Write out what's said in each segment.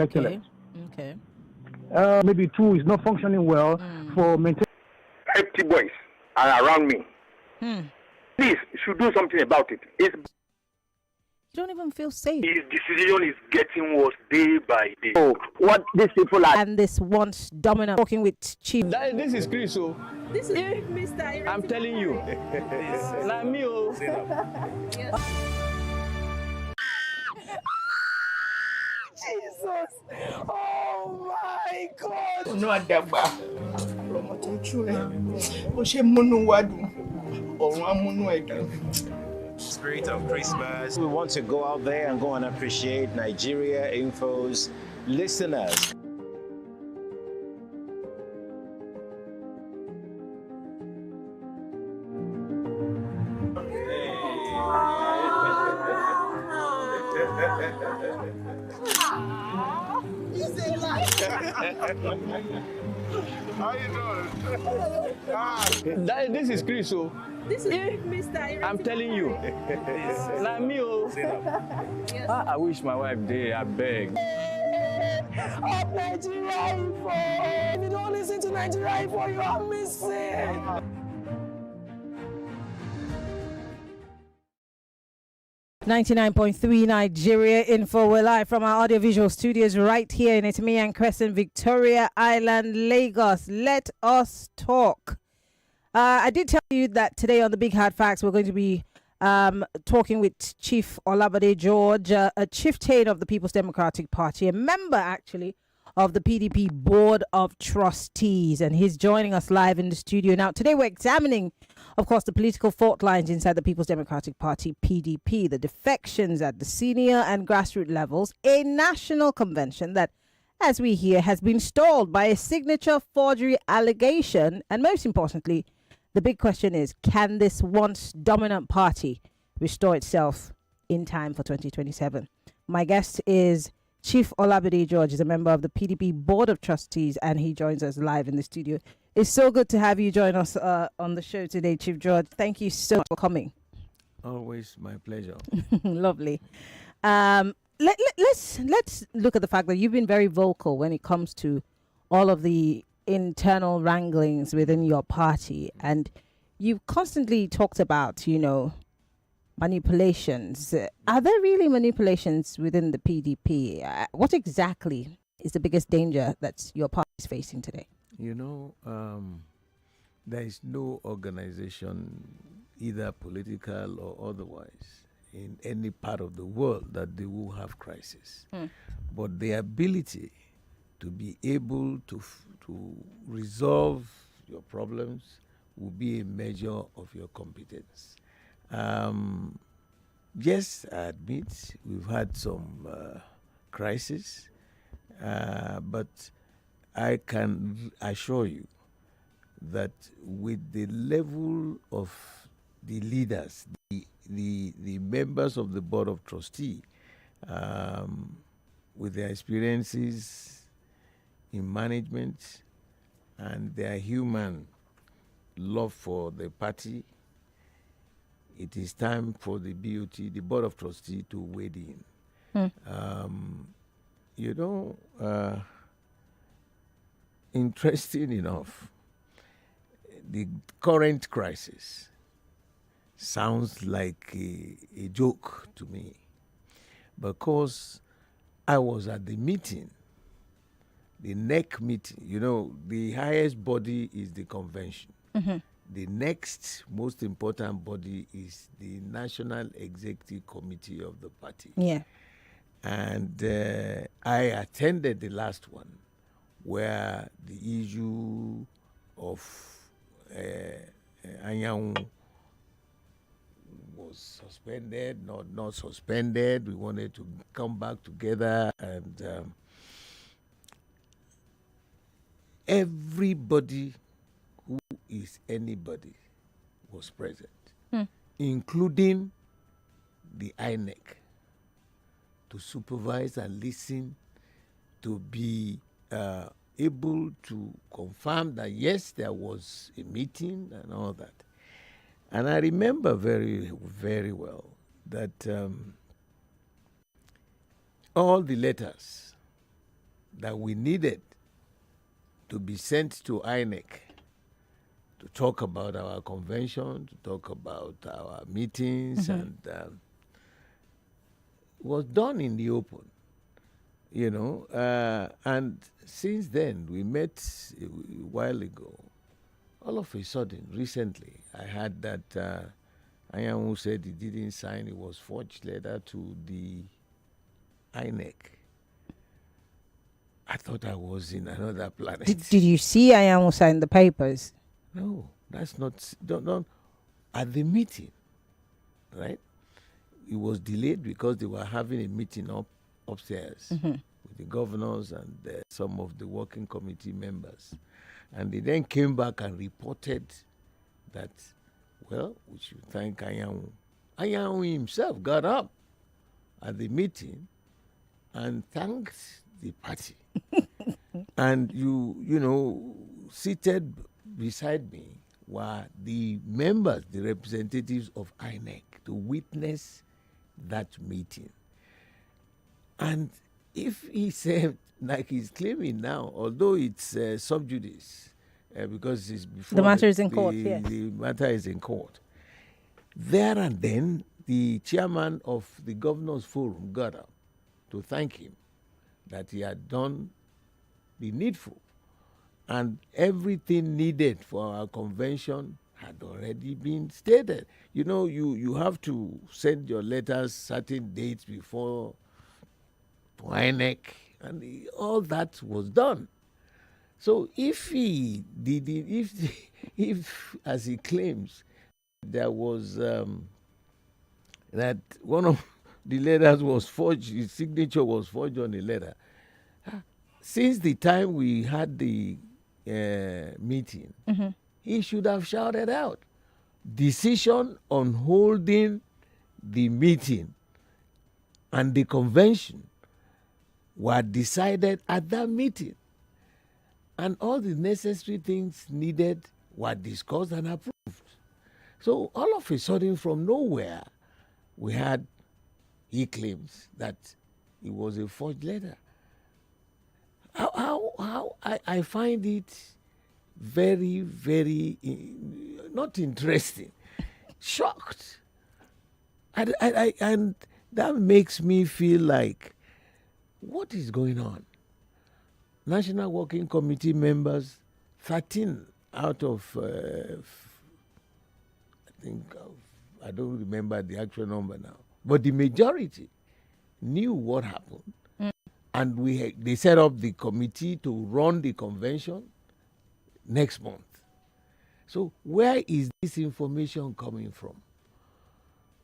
excellent. Okay. Maybe two is not functioning well for maintaining. Empty boys are around me. Please, should do something about it. You don't even feel safe. His decision is getting worse day by day. Oh, what these people are. And this once dominant talking with Chief. This is Chris. So This is Mr. I'm telling you. Not me. Jesus! Oh my God! No adagba. Ọmọ tó tú ẹ. Ó ṣe múnú wa dùn. Ọ̀run á múnú ẹ dùn. Spirit of Christmas. We want to go out there and go and appreciate Nigeria Info's listeners. How you doing? This is Chris. So This is Mr. I'm telling you. Not me. I wish my wife did. I beg. Of Nigeria Info! If you don't listen to Nigeria Info, you are missing! .3 Nigeria Info. We're live from our audiovisual studios right here in Itimian Crescent, Victoria Island, Lagos. Let us talk. I did tell you that today on the Big Hard Facts, we're going to be talking with Chief Olabode George, a chieftain of the People's Democratic Party, a member actually of the PDP Board of Trustees, and he's joining us live in the studio. Now, today we're examining, of course, the political fault lines inside the People's Democratic Party, PDP, the defections at the senior and grassroots levels, a national convention that, as we hear, has been stalled by a signature forgery allegation, and most importantly, the big question is, can this once dominant party restore itself in time for 2027? My guest is Chief Olabode George. Is a member of the PDP Board of Trustees, and he joins us live in the studio. It's so good to have you join us on the show today, Chief George. Thank you so much for coming. Always my pleasure. Lovely. Let's look at the fact that you've been very vocal when it comes to all of the internal wranglings within your party, and you've constantly talked about, manipulations. Are there really manipulations within the PDP? What exactly is the biggest danger that your party is facing today? There is no organization, either political or otherwise, in any part of the world that they will have crisis. But the ability to be able to resolve your problems will be a measure of your competence. Yes, I admit we've had some crisis, but I can assure you that with the level of the leaders, the members of the Board of Trustees, with their experiences in management and their human love for the party, it is time for the BOT, the Board of Trustees, to wade in. Interesting enough, the current crisis sounds like a joke to me, because I was at the meeting, the NEC meeting. The highest body is the convention. The next most important body is the National Executive Committee of the party. Yeah. And I attended the last one, where the issue of Anyanwu was suspended, not suspended. We wanted to come back together, and everybody who is anybody was present, including the INEC, to supervise and listen, to be able to confirm that yes, there was a meeting and all that. And I remember very, very well that all the letters that we needed to be sent to INEC to talk about our convention, to talk about our meetings, and was done in the open, and since then, we met a while ago. All of a sudden, recently, I heard that Anyanwu said he didn't sign, it was forged letter to the INEC. I thought I was in another planet. Did you see Anyanwu sign the papers? No, that's not at the meeting, right? It was delayed because they were having a meeting upstairs with the governors and some of the working committee members. And they then came back and reported that, well, we should thank Anyanwu. Anyanwu himself got up at the meeting and thanked the party. And seated beside me were the members, the representatives of INEC, to witness that meeting. And if he said, like he's claiming now, although it's sub judice, because it's before the matter is in court, yes. The matter is in court. There and then, the chairman of the Governors Forum got up to thank him that he had done the needful. And everything needed for our convention had already been stated. You have to send your letters certain dates before to INEC, and all that was done. So if he did it, if as he claims, there was that one of the letters was forged, his signature was forged on the letter. Since the time we had the meeting, he should have shouted out, decision on holding the meeting and the convention were decided at that meeting. And all the necessary things needed were discussed and approved. So all of a sudden, from nowhere, he claims that it was a forged letter. How I find it very, very not interesting, shocked. And that makes me feel like, what is going on? National Working Committee members, 13 out of, I don't remember the actual number now, but the majority knew what happened. And they set up the committee to run the convention next month. So where is this information coming from?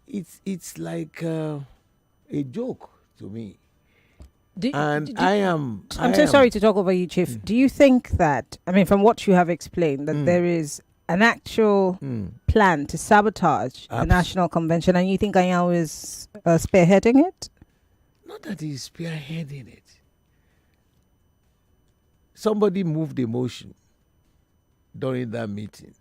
It's like a joke to me. I'm so sorry to talk over you, Chief. Do you think that, from what you have explained, that there is an actual plan to sabotage the National Convention, and you think Anyanwu is spearheading it? Not that he's spearheading it. Somebody moved a motion during that meeting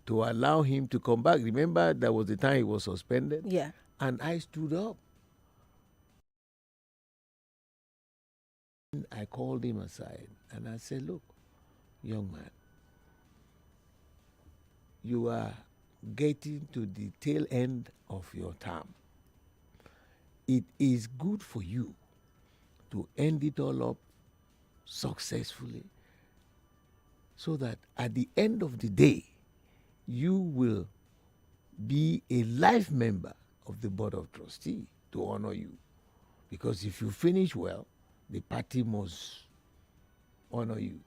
to allow him to come back. Remember, there was the time he was suspended? Yeah. And I stood up. I called him aside and I said, look, young man, you are getting to the tail end of your term. It is good for you to end it all up successfully so that at the end of the day, you will be a life member of the Board of Trustees to honor you. Because if you finish well, the party must honor you.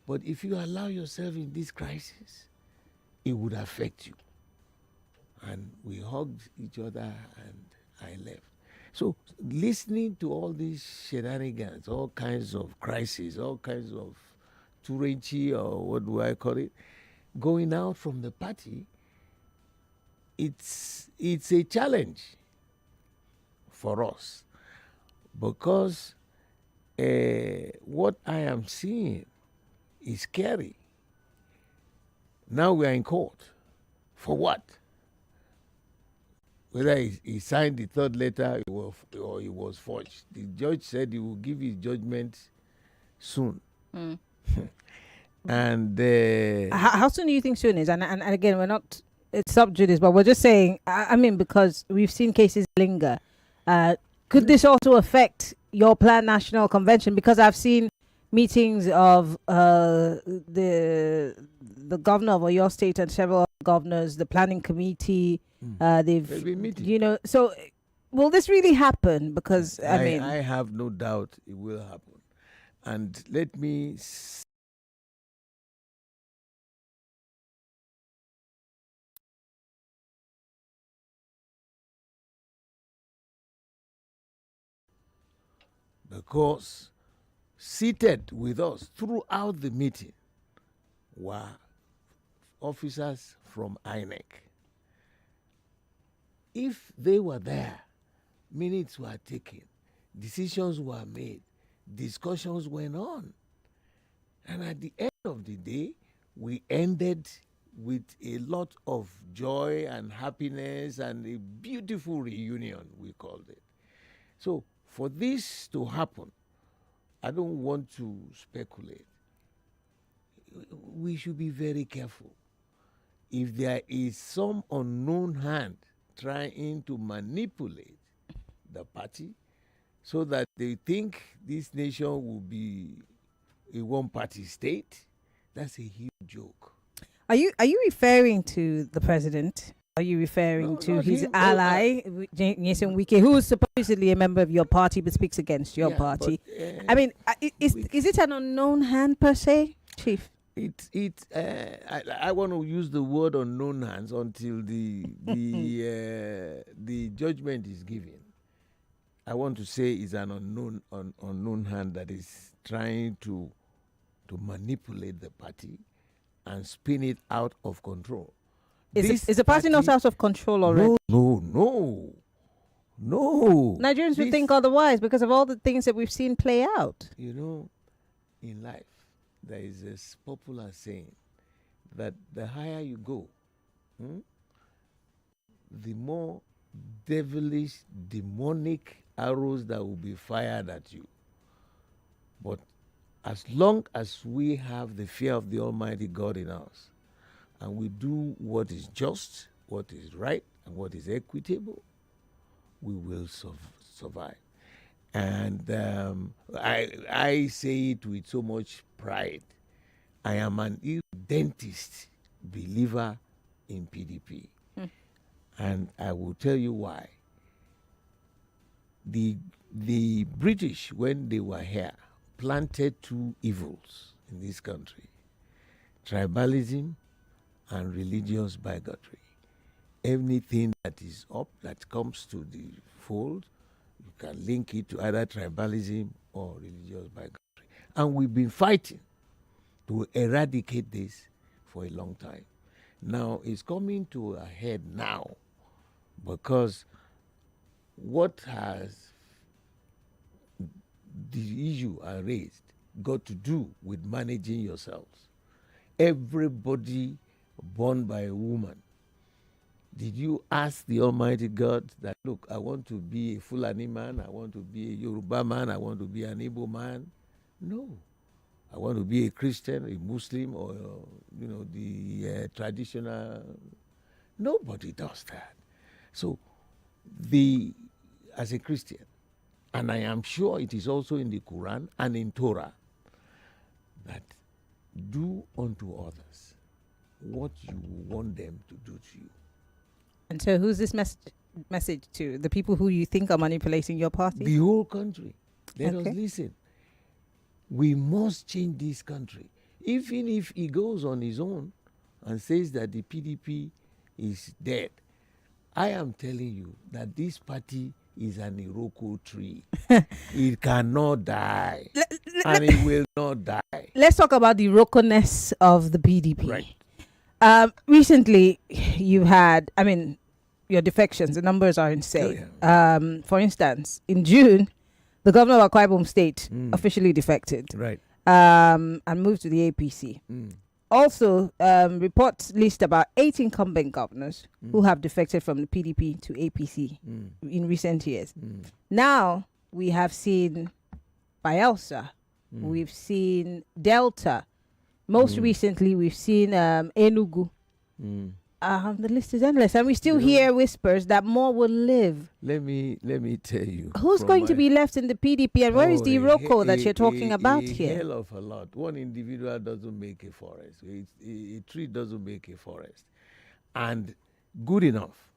But if you allow yourself in this crisis, it would affect you. And we hugged each other and I left. So listening to all these shenanigans, all kinds of crises, all kinds of Turenchi, or what do I call it, going out from the party, it's a challenge for us because what I am seeing is scary. Now we are in court. For what? Whether he signed the third letter or he was forged. The judge said he will give his judgment soon. Mm. And how soon do you think soon is? And again, we're not, it's sub judice, but we're just saying, I mean, because we've seen cases linger. Could this also affect your planned national convention? Because I've seen meetings of the governor of your state and several governors, the planning committee. They've been meeting. You know, so will this really happen? Because I mean, I have no doubt it will happen. And let me because seated with us throughout the meeting were officers from INEC. If they were there, minutes were taken, decisions were made, discussions went on. And at the end of the day, we ended with a lot of joy and happiness and a beautiful reunion, we called it. So for this to happen, I don't want to speculate. We should be very careful. If there is some unknown hand trying to manipulate the party so that they think this nation will be a one-party state, that's a huge joke. Are you referring to the president? Are you referring to his ally, Nyesom Wike, who is supposedly a member of your party but speaks against your party? But, I mean, is it an unknown hand per se, Chief? I want to use the word unknown hands until the judgment is given. I want to say it's an unknown hand that is trying to manipulate the party and spin it out of control. Is the party not out of control already? No. Nigerians would think otherwise because of all the things that we've seen play out. You know, in life, there is this popular saying that the higher you go, the more devilish, demonic arrows that will be fired at you. But as long as we have the fear of the Almighty God in us, and we do what is just, what is right, and what is equitable, we will survive. And I say it with so much pride. I am an irredentist believer in PDP. And I will tell you why. The British, when they were here, planted two evils in this country: tribalism and religious bigotry. Anything that is up, that comes to the fold, you can link it to either tribalism or religious bigotry. And we've been fighting to eradicate this for a long time. Now it's coming to a head now because what has the issue I raised got to do with managing yourselves. Everybody born by a woman, did you ask the Almighty God that, look, I want to be a Fulani man, I want to be a Yoruba man, I want to be an Igbo man? No. I want to be a Christian, a Muslim, or, the traditional. Nobody does that. So, as a Christian, and I am sure it is also in the Quran and in Torah, that do unto others what you want them to do to you. And so who's this message to? The people who you think are manipulating your party? The whole country. Let us listen. We must change this country. Even if he goes on his own and says that the PDP is dead, I am telling you that this party is an Iroko tree. It cannot die. And it will not die. Let's talk about the Iroko-ness of the PDP. Right. Recently, you had, your defections, the numbers are insane. Oh, yeah. For instance, in June, the governor of Akwa Ibom State officially defected. Right. And moved to the APC. Also, reports list about 8 incumbent governors who have defected from the PDP to APC in recent years. Now, we have seen Bayelsa we've seen Delta. Most recently, we've seen Enugu. The list is endless, and we still hear whispers that more will live. Let me tell you. Who's going to be left in the PDP, and where is the Iroko that you're talking about here? Hell of a lot. One individual doesn't make a forest. A tree doesn't make a forest. And good enough.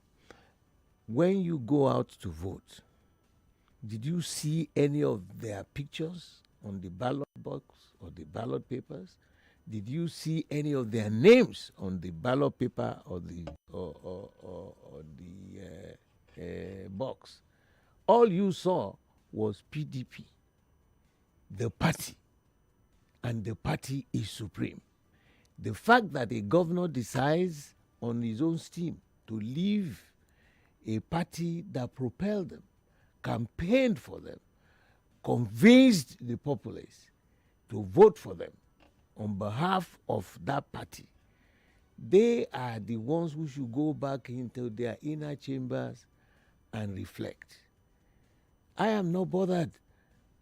When you go out to vote, did you see any of their pictures on the ballot box or the ballot papers? Did you see any of their names on the ballot paper or the box? All you saw was PDP, the party, and the party is supreme. The fact that a governor decides on his own steam to leave a party that propelled them, campaigned for them, convinced the populace to vote for them on behalf of that party, they are the ones who should go back into their inner chambers and reflect. I am not bothered.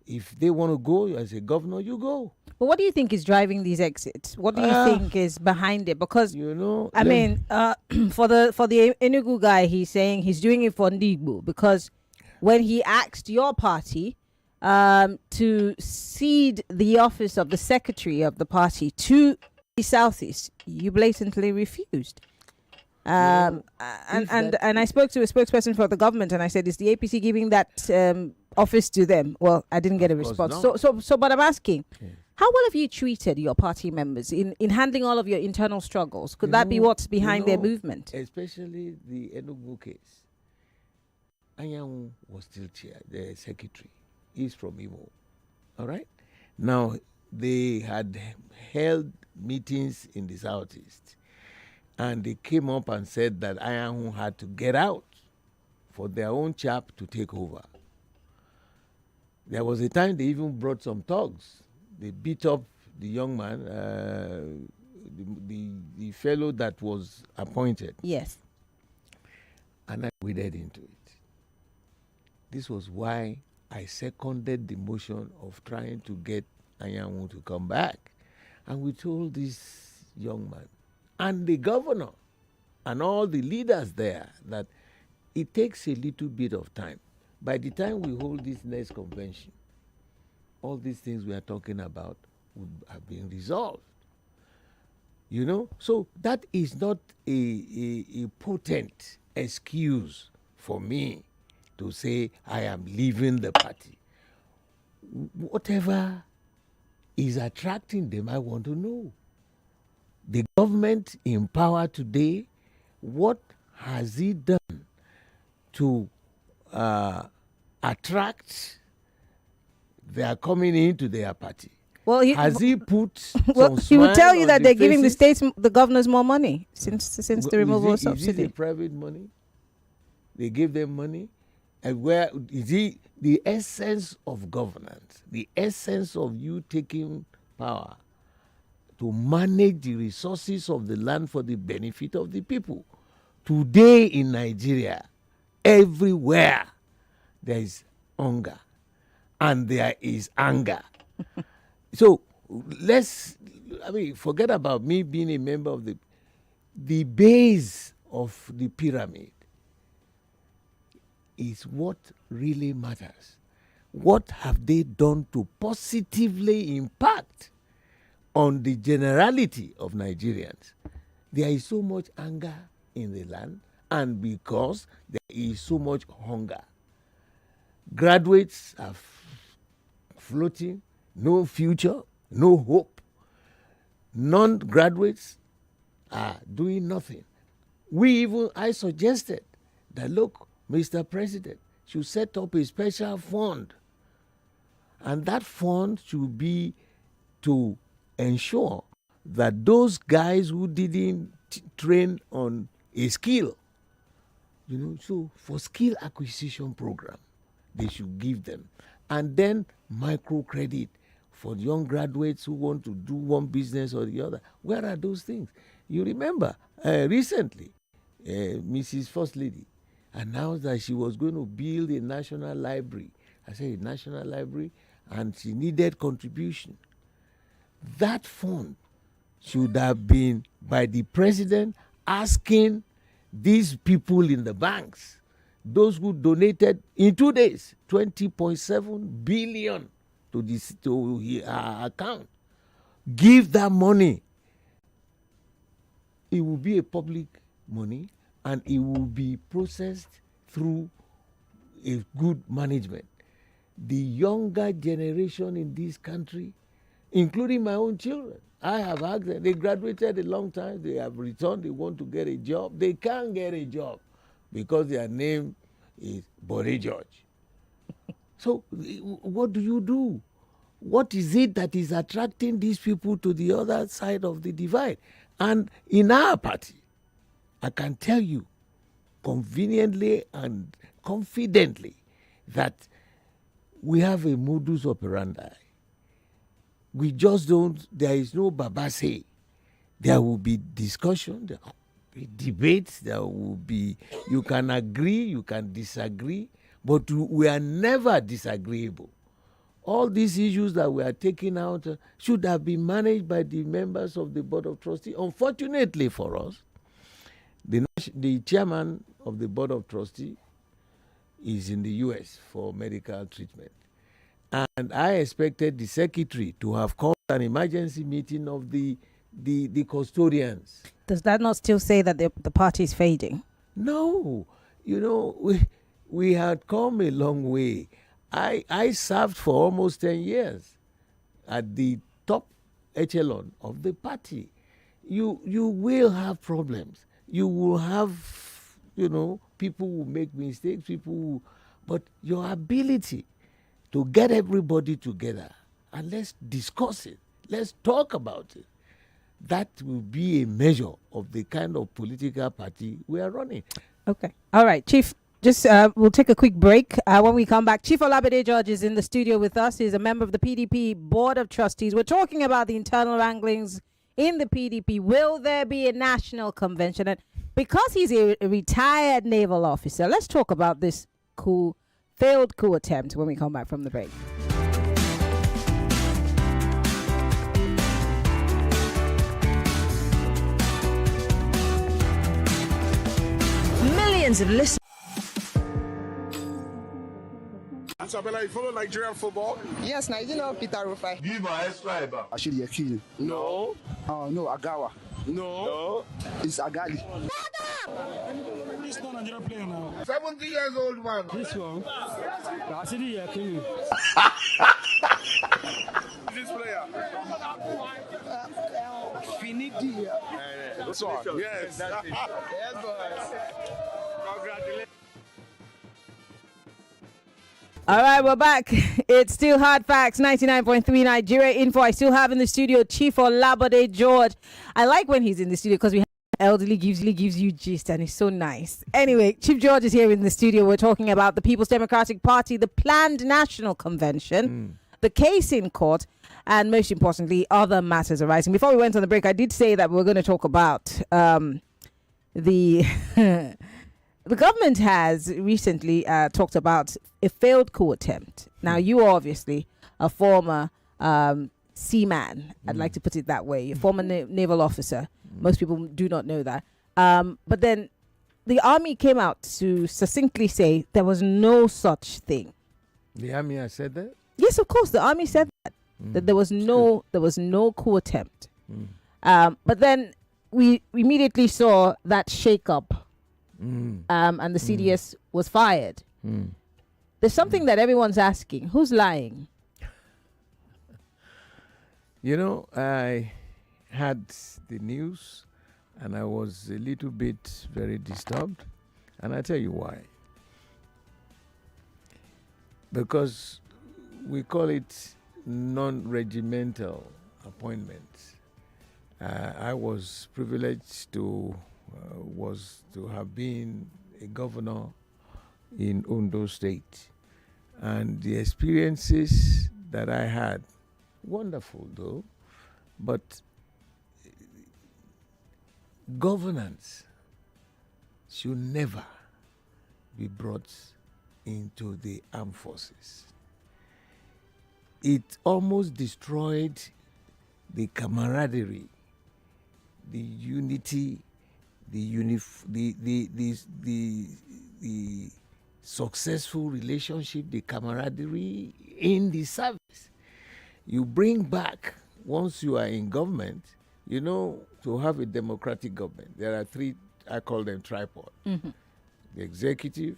If they want to go as a governor, you go. But what do you think is driving these exits? What do you think is behind it? Because I mean, for the Enugu guy, he's saying he's doing it for Ndigbo because when he asked your party to cede the office of the secretary of the party to the Southeast, you blatantly refused. And I spoke to a spokesperson for the government, and I said, "Is the APC giving that office to them?" Well, I didn't get a response. So, but I'm asking, how well have you treated your party members in handling all of your internal struggles? Could that be what's behind their movement? Especially the Enugu case. Anyanwu was still chair, the secretary. He's from Imo. All right? Now, they had held meetings in the Southeast, and they came up and said that Anyanwu had to get out for their own chap to take over. There was a time they even brought some thugs. They beat up the young man, the fellow that was appointed. Yes. And I waded into it. This was why I seconded the motion of trying to get Anyanwu to come back. And we told this young man and the governor and all the leaders there that it takes a little bit of time. By the time we hold this next convention, all these things we are talking about would have been resolved. You know? So that is not a potent excuse for me to say I am leaving the party. Whatever is attracting them, I want to know. The government in power today, what has it done to attract their coming into their party? Well, has he put well, some he would tell you that they're giving the faces? states, the governors, more money since the removal of subsidy. Is it the private money? They give them money? And where is it the essence of governance, the essence of you taking power to manage the resources of the land for the benefit of the people? Today in Nigeria, everywhere there is hunger and there is anger. So forget about me being a member of the base of the pyramid is what really matters. What have they done to positively impact on the generality of Nigerians? There is so much anger in the land, and because there is so much hunger, graduates are floating, no future, no hope. Non-graduates are doing nothing. I suggested that, look, Mr. President should set up a special fund, and that fund should be to ensure that those guys who didn't train on a skill, so for skill acquisition program, they should give them. And then microcredit for young graduates who want to do one business or the other. Where are those things? You remember recently, Mrs. First Lady announced that she was going to build a national library. I said, a national library? and she needed contribution. That fund should have been by the president asking these people in the banks, those who donated in 2 days 20.7 billion to her account, give that money. It will be a public money and it will be processed through a good management. The younger generation in this country, including my own children, I have asked them, they graduated a long time, they have returned, they want to get a job. They can't get a job because their name is Bode George. So what do you do? What is it that is attracting these people to the other side of the divide? And in our party, I can tell you conveniently and confidently that we have a modus operandi. We just don't, there is no Baba say. There will be discussion, there will be debates, there will be, you can agree, you can disagree, but we are never disagreeable. All these issues that we are taking out should have been managed by the members of the Board of Trustees. Unfortunately for us, the chairman of the Board of Trustees is in the U.S. for medical treatment. And I expected the secretary to have called an emergency meeting of the custodians. Does that not still say that the party is fading? No. You know, we had come a long way. I served for almost 10 years at the top echelon of the party. You will have problems. You will have, people will make mistakes, but your ability to get everybody together and let's discuss it, let's talk about it, that will be a measure of the kind of political party we are running. Okay. All right, Chief. Just we'll take a quick break. When we come back, Chief Olabode George is in the studio with us. He's a member of the PDP Board of Trustees. We're talking about the internal wranglings in the PDP. Will there be a national convention? And because he's a retired naval officer, let's talk about this failed coup attempt when we come back from the break. Millions of listeners. Isabella, you follow Nigerian football? Yes, now you know Peter Rufai. Give my extra. Actually, Yakini. No. No, Agawa. No. It's Agali. This not Nigerian player now. 70 years old man. This one. Actually, Yakini. This player. Finidi. This one. Yes. Yes, boys. Congratulations. All right, we're back. It's still Hard Facts, 99.3 Nigeria Info. I still have in the studio Chief Olabode George. I like when he's in the studio because we have elderly gives you gist and it's so nice. Anyway, Chief George is here in the studio. We're talking about the People's Democratic Party, the planned national convention, the case in court, and most importantly, other matters arising. Before we went on the break, I did say that we were going to talk about the... The government has recently talked about a failed coup attempt. Now, you are obviously a former seaman. I'd like to put it that way. A former naval officer. Most people do not know that. But then the army came out to succinctly say there was no such thing. The army has said that? Yes, of course. The army said that there was no coup attempt. But then we immediately saw that shake-up. And the CDS was fired. There's something that everyone's asking. Who's lying? I had the news and I was a little bit very disturbed. And I tell you why. Because we call it non-regimental appointments. I was privileged to have been a governor in Ondo State. And the experiences that I had, wonderful though, but governance should never be brought into the armed forces. it almost destroyed the camaraderie, the unity, the successful relationship, the camaraderie in the service. You bring back, once you are in government, to have a democratic government, there are three, I call them tripod. Mm-hmm. The executive,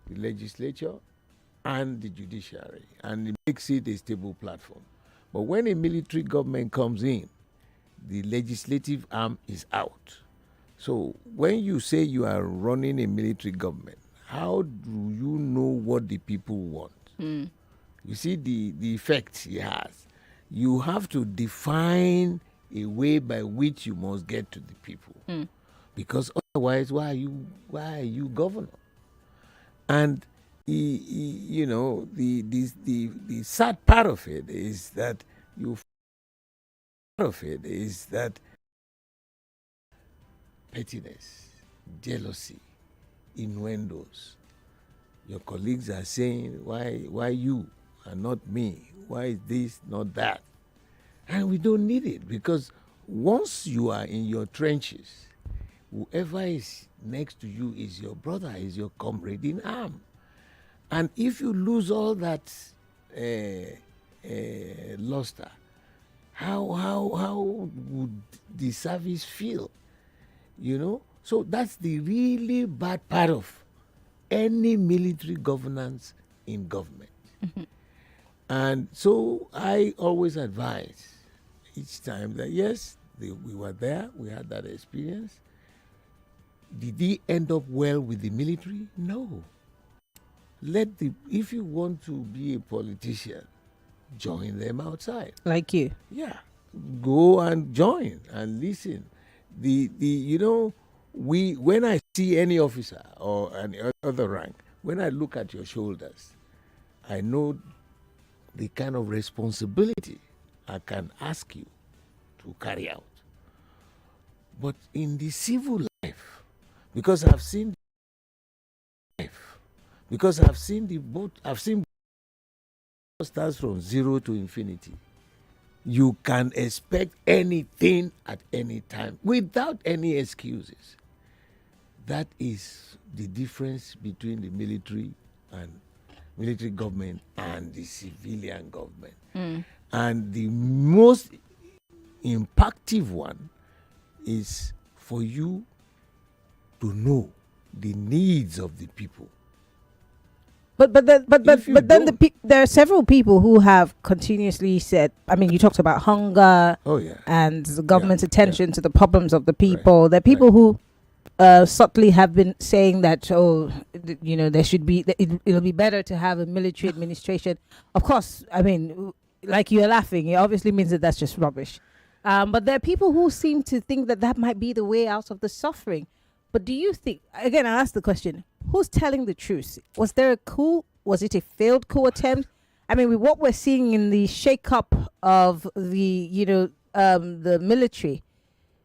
the legislature, and the judiciary. And it makes it a stable platform. But when a military government comes in, the legislative arm is out. So when you say you are running a military government, how do you know what the people want? Mm. You see the effect it has. You have to define a way by which you must get to the people. Mm. Because otherwise, why are you governor? And the sad part of it is that pettiness, jealousy, innuendos. Your colleagues are saying, why you and not me? Why is this, not that? And we don't need it, because once you are in your trenches, whoever is next to you is your brother, is your comrade in arm. And if you lose all that luster, how would the service feel? So that's the really bad part of any military governance in government. Mm-hmm. And so I always advise each time that yes, we were there, we had that experience. Did he end up well with the military? No. If you want to be a politician, join them outside. Like you? Yeah. Go and join and listen. When I see any officer or any other rank, when I look at your shoulders, I know the kind of responsibility I can ask you to carry out. But in the civil life, because I've seen the boat, I've seen starts from 0 to infinity. You can expect anything at any time without any excuses. That is the difference between the military government and the civilian government. Mm. And the most impactful one is for you to know the needs of the people. But then there are several people who have continuously said, I mean, you talked about hunger and the government's attention to the problems of the people. Right. There are people who subtly have been saying that, there should be, it'll be better to have a military administration. Of course, I mean, like you're laughing, it obviously means that that's just rubbish. But there are people who seem to think that might be the way out of the suffering. But do you think, again, I ask the question, who's telling the truth? Was there a coup? Was it a failed coup attempt? I mean, with what we're seeing in the shake-up of the military,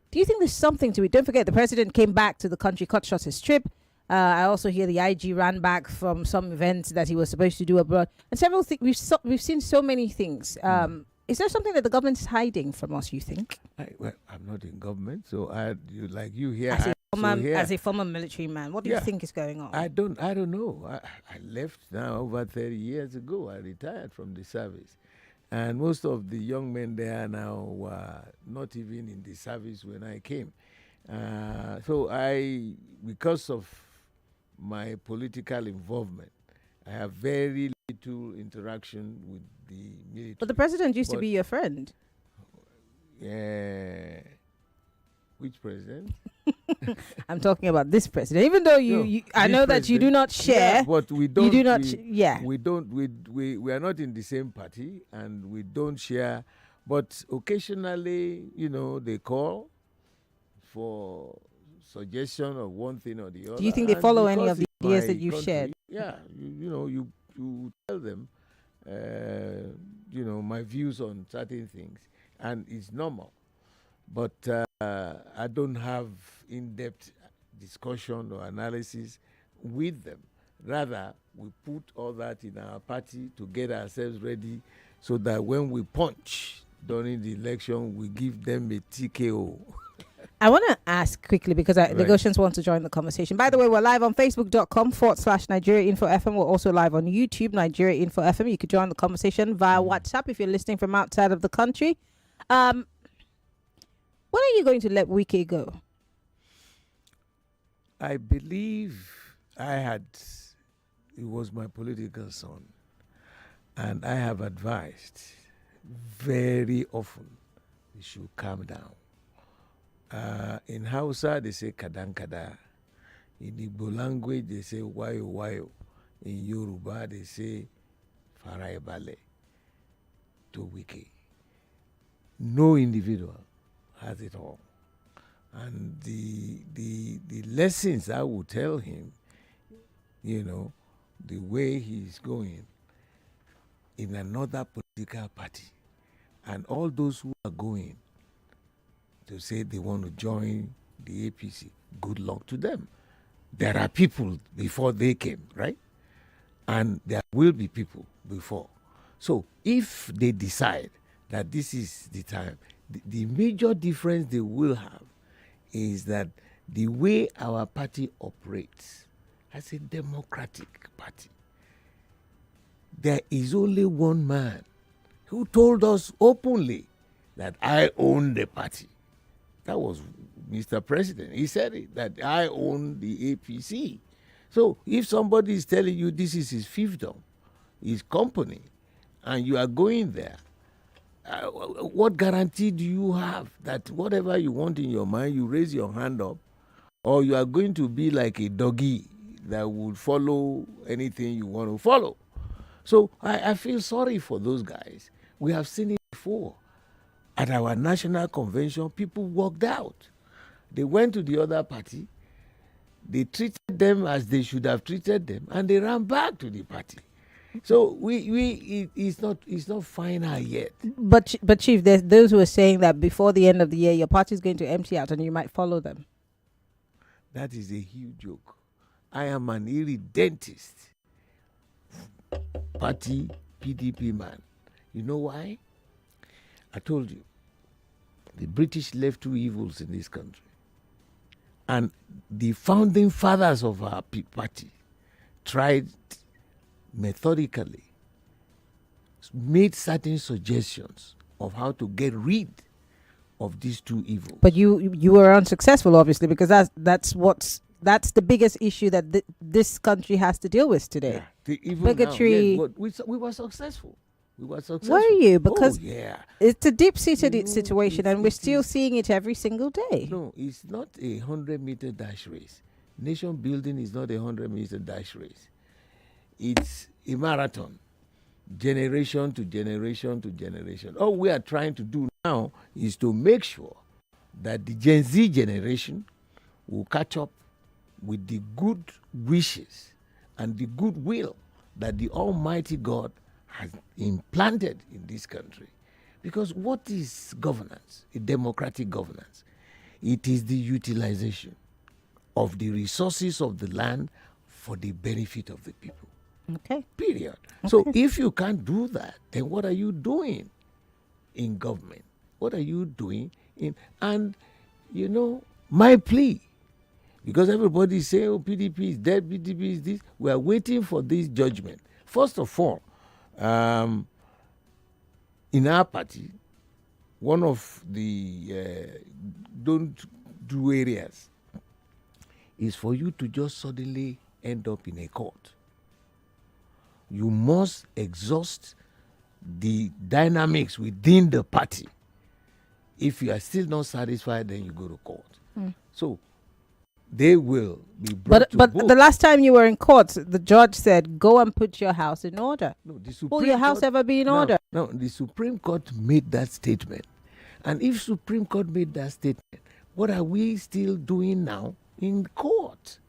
do you think there's something to it? Don't forget, the president came back to the country, cut short his trip. I also hear the IG ran back from some events that he was supposed to do abroad. And several things, we've seen so many things. Is there something that the government is hiding from us, you think? I'm not in government, so you here. As a former military man, what do you think is going on? I don't know. I left now over 30 years ago. I retired from the service. And most of the young men there now were not even in the service when I came. So because of my political involvement, I have very little interaction with the military. But the president used to be your friend. Yeah. Which president? I'm talking about this president. Even though I know that you do not share. Yeah, but we don't. You do not. We are not in the same party, and we don't share. But occasionally, they call for suggestion of one thing or the other. Do you think they follow any of the ideas that you've shared? Yeah, you tell them, my views on certain things, and it's normal. But I don't have in-depth discussion or analysis with them. Rather, we put all that in our party to get ourselves ready so that when we punch during the election, we give them a TKO. I want to ask quickly because Lagosians want to join the conversation. By the way, we're live on facebook.com/Nigeria Info FM. We're also live on YouTube, Nigeria Info FM. You could join the conversation via WhatsApp if you're listening from outside of the country. When are you going to let Wike go? I believe it was my political son, and I have advised very often he should calm down. In Hausa, they say kadan kada. In Igbo language, they say wayo wayo. In Yoruba, they say farai bale to Wike. No individual has it all. And the lessons I would tell him, the way he's going in another political party, and all those who are going to say they want to join the APC, good luck to them. There are people before they came, right? And there will be people before. So if they decide that this is the time, the major difference they will have is that the way our party operates as a democratic party, there is only one man who told us openly that I own the party. That was Mr. President. He said it, that I own the APC. So if somebody is telling you this is his fiefdom, his company, and you are going there, what guarantee do you have that whatever you want in your mind, you raise your hand up, or you are going to be like a doggy that would follow anything you want to follow? So I feel sorry for those guys. We have seen it before. At our national convention, people walked out. They went to the other party. They treated them as they should have treated them, and they ran back to the party. So it's not final yet. But Chief, there's those who are saying that before the end of the year, your party is going to empty out, and you might follow them. That is a huge joke. I am an irredentist party PDP man. You know why? I told you, the British left two evils in this country. And the founding fathers of our party tried methodically, made certain suggestions of how to get rid of these two evils. But you were unsuccessful, obviously, because that's the biggest issue that this country has to deal with today. Yeah, bigotry. Now, yes, we were successful. Were you? Because it's a deep-seated situation, and we're still seeing it every single day. No, it's not a 100-meter dash race. Nation building is not a 100-meter dash race. It's a marathon, generation to generation to generation. All we are trying to do now is to make sure that the Gen Z generation will catch up with the good wishes and the goodwill that the Almighty God has implanted in this country. Because what is governance, a democratic governance? It is the utilization of the resources of the land for the benefit of the people. Okay. Period. Okay. So if you can't do that, then what are you doing in government? What are you doing in... And, my plea, because everybody is saying, oh, PDP is dead, PDP is this. We are waiting for this judgment. First of all, in our party, one of the don't do areas is for you to just suddenly end up in a court. You must exhaust the dynamics within the party. If you are still not satisfied, then you go to court. So they will be brought to But book. the last time you were in court, the judge said, go and put your house in order. No, Will your house ever be in order? No, the Supreme Court made that statement. And if Supreme Court made that statement, what are we still doing now in court?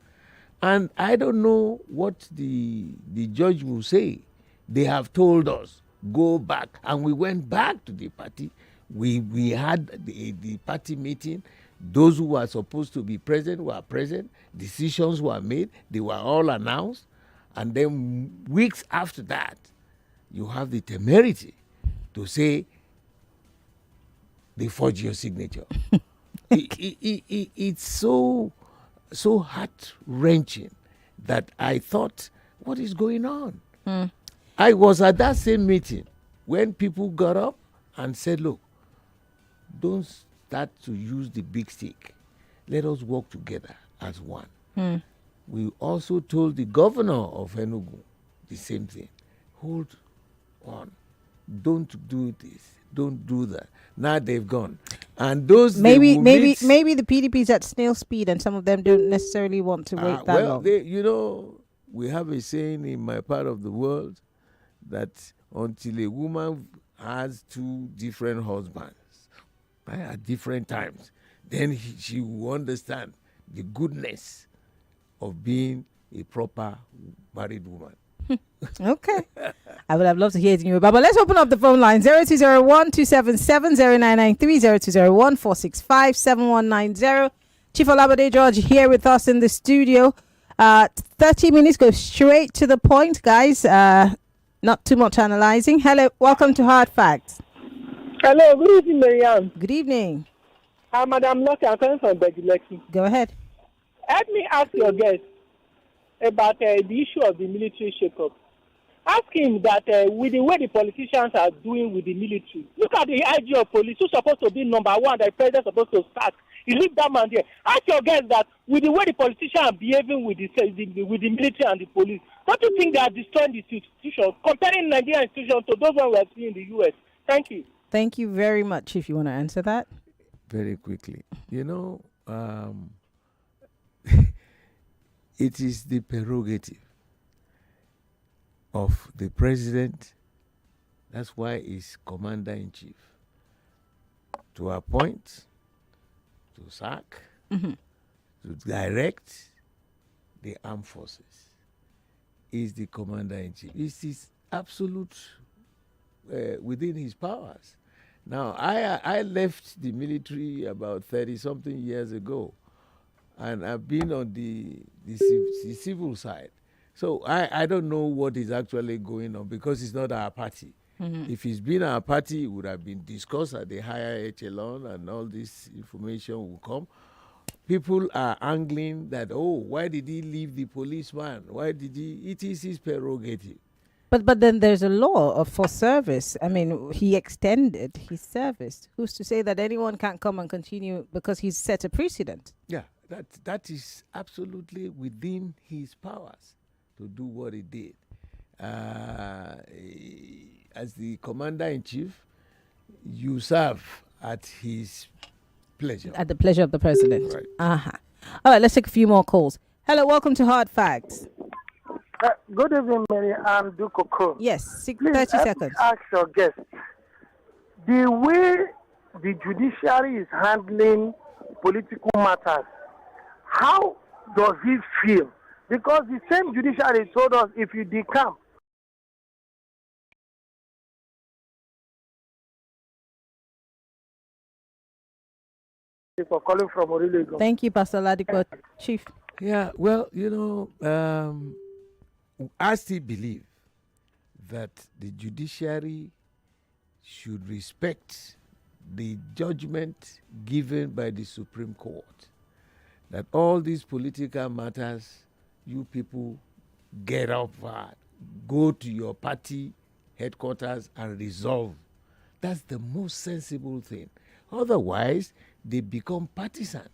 And I don't know what the judge will say. They have told us, go back. And we went back to the party. We had the party meeting. Those who were supposed to be present were present. Decisions were made. They were all announced. And then weeks after that, you have the temerity to say they forge your signature. It's so heart wrenching that I thought, what is going on? I was at that same meeting when people got up and said, look, don't start to use the big stick. Let us work together as one. We also told the governor of Enugu the same thing. Hold on. Don't do this. Don't do that. Now they've gone. And those maybe the PDP is at snail speed and some of them don't necessarily want to wait that long. We have a saying in my part of the world that until a woman has two different husbands at different times, then she will understand the goodness of being a proper married woman. Okay. I would have loved to hear it in Yoruba. But let's open up the phone line. 0201-277-0993, 0201-465-7190. Chief Olabode George here with us in the studio. 30 minutes, go straight to the point, guys. Not too much analyzing. Hello, welcome to Hard Facts. Hello, good evening, Marianne. Good evening. Madam Lucky, I'm calling from Begileki. Go ahead. Let me ask your guest about the issue of the military shake-up. Ask him that with the way the politicians are doing with the military, look at the IG of police who's supposed to be number one, the president supposed to start. You leave that man there. Ask your guest that with the way the politicians are behaving with the military and the police, don't you think they are destroying the institutions, comparing Nigerian institutions to those ones we are seeing in the U.S.? Thank you. Thank you very much. If you want to answer that. Very quickly. It is the prerogative of the president, that's why he's commander-in-chief, to appoint, to sack, to direct the armed forces. Is the commander-in-chief. It is absolute within his powers. Now, I left the military about 30-something years ago, and I've been on the civil side. So I don't know what is actually going on because it's not our party. If it's been our party, it would have been discussed at the higher echelon and all this information will come. People are angling that, why did he leave the policeman? Why did he? It is his prerogative. But then there's a law for service. I mean, he extended his service. Who's to say that anyone can't come and continue because he's set a precedent? Yeah, that is absolutely within his powers to do what he did. As the commander-in-chief, you serve at his pleasure. At the pleasure of the president. Right. All right, let's take a few more calls. Hello, welcome to Hard Facts. Good evening, Mary Ann Dukoko. Yes, Please, 30 seconds. Ask your guest. The way the judiciary is handling political matters, how does he feel? Because the same judiciary told us if you decamp, for calling from Orilego. Thank you, Pastor Ladipo. Chief. Yeah, well, I still believe that the judiciary should respect the judgment given by the Supreme Court. That all these political matters, you people get up, go to your party headquarters and resolve. That's the most sensible thing. Otherwise, they become partisan.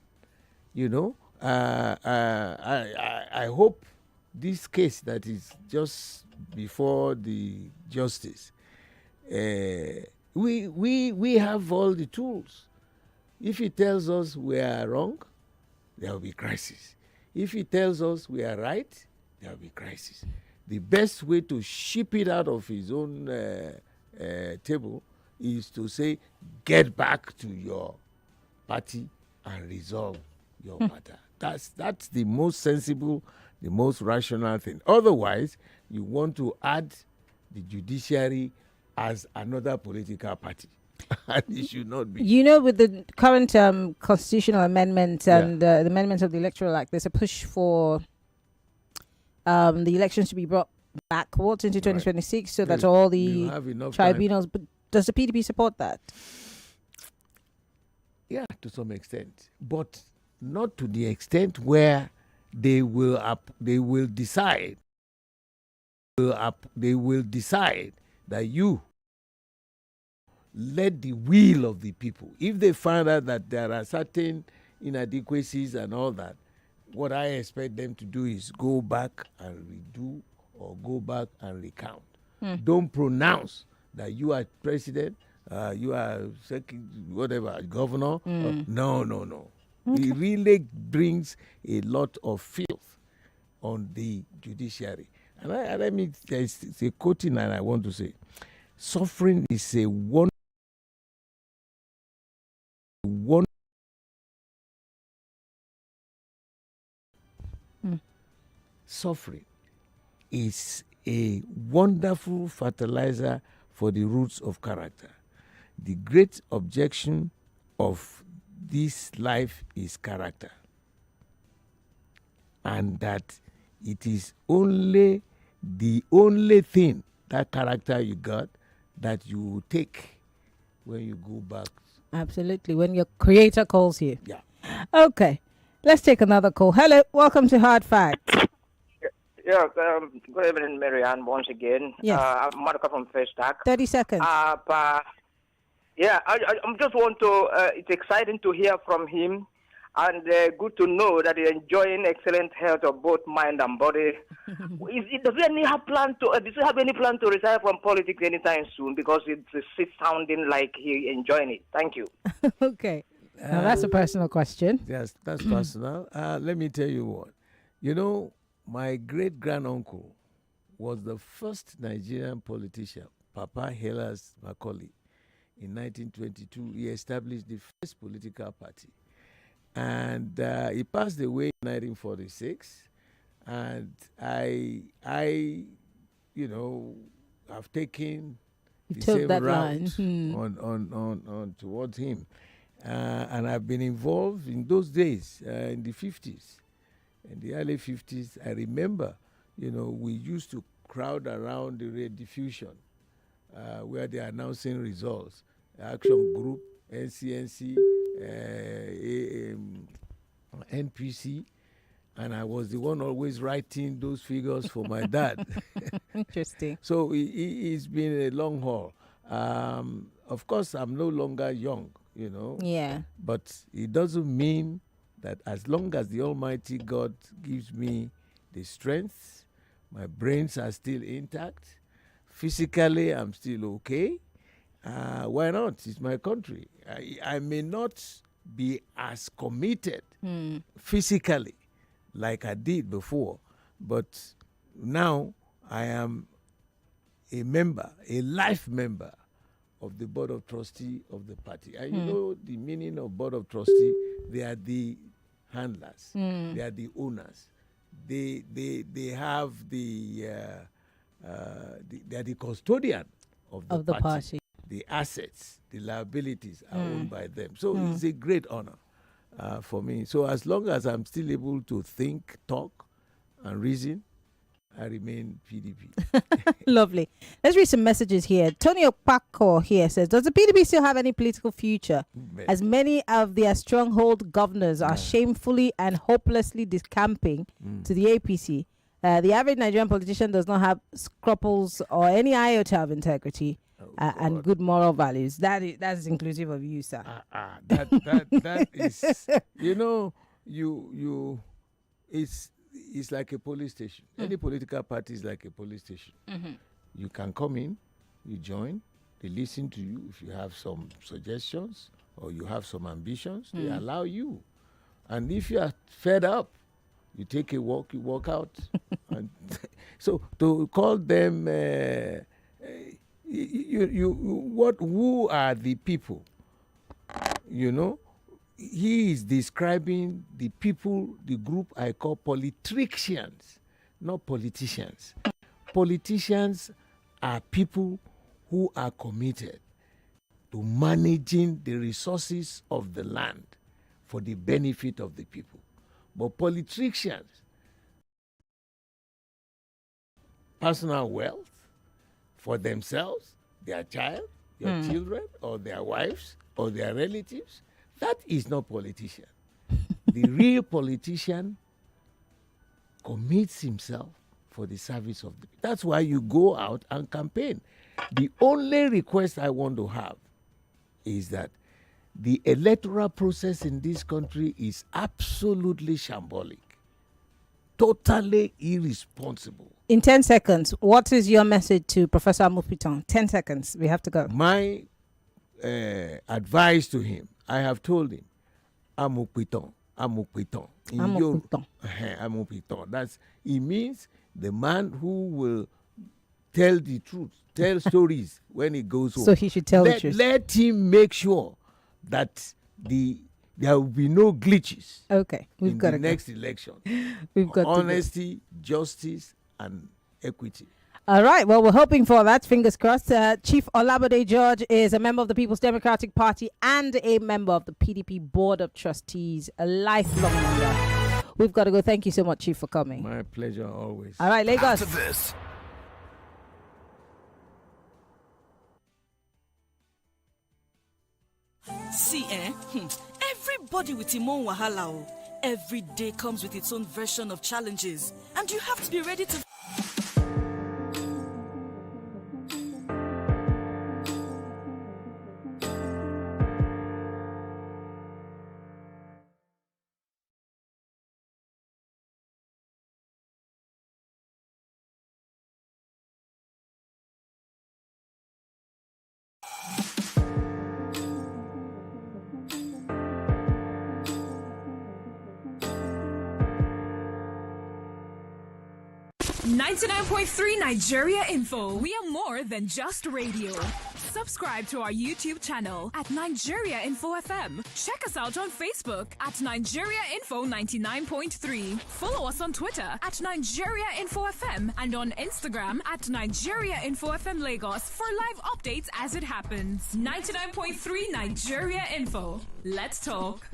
I hope this case that is just before the justice, we have all the tools. If he tells us we are wrong, there will be crisis. If he tells us we are right, there will be crisis. The best way to ship it out of his own table is to say, get back to your party and resolve your matter. That's the most sensible, the most rational thing. Otherwise, you want to add the judiciary as another political party. And it should not be. With the current constitutional amendment and the amendments of the Electoral Act, there's a push for the elections to be brought backwards into 2026 so that all the tribunals... But Does the PDP support that? Yeah, to some extent, but not to the extent where they will decide. They will decide that you let the will of the people. If they find out that there are certain inadequacies and all that, what I expect them to do is go back and redo or go back and recount. Don't pronounce that you are president, you are whatever, governor. No. It really brings a lot of filth on the judiciary. And I mean, there's a quoting that I want to say. Suffering is a one. Suffering is a wonderful fertilizer for the roots of character. The great objection of this life is character. And that it is only the only thing, that character you got, that you will take when you go back. Absolutely. When your creator calls you. Yeah. Okay. Let's take another call. Hello. Welcome to Hard Facts. Yeah, good evening, Marianne, once again. Yes. I'm Monica from First Stack. 30 seconds. Yeah, I just want to, it's exciting to hear from him, and good to know that he's enjoying excellent health of both mind and body. Does he have any plan to retire from politics anytime soon? Because it's sounding like he's enjoying it. Thank you. Okay. Now that's a personal question. Yes, that's personal. Let me tell you what. You know, my great-granduncle was the first Nigerian politician, Papa Hellas Macaulay. In 1922, he established the first political party. And he passed away in 1946. And I have taken the same route on towards him. And I've been involved in those days, in the 50s. In the early 50s, I remember, we used to crowd around the radio diffusion where they're announcing results. Action Group, NCNC, NPC, and I was the one always writing those figures for my dad. Interesting. So it's been a long haul. Of course, I'm no longer young, Yeah. But it doesn't mean that as long as the Almighty God gives me the strength, my brains are still intact, physically I'm still okay, why not? It's my country. I may not be as committed physically like I did before, but now I am a member, a life member of the board of trustee of the party. And you know the meaning of board of trustee, they are the handlers, they are the owners. They have they are the custodian of the party. The assets, the liabilities are owned by them. So it's a great honor for me. So as long as I'm still able to think, talk, and reason, I remain PDP. Lovely. Let's read some messages here. Tony Opako here says, does the PDP still have any political future? As many of their stronghold governors are shamefully and hopelessly discamping to the APC. The average Nigerian politician does not have scruples or any iota of integrity and good moral values. That's inclusive of you, sir. That is, it's like a police station. Any political party is like a police station. You can come in, you join, they listen to you. If you have some suggestions or you have some ambitions, they allow you. And if you are fed up, you take a walk, you walk out. And so to call them, who are the people? He is describing the people, the group I call politricians, not politicians. Politicians are people who are committed to managing the resources of the land for the benefit of the people. But politricians, personal wealth for themselves, their child, your children or their wives or their relatives. That is not politician. The real politician commits himself for the service of the people. That's why you go out and campaign. The only request I want to have is that the electoral process in this country is absolutely shambolic, totally irresponsible. In 10 seconds, what is your message to Professor Amupiton? 10 seconds, we have to go. My advice to him, I have told him, Amupiton. Amupiton. Amupiton. It means the man who will tell the truth, tell stories when he goes home. So he should tell the truth. Let him make sure that there will be no glitches. Okay, we've got the next election. We've got honesty, justice, and equity. All right. Well, we're hoping for that. Fingers crossed. Chief Olabode George is a member of the People's Democratic Party and a member of the PDP Board of Trustees, a lifelong member. We've got to go. Thank you so much, Chief, for coming. My pleasure, always. All right, Lagos. After this. See, everybody with him own wahala. Every day comes with its own version of challenges, and you have to be ready to. .3 Nigeria Info. We are more than just radio. Subscribe to our YouTube channel at Nigeria Info FM. Check us out on Facebook at Nigeria Info 99.3. Follow us on Twitter at Nigeria Info FM and on Instagram at Nigeria Info FM Lagos for live updates as it happens. 99.3 Nigeria Info. Let's talk.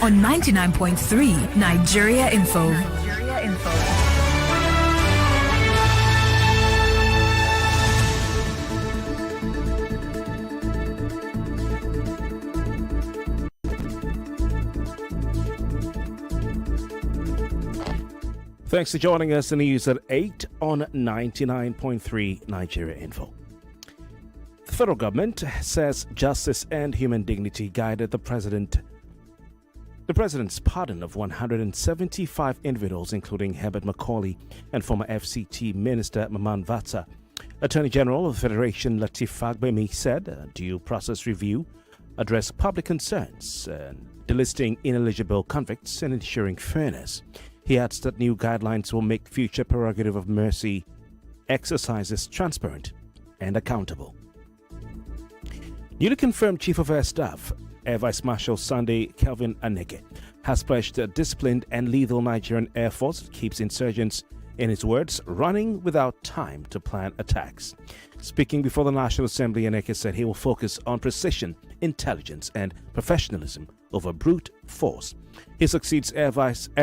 on 99.3 Nigeria Info. Thanks for joining us in the news at 8 on 99.3 Nigeria Info. The federal government says justice and human dignity guided the president's pardon of 175 individuals, including Herbert Macaulay and former FCT Minister Maman Vatsa. Attorney General of the Federation Latif Fagbemi said a due process review addressed public concerns, delisting ineligible convicts and ensuring fairness. He adds that new guidelines will make future prerogative of mercy exercises transparent and accountable. Newly confirmed Chief of Air Staff, Air Vice Marshal Sunday Kelvin Aneke, has pledged a disciplined and lethal Nigerian Air Force that keeps insurgents, in his words, running without time to plan attacks. Speaking before the National Assembly, Aneke said he will focus on precision, intelligence, and professionalism over brute force. He succeeds Air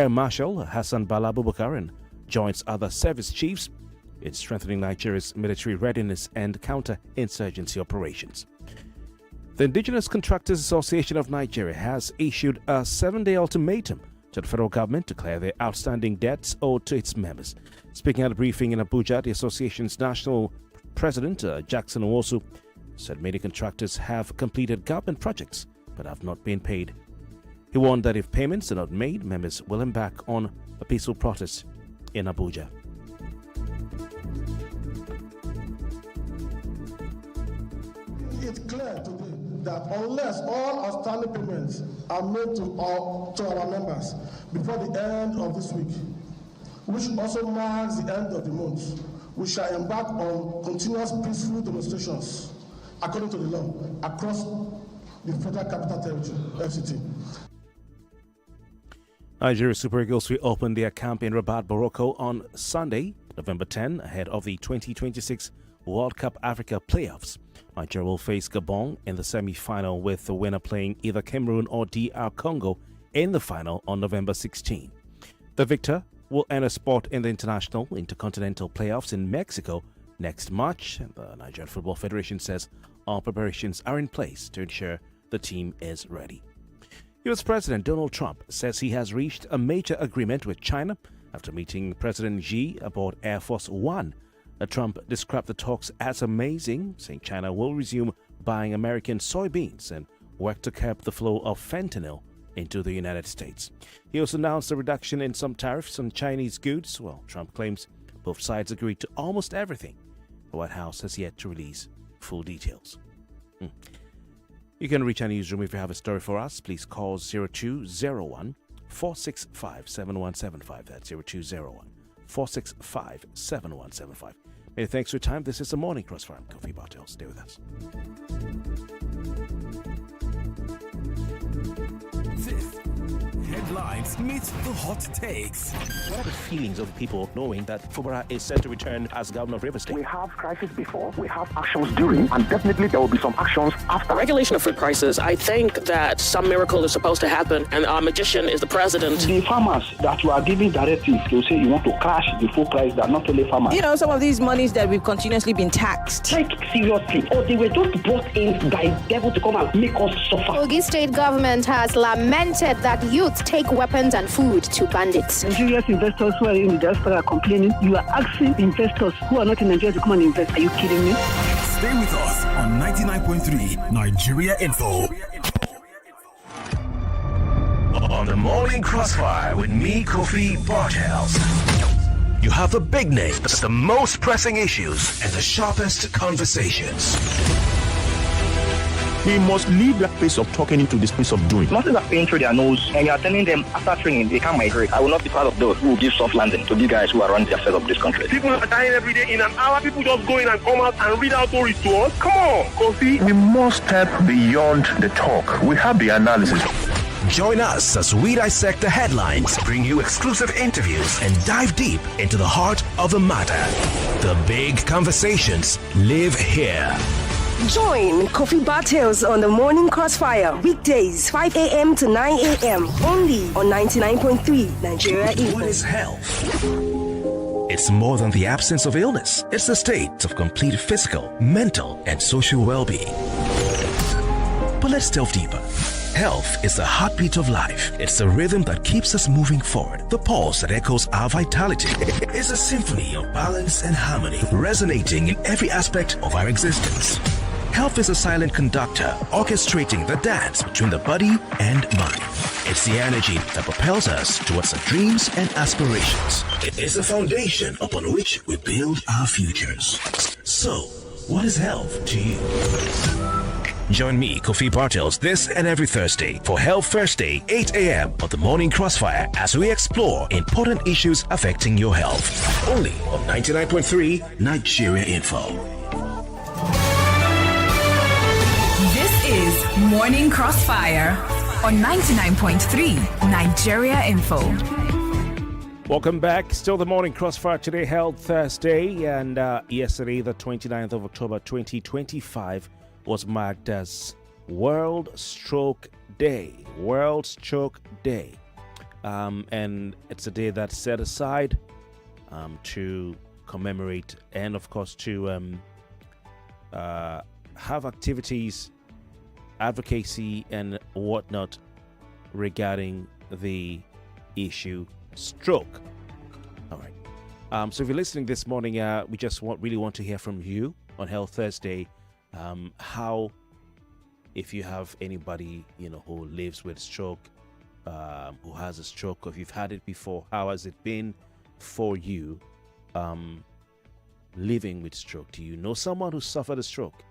Marshal Hassan Bala Abubakar and joins other service chiefs in strengthening Nigeria's military readiness and counter-insurgency operations. The Indigenous Contractors Association of Nigeria has issued a 7-day ultimatum to the federal government to clear the outstanding debts owed to its members. Speaking at a briefing in Abuja, the association's national president, Jackson Owosu, said many contractors have completed government projects but have not been paid. He warned that if payments are not made, members will embark on a peaceful protest in Abuja. It's clear today that unless all outstanding payments are made to our members before the end of this week, which also marks the end of the month, we shall embark on continuous peaceful demonstrations according to the law across the Federal Capital Territory, FCT. Nigeria Super Eagles will open their camp in Rabat, Morocco on Sunday, November 10, ahead of the 2026 World Cup Africa playoffs. Nigeria will face Gabon in the semi-final, with the winner playing either Cameroon or DR Congo in the final on November 16. The victor will earn a spot in the International Intercontinental Playoffs in Mexico next March. The Nigerian Football Federation says all preparations are in place to ensure the team is ready. U.S. President Donald Trump says he has reached a major agreement with China after meeting President Xi aboard Air Force One. Trump described the talks as amazing, saying China will resume buying American soybeans and work to curb the flow of fentanyl into the United States. He also announced a reduction in some tariffs on Chinese goods, while Trump claims both sides agreed to almost everything. The White House has yet to release full details. You can reach our newsroom if you have a story for us. Please call 0201 465 7175. That's 0201 465 7175. Many thanks for your time. This is the Morning Crossfire. I'm Kofi Bartel. Stay with us. Headlines meet the hot takes. What are the feelings of people knowing that Fubara is set to return as governor of Rivers State? We have crisis before, we have actions during, and definitely there will be some actions after. Regulation of food prices, I think that some miracle is supposed to happen, and our magician is the president. The farmers that you are giving directives, they say you want to crash the food price, they are not only farmers. You know, some of these monies that we've continuously been taxed. Take seriously, or they were just brought in by devil to come and make us suffer. Kogi state government has lamented that youth take weapons and food to bandits. Nigeria's investors who are in the diaspora are complaining. You are asking investors who are not in Nigeria to come and invest. Are you kidding me? Stay with us on 99.3 Nigeria Info. On the Morning Crossfire with me, Kofi Bartels. You have the big names, the most pressing issues, and the sharpest conversations. We must leave that place of talking into this place of doing. Nothing is paying through their nose, and you are telling them after training they can't migrate. I will not be part of those who will give soft landing to these guys who are running the affairs of this country. People are dying every day. In an hour, people just go in and come out and read out stories to us. Come on, Kofi. We must step beyond the talk. We have the analysis. Join us as we dissect the headlines, bring you exclusive interviews, and dive deep into the heart of the matter. The big conversations live here. Join Kofi Bartels on the Morning Crossfire, weekdays 5 a.m. to 9 a.m. only on 99.3 Nigeria Info. What is health? It's more than the absence of illness. It's the state of complete physical, mental, and social well-being. But let's delve deeper. Health is the heartbeat of life. It's the rhythm that keeps us moving forward. The pulse that echoes our vitality. It's a symphony of balance and harmony, resonating in every aspect of our existence. Health is a silent conductor, orchestrating the dance between the body and mind. It's the energy that propels us towards our dreams and aspirations. It is the foundation upon which we build our futures. So, what is health to you? Join me, Kofi Bartels, this and every Thursday for Health Thursday, 8 a.m. on the Morning Crossfire as we explore important issues affecting your health. Only on 99.3 Nigeria Info. This is Morning Crossfire on 99.3 Nigeria Info. Welcome back. Still the Morning Crossfire today, Health Thursday, and yesterday, the 29th of October 2025, was marked as World Stroke Day. World Stroke Day. And it's a day that's set aside to commemorate and, of course, to have activities, advocacy, and whatnot regarding the issue stroke. All right. So if you're listening this morning, we just really want to hear from you on Health Thursday. How, if you have anybody who lives with stroke, who has a stroke, or if you've had it before, how has it been for you living with stroke? Do you know someone who suffered a stroke?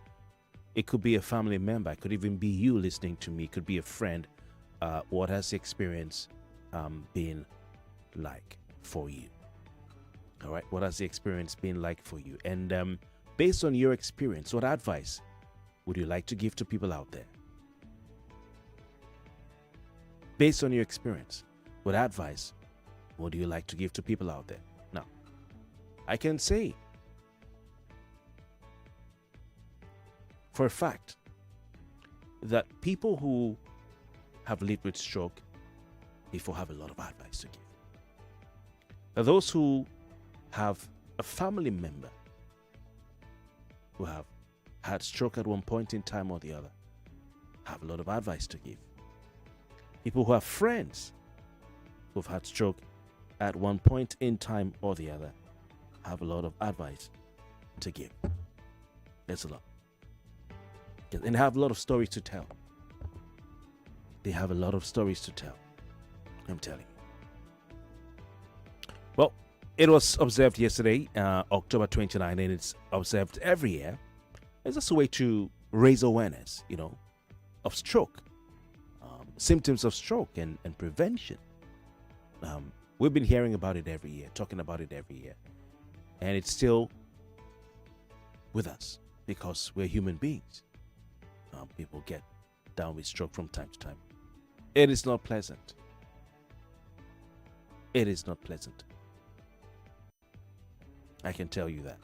It could be a family member, it could even be you listening to me, it could be a friend. What has the experience been like for you? All right, what has the experience been like for you? And based on your experience, what advice would you like to give to people out there? Based on your experience, what advice would you like to give to people out there? Now, I can say for a fact that people who have lived with stroke before have a lot of advice to give. Now, those who have a family member who have had stroke at one point in time or the other have a lot of advice to give. People who have friends who've had stroke at one point in time or the other have a lot of advice to give. That's a lot. And they have a lot of stories to tell. They have a lot of stories to tell. I'm telling you. Well, it was observed yesterday, October 29, and it's observed every year. It's just a way to raise awareness, of stroke, symptoms of stroke and prevention. We've been hearing about it every year, talking about it every year. And it's still with us because we're human beings. People get down with stroke from time to time. It is not pleasant. It is not pleasant. I can tell you that.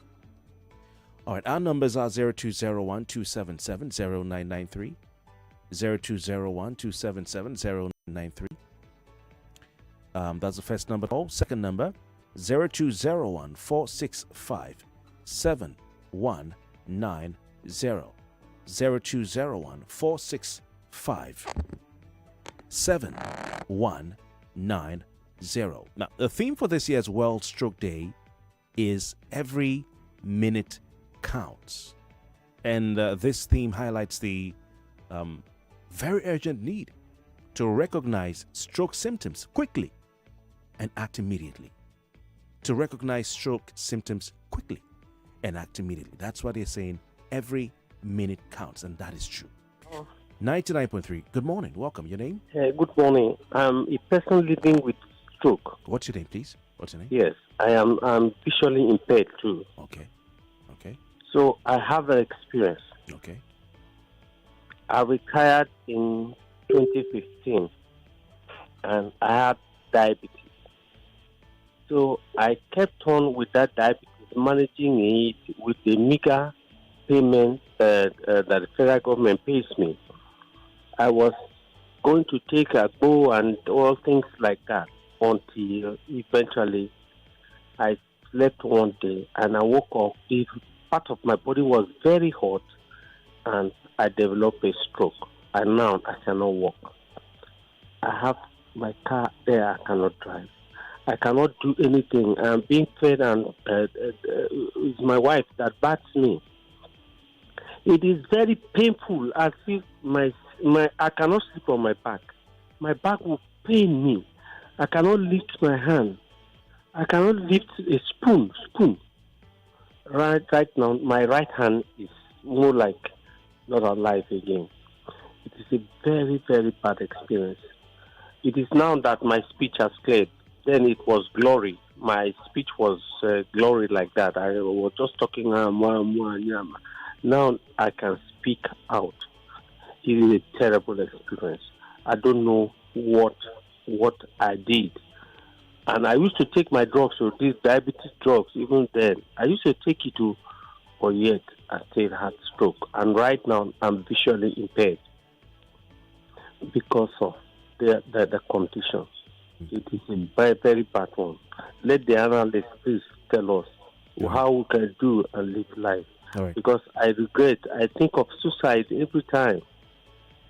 All right, our numbers are 0201-277-0993, 0201-277-0993. That's the first number. Second number, 0201-465-7190, 0201-465-7190. Now, the theme for this year's World Stroke Day is Every Minute Counts. And this theme highlights the very urgent need to recognize stroke symptoms quickly and act immediately. To recognize stroke symptoms quickly and act immediately. That's what they're saying. Every minute counts, and that is true. 99.3. Good morning. Welcome. Your name? Good morning. I'm a person living with stroke. What's your name, please? What's your name? Yes, I'm visually impaired too. Okay. So I have an experience. Okay. I retired in 2015 and I had diabetes. So I kept on with that diabetes, managing it with a meager payment that the federal government pays me, I was going to take a bow and all things like that until eventually I slept one day and I woke up. Part of my body was very hot and I developed a stroke. And now I cannot walk. I have my car there, I cannot drive. I cannot do anything. I'm being fed and it's my wife that bats me. It is very painful. I feel I cannot sleep on my back. My back will pain me. I cannot lift my hand. I cannot lift a spoon. Right now, my right hand is more like not alive again. It is a very, very bad experience. It is now that my speech has cleared. Then it was glory. My speech was glory like that. I was just talking. Now I can speak out. It is a terrible experience. I don't know what I did. And I used to take my drugs, so these diabetes drugs, even then. I used to take it but yet I still had stroke. And right now I'm visually impaired because of the conditions. It is a very, very bad one. Let the analysts please tell us how we can do and live life. Right. Because I think of suicide every time.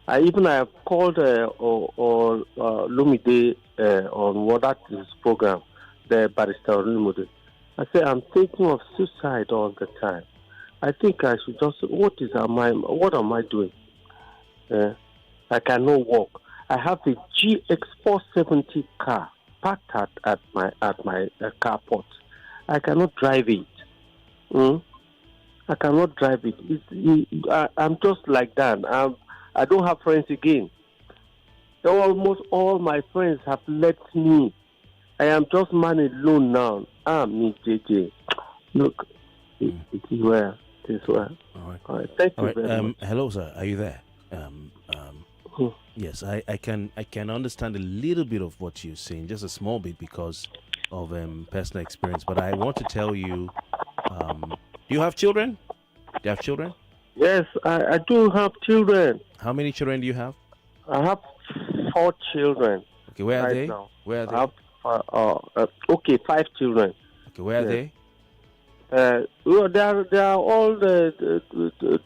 I have called Lumide on what that is program, the Barrister Lumide. I say I'm thinking of suicide all the time. I think I should just what am I doing? I cannot walk. I have a GX470 car parked at my carport. I cannot drive it. I cannot drive it. I'm just like that. I don't have friends again. Almost all my friends have left me. I am just man alone now. Me, JJ. Look, it is well. It is well. All right. Thank you very much. Hello, sir. Are you there? Yes, I can understand a little bit of what you're saying, just a small bit because of personal experience. But I want to tell you, do you have children? Do you have children? Yes, I do have children. How many children do you have? I have 4 children. Okay, where are right they? Now. Where are they? I have 5 children. Okay, where are they? Well, they are all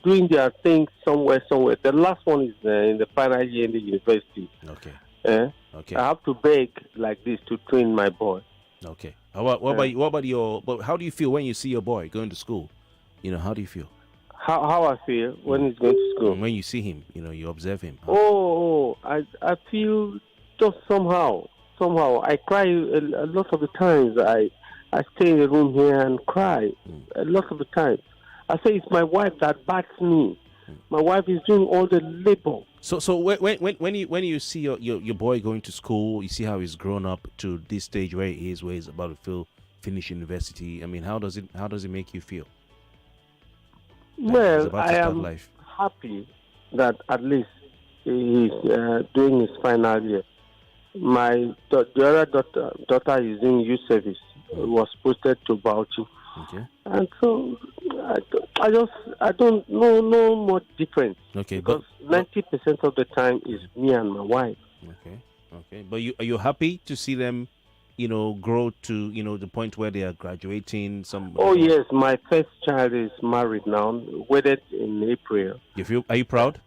doing their things somewhere. The last one is in the final year in the university. Okay. Okay. I have to beg like this to train my boy. Okay. What about your? But how do you feel when you see your boy going to school? How do you feel? How I feel when he's going to school? When you see him, you observe him. I feel just somehow. I cry a lot of the times. I stay in the room here and cry a lot of the times. I say it's my wife that backs me. My wife is doing all the labor. So when you see your boy going to school, you see how he's grown up to this stage where he is, where he's about to finish university. I mean, how does it make you feel? Well, I am happy that at least he's doing his final year. The other daughter is doing youth service. Was posted to Bauchi. Okay. And so I don't know no more difference. Okay, because 90% of the time is me and my wife. Okay. But are you happy to see them, grow to the point where they are graduating? Yes, my first child is married now, wedded in April. Are you proud?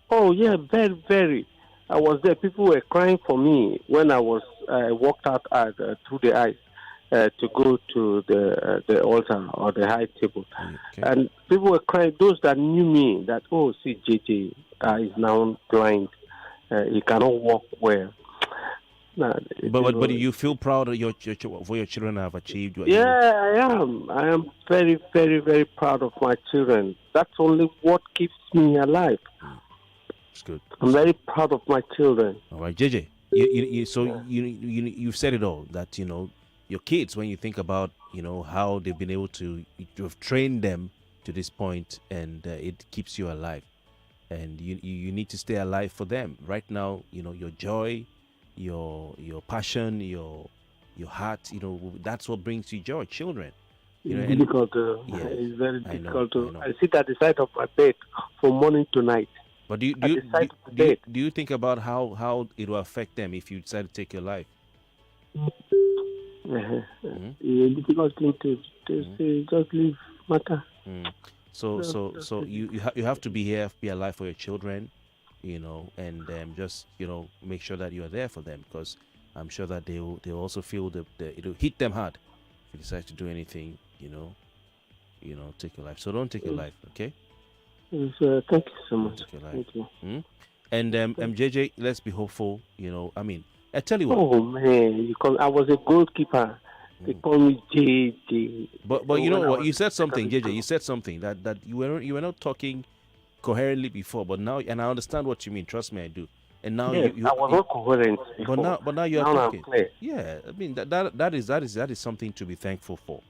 Oh yeah, very, very. I was there. People were crying for me when I walked out through the ice. To go to the altar or the high table. Okay. And people were crying, those that knew me, that, see, JJ is now blind. He cannot walk well. But do you feel proud of what your children have achieved? I am. I am very, very, very proud of my children. That's only what keeps me alive. It's good. I'm very proud of my children. All right, JJ, you've said it all, that, your kids, when you think about, how they've been able to have trained them to this point, and it keeps you alive, and you need to stay alive for them. Right now, your joy, your passion, your heart, that's what brings you joy. Children, You know, It's difficult. It's very difficult. I sit at the side of my bed from morning to night. But do you think about how it will affect them if you decide to take your life? It's a difficult thing to say. Just leave matter. So you have to be alive for your children, and just make sure that you are there for them, because I'm sure that they'll also feel it'll hit them hard if you decide to do anything, take your life. So don't take your life, okay? Thank you so much. Thank you. And JJ, let's be hopeful. I tell you what. Oh man, I was a goalkeeper. They call me JJ. But you know what? You said something, JJ. You said something that you were not talking coherently before, but now, and I understand what you mean. Trust me, I do. And now I was not coherent before. But now you are talking. I'm clear. Yeah, I mean that is something to be thankful for.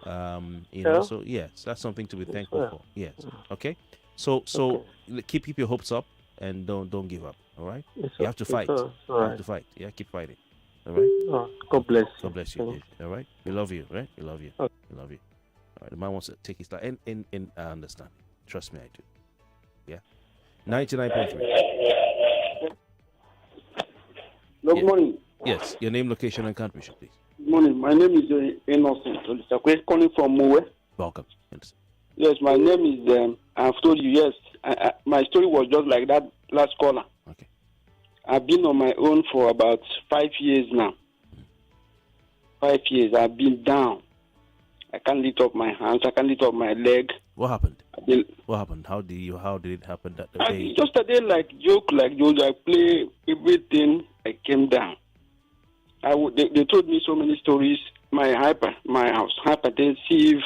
So yes, that's something to be thankful for. Yes. Okay. So keep your hopes up and don't give up. All right. You have to fight. You have to fight. Yeah, keep fighting. All right. God bless you. God bless you. All right. We love you. Right. We love you. Okay. We love you. All right. The man wants to take his time, and I understand. Trust me, I do. Yeah. 99.3. Good morning. Yes. Your name, location, and country, please. Good morning. My name is Innocent. Calling from Mowe. Welcome. Yes, my name is. I've told you. Yes, my story was just like that last caller. Okay. I've been on my own for about 5 years now. 5 years. I've been down. I can't lift up my hands. I can't lift up my leg. What happened? What happened? How did it happen that day? Just a day like joke, I play everything. I came down. They told me so many stories. My house, hypertensive,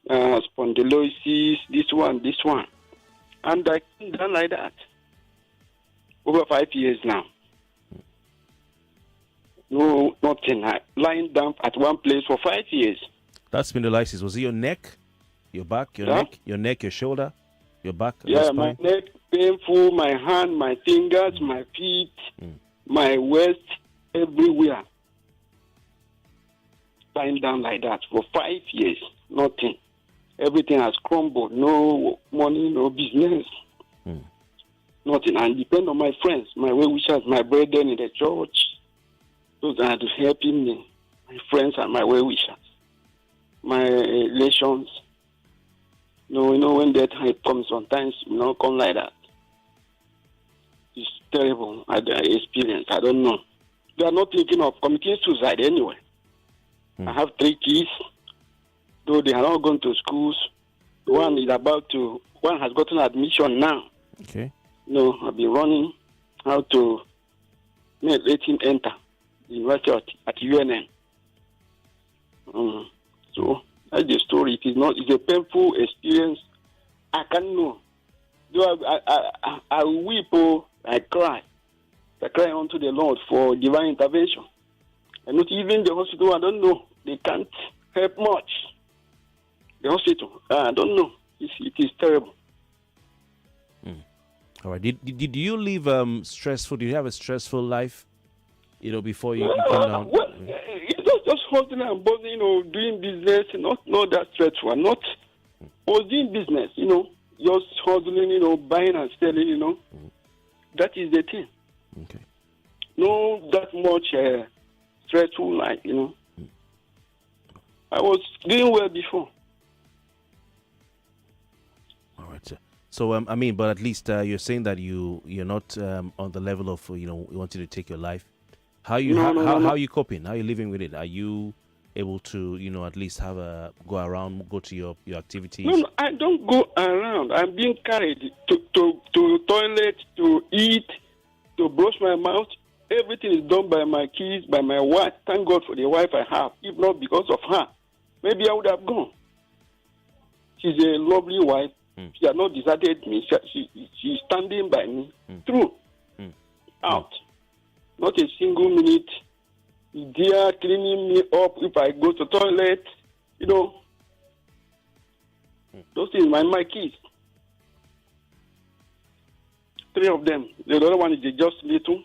spondylosis, this one. And I came down like that. Over 5 years now. No, nothing. Lying down at one place for 5 years. That spondylosis, was it your neck, your back, your neck, your shoulder, your back? Yeah, my neck painful, my hand, my fingers, my feet, my waist, everywhere. Lying down like that for 5 years, nothing. Everything has crumbled. No money, no business. Nothing. And depend on my friends, my well-wishers, my brethren in the church. Those are helping me. My friends and my well-wishers. My relations. When that type comes sometimes, come like that. It's terrible. I experience. I don't know. They are not thinking of committing suicide anyway. I have 3 kids, though they are not going to schools. One has gotten admission now. Okay. I've been running how to let him enter the university at UNN. So that's the story. It's a painful experience. I can't know. Though I weep, I cry. I cry unto the Lord for divine intervention. And not even the hospital, I don't know. They can't help much. The hospital, I don't know. It is terrible. All right. Did you live stressful? Did you have a stressful life? Before you come down. Well, it's just hustling and buzzing, doing business, not that stressful. I was doing business, just hustling, buying and selling, That is the thing. Okay. No, that much stressful life, I was doing well before. All right, sir. So, but at least you're saying that you're not on the level of, you want you to take your life. How are you coping? How are you living with it? Are you able to, at least go around, go to your activities? No, I don't go around. I'm being carried to toilet, to eat, to brush my mouth. Everything is done by my kids, by my wife. Thank God for the wife I have. If not because of her, maybe I would have gone. She's a lovely wife. She has not deserted me. She's standing by me through, out. Not a single minute. Dear, cleaning me up if I go to toilet. Those things, my kids. 3 of them. The other one is just little.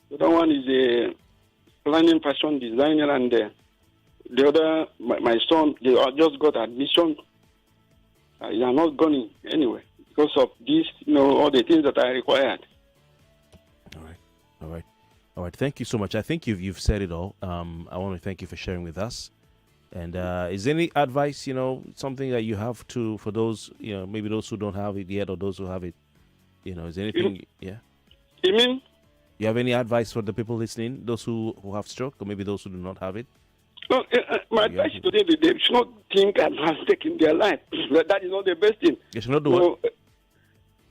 The other one is a planning fashion designer, and the other, my son, they just got admission. They are not going anywhere because of this, all the things that I required. All right. Thank you so much. I think you've said it all. I want to thank you for sharing with us. And is there any advice, something that you have for those, maybe those who don't have it yet or those who have it, is there anything? You mean? You have any advice for the people listening, those who have stroke or maybe those who do not have it? No, my advice to them is they should not think about taking their life. That is not the best thing. They should not do what?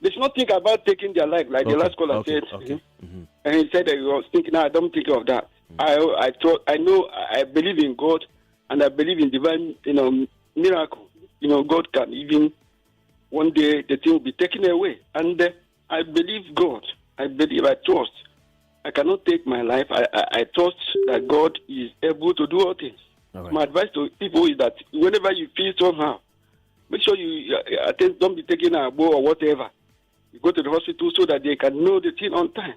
They should not think about taking their life, like the last caller said. Mm-hmm. And he said that he was thinking, I don't think of that. I believe in God, and I believe in divine, miracle. God can even, one day, the thing will be taken away. And I believe God. I trust. I cannot take my life. I trust that God is able to do all things. All right. My advice to people is that whenever you feel somehow, make sure you don't be taking a bow or whatever. You go to the hospital so that they can know the thing on time.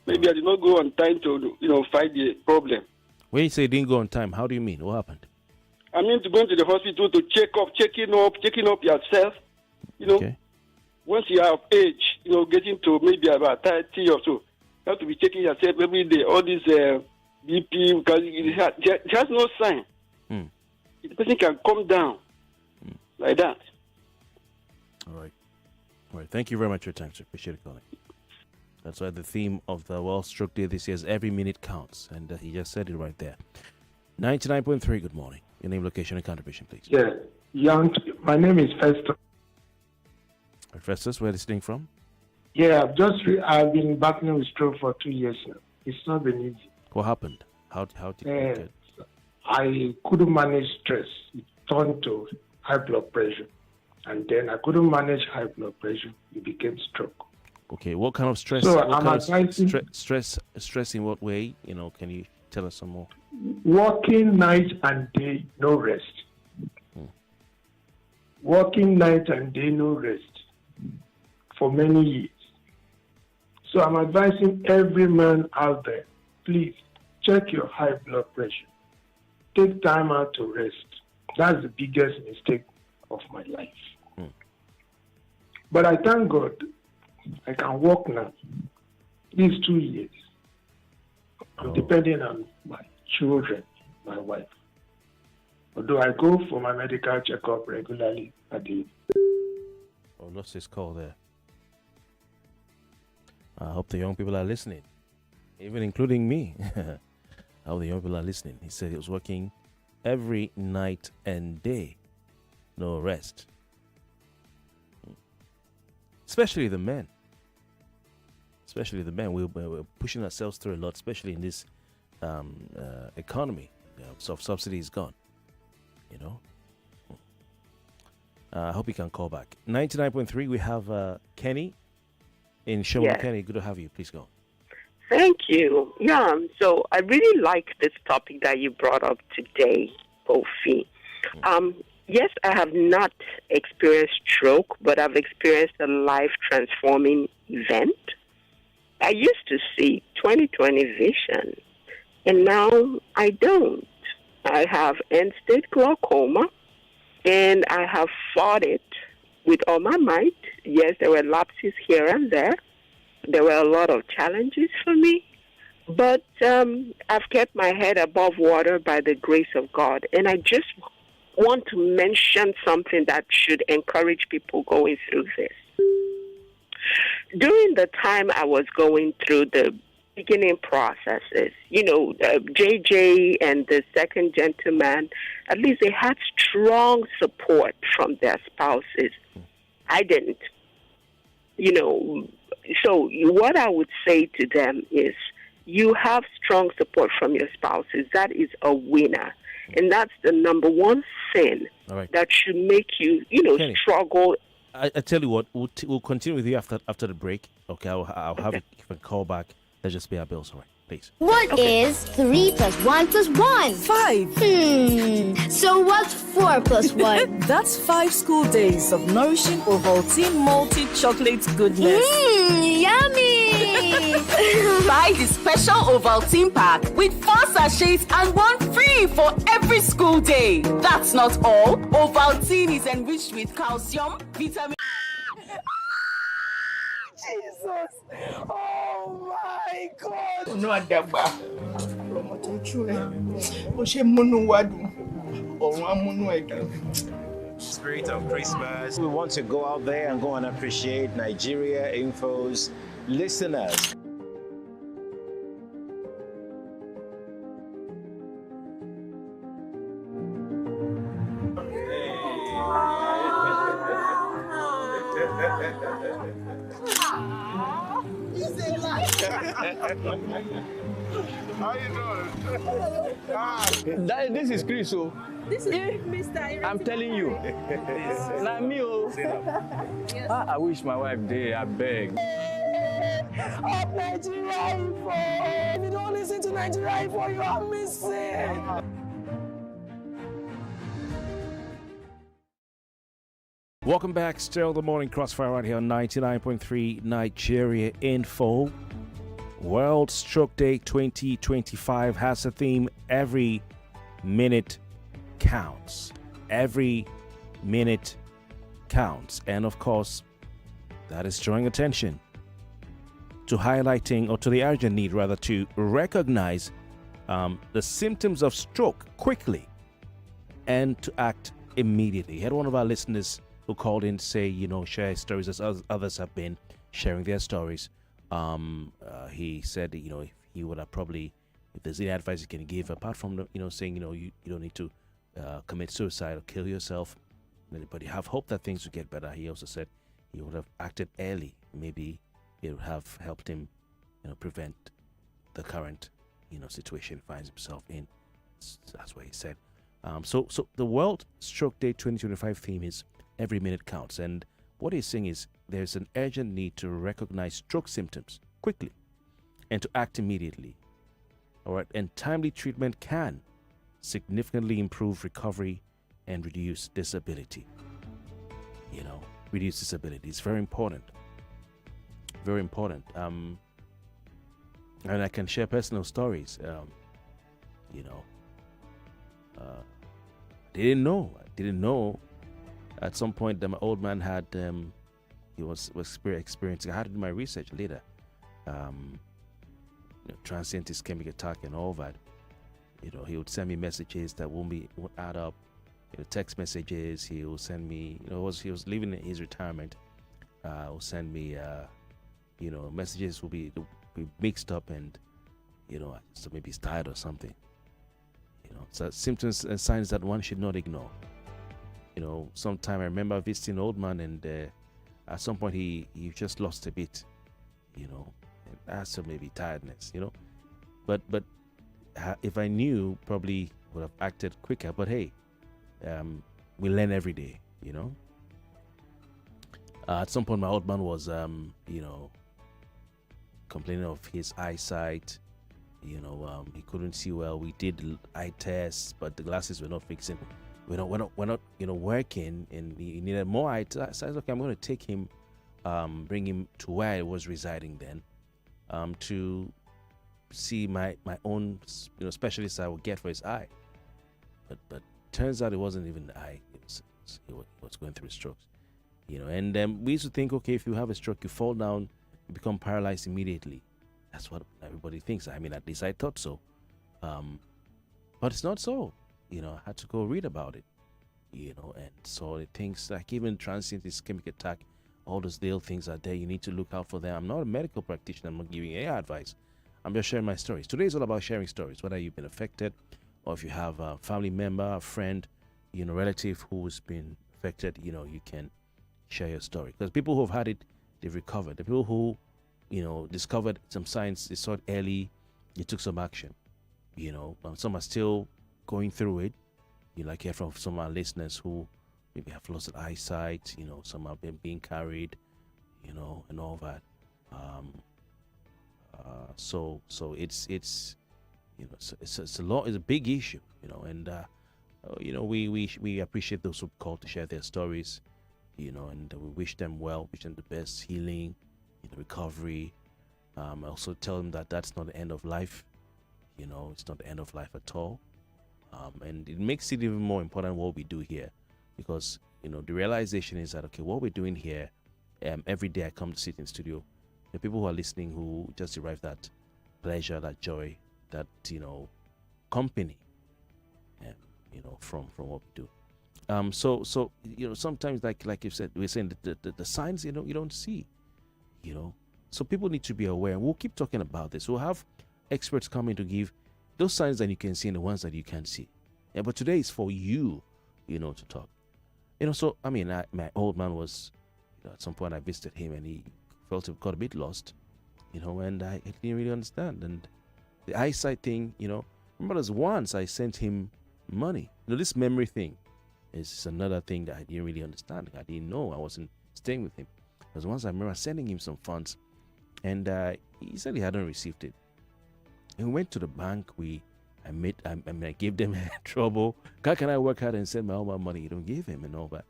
Maybe I did not go on time to, fight the problem. When you say didn't go on time, how do you mean? What happened? I mean to go to the hospital to checking up yourself. Okay. Once you are of age, getting to maybe about 30 or so, you have to be checking yourself every day. All this BP, because it has no sign. The person can come down like that. All right. Thank you very much for your time, sir. Appreciate it calling. That's why the theme of the World Stroke Day this year is every minute counts. And he just said it right there. 99.3, good morning. Your name, location, and contribution, please. Yeah, my name is Festus. Festus, where are you listening from? Yeah, I've been battling with stroke for 2 years now. It's not been easy. What happened? How did you get it? I couldn't manage stress. It turned to high blood pressure. And then I couldn't manage high blood pressure. It became stroke. Okay, what kind of stress? So what I'm kind advising of stress in what way? Can you tell us some more? Working night and day, no rest. Working night and day, no rest for many years. So I'm advising every man out there, please check your high blood pressure. Take time out to rest. That's the biggest mistake of my life. But I thank God I can walk now. These 2 years. I'm depending on my children, my wife. Although I go for my medical checkup regularly at the... Oh, lost his call there. I hope the young people are listening, even including me. I hope the young people are listening. He said he was working every night and day, no rest. Especially the men. We're pushing ourselves through a lot, especially in this economy. Subsidy is gone. I hope you can call back. 99.3, we have Kenny in Show. Yes. Kenny, good to have you. Please go. Thank you. Yeah, so I really like this topic that you brought up today, Kofi. Yes, I have not experienced stroke, but I've experienced a life-transforming event. I used to see 20/20 vision, and now I don't. I have end-stage glaucoma, and I have fought it with all my might. Yes, there were lapses here and there. There were a lot of challenges for me, but I've kept my head above water by the grace of God, and I just want to mention something that should encourage people going through this. During the time I was going through the beginning processes, JJ and the second gentleman, at least they had strong support from their spouses. I didn't. So what I would say to them is, you have strong support from your spouses. That is a winner. And that's the number one thing that should make you, Kenny, struggle. I tell you what, we'll continue with you after the break. Okay, I'll have you call back. Let's just pay our bills. All right, please. What is 3 + 1 + 1? 5. So what's 4 + 1? That's 5 school days of nourishing Ovaltine multi chocolate goodness. Yummy! Buy the special Ovaltine pack with 4 sachets and 1 free for every school day. That's not all. Ovaltine is enriched with calcium, vitamin. Jesus! Oh my God! No, Adaba. Spirit of Christmas. We want to go out there and go and appreciate Nigeria Info's listeners. How you doing? This is Chris. So this is Mr. I'm telling you. Like me, oh. I wish my wife did. I beg. Up Nigeria Info! If you don't listen to Nigeria Info, you are missing. Welcome back. Still the morning crossfire right here on 99.3 Nigeria Info. World Stroke Day 2025 has a theme: every minute counts. Every minute counts. And of course, that is drawing attention to highlighting, or to the urgent need rather, to recognize the symptoms of stroke quickly and to act immediately. We had one of our listeners who called in to say, share stories as others have been sharing their stories. He said, if he would have probably, if there's any advice he can give, apart from, saying, you don't need to commit suicide or kill yourself, but you have hope that things will get better. He also said he would have acted early. Maybe it would have helped him, prevent the current, situation he finds himself in. That's what he said. So the World Stroke Day 2025 theme is every minute counts. And what he's saying is there's an urgent need to recognize stroke symptoms quickly and to act immediately. All right. And timely treatment can significantly improve recovery and reduce disability. Reduce disability is very important. Very important. And I can share personal stories. Didn't know. At some point that my old man had, he was experiencing. I had to do my research later. Transient ischemic attack and all that. He would send me messages that won't add up. Text messages. He will send me. He was living in his retirement. Will send me. Messages will be mixed up, and so maybe he's tired or something. So symptoms and signs that one should not ignore. Sometime I remember visiting an old man, and at some point he just lost a bit, and that's maybe tiredness, But if I knew, probably would have acted quicker. But hey, we learn every day, At some point my old man was, complaining of his eyesight. He couldn't see well. We did eye tests, but the glasses were not fixing. We're not working, and he needed more eye tests. So I said, okay, I'm going to take him, bring him to where I was residing then, to see my own specialist I would get for his eye. But turns out it wasn't even the eye. He was going through strokes, And we used to think, okay, if you have a stroke, you fall down, you become paralyzed immediately. That's what everybody thinks. I mean, at least I thought so. But it's not so. I had to go read about it, and so the things like even transient ischemic attack, all those little things are there. You need to look out for them. I'm not a medical practitioner. I'm not giving any advice. I'm just sharing my stories. Today is all about sharing stories, whether you've been affected or if you have a family member, a friend, relative who's been affected, you can share your story. Because people who have had it, they've recovered. The people who discovered some signs, they saw it early, they took some action. Some are still going through it. Like hear from some of our listeners who maybe have lost their eyesight. Some have been being carried, and all that. So it's it's a lot. It's a big issue, and we appreciate those who call to share their stories, and we wish them well, wish them the best healing, recovery, I also tell them that that's not the end of life. You know, it's not the end of life at all. And it makes it even more important what we do here, because the realization is that, okay, what we're doing here, every day I come to sit in studio, the people who are listening who just derive that pleasure, that joy, that company, from what we do. So sometimes like you said, we're saying the signs you don't see, so people need to be aware. We'll keep talking about this. We'll have experts coming to give those signs that you can see and the ones that you can't see. Yeah, but today is for you, to talk. So I mean, my old man was, at some point I visited him and he felt he got a bit lost, and I didn't really understand. And the eyesight thing, remember there's once I sent him money. This memory thing is another thing that I didn't really understand. I didn't know. I wasn't staying with him. Because once I remember sending him some funds, and he said he hadn't received it. And we went to the bank. I gave them trouble. How can I work hard and send all my money? You don't give him and all that.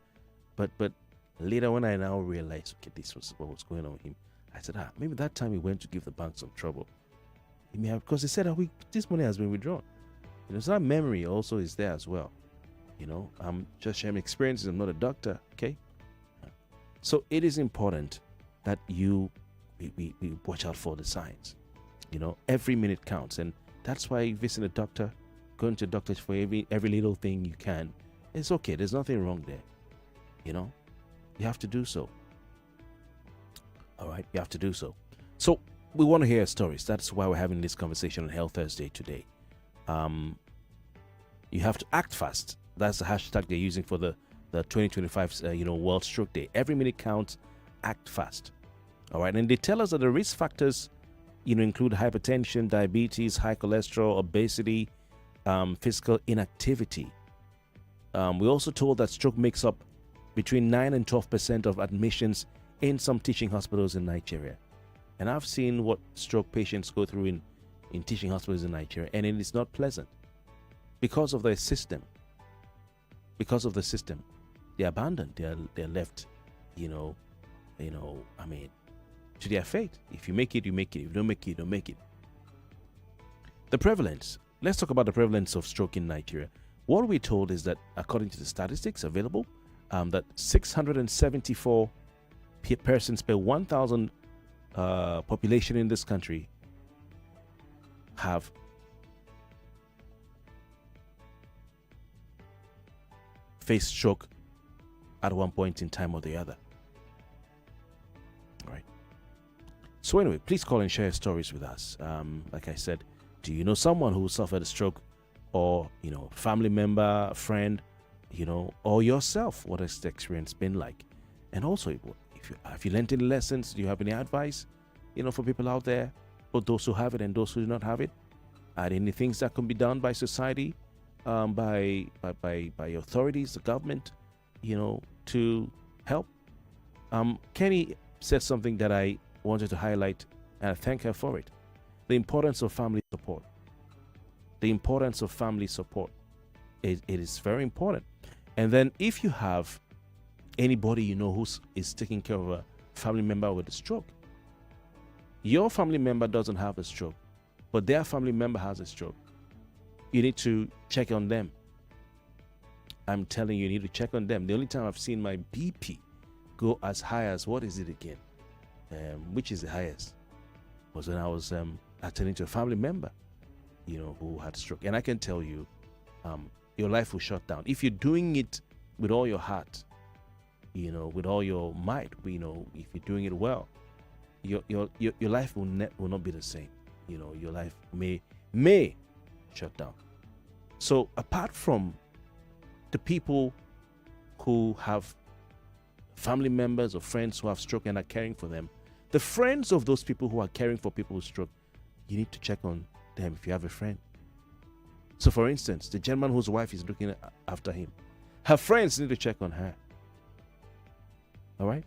But later when I now realized, okay, this was what was going on with him, I said, maybe that time he went to give the bank some trouble. He may have, because he said, this money has been withdrawn. So that memory also is there as well. I'm just sharing experiences. I'm not a doctor, okay? So it is important that we watch out for the signs. Every minute counts, and that's why visiting a doctor, going to doctors for every little thing you can, it's okay. There's nothing wrong there. You have to do so. All right, you have to do so. So we want to hear stories. That's why we're having this conversation on Health Thursday today. You have to act fast. That's the hashtag they're using for the 2025 World Stroke Day. Every minute counts. Act fast. All right, and they tell us that the risk factors include hypertension, diabetes, high cholesterol, obesity, physical inactivity. We're also told that stroke makes up between 9 and 12% of admissions in some teaching hospitals in Nigeria. And I've seen what stroke patients go through in teaching hospitals in Nigeria, and it is not pleasant because of the system. Because of the system, they're abandoned. They're left, to their fate. If you make it, you make it. If you don't make it, you don't make it. The prevalence. Let's talk about the prevalence of stroke in Nigeria. What we're told is that, according to the statistics available, that 674 persons per 1,000 population in this country have faced stroke at one point in time or the other. All right. So anyway, please call and share your stories with us. Like I said, do you know someone who suffered a stroke, or family member, friend, or yourself? What has the experience been like? And also, if you learned any lessons, do you have any advice, for people out there, both those who have it and those who do not have it? Are there any things that can be done by society, by authorities, the government, to help? Kenny said something that I wanted to highlight, and I thank her for it. The importance of family support. The importance of family support. It is very important. And then if you have anybody who is taking care of a family member with a stroke, your family member doesn't have a stroke, but their family member has a stroke, you need to check on them. I'm telling you, you need to check on them. The only time I've seen my BP go as high as, what is it again? Which is the highest? Was when I was attending to a family member, who had stroke. And I can tell you, your life will shut down. If you're doing it with all your heart, with all your might, if you're doing it well, your life will not be the same. Your life may shut down. So apart from the people who have family members or friends who have stroke and are caring for them, the friends of those people who are caring for people with stroke, you need to check on them if you have a friend. So for instance, the gentleman whose wife is looking after him, her friends need to check on her. All right?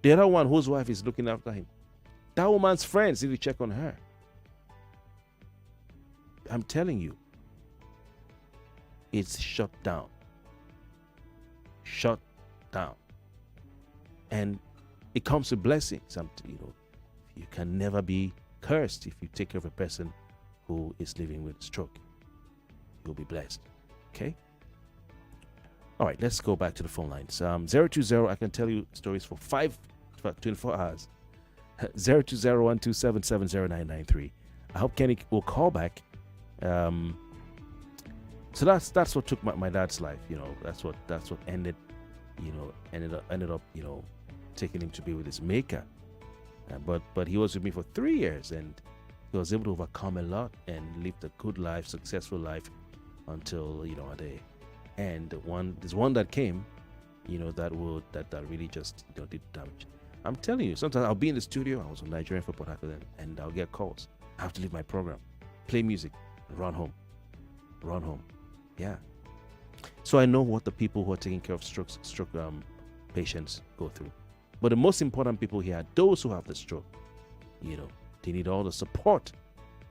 The other one whose wife is looking after him, that woman's friends need to check on her. I'm telling you, it's shut down. Shut down. And it comes with blessings. you can never be cursed if you take care of a person who is living with stroke. You'll be blessed. Okay? All right, let's go back to the phone lines. 020, I can tell you stories for 24 hours. 020-127-70993. I hope Kenny will call back. So that's what took my dad's life. That's what ended up taking him to be with his maker. But he was with me for 3 years, and he was able to overcome a lot and lived a good life, successful life, until at the end. There's one that came, that really just did damage. I'm telling you, sometimes I'll be in the studio. I was on Nigerian Football Academy, and I'll get calls. I have to leave my program, play music, and run home. Yeah. So I know what the people who are taking care of stroke patients go through. But the most important people here are those who have the stroke. They need all the support,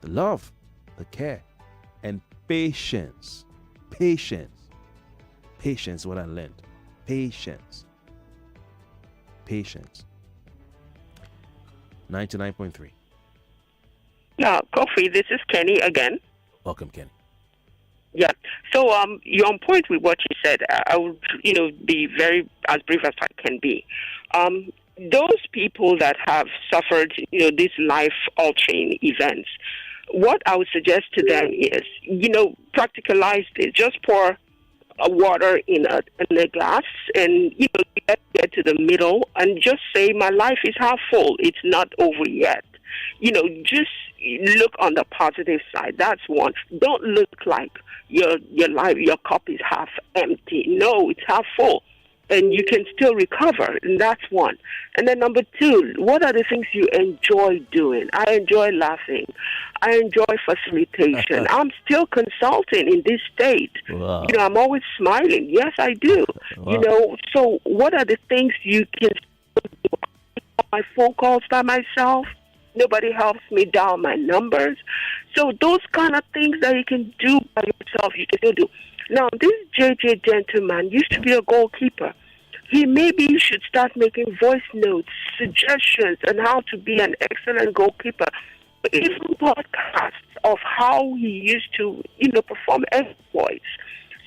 the love, the care, and patience. Patience is what I learned. Patience. 99.3. Yeah, Kofi, this is Kenny again. Welcome, Kenny. Yeah. So you're on point with what you said. I would, be very as brief as I can be. Those people that have suffered, these life-altering events, what I would suggest to them is, practicalize this. Just pour water in a glass and, get to the middle and just say, my life is half full. It's not over yet. Just look on the positive side. That's one. Don't look like your life, your cup is half empty. No, it's half full. And you can still recover. And that's one. And then number two, what are the things you enjoy doing? I enjoy laughing. I enjoy facilitation. I'm still consulting in this state. Wow. I'm always smiling. Yes, I do. Wow. So what are the things you can do? My phone calls by myself. Nobody helps me dial my numbers. So those kind of things that you can do by yourself, you can still do. Now, this JJ gentleman used to be a goalkeeper. Maybe you should start making voice notes, suggestions on how to be an excellent goalkeeper. Even podcasts of how he used to, perform exploits.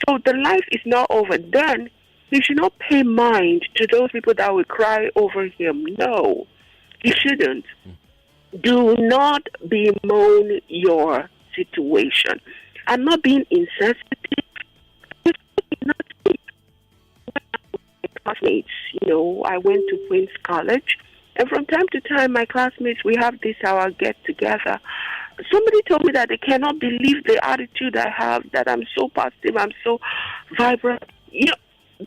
So the life is not over. Then you should not pay mind to those people that will cry over him. No, you shouldn't. Do not bemoan your situation. I'm not being insensitive. Classmates, I went to Queen's College, and from time to time, my classmates, we have our get-together. Somebody told me that they cannot believe the attitude I have, that I'm so positive, I'm so vibrant,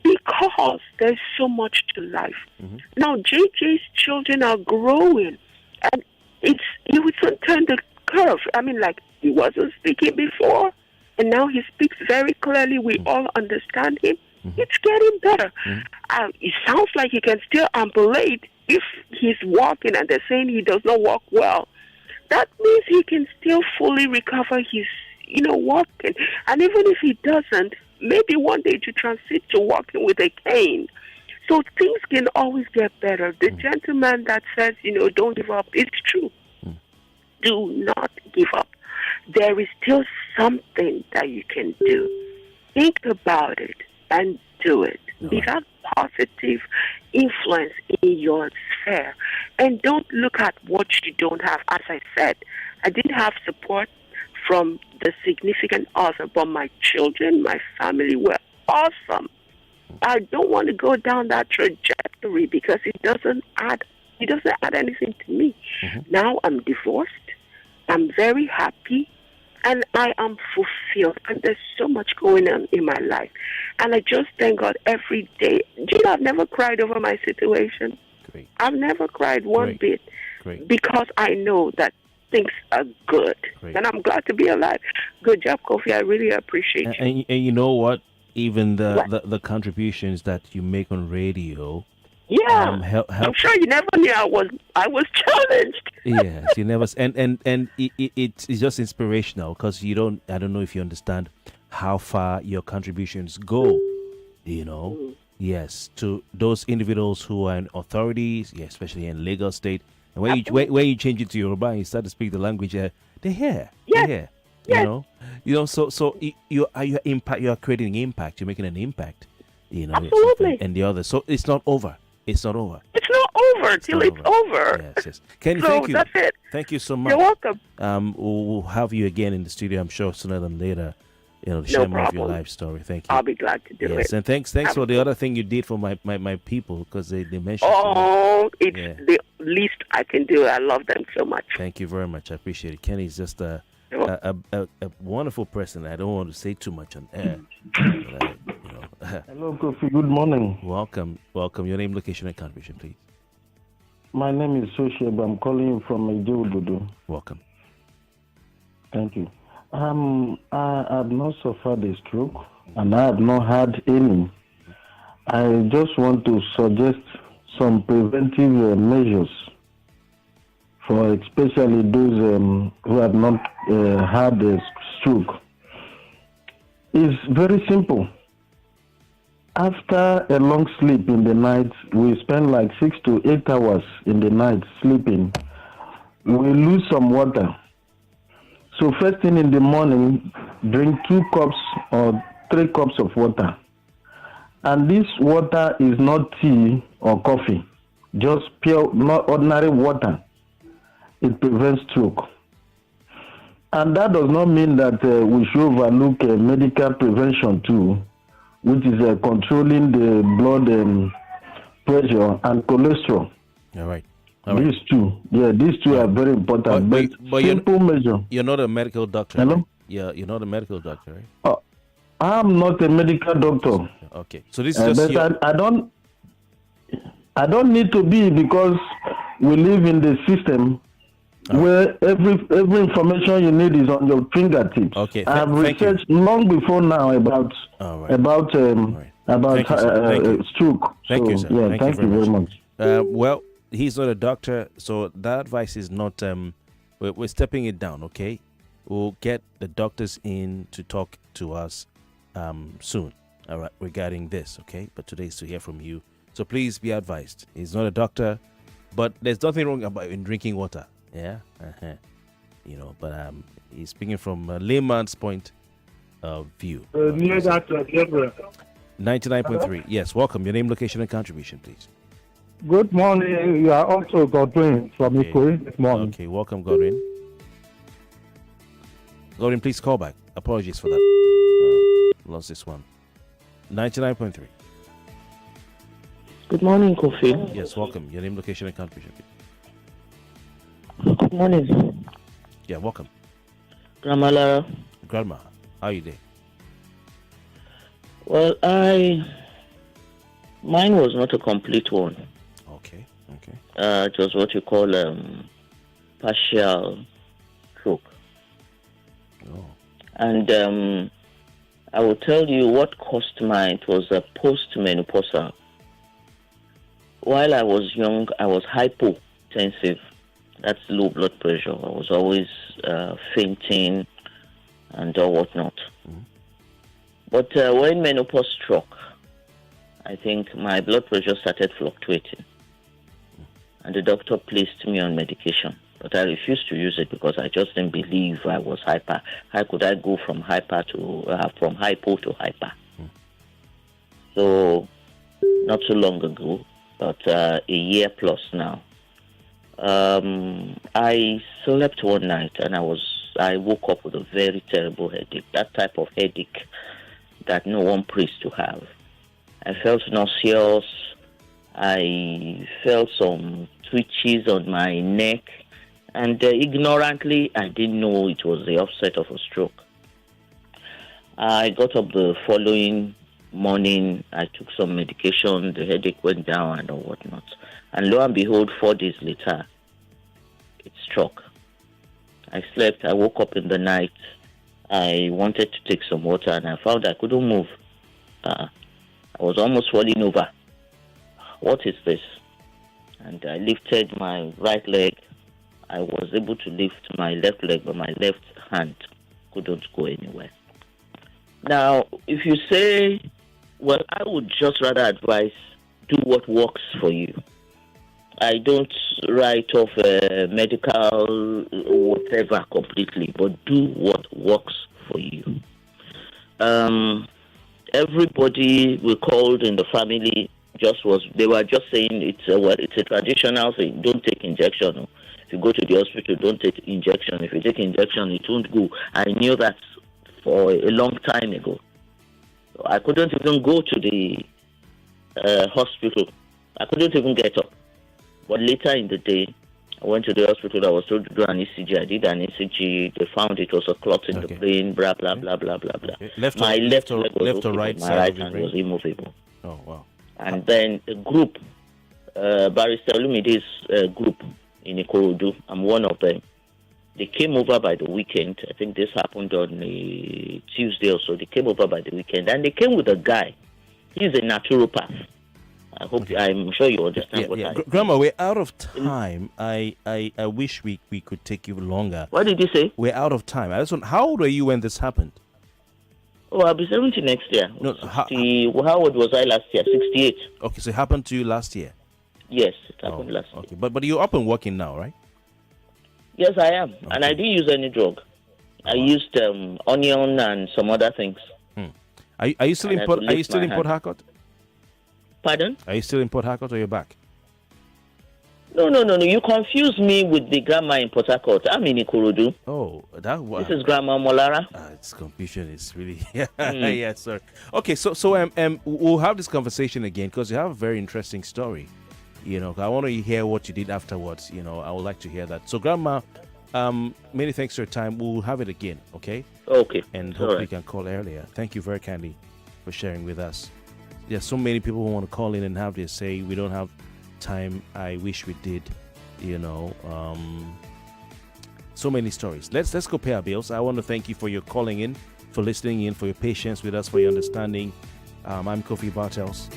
because there's so much to life. Mm-hmm. Now, JJ's children are growing, and he would turn the curve. He wasn't speaking before, and now he speaks very clearly. We all understand him. Mm-hmm. It's getting better. Mm-hmm. It sounds like he can still ambulate if he's walking, and they're saying he does not walk well. That means he can still fully recover his, walking. And even if he doesn't, maybe one day to transit to walking with a cane. So things can always get better. The gentleman that says, don't give up, it's true. Do not give up. There is still something that you can do. Think about it and do it. Be that positive influence in your sphere. And don't look at what you don't have. As I said, I didn't have support from the significant other, but my children, my family were awesome. I don't want to go down that trajectory because it doesn't add anything to me. Mm-hmm. Now I'm divorced. I'm very happy. And I am fulfilled. And there's so much going on in my life. And I just thank God every day. I've never cried over my situation. Great. I've never cried one bit. Great. Because I know that things are good. Great. And I'm glad to be alive. Good job, Kofi. I really appreciate you. And you know what? Even the contributions that you make on radio. Yeah, I'm sure you never knew I was challenged. Yes, you never, and it's just inspirational because I don't know if you understand how far your contributions go. Yes, to those individuals who are in authorities, especially in Lagos State, And when you change it to Yoruba and you start to speak the language, they hear. Yes. They hear. Yes. So you are creating impact. You're making an impact. Absolutely. And the other. So it's not over. It's not over. It's not over till it's over. Yes. Kenny, so thank you. That's it. Thank you so much. You're welcome. We'll have you again in the studio, I'm sure, sooner than later. To share more of your life story. Thank you. I'll be glad to do it. Yes, and thanks for the other thing you did for my people, because they mentioned. Oh, it's the least I can do. I love them so much. Thank you very much. I appreciate it. Kenny's just a wonderful person. I don't want to say too much on air. Hello, Kofi. Good morning. Welcome. Your name, location, and contribution, please. My name is Sosheb. I'm calling you from Ejododo. Welcome. Thank you. I have not suffered a stroke, and I have not had any. I just want to suggest some preventive measures for especially those who have not had a stroke. It's very simple. After a long sleep in the night, we spend like 6 to 8 hours in the night sleeping. We lose some water. So first thing in the morning, drink 2 cups or 3 cups of water. And this water is not tea or coffee, just pure, not ordinary water. It prevents stroke. And that does not mean that we should overlook medical prevention too, which is controlling the blood pressure and cholesterol. All right. These two are very important. But simple measure. You're not a medical doctor. Hello? Right? Yeah, you're not a medical doctor, right? I'm not a medical doctor. Okay, so this is just but I don't need to be, because we live in the system where every information you need is on your fingertips. Okay, I have researched long before now about stroke. Thank you, sir. Yeah, thank you very much. Well, he's not a doctor, so that advice is not. We're stepping it down. Okay, we'll get the doctors in to talk to us soon. All right, regarding this. Okay, but today is to hear from you. So please be advised. He's not a doctor, but there's nothing wrong about in drinking water. Yeah, but he's speaking from a layman's point of view. Near that, Gabriel. 99.3. Yes, welcome. Your name, location, and contribution, please. Good morning. You are also Godwin from Ikoyi this morning. Okay, welcome, Godwin. Godwin, please call back. Apologies for that. Lost this one. 99.3. Good morning, Kofi. Yes, welcome. Your name, location, and contribution, please. Good morning. Yeah, welcome. Grandma Lara. Grandma, how are you there? Well, mine was not a complete one. Okay. It was what you call partial stroke. Oh. And I will tell you what caused mine. It was a post-menopausal. While I was young, I was hypotensive. That's low blood pressure. I was always fainting and whatnot. Mm-hmm. But when menopause struck, I think my blood pressure started fluctuating. And the doctor placed me on medication. But I refused to use it because I just didn't believe I was hyper. How could I go from hypo to hyper? So, not so long ago, but a year plus now, I slept one night and I woke up with a very terrible headache. That type of headache that no one prays to have. I felt nauseous. I felt some twitches on my neck. And ignorantly, I didn't know it was the offset of a stroke. I got up the following morning. I took some medication. The headache went down and whatnot. And lo and behold, 4 days later, it struck. I slept. I woke up in the night. I wanted to take some water, and I found I couldn't move. I was almost falling over. What is this? And I lifted my right leg. I was able to lift my left leg, but my left hand couldn't go anywhere. Now, if you say, well, I would just rather advise, do what works for you. I don't write off medical whatever completely, but do what works for you. Everybody we called in the family they were just saying it's a traditional thing. Don't take injection. If you go to the hospital, don't take injection. If you take injection, it won't go. I knew that for a long time ago. I couldn't even go to the hospital. I couldn't even get up. But later in the day, I went to the hospital. I was told to do an ECG. I did an ECG. They found it was a clot in the brain, blah, blah, blah, blah, blah, blah. My left leg was okay, my right hand was immovable. Oh, wow. And then a group, Barrister Lumide's group in Ikorodu, I'm one of them. They came over by the weekend. I think this happened on a Tuesday or so. They came over by the weekend, and they came with a guy. He's a naturopath. I'm sure you understand what I mean. Grandma, we're out of time. I wish we could take you longer. What did you say? We're out of time. How old were you when this happened? Oh, I'll be 70 next year. No, how old was I last year? 68. Okay, so it happened to you last year? Yes, it happened last year. Okay, but you're up and working now, right? Yes, I am. Okay. And I didn't use any drug. I used onion and some other things. Are you still in Port Harcourt? Pardon? Are you still in Port Harcourt or you're back? No. You confuse me with the grandma in Port Harcourt. I'm in Ikorodu. Oh, this is Grandma Molara. It's confusion. It's really yeah, sir. Okay, so we'll have this conversation again because you have a very interesting story. You know, I want to hear what you did afterwards. You know, I would like to hear that. So, Grandma, many thanks for your time. We'll have it again. Okay. Okay. And hopefully you can call earlier. Thank you very kindly for sharing with us. There's so many people who want to call in and have their say. We don't have time. I wish we did. You know, so many stories. Let's go pay our bills. I want to thank you for your calling in, for listening in, for your patience with us, for your understanding. I'm Kofi Bartels.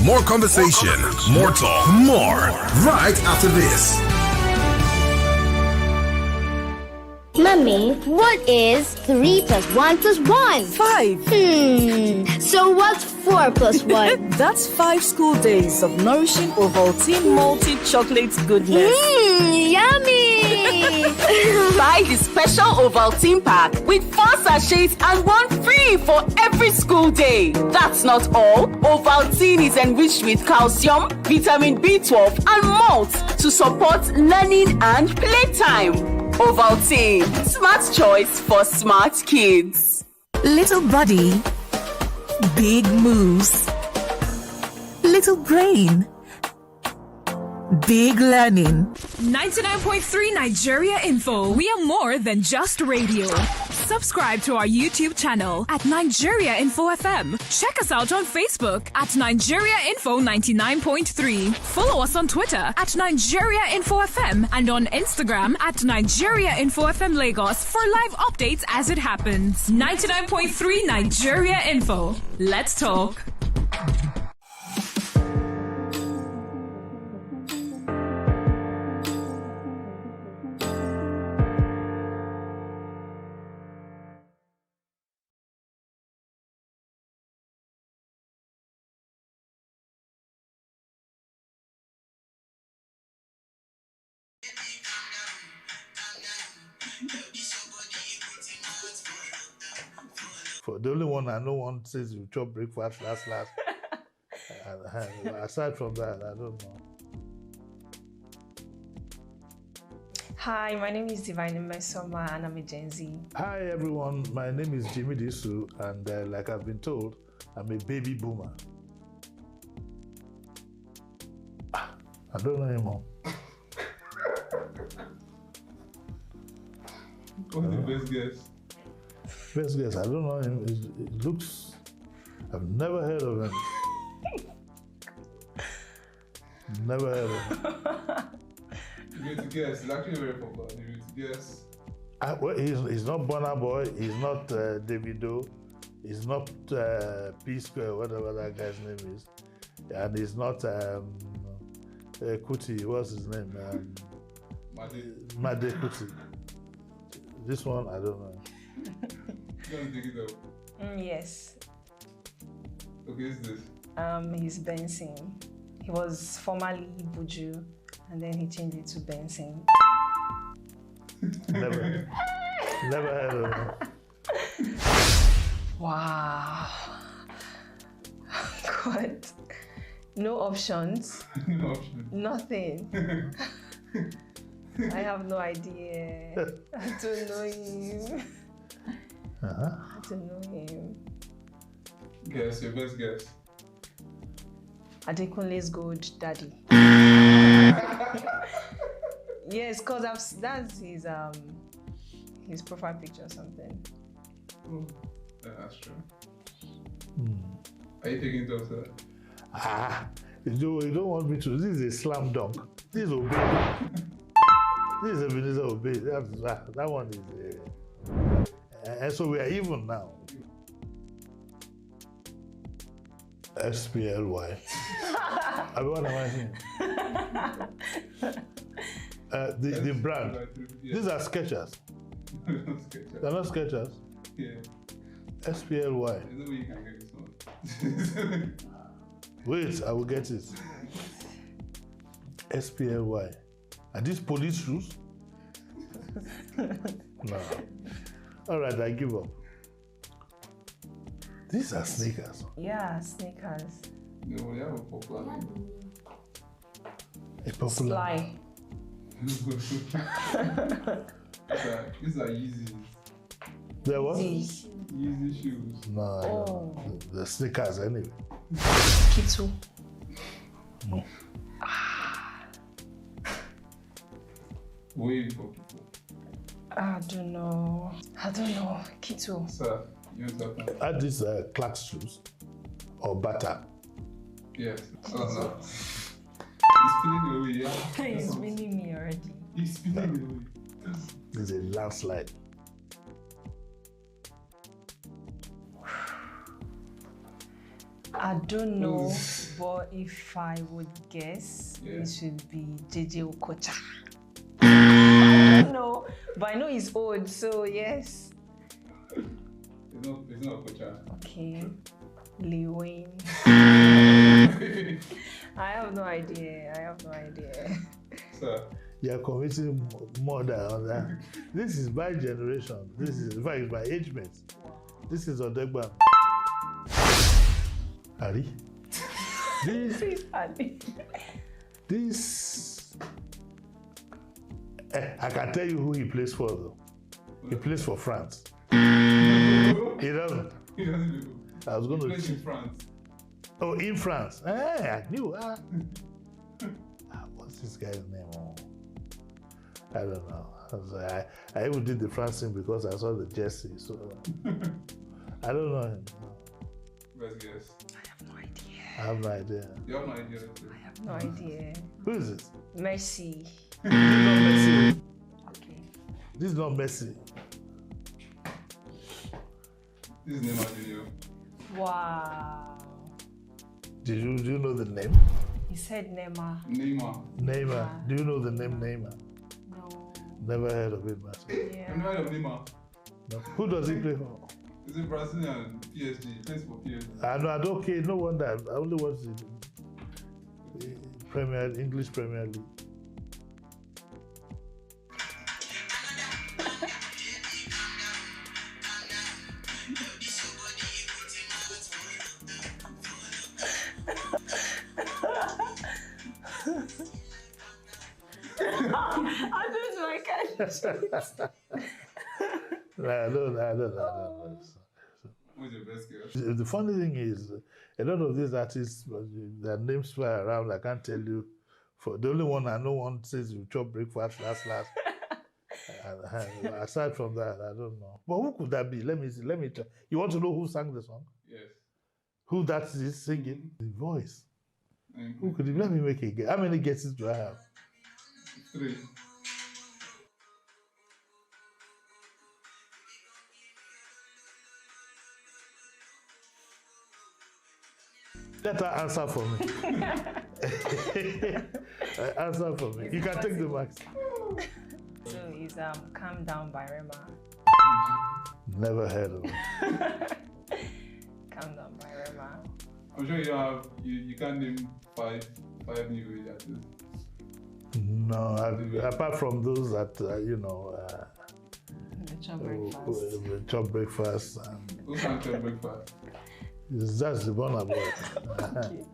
More conversation, more talk, more right after this. Mummy, what is 3 plus 1 plus 1? 5. So what's 4 plus 1? That's 5 school days of nourishing Ovaltine malty chocolate goodness. Yummy! Buy the special Ovaltine pack with 4 sachets and 1 free for every school day. That's not all. Ovaltine is enriched with calcium, vitamin B12, and malt to support learning and playtime. Ovaltine, smart choice for smart kids. Little body, big moves. Little brain, big learning. 99.3 Nigeria Info. We are more than just radio. Subscribe to our YouTube channel at Nigeria Info FM. Check us out on Facebook at Nigeria Info 99.3. Follow us on Twitter at Nigeria Info FM and on Instagram at Nigeria Info FM Lagos for live updates as it happens. 99.3 Nigeria Info. Let's talk. For the only one I know one says you chop breakfast last. Aside from that, I don't know. Hi, my name is Divine Mesoma and I'm a Gen Z. Hi everyone, my name is Jimmy Disu and like I've been told, I'm a baby boomer. I don't know anymore. What's the best guess? Best guess, I don't know him. It looks, I've never heard of him. Never heard of him. You get to guess. It's actually very popular. You get to guess. Well, he's not Burna Boy. He's not Davido. He's not P Square, whatever that guy's name is. And he's not Kuti. What's his name? Made Kuti. This one, I don't know. Don't dig it up. Yes. Okay, who's this? He's Benson. He was formerly Buju, and then he changed it to Benson. Never heard of him. Wow. God. No options. No options. Nothing. I have no idea. I don't know him. I don't know him. Guess, your best guess. Adekunle's Gold Daddy. Yes, because that's his profile picture or something. Oh, that's true. Are you taking it off, sir? You don't want me to. This is a slam dunk. This is Obey. This is Ebenezer Obey. That one is. And so we are even now. SPLY. What am I saying? The brand. These are Skechers. They're not Skechers. Yeah. SPLY. There's no way you can get this one. Wait, I will get it. SPLY. Are these police shoes? No. All right, I give up. These are sneakers. Yeah, sneakers. No, they have a popular name. A popular. Sly. These are Yeezys. They're what? Yeezy shoes. No, the sneakers anyway. Kitu. Wait for people. I don't know. Kitu. Sir, you want to Are these Clark's shoes or Bata? Yes. No. He's spinning away, yeah. He's spinning me already. He's spinning away. This is a landslide. I don't know, but if I would guess, it should be JJ Okocha. I don't know, but I know he's old, so yes. It's not Okocha. Okay. Lil Wayne. I have no idea. Sir. You are committing murder on that. This is my generation. This is, in fact, my age mate. This is Odegba. Harry. This. I can tell you who he plays for, though. He plays for France. He doesn't. He doesn't. I was going to. He plays in France. Oh, in France. I knew. What's this guy's name? I don't know. I even did the France thing because I saw the jersey. So I don't know him. Best guess. I have no idea. You have no idea. I have no idea. Who is it? Messi. This is not Messi. Okay. This is not Messi. This is Neymar Jr. Wow. Do you know the name? He said Neymar. Neymar. Yeah. Do you know the name Neymar? No. Never heard of it, man. Yeah. I've never heard of Neymar. No. Who does he play for? He's in Brazilian PSG. He plays for PSG. I know. Okay. No wonder. I only watch the English Premier League. I don't know. I can't. I don't know. What's your best guess? The funny thing is, a lot of these artists, their names fly around. I can't tell you. For the only one I know, one says you chop breakfast last. Aside from that, I don't know. But who could that be? Let me see. Let me try. You want to know who sang the song? Yes. Who that is singing? The voice. Who could it? Let me make a guess. How many guesses do I have? 3. Let her answer for me. Answer for me. You can take the marks. So it's Calm Down by Rema. Never heard of it. Calm Down by Rema. I'm sure you can't name 5 5 new age artists. No, apart from those that chop breakfast. Who can chop breakfast? That's the one about. Okay.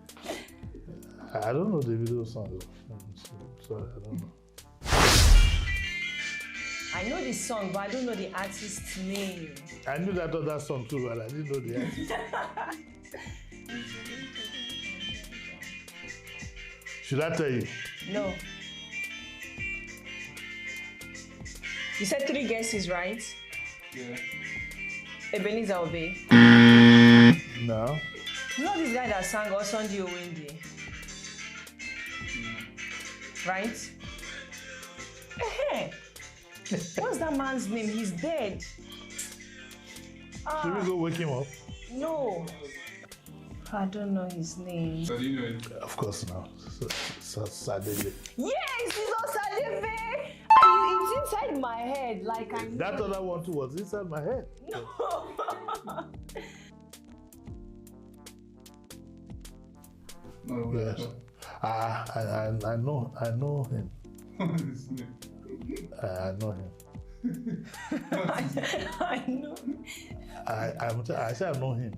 I don't know the video song. Sorry, I don't know. I know the song, but I don't know the artist's name. I knew that other song too, but I didn't know the artist. Should I tell you? No. You said 3 guesses, right? Yeah. Ebenezer Obey. No. You know this guy that sang Osunji Owindi? Right? What's that man's name? He's dead. Should we go wake him up? No. I don't know his name. So do you know it? Of course now. Sadele. Yes, it's Osadebe. It's inside my head. Like I know. That other one too was inside my head. No. No, yes. I know him. His name. I know him. I know. I say I know him.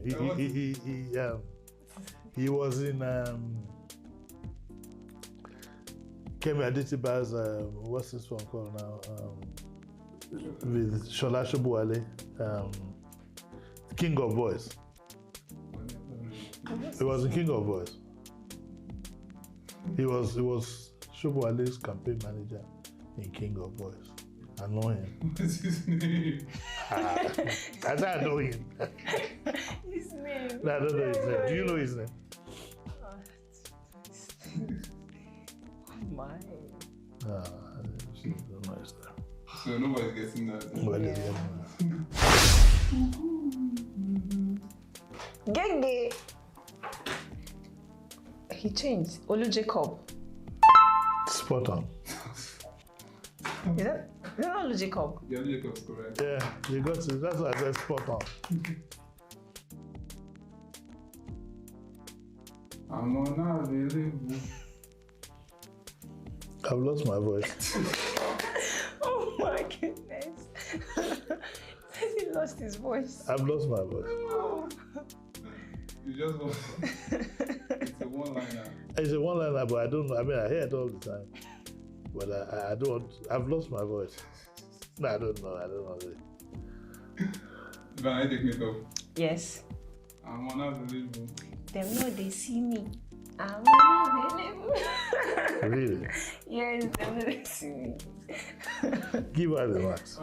He was in Kemi Adetiba's what's this one called now? With Shola Shobuale, King of Boys. He was in King of Boys. He was Shobuale's campaign manager in King of Boys. I know him. What's his name? I said I know him. His name. No, I don't know his name. Do you know his name? My. She don't know his name. So nobody's guessing that. Nobody's guessing that. Gege. He changed. Olu Jacob. Spot on. Is that Olu Jacob? Yeah, Olu Jacob's correct. Yeah, you got to. That's why I said spot on. I'm unavailable. I've lost my voice. Oh my goodness. He lost his voice. I've lost my voice. Oh. You just lost. It's a one-liner. It's a one-liner, but I don't know. I mean, I hear it all the time. But I don't. I've lost my voice. No, I don't know. Can I take it off? Yes. I'm unavailable. Them know they see me. I'm unavailable. Really? Yes, them know they see me. Give her the wax.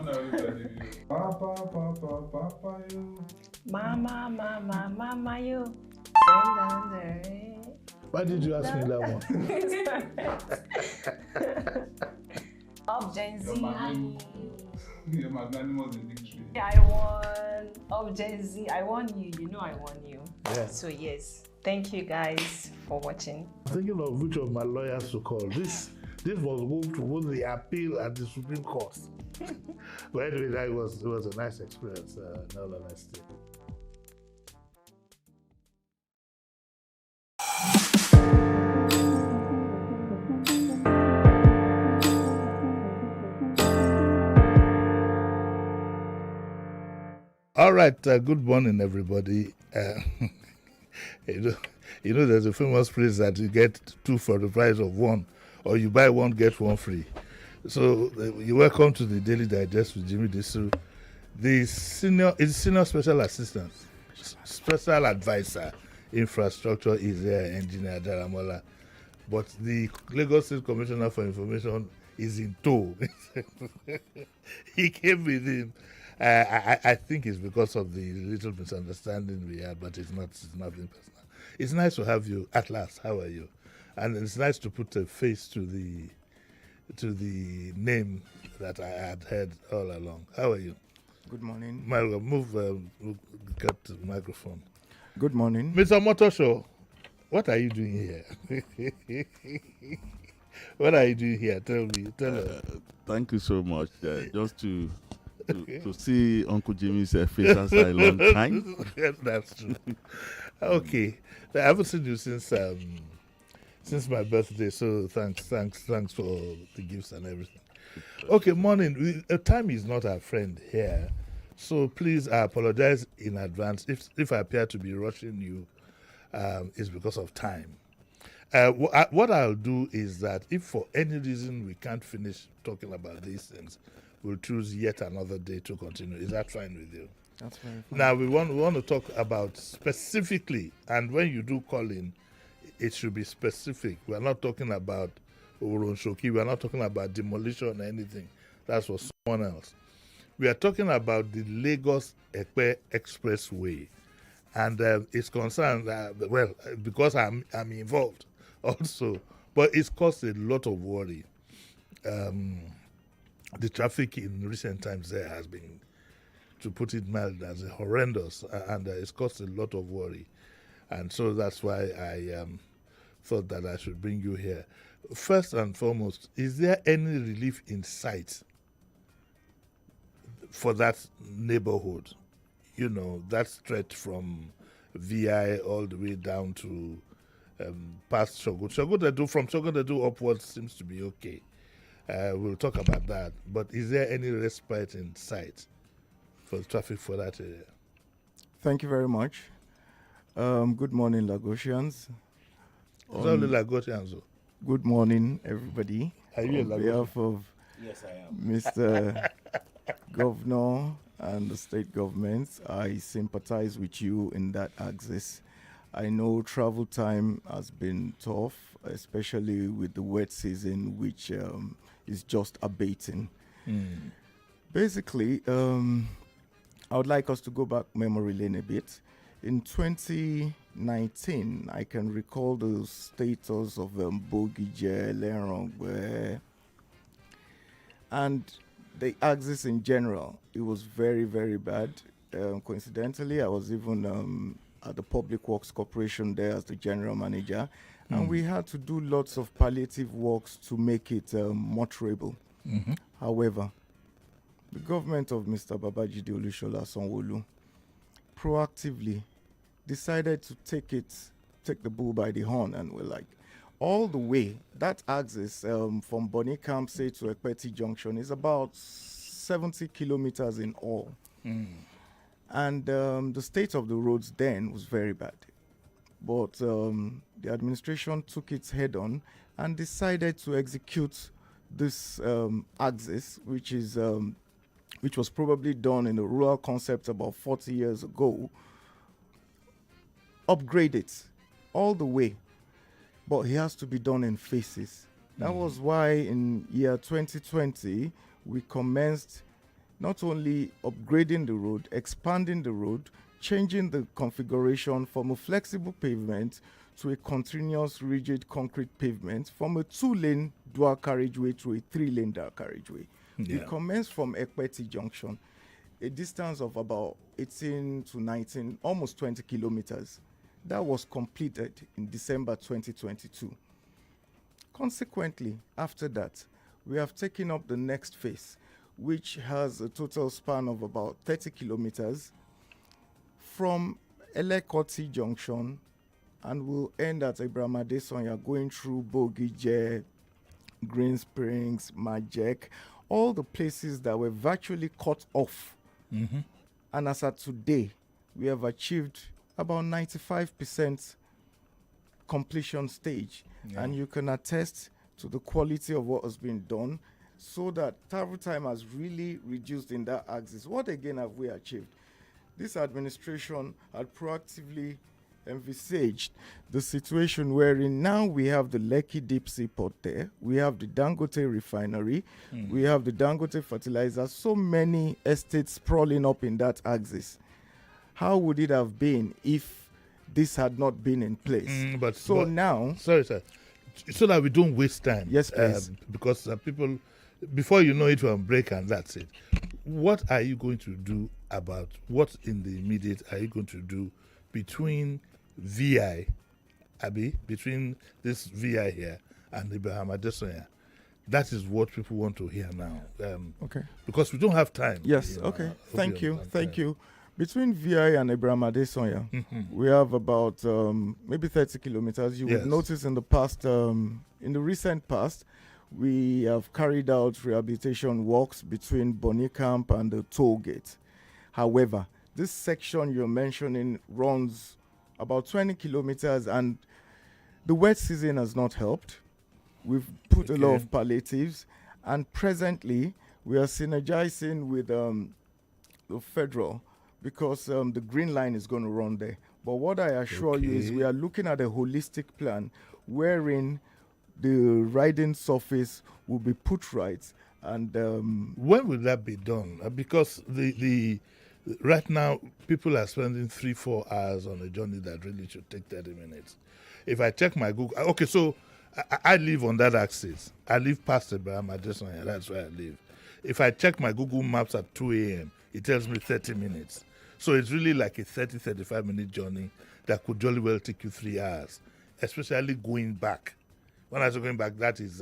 Papa, papa, papa, yo. Mama, mama, mama, yo. Send down the rain. Why did you ask me that one? Up Gen Z. You're magnanimous in victory. I won. Up Gen Z. I won you. You know I won you. Yeah. So yes. Thank you guys for watching. I'm thinking of which of my lawyers to call. This was moved to win the appeal at the Supreme Court. But anyway, it was a nice experience, in all honesty. All right, good morning, everybody. You know, there's a famous phrase that you get 2 for the price of 1, or you buy 1, get 1 free. So you're welcome to the Daily Digest with Jimmy Disu. The senior special assistant, special advisor, infrastructure is Engineer Daramola, but the Lagos State Commissioner for Information is in tow. He came with him. I think it's because of the little misunderstanding we had, but it's nothing personal. It's nice to have you at last. How are you? And it's nice to put a face to the name that I had heard all along. How are you? Good morning. Get the microphone. Good morning. Mr. Motosho, what are you doing here? What are you doing here? Tell me. Thank you so much. Just to see Uncle Jimmy's face after a long time. That's true. Okay. I haven't seen you since since my birthday. So thanks for the gifts and everything. Okay, morning. Time is not our friend here, so please, I apologize in advance if I appear to be rushing you. It's because of time. What I'll do is that if for any reason we can't finish talking about these things, we'll choose yet another day to continue. Is that fine with you? That's very fine. Now, we want to talk about specifically, and when you do call in, it should be specific. We're not talking about Oronshoki. We're not talking about demolition or anything. That's for someone else. We are talking about the Lagos-Ekpe Expressway. And it's concerned, because I'm involved also, but it's caused a lot of worry. The traffic in recent times there has been, to put it mild, as horrendous, and it's caused a lot of worry. And so that's why I thought that I should bring you here. First and foremost, is there any relief in sight for that neighborhood? You know, that stretch from VI all the way down to past Shogun. From Shogun upwards seems to be okay. We'll talk about that. But is there any respite in sight for the traffic for that area? Thank you very much. Good morning, Lagosians. It's only Lagosians. Good morning, everybody. Are you on behalf of Yes, I am. Mr. Governor and the state government, I sympathize with you in that axis. I know travel time has been tough, especially with the wet season, which is just abating. Basically, I would like us to go back memory lane a bit. In 2019, I can recall the status of Bogije, Lerongwe, and the axis in general. It was very, very bad. Coincidentally, I was even at the Public Works Corporation there as the general manager, and we had to do lots of palliative works to make it motorable. However, the government of Mr. Babajide Olushola Sanwo-Olu proactively decided to take the bull by the horn, and we're like, all the way, that axis from Bonny Camp, say, to Ekpeti Junction is about 70 kilometers in all. And the state of the roads then was very bad. But the administration took its head on and decided to execute this axis, which was probably done in a rural concept about 40 years ago, upgrade it all the way. But it has to be done in phases. That was why in year 2020, we commenced not only upgrading the road, expanding the road, changing the configuration from a flexible pavement to a continuous rigid concrete pavement, from a 2-lane dual carriageway to a 3-lane dual carriageway. We commenced from Ekpeti Junction, a distance of about 18 to 19, almost 20 kilometers. That was completed in December 2022. Consequently, after that, we have taken up the next phase, which has a total span of about 30 kilometers from Elekoti Junction, and will end at Abraham Adesanya, going through Bogije, Green Springs, Majek, all the places that were virtually cut off. And as of today, we have achieved about 95% completion stage. And you can attest to the quality of what has been done, so that travel time has really reduced in that axis. What again have we achieved? This administration had proactively envisaged the situation wherein now we have the Lekki Deep Sea Port there, we have the Dangote refinery, we have the Dangote fertilizer, so many estates sprawling up in that axis. How would it have been if this had not been in place? But now... Sorry, sir. So that we don't waste time. Yes, please. Because people, before you know it, will break and that's it. What are you going to do about, what in the immediate are you going to do between VI, between this VI here and Abraham Adesanya? That is what people want to hear now. Okay. Because we don't have time. Yes, okay. Thank you. Between VI and Abraham Adesanya, we have about maybe 30 kilometers. You Yes. would notice in the past, in the recent past, we have carried out rehabilitation works between Bonny Camp and the toll gate. However, this section you're mentioning runs about 20 kilometers, and the wet season has not helped. We've put a lot of palliatives, and presently we are synergizing with the federal, because the green line is going to run there. But what I assure you is we are looking at a holistic plan wherein the riding surface will be put right. And when will that be done? Because the right now people are spending 3-4 hours on a journey that really should take 30 minutes. If I check my Google, okay, so I live on that axis. I live past Abraham Adesanya. That's where I live. If I check my Google Maps at 2 a.m., it tells me 30 minutes. So it's really like a 30-35 minute journey that could jolly well take you 3 hours, especially going back. When I say going back, that is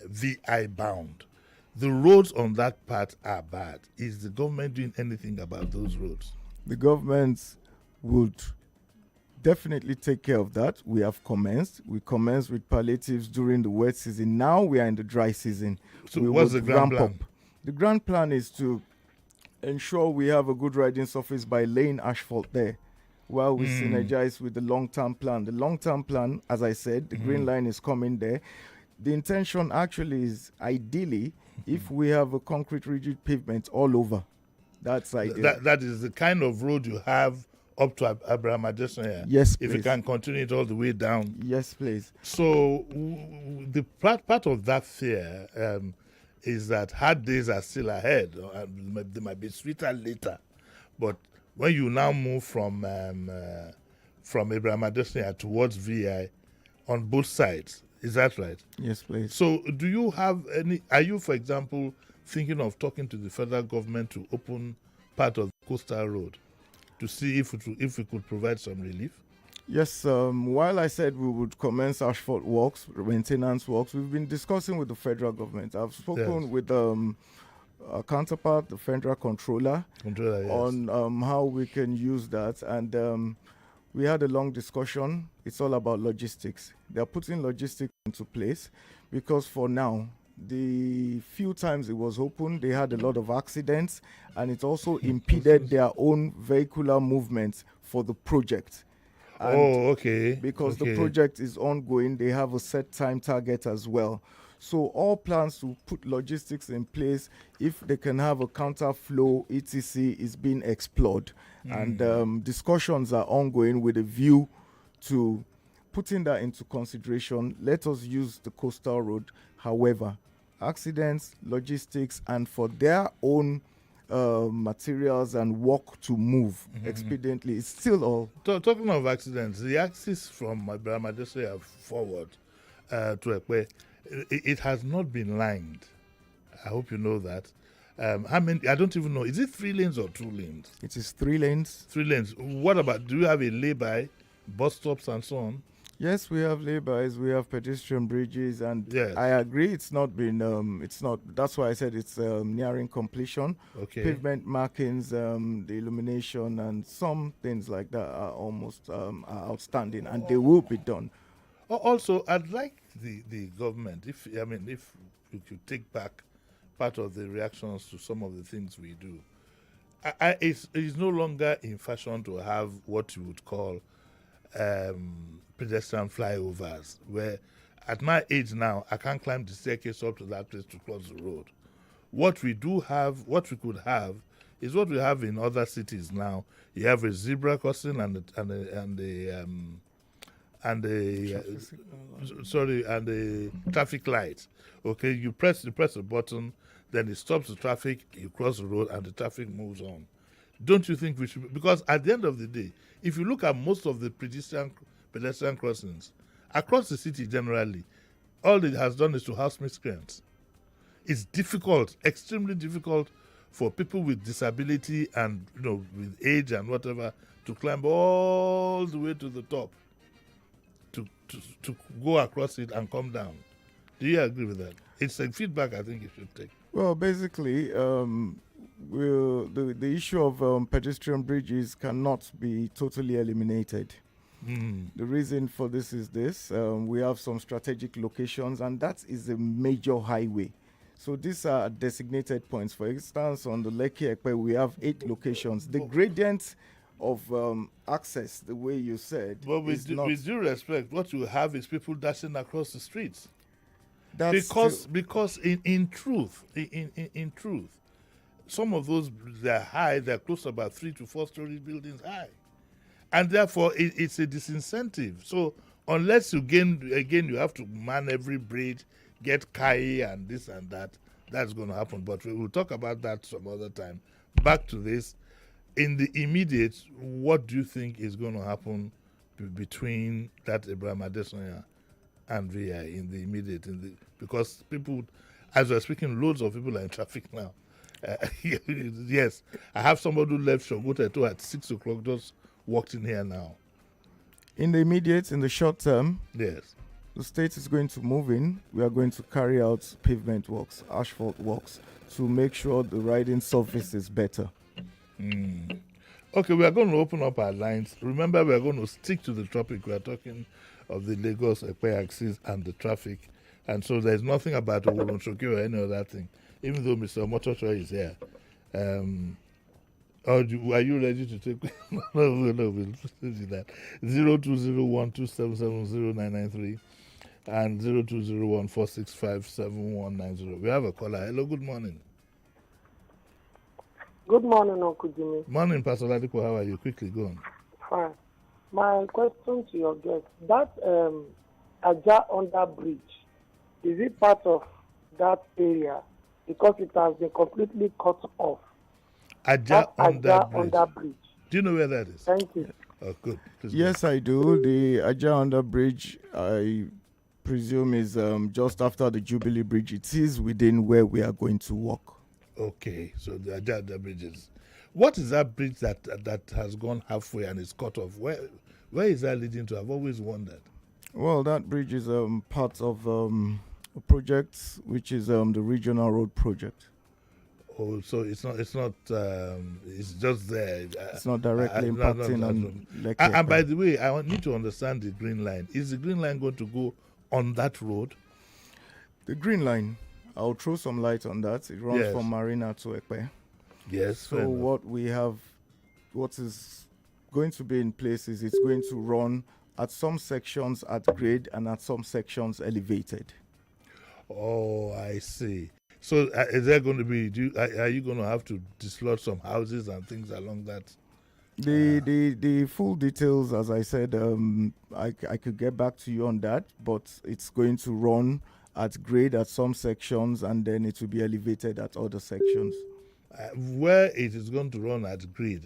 VI bound. The roads on that part are bad. Is the government doing anything about those roads? The government would definitely take care of that. We have commenced. We commenced with palliatives during the wet season. Now we are in the dry season. So we what's the grand plan? The grand plan is to ensure we have a good riding surface by laying asphalt there, while we synergize with the long-term plan. The long-term plan, as I said, the green line is coming there. The intention actually is ideally if we have a concrete rigid pavement all over. That's ideal. That is the kind of road you have up to Abraham Adesanya. Yes, if please. you can continue it all the way down. Yes, please. So the part of that fear is that hard days are still ahead. They might be sweeter later, but when you now move from Abraham Adesanya towards VI on both sides, is that right? Yes, please. So do you have any, are you, for example, thinking of talking to the federal government to open part of the coastal road to see if we could provide some relief? Yes, while I said we would commence asphalt works, maintenance works, we've been discussing with the federal government. I've spoken with our counterpart, the federal controller, on how we can use that. And we had a long discussion. It's all about logistics. They're putting logistics into place because for now, the few times it was open, they had a lot of accidents, and it also impeded their own vehicular movements for the project. And because the project is ongoing, they have a set time target as well. So all plans to put logistics in place, if they can have a counterflow, etc., is being explored. And discussions are ongoing with a view to putting that into consideration. Let us use the coastal road. However, accidents, logistics, and for their own materials and work to move expediently, it's still all. Talking of accidents, the axis from Abraham Adesanya forward to Ekpe, it has not been lined. I hope you know that. How many? I don't even know. Is it 3 lanes or 2 lanes? It is 3 lanes. 3 lanes. What about, do you have a lay-by, bus stops and so on? Yes, we have laybys, we have pedestrian bridges, and I agree it's not been, that's why I said it's nearing completion. Pavement markings, the illumination, and some things like that are almost outstanding, and they will be done. Also, I'd like the government, if you could take back part of the reactions to some of the things we do. It's no longer in fashion to have what you would call pedestrian flyovers, where at my age now, I can't climb the staircase up to that place to cross the road. What we could have is what we have in other cities now. You have a zebra crossing and a traffic light. Okay, you press a button, then it stops the traffic, you cross the road, and the traffic moves on. Don't you think we should? Because at the end of the day, if you look at most of the pedestrian crossings across the city generally, all it has done is to house miscreants. It's difficult, extremely difficult, for people with disability and with age and whatever to climb all the way to the top to go across it and come down. Do you agree with that? It's a feedback I think you should take. Well, basically, the issue of pedestrian bridges cannot be totally eliminated. The reason for this is this. We have some strategic locations, and that is a major highway. So these are designated points. For instance, on the Lekki Ekpe, we have 8 locations. The gradient of access, the way you said, but with due respect, what you have is people dashing across the streets. That's because in truth, some of those, they're high, they're close to about 3 to 4 story buildings high. And therefore, it's a disincentive. So unless you you have to man every bridge, get KAI and this and that, that's going to happen. But we will talk about that some other time. Back to this. In the immediate, what do you think is going to happen between that Abraham Adesanya and VI in the immediate? Because people, as we're speaking, loads of people are in traffic now. Yes, I have somebody who left Shogote at 6 o'clock, just walked in here now. In the immediate, in the short term, yes, the state is going to move in. We are going to carry out pavement works, asphalt works, to make sure the riding surface is better. Okay, we are going to open up our lines. Remember, we are going to stick to the topic. We are talking of the Lagos-Ekpe axis and the traffic. And so there's nothing about Oworonsoke or any other thing, even though Mr. Motocho is here. Are you ready to take? No, we'll do that. 020127709993 and 020146579190. We have a caller. Hello, good morning. Good morning, Uncle Jimmy. Morning, Pastor Ladiko. How are you? Quickly, go on. Fine. My question to your guest, that Aja under bridge, is it part of that area? Because it has been completely cut off. Aja under bridge. Do you know where that is? Thank you. Oh, good. Please yes, I do. The Aja under bridge, I presume, is just after the Jubilee Bridge. It is within where we are going to walk. Okay, so the Aja under bridge is. What is that bridge that has gone halfway and is cut off? Where is that leading to? I've always wondered. Well, that bridge is part of a project which is the regional road project. Oh, so it's just there. It's not directly impacting on Lekki. And by the way, I need to understand the Green Line. Is the Green Line going to go on that road? The Green Line, I'll throw some light on that. It runs from Marina to Ekpe. Yes. So what is going to be in place is it's going to run at some sections at grade and at some sections elevated. Oh, I see. So is there going to be? Are you going to have to dislodge some houses and things along that? The full details, as I said, I could get back to you on that, but it's going to run at grade at some sections and then it will be elevated at other sections. Where it is going to run at grade,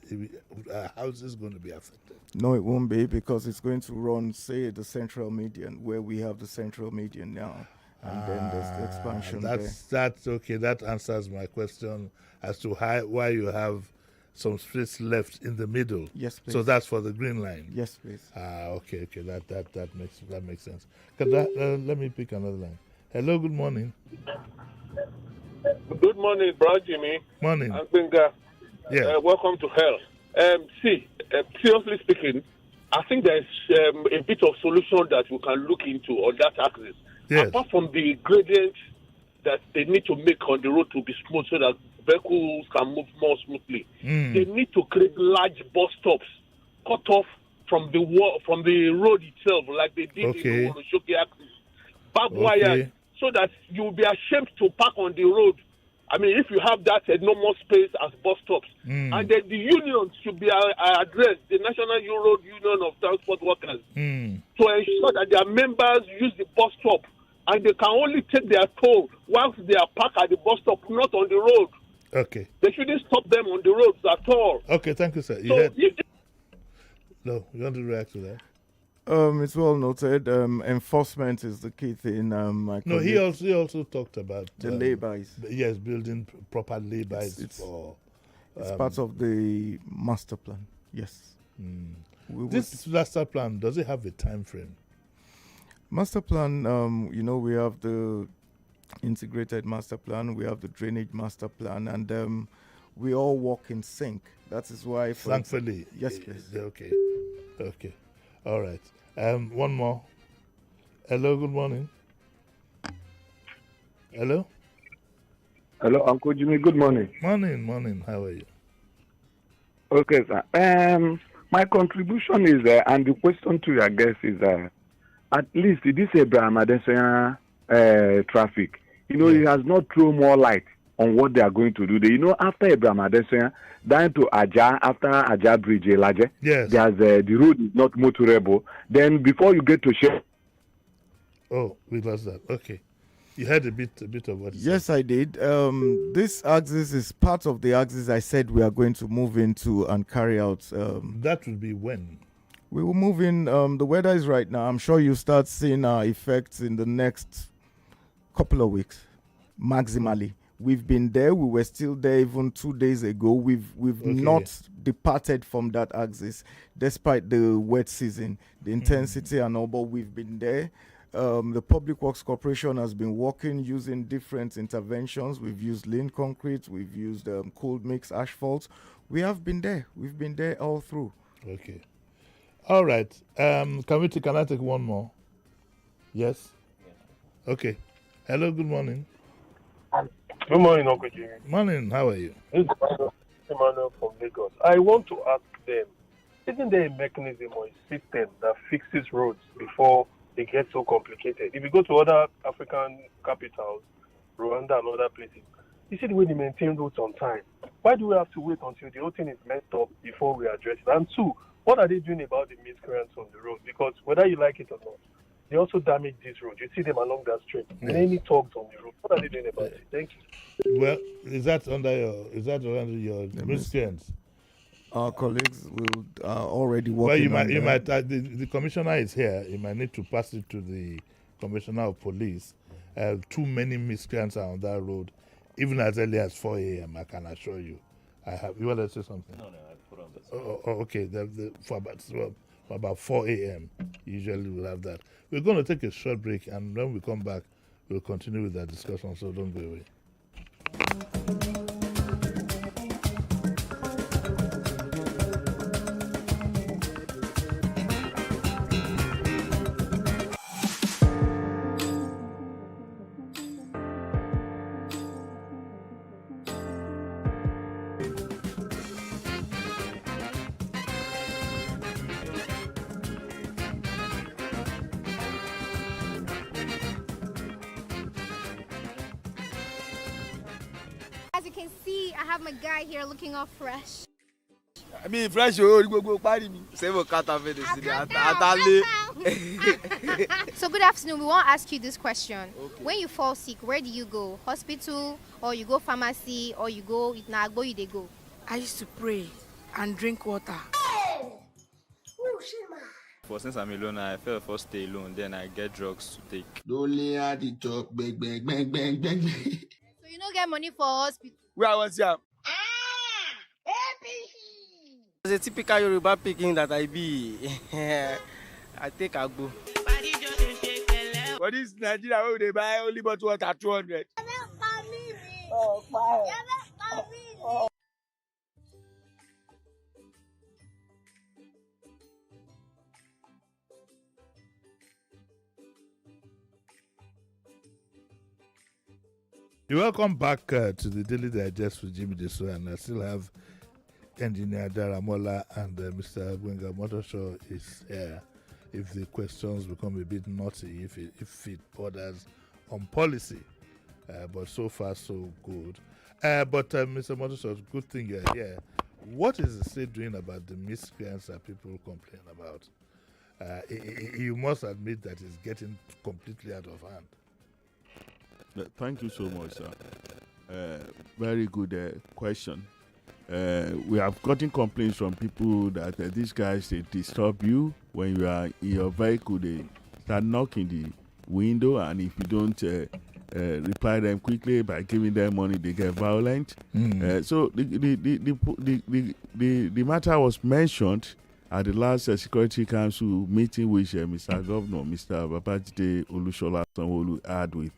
houses going to be affected? No, it won't be, because it's going to run, say, the central median, where we have the central median now. And then there's the expansion That's okay. That answers my question as to why you have some space left in the middle. Yes, please. So that's for the Green Line. Yes, please. Okay. That makes sense. Let me pick another line. Hello, good morning. Good morning, Brother Jimmy. Morning. I'm Benga. Yeah. Welcome to hell. Seriously speaking, I think there's a bit of solution that we can look into on that axis. Yes. Apart from the gradient that they need to make on the road to be smooth so that vehicles can move more smoothly, they need to create large bus stops cut off from the road itself, like they did in the Oworonsoke axis. Barbed wire, so that you will be ashamed to park on the road. I mean, if you have that enormous space as bus stops, and then the unions should be addressed, the National Road Union of Transport Workers, to ensure that their members use the bus stop, and they can only take their toll whilst they are parked at the bus stop, not on the road. Okay. They shouldn't stop them on the roads at all. Okay, thank you, sir. No, you want to react to that? It's well noted. Enforcement is the key thing. No, he also talked about the laybys. Yes, building proper laybys It's for. It's part of the master plan. Yes. This master plan, does it have a time frame? Master plan. We have the integrated master plan. We have the drainage master plan, and we all work in sync. That is why. Thankfully. Yes, please. Okay. All right. One more. Hello, good morning. Hello? Hello, Uncle Jimmy, good morning. Morning. How are you? Okay, sir. My contribution is, and the question to your guest is, at least this Abraham Adesanya traffic, he has not thrown more light on what they are going to do. After Abraham Adesanya, down to Aja, after Aja Bridge, Elaje, yes. There's the road is not motorable. Then before you get to Shell. Oh, we lost that. Okay. You heard a bit of what he said. Yes, I did. This axis is part of the axis I said we are going to move into and carry out. That will be when? We will move in. The weather is right now. I'm sure you start seeing our effects in the next couple of weeks, maximally. We've been there. We were still there even 2 days ago. We've not departed from that axis, despite the wet season, the intensity and all. But we've been there. The Public Works Corporation has been working using different interventions. We've used lean concrete. We've used cold mix asphalt. We have been there. We've been there all through. Okay. All right. Can I take one more? Yes? Yeah. Okay. Hello, good morning. Good morning, Uncle Jimmy. Morning, how are you? This is Emmanuel from Lagos. I want to ask them, isn't there a mechanism or a system that fixes roads before they get so complicated? If you go to other African capitals, Rwanda and other places, you see the way they maintain roads on time. Why do we have to wait until the whole thing is messed up before we address it? And two, what are they doing about the miscreants on the road? Because whether you like it or not, they also damage this road. You see them along that street. Yes. Many thugs on the road. What are they doing about it? Thank you. Well, is that under your miscreants? Our colleagues will already work. Well, you might. The commissioner is here. You might need to pass it to the commissioner of police. Too many miscreants are on that road, even as early as 4 a.m. I can assure you. You want to say something? No, I put on this. Okay. For about 4 a.m. usually we'll have that. We're going to take a short break, and when we come back, we'll continue with that discussion. So don't go away. As you can see, I have my guy here looking all fresh. I mean, fresh, go party me. So good afternoon. We want to ask you this question. Okay. When you fall sick, where do you go? Hospital, or you go pharmacy, or you go Nagbo, you go? I used to pray and drink water. For since I'm alone, I felt first stay alone. Then I get drugs to take. Only at the talk, bang. So you don't get money for hospital? Where I was here. It's a typical Yoruba picking that I be. I take Agbo. For this Nigeria, where they buy only bottle water 200. You're welcome back to the Daily Digest with Jimmy Deso, and I still have Engineer Daramola and Mr. Gwenga Motoshaw is here. If the questions become a bit naughty, if it borders on policy, but so far so good. But Mr. Motoshaw, good thing you're here. What is the state doing about the miscreants that people complain about? You must admit that it's getting completely out of hand. Thank you so much, sir. Very good question. We have gotten complaints from people that these guys, they disturb you when you are in your vehicle. They start knocking the window, and if you don't reply them quickly by giving them money, they get violent. So the matter was mentioned at the last Security Council meeting, which Mr. Governor, Mr. Babajide Olushola Sanwo-Olu had with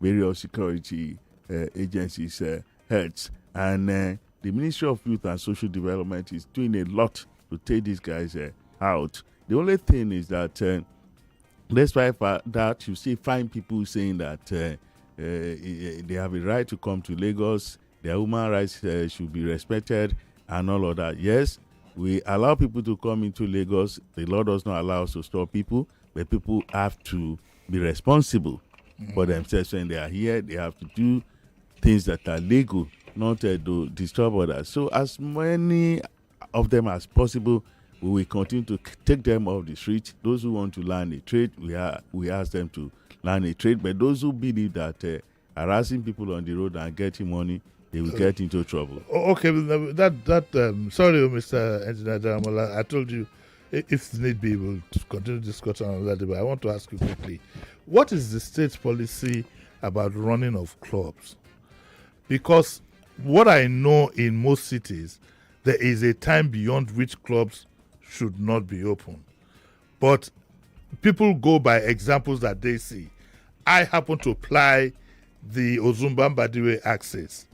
various security agencies heads, and the Ministry of Youth and Social Development is doing a lot to take these guys out. The only thing is that despite that, you see fine people saying that they have a right to come to Lagos, their human rights should be respected and all of that. Yes, we allow people to come into Lagos. The law does not allow us to stop people, but people have to be responsible for themselves when they are here. They have to do things that are legal, not to disturb others. So as many of them as possible, we will continue to take them off the street. Those who want to learn a trade, we ask them to learn a trade. But those who believe that harassing people on the road and getting money, they will get into trouble. Okay, sorry, Mr. Engineer Daramola, I told you, if need be, we'll continue discussion on that. But I want to ask you quickly, what is the state's policy about running of clubs? Because what I know in most cities, there is a time beyond which clubs should not be open. But people go by examples that they see. I happen to apply the Ozumba-Mbadiwe access.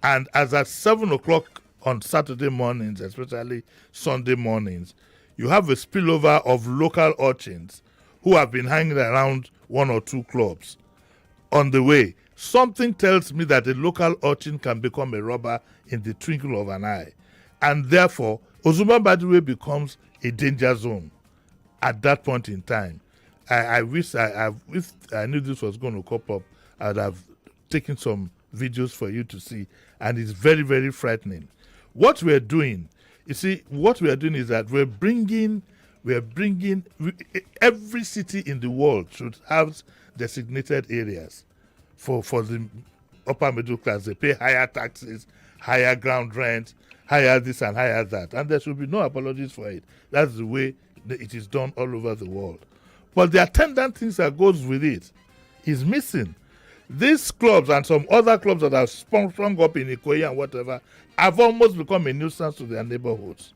And as at 7 o'clock on Saturday mornings, especially Sunday mornings, you have a spillover of local urchins who have been hanging around one or two clubs. On the way, something tells me that a local urchin can become a robber in the twinkle of an eye. And therefore, Ozumba-Mbadiwe becomes a danger zone at that point in time. I wish if I knew this was going to pop up, I'd have taken some videos for you to see, and it's very, very frightening. What we're doing, you see, what we are doing is that we're bringing every city in the world should have designated areas for the upper middle class. They pay higher taxes, higher ground rent, higher this and higher that, and there should be no apologies for it. That's the way it is done all over the world. But the attendant things that goes with it is missing. These clubs and some other clubs that have sprung up in Ikoyi and whatever have almost become a nuisance to their neighborhoods.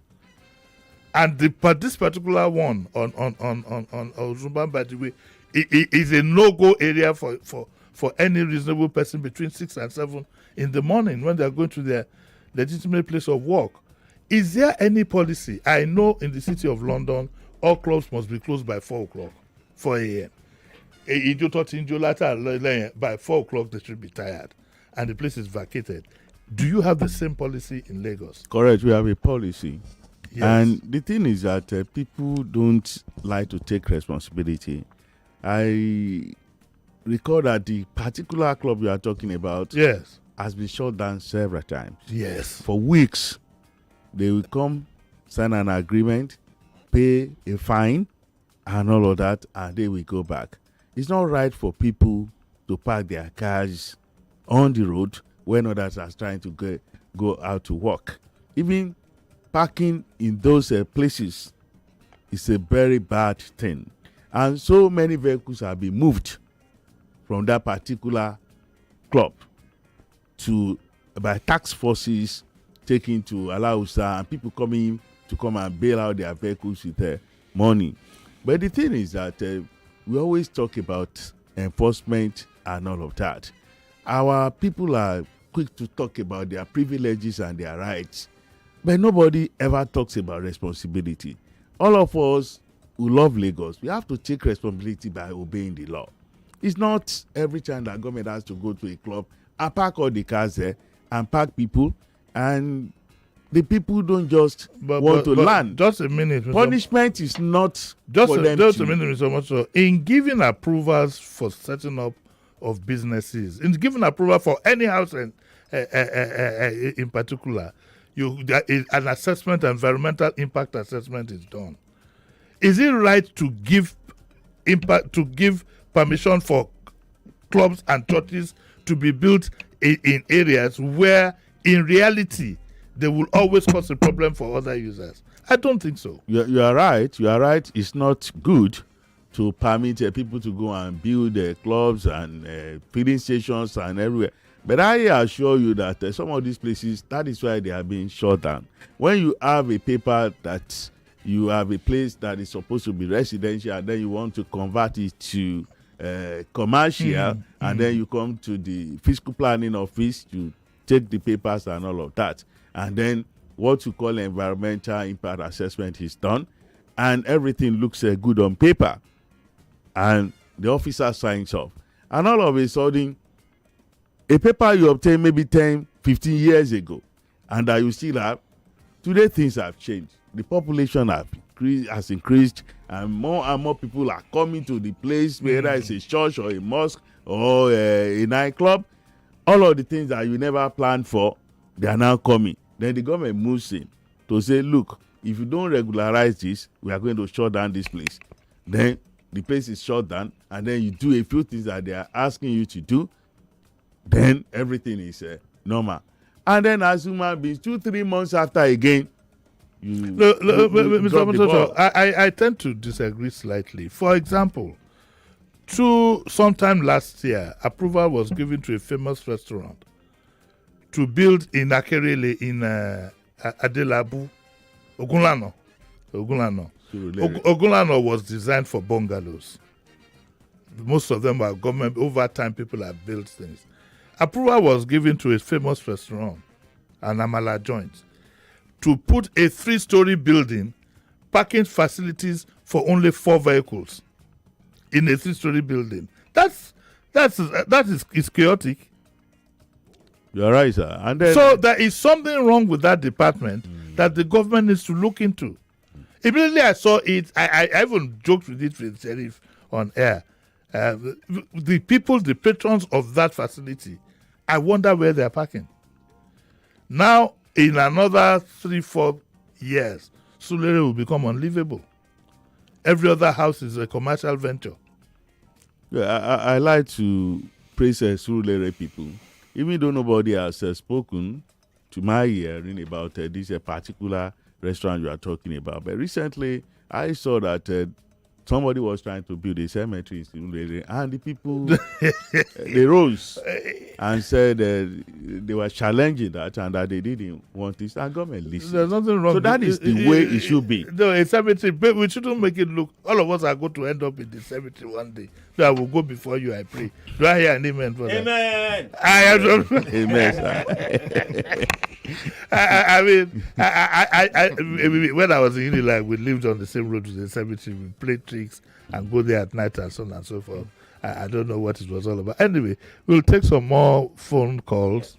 And this particular one on Ozumba-Mbadiwe is a no-go area for any reasonable person between 6 and 7 in the morning when they are going to their legitimate place of work. Is there any policy? I know in the city of London, all clubs must be closed by 4 o'clock, 4 a.m. By 4 o'clock, they should be tired, and the place is vacated. Do you have the same policy in Lagos? Correct, we have a policy. Yes. And the thing is that people don't like to take responsibility. I recall that the particular club you are talking about has been shut down several times. Yes. For weeks, they will come, sign an agreement, pay a fine, and all of that, and they will go back. It's not right for people to park their cars on the road when others are trying to go out to work. Even parking in those places is a very bad thing. And so many vehicles have been moved from that particular club by tax forces taken to Alausa, and people coming to come and bail out their vehicles with money. But the thing is that we always talk about enforcement and all of that. Our people are quick to talk about their privileges and their rights, but nobody ever talks about responsibility. All of us who love Lagos, we have to take responsibility by obeying the law. It's not every time that government has to go to a club and park all the cars there and park people, and the people don't just want to learn. Just a minute. Punishment is not just for them a minute, Mr. Mocho. In giving approvals for setting up of businesses, in giving approval for any house in particular, an assessment, environmental impact assessment is done. Is it right to give permission for clubs and churches to be built in areas where, in reality, they will always cause a problem for other users? I don't think so. You are right. You are right. It's not good to permit people to go and build clubs and filling stations and everywhere. But I assure you that some of these places, that is why they are being shut down. When you have a paper that you have a place that is supposed to be residential, and then you want to convert it to commercial, and then you come to the fiscal planning office to take the papers and all of that. and then what you call environmental impact assessment is done, and everything looks good on paper, and the officer signs off, and all of a sudden, a paper you obtained maybe 10, 15 years ago, and that you still have, today things have changed. The population has increased, and more people are coming to the place, whether it's a church or a mosque or a nightclub. All of the things that you never planned for, they are now coming. Then the government moves in to say, look, if you don't regularize this, we are going to shut down this place. Then the place is shut down, and then you do a few things that they are asking you to do, then everything is normal. And then as human beings, 2-3 months after again, Mr. I tend to disagree slightly. For example, sometime last year, approval was given to a famous restaurant to build in Akerele in Adelabu, Ogunlano. Ogunlano was designed for bungalows. Most of them are government. Over time, people have built things. Approval was given to a famous restaurant, an Amala joint, to put a 3-story building, parking facilities for only 4 vehicles in a 3-story building. That is chaotic. You're right, sir. And then, so there is something wrong with that department that the government needs to look into. Immediately I saw it, I even joked with it with Sheriff on air. The people, the patrons of that facility, I wonder where they're parking. Now, in another 3-4 years, Surulere will become unlivable. Every other house is a commercial venture. Yeah, I like to praise Surulere people. Even though nobody has spoken to my hearing about this particular restaurant you are talking about. But recently, I saw that somebody was trying to build a cemetery in Surulere, and the people, they rose and said they were challenging that and that they didn't want this. And government listened. There's nothing wrong. So that is the way it should be. No, a cemetery, but we shouldn't make it look, all of us are going to end up in the cemetery one day. So I will go before you, I pray. Do I hear an amen for that? Amen. Amen, sir. I mean, when I was in Unilag, we lived on the same road to the cemetery. We played tricks and go there at night and so on and so forth. I don't know what it was all about. Anyway, we'll take some more phone calls.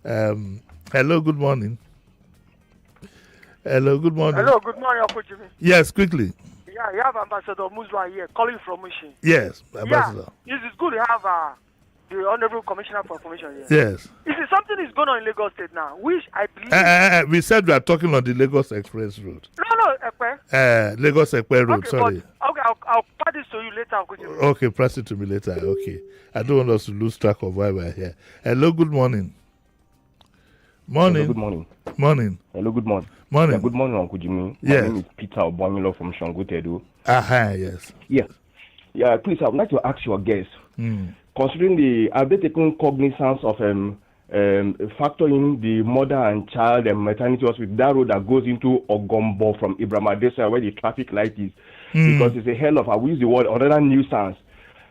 Hello, good morning. Hello, good morning. Hello, good morning, Uncle Jimmy. Yes, quickly. Yeah, you have Ambassador Muzwa here, calling from Mushin. Yes, Ambassador. Yeah, it is good to have the Honorable Commissioner for Information here. Yes. You see, something is going on in Lagos State now, which I believe... we said we are talking on the Lagos Express Road. No, Ekpe. Lagos Ekpe Road, okay, sorry. Okay, I'll pass this to you later, Uncle Jimmy. Okay, pass it to me later. Okay. I don't want us to lose track of why we're here. Hello, good morning. Morning. Hello, good morning. Morning. Hello, good morning. Morning. Yeah, good morning, Uncle Jimmy. Yes. My name is Peter Obonilo from Shangotedo. Yes. Yes. Yeah, please, I would like to ask your guest, considering have they taken cognizance of factoring the mother and child and maternity hospital, that road that goes into Ogombo from Ibrahim Adesa, where the traffic light is, because it's a hell of, I will use the word, another nuisance.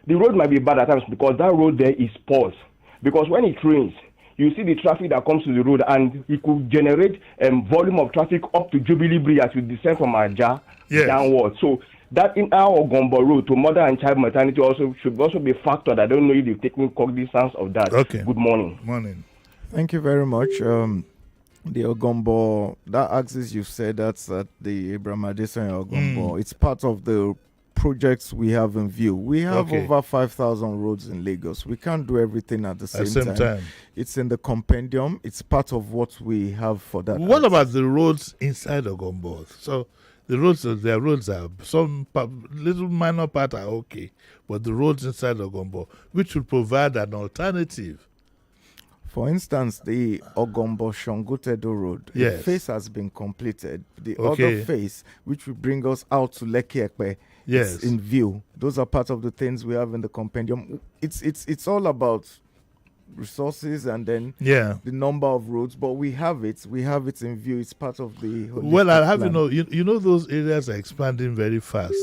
The road might be bad at times because that road there is paused. Because when it rains, you see the traffic that comes to the road, and it could generate volume of traffic up to Jubilee Bridge as you descend from Aja downward. So that in our Ogombo road to mother and child maternity should also be factored. I don't know if you've taken cognizance of that. Okay. Good morning. Morning. Thank you very much. The Ogombo, that axis you said, that's at the Ibrahim Adesanya Ogombo. It's part of the projects we have in view. We have over 5,000 roads in Lagos. We can't do everything at the same time. It's in the compendium. It's part of what we have for that. What about the roads inside Ogombo? So the roads, their roads are some little minor part are okay, but the roads inside Ogombo, which will provide an alternative. For instance, the Ogombo Shangotedo Road, the phase has been completed. The other phase, which will bring us out to Lekki Ekpe, is in view. Those are part of the things we have in the compendium. It's all about resources and then the number of roads, but we have it in view. It's part of the well, I have plan. You know those areas are expanding very fast.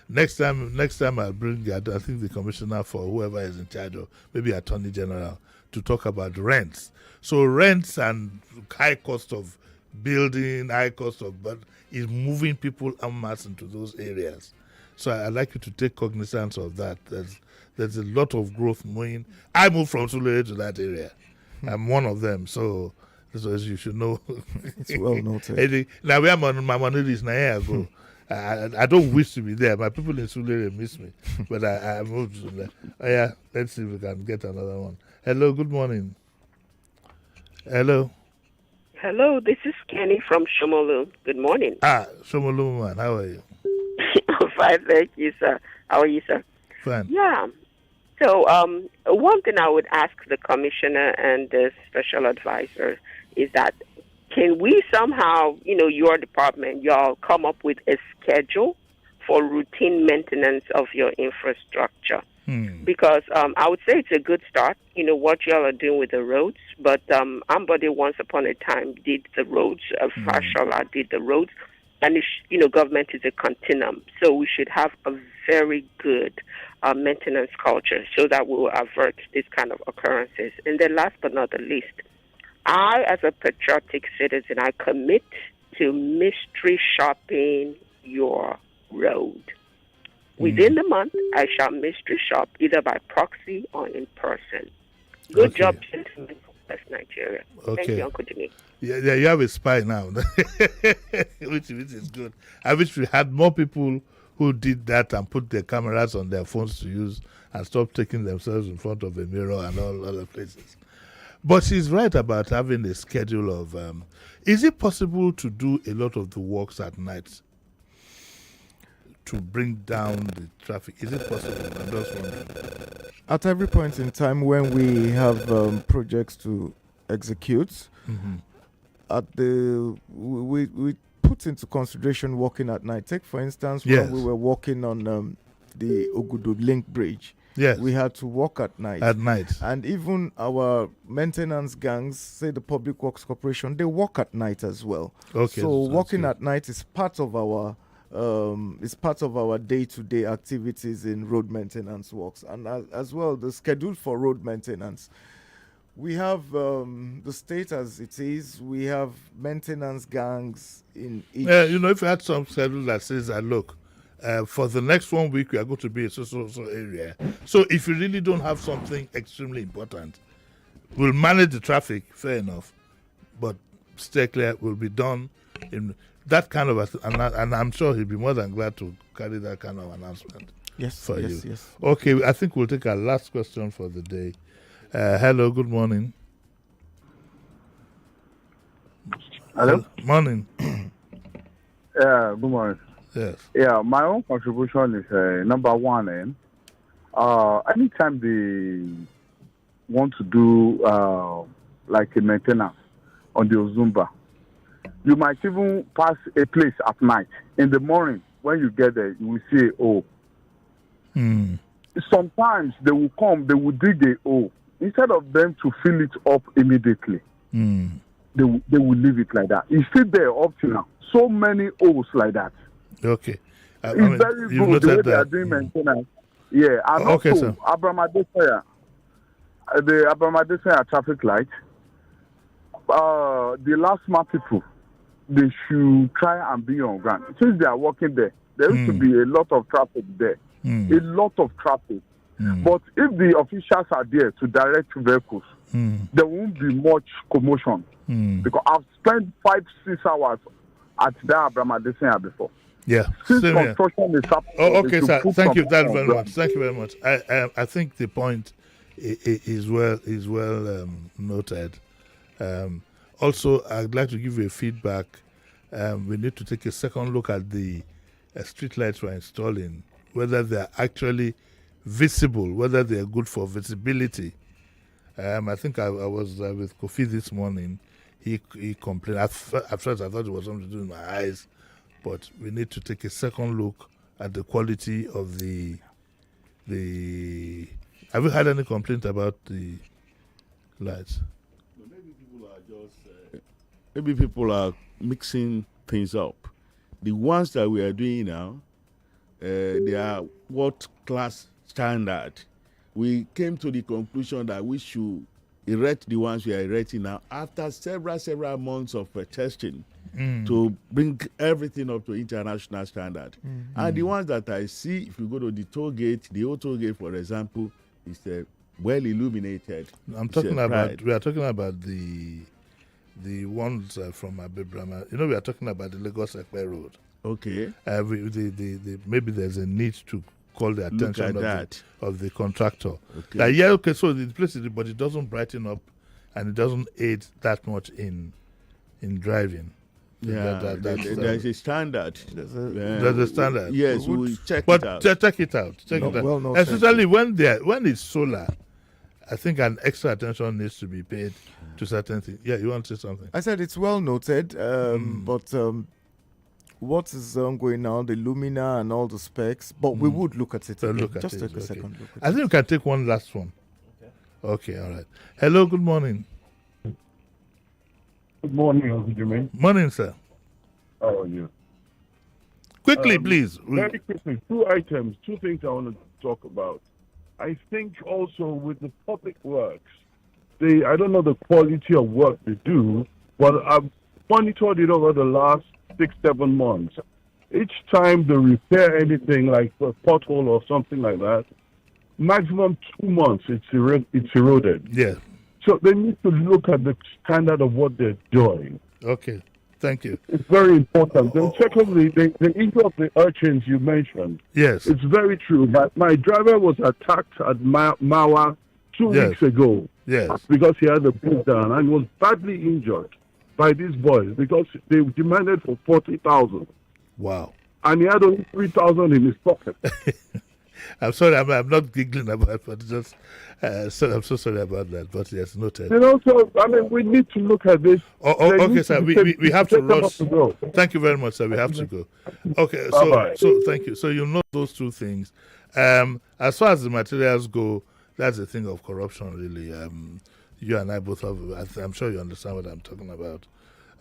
Next time I'll bring I think the commissioner for whoever is in charge of, maybe Attorney General, to talk about rents. So rents and high cost of building, high cost of, but is moving people en masse into those areas. So I'd like you to take cognizance of that. There's a lot of growth moving. I moved from Sulere to that area. I'm one of them. So as you should know. It's well noted. Now where my money is now I go. I don't wish to be there. My people in Sulere miss me. But I moved to there. Oh yeah, let's see if we can get another one. Hello, good morning. Hello. Hello, this is Kenny from Shomolu. Good morning. Shomolu man, how are you? I'm fine, thank you, sir. How are you, sir? Fine. Yeah. So, one thing I would ask the commissioner and the special advisor is that can we somehow, your department, y'all come up with a schedule for routine maintenance of your infrastructure? Because I would say it's a good start, what y'all are doing with the roads. But Ambode once upon a time did the roads. Fashola did the roads. And, government is a continuum. So we should have a very good maintenance culture so that we will avert these kind of occurrences. And then last but not the least, I, as a patriotic citizen, I commit to mystery shopping your road. Within the month, I shall mystery shop either by proxy or in person. Good job, gentlemen. That's Nigeria. Okay. Thank you, Uncle Jimmy. Yeah, you have a spy now, which is good. I wish we had more people who did that and put their cameras on their phones to use and stop taking themselves in front of a mirror and all other places. But she's right about having a schedule of... is it possible to do a lot of the works at night to bring down the traffic? Is it possible? I'm just wondering. At every point in time when we have projects to execute, we put into consideration working at night. Take, for instance, when we were working on the Ogudu Link Bridge. Yes. We had to work at night. At night. And even our maintenance gangs, say the Public Works Corporation, they work at night as well. Okay. So working at night is part of our day-to-day activities in road maintenance works. And as well, the schedule for road maintenance. We have the state as it is. We have maintenance gangs in each... if you had some schedule that says that, look, for the next 1 week, we are going to be in so area. So if you really don't have something extremely important, we'll manage the traffic, fair enough, but stay clear, will be done in that kind of... And I'm sure he'll be more than glad to carry that kind of announcement. Yes, for yes, you. yes. Okay, I think we'll take our last question for the day. Hello, good morning. Hello? Morning. Yeah, good morning. Yes. Yeah, my own contribution is number one. Anytime they want to do like a maintenance on the Ozumba, you might even pass a place at night. In the morning, when you get there, you will see a hole. Sometimes they will come, they will dig a hole. Instead of them to fill it up immediately, they will leave it like that. It's still there up to now. So many holes like that. Okay. It's very good the way they are doing maintenance. Yeah, and also Abraham Adesanya, the Abraham Adesanya traffic light, the last mile people, they should try and be on ground. Since they are working there, there used to be a lot of traffic there. A lot of traffic. But if the officials are there to direct vehicles, there won't be much commotion. Because I've spent 5-6 hours at that Abraham Adesanya before. Yeah. Since construction is happening. Okay, sir. Thank you very much. Thank you very much. I think the point is well noted. Also, I'd like to give you a feedback. We need to take a second look at the street lights we're installing, whether they're actually visible, whether they're good for visibility. I think I was with Kofi this morning. He complained. At first, I thought it was something to do with my eyes, but we need to take a second look at the quality of the. Have you had any complaint about the lights? Maybe people are mixing things up. The ones that we are doing now, they are what class standard. We came to the conclusion that we should erect the ones we are erecting now after several months of testing to bring everything up to international standard. And the ones that I see, if you go to the toll gate, the old toll gate, for example, is well illuminated. We are talking about the ones from Abebrama. You know, we are talking about the Lagos Ekpe Road. Okay. Maybe there's a need to call the attention of the contractor. Okay. So the place is, but it doesn't brighten up and it doesn't aid that much in driving. Yeah, there's a standard. There's a standard. Yes, we check it out. Check it out. Especially when it's solar, I think an extra attention needs to be paid to certain things. Yeah, you want to say something? I said it's well noted, but what is going now, the Lumina and all the specs, but we would look at it. Just take a second look at I think we can take one last one. Okay, all right. Hello, good morning. Good morning, Jermaine. Morning, sir. How are you? Quickly, please. Very quickly, two things I want to talk about. I think also with the public works, I don't know the quality of work they do, but I've monitored it over the last 6-7 months. Each time they repair anything like a pothole or something like that, maximum 2 months it's eroded. Yeah. So they need to look at the standard of what they're doing. Okay, thank you. It's very important. Then secondly, the issue of the urchins you mentioned. Yes. It's very true. My driver was attacked at Mawa 2 weeks ago. Yes. Because he had a breakdown and was badly injured by these boys because they demanded for 40,000. Wow. And he had only 3,000 in his pocket. I'm sorry, I'm not giggling about it, but just I'm so sorry about that. But yes, noted. So we need to look at this. Okay, sir. We have to rush. Thank you very much, sir. We have to go. Okay, so thank you. So you know those two things. As far as the materials go, that's a thing of corruption, really. You and I both have. I'm sure you understand what I'm talking about.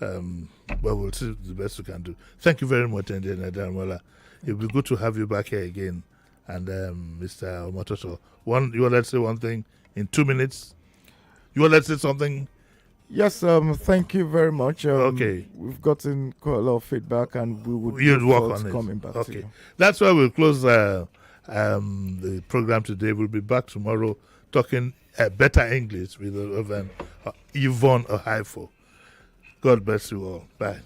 But we'll see the best we can do. Thank you very much, Engineer Damola. It'll be good to have you back here again. And Mr. Omotoso, you want to say one thing in 2 minutes? You want to say something? Yes, thank you very much. Okay. We've gotten quite a lot of feedback and we would You'd work on it. Coming back to you. That's why we'll close the program today. We'll be back tomorrow talking better English with Yvonne Ohaifo. God bless you all. Bye.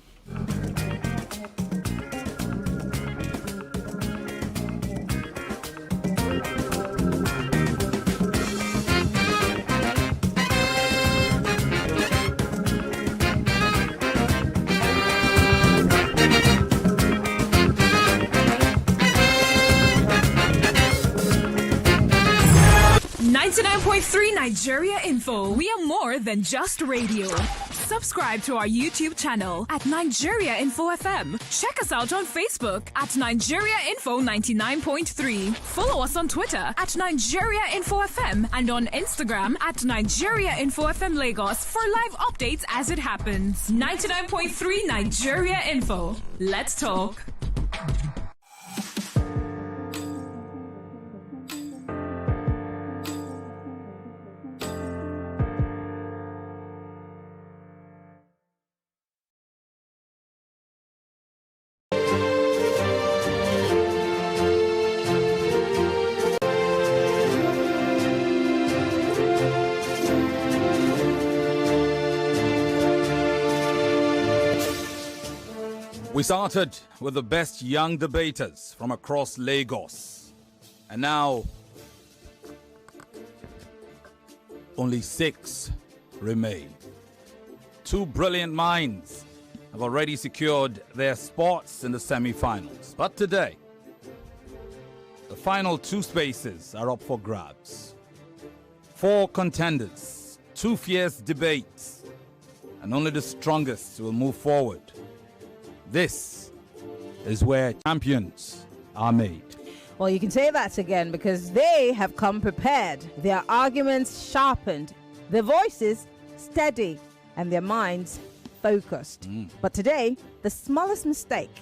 Nigeria Info. We are more than just radio. Subscribe to our YouTube channel at Nigeria Info FM. Check us out on Facebook at Nigeria Info 99.3. Follow us on Twitter at Nigeria Info FM and on Instagram at Nigeria Info FM Lagos for live updates as it happens. 99.3 Nigeria Info. Let's talk. We started with the best young debaters from across Lagos. And now, only 6 remain. 2 brilliant minds have already secured their spots in the semi-finals. But today, the final 2 spaces are up for grabs. 4 contenders, 2 fierce debates, and only the strongest will move forward. This is where champions are made. Well, you can say that again because they have come prepared, their arguments sharpened, their voices steady, and their minds focused. But today, the smallest mistake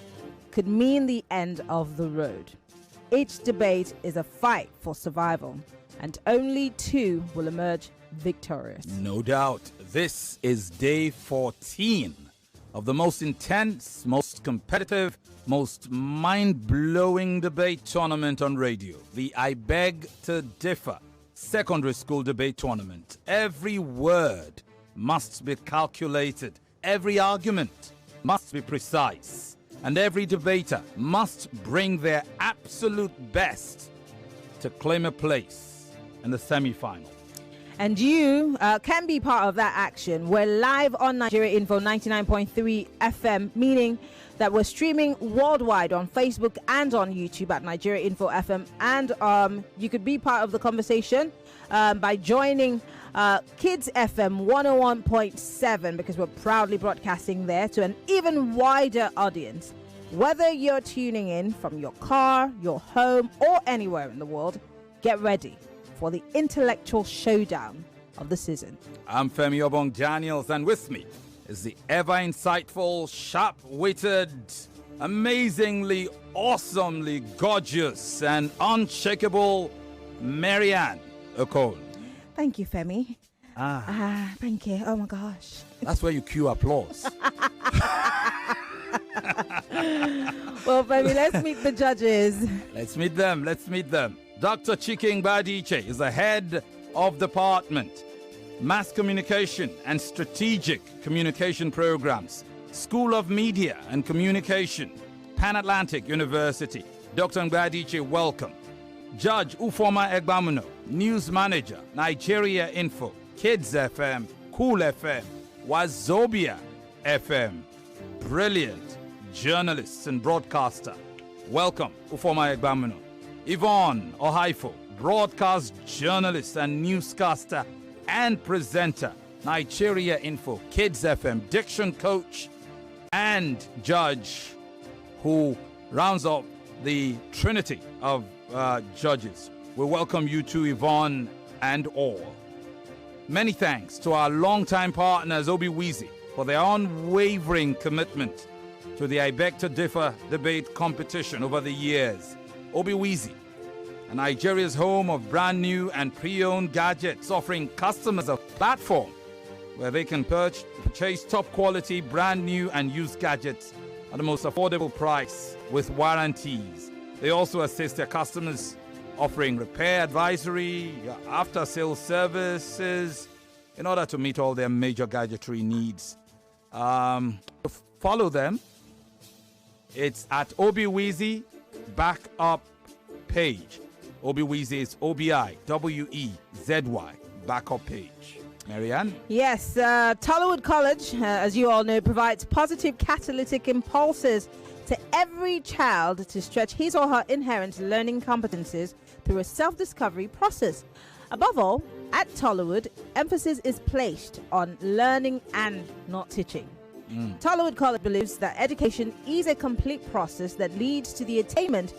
could mean the end of the road. Each debate is a fight for survival, and only 2 will emerge victorious. No doubt. This is day 14 of the most intense, most competitive, most mind-blowing debate tournament on radio. The I Beg to Differ Secondary School Debate Tournament. Every word must be calculated. Every argument must be precise. And every debater must bring their absolute best to claim a place in the semi-final. And you can be part of that action. We're live on Nigeria Info 99.3 FM, meaning that we're streaming worldwide on Facebook and on YouTube at Nigeria Info FM. And you could be part of the conversation by joining Kids FM 101.7, because we're proudly broadcasting there to an even wider audience. Whether you're tuning in from your car, your home, or anywhere in the world, get ready for the intellectual showdown of the season. I'm Femi Obong Daniels, and with me is the ever insightful, sharp-witted, amazingly, awesomely gorgeous, and unshakable Marianne Okon. Thank you, Femi. Thank you. Oh my gosh. That's where you cue applause. Well, Femi, let's meet the judges. Let's meet them. Dr. Chiking Badiche is the head of Department, Mass Communication and Strategic Communication Programs, School of Media and Communication, Pan Atlantic University. Dr. Badiche, welcome. Judge Ufoma Egbamuno, News Manager, Nigeria Info, Kids FM, Cool FM, Wazobia FM. Brilliant journalist and broadcaster. Welcome, Ufoma Egbamuno. Yvonne Ohaifo, broadcast journalist and newscaster and presenter, Nigeria Info, Kids FM, diction coach and judge, who rounds up the trinity of judges. We welcome you to Yvonne and all. Many thanks to our longtime partners, Obi Weezy, for their unwavering commitment to the I Beg to Differ debate competition over the years. Obi Weezy, Nigeria's home of brand new and pre-owned gadgets, offering customers a platform where they can purchase top quality brand new and used gadgets at the most affordable price with warranties. They also assist their customers, offering repair advisory, after-sales services, in order to meet all their major gadgetry needs. Follow them. It's at Obi Weezy Backup Page. Obi Weezy is OBIWEZY Backup Page. Marianne? Yes, Tollywood College, as you all know, provides positive catalytic impulses to every child to stretch his or her inherent learning competencies through a self-discovery process. Above all, at Tollywood, emphasis is placed on learning and not teaching. Tollywood College believes that education is a complete process that leads to the attainment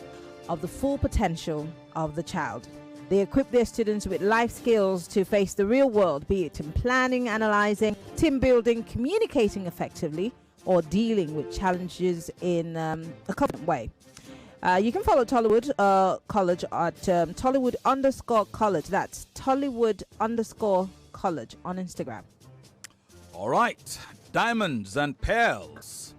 of the full potential of the child. They equip their students with life skills to face the real world, be it in planning, analyzing, team building, communicating effectively, or dealing with challenges in a confident way. You can follow Tollywood College at Tollywood_college. That's Tollywood_college on Instagram. All right. Diamonds and Pearls.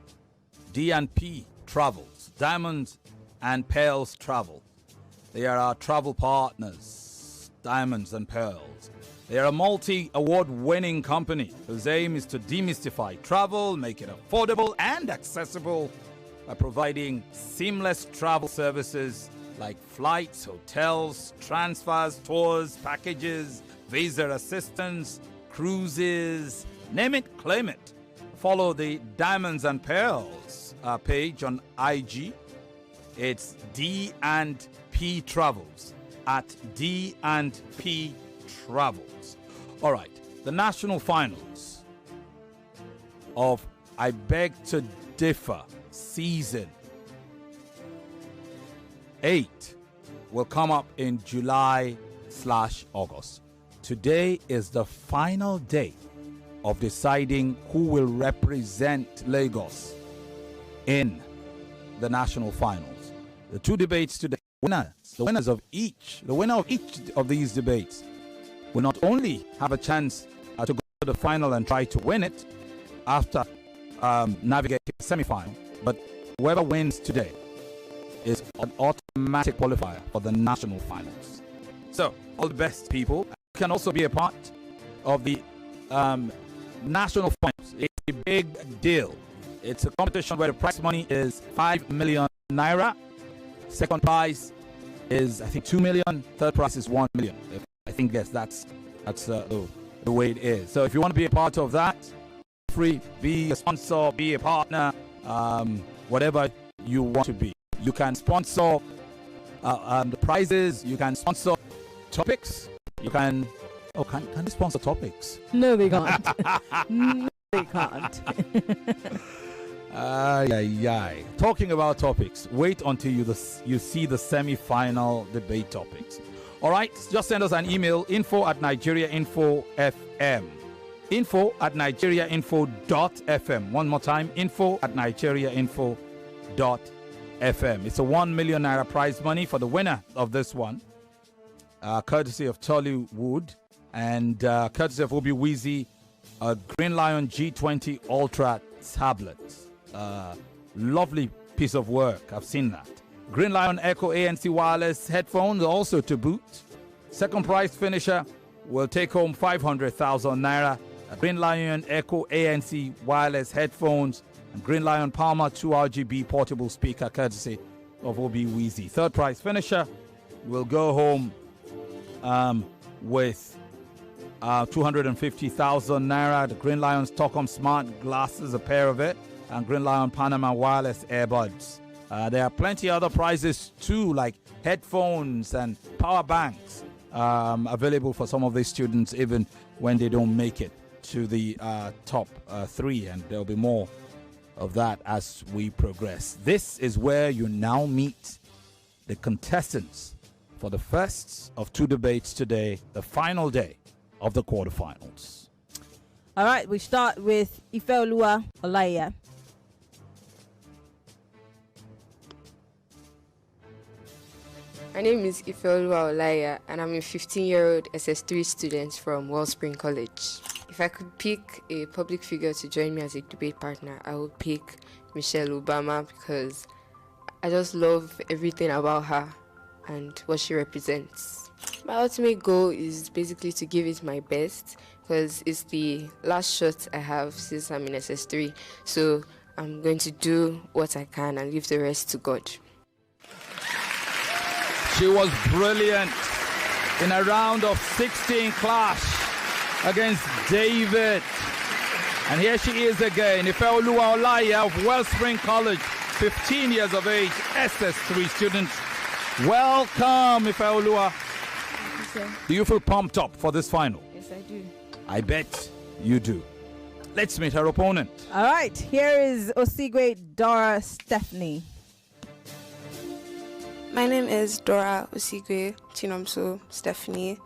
D&P Travels. Diamonds and Pearls Travel. They are our travel partners. Diamonds and Pearls. They are a multi-award winning company whose aim is to demystify travel, make it affordable and accessible by providing seamless travel services like flights, hotels, transfers, tours, packages, visa assistance, cruises, name it, claim it. Follow the Diamonds and Pearls page on IG. It's D&P Travels at D&P Travels. All right, the national finals of I Beg to Differ Season 8 will come up in July/August. Today is the final day of deciding who will represent Lagos in the national finals. The two debates today, the winner of each of these debates will not only have a chance to go to the final and try to win it after navigating the semi-final, but whoever wins today is an automatic qualifier for the national finals. So, all the best, people. You can also be a part of the national finals. It's a big deal. It's a competition where the prize money is 5 million naira. Second prize is, I think, 2 million. Third prize is 1 million. I think, yes, that's the way it is. So if you want to be a part of that, free, be a sponsor, be a partner, whatever you want to be. You can sponsor the prizes. You can sponsor topics. You can... Oh, can they sponsor topics? No, they can't. No, they can't. Talking about topics, wait until you see the semi-final debate topics. All right, just send us an email, info@nigeriainfo.fm. info@nigeriainfo.fm. One more time, info@nigeriainfo.fm. It's a 1 million naira prize money for the winner of this one, courtesy of Tollywood and courtesy of Obi Weezy, a Green Lion G20 Ultra tablet. Lovely piece of work. I've seen that. Green Lion Echo ANC wireless headphones also to boot. Second prize finisher will take home 500,000 naira. Green Lion Echo ANC wireless headphones and Green Lion Palmer 2 RGB portable speaker courtesy of Obi Weezy. Third prize finisher will go home with 250,000 naira. The Green Lion Stockholm smart glasses, a pair of it, and Green Lion Panama wireless earbuds. There are plenty other prizes too, like headphones and power banks, available for some of these students even when they don't make it to the top 3, and there'll be more of that as we progress. This is where you now meet the contestants for the first of 2 debates today, the final day of the quarterfinals. All right, we start with Ifeoluwa Olaiya. My name is Ifeoluwa Olaiya, and I'm a 15-year-old SS3 student from Wellspring College. If I could pick a public figure to join me as a debate partner, I would pick Michelle Obama, because I just love everything about her and what she represents. My ultimate goal is basically to give it my best, because it's the last shot I have since I'm in SS3. So I'm going to do what I can and leave the rest to God. She was brilliant in a round of 16 clash against David. And here she is again, Ifeoluwa Olaiya of Wellspring College, 15 years of age, SS3 student. Welcome, Ifeoluwa. Do you feel pumped up for this final? Yes, I do. I bet you do. Let's meet her opponent. All right, here is Osigwe Dora Stephanie. My name is Dora Osigwe Chinomso Stephanie.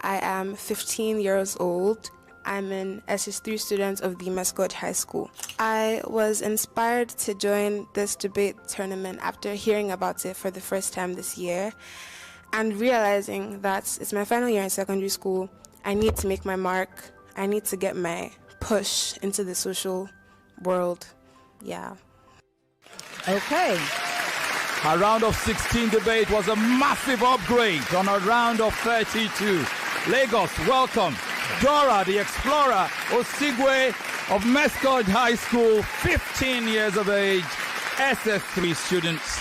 I am 15 years old. I'm an SS3 student of the Mascot High School. I was inspired to join this debate tournament after hearing about it for the first time this year and realizing that it's my final year in secondary school. I need to make my mark. I need to get my push into the social world. Yeah. Okay. Her round of 16 debate was a massive upgrade on a round of 32. Lagos, welcome. Dora, the explorer, Osigwe of Mascot High School, 15 years of age, SS3 students,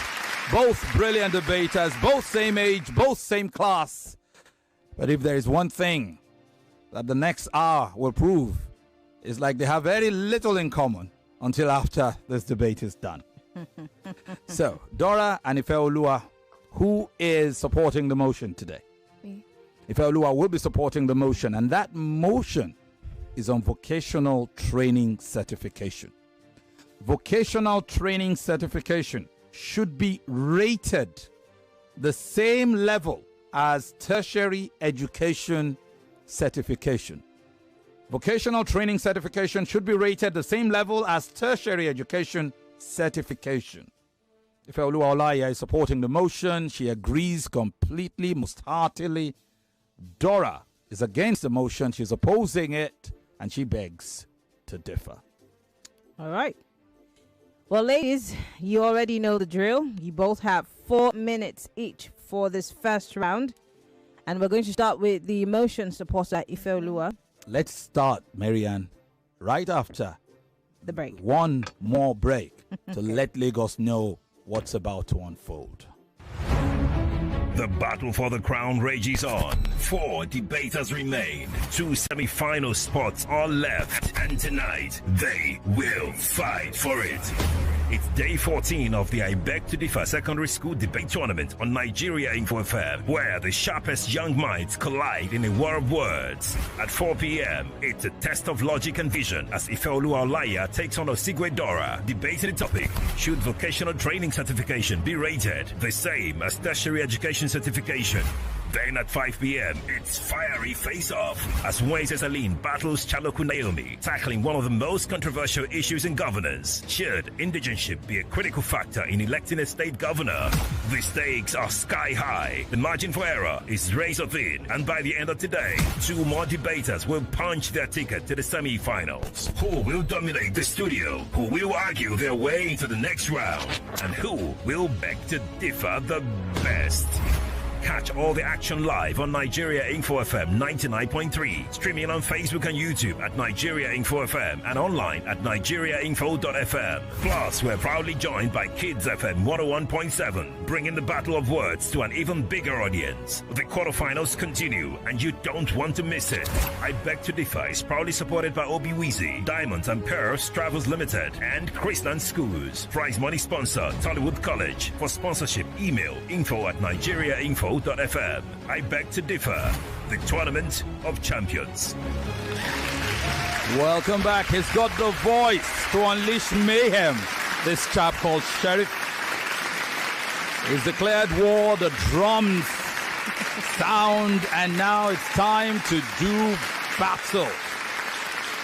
both brilliant debaters, both same age, both same class. But if there is one thing that the next hour will prove, is like they have very little in common until after this debate is done. So, Dora and Ifeoluwa, who is supporting the motion today? Me. Ifeoluwa will be supporting the motion, and that motion is on vocational training certification. Vocational training certification should be rated the same level as tertiary education certification. Vocational training certification should be rated the same level as tertiary education certification. Ifeoluwa Olaiya is supporting the motion. She agrees completely, most heartily. Dora is against the motion. She's opposing it, and she begs to differ. All right. Well, ladies, you already know the drill. You both have 4 minutes each for this first round. And we're going to start with the motion supporter, Ifeoluwa. Let's start, Marianne, right after the break. One more break to let Lagos know what's about to unfold. The battle for the crown rages on. 4 debaters remain. 2 semi-final spots are left. And tonight, they will fight for it. It's day 14 of the I Beg to Differ Secondary School Debate Tournament on Nigeria Info FM, where the sharpest young minds collide in a war of words. At 4 p.m., it's a test of logic and vision as Ifeoluwa Olaiya takes on Osigwe Dora. Debating the topic, should vocational training certification be rated the same as tertiary education certification? Then at 5 p.m., it's fiery face-off as Wences Aline battles Chaloku Naomi, tackling one of the most controversial issues in governance. Should indigenship be a critical factor in electing a state governor? The stakes are sky high. The margin for error is razor thin. And by the end of today, 2 more debaters will punch their ticket to the semi-finals. Who will dominate the studio? Who will argue their way into the next round? And who will beg to differ the best? Catch all the action live on Nigeria Info FM 99.3. Streaming on Facebook and YouTube at Nigeria Info FM and online at nigeriainfo.fm. Plus, we're proudly joined by Kids FM 101.7, bringing the battle of words to an even bigger audience. The quarterfinals continue, and you don't want to miss it. I Beg to Differ is proudly supported by Obi Weezy, Diamonds and Pearls Travels Limited, and Chrisland Schools. Prize money sponsor, Tollywood College. For sponsorship, email info@nigeriainfo.fm. I Beg to Differ, the Tournament of Champions. Welcome back. He's got the voice to unleash mayhem. This chap called Sheriff. He's declared war, the drums sound, and now it's time to do battle.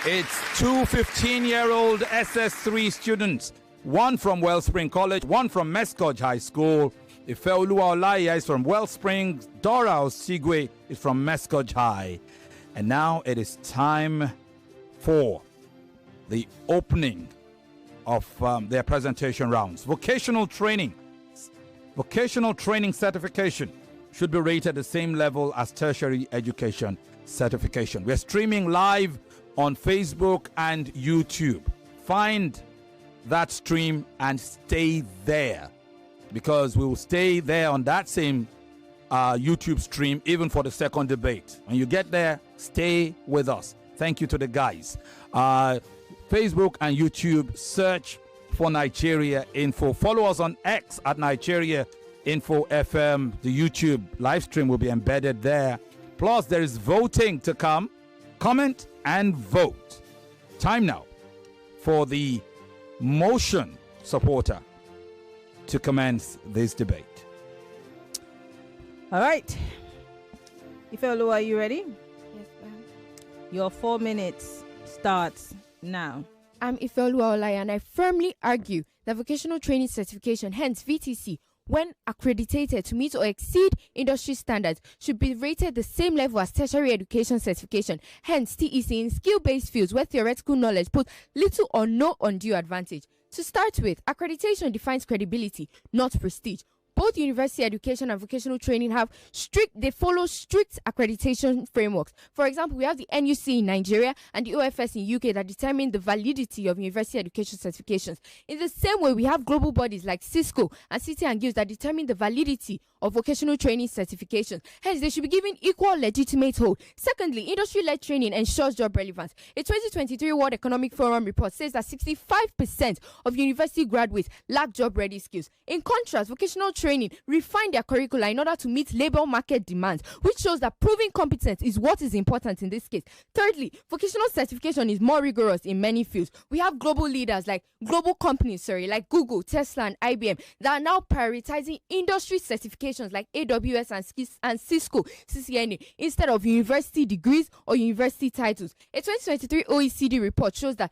It's 2 15-year-old SS3 students, one from Wellspring College, one from Mescoj High School. Ifeoluwa Olaiya is from Wellspring, Dora Osigwe is from Mescoj High. And now it is time for the opening of their presentation rounds. Vocational training certification should be rated the same level as tertiary education certification. We're streaming live on Facebook and YouTube. Find that stream and stay there, because we will stay there on that same YouTube stream even for the second debate. When you get there, stay with us. Thank you to the guys. Facebook and YouTube, search for Nigeria Info. Follow us on X at Nigeria Info FM. The YouTube live stream will be embedded there. Plus, there is voting to come. Comment and vote. Time now for the motion supporter to commence this debate. All right. Ifeoluwa, are you ready? Yes, ma'am. Your 4 minutes starts now. I'm Ifeoluwa Olaiya, and I firmly argue that vocational training certification, hence VTC, when accredited to meet or exceed industry standards, should be rated the same level as tertiary education certification, hence TEC, in skill-based fields where theoretical knowledge puts little or no undue advantage. To start with, accreditation defines credibility, not prestige. Both university education and vocational training follow strict accreditation frameworks. For example, we have the NUC in Nigeria and the OFS in UK that determine the validity of university education certifications. In the same way, we have global bodies like Cisco and City and Guilds that determine the validity of vocational training certifications. Hence, they should be given equal legitimate hold. Secondly, industry-led training ensures job relevance. A 2023 World Economic Forum report says that 65% of university graduates lack job-ready skills. In contrast, vocational training refine their curricula in order to meet labor market demands, which shows that proving competence is what is important in this case. Thirdly, vocational certification is more rigorous in many fields. We have global leaders global companies like Google, Tesla, and IBM that are now prioritizing industry certifications like AWS and Cisco, CCNA, instead of university degrees or university titles. A 2023 OECD report shows that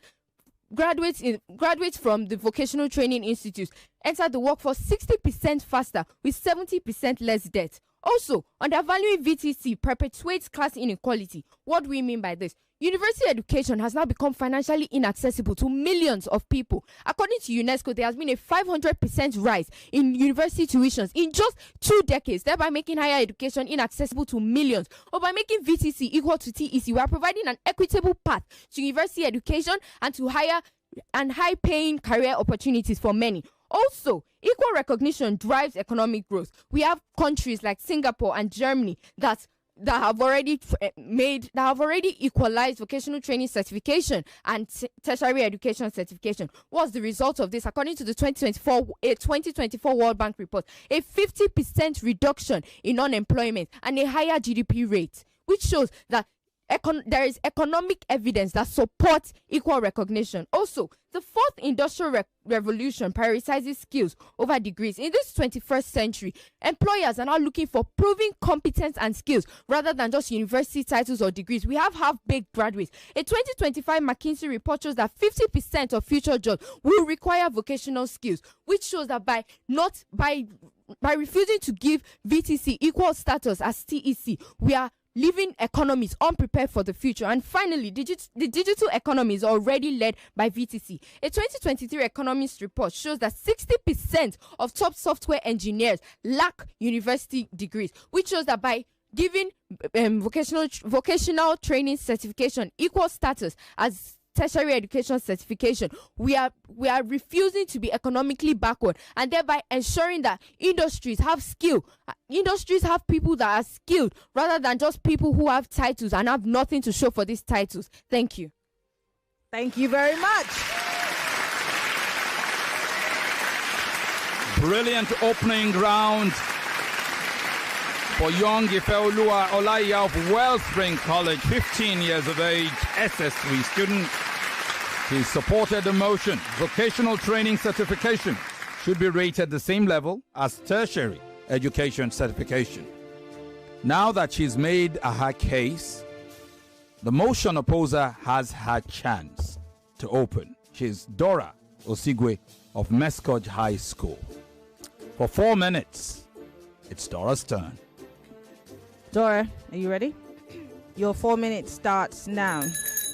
graduates from the vocational training institutes enter the workforce 60% faster with 70% less debt. Also, undervaluing VTC perpetuates class inequality. What do we mean by this? University education has now become financially inaccessible to millions of people. According to UNESCO, there has been a 500% rise in university tuitions in just 2 decades, thereby making higher education inaccessible to millions. Or by making VTC equal to TEC, we are providing an equitable path to university education and to high-paying career opportunities for many. Also, equal recognition drives economic growth. We have countries like Singapore and Germany that have already equalized vocational training certification and tertiary education certification. What's the result of this? According to the 2024 World Bank report, a 50% reduction in unemployment and a higher GDP rate, which shows that there is economic evidence that supports equal recognition. Also, the fourth industrial revolution prioritizes skills over degrees. In this 21st century, employers are now looking for proven competence and skills rather than just university titles or degrees. We have half-baked graduates. A 2025 McKinsey report shows that 50% of future jobs will require vocational skills, which shows that by refusing to give VTC equal status as TEC, we are leaving economies unprepared for the future. And finally, the digital economy is already led by VTC. A 2023 Economist report shows that 60% of top software engineers lack university degrees, which shows that by giving vocational training certification equal status as tertiary education certification, we are refusing to be economically backward, and thereby ensuring that industries have skill. Industries have people that are skilled rather than just people who have titles and have nothing to show for these titles. Thank you. Thank you very much. Brilliant opening round for young Ifeoluwa Olaiya of Wellspring College, 15 years of age, SS3 student. He supported the motion. Vocational training certification should be rated the same level as tertiary education certification. Now that she's made her case, the motion opposer has her chance to open. She's Dora Osigwe of Mescoj High School. For 4 minutes, it's Dora's turn. Dora, are you ready? Your 4 minutes starts now.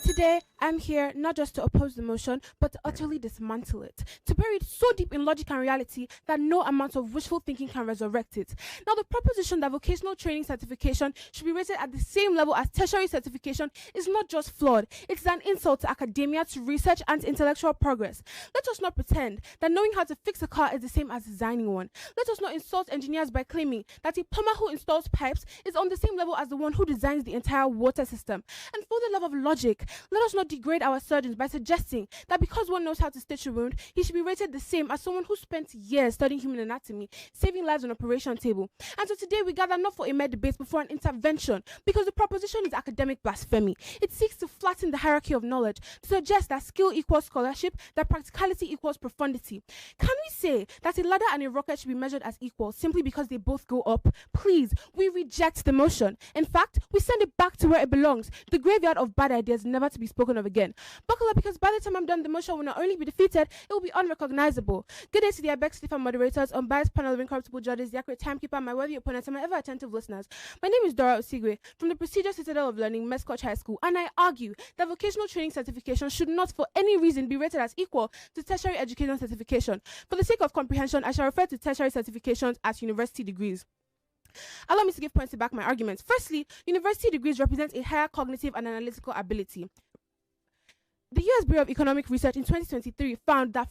Today, I'm here not just to oppose the motion, but to utterly dismantle it, to bury it so deep in logic and reality that no amount of wishful thinking can resurrect it. Now, the proposition that vocational training certification should be rated at the same level as tertiary certification is not just flawed, it's an insult to academia, to research, and to intellectual progress. Let us not pretend that knowing how to fix a car is the same as designing one. Let us not insult engineers by claiming that a plumber who installs pipes is on the same level as the one who designs the entire water system. And for the love of logic, let us not degrade our surgeons by suggesting that because one knows how to stitch a wound, he should be rated the same as someone who spent years studying human anatomy, saving lives on an operation table. And so today we gather not for a mere debate but for an intervention, because the proposition is academic blasphemy. It seeks to flatten the hierarchy of knowledge, to suggest that skill equals scholarship, that practicality equals profundity. Can we say that a ladder and a rocket should be measured as equal simply because they both go up? Please, we reject the motion. In fact, we send it back to where it belongs, the graveyard of bad ideas never to be spoken of again. Buckle up, because by the time I'm done, the motion will not only be defeated, it will be unrecognizable. Good day to the Abex Stiffer moderators, unbiased panel of incorruptible judges, the accurate timekeeper, my worthy opponents, and my ever attentive listeners. My name is Dora Osigwe from the prestigious Citadel of Learning, Mescoj High School, and I argue that vocational training certification should not for any reason be rated as equal to tertiary education certification. For the sake of comprehension, I shall refer to tertiary certifications as university degrees. Allow me to give points to back my arguments. Firstly, university degrees represent a higher cognitive and analytical ability. The U.S. Bureau of Economic Research in 2023 found that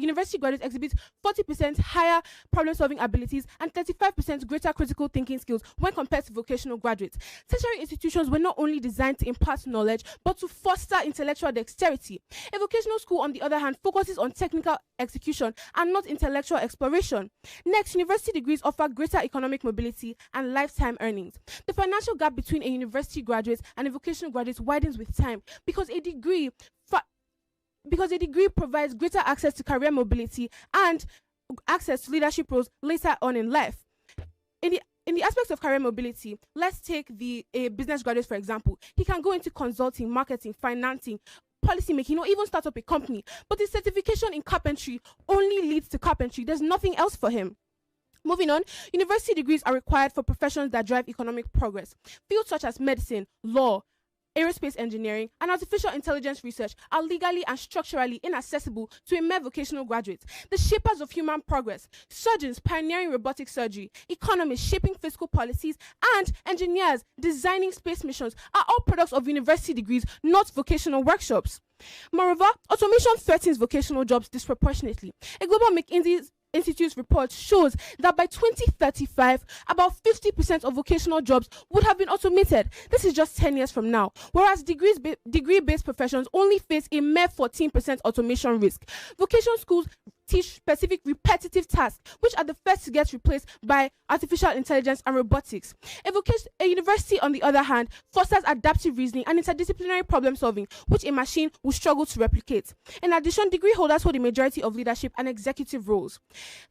university graduates exhibit 40% higher problem-solving abilities and 35% greater critical thinking skills when compared to vocational graduates. Tertiary institutions were not only designed to impart knowledge, but to foster intellectual dexterity. A vocational school, on the other hand, focuses on technical execution and not intellectual exploration. Next, university degrees offer greater economic mobility and lifetime earnings. The financial gap between a university graduate and a vocational graduate widens with time because a degree provides greater access to career mobility and access to leadership roles later on in life. In the aspects of career mobility, let's take a business graduate, for example. He can go into consulting, marketing, financing, policy making or even start up a company. But his certification in carpentry only leads to carpentry. There's nothing else for him. Moving on, university degrees are required for professions that drive economic progress. Fields such as medicine, law, aerospace engineering, and artificial intelligence research are legally and structurally inaccessible to a mere vocational graduate. The shapers of human progress, surgeons pioneering robotic surgery, economists shaping fiscal policies, and engineers designing space missions are all products of university degrees, not vocational workshops. Moreover, automation threatens vocational jobs disproportionately. A global McKinsey Institute's report shows that by 2035, about 50% of vocational jobs would have been automated. This is just 10 years from now, whereas degree-based professions only face a mere 14% automation risk. Vocational schools teach specific repetitive tasks, which are the first to get replaced by artificial intelligence and robotics. A university, on the other hand, fosters adaptive reasoning and interdisciplinary problem solving, which a machine will struggle to replicate. In addition, degree holders hold a majority of leadership and executive roles.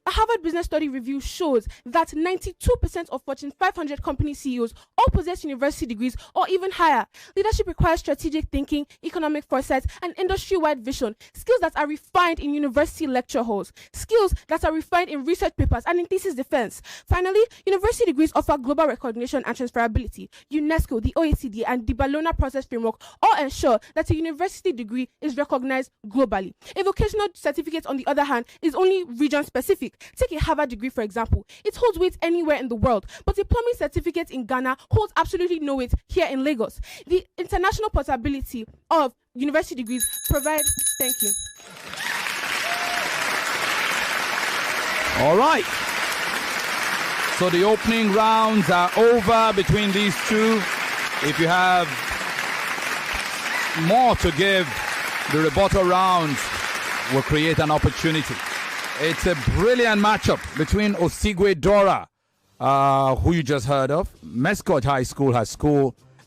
A Harvard Business Study review shows that 92% of Fortune 500 company CEOs all possess university degrees or even higher. Leadership requires strategic thinking, economic foresight, and industry-wide vision, skills that are refined in university lecture halls, skills that are refined in research papers and in thesis defense. Finally, university degrees offer global recognition and transferability. UNESCO, the OECD, and the Bologna Process Framework all ensure that a university degree is recognized globally. A vocational certificate, on the other hand, is only region-specific. Take a Harvard degree, for example. It holds weight anywhere in the world, but a plumbing certificate in Ghana holds absolutely no weight here in Lagos. The international portability of university degrees provides... Thank you. All right. So the opening rounds are over between these two. If you have more to give, the rebuttal rounds will create an opportunity. It's a brilliant matchup between Osigwe Dora, who you just heard of, Mescot High School,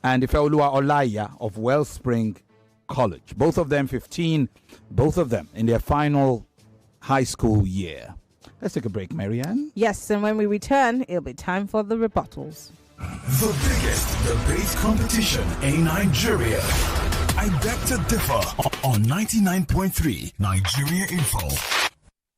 and Ifeoluwa Olaiya of Wellspring College. Both of them 15, both of them in their final high school year. Let's take a break, Marianne. Yes, and when we return, it'll be time for the rebuttals. The biggest debate competition in Nigeria. I beg to differ on 99.3 Nigeria Info.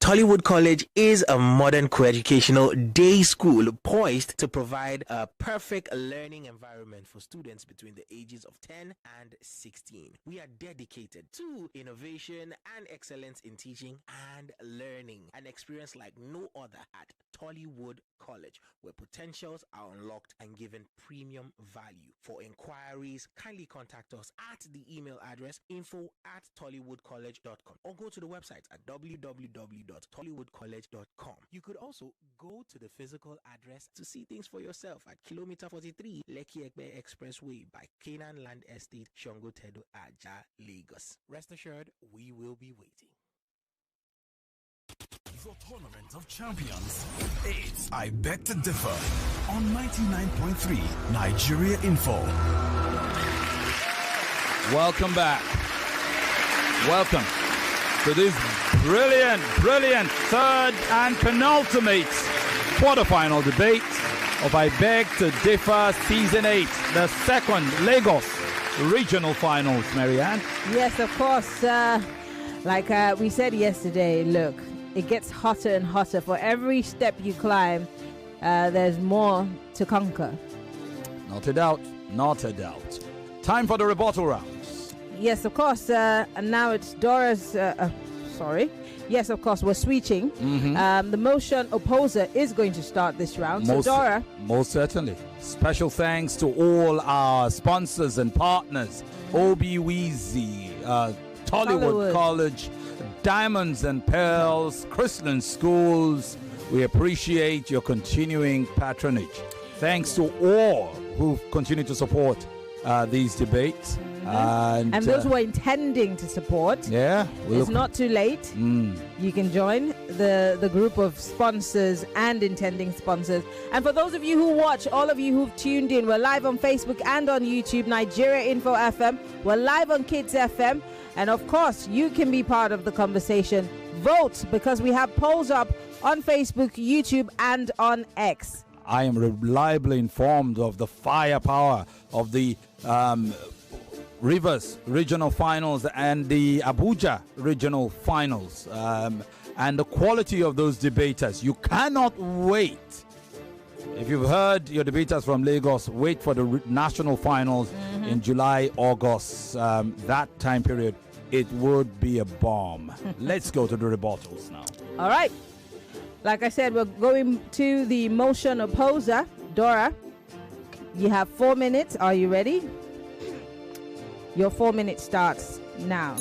Tollywood College is a modern co-educational day school poised to provide a perfect learning environment for students between the ages of 10 and 16. We are dedicated to innovation and excellence in teaching and learning, an experience like no other at Tollywood College, where potentials are unlocked and given premium value. For inquiries, kindly contact us at the email address info@tollywoodcollege.com or go to the website at www.tollywoodcollege.com. You could also go to the physical address to see things for yourself at kilometer 43 Lekki Ekpe Expressway by Canaan Land Estate, Shongo Tedo, Aja, Lagos. Rest assured, we will be waiting. The Tournament of Champions. It's I Beg to Differ on 99.3 Nigeria Info. Welcome back. Welcome to this brilliant third and penultimate quarterfinal debate of I Beg to Differ Season 8, the second Lagos Regional Finals, Marianne. Yes, of course. Like we said yesterday, look, it gets hotter and hotter. For every step you climb, there's more to conquer. Not a doubt. Time for the rebuttal rounds. Yes, of course. And now it's Dora's... Yes, of course, we're switching. Mm-hmm. The motion opposer is going to start this round. So, Dora... Most certainly. Special thanks to all our sponsors and partners. Obi-Weezy, Tollywood College, Diamonds and Pearls, Chrisland Schools. We appreciate your continuing patronage. Thanks to all who continue to support these debates. And those who are intending to support, it's not too late. You can join the group of sponsors and intending sponsors. And for those of you who watch, all of you who've tuned in, we're live on Facebook and on YouTube, Nigeria Info FM. We're live on Kids FM. And of course, you can be part of the conversation. Vote, because we have polls up on Facebook, YouTube, and on X. I am reliably informed of the firepower of the Rivers Regional Finals and the Abuja Regional Finals, and the quality of those debaters. You cannot wait. If you've heard your debaters from Lagos, wait for the national finals in July, August. That time period, it would be a bomb. Let's go to the rebuttals now. All right. Like I said, we're going to the motion opposer. Dora, you have 4 minutes. Are you ready? Your 4 minutes starts now.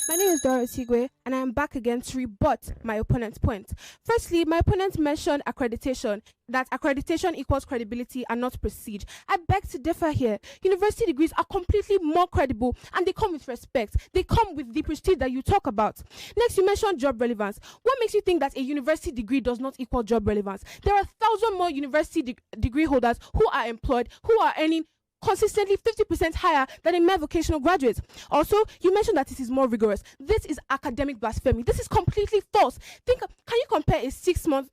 My name is Dora Osigwe, and I am back again to rebut my opponent's point. Firstly, my opponent mentioned accreditation, that accreditation equals credibility and not prestige. I beg to differ here. University degrees are completely more credible, and they come with respect. They come with the prestige that you talk about. Next, you mentioned job relevance. What makes you think that a university degree does not equal job relevance? There are 1,000 more university degree holders who are employed, who are earning consistently 50% higher than a mere vocational graduate. Also, you mentioned that it is more rigorous. This is academic blasphemy. This is completely false. Can you compare a 6-month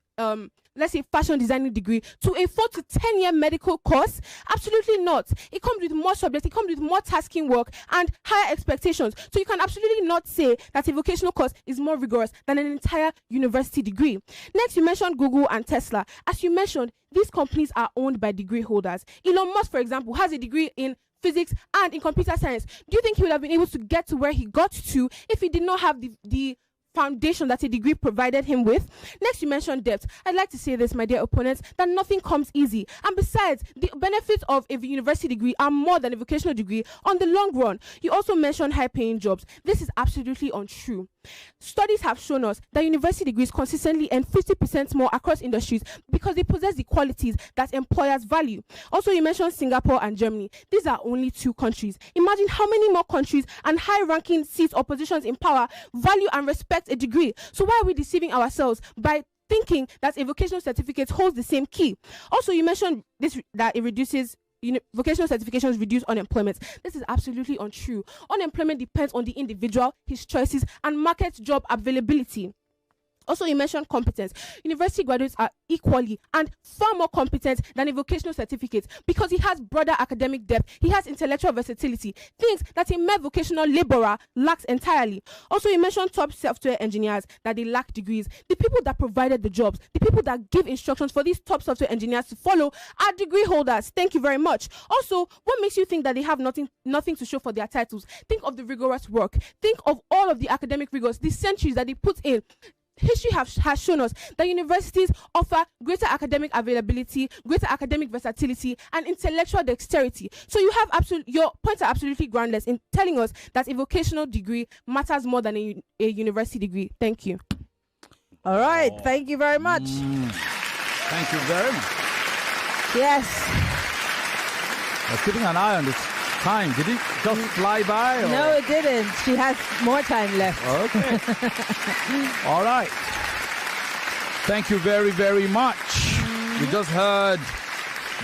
let's say fashion designing degree to a 4 to 10 year medical course? Absolutely not. It comes with more subjects, it comes with more tasking work and higher expectations. So you can absolutely not say that a vocational course is more rigorous than an entire university degree. Next, you mentioned Google and Tesla. As you mentioned, these companies are owned by degree holders. Elon Musk, for example, has a degree in physics and in computer science. Do you think he would have been able to get to where he got to if he did not have the foundation that a degree provided him with? Next, you mentioned debt. I'd like to say this, my dear opponents, that nothing comes easy. And besides, the benefits of a university degree are more than a vocational degree on the long run. You also mentioned high-paying jobs. This is absolutely untrue. Studies have shown us that university degrees consistently earn 50% more across industries because they possess the qualities that employers value. Also, you mentioned Singapore and Germany. These are only 2 countries. Imagine how many more countries and high-ranking seats or positions in power value and respect a degree. So why are we deceiving ourselves by thinking that a vocational certificate holds the same key? Also, you mentioned this, that it reduces vocational certifications reduce unemployment. This is absolutely untrue. Unemployment depends on the individual, his choices, and market job availability. Also, you mentioned competence. University graduates are equally and far more competent than a vocational certificate because he has broader academic depth, he has intellectual versatility, things that a mere vocational laborer lacks entirely. Also, you mentioned top software engineers, that they lack degrees. The people that provided the jobs, the people that give instructions for these top software engineers to follow are degree holders. Thank you very much. Also, what makes you think that they have nothing to show for their titles? Think of the rigorous work. Think of all of the academic rigors, the centuries that they put in. History has shown us that universities offer greater academic availability, greater academic versatility, and intellectual dexterity. So you have your points are absolutely groundless in telling us that a vocational degree matters more than a university degree. Thank you. All right. Thank you very much. Thank you very much. Yes. I was keeping an eye on this time. Did it just fly by? Or? No, it didn't. She has more time left. Okay. All right. Thank you very, very much. We just heard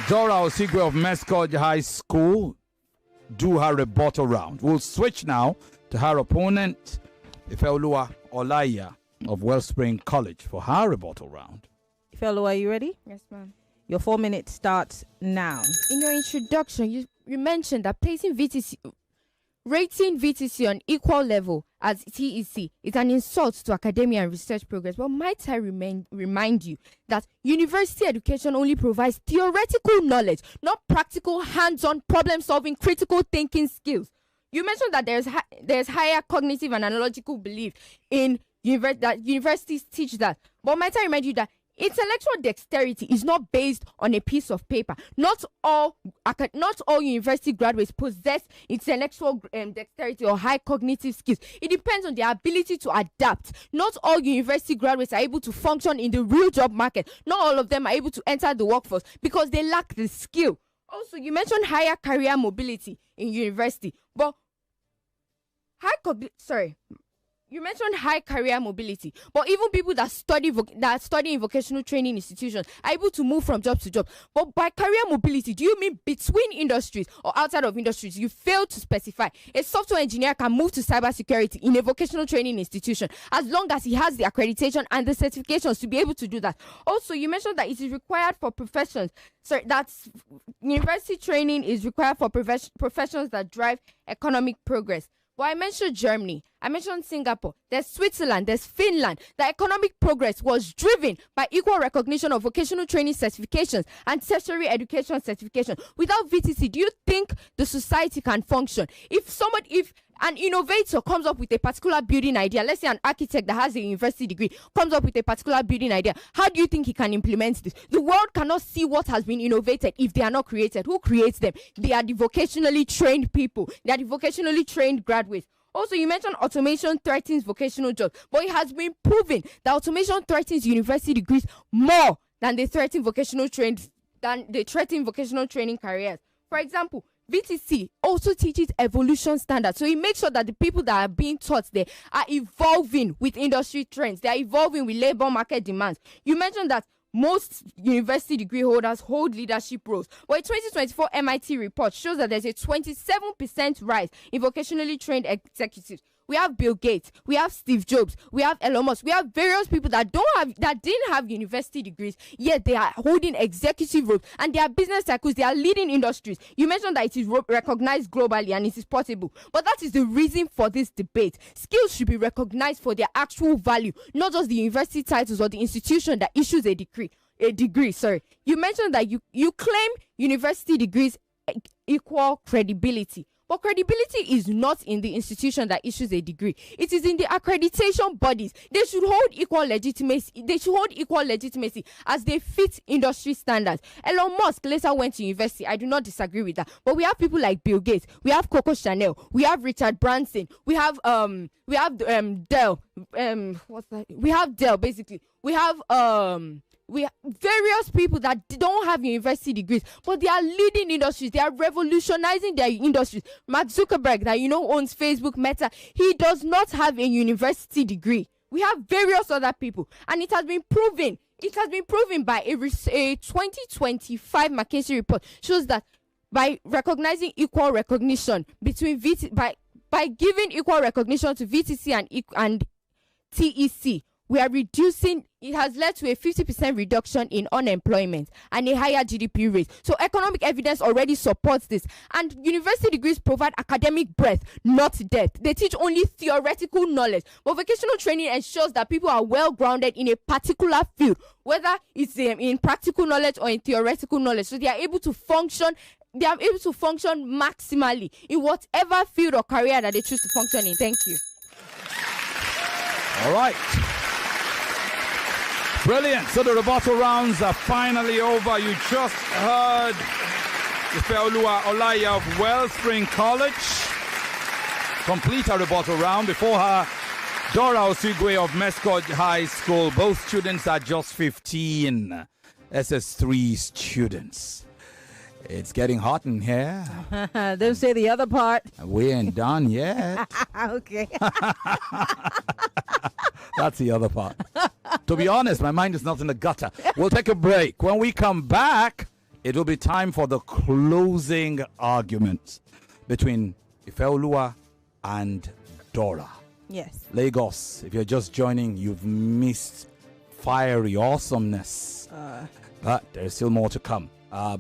Dora Osigwe of Mescod High School do her rebuttal round. We'll switch now to her opponent, Ifeoluwa Olaiya of Wellspring College, for her rebuttal round. Ifeoluwa, are you ready? Yes, ma'am. Your 4 minutes starts now. In your introduction, you mentioned that rating VTC on equal level as TEC is an insult to academia and research progress. But might I remind you that university education only provides theoretical knowledge, not practical, hands-on problem-solving, critical thinking skills. You mentioned that there's higher cognitive and analogical belief in that universities teach that. But might I remind you that intellectual dexterity is not based on a piece of paper. Not all university graduates possess intellectual dexterity or high cognitive skills. It depends on their ability to adapt. Not all university graduates are able to function in the real job market. Not all of them are able to enter the workforce because they lack the skill. Also, you mentioned higher career mobility in university, but you mentioned high career mobility, but even people that study in vocational training institutions are able to move from job to job. But by career mobility, do you mean between industries or outside of industries? You fail to specify. A software engineer can move to cybersecurity in a vocational training institution as long as he has the accreditation and the certifications to be able to do that. Also, you mentioned that it is required for professions. So that's university training is required for professions that drive economic progress. But I mentioned Germany, I mentioned Singapore, there's Switzerland, there's Finland. The economic progress was driven by equal recognition of vocational training certifications and tertiary education certification. Without VTC, do you think the society can function? If an innovator comes up with a particular building idea, let's say an architect that has a university degree comes up with a particular building idea, how do you think he can implement this? The world cannot see what has been innovated if they are not created. Who creates them? They are the vocationally trained people. They are the vocationally trained graduates. Also, you mentioned automation threatens vocational jobs, but it has been proven that automation threatens university degrees more than they threaten vocational training careers. For example, VTC also teaches evolution standards. So it makes sure that the people that are being taught there are evolving with industry trends. They are evolving with labor market demands. You mentioned that most university degree holders hold leadership roles. But a 2024 MIT report shows that there's a 27% rise in vocationally trained executives. We have Bill Gates, we have Steve Jobs, we have Elon Musk, we have various people that didn't have university degrees, yet they are holding executive roles and they are business cycles, they are leading industries. You mentioned that it is recognized globally and it is possible, but that is the reason for this debate. Skills should be recognized for their actual value, not just the university titles or the institution that issues a degree. You mentioned that you claim university degrees equal credibility. But credibility is not in the institution that issues a degree. It is in the accreditation bodies. They should hold equal legitimacy as they fit industry standards. Elon Musk later went to university. I do not disagree with that. But we have people like Bill Gates. We have Coco Chanel. We have Richard Branson. We have Dell. We have Dell, basically. We have various people that don't have university degrees, but they are leading industries. They are revolutionizing their industries. Mark Zuckerberg, that owns Facebook, Meta, he does not have a university degree. We have various other people, and it has been proven. It has been proven by a 2025 McKinsey report shows that by recognizing equal recognition between by giving equal recognition to VTC and TEC, we are reducing. It has led to a 50% reduction in unemployment and a higher GDP rate. So economic evidence already supports this. And university degrees provide academic breadth, not depth. They teach only theoretical knowledge. But vocational training ensures that people are well grounded in a particular field, whether it's in practical knowledge or in theoretical knowledge. So they are able to function. They are able to function maximally in whatever field or career that they choose to function in. Thank you. All right. Brilliant. So the rebuttal rounds are finally over. You just heard Ifeoluwa Olaiya of Wellspring College complete her rebuttal round. Before her, Dora Osigwe of Mescod High School. Both students are just 15. SS3 students. It's getting hot in here. Don't say the other part. We ain't done yet. Okay. That's the other part. To be honest, my mind is not in the gutter. We'll take a break. When we come back, it will be time for the closing arguments between Ifeoluwa and Dora. Yes. Lagos, if you're just joining, you've missed fiery awesomeness. But there's still more to come.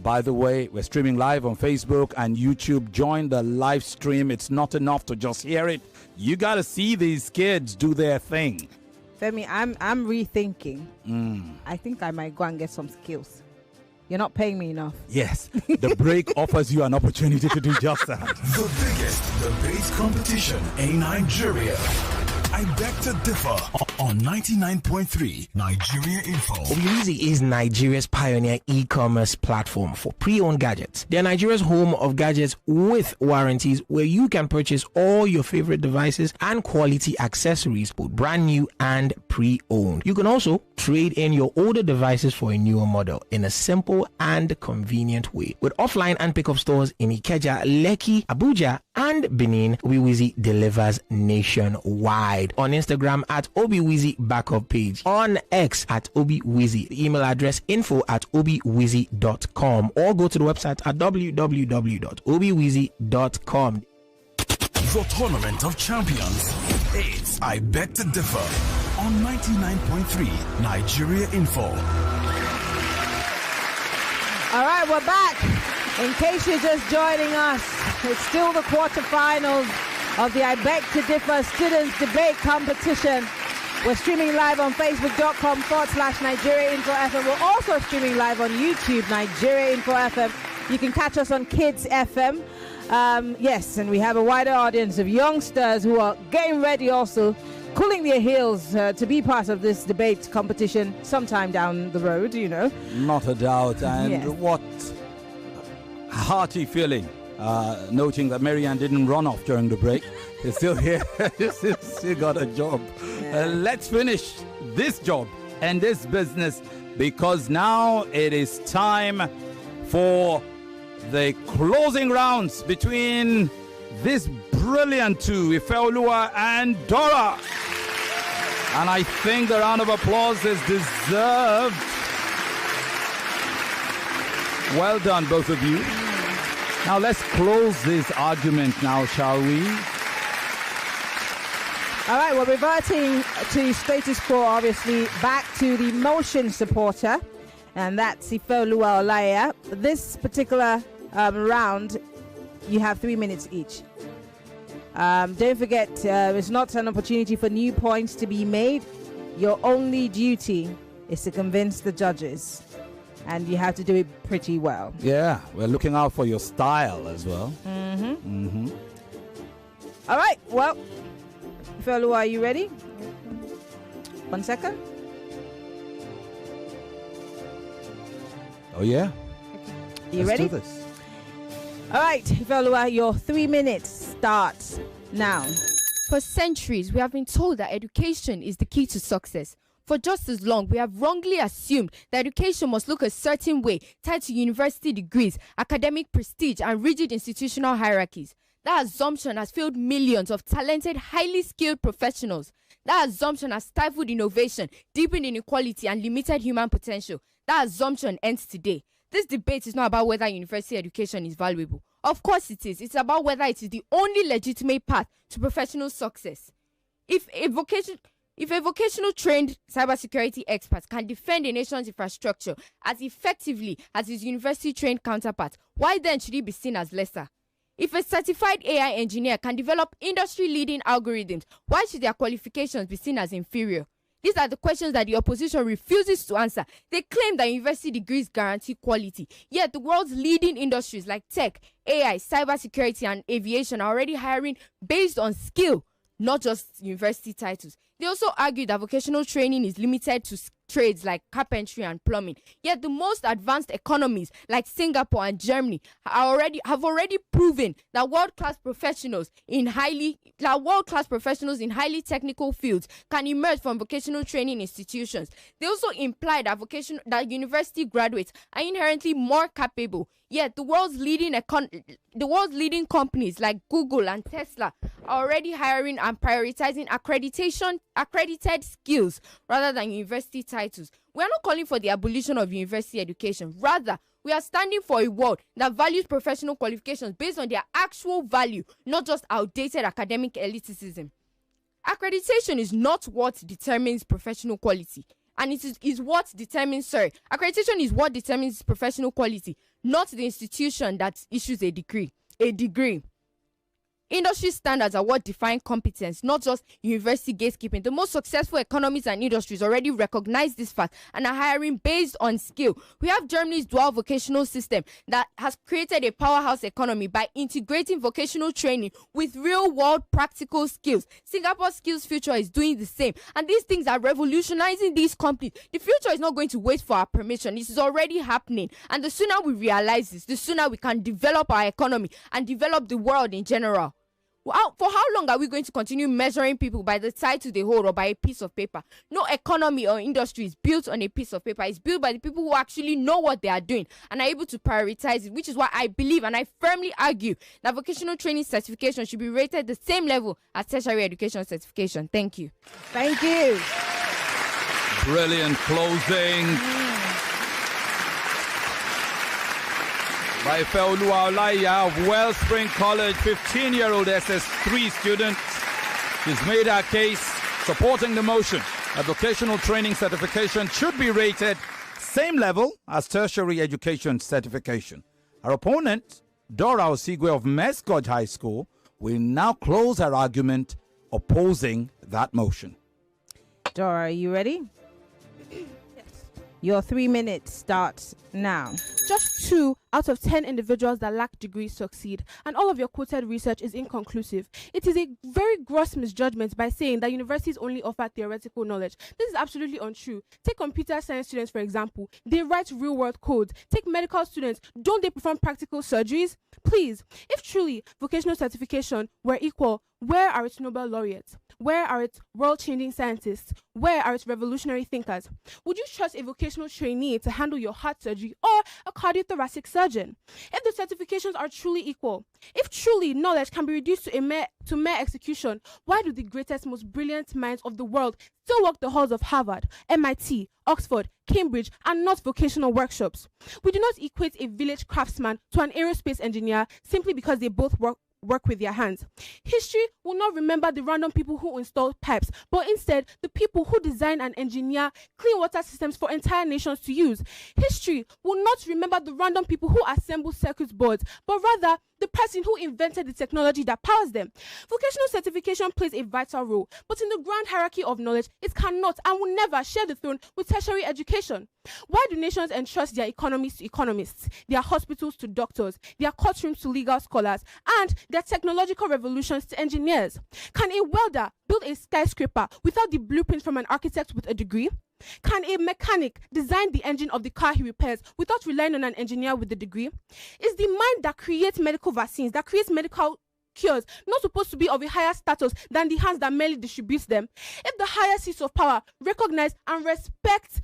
By the way, we're streaming live on Facebook and YouTube. Join the live stream. It's not enough to just hear it. You got to see these kids do their thing. Femi, I'm rethinking. I think I might go and get some skills. You're not paying me enough. Yes, the break offers you an opportunity to do just that. The biggest debate competition in Nigeria. I beg to differ on 99.3 Nigeria Info. Obiwizi is Nigeria's pioneer e-commerce platform for pre-owned gadgets. They are Nigeria's home of gadgets with warranties, where you can purchase all your favorite devices and quality accessories, both brand new and pre-owned. You can also Trade in your older devices for a newer model in a simple and convenient way. With offline and pickup stores in Ikeja, Lekki, Abuja, and Benin, Obiwizi delivers nationwide. On Instagram at Obiwizi Backup Page. On X at Obiwizi. The email address info@obiwizi.com, or go to the website at www.obiwizi.com. The Tournament of Champions. It's I Beg to Differ on 99.3 Nigeria Info. All right, we're back. In case you're just joining us, it's still the quarterfinals of the I Beg to Differ Students Debate Competition. We're streaming live on facebook.com/Nigeria Info FM. We're also streaming live on YouTube, Nigeria Info FM. You can catch us on Kids FM. Yes, and we have a wider audience of youngsters who are getting ready also, cooling their heels to be part of this debate competition sometime down the road, you know. Not a doubt. And yes. What hearty feeling, noting that Marianne didn't run off during the break. She's still here. She's still got a job. Yeah. Let's finish this job and this business, because now it is time for the closing rounds between this brilliant two, Ifeoluwa and Dora. And I think the round of applause is deserved. Well done, both of you. Now let's close this argument now, shall we? All right, we're reverting to status quo, obviously, back to the motion supporter, and that's Ifeoluwa Olaiya. This particular round, you have 3 minutes each. Don't forget, it's not an opportunity for new points to be made. Your only duty is to convince the judges, and you have to do it pretty well. Yeah, we're looking out for your style as well. All right, well, Ifeoluwa, are you ready? 1 second. Oh, yeah? You Let's ready? do this. All right, Ifeoluwa, your 3 minutes starts now. For centuries, we have been told that education is the key to success. For just as long, we have wrongly assumed that education must look a certain way, tied to university degrees, academic prestige, and rigid institutional hierarchies. That assumption has failed millions of talented, highly skilled professionals. That assumption has stifled innovation, deepened inequality, and limited human potential. That assumption ends today. This debate is not about whether university education is valuable. Of course it is. It's about whether it is the only legitimate path to professional success. If a vocational trained cybersecurity expert can defend a nation's infrastructure as effectively as his university trained counterpart, why then should he be seen as lesser? If a certified AI engineer can develop industry-leading algorithms, why should their qualifications be seen as inferior? These are the questions that the opposition refuses to answer. They claim that university degrees guarantee quality, yet the world's leading industries like tech, AI, cybersecurity, and aviation are already hiring based on skill, not just university titles. They also argue that vocational training is limited to trades like carpentry and plumbing. Yet the most advanced economies like Singapore and Germany have already proven that world-class professionals in highly technical fields can emerge from vocational training institutions. They also imply that university graduates are inherently more capable. Yet the world's leading companies like Google and Tesla are already hiring and prioritizing accredited skills rather than university titles. We are not calling for the abolition of university education. Rather, we are standing for a world that values professional qualifications based on their accual value, not just outdated academic elitism. Accreditation is not what determines professional quality. And it is what determines, accreditation is what determines professional quality, not the institution that issues a degree. Industry standards are what define competence, not just university gatekeeping. The most successful economies and industries already recognize this fact and are hiring based on skill. We have Germany's dual vocational system that has created a powerhouse economy by integrating vocational training with real-world practical skills. Singapore's Skills Future is doing the same. And these things are revolutionizing these companies. The future is not going to wait for our permission. This is already happening. And the sooner we realize this, the sooner we can develop our economy and develop the world in general. For how long are we going to continue measuring people by the title they hold or by a piece of paper? No economy or industry is built on a piece of paper. It's built by the people who actually know what they are doing and are able to prioritize it, which is why I believe and I firmly argue that vocational training certification should be rated the same level as tertiary education certification. Thank you. Thank you. Brilliant closing. By Ifeoluwa Olaiya of Wellspring College, 15-year-old SS3 student. She's made her case supporting the motion that vocational training certification should be rated same level as tertiary education certification. Her opponent, Dora Osigwe of Mescod High School, will now close her argument opposing that motion. Dora, are you ready? Your 3 minutes starts now. Just 2 out of 10 individuals that lack degrees succeed, and all of your quoted research is inconclusive. It is a very gross misjudgment by saying that universities only offer theoretical knowledge. This is absolutely untrue. Take computer science students, for example. They write real-world code. Take medical students. Don't they perform practical surgeries? Please, if truly vocational certification were equal, where are its Nobel laureates? Where are its world-changing scientists? Where are its revolutionary thinkers? Would you trust a vocational trainee to handle your heart surgery or a cardiothoracic surgeon? If the certifications are truly equal, if truly knowledge can be reduced to mere execution, why do the greatest, most brilliant minds of the world still walk the halls of Harvard, MIT, Oxford, Cambridge, and not vocational workshops? We do not equate a village craftsman to an aerospace engineer simply because they both work with their hands. History will not remember the random people who installed pipes, but instead the people who design and engineer clean water systems for entire nations to use. History will not remember the random people who assemble circuit boards, but rather the person who invented the technology that powers them. Vocational certification plays a vital role, but in the grand hierarchy of knowledge, it cannot and will never share the throne with tertiary education. Why do nations entrust their economies to economists, their hospitals to doctors, their courtrooms to legal scholars, and their technological revolutions to engineers? Can a welder build a skyscraper without the blueprint from an architect with a degree? Can a mechanic design the engine of the car he repairs without relying on an engineer with a degree? Is the mind that creates medical vaccines, that creates medical cures, not supposed to be of a higher status than the hands that merely distributes them? If the higher seats of power recognize and respect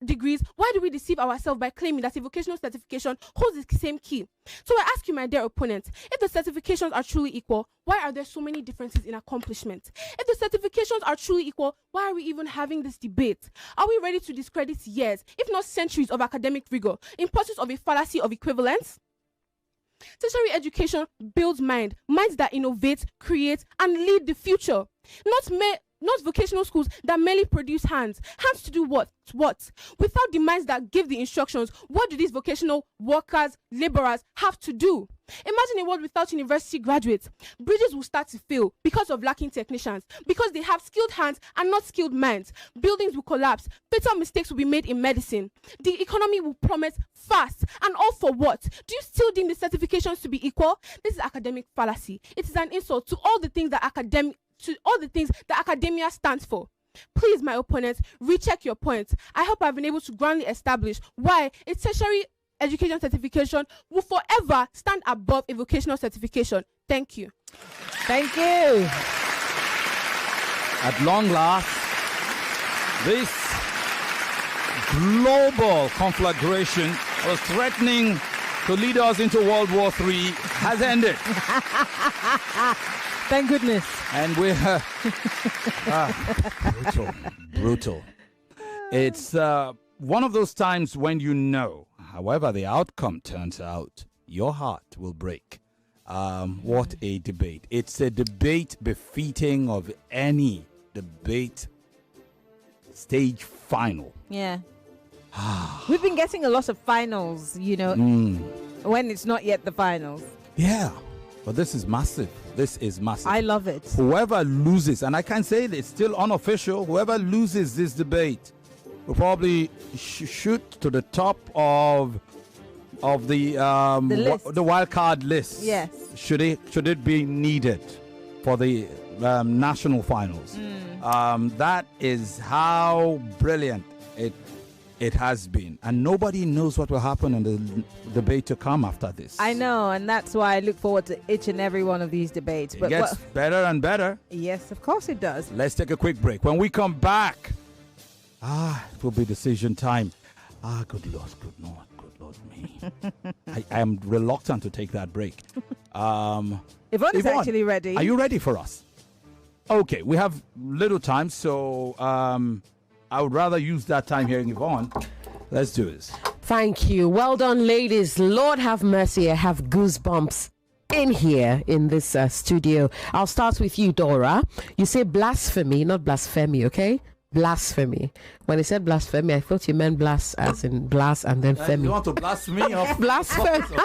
degrees, why do we deceive ourselves by claiming that a vocational certification holds the same key? So I ask you, my dear opponent, if the certifications are truly equal, why are there so many differences in accomplishment? If the certifications are truly equal, why are we even having this debate? Are we ready to discredit years, if not centuries, of academic rigor in pursuit of a fallacy of equivalence? Tertiary education builds minds that innovate, create, and lead the future. Not vocational schools that merely produce hands. Hands to do what? Without the minds that give the instructions, what do these vocational workers, laborers have to do? Imagine a world without university graduates. Bridges will start to fail because of lacking technicians, because they have skilled hands and not skilled minds. Buildings will collapse. Fatal mistakes will be made in medicine. The economy will plummet fast. And all for what? Do you still deem the certifications to be equal? This is academic fallacy. It is an insult to all the things that academia stands for. Please, my opponents, recheck your points. I hope I've been able to grandly establish why a tertiary education certification will forever stand above a vocational certification. Thank you. Thank you. At long last, this global conflagration was threatening to lead us into World War III has ended. Thank goodness. And we're brutal. It's one of those times when you know, however the outcome turns out, your heart will break. What a debate. It's a debate befitting of any debate stage final. Yeah. We've been getting a lot of finals, when it's not yet the finals. Yeah. But this is massive. This is massive. I love it. Whoever loses, and I can say it's still unofficial, whoever loses this debate will probably shoot to the top of the wild card list. Yes. Should it be needed for the national finals? That is how brilliant It has been. And nobody knows what will happen in the debate to come after this. I know, and that's why I look forward to each and every one of these debates. It gets better and better. Yes, of course it does. Let's take a quick break. When we come back, it will be decision time. Good Lord me. I am reluctant to take that break. Yvonne is actually ready. Are you ready for us? Okay, we have little time, so I would rather use that time hearing Yvonne. Let's do this. Thank you. Well done, ladies. Lord have mercy. I have goosebumps in here in this studio. I'll start with you, Dora. You say blasphemy, not blasphemy, okay? Blasphemy. When I said blasphemy, I thought you meant blast as in blast and then femi. You want to blaspheme me? Blasphemy.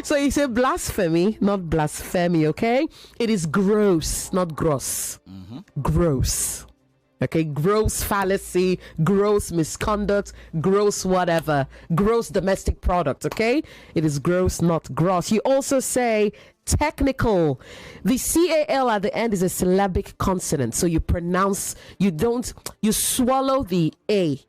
So you say blasphemy, not blasphemy, okay? It is gross, not gross. Gross. Okay, gross fallacy, gross misconduct, gross whatever, gross domestic product, okay? It is gross, not gross. You also say technical. The CAL at the end is a syllabic consonant, so you swallow the A.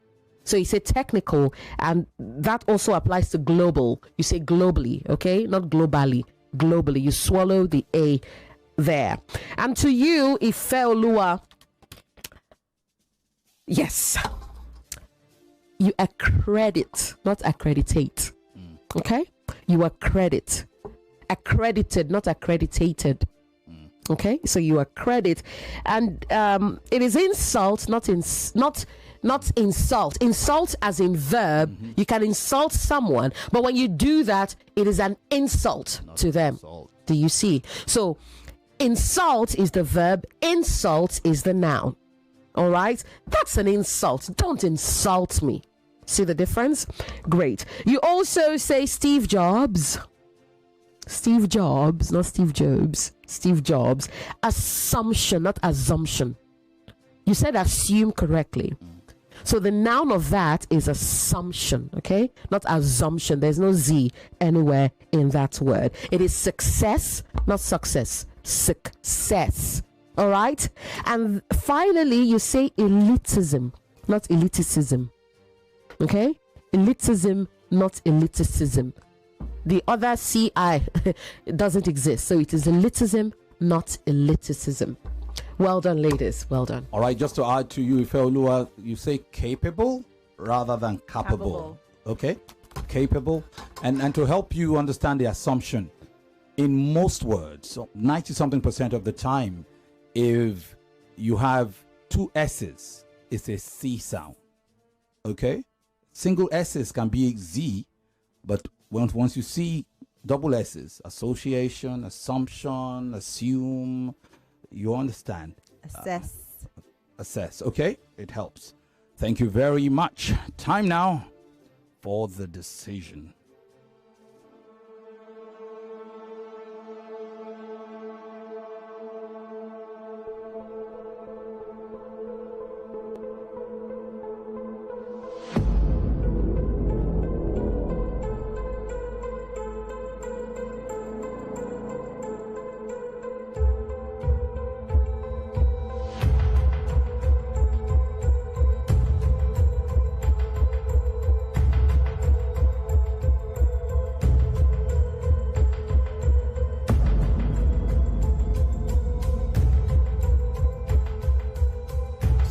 So you say technical, and that also applies to global. You say globally, okay? Not globally, globally. You swallow the A there. And to you, Ifeoluwa, yes, you accredit, not accreditate. Okay? You accredit. Accredited, not accredited. Okay? So you accredit. And it is insult, not insult. Insult as in verb. You can insult someone, but when you do that, it is an insult to them. Do you see? So insult is the verb, insult is the noun. All right, that's an insult. Don't insult me. See the difference? Great. You also say Steve Jobs. Steve Jobs, not Steve Jobs. Steve Jobs. Assumption, not assumption. You said assume correctly. So the noun of that is assumption, okay? Not assumption. There's no Z anywhere in that word. It is success, not success. Success. All right? And finally, you say elitism, not eliticism. Okay? Elitism, not eliticism. The other CI doesn't exist. So it is elitism, not eliticism. Well done, ladies. Well done. All right, just to add to you, Ifeoluwa, you say capable rather than capable. Okay? Capable. And to help you understand the assumption, in most words, 90-something% of the time, if you have two S's, it's a C sound. Okay? Single S's can be Z, but once you see double S's, association, assumption, assume, you understand. Assess, okay? It helps. Thank you very much. Time now for the decision.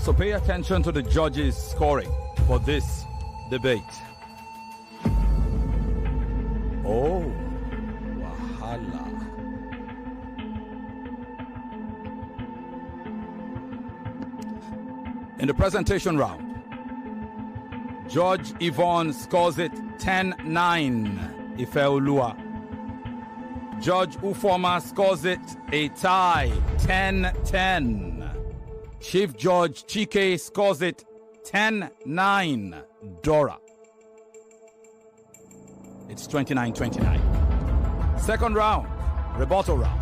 So pay attention to the judges' scoring for this debate. Oh, wahala. In the presentation round, Judge Yvonne scores it 10-9, Ifeoluwa. Judge Ufoma scores it a tie, 10-10. Chief Judge Chike scores it 10-9, Dora. It's 29-29. Second round, rebuttal round.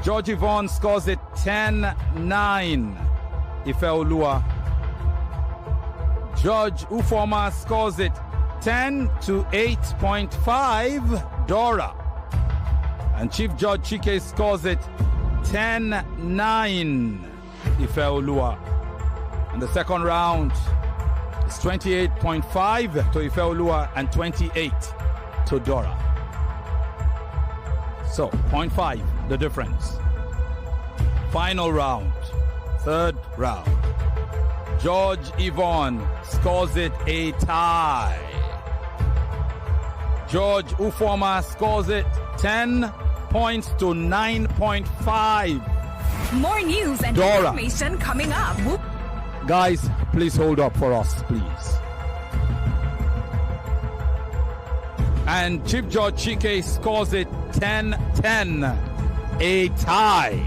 Judge Yvonne scores it 10-9, Ifeoluwa. Judge Ufoma scores it 10-8.5, Dora. And Chief Judge Chike scores it 10-9, Ifeoluwa. And the second round It's 28.5 to Ifeoluwa and 28 to Dora. So, 0.5, the difference. Final round, third round. George Yvonne scores it a tie. George Ufoma scores it 10 points to 9.5. More news and Dora. information coming up. Guys, please hold up for us, please. And Chief George Chike scores it 10-10. A tie.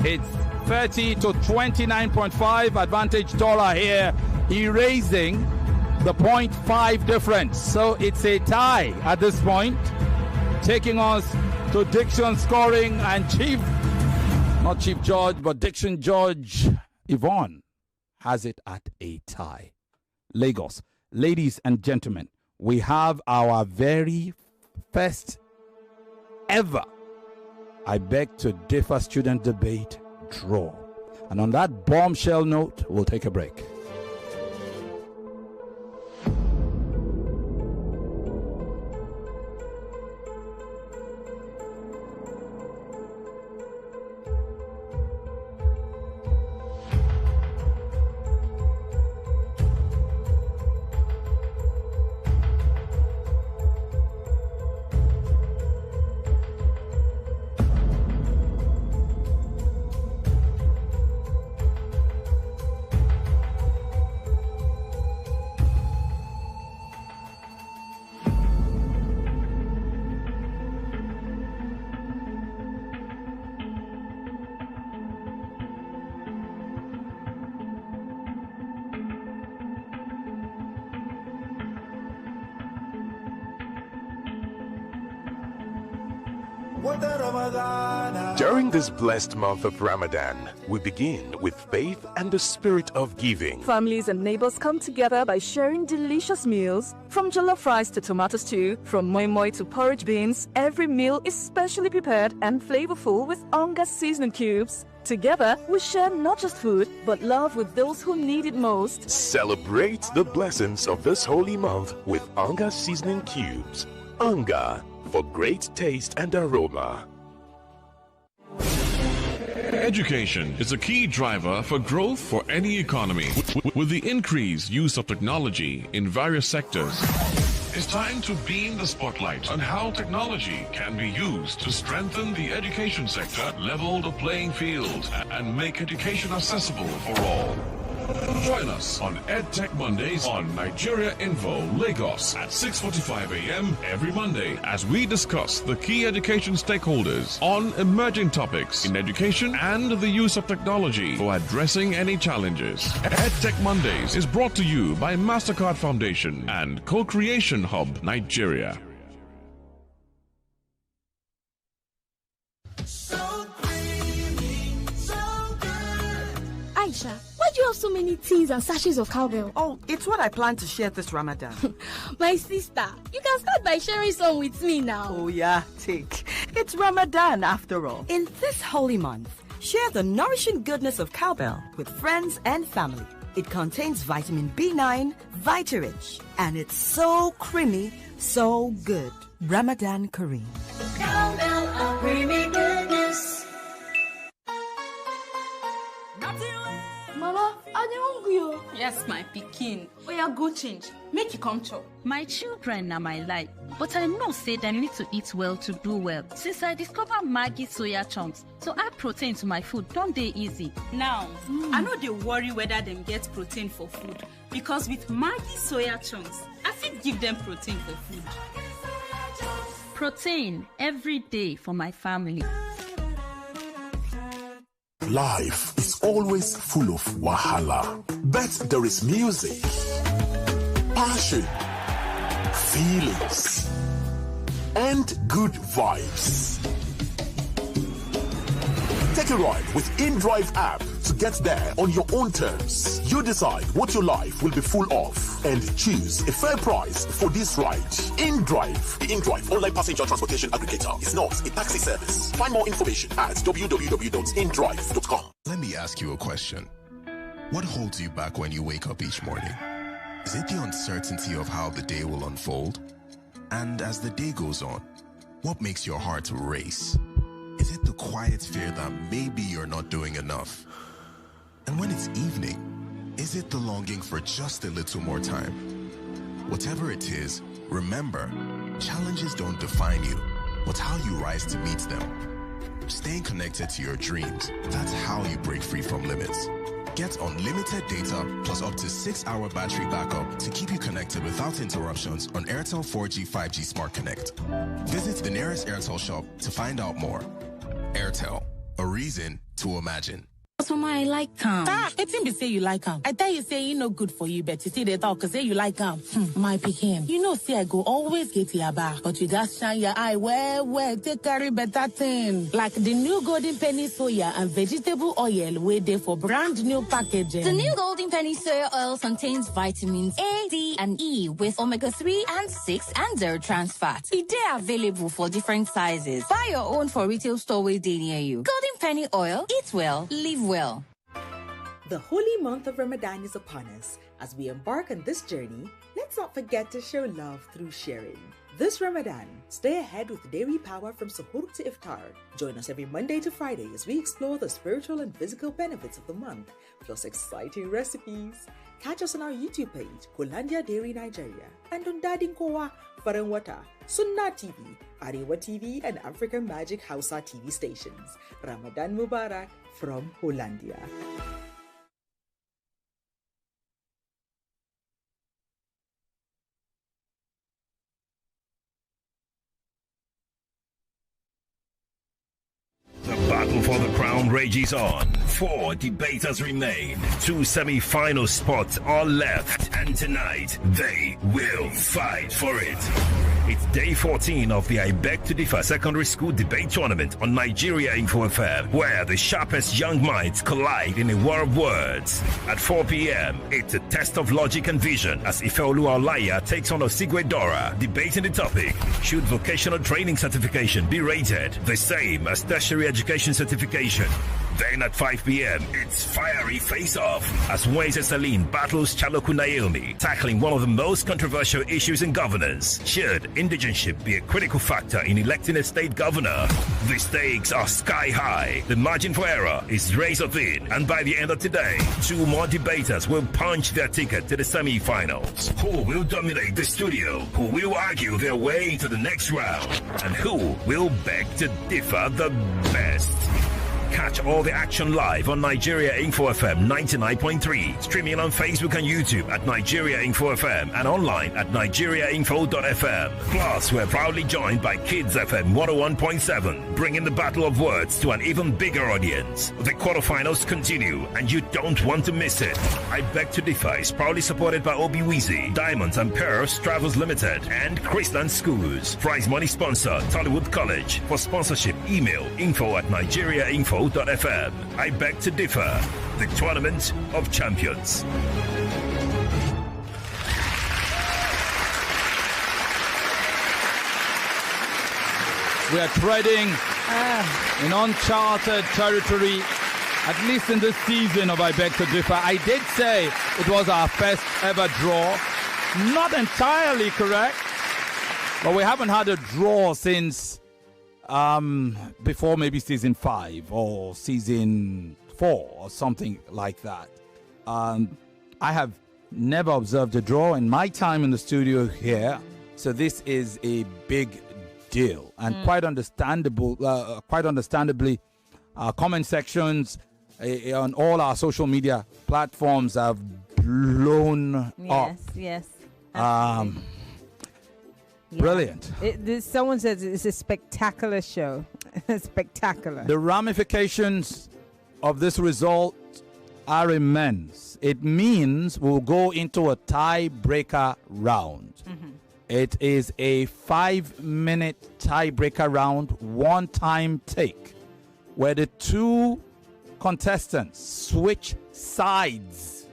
It's 30 to 29.5 advantage Dora here, erasing the 0.5 difference. So it's a tie at this point, taking us to Dickson scoring, and not Chief George, but Dickson George Yvonne has it at a tie. Lagos, ladies and gentlemen, we have our very first ever, I beg to differ, student debate draw. And on that bombshell note, we'll take a break. During this blessed month of Ramadan, we begin with faith and the spirit of giving. Families and neighbors come together by sharing delicious meals. From jollof rice to tomato stew, from moi moi to porridge beans, every meal is specially prepared and flavorful with Onga seasoning cubes. Together, we share not just food, but love with those who need it most. Celebrate the blessings of this holy month with Onga seasoning cubes. Onga, for great taste and aroma. Education is a key driver for growth for any economy. With the increased use of technology in various sectors, it's time to beam the spotlight on how technology can be used to strengthen the education sector, level the playing field, and make education accessible for all. Join us on EdTech Mondays on Nigeria Info Lagos at 6:45 a.m. every Monday as we discuss the key education stakeholders on emerging topics in education and the use of technology for addressing any challenges. EdTech Mondays is brought to you by MasterCard Foundation and Co-Creation Hub Nigeria. Aisha, why do you have so many tins and sachets of cowbell? Oh, it's what I plan to share this Ramadan. My sister, you can start by sharing some with me now. Oh yeah, take. It's Ramadan after all. In this holy month, share the nourishing goodness of cowbell with friends and family. It contains vitamin B9, Vitarich, and it's so creamy, so good. Ramadan Kareem. Cowbell of creamy goodness. Mama, are they hungry? Yes, my pikin. Oya, go change. Make you come chop. My children are my life, but I know say them need to eat well to do well. Since I discovered Maggi soya chunks, to add protein to my food, don't they easy? Now, I know they worry whether them get protein for food, because with Maggi soya chunks, I fit give them protein for food. Protein every day for my family. Life is always full of wahala, but there is music, passion, feelings, and good vibes. Take a ride with InDrive app to get there on your own terms. You decide what your life will be full of and choose a fair price for this ride. InDrive. The InDrive online passenger transportation aggregator is not a taxi service. Find more information at www.indrive.com. Let me ask you a question. What holds you back when you wake up each morning? Is it the uncertainty of how the day will unfold? And as the day goes on, what makes your heart race? Is it the quiet fear that maybe you're not doing enough? And when it's evening, is it the longing for just a little more time? Whatever it is, remember, challenges don't define you, but how you rise to meet them. Staying connected to your dreams, that's how you break free from limits. Get unlimited data plus up to 6-hour battery backup to keep you connected without interruptions on Airtel 4G 5G Smart Connect. Visit the nearest Airtel shop to find out more. Airtel, a reason to imagine. Mama, I like calm. It's him be say you like calm. I tell you say he no good for you, but you see they talk say you like calm. My pikin, you know say I go always get your back, but you just shine your eye well, take carry better thing. Like the new Golden Penny soya and vegetable oil wait there for brand new packaging. The new Golden Penny soya oil contains vitamins A, D, and E with omega-3 and 6 and 0 trans fat. It is available for different sizes. Buy your own for retail store where they near you. Golden Penny oil, eat well, live well. The holy month of Ramadan is upon us. As we embark on this journey, let's not forget to show love through sharing. This Ramadan, stay ahead with Dairy Power from Suhoor to Iftar. Join us every Monday to Friday as we explore the spiritual and physical benefits of the month, plus exciting recipes. Catch us on our YouTube page, Hollandia Dairy Nigeria, and on Dadin Kowa, Faranwata, Sunna TV, Arewa TV, and African Magic Hausa TV stations. Ramadan Mubarak from Hollandia. The battle for the crown rages on. 4 debaters remain. 2 semi-final spots are left. And tonight, they will fight for it. It's day 14 of the I Beg to Differ Secondary School Debate Tournament on Nigeria Info FM, where the sharpest young minds collide in a war of words. At 4 p.m., it's a test of logic and vision as Ifeolu Olaiya takes on Osigwe Dora, debating the topic: should vocational training certification be rated the same as tertiary education certification? Then at 5 p.m., it's fiery face-off as Weze Salim battles Chaloku Naomi, tackling one of the most controversial issues in governance. Should indigenship be a critical factor in electing a state governor? The stakes are sky high. The margin for error is razor thin. And by the end of today, 2 more debaters will punch their ticket to the semi-finals. Who will dominate the studio? Who will argue their way to the next round? And who will beg to differ the best? Catch all the action live on Nigeria Info FM 99.3, streaming on Facebook and YouTube at Nigeria Info FM and online at nigeriainfo.fm. Plus, we're proudly joined by Kids FM 101.7, bringing the battle of words to an even bigger audience. The quarterfinals continue, and you don't want to miss it. I Beg to Differ is proudly supported by Obi Weezy, Diamonds and Pearls Travels Limited, and Chrisland Schools. Prize money sponsor, Tollywood College. For sponsorship, email info@nigeriainfo.fm. I Beg to Differ, the Tournament of Champions. We are treading in uncharted territory, at least in this season of I Beg to Differ. I did say it was our first ever draw. Not entirely correct, but we haven't had a draw since before maybe season 5 or season 4 or something like that. I have never observed a draw in my time in the studio here, so this is a big deal and quite understandably, comment sections on all our social media platforms have blown up. Yes. Brilliant. Someone says it's a spectacular show. Spectacular. The ramifications of this result are immense. It means we'll go into a tiebreaker round. Mm-hmm. It is a 5-minute tiebreaker round, one-time take, where the 2 contestants switch sides.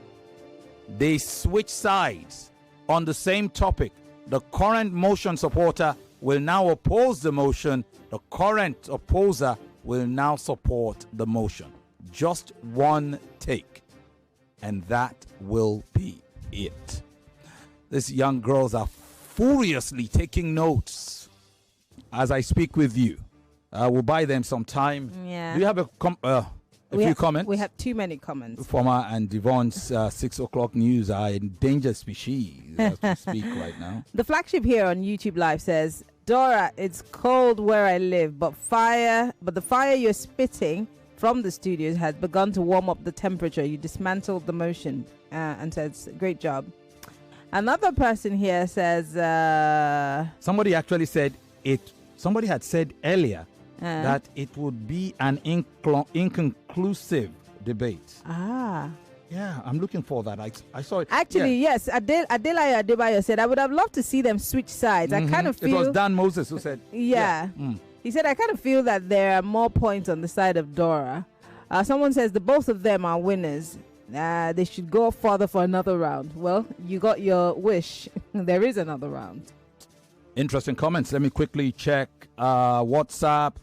They switch sides on the same topic. The current motion supporter will now oppose the motion. The current opposer will now support the motion. Just one take. And that will be it. These young girls are furiously taking notes as I speak with you. We'll buy them some time. Yeah. Do you have a few comments? We have too many comments. Former and Devon's 6 o'clock news are endangered species as we speak right now. The flagship here on YouTube Live says, Dora, it's cold where I live, but the fire you're spitting from the studios has begun to warm up the temperature. You dismantled the motion and says, great job. Another person here says... somebody actually said somebody had said earlier that it would be an inconclusive debate. Yeah, I'm looking for that. I saw it. Actually, yes. Adelaide Adebayo said, I would have loved to see them switch sides. I kind of feel... It was Dan Moses who said... Yeah. He said, I kind of feel that there are more points on the side of Dora. Someone says the both of them are winners. They should go further for another round. Well, you got your wish. There is another round. Interesting comments. Let me quickly check WhatsApp.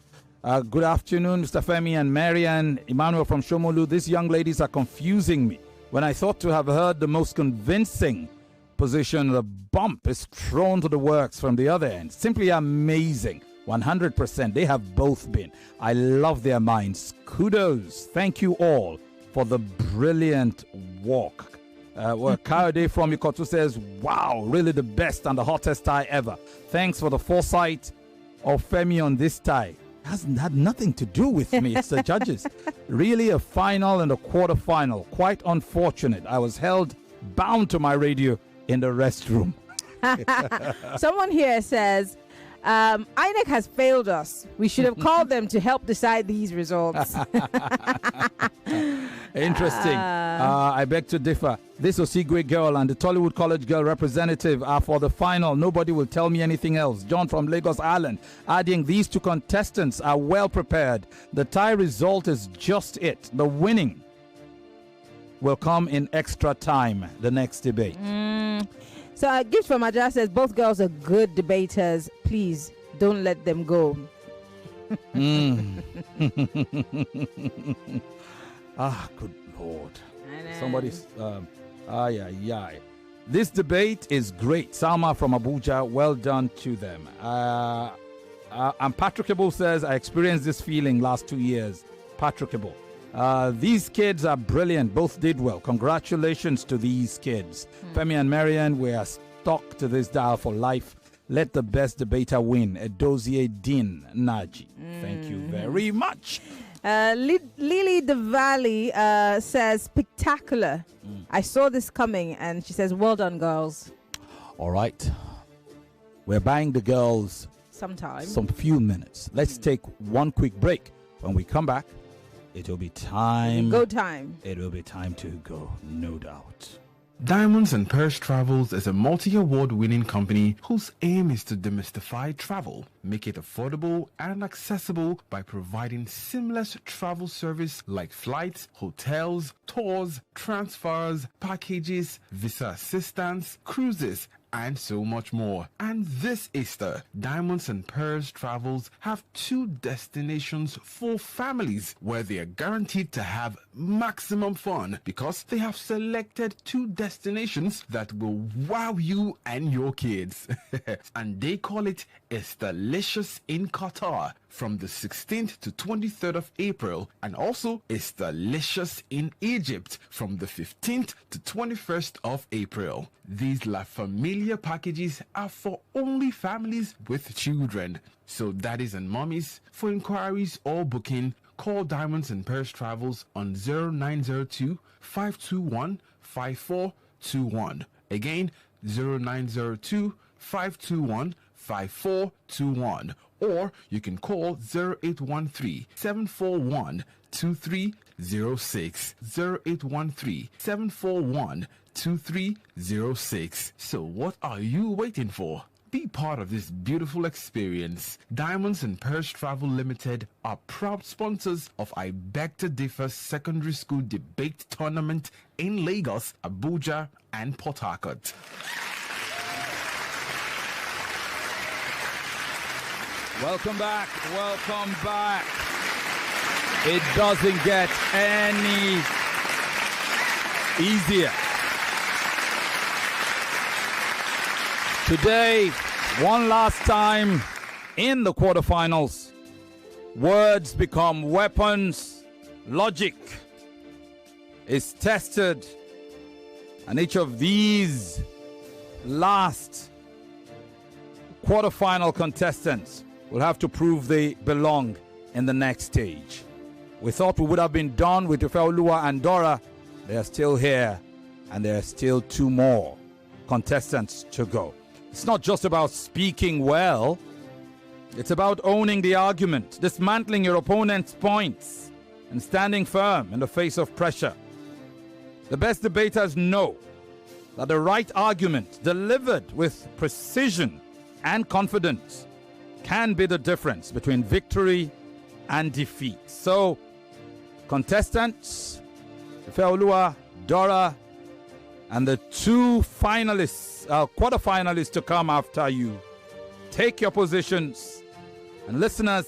Good afternoon, Mr. Femi and Marian. Emmanuel from Shomolu. These young ladies are confusing me. When I thought to have heard the most convincing position, the bump is thrown to the works from the other end. Simply amazing. 100%. They have both been. I love their minds. Kudos. Thank you all for the brilliant walk. Kayode from Ikotu says, wow, really the best and the hottest tie ever. Thanks for the foresight of Femi on this tie. Hasn't had nothing to do with me. It's the judges. Really a final and a quarterfinal. Quite unfortunate. I was held bound to my radio in the restroom. Someone here says, INEC has failed us. We should have called them to help decide these results. Interesting. I beg to differ. This Osigwe girl and the Tollywood College girl representative are for the final. Nobody will tell me anything else. John from Lagos Island adding, these two contestants are well prepared. The tie result is just it. The winning will come in extra time, the next debate. So a gift from Aja says, both girls are good debaters. Please don't let them go. Good Lord. Somebody's This debate is great. Salma from Abuja, well done to them. And Patrick Abel says, I experienced this feeling last 2 years. Patrick Abel. These kids are brilliant. Both did well. Congratulations to these kids. Femi and Marian, we are stuck to this dial for life. Let the best debater win. Edozie Din Naji. Thank you very much. Lily the Valley says, spectacular. I saw this coming, and she says, well done, girls. All right. We're buying the girls some few minutes. Let's take one quick break. When we come back, it will be time. Go time. It will be time to go, no doubt. Diamonds and Pearls Travels is a multi-award winning company whose aim is to demystify travel, make it affordable and accessible by providing seamless travel service like flights, hotels, tours, transfers, packages, visa assistance, cruises, and so much more. And this Easter, Diamonds and Pearls Travels have 2 destinations for families where they are guaranteed to have maximum fun because they have selected 2 destinations that will wow you and your kids. And they call it Estalicious in Qatar from the 16th to 23rd of April, and also Estalicious in Egypt from the 15th to 21st of April. These La Familia packages are for only families with children. So daddies and mommies, for inquiries or booking, call Diamonds and Pearls Travels on 0902 521 5421. Again, 0902 521 5421. Or you can call 0813 741 2306. 0813 741 2306. So what are you waiting for? Be part of this beautiful experience. Diamonds and Pearls Travel Limited are proud sponsors of I Beg to Differ Secondary School Debate Tournament in Lagos, Abuja, and Port Harcourt. Welcome back. Welcome back. It doesn't get any easier. Today, one last time in the quarterfinals, words become weapons, logic is tested, and each of these last quarterfinal contestants will have to prove they belong in the next stage. We thought we would have been done with Ifeoluwa and Dora. They are still here, and there are still 2 more contestants to go. It's not just about speaking well. It's about owning the argument, dismantling your opponent's points, and standing firm in the face of pressure. The best debaters know that the right argument, delivered with precision and confidence, can be the difference between victory and defeat. So, contestants, Ifeoluwa, Dora, and the 2 finalists, quarterfinalists to come after you, take your positions. And listeners,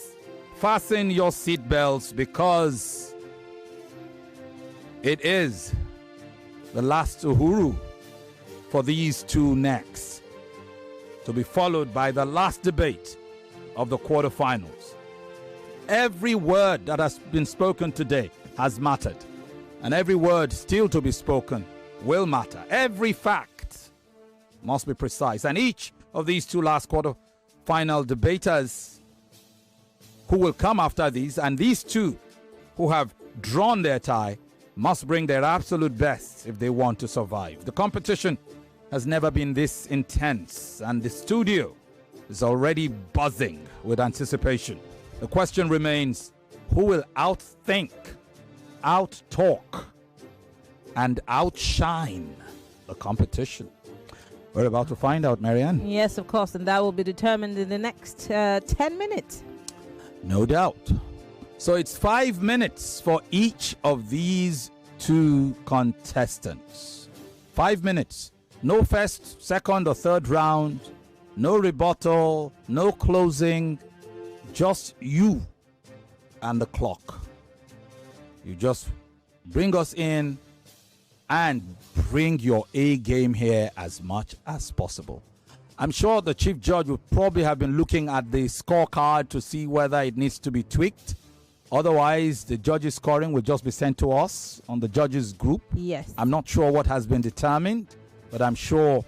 fasten your seatbelts, because it is the last uhuru for these 2 next, to be followed by the last debate of the quarterfinals. Every word that has been spoken today has mattered, and every word still to be spoken will matter. Every fact must be precise, and each of these 2 last quarterfinal debaters who will come after these, and these 2 who have drawn their tie, must bring their absolute best if they want to survive. The competition has never been this intense, and the studio is already buzzing with anticipation. The question remains, who will outthink, out-talk, and outshine the competition? We're about to find out, Marianne. Yes, of course, and that will be determined in the next 10 minutes. No doubt. So it's 5 minutes for each of these 2 contestants. 5 minutes. No first, second, or third round. No rebuttal. No closing. Just you and the clock. You just bring us in and bring your A game here as much as possible. I'm sure the chief judge would probably have been looking at the scorecard to see whether it needs to be tweaked. Otherwise, the judges' scoring will just be sent to us on the judges' group. Yes. I'm not sure what has been determined, but I'm sure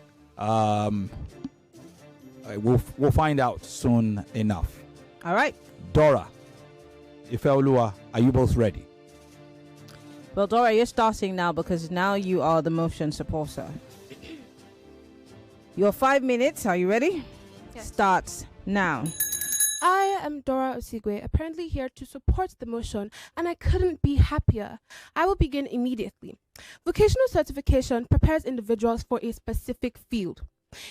we'll find out soon enough. All right. Dora, Ifeoluwa, are you both ready? Well, Dora, you're starting now because now you are the motion supporter. Your 5 minutes, are you ready? Yes. Starts now. I am Dora Osigwe, apparently here to support the motion, and I couldn't be happier. I will begin immediately. Vocational certification prepares individuals for a specific field.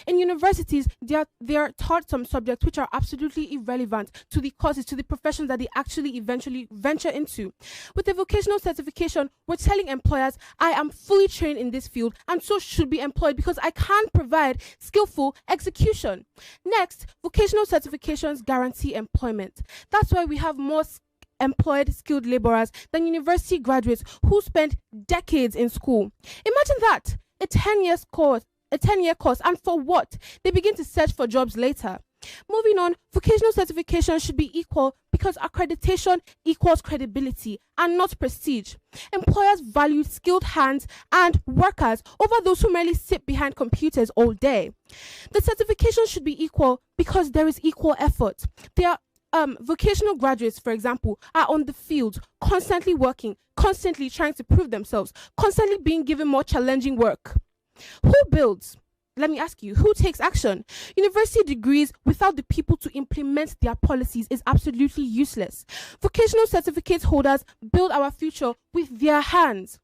In universities, they are taught some subjects which are absolutely irrelevant to the courses, to the professions that they actually eventually venture into. With the vocational certification, we're telling employers, I am fully trained in this field and so should be employed because I can provide skillful execution. Next, vocational certifications guarantee employment. That's why we have more employed skilled laborers than university graduates who spent decades in school. Imagine that, a 10-year course, and for what? They begin to search for jobs later. Moving on, vocational certification should be equal because accreditation equals credibility and not prestige. Employers value skilled hands and workers over those who merely sit behind computers all day. The certification should be equal because there is equal effort. There are vocational graduates, for example, are on the field, constantly working, constantly trying to prove themselves, constantly being given more challenging work. Who builds? Let me ask you, who takes action? University degrees without the people to implement their policies is absolutely useless. Vocational certificate holders build our future with their hands.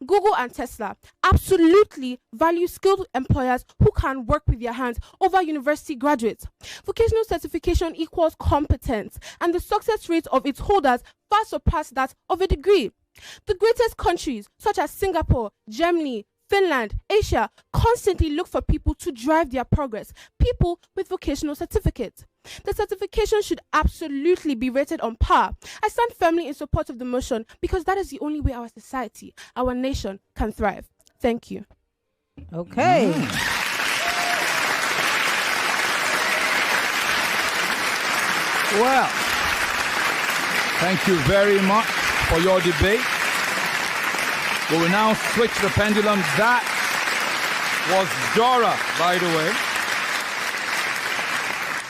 Google and Tesla absolutely value skilled employers who can work with their hands over university graduates. Vocational certification equals competence, and the success rate of its holders far surpass that of a degree. The greatest countries, such as Singapore, Germany, Finland, Asia, constantly look for people to drive their progress, people with vocational certificates. The certification should absolutely be rated on par. I stand firmly in support of the motion because that is the only way our society, our nation can thrive. Thank you. Okay. Well, thank you very much for your debate. We will now switch the pendulum. That was Dora, by the way.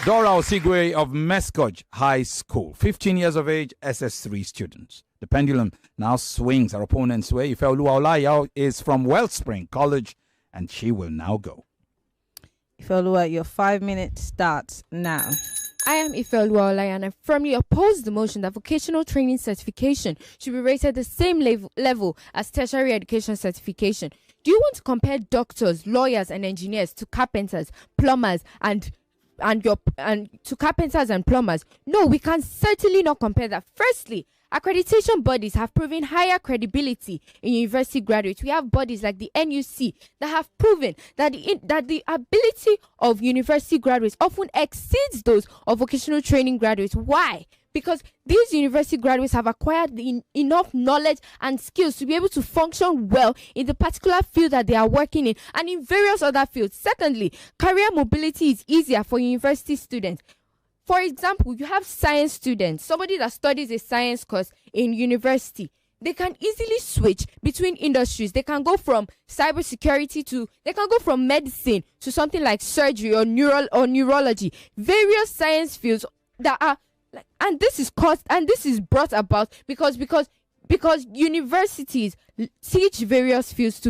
Dora Osigwe of Mescoj High School, 15 years of age, SS3 students. The pendulum now swings her opponent's way. Ifeoluwa Olaya is from Wellspring College, and she will now go. Ifeoluwa, your 5 minutes starts now. I am Ifeoluwa Olaya, and I firmly oppose the motion that vocational training certification should be rated the same level as tertiary education certification. Do you want to compare doctors, lawyers, and engineers to carpenters, plumbers, and to carpenters and plumbers? No, we can certainly not compare that. Firstly, accreditation bodies have proven higher credibility in university graduates. We have bodies like the NUC that have proven that the ability of university graduates often exceeds those of vocational training graduates. Why? Because these university graduates have acquired enough knowledge and skills to be able to function well in the particular field that they are working in and in various other fields. Secondly, career mobility is easier for university students. For example, you have science students, somebody that studies a science course in university. They can easily switch between industries. They can go from cybersecurity they can go from medicine to something like surgery or neurology. Various science fields that are, and this is brought about because universities teach various fields.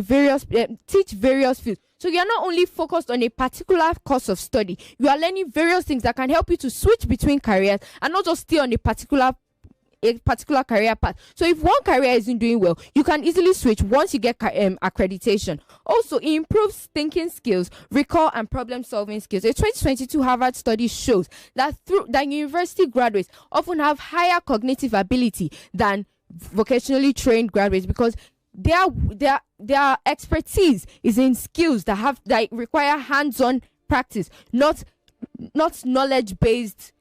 So you are not only focused on a particular course of study, you are learning various things that can help you to switch between careers and not just stay on a particular career path. So if one career isn't doing well, you can easily switch once you get accreditation. Also, it improves thinking skills, recall and problem solving skills. A 2022 Harvard study shows that university graduates often have higher cognitive ability than vocationally trained graduates because their expertise is in skills that require hands-on practice, not knowledge-based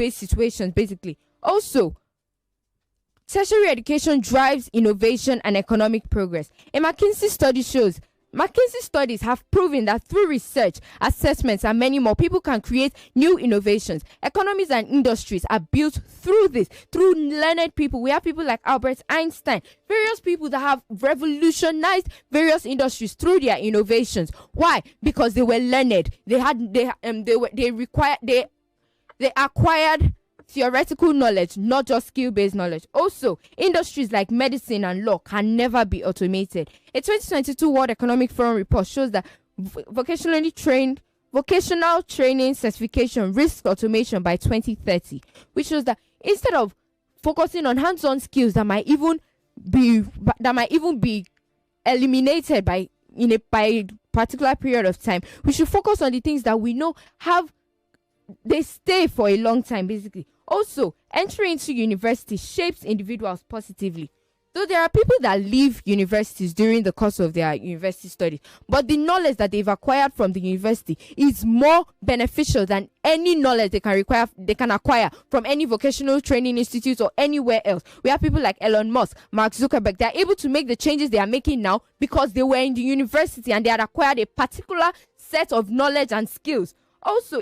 situations, basically. Also, tertiary education drives innovation and economic progress. A McKinsey studies have proven that through research, assessments, and many more, people can create new innovations. Economies and industries are built through learned people. We have people like Albert Einstein, various people that have revolutionized various industries through their innovations. Why? Because they were learned. They acquired theoretical knowledge, not just skill-based knowledge. Also, industries like medicine and law can never be automated. A 2022 World Economic Forum report shows that vocational training certification risks automation by 2030, which shows that instead of focusing on hands-on skills that might even be eliminated by a particular period of time, we should focus on the things that we know they stay for a long time, basically. Also, entry into university shapes individuals positively. Though there are people that leave universities during the course of their university studies, but the knowledge that they've acquired from the university is more beneficial than any knowledge they can acquire from any vocational training institute or anywhere else. We have people like Elon Musk, Mark Zuckerberg. They're able to make the changes they are making now because they were in the university and they had acquired a particular set of knowledge and skills. Also,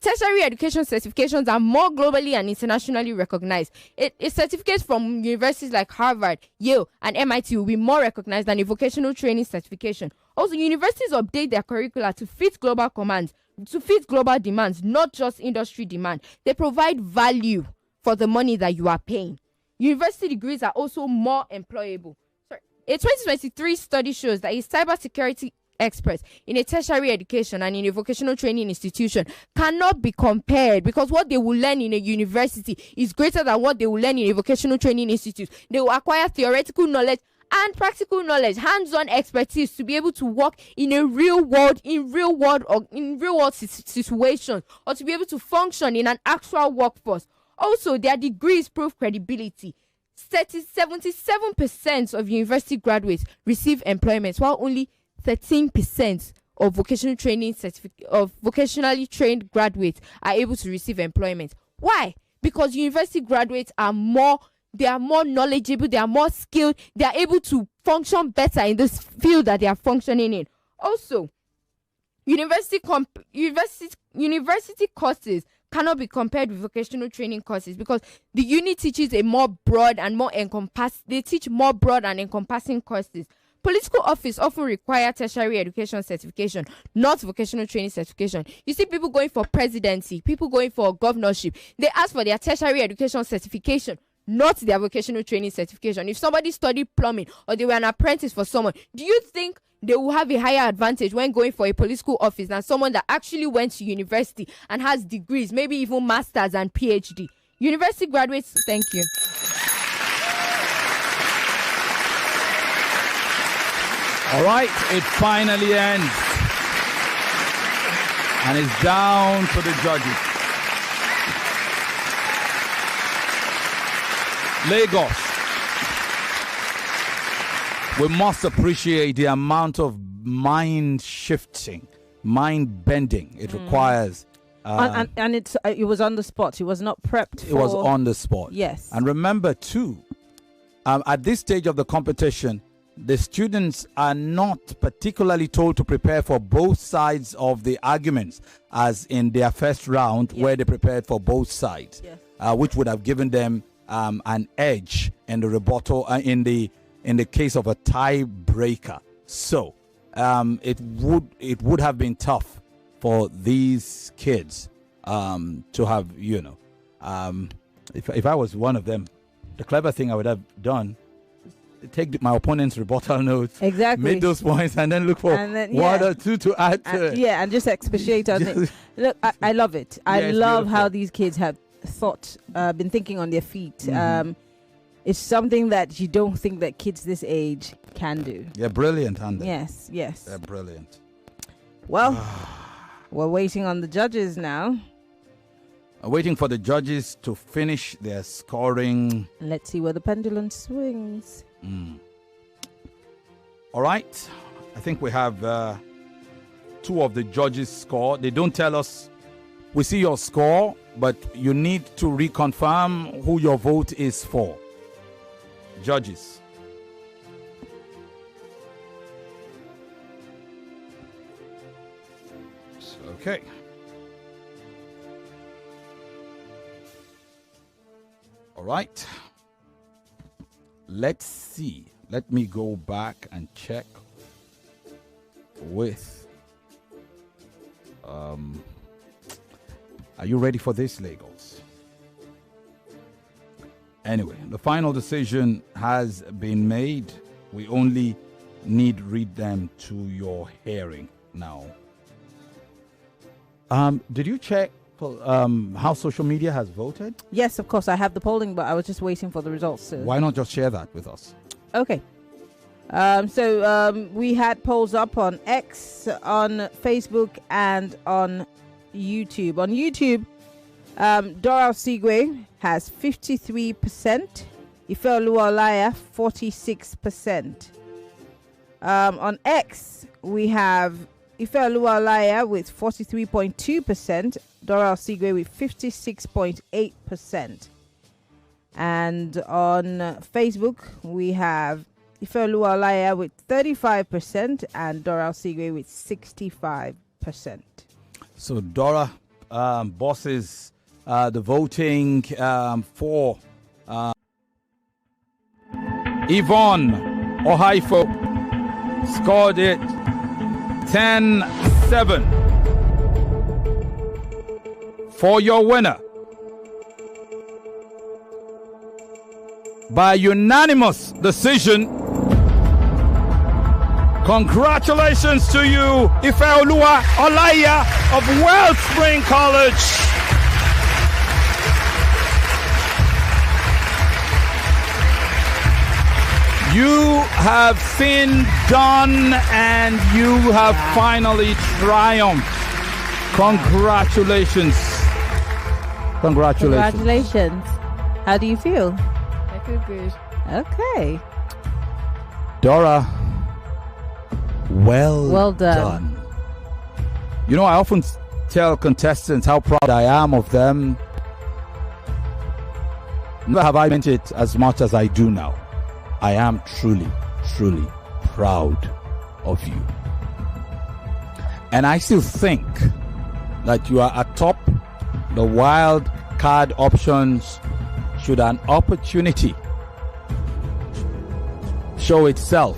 tertiary education certifications are more globally and internationally recognized. A certificate from universities like Harvard, Yale, and MIT will be more recognized than a vocational training certification. Also, universities update their curricula to fit global demands, not just industry demand. They provide value for the money that you are paying. University degrees are also more employable. A 2023 study shows that a cybersecurity experts in a tertiary education and in a vocational training institution cannot be compared because what they will learn in a university is greater than what they will learn in a vocational training institute. They will acquire theoretical knowledge and practical knowledge, hands-on expertise to be able to work in real world situations or to be able to function in an actual workforce. Also, their degrees prove credibility. 77% of university graduates receive employment, while only 13% of vocationally trained graduates are able to receive employment. Why? Because university graduates are more knowledgeable, they are more skilled, they are able to function better in this field that they are functioning in. Also, university courses cannot be compared with vocational training courses because the uni teaches a more broad and more they teach more broad and encompassing courses. Political office often require tertiary education certification, not vocational training certification. You see people going for presidency, people going for governorship, they ask for their tertiary education certification, not their vocational training certification. If somebody studied plumbing or they were an apprentice for someone, do you think they will have a higher advantage when going for a political office than someone that actually went to university and has degrees, maybe even masters and PhD? University graduates, thank you. All right, it finally ends. And it's down to the judges. Lagos. We must appreciate the amount of mind shifting, mind bending it requires. And it was on the spot. It was not prepped. It was on the spot. Yes. And remember too, at this stage of the competition, the students are not particularly told to prepare for both sides of the arguments, as in their first round, where they prepared for both sides, which would have given them an edge in the rebuttal in the case of a tiebreaker. So it would have been tough for these kids to have, if I was one of them, the clever thing I would have done, take my opponent's rebuttal notes, make those points, and then look for one or two to add to it. Yeah, and just expatiate on it. Look, I love it. I love how these kids have been thinking on their feet. Mm-hmm. It's something that you don't think that kids this age can do. They're brilliant, aren't they? Yes. They're brilliant. Well, we're waiting on the judges now. Waiting for the judges to finish their scoring. Let's see where the pendulum swings. All right. I think we have two of the judges' score. They don't tell us. We see your score, but you need to reconfirm who your vote is for. Judges. Okay. All right. Let's see. Let me go back and check with are you ready for this, Lagos? Anyway, the final decision has been made. We only need read them to your hearing now. Did you check how social media has voted? Yes, of course. I have the polling, but I was just waiting for the results. Why not just share that with us? Okay. So we had polls up on X, on Facebook, and on YouTube. On YouTube, Doral Sigwe has 53%. Ifeoluwa Olaiya, 46%. On X, we have Ifeoluwa Olaiya with 43.2%, Doral Sigwe with 56.8%. And on Facebook, we have Ifeoluwa Olaiya with 35% and Doral Sigwe with 65%. So Dora bosses the voting for Yvonne Ohaifo scored it 10-7 for your winner by unanimous decision. Congratulations to you, Ifeoluwa Olaiya of Wellspring College. You have been done and you have finally triumphed. Congratulations. Congratulations. How do you feel? I feel good. Okay. Dora, well done. You know, I often tell contestants how proud I am of them. Never have I meant it as much as I do now. I am truly, truly proud of you. And I still think that you are atop the wild card options, should an opportunity show itself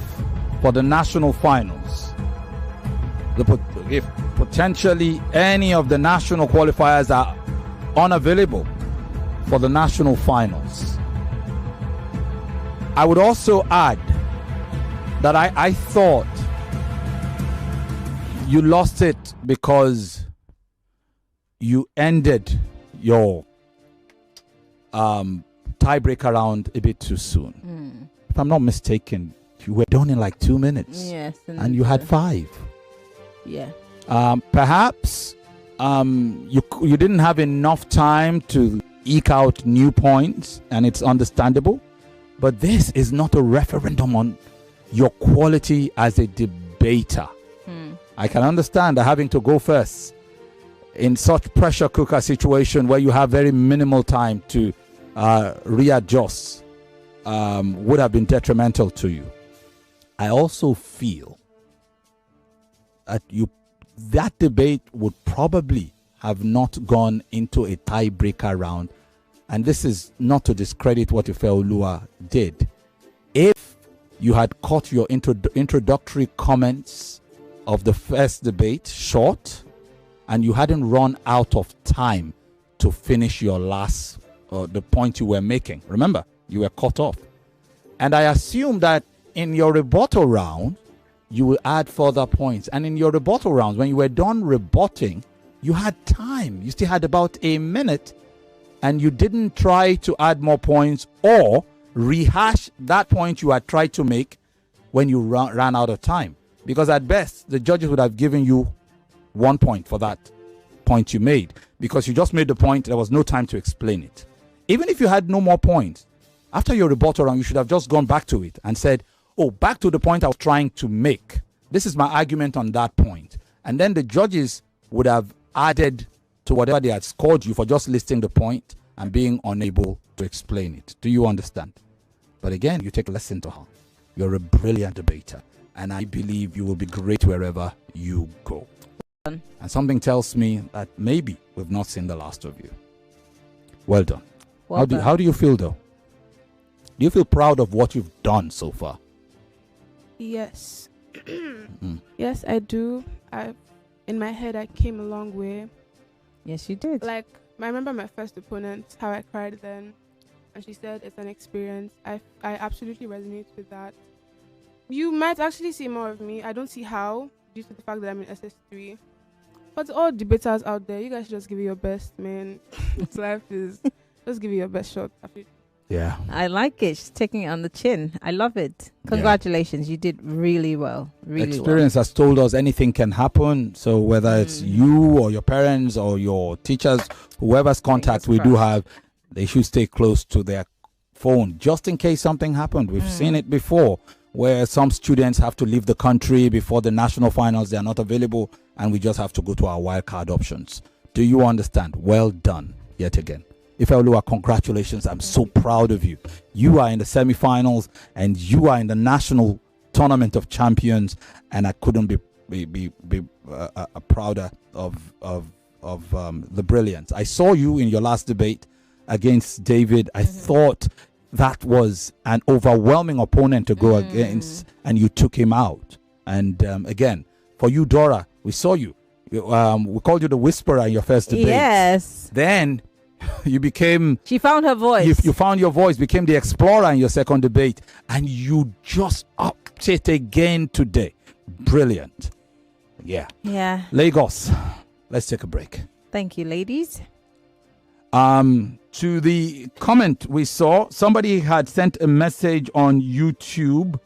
for the national finals, if potentially any of the national qualifiers are unavailable for the national finals, I would also add that I thought you lost it because you ended your tiebreaker round a bit too soon. If I'm not mistaken, you were done in like 2 minutes. Yes. And you had 5. Yeah. Perhaps you didn't have enough time to eke out new points, and it's understandable. But this is not a referendum on your quality as a debater. I can understand that having to go first in such pressure cooker situation where you have very minimal time to readjust would have been detrimental to you. I also feel that debate would probably have not gone into a tiebreaker round, and this is not to discredit what Ifeoluwa did. If you had cut your introductory comments of the first debate short, and you hadn't run out of time to finish your last the point you were making, remember, you were cut off. And I assume that in your rebuttal round, you will add further points. And in your rebuttal rounds, when you were done rebutting, you had time. You still had about a minute, and you didn't try to add more points or rehash that point you had tried to make when you ran out of time. Because at best, the judges would have given you 1 point for that point you made, because you just made the point, there was no time to explain it. Even if you had no more points, after your rebuttal round, you should have just gone back to it and said, oh, back to the point I was trying to make. This is my argument on that point. And then the judges would have added to whatever they had scored you for just listing the point and being unable to explain it. Do you understand? But again, you take a lesson to heart. You're a brilliant debater, and I believe you will be great wherever you go. And something tells me that maybe we've not seen the last of you. Well done. How do you feel, though? Do you feel proud of what you've done so far? Yes. Yes, I do. In my head, I came a long way. Yes, you did. Like, I remember my first opponent, how I cried then. And she said it's an experience. I absolutely resonate with that. You might actually see more of me. I don't see how, due to the fact that I'm in SS3. But to all debaters out there, you guys should just give it your best, man. Life is... Just give it your best shot. Yeah. I like it. She's taking it on the chin. I love it. Congratulations. You did really well. Really Experience has told us anything can happen. So whether it's you or your parents or your teachers, whoever's contact we do have, they should stay close to their phone just in case something happened. We've seen it before where some students have to leave the country before the national finals. They are not available and we just have to go to our wildcard options. Do you understand? Well done yet again. Ifeoluwa, congratulations. I'm so proud of you. You are in the semi-finals and you are in the national tournament of champions, and I couldn't be prouder of the brilliance. I saw you in your last debate against David. I thought that was an overwhelming opponent to go against, and you took him out. And again, for you, Dora, we saw you. We called you the Whisperer in your first debate. Yes. Then you became... She found her voice. You found your voice, became the Explorer in your second debate, and you just upped it again today. Brilliant. Yeah. Lagos, let's take a break. Thank you, ladies. To the comment we saw, somebody had sent a message on YouTube.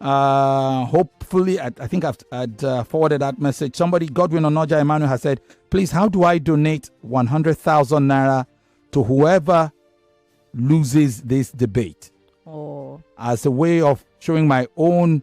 Hopefully, I think I'd forwarded that message. Somebody, Godwin Onoja Emmanuel, has said, please, how do I donate 100,000 naira to whoever loses this debate? As a way of showing my own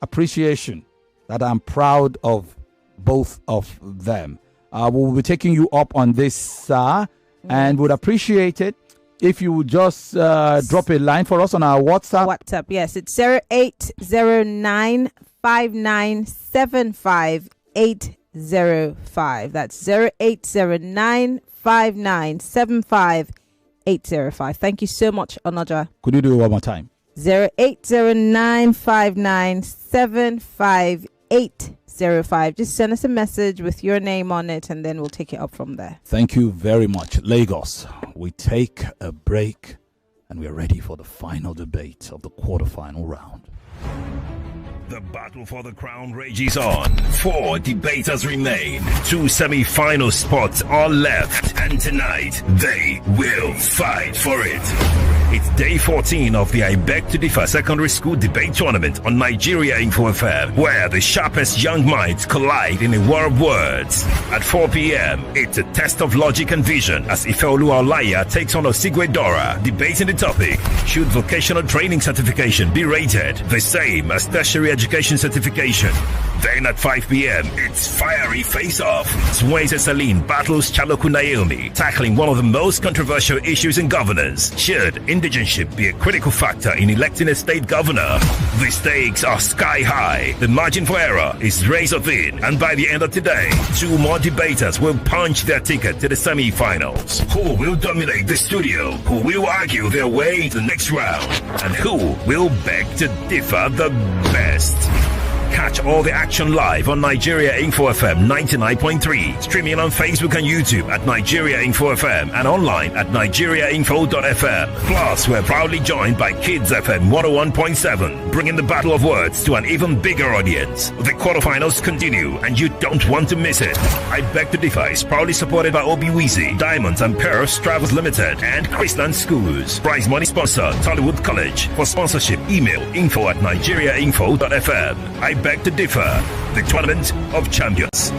appreciation that I'm proud of both of them. We'll be taking you up on this, and would appreciate it if you would just drop a line for us on our WhatsApp. Yes, it's 0809597588. 805. That's 08095975 Thank you so much, Onoja. Could you do it one more time? 08095975 Just send us a message with your name on it, and then we'll take it up from there. Thank you very much, Lagos. We take a break, and we're ready for the final debate of the quarterfinal round. The battle for the crown rages on. 4 debaters remain. 2 semi-final spots are left. And tonight, they will fight for it. It's day 14 of the I Beg to Differ Secondary School Debate Tournament on Nigeria Info FM, where the sharpest young minds collide in a war of words. At 4 p.m., it's a test of logic and vision as Ifeoluwa Olaiya takes on Osigwe Dora, debating the topic: should vocational training certification be rated the same as tertiary education certification? Then at 5 p.m., it's fiery face-off. Swayze Saline battles Chaloku Naomi, tackling one of the most controversial issues in governance: should indigenship be a critical factor in electing a state governor? The stakes are sky high. The margin for error is razor thin. And by the end of today, 2 more debaters will punch their ticket to the semi-finals. Who will dominate the studio? Who will argue their way into the next round? And who will beg to differ the best? Catch all the action live on Nigeria Info FM 99.3, streaming on Facebook and YouTube at Nigeria Info FM and online at nigeriainfo.fm. Plus, we're proudly joined by Kids FM 101.7, bringing the battle of words to an even bigger audience. The quarterfinals continue, and you don't want to miss it. I Beg to Differ is proudly supported by Obi-Weezy, Diamonds and Pearls Travels Limited, and Chrisland Schools. Prize money sponsor, Tollywood College. For sponsorship, email info@nigeriainfo.fm. I Beg to Differ, the Tournament of Champions.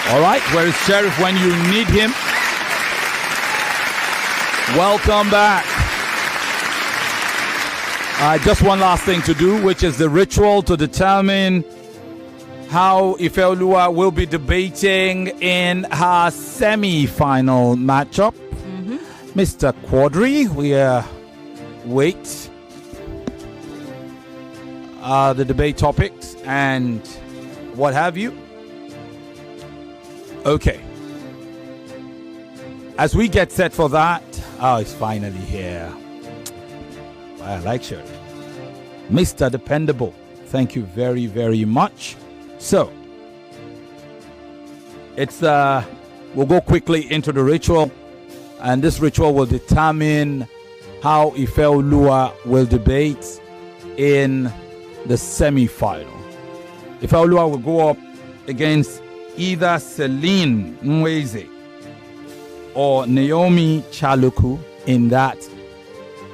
All right, where is Sheriff when you need him? Welcome back. Just one last thing to do, which is the ritual to determine how Ifeoluwa will be debating in her semi-final matchup. Mr. Quadri, we wait the debate topics and what have you. Okay. As we get set for that, it's finally here. I like Sheriff. Mr. Dependable, thank you very, very much. So, it's we'll go quickly into the ritual, and this ritual will determine how Ifeoluwa will debate in the semi-final. Ifeoluwa will go up against either Celine Nweze or Naomi Chaloku in that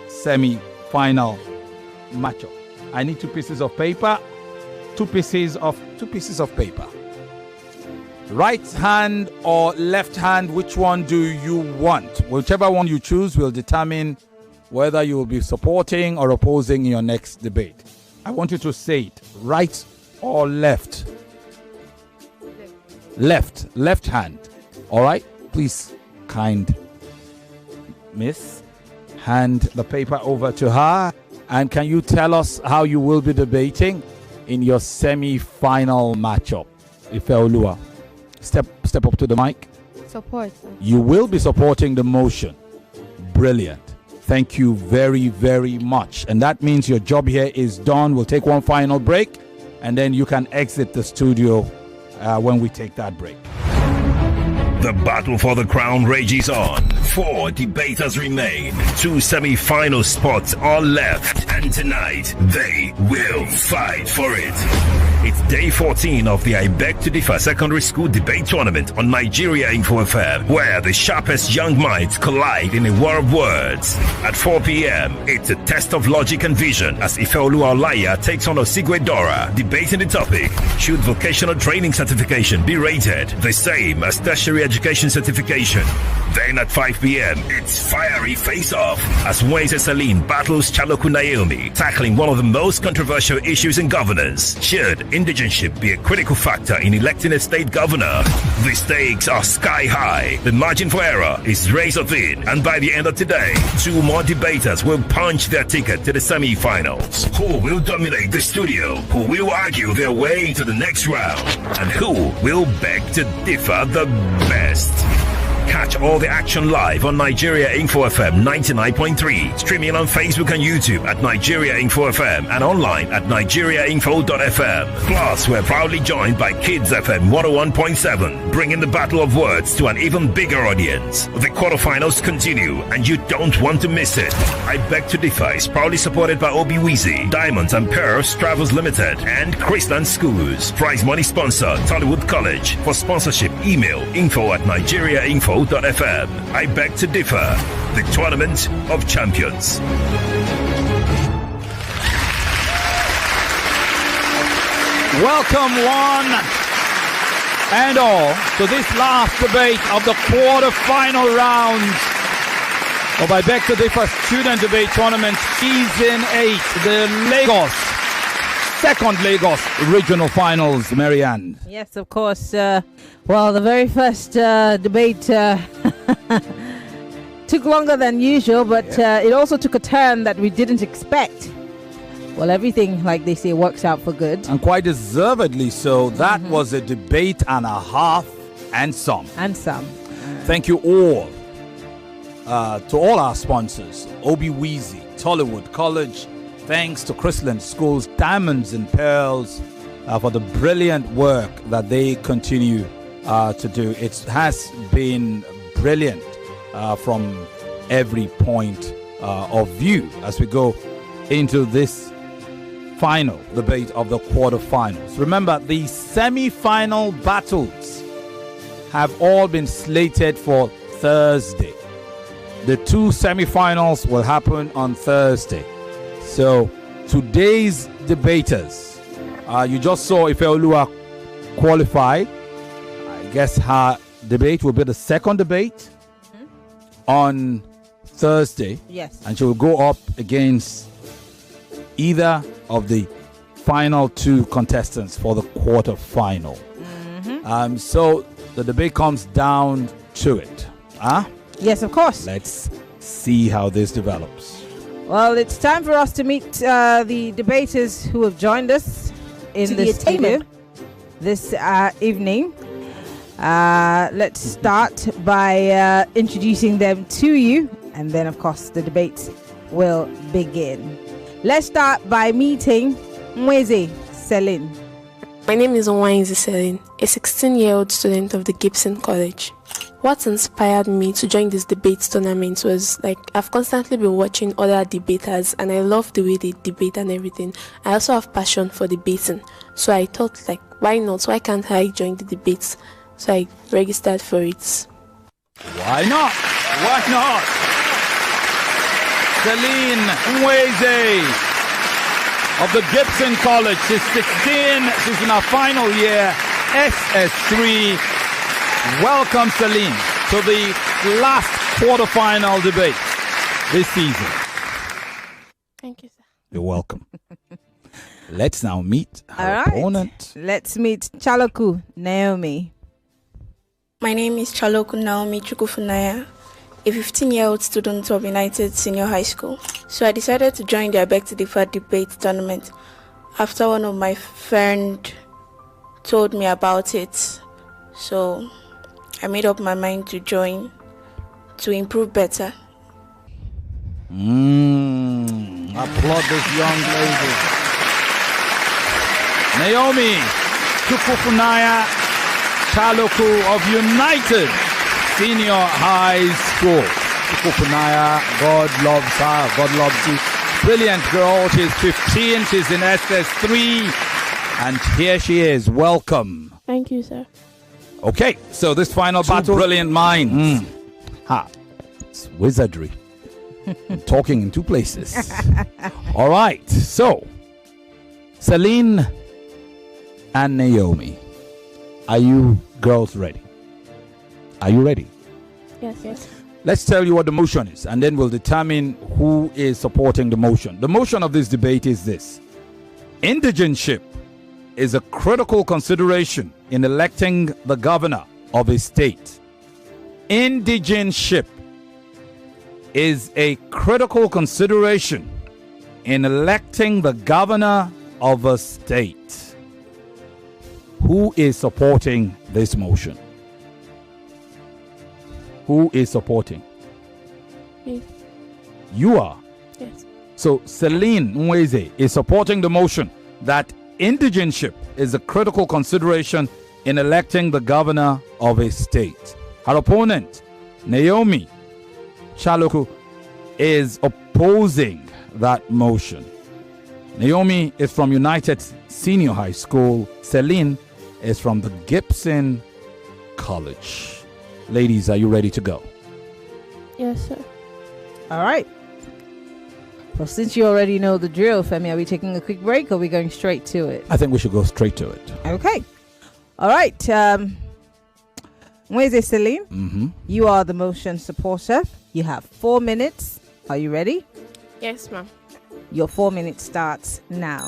semi-final matchup. I need 2 pieces of paper. 2 pieces of paper. Right hand or left hand, which one do you want? Whichever one you choose will determine whether you will be supporting or opposing in your next debate. I want you to say it. Right or left? Left hand. All right? Please, kind miss, hand the paper over to her. And can you tell us how you will be debating in your semi-final matchup? Ifeoluwa, step up to the mic. Support. You will be supporting the motion. Brilliant. Thank you very, very much. And that means your job here is done. We'll take one final break, and then you can exit the studio when we take that break. The battle for the crown rages on. 4 debaters remain. 2 semi-final spots are left. And tonight, they will fight for it. It's day 14 of the I Beg to Differ Secondary School Debate Tournament on Nigeria Info FM, where the sharpest young minds collide in a war of words. At 4 p.m., it's a test of logic and vision as Ifeoluwa Olaiya takes on Osigwe Dora, debating the topic: should vocational training certification be rated the same as tertiary education certification. Then at 5 p.m., it's Fiery Face-Off as Wenze Celine battles Chaloku Naomi, tackling one of the most controversial issues in governance. Should indigenship be a critical factor in electing a state governor? The stakes are sky high. The margin for error is razor thin. And by the end of today, 2 more debaters will punch their ticket to the semi-finals. Who will dominate the studio? Who will argue their way to the next round? And who will beg to differ the best? Catch all the action live on Nigeria Info FM 99.3. Streaming on Facebook and YouTube at Nigeria Info FM and online at nigeriainfo.fm. Plus, we're proudly joined by Kids FM 101.7, bringing the battle of words to an even bigger audience. The quarterfinals continue, and you don't want to miss it. I Beg to Differ is proudly supported by Obi Weezy, Diamonds and Pearls Travels Limited, and Christian Schools. Prize money sponsor, Tollywood College. For sponsorship, email info@nigeriainfo.fm. I Beg to Differ, the Tournament of Champions. Welcome one and all to this last debate of the quarter-final round of I Beg to Differ Student Debate Tournament Season 8, the second Lagos Regional Finals, Marianne. Yes, of course. Well, the very first debate took longer than usual, but it also took a turn that we didn't expect. Well, everything, like they say, works out for good. And quite deservedly so. That was a debate and a half and some. And some. Thank you all. To all our sponsors, Obi Weezy, Tollywood College. Thanks to Chrisland Schools, Diamonds and Pearls, for the brilliant work that they continue to do. It has been brilliant from every point of view as we go into this final debate of the quarterfinals. Remember, the semi-final battles have all been slated for Thursday. The 2 semi-finals will happen on Thursday. So today's debaters, you just saw Ifeoluwa qualify. I guess her debate will be the second debate on Thursday. Yes. And she will go up against either of the final 2 contestants for the quarterfinal. So the debate comes down to it. Yes, of course. Let's see how this develops. Well, it's time for us to meet the debaters who have joined us in the studio this evening. Let's start by introducing them to you, and then, of course, the debate will begin. Let's start by meeting Wenze Celine. My name is Wenze Celine, a 16-year-old student of the Gibson College. What inspired me to join this debate tournament was, I've constantly been watching other debaters and I love the way they debate and everything. I also have passion for debating. So I thought, why not? Why can't I join the debates? So I registered for it. Why not? Why not? Celine Nweze of the Gibson College. She's 16. She's in her final year, SS3. Welcome, Celine, to the last quarterfinal debate this season. Thank you, sir. You're welcome. Let's now meet our All right. opponent. Let's meet Chaloku Naomi. My name is Chaloku Naomi Chukwufunaya, a 15-year-old student of United Senior High School. So I decided to join the I Beg to Differ debate tournament after one of my friends told me about it. So I made up my mind to join to improve better. Applaud this young lady. Naomi Chukwufunaya Chaloku of United Senior High School. Chukwufunaya, God loves her, God loves you. Brilliant girl, she's 15, she's in SS3, and here she is. Welcome. Thank you, sir. Okay, so this final battle, brilliant minds. It's wizardry. I'm talking in 2 places. All right, so Celine and Naomi, are you girls ready? Are you ready? Yes. Let's tell you what the motion is, and then we'll determine who is supporting the motion. The motion of this debate is this: indigenship is a critical consideration in electing the governor of a state. Indigenship is a critical consideration in electing the governor of a state. Who is supporting this motion? Who is supporting? Me. You are. Yes. So Celine Nweze is supporting the motion that indigenship is a critical consideration in electing the governor of a state. Her opponent, Naomi Chaloku, is opposing that motion. Naomi is from United Senior High School. Celine is from the Gibson College. Ladies, are you ready to go? Yes, sir. All right. Well, since you already know the drill, Femi, are we taking a quick break or are we going straight to it? I think we should go straight to it. Okay. All right. Mweze Celine, you are the motion supporter. You have 4 minutes. Are you ready? Yes, ma'am. Your 4 minutes starts now.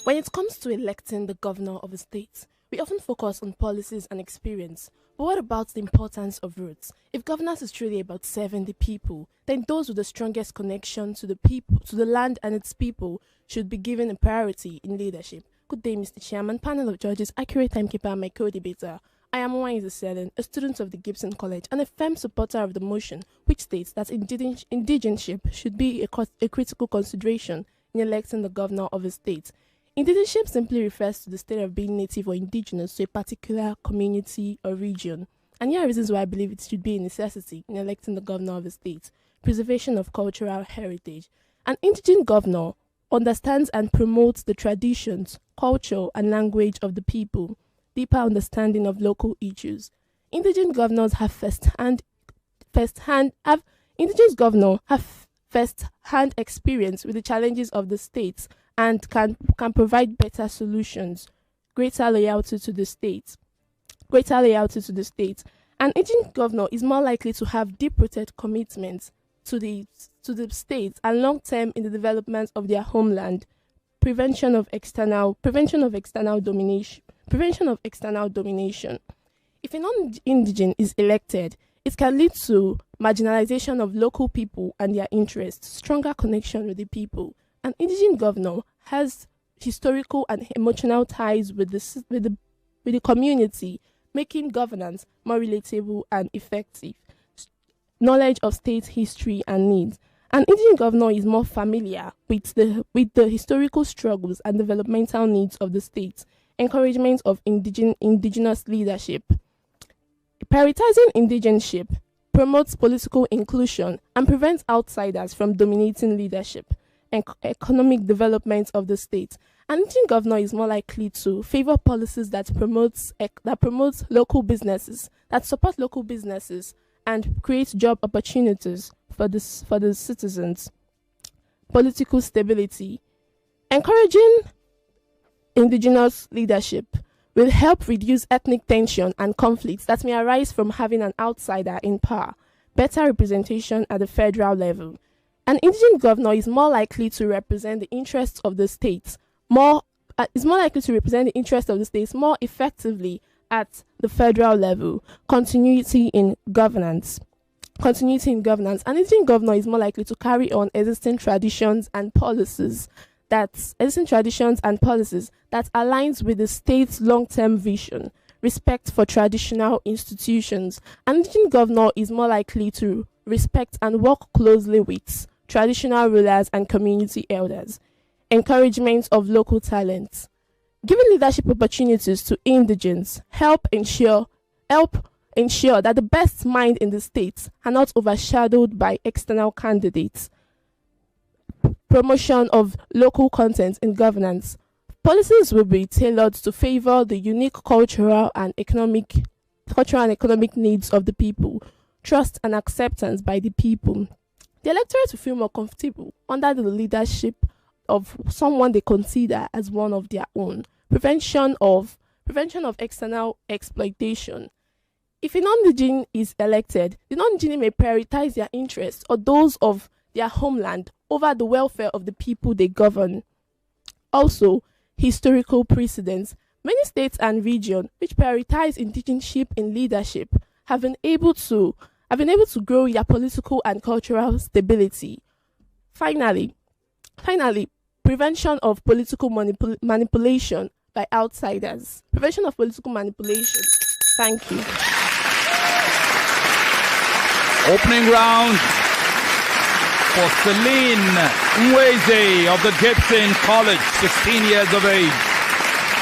When it comes to electing the governor of a state, we often focus on policies and experience. But what about the importance of roots? If governance is truly about serving the people, then those with the strongest connection to the people, to the land and its people, should be given a priority in leadership. Good day, Mr. Chairman, panel of judges, accurate timekeeper, my co-debater. I am Nwaize Selen, a student of the Gibson College and a firm supporter of the motion, which states that indigenship should be a critical consideration in electing the governor of a state. Indigenship simply refers to the state of being native or indigenous to a particular community or region. And here are reasons why I believe it should be a necessity in electing the governor of a state. Preservation of cultural heritage. An indigent governor understands and promotes the traditions, culture, and language of the people. Deeper understanding of local issues. Indigent governors have first-hand experience with the challenges of the states and can provide better solutions, greater loyalty to the state. An indigent governor is more likely to have deep-rooted commitments to the state and long-term in the development of their homeland. Prevention of external domination. If a non-indigent is elected, it can lead to marginalization of local people and their interests, stronger connection with the people. An indigent governor has historical and emotional ties with the community, making governance more relatable and effective. Knowledge of state history and needs. An indigent governor is more familiar with the historical struggles and developmental needs of the state. Encouragement of indigenous leadership. Prioritizing indigenship promotes political inclusion and prevents outsiders from dominating leadership and economic development of the state. An indigent governor is more likely to favor policies that promotes local businesses, that support local businesses and create job opportunities for the citizens. Political stability. Encouraging indigenous leadership will help reduce ethnic tension and conflicts that may arise from having an outsider in power. Better representation at the federal level. An indigent governor is more likely to represent the interests of the state more effectively at the federal level. Continuity in governance. An indigent governor is more likely to carry on existing traditions and policies that aligns with the state's long-term vision, respect for traditional institutions. An indigent governor is more likely to respect and work closely with traditional rulers and community elders. Encouragement of local talents. Giving leadership opportunities to indigents help ensure that the best mind in the state are not overshadowed by external candidates. Promotion of local content in governance. Policies will be tailored to favor the unique cultural and economic needs of the people, trust and acceptance by the people. The electorate will feel more comfortable under the leadership of someone they consider as one of their own. Prevention of external exploitation. If a non-Nigerian is elected, the non-Nigerian may prioritize their interests or those of their homeland over the welfare of the people they govern. Also, historical precedents. Many states and regions which prioritize indigenship in leadership have been able to grow their political and cultural stability. Finally, prevention of political manipulation by outsiders. Prevention of political manipulation. Thank you. Opening round for Celine Nweze of the Gibson College, 16 years of age,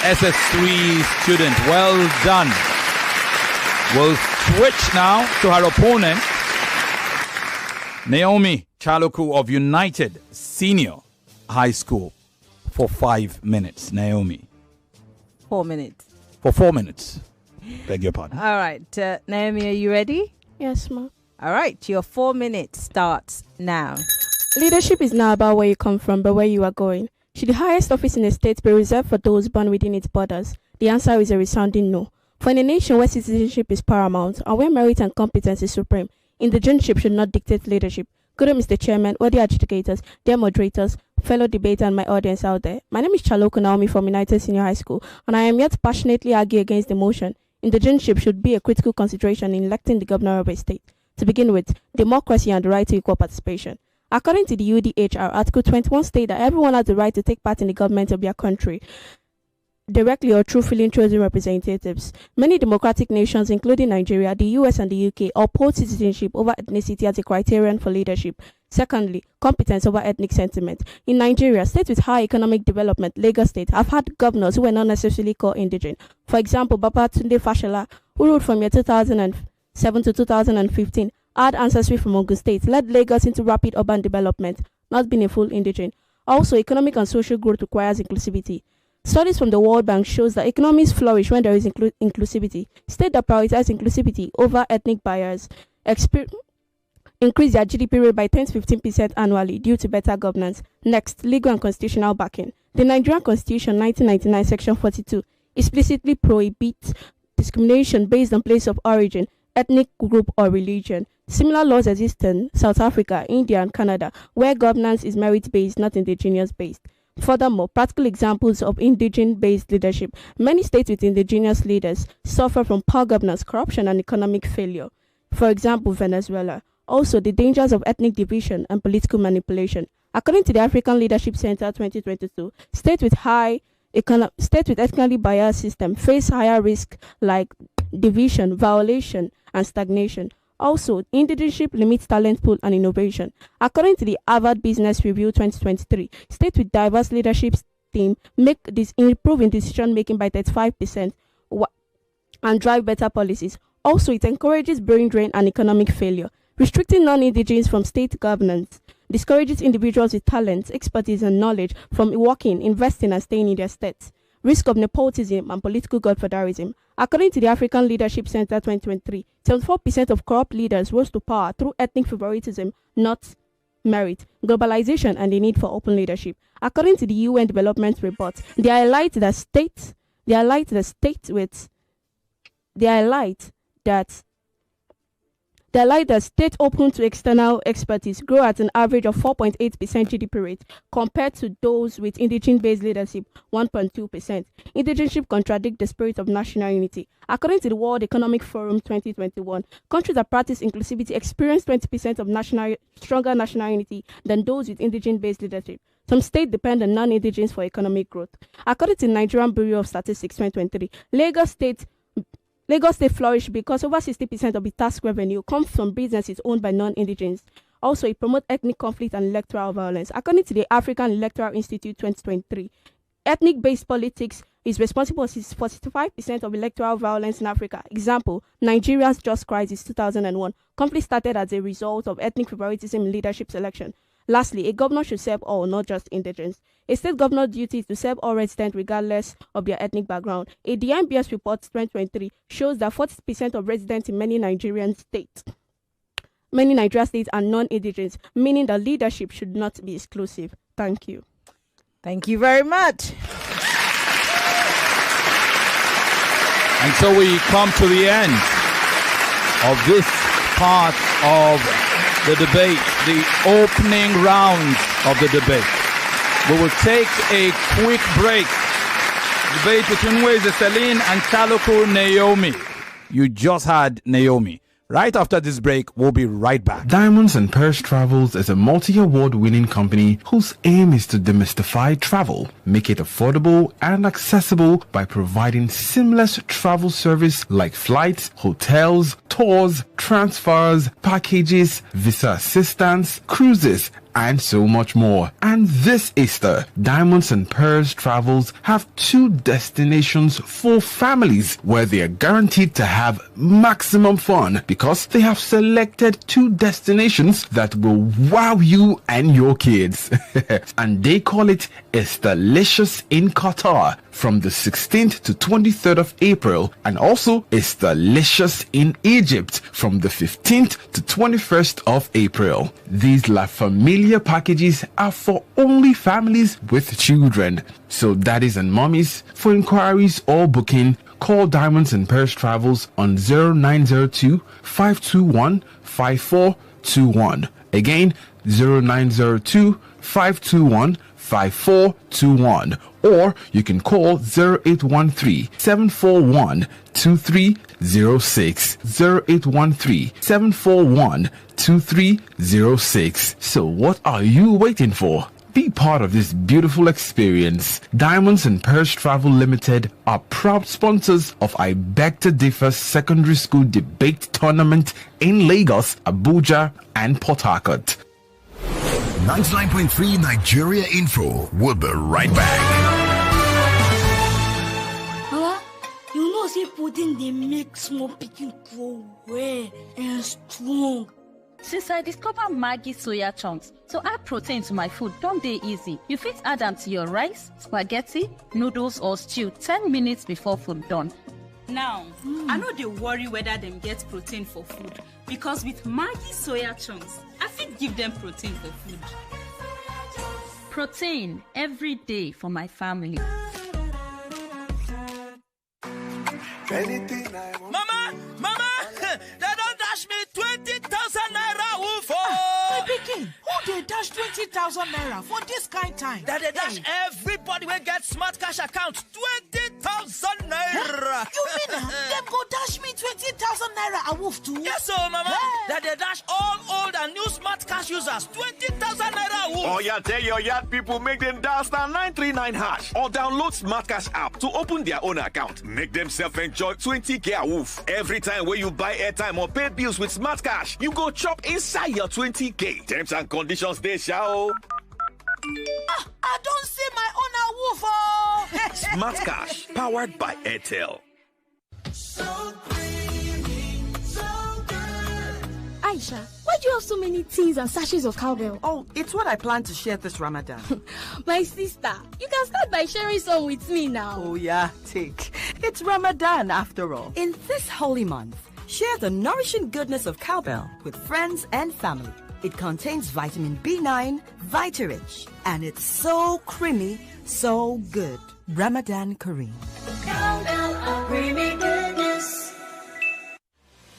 SS3 student. Well done. We'll switch now to her opponent, Naomi Chaloku of United Senior High School, for 5 minutes. Naomi. 4 minutes. For 4 minutes. Beg your pardon. All right. Naomi, are you ready? Yes, ma'am. All right. Your 4 minutes starts now. Leadership is not about where you come from, but where you are going. Should the highest office in a state be reserved for those born within its borders? The answer is a resounding no. For in a nation where citizenship is paramount and where merit and competence is supreme, indigenship should not dictate leadership. Good day, Mr. Chairman, worthy adjudicators, dear moderators, fellow debater, and my audience out there. My name is Chaloku Naomi from United Senior High School, and I am here to passionately argue against the motion. Indigenship should be a critical consideration in electing the governor of a state. To begin with, democracy and the right to equal participation. According to the UDHR, Article 21 states that everyone has the right to take part in the government of their country, directly or through freely chosen representatives. Many democratic nations, including Nigeria, the US, and the UK, uphold citizenship over ethnicity as a criterion for leadership. Secondly, competence over ethnic sentiment. In Nigeria, states with high economic development, Lagos State, have had governors who were not necessarily called indigenous. For example, Babatunde Fashola, who ruled from year 2007 to 2015, had ancestry from Ogun State, led Lagos into rapid urban development, not being a full indigenous. Also, economic and social growth requires inclusivity. Studies from the World Bank shows that economies flourish when there is inclusivity. States that prioritize inclusivity over ethnic barriers increase their GDP rate by 10 to 15% annually due to better governance. Next, legal and constitutional backing. The Nigerian Constitution 1999 Section 42 explicitly prohibits discrimination based on place of origin, ethnic group, or religion. Similar laws exist in South Africa, India, and Canada, where governance is merit-based, not indigenous-based. Furthermore, practical examples of indigenous-based leadership. Many states with indigenous leaders suffer from poor governance, corruption, and economic failure. For example, Venezuela. Also, the dangers of ethnic division and political manipulation. According to the African Leadership Center 2022, states with ethnically biased system face higher risk like division, violation, and stagnation. Also, indigenship limits talent pool and innovation. According to the Harvard Business Review 2023, states with diverse leadership team improve in decision making by 35% and drive better policies. Also, it encourages brain drain and economic failure. Restricting non-indigenous from state governance discourages individuals with talent, expertise, and knowledge from working, investing, and staying in their states. Risk of nepotism and political godfatherism. According to the African Leadership Center 2023, 74% of corrupt leaders rose to power through ethnic favoritism, not merit, globalization, and the need for open leadership. According to the UN Development Report, they highlight that states open to external expertise grow at an average of 4.8% GDP rate compared to those with indigenous-based leadership, 1.2%. Indigenship contradicts the spirit of national unity. According to the World Economic Forum 2021, countries that practice inclusivity experience 20% of stronger national unity than those with indigenous-based leadership. Some states depend on non-indigenous for economic growth. According to the Nigerian Bureau of Statistics 2023, Lagos State flourished because over 60% of the tax revenue comes from businesses owned by non-indigenous. Also, it promotes ethnic conflict and electoral violence. According to the African Electoral Institute 2023, ethnic-based politics is responsible for 65% of electoral violence in Africa. Example, Nigeria's Just Crisis 2001. Conflict started as a result of ethnic favoritism in leadership selection. Lastly, a governor should serve all, not just indigenous. A state governor's duty is to serve all residents regardless of their ethnic background. A DMBS report 2023 shows that 40% of residents in many Nigerian states are non-indigenous, meaning that leadership should not be exclusive. Thank you. Thank you very much. And so we come to the end of this part of the debate, the opening round of the debate. We will take a quick break. Debate between Weze Celine and Chaloko Naomi. You just had Naomi. Right after this break, we'll be right back. Diamonds and Pearls Travels is a multi-award winning company whose aim is to demystify travel, make it affordable and accessible by providing seamless travel service like flights, hotels, tours, transfers, packages, visa assistance, cruises, and so much more. And this Easter, Diamonds and Pearls Travels have 2 destinations for families where they are guaranteed to have maximum fun because they have selected 2 destinations that will wow you and your kids. And they call it Estalicious in Qatar from the 16th to 23rd of April, and also Estalicious in Egypt from the 15th to 21st of April. These La Familia packages are for only families with children. So daddies and mommies, for inquiries or booking, call Diamonds and Pearls Travels on 0902 521 5421. Again, 0902 521 5421, or you can call 0813 741 2306, 0813 741 2306. So what are you waiting for? Be part of this beautiful experience. Diamonds and Pearls Travel Limited are proud sponsors of I Beg to Differ Secondary School Debate Tournament in Lagos, Abuja, and Port Harcourt. 99.3 Nigeria Info. We'll be right back. Mama, you know say pudding they make small pikin grow well and strong. Since I discovered Maggi soya chunks, so add protein to my food don't dey easy. You fit add them to your rice, spaghetti, noodles or stew 10 minutes before food done. Now, I know they worry whether them get protein for food because with Maggi soya chunks, I fit give them protein for food. Protein every day for my family. Mama, they don't dash me 20,000 naira woof. My pikin, who they dash 20,000 naira for this kind time? That they dash everybody will get smart cash account 20,000 naira. You mean them go dash me 20,000 naira a woof too? Yes, so mama. That they dash all old and new smart cash users 20,000 naira woof. Oh yeah, tell your yard people make them dial *939# or download Smart Cash app to open their own account. Make themselves enjoy 20k a woof. Every time when you buy airtime or pay bills with Smart Cash, you go chop inside your 20k. Terms and conditions they shall. I don't see my own a woof. Oh. Smart Cash, powered by Airtel. So creamy, so good. Aisha, why do you have so many tins and sachets of cowbell? Oh, it's what I plan to share this Ramadan. My sister, you can start by sharing some with me now. Oh yeah, take. It's Ramadan after all. In this holy month, share the nourishing goodness of cowbell with friends and family. It contains vitamin B9, Vitarich, and it's so creamy, so good. Ramadan Kareem. Cowbell of creamy goodness.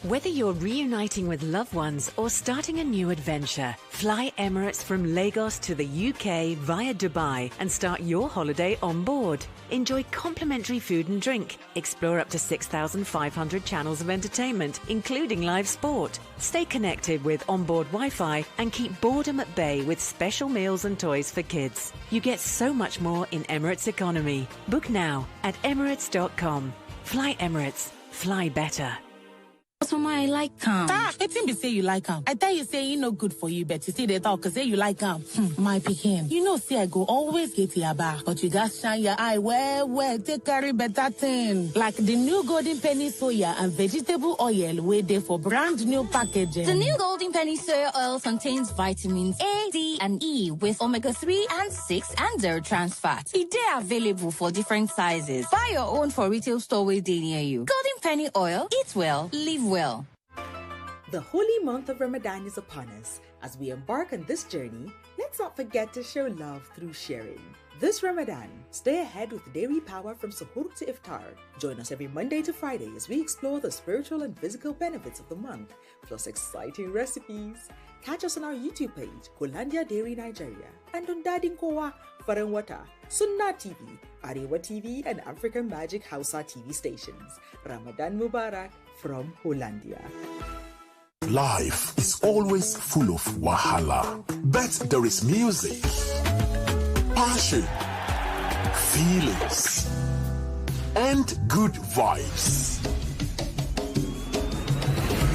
Whether you're reuniting with loved ones or starting a new adventure, fly Emirates from Lagos to the UK via Dubai and start your holiday on board. Enjoy complimentary food and drink. Explore up to 6,500 channels of entertainment, including live sport. Stay connected with onboard Wi-Fi and keep boredom at bay with special meals and toys for kids. You get so much more in Emirates Economy. Book now at emirates.com. Fly Emirates. Fly better. Mama, I like calm. It's him be say you like calm. I tell you say he no good for you, but you see they talk say you like calm. My pikin, you know say I go always get your back, but you got shine your eye well, take carry better thing. Like the new Golden Penny soya and vegetable oil where they for brand new packaging. The new Golden Penny soya oil contains vitamins A, D, and E with omega-3 and 6 and 0 trans fat. They are available for different sizes. Buy your own for retail store where they near you. Golden Penny oil, eat well, live well. The holy month of Ramadan is upon us. As we embark on this journey, let's not forget to show love through sharing. This Ramadan, stay ahead with Dairy Power from Suhoor to Iftar. Join us every Monday to Friday as we explore the spiritual and physical benefits of the month, plus exciting recipes. Catch us on our YouTube page, Kolandia Dairy Nigeria, and on Dadin Kowa, Faranwata, Sunna TV, Arewa TV, and African Magic Hausa TV stations. Ramadan Mubarak from Hollandia. Life is always full of wahala, but there is music, passion, feelings, and good vibes.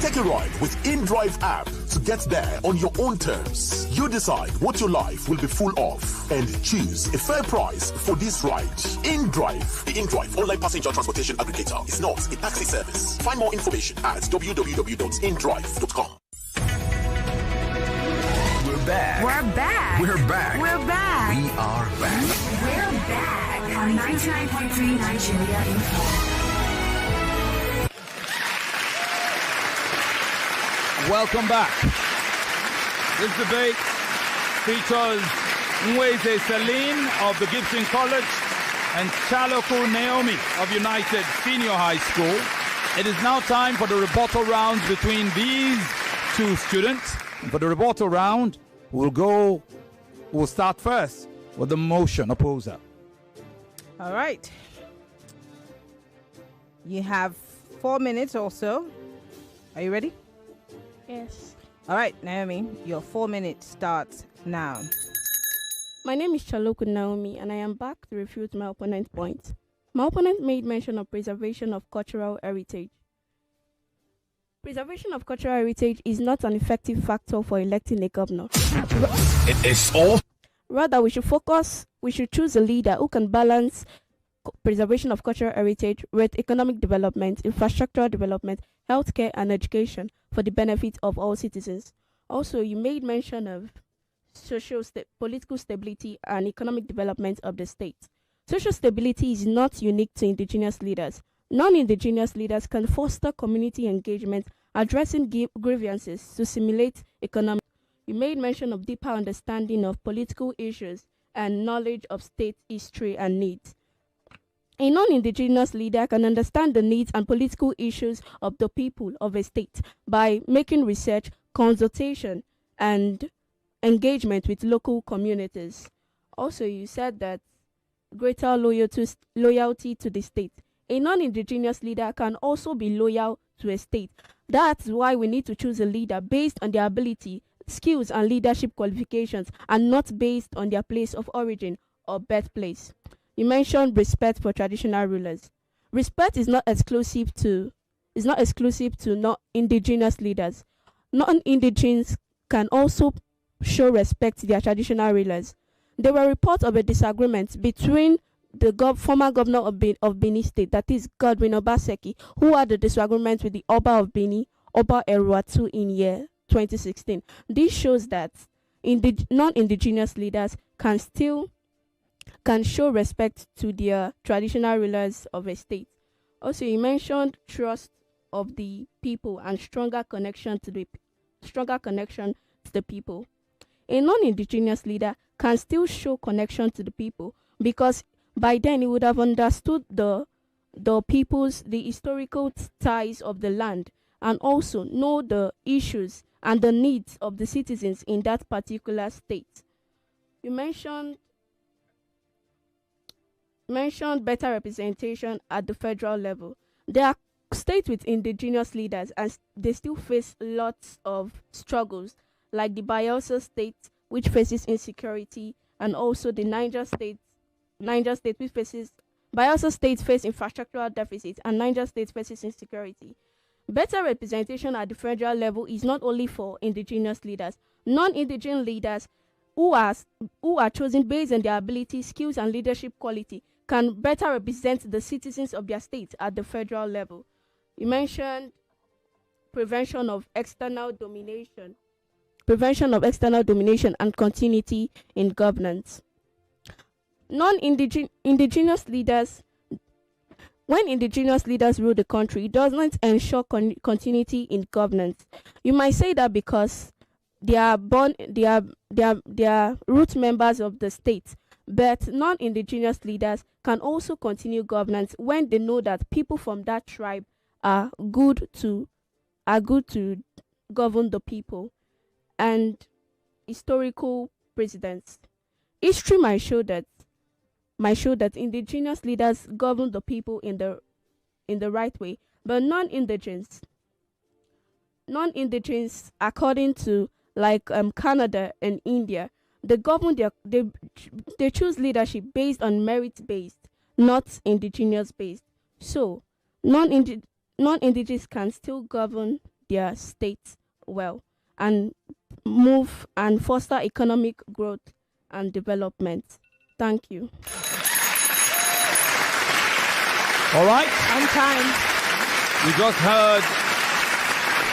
Take a ride with InDrive app to get there on your own terms. You decide what your life will be full of and choose a fair price for this ride. InDrive, the InDrive online passenger transportation aggregator, is not a taxi service. Find more information at www.indrive.com. We're back. We're back. We're back. We're back. We are back. We're back on 99.3 Nigeria Info. Welcome back. This debate features Nweze Celine of the Gibson College and Chaloku Naomi of United Senior High School. It is now time for the rebuttal rounds between these two students. And for the rebuttal round, we'll start first with the motion opposer. All right. You have 4 minutes or so. Are you ready? Yes. All right, Naomi, your 4 minutes starts now. My name is Chaloku Naomi, and I am back to refute my opponent's point. My opponent made mention of preservation of cultural heritage. Preservation of cultural heritage is not an effective factor for electing a governor. It is all. Rather, we should choose a leader who can balance preservation of cultural heritage with economic development, infrastructural development, healthcare, and education for the benefit of all citizens. Also, you made mention of political stability and economic development of the state. Social stability is not unique to indigenous leaders. Non-indigenous leaders can foster community engagement, addressing grievances to simulate economic. You made mention of deeper understanding of political issues and knowledge of state history and needs. A non-indigenous leader can understand the needs and political issues of the people of a state by making research, consultation, and engagement with local communities. Also, you said that greater loyalty to the state. A non-indigenous leader can also be loyal to a state. That's why we need to choose a leader based on their ability, skills, and leadership qualifications, and not based on their place of origin or birthplace. You mentioned respect for traditional rulers. Respect is not exclusive to non-indigenous leaders. Non-indigenous can also show respect to their traditional rulers. There were reports of a disagreement between the former governor of Benin State, that is Godwin Obaseki, who had a disagreement with the Oba of Benin, Oba Eruatu, in year 2016. This shows that non-indigenous leaders can show respect to their traditional rulers of a state. Also, you mentioned trust of the people and stronger connection to the people. A non-indigenous leader can still show connection to the people because by then he would have understood the historical ties of the land and also know the issues and the needs of the citizens in that particular state. You mentioned better representation at the federal level. There are states with indigenous leaders and they still face lots of struggles, like the Bayelsa State, which faces insecurity, and also the Niger State, which faces Bayelsa State face infrastructural deficits, and Niger State faces insecurity. Better representation at the federal level is not only for indigenous leaders. Non-indigenous leaders who are chosen based on their ability, skills, and leadership quality can better represent the citizens of their state at the federal level. You mentioned prevention of external domination and continuity in governance. Indigenous leaders, when indigenous leaders rule the country, it does not ensure continuity in governance. You might say that because they are root members of the state, But non-indigenous leaders can also continue governance when they know that people from that tribe are good to govern the people. And historical precedents. History might show that indigenous leaders govern the people in the right way, but non-indigenous, according to Canada and India, they choose leadership based on merit-based, not indigenous-based. So non-indigenous can still govern their states well and move and foster economic growth and development. Thank you. All right. On time. We just heard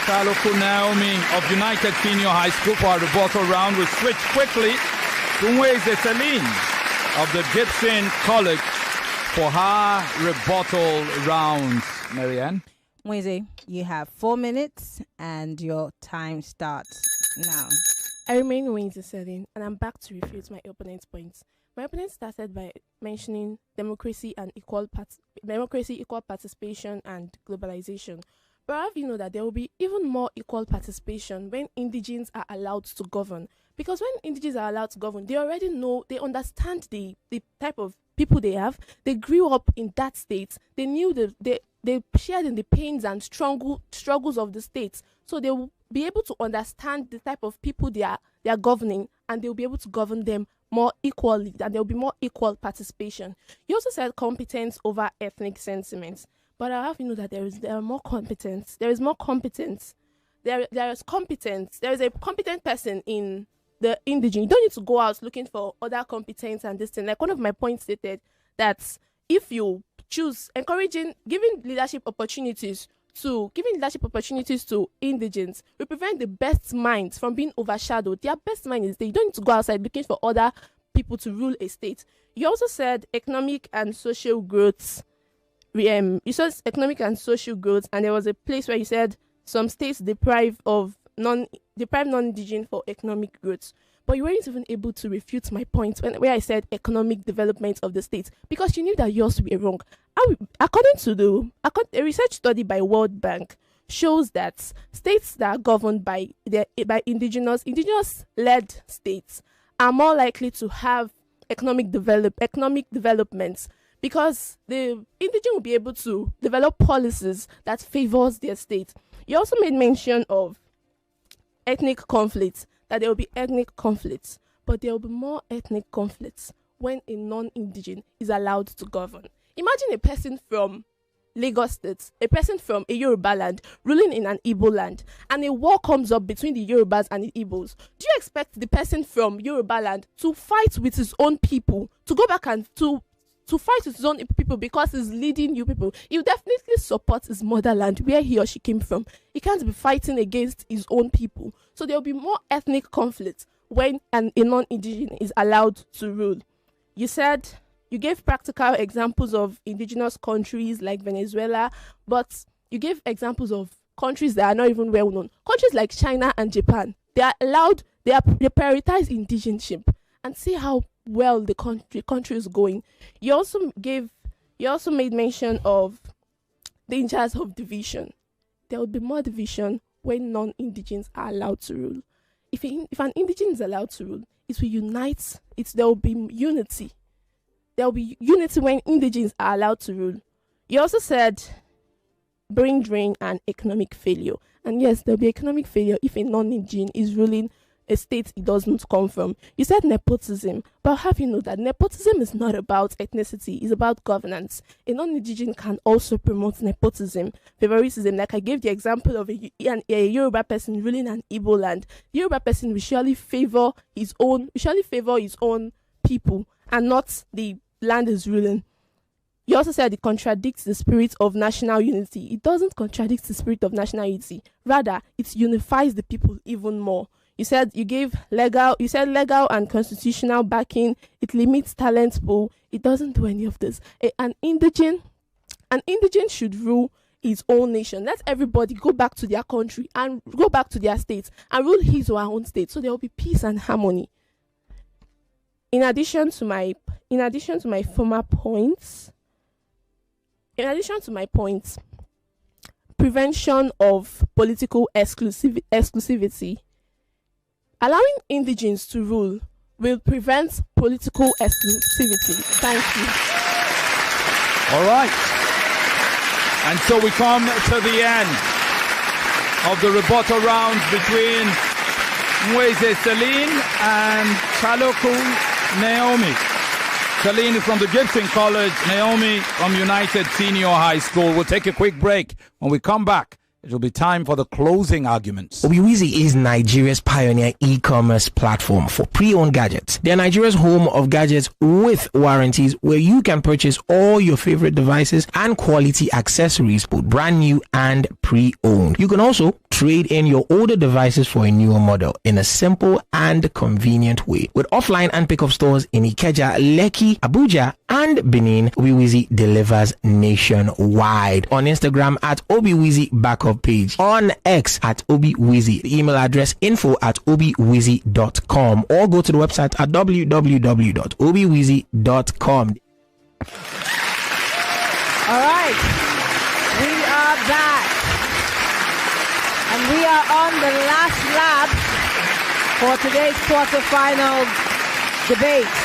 Saloko Naomi of United Senior High School for our rebuttal round. We switch quickly to Nweze Celine of the Gibson College for her rebuttal round. Marianne? Nweze, you have 4 minutes and your time starts now. I remain Nweze Celine, and I'm back to refute my opponent's points. My opponent started by mentioning democracy, equal participation, and globalization. But I have you know that there will be even more equal participation when indigenes are allowed to govern. Because when indigenes are allowed to govern, they already know, they understand the type of people they have. They grew up in that state. They knew they shared in the pains and struggles of the states. So they will be able to understand the type of people they are governing, and they will be able to govern them more equally, and there will be more equal participation. You also said competence over ethnic sentiments, but I have you know that there is more competence. There is more competence. There is competence. There is a competent person in the indigene. You don't need to go out looking for other competence and this thing. Like one of my points stated that if you choose giving leadership opportunities to indigenes, we prevent the best minds from being overshadowed. Their best mind is there. You don't need to go outside looking for other people to rule a state. You also said economic and social growth. You said economic and social growth, and there was a place where you said some states deprive non-indigene for economic growth. But you weren't even able to refute my point where I said economic development of the states, because you knew that yours were wrong. According to a research study by World Bank shows that states that are governed by indigenous-led states are more likely to have economic developments, because the indigene will be able to develop policies that favors their state. You also made mention of ethnic conflicts, that there will be ethnic conflicts, but there will be more ethnic conflicts when a non-indigene is allowed to govern. Imagine a person from Lagos State, a person from a Yoruba land ruling in an Igbo land, and a war comes up between the Yorubas and the Igbos. Do you expect the person from Yoruba land to fight with his own people, to go back and to fight with his own people because he's leading you people? He will definitely support his motherland, where he or she came from. He can't be fighting against his own people. So there will be more ethnic conflict when a non-indigene is allowed to rule. You gave practical examples of indigenous countries like Venezuela, but you gave examples of countries that are not even well known. Countries like China and Japan, they prioritize indigenship, and see how well the country is going. You also made mention of dangers of division. There will be more division when non-indigenes are allowed to rule. If an indigene is allowed to rule, it will unite. There will be unity. There will be unity when indigenes are allowed to rule. You also said brain drain and economic failure. And yes, there will be economic failure if a non-indigene is ruling a state it doesn't come from. You said nepotism, but have you know that nepotism is not about ethnicity, it's about governance. A non-indigene can also promote nepotism, favoritism. Like I gave the example of a Yoruba person ruling an Igbo land. The Yoruba person will surely favor his own people and not the land is ruling. You also said it contradicts the spirit of national unity. It doesn't contradict the spirit of national unity. Rather, it unifies the people even more. You said legal and constitutional backing. It limits talent pool. It doesn't do any of this. An indigene should rule his own nation. Let everybody go back to their country and go back to their states and rule his or her own state. So there will be peace and harmony. In addition to my points, prevention of political exclusivity. Allowing indigenes to rule will prevent political exclusivity. Thank you. All right. And so we come to the end of the rebuttal round between Mweze Celine and Chaloku Naomi. Celine is from the Gibson College, Naomi from United Senior High School. We'll take a quick break. When we come back, it will be time for the closing arguments. Obiwizi is Nigeria's pioneer e-commerce platform for pre-owned gadgets. They are Nigeria's home of gadgets with warranties, where you can purchase all your favorite devices and quality accessories, both brand new and pre-owned. You can also trade in your older devices for a newer model in a simple and convenient way. With offline and pickup stores in Ikeja, Lekki, Abuja, and Benin, Obiwizi delivers nationwide. On Instagram at Obiwizi Backup page, on X at Obiwizi, the email address info@obiwizi.com, or go to the website at www.obiwizi.com. All right, we are back, and we are on the last lap for today's quarterfinal debate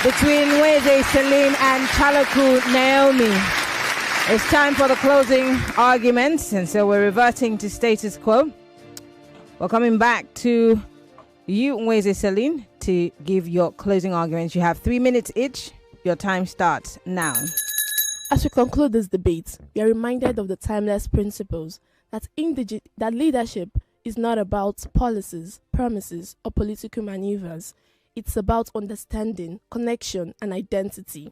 between Mweze Celine and Chaloku Naomi. It's time for the closing arguments, and so we're reverting to status quo. We're coming back to you, Mweze Celine, to give your closing arguments. You have 3 minutes each. Your time starts now. As we conclude this debate, we are reminded of the timeless principles that leadership is not about policies, promises, or political maneuvers. It's about understanding, connection, and identity.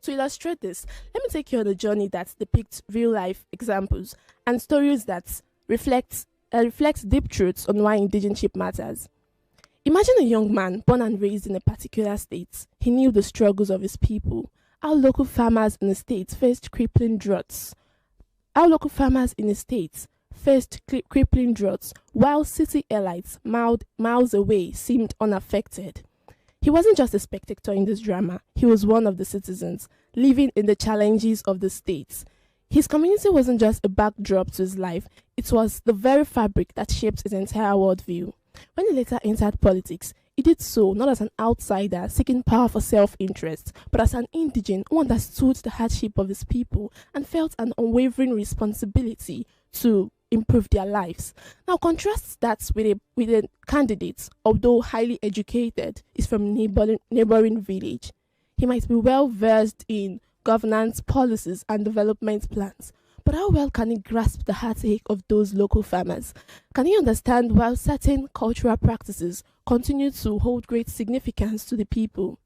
To illustrate this, let me take you on a journey that depicts real-life examples and stories that reflects deep truths on why indigenship matters. Imagine a young man born and raised in a particular state. He knew the struggles of his people, how local farmers in the state faced crippling droughts, while city elites miles away seemed unaffected. He wasn't just a spectator in this drama, he was one of the citizens, living in the challenges of the states. His community wasn't just a backdrop to his life, it was the very fabric that shaped his entire worldview. When he later entered politics, he did so not as an outsider seeking power for self-interest, but as an indigene who understood the hardship of his people and felt an unwavering responsibility to improve their lives. Now contrast that with a candidate, although highly educated, is from a neighboring village. He might be well versed in governance policies and development plans, but how well can he grasp the heartache of those local farmers? Can he understand why certain cultural practices continue to hold great significance to the people?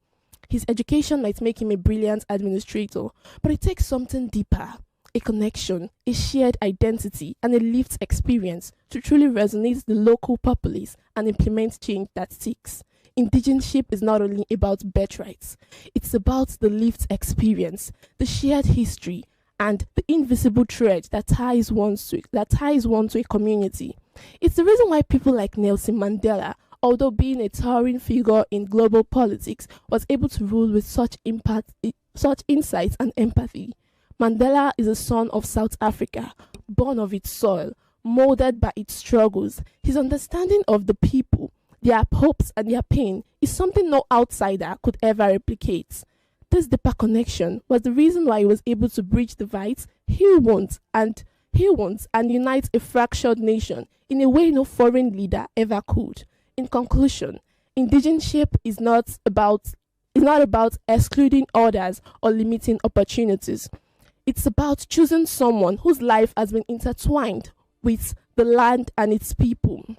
His education might make him a brilliant administrator, but it takes something deeper. A connection, a shared identity, and a lived experience to truly resonate with the local populace and implement change that sticks. Indigenship is not only about birthrights, it's about the lived experience, the shared history, and the invisible thread that ties one to a community. It's the reason why people like Nelson Mandela, although being a towering figure in global politics, was able to rule with such insight and empathy. Mandela is a son of South Africa, born of its soil, molded by its struggles. His understanding of the people, their hopes and their pain is something no outsider could ever replicate. This deeper connection was the reason why he was able to bridge divides, heal wounds and unite a fractured nation in a way no foreign leader ever could. In conclusion, indigenship is not about excluding others or limiting opportunities. It's about choosing someone whose life has been intertwined with the land and its people.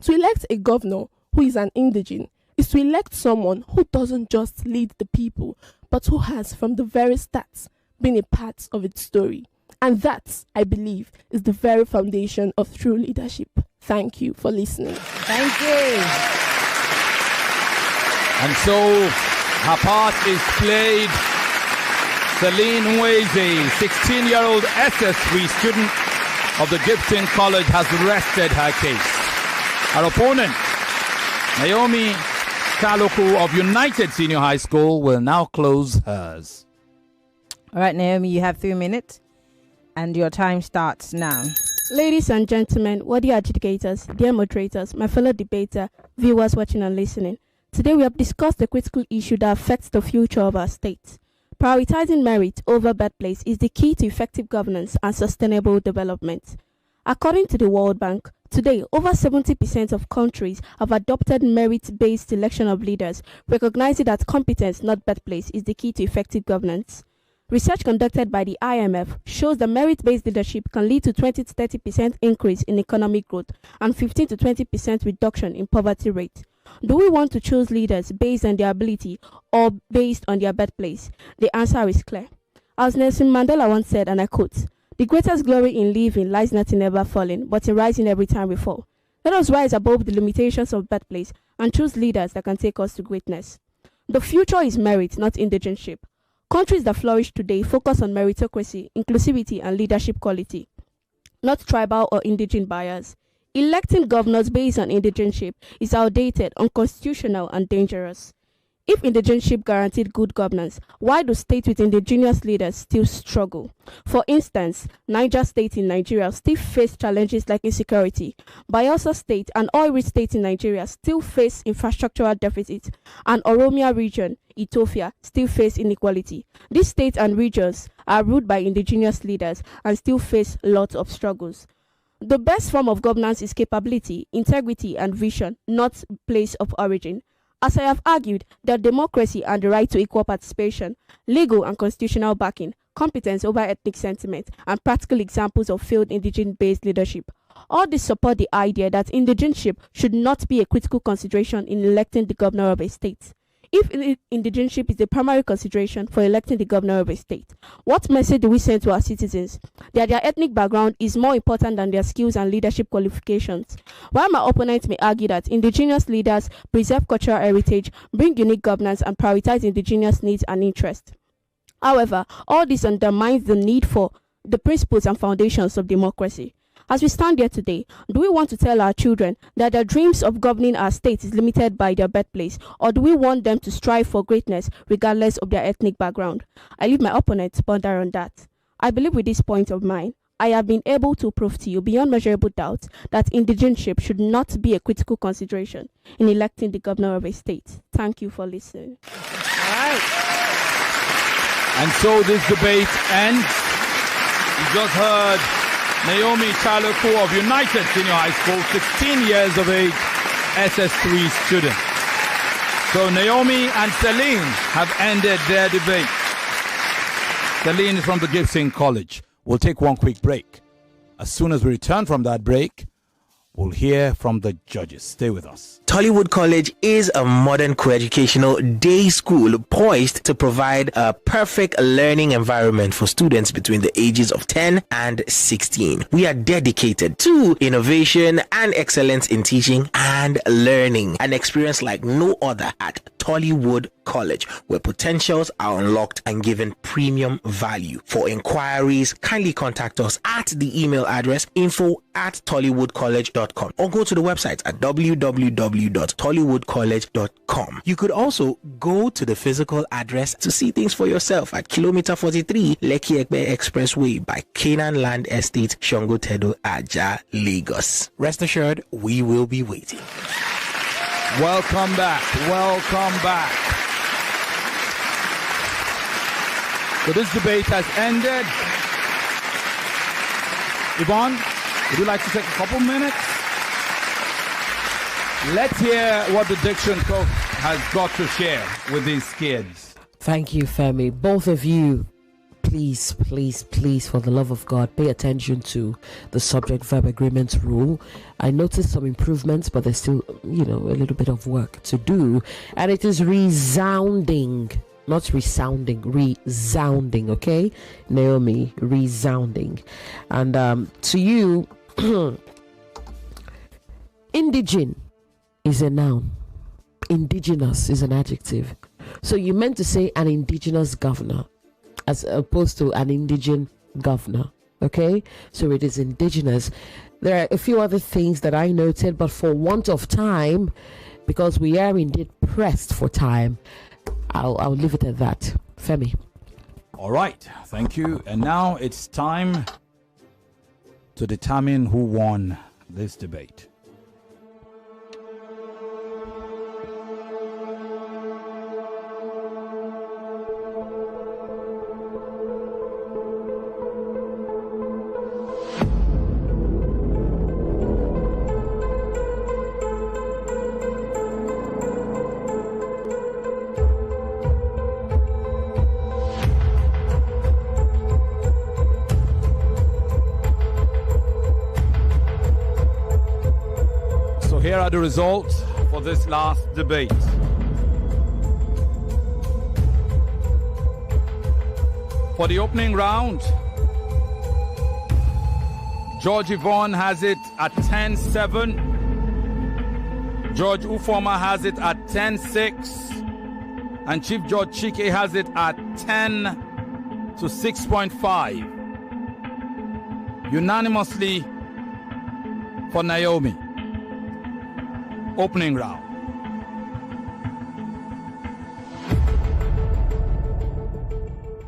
To elect a governor who is an indigene is to elect someone who doesn't just lead the people, but who has, from the very start, been a part of its story. And that, I believe, is the very foundation of true leadership. Thank you for listening. Thank you. And so, her part is played. Celine Mweze, 16-year-old SS3 student of the Gibson College, has rested her case. Her opponent, Naomi Chaloku of United Senior High School will now close hers. All right, Naomi, you have 3 minutes, and your time starts now. Ladies and gentlemen, worthy adjudicators, dear moderators, my fellow debater, viewers watching and listening. Today we have discussed a critical issue that affects the future of our state. Prioritizing merit over birthplace is the key to effective governance and sustainable development. According to the World Bank, today over 70% of countries have adopted merit-based selection of leaders, recognizing that competence, not birthplace, is the key to effective governance. Research conducted by the IMF shows that merit-based leadership can lead to 20 to 30% increase in economic growth and 15 to 20% reduction in poverty rate. Do we want to choose leaders based on their ability or based on their birthplace? The answer is clear. As Nelson Mandela once said, and I quote, "The greatest glory in living lies not in never falling, but in rising every time we fall." Let us rise above the limitations of birthplace and choose leaders that can take us to greatness. The future is merit, not indigenship. Countries that flourish today focus on meritocracy, inclusivity, and leadership quality, not tribal or indigent bias. Electing governors based on indigenship is outdated, unconstitutional, and dangerous. If indigenship guaranteed good governance, why do states with indigenous leaders still struggle? For instance, Niger State in Nigeria still face challenges like insecurity. Bayelsa State, an oil-rich state in Nigeria, still face infrastructural deficits, and Oromia region, Ethiopia, still face inequality. These states and regions are ruled by indigenous leaders and still face lots of struggles. The best form of governance is capability, integrity, and vision, not place of origin. As I have argued, that democracy and the right to equal participation, legal and constitutional backing, competence over ethnic sentiment, and practical examples of failed indigenous-based leadership. All this support the idea that indigenship should not be a critical consideration in electing the governor of a state. If indigenship is the primary consideration for electing the governor of a state, what message do we send to our citizens? That their ethnic background is more important than their skills and leadership qualifications. While my opponents may argue that indigenous leaders preserve cultural heritage, bring unique governance, and prioritize indigenous needs and interests. However, all this undermines the need for the principles and foundations of democracy. As we stand here today, do we want to tell our children that their dreams of governing our state is limited by their birthplace, or do we want them to strive for greatness regardless of their ethnic background? I leave my opponent to ponder on that. I believe with this point of mine, I have been able to prove to you beyond measurable doubt that indigenship should not be a critical consideration in electing the governor of a state. Thank you for listening. All right. And so this debate ends. You just heard Naomi Chaloku of United Senior High School, 16 years of age, SS3 student. So Naomi and Celine have ended their debate. Celine is from the Gibson College. We'll take one quick break. As soon as we return from that break, we'll hear from the judges. Stay with us. Tollywood College is a modern co-educational day school poised to provide a perfect learning environment for students between the ages of 10 and 16. We are dedicated to innovation and excellence in teaching and learning, an experience like no other at Tollywood College, where potentials are unlocked and given premium value. For inquiries, kindly contact us at the email address info@tollywoodcollege.com or go to the website at www.tollywoodcollege.com. You could also go to the physical address to see things for yourself at kilometer 43 Lekki Egbe Expressway by Canaan Land Estate, Shongo Tedo, Aja, Lagos. Rest assured, we will be waiting. Welcome back. Welcome back. So this debate has ended. Yvonne, would you like to take a couple minutes? Let's hear what the Diction Coach has got to share with these kids. Thank you, Femi. Both of you, please, for the love of God, pay attention to the subject-verb agreement rule. I noticed some improvements, but there's still, a little bit of work to do. And it is resounding, not resounding, resounding, okay? Naomi, resounding. And to you, indigene is a noun. Indigenous is an adjective. So you meant to say an indigenous governor as opposed to an indigent governor. Okay, so it is indigenous. There are a few other things that I noted, but for want of time, because we are indeed pressed for time, I'll leave it at that. Femi. All right, thank you. And now it's time to determine who won this debate. Here are the results for this last debate. For the opening round, George Yvonne has it at 10-7. George Ufoma has it at 10-6. And Chief George Chike has it at 10-6.5. Unanimously for Naomi. Opening round.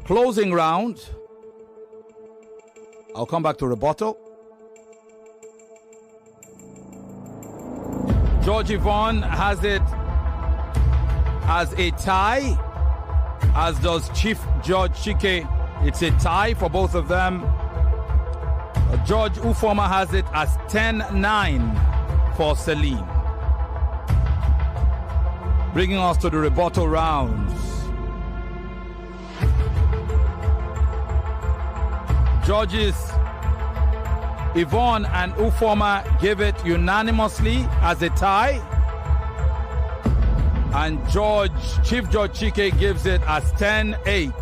Closing round. I'll come back to rebuttal. George Yvonne has it as a tie, as does Chief George Chike. It's a tie for both of them. George Ufoma has it as 10-9 for Celine. Bringing us to the rebuttal rounds. Judges Yvonne and Ufoma give it unanimously as a tie. And Chief George Chike gives it as 10-8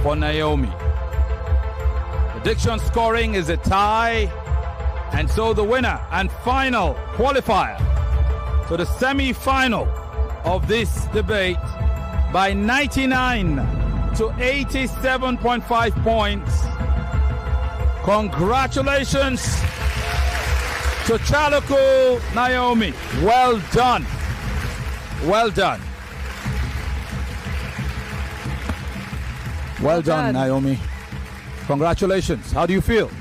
for Naomi. Prediction scoring is a tie. And so the winner and final qualifier to the semi-final of this debate by 99 to 87.5 points. Congratulations to Chaluku Naomi. Well done. Well done. Well done, Naomi. Congratulations. How do you feel?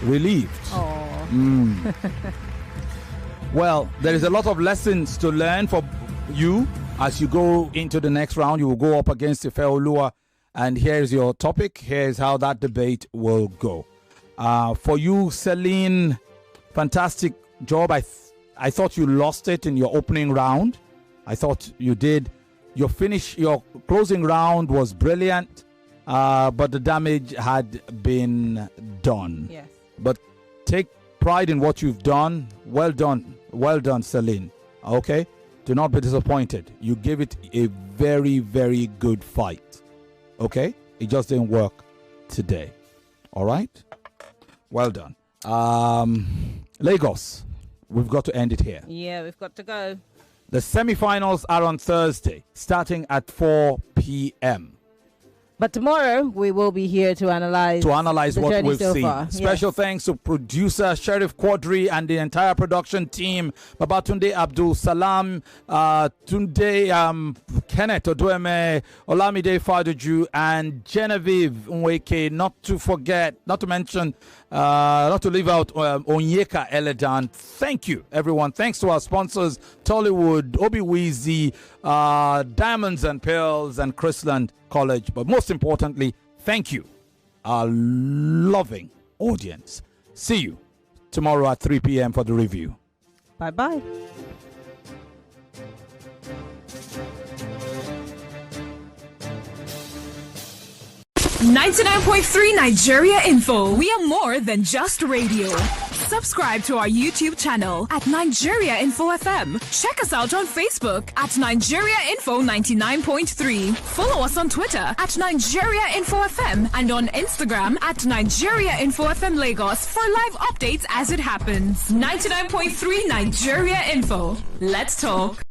Relieved. Oh. Well, there is a lot of lessons to learn for you as you go into the next round. You will go up against Ifeoluwa, and here's your topic. Here's how that debate will go. For you, Celine, fantastic job. I thought you lost it in your opening round. I thought you did. Your closing round was brilliant, but the damage had been done. Yes. But take pride in what you've done. Well done. Well done, Celine. Okay? Do not be disappointed. You gave it a very, very good fight. Okay? It just didn't work today. All right? Well done. Lagos. We've got to end it here. Yeah, we've got to go. The semi-finals are on Thursday, starting at 4 p.m. But tomorrow we will be here to analyze what we've so seen. far. Special thanks to producer Sheriff Quadri and the entire production team. Babatunde Abdul Salam, Tunde Kenneth Odueme, Olamide Fadoju, and Genevieve Nweke. Not to leave out Onyeka Eledan. Thank you, everyone. Thanks to our sponsors, Tollywood, Obi-Weezy, Diamonds and Pearls, and Chrisland College. But most importantly, thank you, our loving audience. See you tomorrow at 3 p.m. for the review. Bye-bye. .3 Nigeria Info. We are more than just radio. Subscribe to our YouTube channel at Nigeria Info FM. Check us out on Facebook at Nigeria Info 99.3. Follow us on Twitter at Nigeria Info FM and on Instagram at Nigeria Info FM Lagos for live updates as it happens. 99.3 Nigeria Info. Let's talk.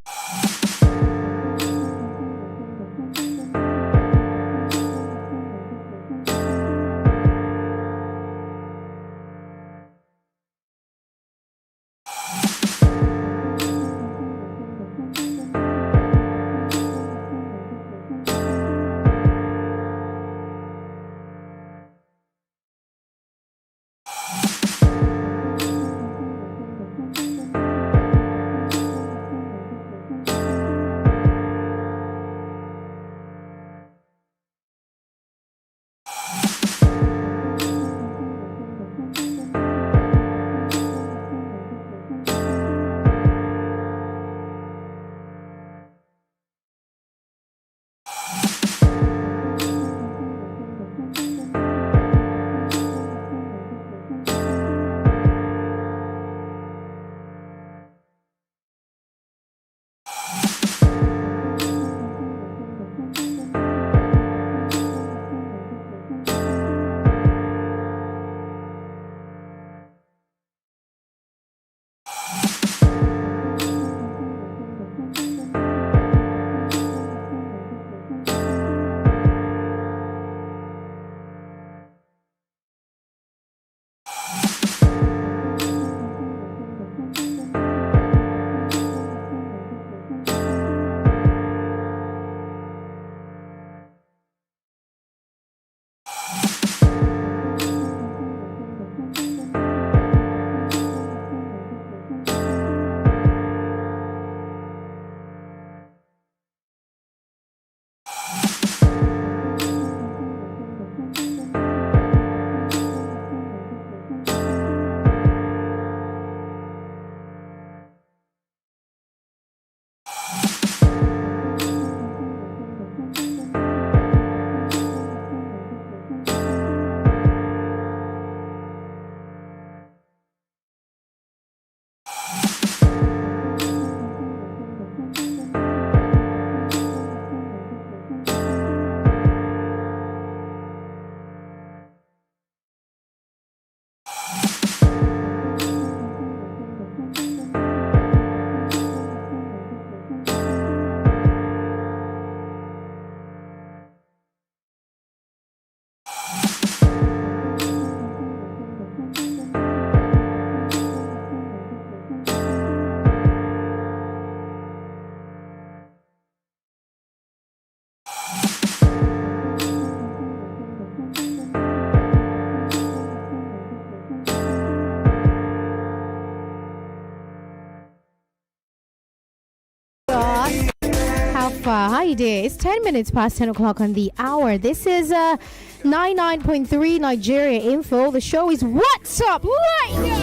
Alpha, hi there. It's 10 minutes past 10 o'clock on the hour. This is 99.3 Nigeria Info. The show is What's Up right now.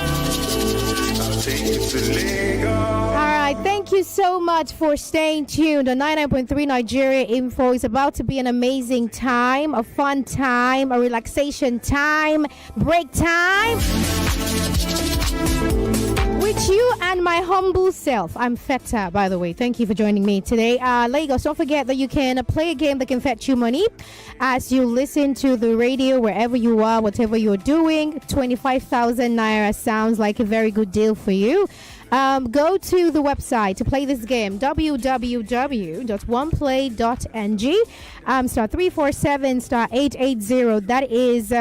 Alright, thank you so much for staying tuned on 99.3 Nigeria Info. It's about to be an amazing time, a fun time, a relaxation time, break time. With you and my humble self. I'm Feta, by the way. Thank you for joining me today. Lagos, don't forget that you can play a game that can fetch you money as you listen to the radio wherever you are, whatever you're doing. 25,000 Naira sounds like a very good deal for you. Go to the website to play this game, www.oneplay.ng, star 347 star 880. That is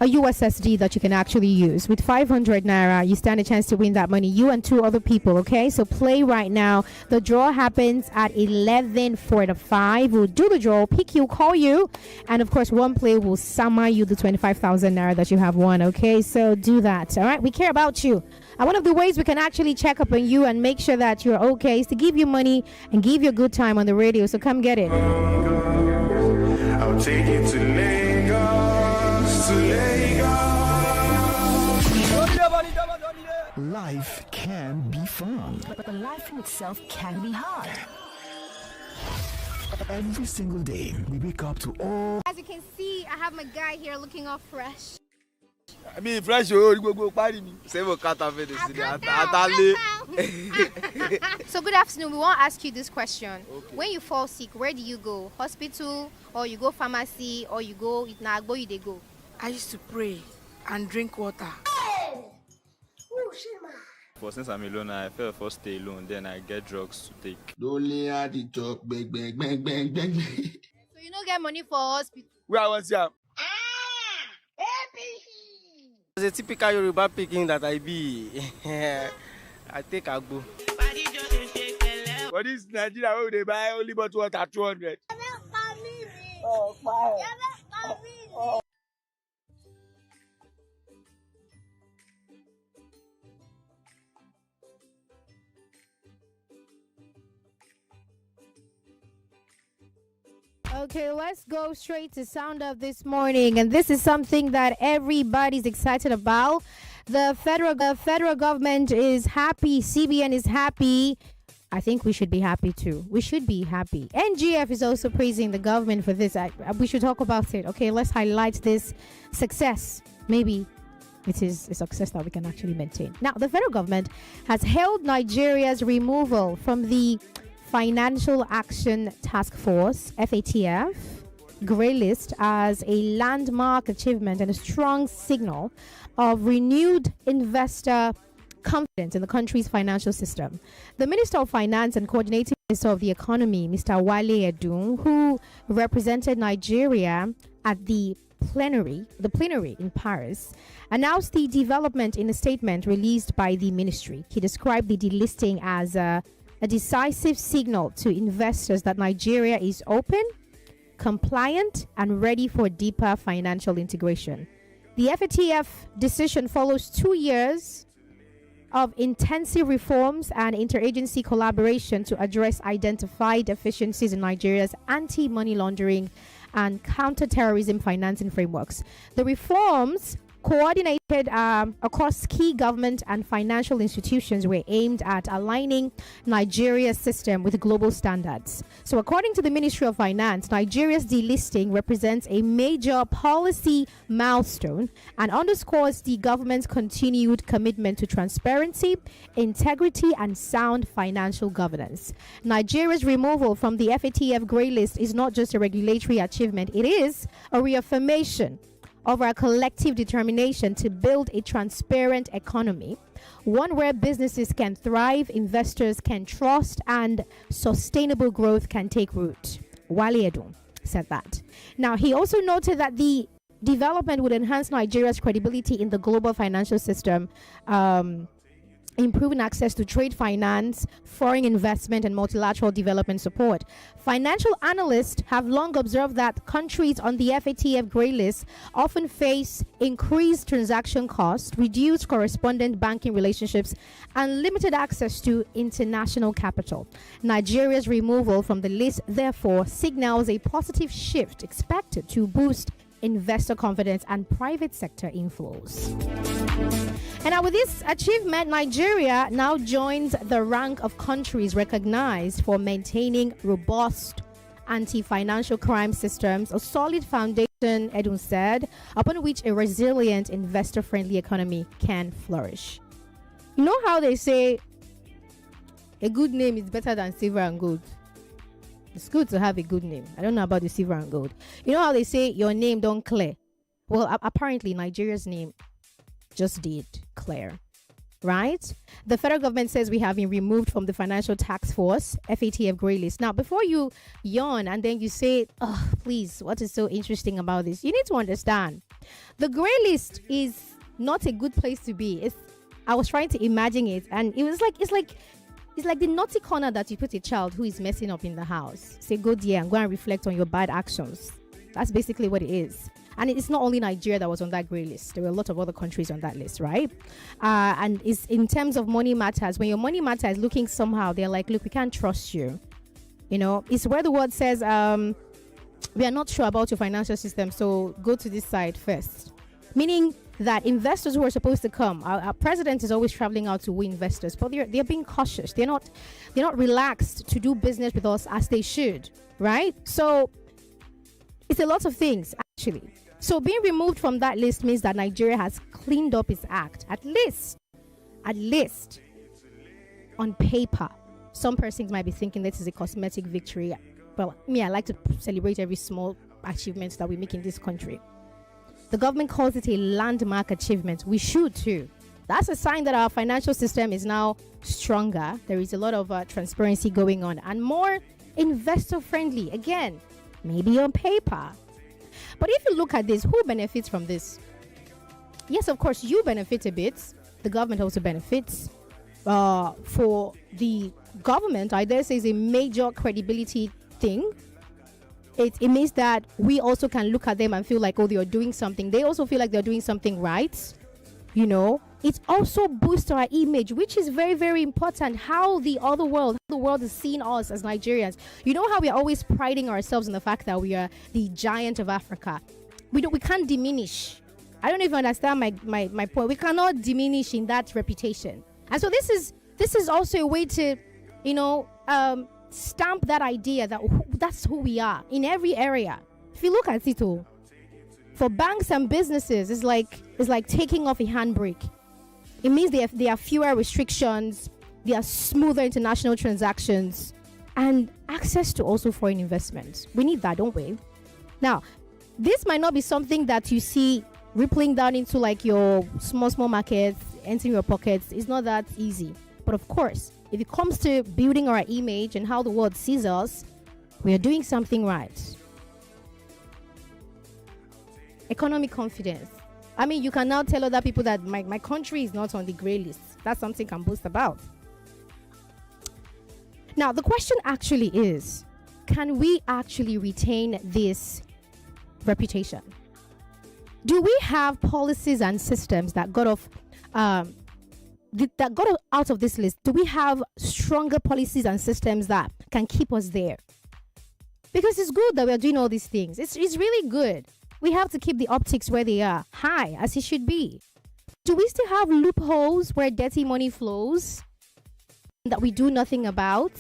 a USSD that you can actually use. With 500 Naira, you stand a chance to win that money, you and two other people, okay? So play right now. The draw happens at 11:45. We'll do the draw, pick you, call you, and of course, One Play will summon you the 25,000 Naira that you have won, okay? So do that, all right? We care about you. And one of the ways we can actually check up on you and make sure that you're okay is to give you money and give you a good time on the radio. So come get it. I'll take it to Lagos, to Lagos. Life can be fun, but life in itself can be hard. Every single day, we wake up to all. As you can see, I have my guy here looking all fresh. I mean, fresh, so good afternoon. We want to ask you this question. Okay. When you fall sick, where do you go? Hospital, or you go pharmacy, or you go Nagbo, you they go? I used to pray and drink water. For since I'm alone, I feel first stay alone, then I get drugs to take. So you don't get money for hospital? Where I was here. As a typical Yoruba picking that I be, I take a go. For this Nigeria, where they buy only bottle water 200. Oh, oh. Okay, let's go straight to Sound Up this morning. And this is something that everybody's excited about. The federal government is happy. CBN is happy. I think we should be happy too. We should be happy. NGF is also praising the government for this. We should talk about it. Okay, let's highlight this success. Maybe it is a success that we can actually maintain. Now, the federal government has hailed Nigeria's removal from the Financial Action Task Force, FATF, grey list as a landmark achievement and a strong signal of renewed investor confidence in the country's financial system. The Minister of Finance and Coordinating Minister of the Economy, Mr. Wale Edun, who represented Nigeria at the plenary in Paris, announced the development in a statement released by the ministry. He described the delisting as a decisive signal to investors that Nigeria is open, compliant, and ready for deeper financial integration. The FATF decision follows 2 years of intensive reforms and interagency collaboration to address identified deficiencies in Nigeria's anti-money laundering and counter-terrorism financing frameworks. The reforms, coordinated across key government and financial institutions, were aimed at aligning Nigeria's system with global standards. So according to the Ministry of Finance, Nigeria's delisting represents a major policy milestone and underscores the government's continued commitment to transparency, integrity, and sound financial governance. Nigeria's removal from the FATF grey list is not just a regulatory achievement, it is a reaffirmation of our collective determination to build a transparent economy, one where businesses can thrive, investors can trust, and sustainable growth can take root. Wale Edun said that. Now, he also noted that the development would enhance Nigeria's credibility in the global financial system, improving access to trade finance, foreign investment, and multilateral development support. Financial analysts have long observed that countries on the FATF grey list often face increased transaction costs, reduced correspondent banking relationships, and limited access to international capital. Nigeria's removal from the list, therefore, signals a positive shift expected to boost investor confidence and private sector inflows. And now with this achievement, Nigeria now joins the rank of countries recognized for maintaining robust anti-financial crime systems, a solid foundation, Edun said, upon which a resilient investor-friendly economy can flourish. You know how they say a good name is better than silver and gold? It's good to have a good name. I don't know about the silver and gold. You know how they say your name don't clear? Well, apparently Nigeria's name just did clear, right? The federal government says we have been removed from the Financial Task Force, FATF grey list. Now, before you yawn and then you say, oh, please, what is so interesting about this? You need to understand the grey list is not a good place to be. I was trying to imagine it, and it's like the naughty corner that you put a child who is messing up in the house. Say, go there and go and reflect on your bad actions. That's basically what it is. And it's not only Nigeria that was on that grey list. There were a lot of other countries on that list, right? And it's in terms of money matters. When your money matter is looking somehow, they're like, look, we can't trust you. You know, it's where the word says, we are not sure about your financial system, so go to this side first. Meaning that investors who are supposed to come, our president is always traveling out to win investors, but they're being cautious. They're not relaxed to do business with us as they should, right? So it's a lot of things, actually. So being removed from that list means that Nigeria has cleaned up its act, at least on paper. Some persons might be thinking this is a cosmetic victory. Well, me, I like to celebrate every small achievement that we make in this country. The government calls it a landmark achievement. We should too. That's a sign that our financial system is now stronger. There is a lot of transparency going on and more investor friendly. Again, maybe on paper. But if you look at this, who benefits from this? Yes, of course, you benefit a bit. The government also benefits. For the government, I dare say, is a major credibility thing. It means that we also can look at them and feel like, oh, they are doing something. They also feel like they're doing something right. You know, it also boosts our image, which is very, very important. How the world is seeing us as Nigerians. You know how we are always priding ourselves in the fact that we are the giant of Africa. We can't diminish. I don't even understand my point. We cannot diminish in that reputation. And so this is also a way to, stamp that idea that that's who we are in every area. If you look at it all, for banks and businesses, it's like taking off a handbrake. It means there are fewer restrictions, there are smoother international transactions, and access to also foreign investments. We need that, don't we? Now, this might not be something that you see rippling down into like your small markets, entering your pockets. It's not that easy. But of course, if it comes to building our image and how the world sees us, we are doing something right. Economic confidence. I mean, you can now tell other people that my country is not on the grey list. That's something I can boast about. Now, the question actually is, can we actually retain this reputation? Do we have policies and systems that got out of this list? Do we have stronger policies and systems that can keep us there? Because it's good that we're doing all these things. It's really good. We have to keep the optics where they are, high, as it should be. Do we still have loopholes where dirty money flows that we do nothing about?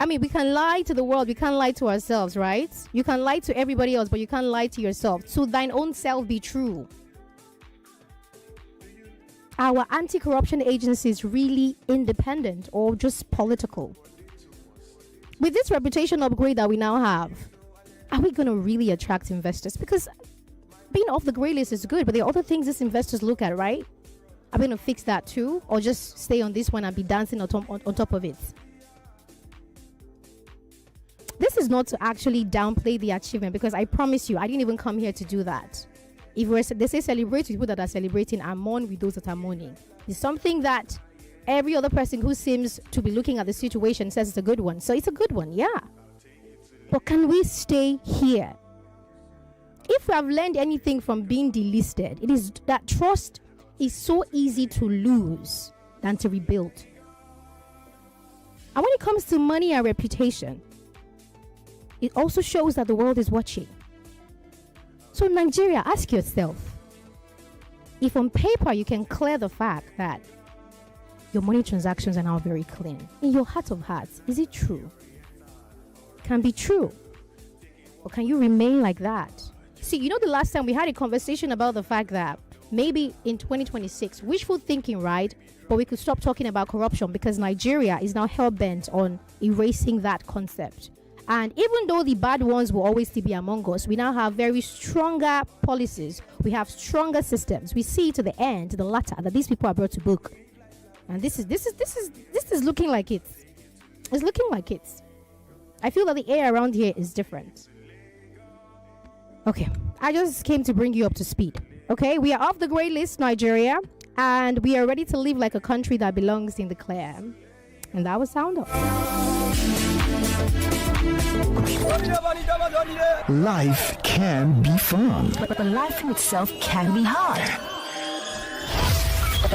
I mean, we can lie to the world, we can't lie to ourselves, right? You can lie to everybody else, but you can't lie to yourself. To thine own self be true. Our anti-corruption agencies really independent or just political? With this reputation upgrade that we now have, are we going to really attract investors? Because being off the grey list is good, but there are other things these investors look at, right? Are we going to fix that too? Or just stay on this one and be dancing on top of it? This is not to actually downplay the achievement, because I promise you, I didn't even come here to do that. If they say celebrate with people that are celebrating and mourn with those that are mourning. It's something that every other person who seems to be looking at the situation says it's a good one. So it's a good one, yeah. But can we stay here? If we have learned anything from being delisted, it is that trust is so easy to lose than to rebuild. And when it comes to money and reputation, it also shows that the world is watching. So Nigeria, ask yourself, if on paper you can clear the fact that your money transactions are now very clean, in your heart of hearts, is it true? It can be true. Or can you remain like that? See, you know, the last time we had a conversation about the fact that maybe in 2026, wishful thinking, right? But we could stop talking about corruption because Nigeria is now hell-bent on erasing that concept. And even though the bad ones will always still be among us, we now have very stronger policies. We have stronger systems. We see to the end, the latter, that these people are brought to book. And this is looking like it's looking like it's. I feel that the air around here is different. Okay, I just came to bring you up to speed. Okay, we are off the grey list, Nigeria, and we are ready to live like a country that belongs in the clear. And that was Sound Off. Life can be fun, but life in itself can be hard.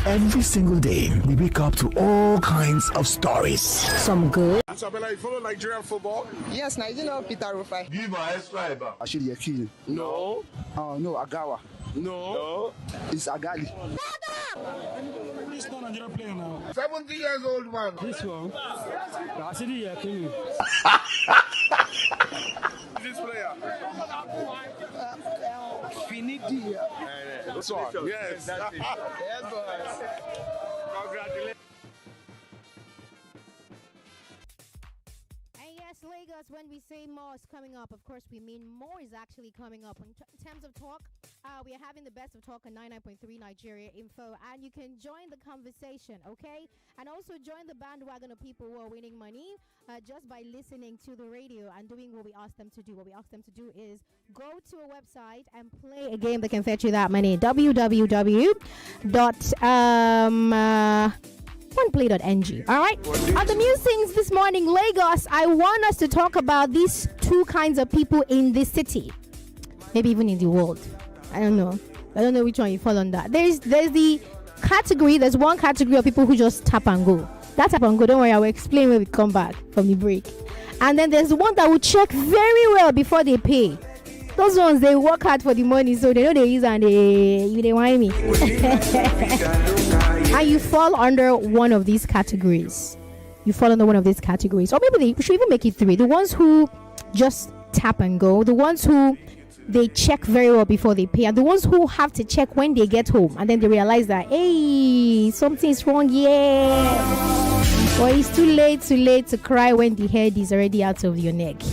Every single day, we wake up to all kinds of stories. Some good. Isabella, you follow Nigerian football? Yes, Nigerian Peter Rufai. Give my subscriber. Ashidi Yakini. No. No, Agawa. No. It's Agali. This not Nigerian player now. 70 years old man. This one. Ashidi Yakini. This player. Finidi. This one. Yes. Yes, boys. Congratulations. Lagos, when we say more is coming up, of course we mean more is actually coming up. In terms of talk, we are having the best of talk on 99.3 Nigeria Info, and you can join the conversation, okay? And also join the bandwagon of people who are winning money just by listening to the radio and doing what we ask them to do. What we ask them to do is go to a website and play a game that can fetch you that money. www.oneplay.ng. All right. At the musings this morning, Lagos, I want us to talk about these two kinds of people in this city, maybe even in the world. I don't know which one you fall under. There's the category. There's one category of people who just tap and go. That tap and go. Don't worry, I will explain when we come back from the break. And then there's one that will check very well before they pay. Those ones, they work hard for the money, so they know they use and they whine me. And you fall under one of these categories. Or maybe they should even make it three. The ones who just tap and go. The ones who they check very well before they pay. And the ones who have to check when they get home. And then they realize that, hey, something's wrong, yeah. Or it's too late to cry when the head is already out of your neck.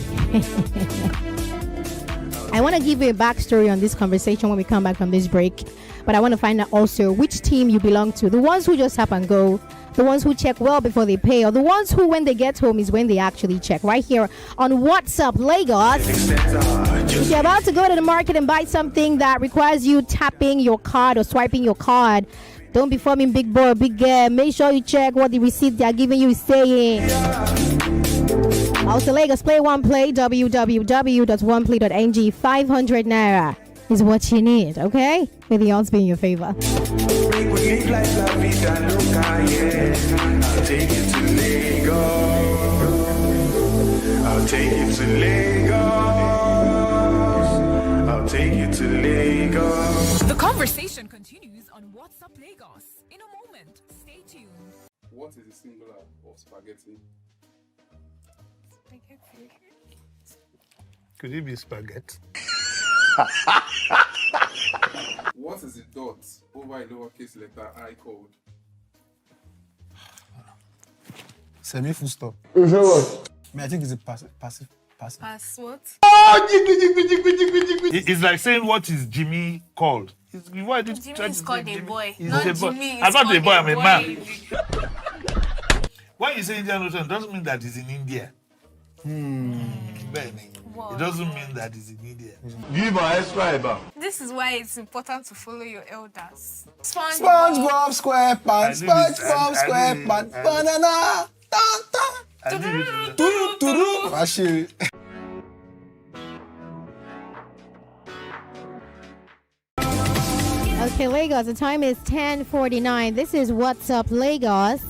I want to give you a backstory on this conversation when we come back from this break. But I want to find out also which team you belong to. The ones who just tap and go, the ones who check well before they pay, or the ones who, when they get home, is when they actually check. Right here on What's Up Lagos. If you're about to go to the market and buy something that requires you tapping your card or swiping your card, don't be forming big boy or big girl. Make sure you check what the receipt they are giving you is saying. Also, Lagos, play one play, www.oneplay.ng. 500 naira is what you need, okay? May the odds be in your favor. I'll take you to Lagos. I'll take you to Lagos. I'll take you to Lagos. The conversation continues on What's Up Lagos. In a moment, stay tuned. What is the singular of spaghetti? Could it be spaghetti? What is the dot over a lowercase letter I called? Semi full stop. I think it's a passive. Pass what? It's like saying what is Jimmy called? Jimmy is called a boy. Not Jimmy. I'm not a boy, I'm a man. When you say Indian Ocean, it doesn't mean that it's in India. It doesn't mean that it's immediate. Give an extra. This is why it's important to follow your elders. SpongeBob SquarePants, SpongeBob SquarePants, banana, Ashiri. Okay, Lagos, the time is 10:49. This is What's Up Lagos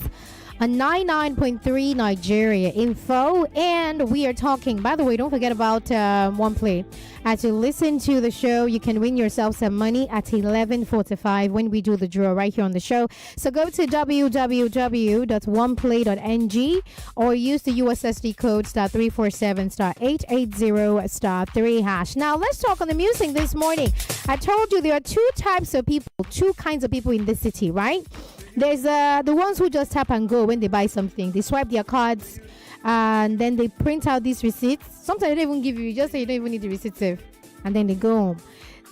on 99.3 Nigeria Info, and we are talking. By the way, don't forget about One Play. As you listen to the show, you can win yourself some money at 11:45 when we do the draw right here on the show. So go to www.oneplay.ng or use the USSD code *347*880*3#. Now let's talk on the music this morning. I told you there are two kinds of people in this city, right? There's the ones who just tap and go when they buy something. They swipe their cards and then they print out these receipts. Sometimes they don't even give you, just say you don't even need the receipts, and then they go home.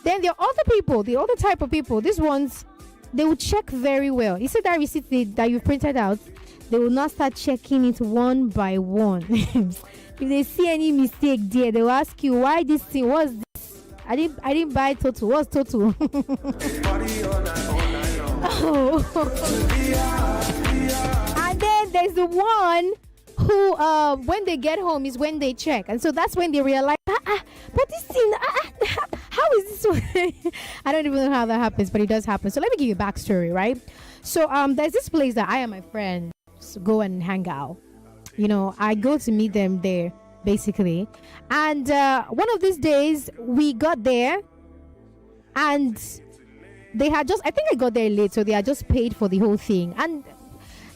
Then there are other people, the other type of people. These ones, they will check very well. You see that receipt that you've printed out, they will not start checking it one by one. If they see any mistake there, they will ask you, why this thing, what's this? I didn't buy total. What's total? Oh. And then there's the one who when they get home is when they check, and so that's when they realize but this thing how is this one? I don't even know how that happens, but it does happen. So let me give you a backstory, right? So there's this place that I and my friends go and hang out. You know, I go to meet them there basically, and one of these days we got there and they had just, I think I got there late, so they had just paid for the whole thing, and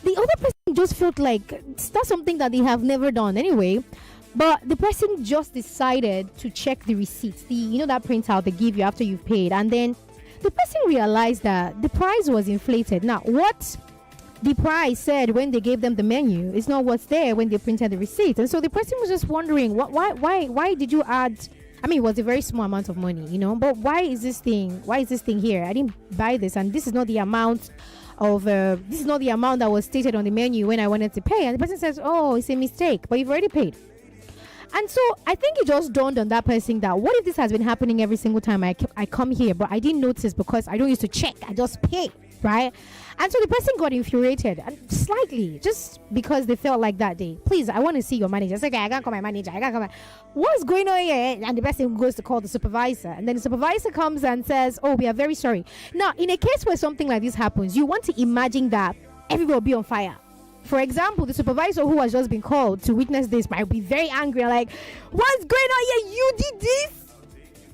the other person just felt like that's something that they have never done anyway. But the person just decided to check the receipts, that printout they give you after you've paid, and then the person realized that the price was inflated. Now, what the price said when they gave them the menu is not what's there when they printed the receipt, and so the person was just wondering, why did you add? I mean, it was a very small amount of money, but why is this thing here? I didn't buy this, and this is not the amount that was stated on the menu when I wanted to pay. And the person says, oh, it's a mistake, but you've already paid. And so I think it just dawned on that person that what if this has been happening every single time I come here, but I didn't notice because I don't used to check, I just pay, right? And so the person got infuriated, and slightly, just because they felt like that day. Please, I want to see your manager. It's okay, I can't call my manager. What's going on here? And the person goes to call the supervisor, and then the supervisor comes and says, oh, we are very sorry. Now, in a case where something like this happens, you want to imagine that everybody will be on fire. For example, the supervisor who has just been called to witness this might be very angry, like, what's going on here? You did this?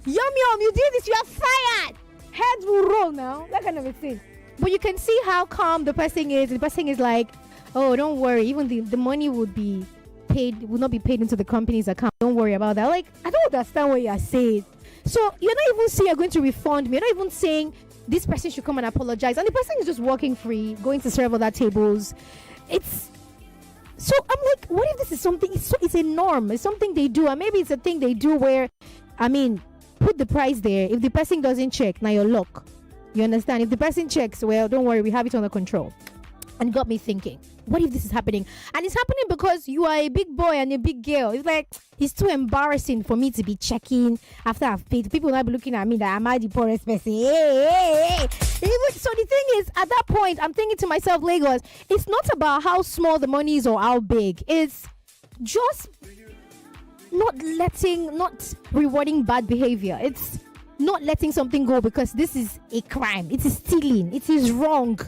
Yum, you did this, you are fired. Heads will roll now, that kind of a thing. But you can see how calm the person is. The person is like, oh, don't worry, even the money would not be paid into the company's account. Don't worry about that. Like, I don't understand what you are saying. So you're not even saying you're going to refund me. You're not even saying this person should come and apologize. And the person is just walking free, going to serve other tables. So I'm like, what if this is something, it's a norm, it's something they do, and maybe it's a thing they do where, I mean, put the price there. If the person doesn't check, now you're luck. You understand? If the person checks, well, don't worry, we have it under control. And it got me thinking, what if this is happening? And it's happening because you are a big boy and a big girl. It's like, it's too embarrassing for me to be checking after I've paid. People will not be looking at me that am I the poorest person? Hey. So the thing is, at that point, I'm thinking to myself, Lagos, it's not about how small the money is or how big. It's just not rewarding bad behavior. It's not letting something go because this is a crime. It is stealing. It is wrong.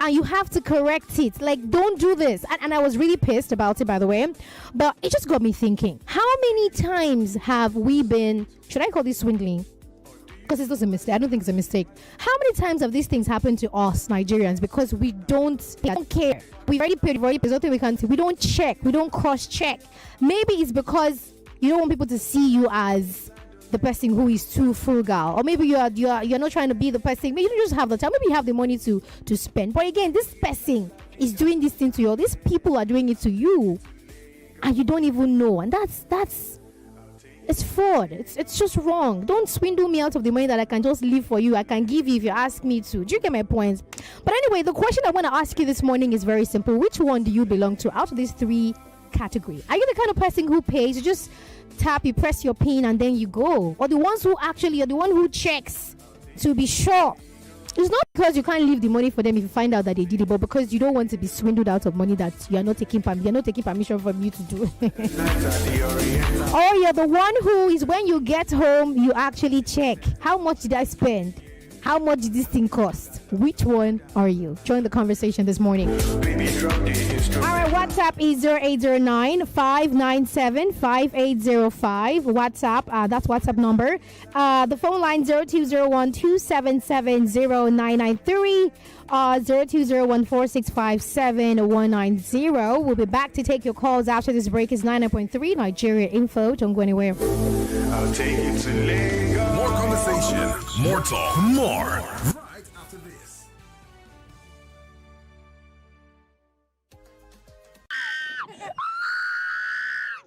And you have to correct it. Like, don't do this. And I was really pissed about it, by the way. But it just got me thinking. How many times have we been... Should I call this swindling? Because it's not a mistake. I don't think it's a mistake. How many times have these things happened to us, Nigerians? Because we don't care. We've already paid. There's nothing we can do. We don't check. We don't cross-check. Maybe it's because you don't want people to see you as the person who is too frugal, or maybe you're not trying to be the person. Maybe you don't just have the time. Maybe you have the money to spend. But again, this person is doing this thing to you. These people are doing it to you, and you don't even know. And that's it's fraud. It's just wrong. Don't swindle me out of the money that I can just leave for you. I can give you if you ask me to. Do you get my point? But anyway, the question I want to ask you this morning is very simple. Which one do you belong to out of these three category? Are you the kind of person who pays? You just tap, you press your pin, and then you go? Or the ones who actually are the one who checks to be sure? It's not because you can't leave the money for them if you find out that they did it, but because you don't want to be swindled out of money that you're not taking permission from you to do. Or you're the one who is, when you get home, you actually check, how much did I spend? How much did this thing cost? Which one are you? Join the conversation this morning. Alright, WhatsApp is 0809-597-5805. WhatsApp, that's WhatsApp number. The phone line 0201-277-0993. 0201-465-7190. We'll be back to take your calls after this break. Is 99.3 Nigeria Info. Don't go anywhere. I'll take you to Lagos. More conversation, more talk, more. Right after this.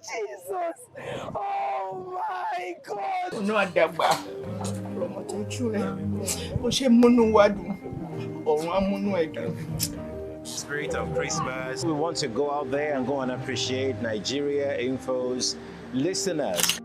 Jesus! Oh my God! No, Adaba. Spirit of Christmas. We want to go out there and go and appreciate Nigeria Info's listeners.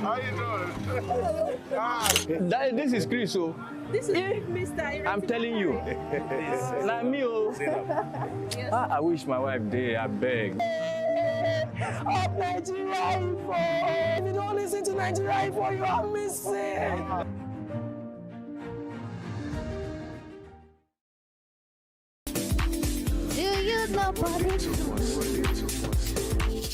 How you doing? This is Chris. So this is Mr. I'm telling you. Like me. I wish my wife did. I beg. Of Nigeria Info. If you don't listen to Nigeria Info, you are missing. Do you love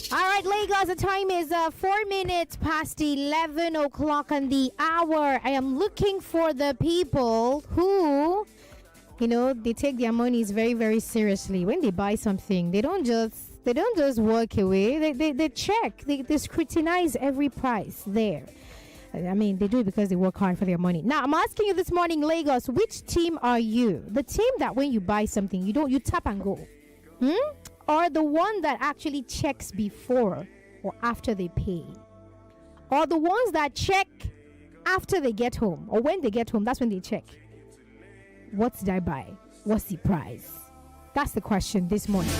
All right, Lagos, the time is 4 minutes past 11 o'clock on the hour. I am looking for the people who, they take their monies very, very seriously. When they buy something, they don't just walk away. They check. They scrutinize every price there. I mean, they do it because they work hard for their money. Now, I'm asking you this morning, Lagos, which team are you? The team that when you buy something, you tap and go? Or the one that actually checks before or after they pay? Or the ones that check after they get home, or when they get home, that's when they check? What did I buy? What's the price? That's the question this morning.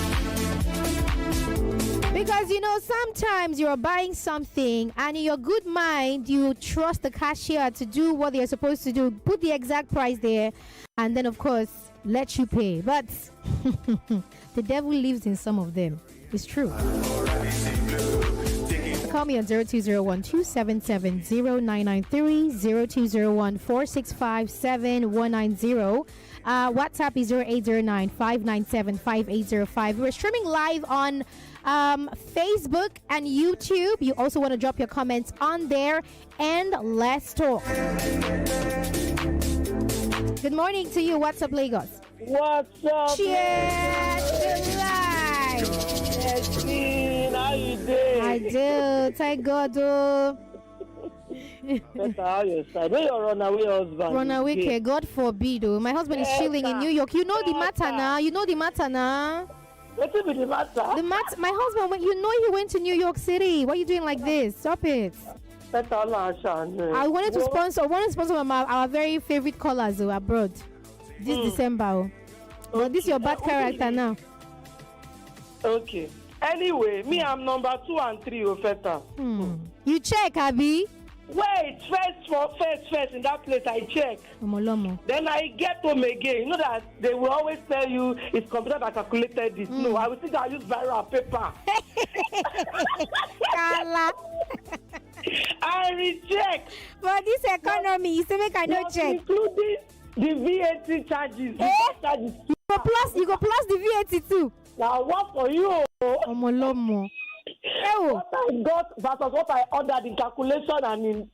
Because, sometimes you're buying something and in your good mind, you trust the cashier to do what they're supposed to do, put the exact price there, and then, of course, let you pay. But the devil lives in some of them. It's true. Call me on 0201-277-0993, 0201-465-7190. WhatsApp is 0809-597-5805. We're streaming live on Facebook and YouTube. You also want to drop your comments on there, and let's talk. Good morning to you. What's up, Lagos? What's up? Cheers to life. How you doing? I do. Thank God. How you side? Where your runaway husband? Runaway care, God forbid. My husband is chilling in New York. You know the matter now. What is the matter? My husband, he went to New York City. Why are you doing like this? Stop it. I wanted to sponsor our very favorite callers abroad this December. But this is your bad character now. Okay. Anyway, me, I'm number 2 and 3, Ofeta. You check, Abby? Wait, first, in that place, I check. Then I get home again. You know that they will always tell you it's computer that calculated this. No, I will think I use viral paper. I reject. But this economy, you say make I not check. Including the VAT charges. You go plus the VAT too. Now what for you? What I got versus what I ordered in calculation and in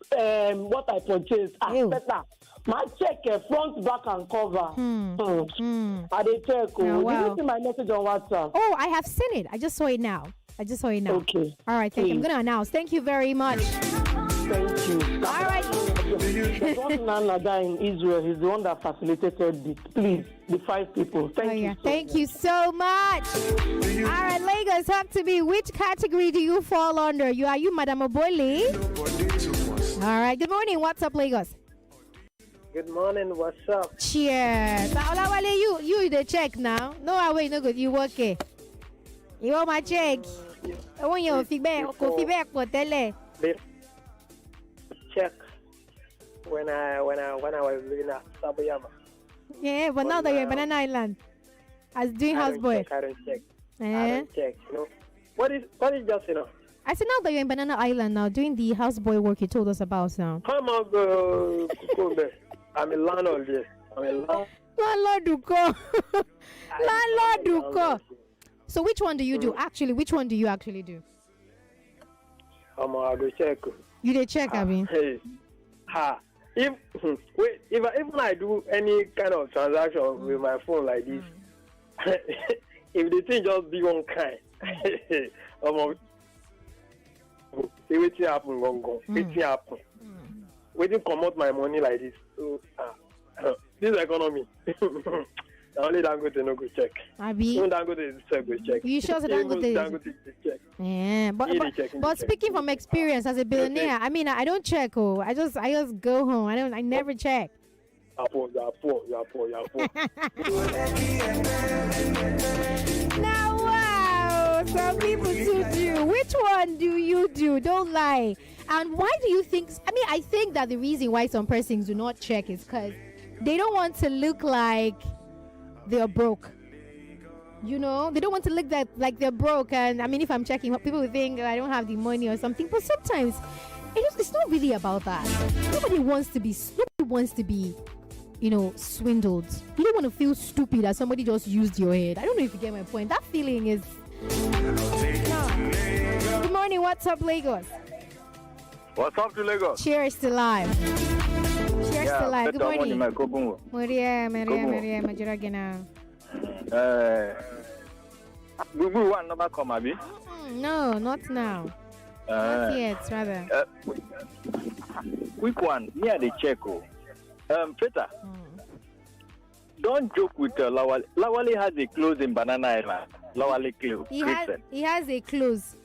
what I purchased. Better. My check front, back, and cover. I dey check. Oh, wow. Did you see my message on WhatsApp? Oh, I have seen it. I just saw it now. Okay. All right. Thank you. I'm going to announce. Thank you very much. Thank you. All right. There's one Nana guy in Israel. He's the one that facilitated it. Please, the 5 people. Thank you. Thank you so much. All right, Lagos, talk to me. Which category do you fall under? Are you Madam Oboli? All right. Good morning. What's up, Lagos? Good morning. What's up? Cheers. Olawale, you the check now. No, wait, no good. You okay? You want my check? I want your feedback. Check when I was living at Sabayama. Yeah, but now that you're in Banana Island, as doing houseboy. I don't check. I don't check. You know what is just I said now that you're in Banana Island now, doing the houseboy work you told us about now. Come on, Kukumbe. I'm a landlord here. Landlord Duko. So which one do you do? Actually, which one do you actually do? I go check. You did check, I mean. Hey, if I do any kind of transaction with my phone like this, if the thing just be one kind, everything happen, go. Everything happen. Waiting come out my money like this. So, this economy. Only Dangote no go check. Abi. Even Dangote go check. You sure Dangote check? Yeah, but speaking from experience as a billionaire, I mean, I don't check. Oh, I just go home. I never check. You are poor. Now, wow, some people do. Which one do you do? Don't lie. And why do you think? I mean, I think that the reason why some persons do not check is because they don't want to look like they're broke. You know, they don't want to look like they're broke. And I mean, if I'm checking, people will think I don't have the money or something. But sometimes it's not really about that. Nobody wants to be, swindled. You don't want to feel stupid that somebody just used your head. I don't know if you get my point. That feeling is. No. Good morning. What's up, Lagos? What's up to Lagos? Cheers to life. Cheers to life. Good morning. Maria, Majoragina. Google one number come, Abi? No, not now. Not yet, rather. Quick one. Me at the check. Peter. Don't joke with Lawale. Lawale has a close in Banana Island. Lawale close. He has a close.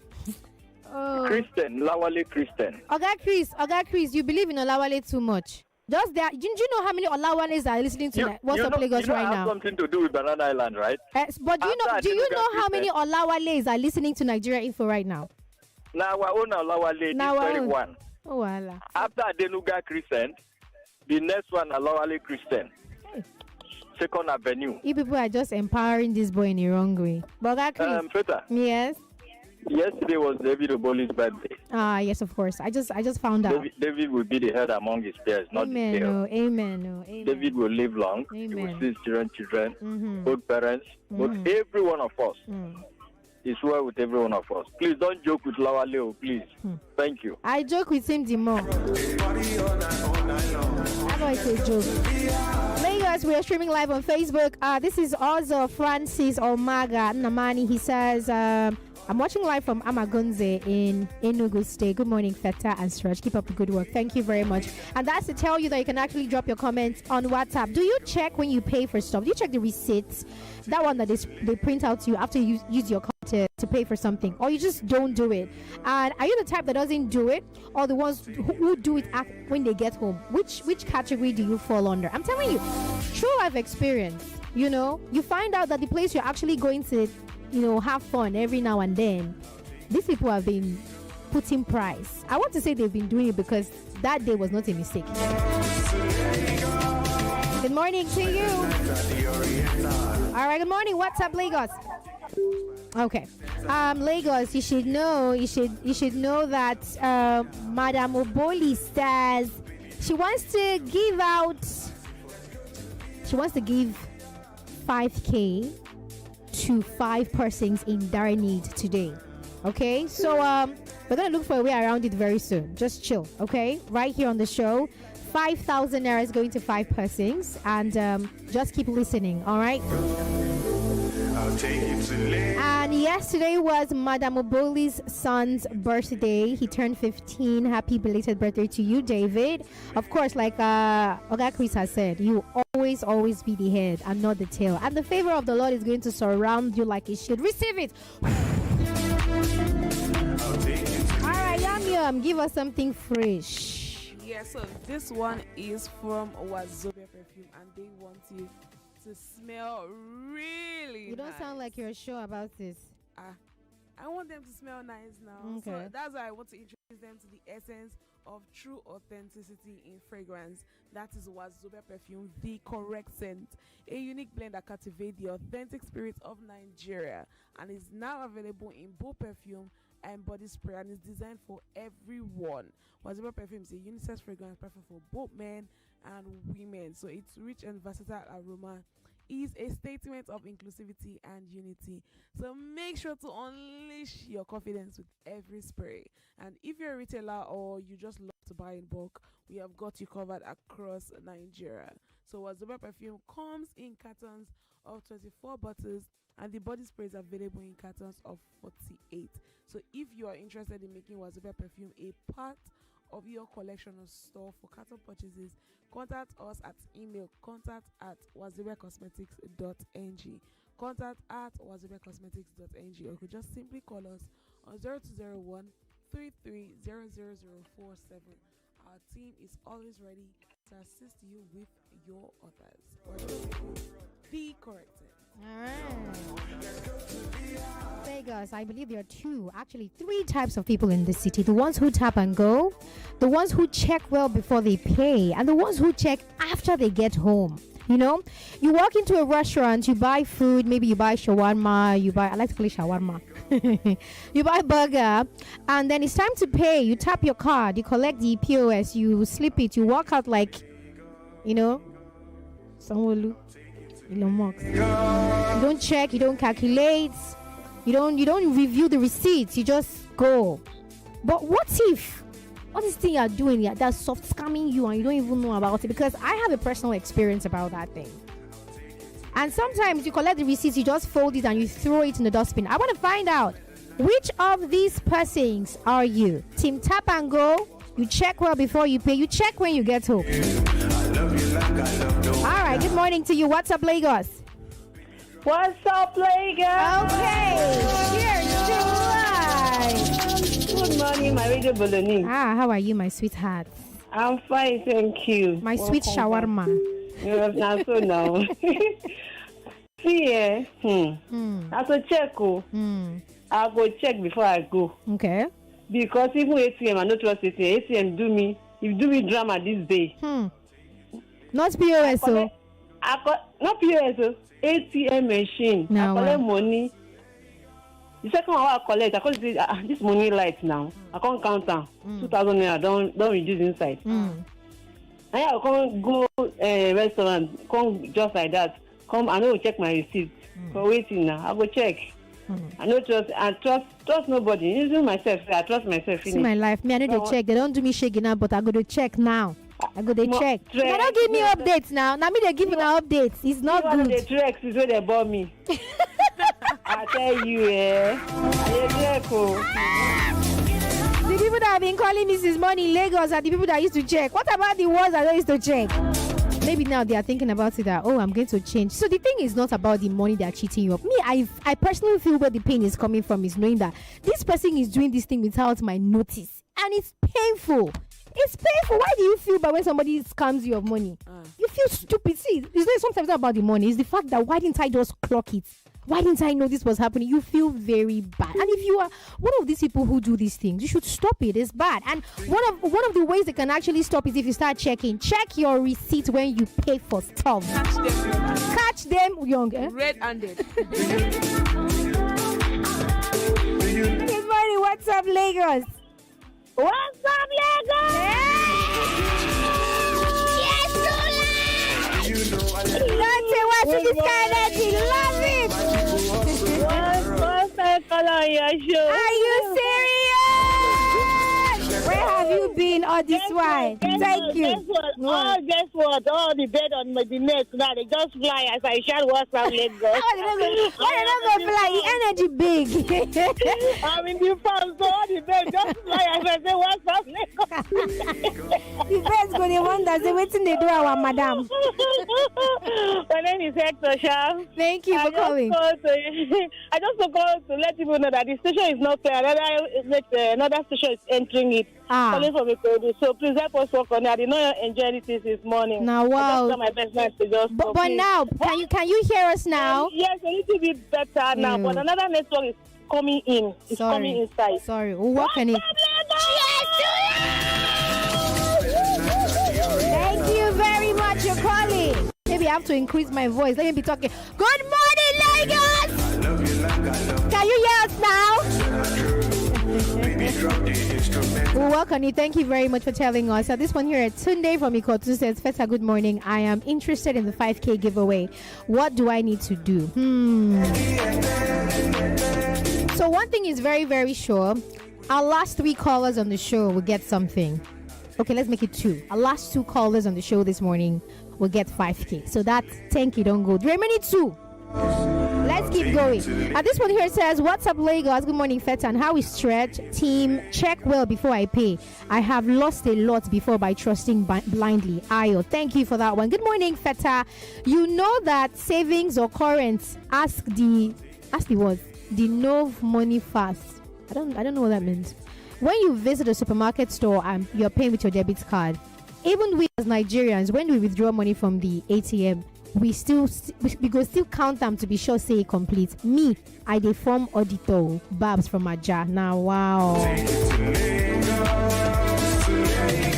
Oh. Christian, Lawale Christian. Oga Chris, you believe in Olawale too much. Just there, do you know how many Olawales are listening to What's Up Lagos right now? You have something to do with Banana Island, right? But do you know how many Olawales are listening to Nigeria Info right now? Now our own Olawale is 31. Oh, voila. After Adenuga Christian, the next one Olawale Christian. Second Avenue. You people are just empowering this boy in the wrong way. But Oga Chris. Peter. Yes. Yesterday was David Oboli's birthday. Yes, of course. I just found out. David will be the head among his peers, not the tail. Amen. David will live long. Amen. He will see his children, both parents, both every one of us. He's well with every one of us. Please don't joke with Lawale, please. Thank you. I joke with him the more. How do I say joke? Lagos, we are streaming live on Facebook. This is also Francis Omaga Namani. He says, I'm watching live from Amagunze in Enugu State. Good morning, Feta and Stretch. Keep up the good work. Thank you very much. And that's to tell you that you can actually drop your comments on WhatsApp. Do you check when you pay for stuff? Do you check the receipts? That one that they print out to you after you use your card to pay for something, or you just don't do it? And are you the type that doesn't do it, or the ones who do it when they get home? Which category do you fall under? I'm telling you, true life experience. You find out that the place you're actually going to have fun every now and then, these people have been putting price. I want to say they've been doing it because that day was not a mistake. Good morning to you. All right, good morning. What's up, Lagos? Okay. Lagos, you should know that Madam Oboli says she wants to give 5K to 5 persons in dire need today. Okay, so we're gonna look for a way around it very soon. Just chill, okay? Right here on the show, 5,000 naira is going to 5 persons, and just keep listening. All right. take you to Lagos. And yesterday was Madam Oboli's son's birthday. He turned 15. Happy belated birthday to you, David. Of course, like Oga Chris has said, you always be the head and not the tail. And the favor of the Lord is going to surround you like it should. Receive it. All right, Yum, give us something fresh. Yeah, so this one is from Wazobia Perfume, and they want you to smell really You don't nice. sound like you're sure about this. I want them to smell nice now. Okay. So that's why I want to introduce them to the essence of true authenticity in fragrance. That is Wazobia Perfume, the correct scent. A unique blend that captivates the authentic spirit of Nigeria and is now available in both perfume and body spray and is designed for everyone. Wazobia Perfume is a unisex fragrance perfect for both men and women. So its rich and versatile aroma is a statement of inclusivity and unity. So make sure to unleash your confidence with every spray. And if you're a retailer or you just love to buy in bulk, we have got you covered across Nigeria. So Wazobia Perfume comes in cartons of 24 bottles and the body spray is available in cartons of 48. So if you are interested in making Wazobia Perfume a part of your collection or store for carton purchases, contact us at email contact@wazobiacosmetics.ng, contact@wazobiacosmetics.ng, or you could just simply call us on 0201 33000047. Our team is always ready to assist you with your orders. Be corrected. All right. Vegas, I believe there are three types of people in this city. The ones who tap and go, the ones who check well before they pay, and the ones who check after they get home. You know, you walk into a restaurant, you buy food, maybe you buy shawarma, I like to call it shawarma. You buy burger, and then it's time to pay. You tap your card, you collect the POS, you slip it, you walk out like, Sanwo-Olu. Elon Musk. You don't check, you don't calculate, you don't review the receipts, you just go. But what if all this thing you're doing here, that's soft scamming you and you don't even know about it? Because I have a personal experience about that thing. And sometimes you collect the receipts, you just fold it and you throw it in the dustbin. I want to find out, which of these persons are you? Team tap and go, you check well before you pay, you check when you get home. All right, good morning to you. What's up, Lagos? What's up, Lagos? Okay, cheers to life. Good morning, my radio Bologna. How are you, my sweetheart? I'm fine, thank you. My sweet shawarma. Now, so now. See, I to check. I'll go check before I go. Okay. Because even ATM, I don't trust ATM. ATM do me drama this day. Not POS, not POS, ATM machine. No, I collect money. The second one I collect, I collect this money light now. I can't count down. 2,000 naira, don't reduce inside. And I can't go restaurant, come just like that. Come, I know check my receipt. For waiting now, I go check. I know trust nobody. Even myself, I trust myself. See my life. Me, I know they check. They don't do me shaking now, but I go to check now. I go they check. They don't give me updates now. Now me they give me updates. It's not good. The tracks is where they bought me. I tell you, The people that have been calling me since morning in Lagos are the people that used to check. What about the ones that don't used to check? Maybe now they are thinking about it that, I'm going to change. So the thing is not about the money they are cheating you of. Me, I personally feel where the pain is coming from is knowing that this person is doing this thing without my notice. And it's painful. It's painful. Why do you feel bad when somebody scams you of money? You feel stupid. See, it's sometimes not about the money. It's the fact that why didn't I just clock it? Why didn't I know this was happening? You feel very bad. And if you are one of these people who do these things, you should stop it. It's bad. And one of the ways they can actually stop is if you start checking. Check your receipt when you pay for stuff. Catch them young. Red-handed. Good morning. What's up, Lagos? What's up, Lagos? Yes, watching this kind of thing. Love it. What's that color on your show? Are you serious? Where have have you been all this while? Thank you. Guess what? All the bed on the net now, they just fly as I shout WhatsApp Lagos. Why they not go fly? The energy big. I'm in the farm, so all the bed just fly as I say WhatsApp Lagos. The bed's going to wonder, say, waiting they do our madam. My name is Hector Shah. Thank you for calling. I just called to let people know that the station is not clear. Another station is entering it. Calling from Ikodu. So please help us work on it. I did not enjoy anything this morning. Now, wow. I just my best man to just but now, can you hear us now? Yes, a little bit better now. But another network is coming in. It's coming inside. Sorry. What can it? Thank you very much for calling. Maybe I have to increase my voice. Let me be talking. Good morning, Lagos! Can you hear us now? Welcome. Thank you very much for telling us. This one here at Tunde from Ikotu says, Feta, good morning. I am interested in the 5K giveaway. What do I need to do? So one thing is very, very sure. Our last 3 callers on the show will get something. Okay, let's make it 2. Our last 2 callers on the show this morning will get 5K. So that's 10K don't go. The remaining 2. Let's keep going. This one here says, what's up, Lagos? Good morning, Fetan. How is stretch? Team, check well before I pay. I have lost a lot before by trusting blindly. Ayo, thank you for that one. Good morning, Feta. You know that savings or current, ask the what? The Nov money fast. I don't know what that means. When you visit a supermarket store and you're paying with your debit card, even we as Nigerians, when we withdraw money from the ATM, we go still count them to be sure say complete. Me, I dey form auditor Babs from Aja. Now, wow.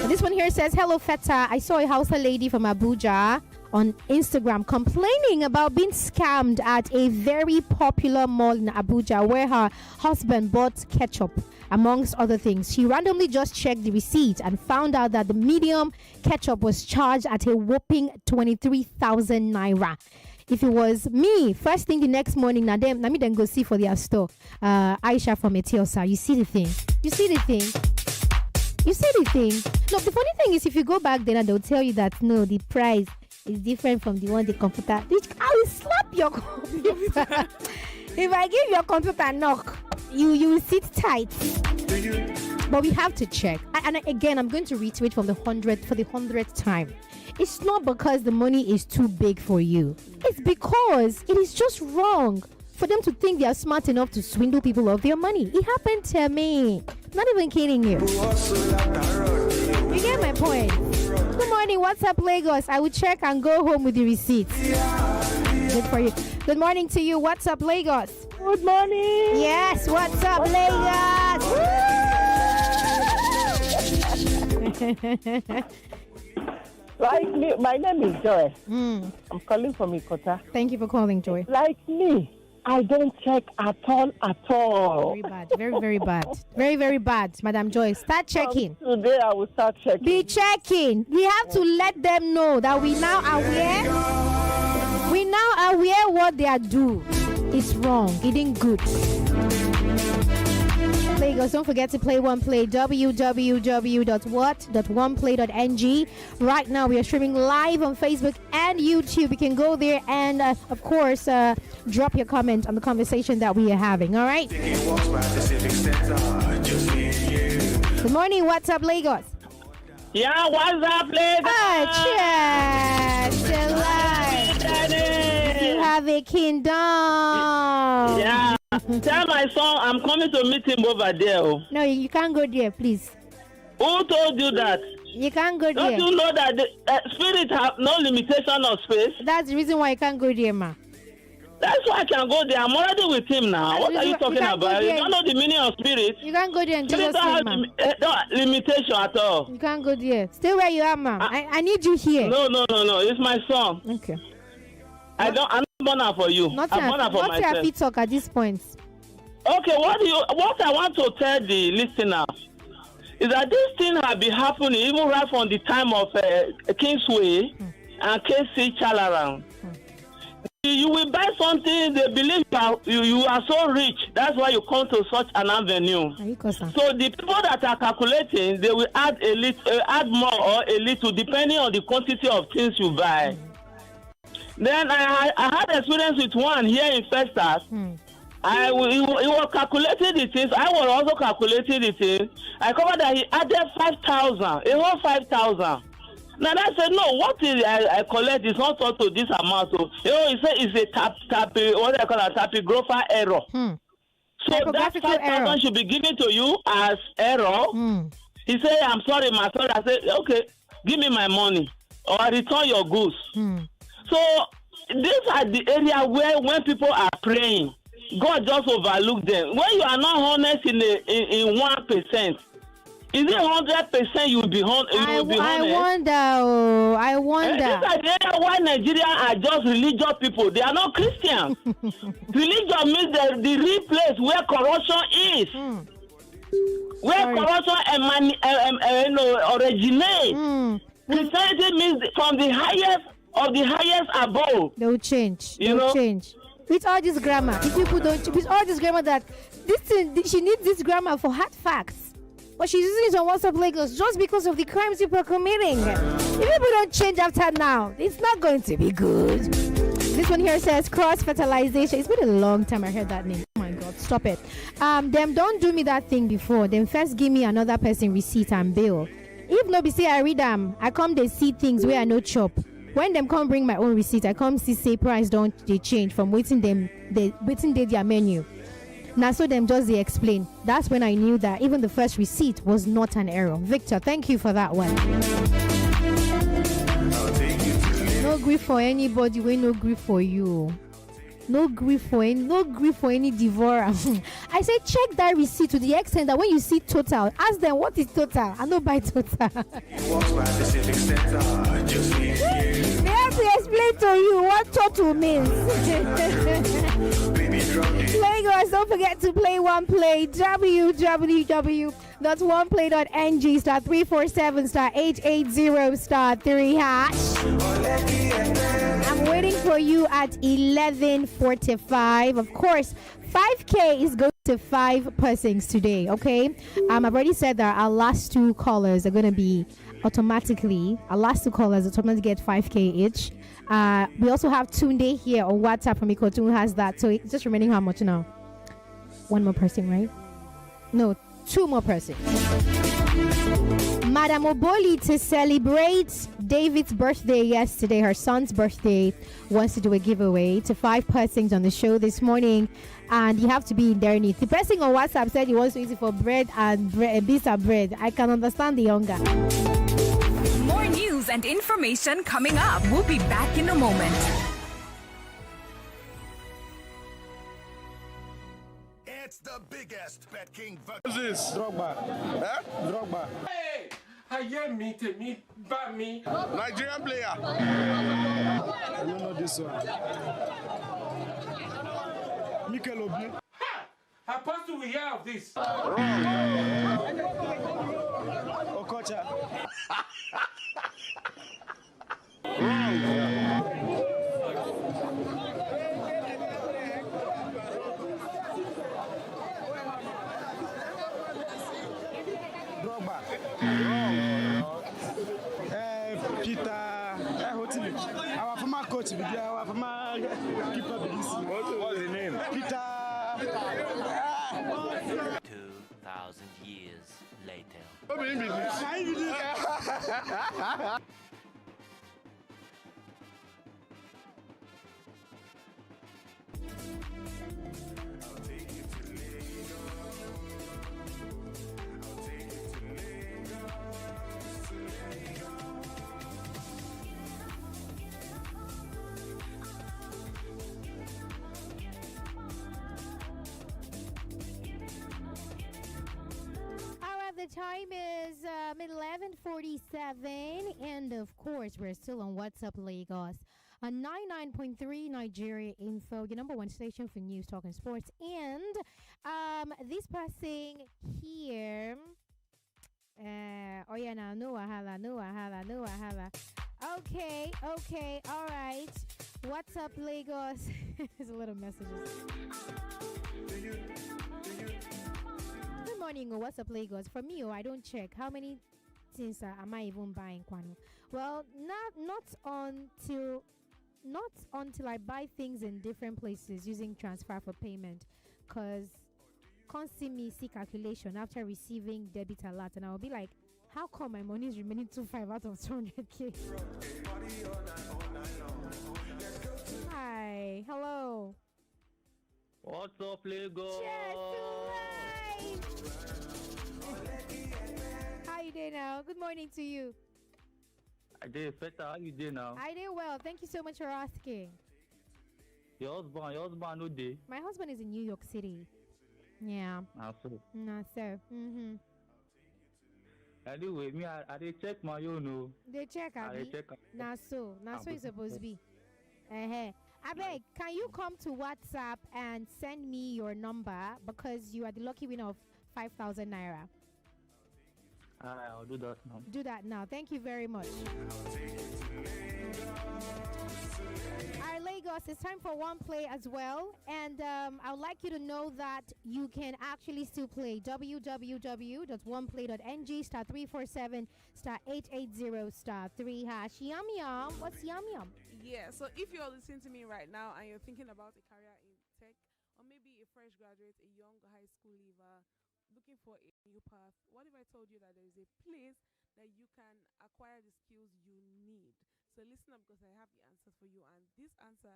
This one here says, hello, Feta. I saw a Hausa lady from Abuja on Instagram complaining about being scammed at a very popular mall in Abuja where her husband bought ketchup, amongst other things. She randomly just checked the receipt and found out that the medium ketchup was charged at a whopping 23,000 naira. If it was me, first thing the next morning, let me then go see for their store. Aisha from Etiosa, you see the thing? No, the funny thing is, if you go back then, they'll tell you that no, the price is different from the one the computer. I will slap your computer. If I give your computer a knock, you will sit tight. But we have to check. And again, I'm going to reiterate for the 100th time. It's not because the money is too big for you. It's because it is just wrong for them to think they are smart enough to swindle people of their money. It happened to me. Not even kidding you. You get my point. Good morning, what's up, Lagos? I will check and go home with the receipts. Good for you. Good morning to you. What's up, Lagos? Good morning. Yes, what's up, Lagos? Like me, my name is Joy. I'm calling from Ikota. Thank you for calling, Joy. Like me, I don't check at all. Very bad. Very, very bad. Very, very bad, Madam Joy. Start checking. Today I will start checking. Be checking. We have to let them know that we now aware what they are doing. It's wrong. It ain't good. Lagos, don't forget to play OnePlay. www.what.oneplay.ng. Right now, we are streaming live on Facebook and YouTube. You can go there and, of course, drop your comment on the conversation that we are having. All right? Good morning. What's up, Lagos? Yeah, what's up, Lagos? Cheers. You have a kingdom. Yeah. Tell my son I'm coming to meet him over there. No, you can't go there, please. Who told you that? You can't go there. Don't you know that the spirit have no limitation of space? That's the reason why you can't go there, ma. That's why I can go there. I'm already with him now. What are you talking about? You don't know the meaning of spirit. You can't go there and spirit don't have no limitation at all. You can't go there. Stay where you are, ma. I need you here. No. It's my son. Okay. I'm not born for you. I'm born for myself. What's your feet talk at this point? Okay, what I want to tell the listener is that this thing has been happening even right from the time of Kingsway and KC Chalaran. You will buy something, they believe you are so rich. That's why you come to such an avenue. So the people that are calculating, they will add a little, add more or a little, depending on the quantity of things you buy. Then I had experience with one here in Festas. He was calculating the things. I was also calculating the things. I covered that he added 5,000. It was 5,000. Now I said, no, what is I collect is not up to this amount. So, he said it's a what I call a tapigrapher error. So that 5,000 should be given to you as error. He said, I'm sorry, my son. I said, okay, give me my money or return your goods. So these are the area where when people are praying, God just overlook them. When you are not honest in 1%, is it 100% you will be honest? I wonder. These are the area why Nigeria are just religious people. They are not Christians. Religion means the real place where corruption is. Where corruption originates. Christianity means from the highest of the highest above. They will change. They will change. With all this grammar, if people don't, with all this grammar that this thing, she needs this grammar for hard facts. But she's using it on WhatsApp Lagos just because of the crimes people are committing. If people don't change after now, it's not going to be good. This one here says cross-fertilization. It's been a long time I heard that name. Oh my God, stop it. Them don't do me that thing before. Them first give me another person receipt and bill. If no be say I read them, I come they see things where I no chop. When them come bring my own receipt, I come see say price don't they change from waiting their menu. Now so them just they explain. That's when I knew that even the first receipt was not an error. Victor, thank you for that one. No grief for anybody, we no grief for you. No grief for any devourer. I say check that receipt to the extent that when you see total, ask them what is total. I know by total. They have to explain to you what total means. Lagos, don't forget to play one play. www.oneplay.ng *347*880*3#. I'm waiting for you at 11:45. Of course, 5K is going to 5 persons today, okay? I've already said that our last two callers are going to be automatically get 5K each. We also have Tunde here on WhatsApp from Ikotu who has that. So it's just remaining how much now? One more person, right? No, 2 more persons. Madam Oboli, to celebrate David's birthday yesterday, her son's birthday, wants to do a giveaway to 5 persons on the show this morning, and you have to be in their need. The person on WhatsApp said he wants to use it for bread and bits of bread. I can understand the hunger. More news and information coming up. We'll be back in a moment. It's the biggest Bet King. Who's this? Drogba. Huh? Drogba. Hey! I hear me, me. Nigerian player. I don't know this one. Mikel Obi. How possible we hear of this? Okocha. Drogba. Peter Hotili. Our former coach, our former keeper. What's his name? Peter. 2,000 years later. The time is 11:47, and of course, we're still on WhatsApp Lagos on 99.3 Nigeria Info, your number one station for news, talk, and sports. And this person here, oh yeah, now no wahala. Okay, all right. What's up, Lagos? There's a lot of messages. Good morning, what's up, Lagos? For me, I don't check. How many things am I even buying, Kwanu? Well, not until I buy things in different places using transfer for payment, because can't see me see calculation after receiving debit alert, and I'll be like, how come my money is remaining 25 out of 200k? Hi, hello. What's up, Lagos? How you doing now? Good morning to you. I did better. How you doing now? I did well. Thank you so much for asking. Your husband, no day. My husband is in New York City. Yeah. So. No, sir. Mm-hmm. Anyway, me, I did check my own. No. They check, Abby. Now so it's supposed to be. I beg, can you come to WhatsApp and send me your number, because you are the lucky winner of 5,000 naira. I'll do that now. Do that now. Thank you very much. Alright, Lagos, it's time for one play as well. And I would like you to know that you can actually still play www.oneplay.ng *347*880*3#. Yum yum. What's yum yum? Yeah, so if you're listening to me right now and you're thinking about a career in tech, or maybe a fresh graduate, a young high school leaver, looking for a new path, what if I told you that there is a place that you can acquire the skills you need? So listen up, because I have the answers for you, and this answer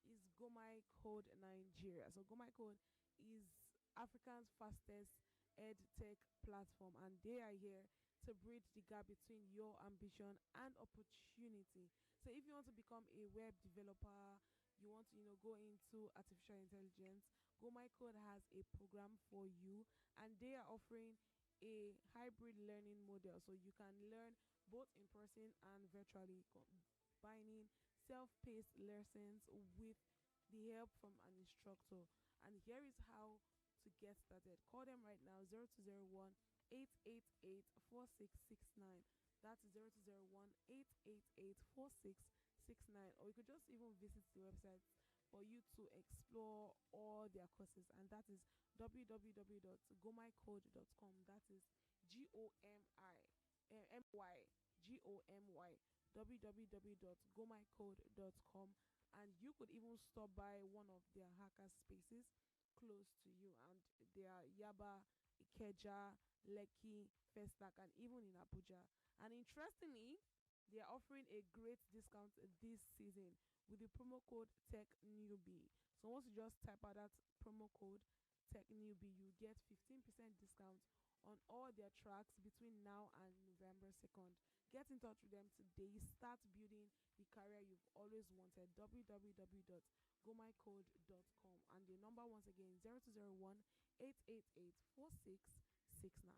is Gomai Code Nigeria. So Gomai Code is Africa's fastest ed tech platform, and they are here to bridge the gap between your ambition and opportunity. So if you want to become a web developer, you want to go into artificial intelligence, Gomai Code has a program for you, and they are offering a hybrid learning model, so you can learn both in person and virtually, combining self-paced lessons with the help from an instructor. And here is how to get started. Call them right now, 0201 888 4669. That's 0201 888 4669. Or you could just even visit the website for you to explore all their courses, and that is www.gomycode.com. That is GOMY www.gomycode.com. And you could even stop by one of their hacker spaces close to you, and they are Yaba, Ikeja, Lekki, Festac, and even in Abuja. And interestingly, they are offering a great discount this season with the promo code TechNewbie. So once you just type out that promo code TechNewbie, you get 15% discount on all their tracks between now and November 2nd. Get in touch with them today. Start building the career you've always wanted. www.gomycode.com. And the number once again, 0201 888 4669.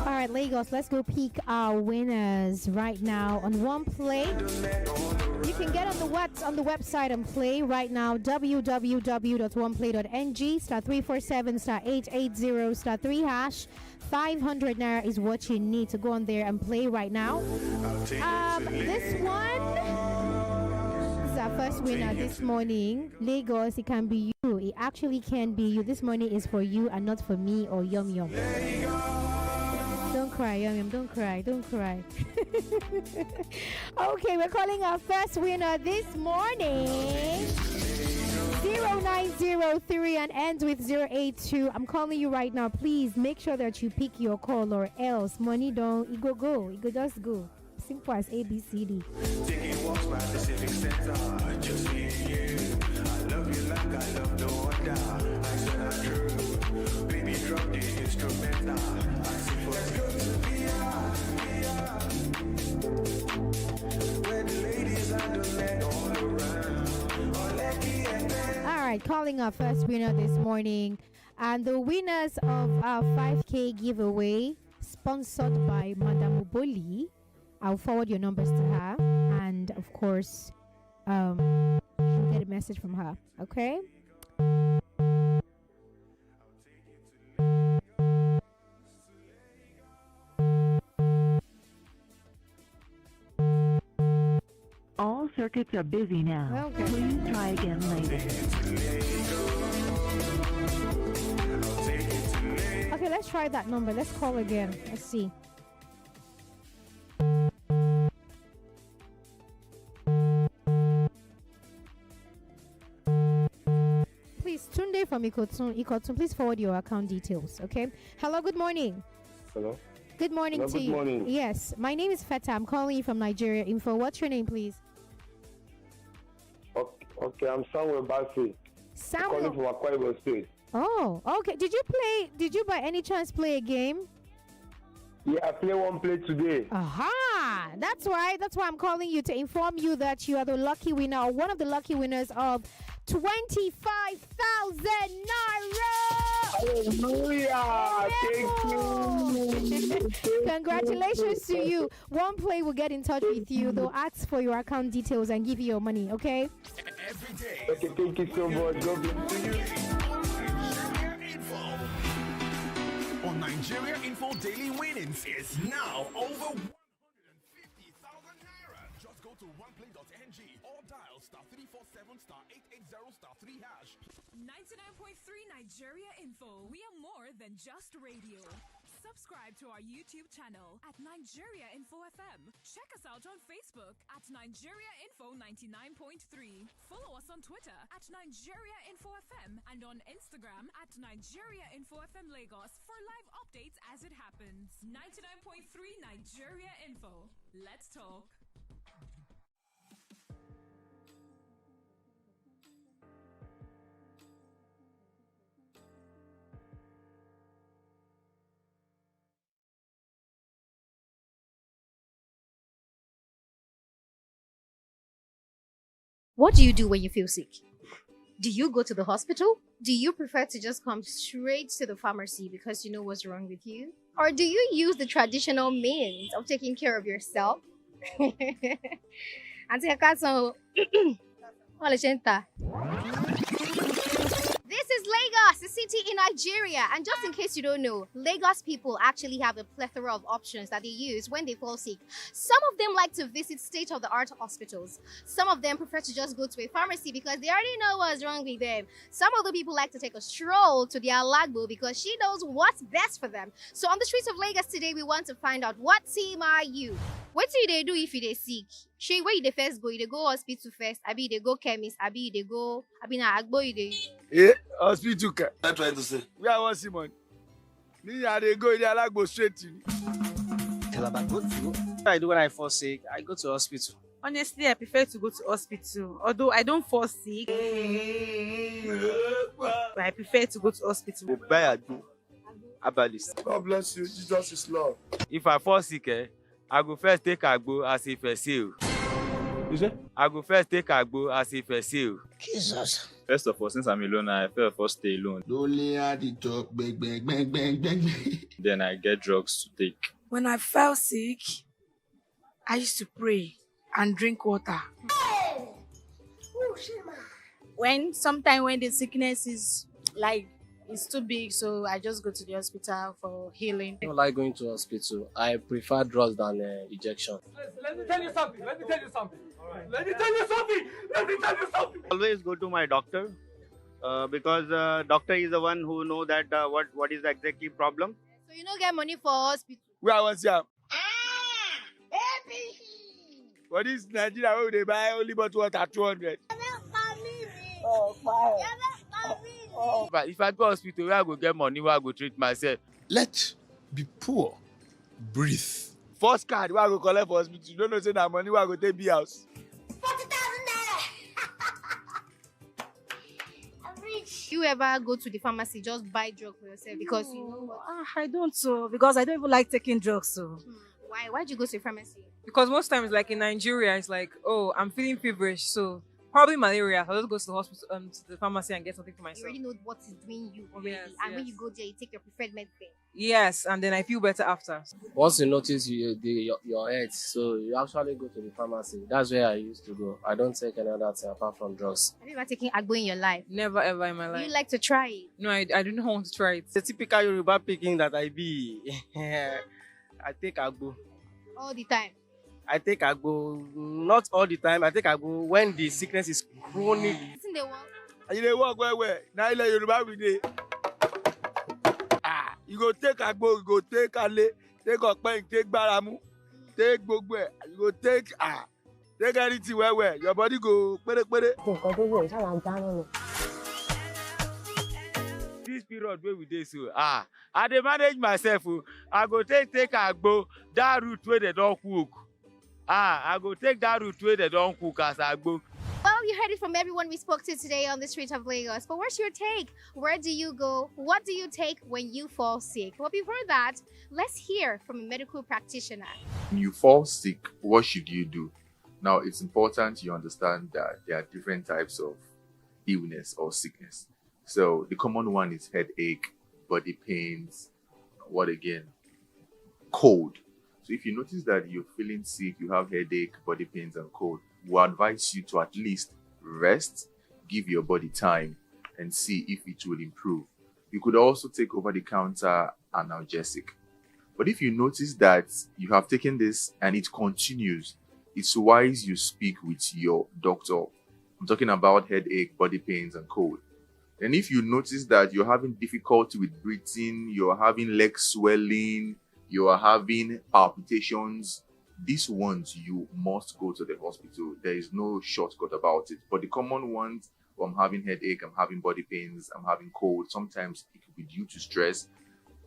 All right, Lagos, let's go pick our winners right now on one play. You can get on the website and play right now, www.oneplay.ng *347 *880 *3#. 500 naira is what you need to go on there and play right now. This one is our first winner this morning. Lagos, it can be you. It actually can be you. This money is for you and not for me or Yum Yum. Don't cry, Yum Yum. Don't cry. Don't cry. Okay, we're calling our first winner this morning. 0903 and ends with 082. I'm calling you right now. Please make sure that you pick your call, or else money don't. It go. It go just go. Simple as ABCD. Taking walks by Pacific Center, just me and you. I love you like I love no other. I said I'm true. Baby, drop the instrumental. I see for let's go to VR. Where the ladies and the men all around. All right, calling our first winner this morning, and the winners of our 5K giveaway, sponsored by Madame Uboli. I'll forward your numbers to her, and of course, she'll get a message from her. Okay. All circuits are busy now. Okay. Please try again later. Okay, let's try that number. Let's call again. Let's see. Please, Tunde from Ikotun, please forward your account details, okay? Hello, good morning. Hello. Good morning Hello, to good you. morning. Yes, my name is Feta. I'm calling you from Nigeria Info. What's your name, please? Okay, I'm Samuel Bassi. Samuel. Calling from Akwa Ibom State. Oh, okay. Did you by any chance play a game? Yeah, I play today. Aha! That's why I'm calling you to inform you that you are the lucky winner, or one of the lucky winners of 25,000 naira. Hallelujah! Thank you. Congratulations to you. One play will get in touch with you. They'll ask for your account details and give you your money, okay? Okay, thank you so much. God bless you. On Nigeria Info Daily Winnings is now over 150,000 naira. Just go to oneplay.ng or dial *347 *880 *3#. 99.3 Nigeria Info. We are more than just radio. Subscribe to our YouTube channel at Nigeria Info FM. Check us out on Facebook at Nigeria Info 99.3. Follow us on Twitter at Nigeria Info FM and on Instagram at Nigeria Info FM Lagos for live updates as it happens. 99.3 Nigeria Info. Let's talk. What do you do when you feel sick? Do you go to the hospital? Do you prefer to just come straight to the pharmacy because you know what's wrong with you? Or do you use the traditional means of taking care of yourself? Auntie Akaso, this is Lagos, the city in Nigeria. And just in case you don't know, Lagos people actually have a plethora of options that they use when they fall sick. Some of them like to visit state-of-the-art hospitals. Some of them prefer to just go to a pharmacy because they already know what's wrong with them. Some other people like to take a stroll to their Alagbo because she knows what's best for them. So on the streets of Lagos today, we want to find out, what team are you? What do they do if they sick? She where you dey first go? You dey go hospital first? Abi you dey go chemist? Abi you dey go? Abi na agbo you dey? Yeah, hospital. I'm trying to say. Where I want Simon. Me, I dey go there, like go straight to you. What I do when I fall sick, I go to hospital. Honestly, I prefer to go to hospital. Although I don't fall sick, but I prefer to go to hospital. God bless you. Jesus is Lord. If I fall sick, I go first take agbo as if I see you. You say? I go first take agbo as if I see you. Jesus. First of all, since I'm alone, I prefer first stay alone. Only had the talk, bang, bang, bang, bang, bang. Then I get drugs to take. When I fell sick, I used to pray and drink water. Sometimes when the sickness is like it's too big, so I just go to the hospital for healing. I don't like going to hospital. I prefer drugs than injection. Let me tell you something. Always go to my doctor because doctor is the one who know that what is the exactly problem. So you don't get money for hospital? Where I was here. For this Nigeria, where they buy only bottle water 200. But if I go hospital, where I go get money, where I go treat myself. Let be poor. Breathe. First card, where I go collect for hospital. You don't know say that money where I go take be house. 40,000 naira. You ever go to the pharmacy just buy drug for yourself because you know what? I don't so because I don't even like taking drugs. So Why'd you go to the pharmacy? Because most times, like in Nigeria, it's like, oh, I'm feeling feverish, so Probably malaria. I'll just go to the hospital, to the pharmacy and get something for You myself. already know what is doing you already. Yes, And when yes. you go there, you take your preferred medicine. Yes, and then I feel better after. Once you notice your head, so you actually go to the pharmacy. That's where I used to go. I don't take any other thing apart from drugs. Have you ever taken agbo in your life? Never ever in my Do life. you like to try it? No, I do not want to try it. The typical Yoruba picking that I be. I take agbo. All the time. I take agbo, not all the time. I take agbo when the sickness is chronic. Isn't they work? You dey work where? Now you let Yoruba we dey. You go take agbo, you go take ale, take okpen, take baramu, take gbogbo ẹ. You go take anything where. Your body go pere. This period where we dey so, I dey manage myself. I go take agbo, that route where they don't cook. I go take that route where they don't cook as agbo. Well, you heard it from everyone we spoke to today on the streets of Lagos. But what's your take? Where do you go? What do you take when you fall sick? Well, before that, let's hear from a medical practitioner. When you fall sick, what should you do? Now, it's important you understand that there are different types of illness or sickness. So the common one is headache, body pains, what again? Cold. So if you notice that you're feeling sick, you have headache, body pains, and cold, we advise you to at least rest, give your body time, and see if it will improve. You could also take over-the-counter analgesic. But if you notice that you have taken this and it continues, it's wise you speak with your doctor. I'm talking about headache, body pains, and cold. And if you notice that you're having difficulty with breathing, you're having leg swelling, you are having palpitations, these ones you must go to the hospital. There is no shortcut about it. But the common ones, I'm having headache, I'm having body pains, I'm having cold. Sometimes it could be due to stress.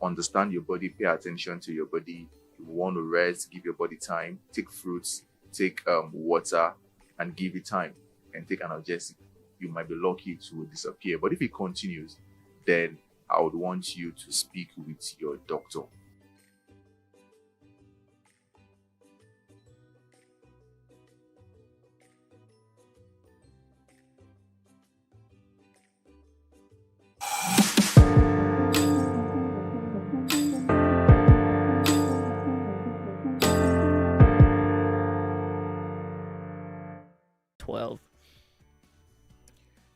Understand your body, pay attention to your body. You want to rest, give your body time, take fruits, take water, and give it time, and take analgesic. You might be lucky to disappear. But if it continues, then I would want you to speak with your doctor.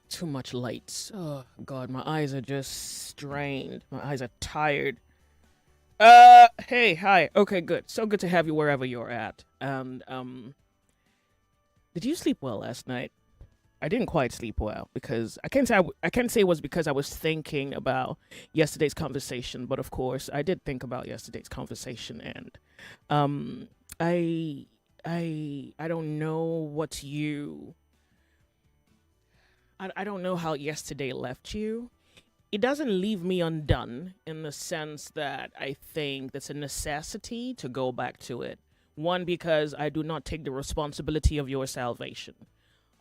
Too much light. Oh God, my eyes are just strained. My eyes are tired. Hey, hi. Okay, good. So good to have you wherever you're at. And did you sleep well last night? I didn't quite sleep well because I can't say it was because I was thinking about yesterday's conversation, but of course I did think about yesterday's conversation, and I don't know what you. I don't know how yesterday left you. It doesn't leave me undone in the sense that I think that's a necessity to go back to it. One, because I do not take the responsibility of your salvation.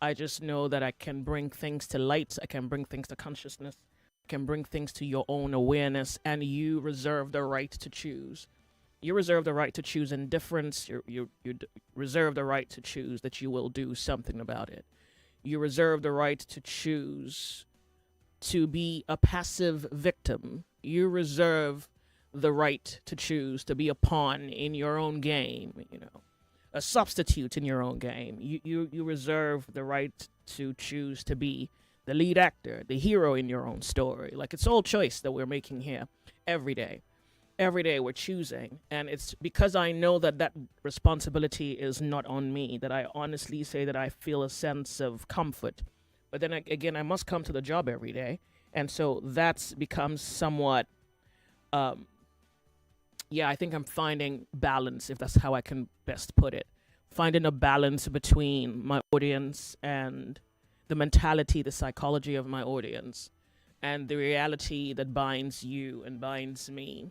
I just know that I can bring things to light. I can bring things to consciousness. I can bring things to your own awareness, and you reserve the right to choose. You reserve the right to choose indifference. You reserve the right to choose that you will do something about it. You reserve the right to choose to be a passive victim. You reserve the right to choose to be a pawn in your own game, a substitute in your own game. You reserve the right to choose to be the lead actor, the hero in your own story. Like, it's all choice that we're making here every day. Every day we're choosing, and it's because I know that responsibility is not on me that I honestly say that I feel a sense of comfort. But then again, I must come to the job every day, and so that's becomes somewhat, I think I'm finding balance, if that's how I can best put it. Finding a balance between my audience and the mentality, the psychology of my audience, and the reality that binds you and binds me.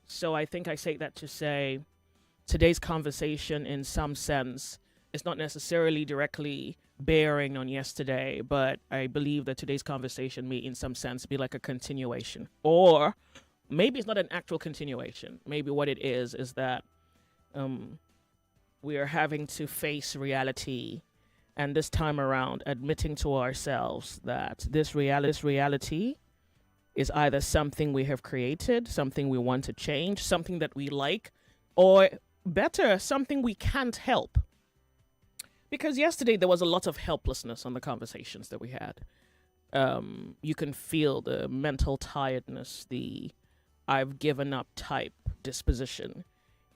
So I think I say that to say today's conversation in some sense is not necessarily directly bearing on yesterday, but I believe that today's conversation may in some sense be like a continuation, or maybe it's not an actual continuation. Maybe what it is that we are having to face reality and this time around admitting to ourselves that this reality is either something we have created, something we want to change, something that we like, or better, something we can't help. Because yesterday there was a lot of helplessness on the conversations that we had. You can feel the mental tiredness, the I've given up type disposition.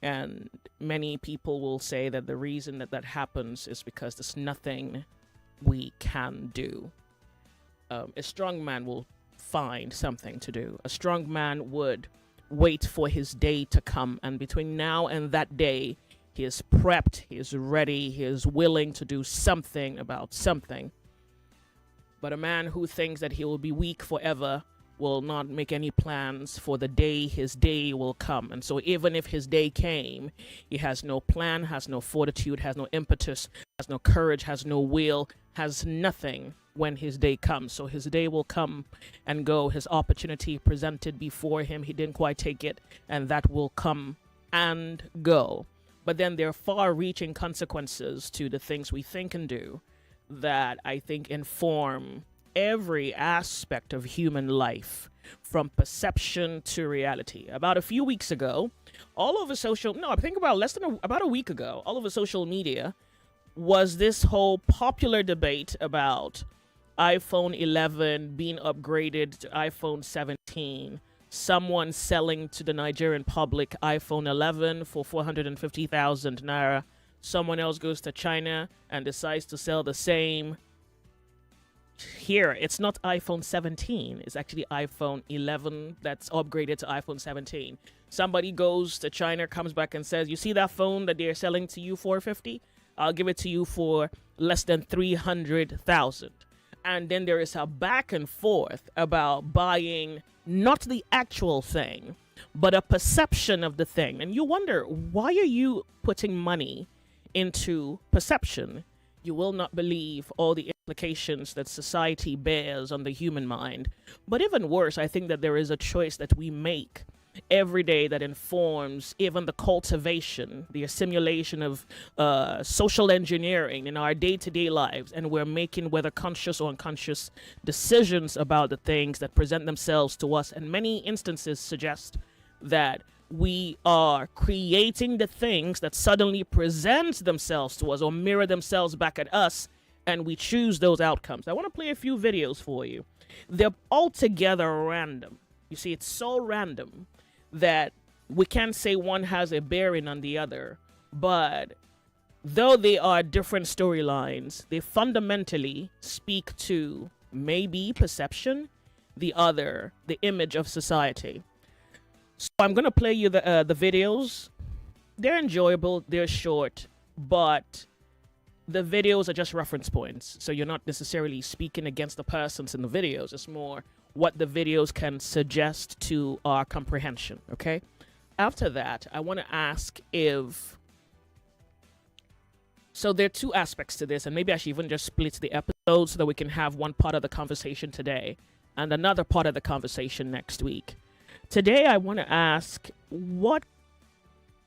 And many people will say that the reason that happens is because there's nothing we can do. A strong man will find something to do. A strong man would wait for his day to come, and between now and that day, he is prepped, he is ready, he is willing to do something about something. But a man who thinks that he will be weak forever will not make any plans for the day his day will come. And so even if his day came, he has no plan, has no fortitude, has no impetus, has no courage, has no will, has nothing when his day comes. So his day will come and go. His opportunity presented before him, he didn't quite take it, and that will come and go. But then there are far-reaching consequences to the things we think and do that I think inform every aspect of human life, from perception to reality. About a few weeks ago, all over about a week ago, all over social media was this whole popular debate about iPhone 11 being upgraded to iPhone 17, someone selling to the Nigerian public iPhone 11 for 450,000 naira. Someone else goes to China and decides to sell the same. Here, it's not iPhone 17. It's actually iPhone 11 that's upgraded to iPhone 17. Somebody goes to China, comes back and says, you see that phone that they're selling to you for 450? I'll give it to you for less than 300,000. And then there is a back and forth about buying not the actual thing, but a perception of the thing. And you wonder, why are you putting money into perception? You will not believe all the implications that society bears on the human mind. But even worse, I think that there is a choice that we make every day that informs even the cultivation, the assimilation of social engineering in our day-to-day lives. And we're making, whether conscious or unconscious, decisions about the things that present themselves to us. And many instances suggest that we are creating the things that suddenly present themselves to us or mirror themselves back at us, and we choose those outcomes. I want to play a few videos for you. They're altogether random. You see, it's so random that we can't say one has a bearing on the other, but though they are different storylines, they fundamentally speak to maybe perception, the other, the image of society. So I'm going to play you the videos. They're enjoyable, they're short, but the videos are just reference points. So you're not necessarily speaking against the persons in the videos. It's more what the videos can suggest to our comprehension, okay? After that, I want to ask if... So there are two aspects to this, and maybe I should even just split the episode so that we can have one part of the conversation today and another part of the conversation next week. Today, I want to ask, what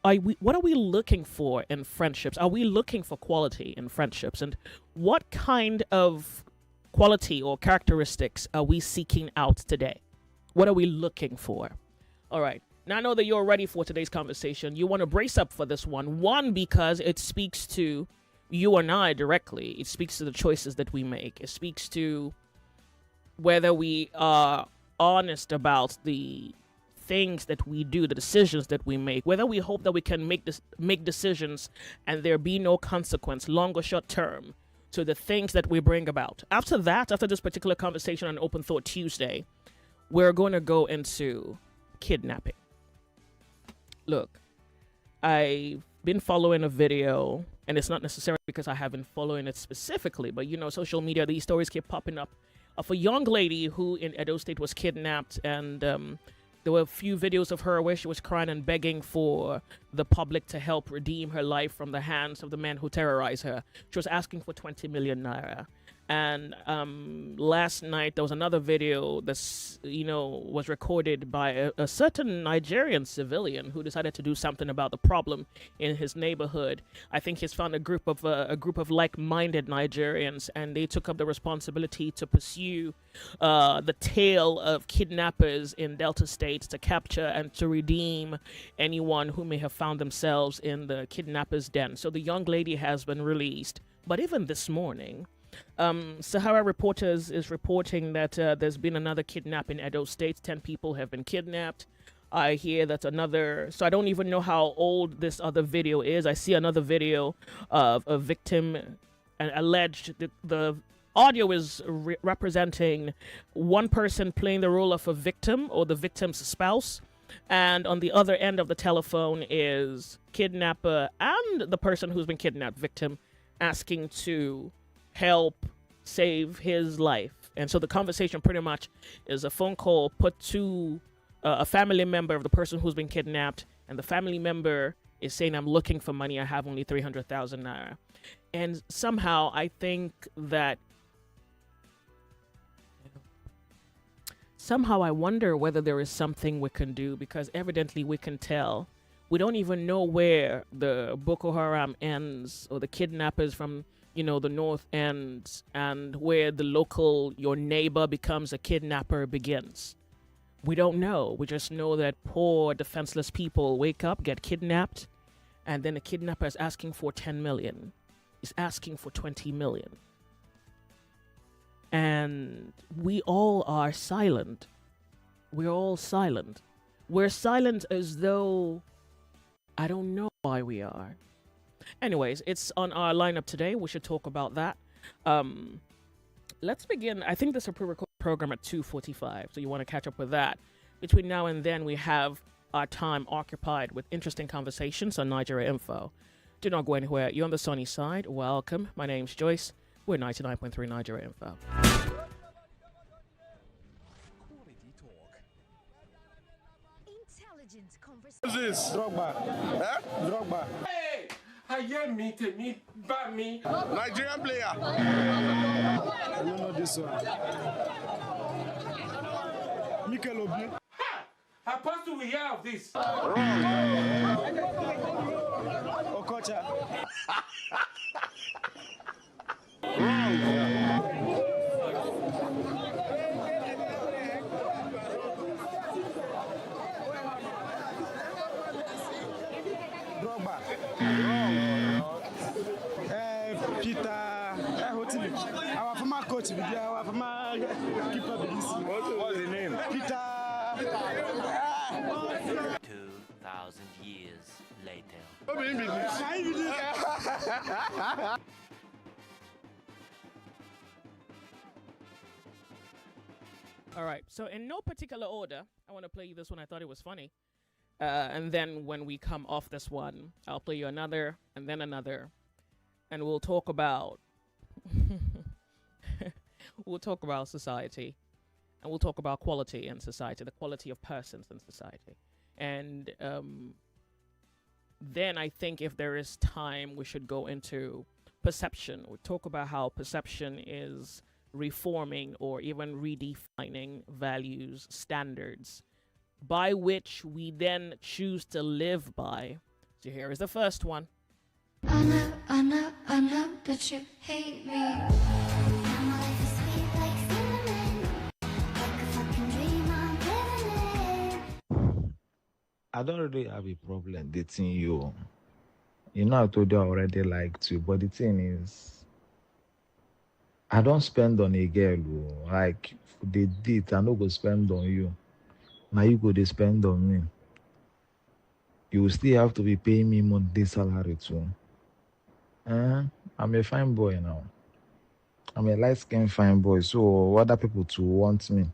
are we looking for in friendships? Are we looking for quality in friendships? And what kind of quality or characteristics are we seeking out today? What are we looking for? All right. Now, I know that you're ready for today's conversation. You want to brace up for this one. One, because it speaks to you and I directly. It speaks to the choices that we make. It speaks to whether we are honest about the things that we do, the decisions that we make, whether we hope that we can make decisions and there be no consequence, long or short term, to the things that we bring about. After that, after this particular conversation on Open Thought Tuesday, we're going to go into kidnapping. Look, I've been following a video, and it's not necessarily because I haven't following it specifically, but you know, social media, these stories keep popping up of a young lady who in Edo State was kidnapped, and there were a few videos of her where she was crying and begging for the public to help redeem her life from the hands of the men who terrorized her. She was asking for 20 million naira. And last night there was another video that's was recorded by a certain Nigerian civilian who decided to do something about the problem in his neighborhood. I think he's found a group of like-minded Nigerians, and they took up the responsibility to pursue the tail of kidnappers in Delta State to capture and to redeem anyone who may have found themselves in the kidnappers' den. So the young lady has been released. But even this morning, Sahara Reporters is reporting that there's been another kidnap in Edo State. 10 people have been kidnapped. I hear that so I don't even know how old this other video is. I see another video of a victim, and alleged the audio is representing one person playing the role of a victim or the victim's spouse. And on the other end of the telephone is kidnapper and the person who's been kidnapped, victim, asking to help save his life. And so the conversation pretty much is a phone call put to a family member of the person who's been kidnapped, and the family member is saying, I'm looking for money, I have only 300,000 naira. And somehow I think that I wonder whether there is something we can do, because evidently we can tell. We don't even know where the Boko Haram ends or the kidnappers from the north ends, and where the your neighbor becomes a kidnapper begins. We don't know. We just know that poor defenseless people wake up, get kidnapped, and then the kidnapper is asking for 10 million. He's asking for 20 million. And we all are silent. We're all silent. We're silent as though I don't know why we are. Anyways, it's on our lineup today. We should talk about that. Let's begin. I think this is a pre-recorded program at 2:45, so you want to catch up with that. Between now and then, we have our time occupied with interesting conversations on Nigeria Info. Do not go anywhere. You're on the sunny side. Welcome. My name's Joyce. We're 99.3 Nigeria Info. Who's this? Drogba. Eh? Drogba. Hey! I hear me, bat me. Nigerian player. I don't know this one. Mikel Obi. Ha! How possible we hear of this? Okocha. Drogba. Peter. Our former coach, our former keeper. What's the name? Peter. 2,000 years later. All right, so in no particular order, I want to play you this one. I thought it was funny. And then when we come off this one, I'll play you another, and then another. And we'll talk about society. And we'll talk about quality in society, the quality of persons in society. And then I think if there is time, we should go into perception. We'll talk about how perception is reforming or even redefining values, standards, by which we then choose to live by. So here is the first one. I know that you hate me. I don't really have a problem dating you. You know, I told you I already liked you, but the thing is, I don't spend on a girl. Like, the date, I no go spend on you. Now you go to spend on me. You will still have to be paying me monthly salary too. I'm a fine boy now. I'm a light-skinned fine boy, so other people to want me.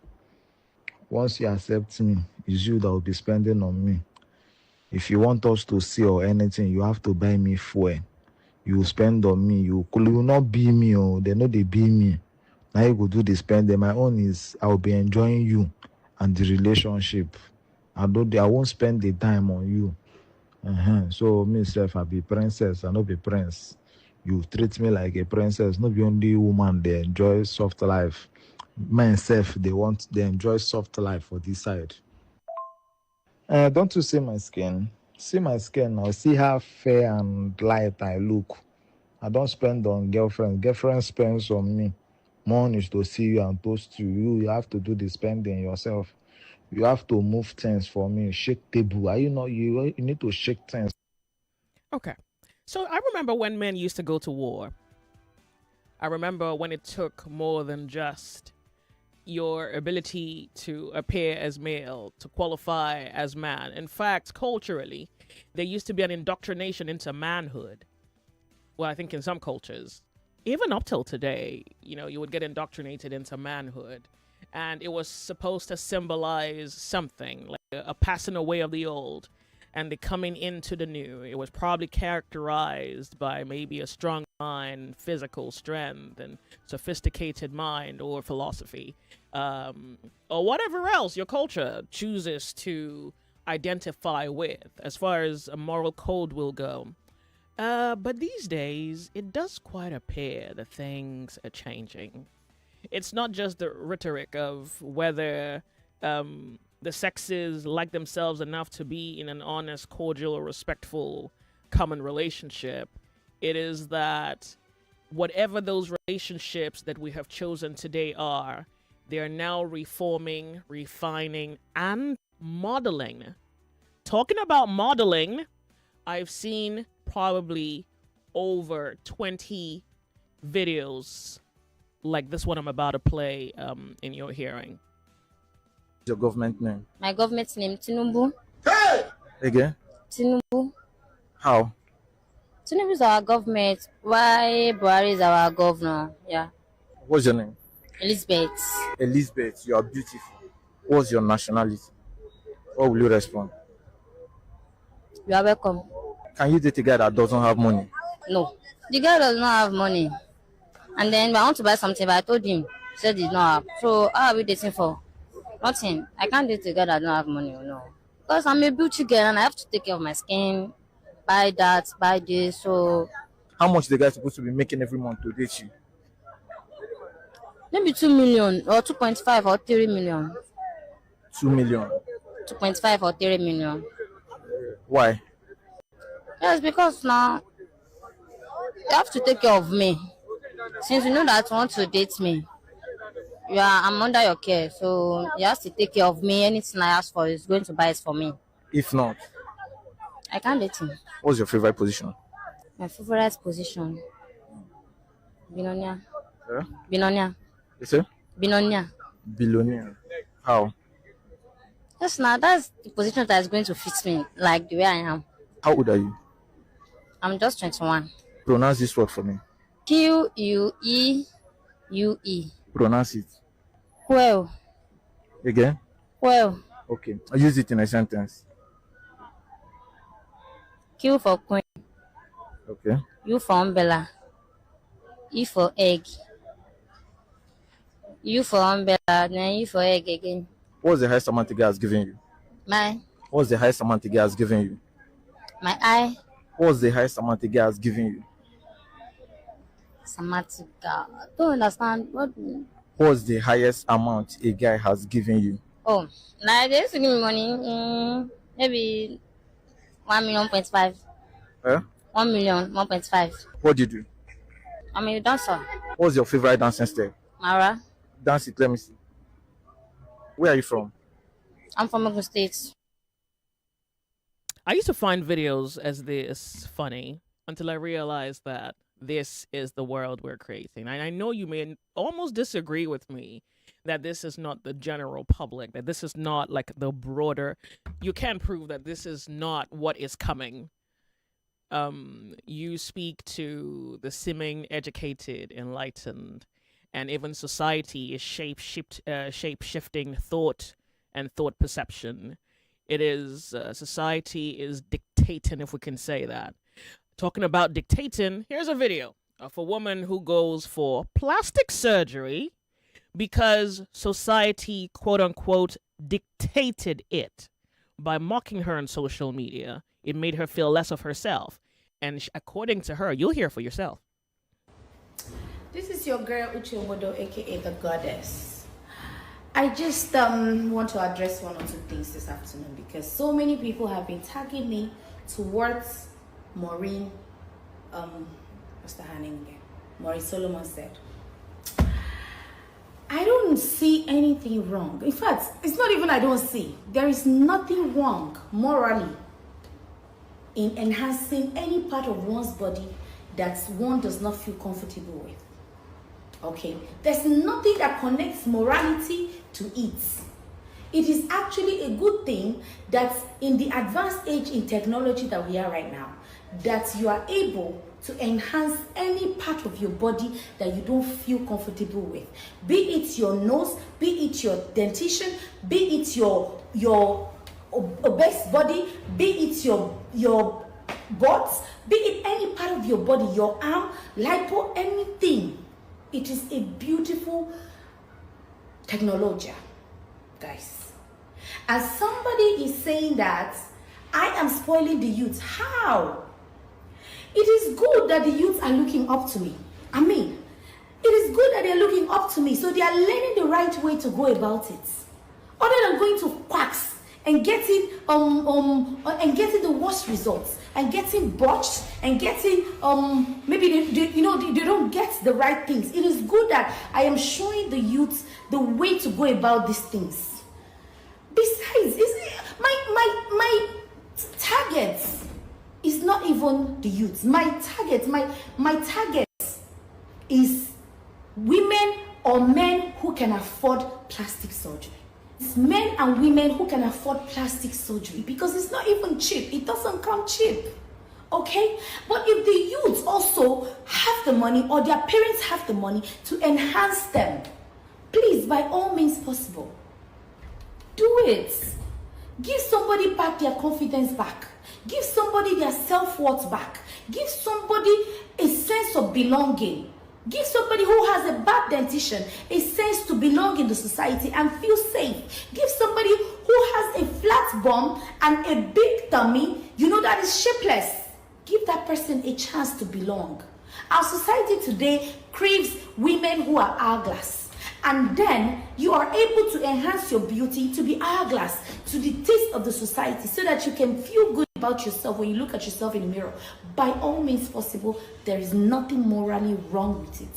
Once you accept me, it's you that will be spending on me. If you want us to see or anything, you have to buy me fuel. You spend on me. You will not be me, or they know they be me. Now you go do the spending. My own is I will be enjoying you and the relationship. I won't spend the time on you. So myself, I be princess, I not be prince. You treat me like a princess. Not be only woman they enjoy soft life. Men self they enjoy soft life for this side. Don't you see my skin? See my skin now. See how fair and light I look. I don't spend on girlfriend. Girlfriend spends on me. One is to see you and toast you. You have to do the spending yourself. You have to move things for me. Shake table. Are you not? You need to shake things. Okay. So I remember when men used to go to war. I remember when it took more than just your ability to appear as male, to qualify as man. In fact, culturally, there used to be an indoctrination into manhood. Well, I think in some cultures, even up till today, you would get indoctrinated into manhood. And it was supposed to symbolize something, like a passing away of the old and the coming into the new. It was probably characterized by maybe a strong mind, physical strength, and sophisticated mind or philosophy, or whatever else your culture chooses to identify with as far as a moral code will go. But these days, it does quite appear that things are changing. It's not just the rhetoric of whether the sexes like themselves enough to be in an honest, cordial, respectful, common relationship. It is that whatever those relationships that we have chosen today are, they are now reforming, refining, and modeling. Talking about modeling, I've seen probably over 20 videos like this one I'm about to play in your hearing. Your government name? My government name, Tinubu. Again? Tinubu. How? Tinubu is our government. Why Buhari is our governor? Yeah. What's your name? Elizabeth. Elizabeth, you are beautiful. What's your nationality? What will you respond? You are welcome. Can you date a guy that doesn't have money? No. The guy does not have money. And then I want to buy something, but I told him, he said he did not have. So how are we dating for? Nothing. I can't date a guy that don't have money, no. Because I'm a beauty girl and I have to take care of my skin, buy that, buy this, so... How much the guy supposed to be making every month to date you? Maybe 2 million or 2.5 or 3 million. 2 million? 2.5 or 3 million. Why? Yes, because now you have to take care of me. Since you know that you want to date me, I'm under your care, so you have to take care of me. Anything I ask for is going to buy it for me. If not, I can't date him. What's your favorite position? My favorite position, Billionaire. Yeah? Billionaire. You say? Billionaire. Billionaire. How? Yes, now that's the position that is going to fit me, like the way I am. How old are you? I'm just 21. Pronounce this word for me. Queue. Pronounce it. Well. Again? Well. Okay. I use it in a sentence. Q for queen. Okay. U for umbrella. E for egg. U for umbrella, then E for egg again. What's the highest amount the guy has given you? My. What's the highest amount the guy has given you? My eye. What's the highest amount the guy has given you? Samatica. I don't understand. What? What's the highest amount a guy has given you? Oh, now they used to give me money. Maybe 1.5 million. 1 million, 1.5. What do you do? I'm a dancer. What's your favorite dancing step? Mara. Dance it, let me see. Where are you from? I'm from Ogun State. I used to find videos as this funny until I realized that this is the world we're creating. And I know you may almost disagree with me that this is not the general public, that this is not like the broader, you can prove that this is not what is coming. You speak to the seeming educated, enlightened, and even society is shape-shifting thought and thought perception. It is, society is dictating, if we can say that. Talking about dictating, here's a video of a woman who goes for plastic surgery because society, quote unquote, dictated it by mocking her on social media. It made her feel less of herself. And according to her, you'll hear for yourself. is your girl Uche Omodo, aka the Goddess. I just want to address one or two things this afternoon because so many people have been tagging me towards Maureen. What's her name again? Maureen Solomon said. I don't see anything wrong. In fact, it's not even I don't see. There is nothing wrong morally in enhancing any part of one's body that one does not feel comfortable with. Okay? There's nothing that connects morality to it. It is actually a good thing that in the advanced age in technology that we are right now, that you are able to enhance any part of your body that you don't feel comfortable with. Be it your nose, be it your dentition, be it your obese body, be it your butt, be it any part of your body, your arm, lipo, anything. It is a beautiful technology, guys. As somebody is saying that I am spoiling the youth, how? It is good that the youth are looking up to me. I mean, it is good that they are looking up to me, so they are learning the right way to go about it. Other than going to quacks and getting the worst results and getting botched and getting maybe they don't get the right things. It is good that I am showing the youth the way to go about these things. Besides, my target is not even the youth. My target is women or men who can afford plastic surgery. It's men and women who can afford plastic surgery because it's not even cheap. It doesn't come cheap. Okay? But if the youths also have the money or their parents have the money to enhance them, please, by all means possible, do it. Give somebody back their confidence back. Give somebody their self-worth back. Give somebody a sense of belonging. Give somebody who has a bad dentition a sense to belong in the society and feel safe. Give somebody who has a flat bum and a big tummy, that is shapeless. Give that person a chance to belong. Our society today craves women who are hourglass. And then you are able to enhance your beauty to be hourglass to the taste of the society so that you can feel good about yourself when you look at yourself in the mirror. By all means possible, there is nothing morally wrong with it.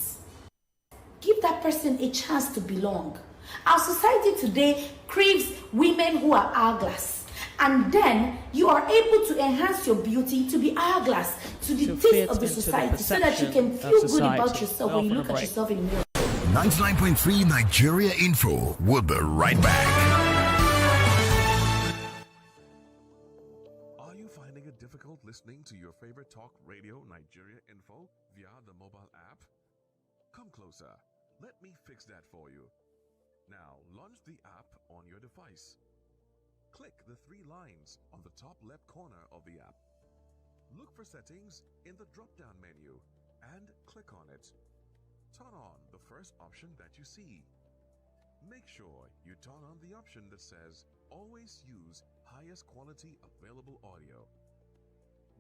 Give that person a chance to belong. Our society today craves women who are hourglass. And then you are able to enhance your beauty to be hourglass to the taste of the society so that you can feel good about yourself when you look at yourself in the mirror. 99.3 Nigeria Info. We'll be right back. Are you finding it difficult listening to your favorite talk radio Nigeria Info via the mobile app? Come closer. Let me fix that for you. Now, launch the app on your device. Click the three lines on the top left corner of the app. Look for settings in the drop-down menu and click on it. Turn on the first option that you see. Make sure you turn on the option that says always use highest quality available audio.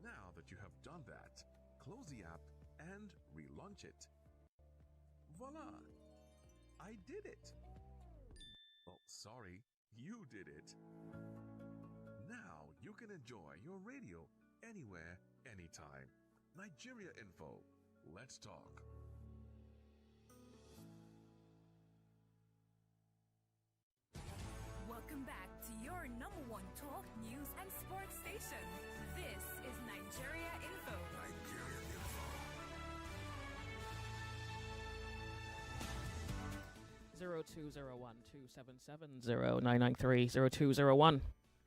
Now that you have done that, close the app and relaunch it. Voila! I did it! Oh, sorry, you did it. Now you can enjoy your radio anywhere, anytime. Nigeria Info. Let's talk. Welcome back to your number one talk, news, and sports station. This is Nigeria Info. Nigeria Info. 0201-277-0993,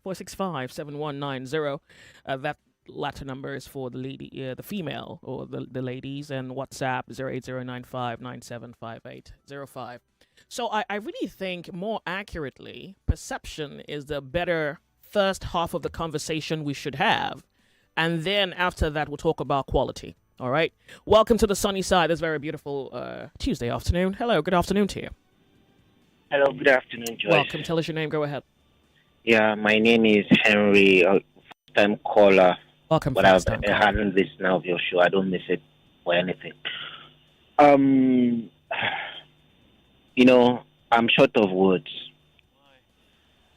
0201-465-7190. That latter number is for the lady, the female, or the ladies, and WhatsApp 08095975805. So I really think, more accurately, perception is the better first half of the conversation we should have. And then after that, we'll talk about quality. All right? Welcome to the sunny side this very beautiful Tuesday afternoon. Hello, good afternoon to you. Hello, good afternoon, Joyce. Welcome. Tell us your name. Go ahead. Yeah, my name is Henry, first-time caller. Welcome, but I hadn't listened of your show. I don't miss it for anything. Um, you know, I'm short of words.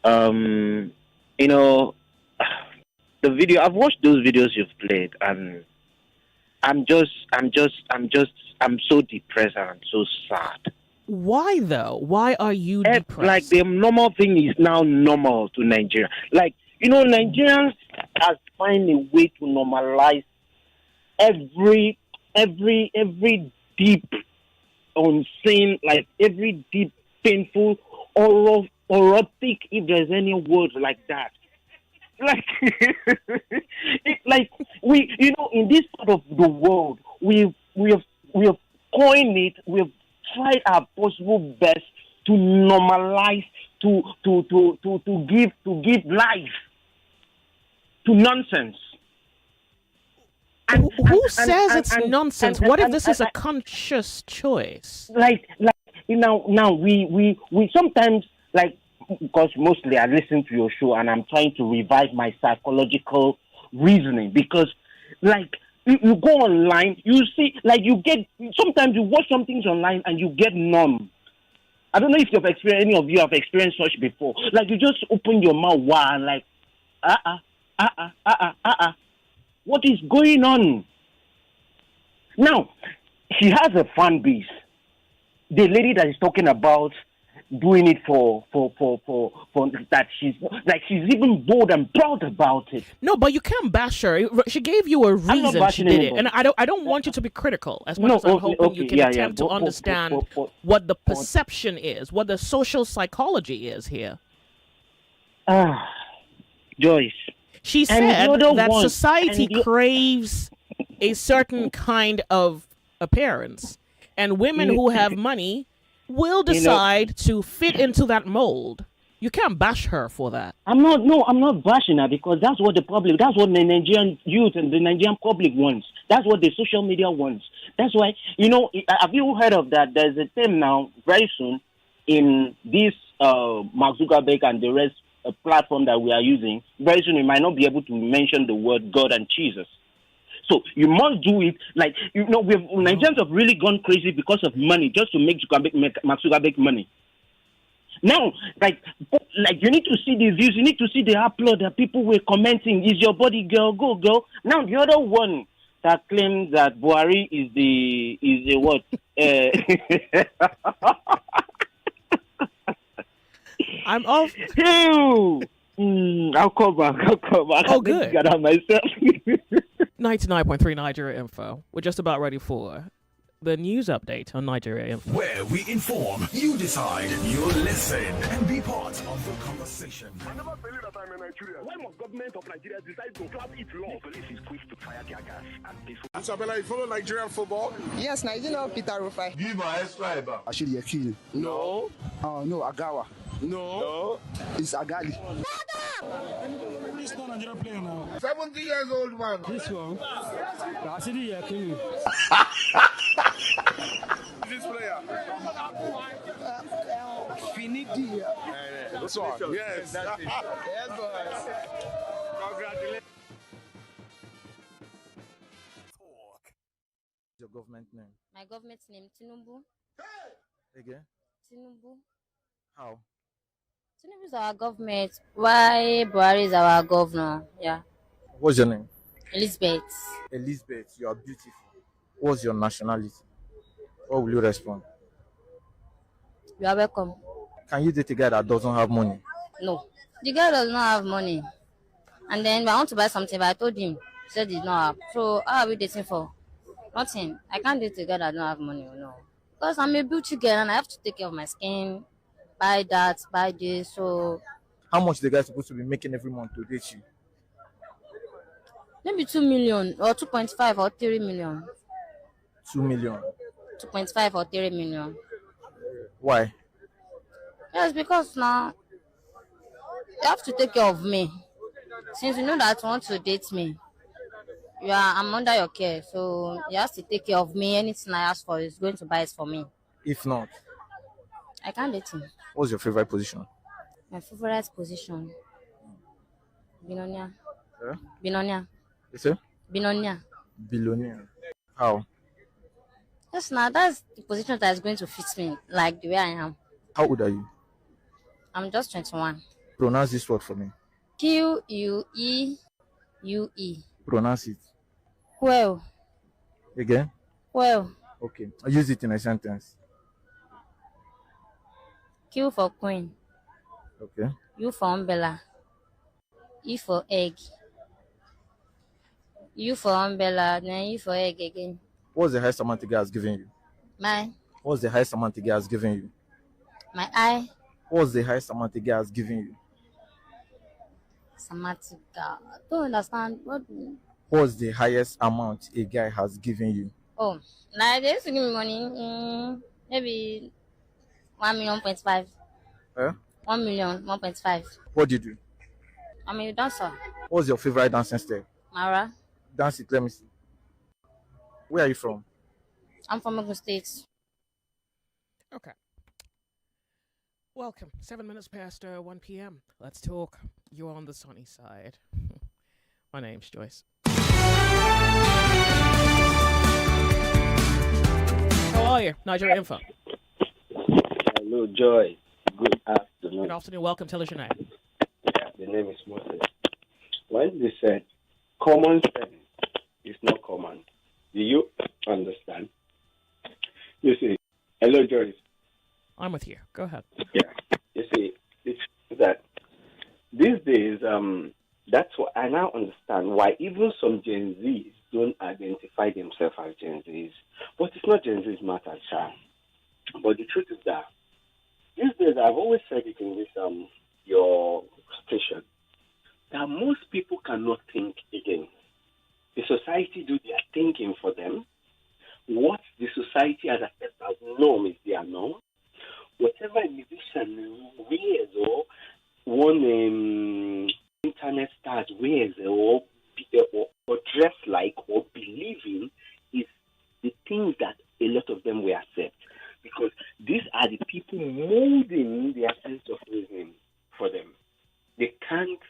You know, the video I've watched those videos you've played, and I'm so depressed and I'm so sad. Why though? Why are you depressed? Like the normal thing is now normal to Nigeria. Like, you know, Nigerians has find a way to normalize every deep unseen, like every deep painful or erotic, if there's any word like that. Like it's like we, you know, in this part of the world, we have coined it, we've tried our possible best to normalize, to give life to nonsense. Who says it's nonsense? What if this is a conscious choice? Like you know, now we sometimes, like, because mostly I listen to your show and I'm trying to revive my psychological reasoning, because like you go online, you see, like sometimes you watch some things online and you get numb. I don't know if any of you have experienced such before. Like you just open your mouth, wow, and like, what is going on? Now, she has a fan base. The lady that is talking about doing it for that, she's even bold and proud about it. No, but you can't bash her. She gave you a reason she did it, and I don't want you to be critical. As much as I'm hoping you can attempt to understand what the perception is, what the social psychology is here. Joyce. She said that society craves a certain kind of appearance, and women who have money will decide to fit into that mold. You can't bash her for that. I'm not bashing her, because that's what the Nigerian youth and the Nigerian public wants. That's what the social media wants. That's why, you know, have you heard of that? There's a term now, very soon, in this Mark Zuckerberg and the rest platform that we are using. Very soon, we might not be able to mention the word God and Jesus. So you must do it. Like, you know, Nigerians have really gone crazy because of money, just to make Mark Zuckerberg money. Now, like you need to see the views, you need to see the upload that people were commenting. Is your body, girl? Go, girl. Now the other one that claims that Buhari is the what? I'm off. I'll come back. Oh, good. I got myself. 99.3 Nigeria Info. We're just about ready for the news update on Nigeria Info. Where we inform, you decide, you listen, and be part of the conversation. I never believe that I'm in Nigeria. Why must government of Nigeria decide to clap its law? The police is quick to fire tear gas and peaceful. Isabella, you follow Nigerian football? Yes, Nigeria Peter Rufai. Give my subscriber. Ashiri Yakini. No. No, Agawa. No. It's Agali. This not Nigerian player now. 70 years old man. This one. Ashiri Yakini. This player. Finidi. This one. Yes. Yes, boys. Congratulations. Your government name? My government name, Tinubu. Again? Tinubu. How? Tinubu is our government. Why Buhari is our governor? Yeah. What's your name? Elizabeth. Elizabeth, you are beautiful. What's your nationality? What will you respond? You are welcome. Can you date a guy that doesn't have money? No. The guy does not have money. And then I want to buy something, but I told him. He said he did not have. So how are we dating for? Nothing. I can't date a guy that don't have money, no. Because I'm a beauty girl and I have to take care of my skin. Buy that, buy this, so... How much the guy supposed to be making every month to date you? Maybe 2 million or 2.5 or 3 million. 2 million. 2.5 or 3 million. Why? Yes, because now you have to take care of me. Since you know that you want to date me, I'm under your care, so you have to take care of me. Anything I ask for is going to buy it for me. If not, I can't date him. what's your favorite position? My favorite position, Billionaire. Yeah? Billionaire. You say? Billionaire. Billionaire. How? Yes, now that's the position that is going to fit me, like the way I am. How old are you? I'm just 21. Pronounce this word for me. Queue. Pronounce it. Well. Again? Well. Okay. I use it in a sentence. Q for queen. Okay. U for umbrella. E for egg. U for umbrella, then E for egg again. What's the highest amount the guy has given you? My. What's the highest amount the guy has given you? My eye. What's the highest amount the guy has given you? Samatica. I don't understand. What? What's the highest amount a guy has given you? Oh, now they used to give me money. Maybe 1.5 million. 1 million, 1.5. What do you do? I'm a dancer. What's your favorite dancing step? Mara. Dance it, let me see. Where are you from? I'm from Ogun State. Okay. Welcome. 7 minutes past 1 p.m. Let's talk. You're on the sunny side. My name's Joyce. How are you? Nigeria Info. Hello, Joy. Good afternoon. Good afternoon. Welcome. Tell us your name. The name is Moses. When they said common sense is not common, do you understand? You see, hello, Joyce. I'm with you. Go ahead. Yeah. You see, it's that these days, that's what I now understand why even some Gen Zs don't identify themselves as Gen Zs. But it's not Gen Z's matter, child. But the truth is that these days, I've always said it in this your station, that most people cannot think again. The society do their thinking for them. What the society has accepted as norm is their norm. Whatever a musician wears or one internet star wears or dress like or believe in is the things that a lot of them will accept. Because these are the people molding their sense of reasoning for them. They can't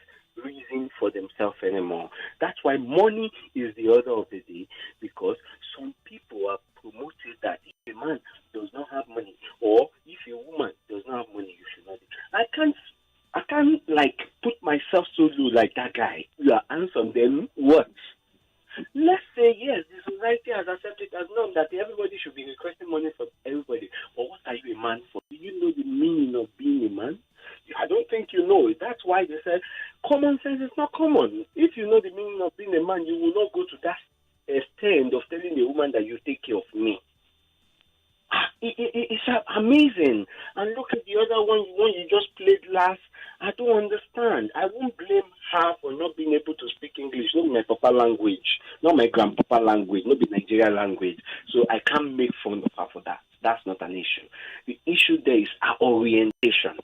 reason for themselves anymore. That's why money is the order of the day, because some people are promoted that if a man does not have money or if a woman does not have money, you should not. I can't like put myself so low like that guy. You are handsome, then what? Let's say yes, the society has accepted as norm that everybody should be requesting money from everybody. But what are you a man for? Do you know the meaning of being a man? I don't think you know it. That's why they said common sense is not common. If you know the meaning of being a man, you will not go to that extent of telling a woman that you take care of me. It's amazing. And look at the other one you just played last. I don't understand. I won't blame her for not being able to speak English, not my papa language, not my grandpapa language, not the Nigerian language. So I can't make fun of her for that. That's not an issue. The issue there is our orientation.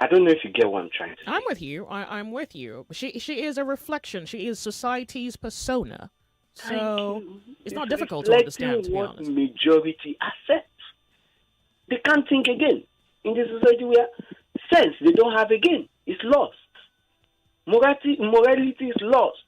I don't know if you get what I'm trying to say. I'm with you. I'm with you. She is a reflection. She is society's persona. So it's not difficult to understand, to be honest. Majority accept. They can't think again. In the society where sense they don't have again, it's lost. Morality is lost.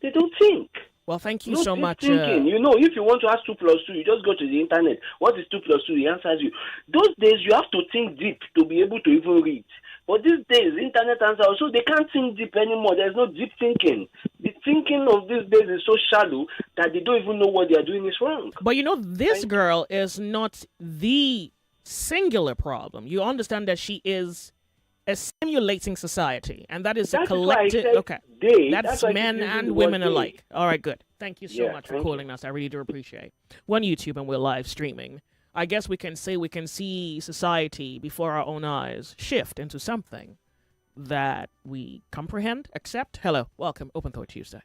They don't think. Well, thank you so much. You know, if you want to ask 2 plus 2, you just go to the internet. What is 2 plus 2? He answers you. Those days, you have to think deep to be able to even read. But these days, internet answers, so they can't think deep anymore. There's no deep thinking. The thinking of these days is so shallow that they don't even know what they are doing is wrong. But you know, this girl is not the singular problem. You understand that she is a simulating society, and that is a collective. Okay, that's men and women alike. All right, good. Thank you so much for calling us. I really do appreciate. We're on YouTube and we're live streaming. I guess we can say we can see society before our own eyes shift into something that we comprehend, accept. Hello, welcome, Open Thought Tuesday.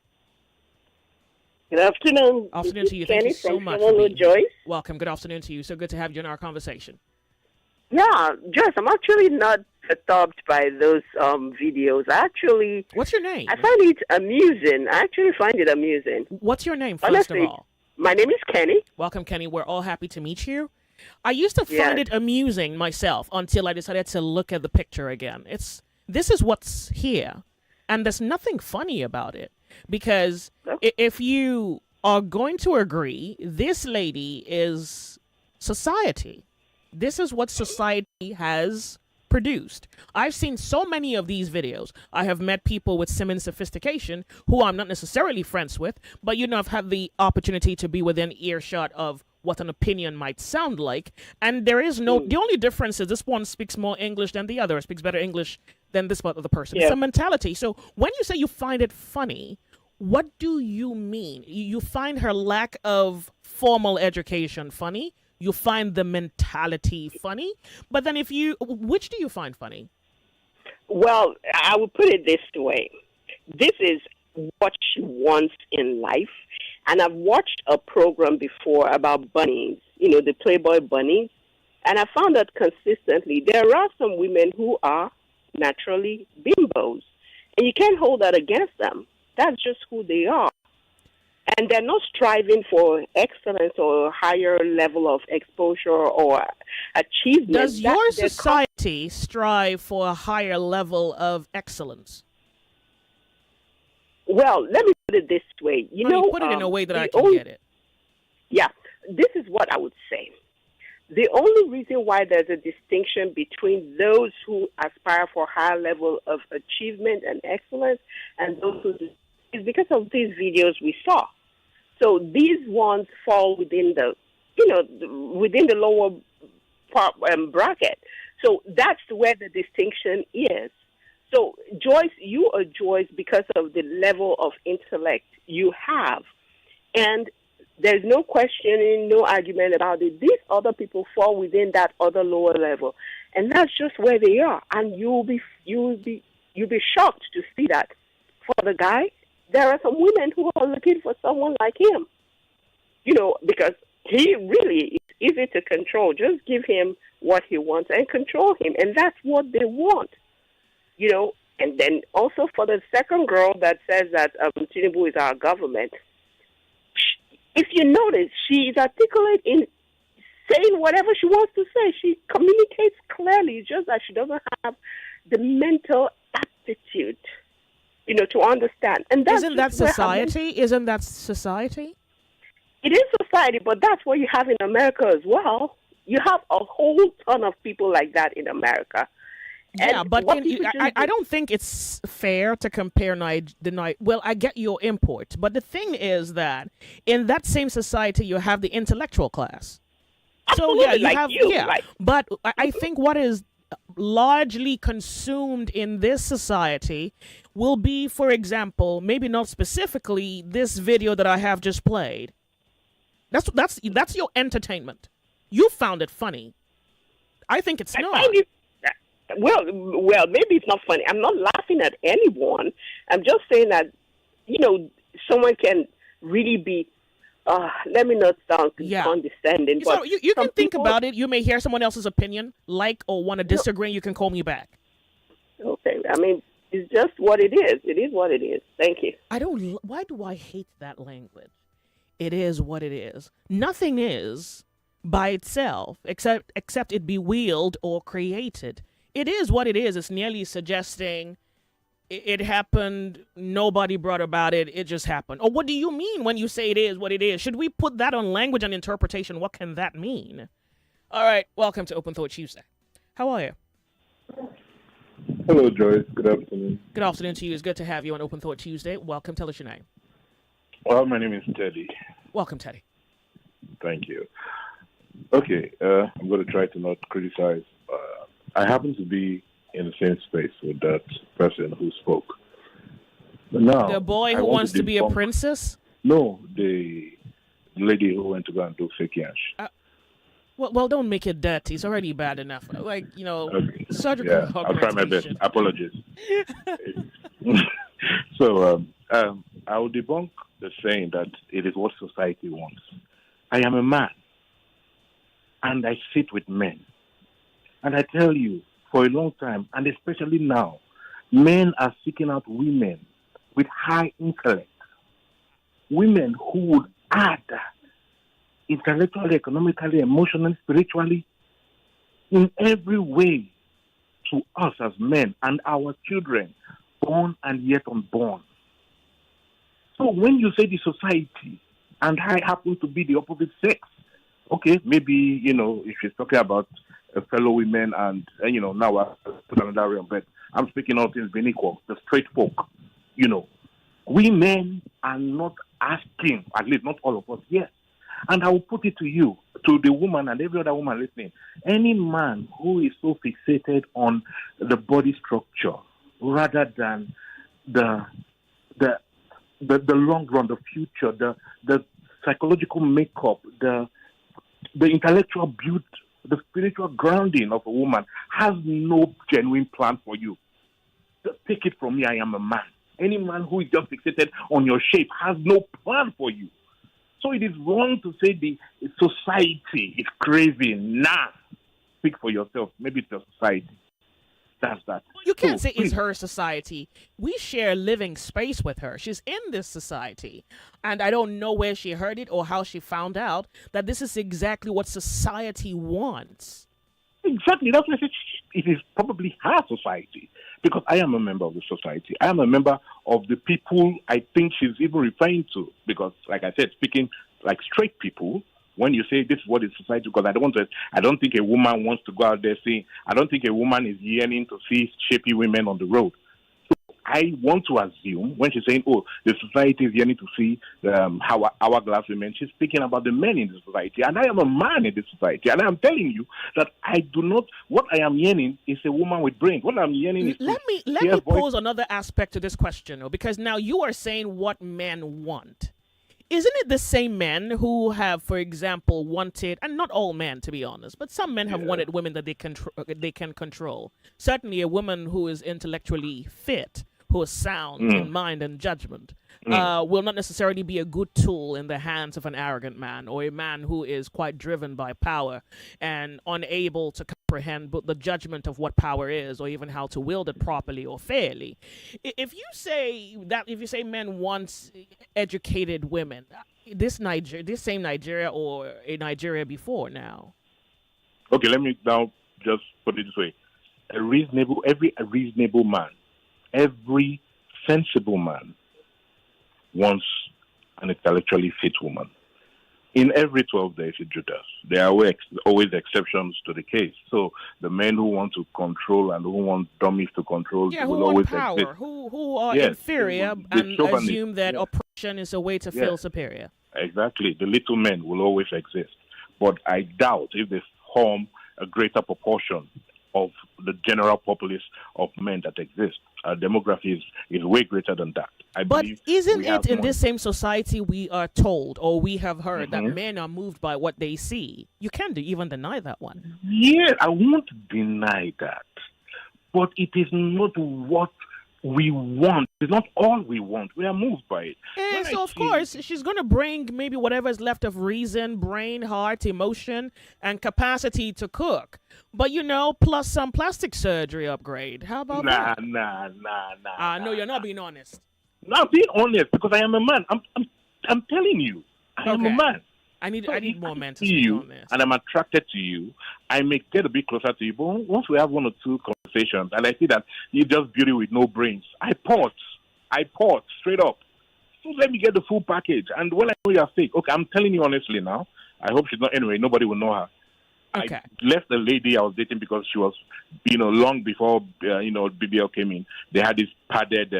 Good afternoon. Afternoon to you. Thank you so much. Joyce. Welcome. Good afternoon to you. So good to have you in our conversation. Yeah, Joyce, I'm actually not perturbed by those videos. What's your name? I find it amusing. I actually find it amusing. What's your name, first of all? My name is Kenny. Welcome, Kenny. We're all happy to meet you. I used to find it amusing myself until I decided to look at the picture again. This is what's here, and there's nothing funny about it. Because if you are going to agree, this lady is society. This is what society has produced. I've seen so many of these videos. I have met people with Simmons sophistication who I'm not necessarily friends with, but I've had the opportunity to be within earshot of what an opinion might sound like. And there is the only difference is this one speaks more English than the other, speaks better English than this other person. It's a mentality. So when you say you find it funny, what do you mean? You find her lack of formal education funny? You find the mentality funny? But then which do you find funny? Well, I would put it this way. This is what she wants in life. And I've watched a program before about bunnies, the Playboy bunnies. And I found that consistently there are some women who are naturally bimbos. And you can't hold that against them. That's just who they are. And they're not striving for excellence or higher level of exposure or achievement. Does your society strive for a higher level of excellence? Well, let me put it this way. You put it in a way that I can get it. Yeah, this is what I would say. The only reason why there's a distinction between those who aspire for higher level of achievement and excellence and those who is because of these videos we saw. So these ones fall within the, within the lower part, bracket. So that's where the distinction is. So Joyce, you are Joyce because of the level of intellect you have. And there's no questioning, no argument about it. These other people fall within that other lower level. And that's just where they are. And you'll be shocked to see that for the guy, there are some women who are looking for someone like him, because he really is easy to control. Just give him what he wants and control him. And that's what they want, And then also for the second girl that says that Tinubu is our government, if you notice, she is articulate in saying whatever she wants to say. She communicates clearly, just that she doesn't have the mental aptitude to understand. And that's Isn't that society? Isn't that society? It is society, but that's what you have in America as well. You have a whole ton of people like that in America. Yeah, but I don't think it's fair to compare well, I get your import, but the thing is that in that same society, you have the intellectual class. Absolutely, so yeah, you have but I think what is largely consumed in this society will be, for example, maybe not specifically this video that I have just played. That's your entertainment. You found it funny. I think it's not. Well, maybe it's not funny. I'm not laughing at anyone. I'm just saying that, someone can really be, let me not sound condescending. So but you can think about it. You may hear someone else's opinion, or want to disagree. You can call me back. Okay. I mean, it's just what it is. It is what it is. Thank you. Why do I hate that language? It is what it is. Nothing is by itself, except it be willed or created. It is what it is. It's nearly suggesting it happened, nobody brought about it, it just happened. Or what do you mean when you say it is what it is? Should we put that on language and interpretation? What can that mean? All right, welcome to Open Thought Tuesday. How are you? Hello, Joyce. Good afternoon. Good afternoon to you. It's good to have you on Open Thought Tuesday. Welcome. Tell us your name. Well, my name is Teddy. Welcome, Teddy. Thank you. Okay, I'm going to try to not criticize. I happen to be in the same space with that person who spoke. But now, the boy who wants to be a princess? No, the lady who went to go and do fake yash. Well, don't make it dirty. It's already bad enough. Surgical yeah, I'll try my best. Apologies. So, I will debunk the saying that it is what society wants. I am a man, and I sit with men. And I tell you, for a long time, and especially now, men are seeking out women with high intellect. Women who would add intellectually, economically, emotionally, spiritually, in every way to us as men and our children, born and yet unborn. So when you say the society, and I happen to be the opposite sex, okay, maybe, you know, if she's talking about fellow women and you know, now I put another realm, but I'm speaking of things being equal, the straight folk, you know. We men are not asking, at least not all of us, yes. And I will put it to you, to the woman and every other woman listening, any man who is so fixated on the body structure rather than the long run, the future, the psychological makeup, the intellectual build, the spiritual grounding of a woman has no genuine plan for you. Just take it from me, I am a man. Any man who is just fixated on your shape has no plan for you. So it is wrong to say the society is craving. Nah, speak for yourself. Maybe it's your society. That's that. You can't say it's her society. We share living space with her. She's in this society. And I don't know where she heard it or how she found out that this is exactly what society wants. Exactly. That's why I said it is probably her society. Because I am a member of the society. I am a member of the people I think she's even referring to. Because, like I said, speaking like straight people, when you say this is what is society, because I don't think a woman wants to go out there saying, I don't think a woman is yearning to see shapy women on the road. So I want to assume when she's saying, oh, the society is yearning to see hourglass women, she's speaking about the men in the society. And I am a man in the society. And I'm telling you that I do not, what I am yearning is a woman with brains. What I'm yearning is... Let me pose another aspect to this question, though, because now you are saying what men want. Isn't it the same men who have, for example, wanted, and not all men, to be honest, but some men have wanted women that they can control. Certainly a woman who is intellectually fit, who is sound in mind and judgment, will not necessarily be a good tool in the hands of an arrogant man or a man who is quite driven by power and unable to comprehend the judgment of what power is or even how to wield it properly or fairly. If you say men want educated women, this same Nigeria or a Nigeria before now? Okay, let me now just put it this way. Every reasonable man, every sensible man wants an intellectually fit woman. In every 12 days, it does. There are always exceptions to the case. So the men who want to control and who want dummies to control will always power, exist. who are inferior and assume that oppression is a way to feel superior. Exactly. The little men will always exist. But I doubt if they form a greater proportion of the general populace of men that exist. Our demography is way greater than that. But isn't it in this same society we are told or we have heard that men are moved by what they see? You can't even deny that one. Yeah, I won't deny that. But it is not what we want. It's not all we want. We are moved by it. And so, of course, she's going to bring maybe whatever is left of reason, brain, heart, emotion, and capacity to cook. But, plus some plastic surgery upgrade. How about that? Nah. No, you're not being honest. No, I'm being honest because I am a man. I'm telling you, I am a man. I need more men to speak on this. And I'm attracted to you. I may get a bit closer to you, but once we have one or two conversations, and I see that you're just beauty with no brains, I pause straight up. So let me get the full package. And when I know you're fake, okay, I'm telling you honestly now. I hope she's not anyway. Nobody will know her. Okay. I left the lady I was dating because she was, long before BBL came in. They had this padded.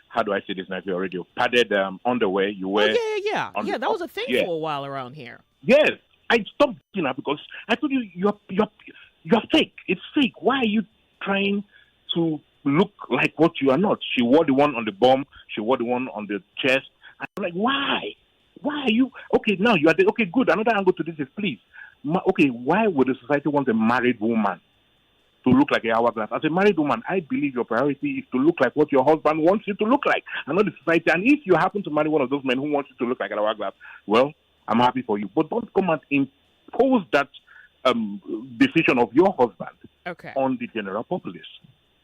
How do I say this now for your radio? Padded underwear you wear. Yeah. That was a thing for a while around here. Yes, I stopped doing that because I told you you're fake. It's fake. Why are you trying to look like what you are not? She wore the one on the bum. She wore the one on the chest. I'm like, why? Why are you? Okay, now you are the, okay, good. Another angle to this is, please. Okay, why would the society want a married woman to look like a hourglass? As a married woman, I believe your priority is to look like what your husband wants you to look like, and not the society. And if you happen to marry one of those men who wants you to look like an hourglass, well, I'm happy for you. But don't come and impose that decision of your husband on the general populace.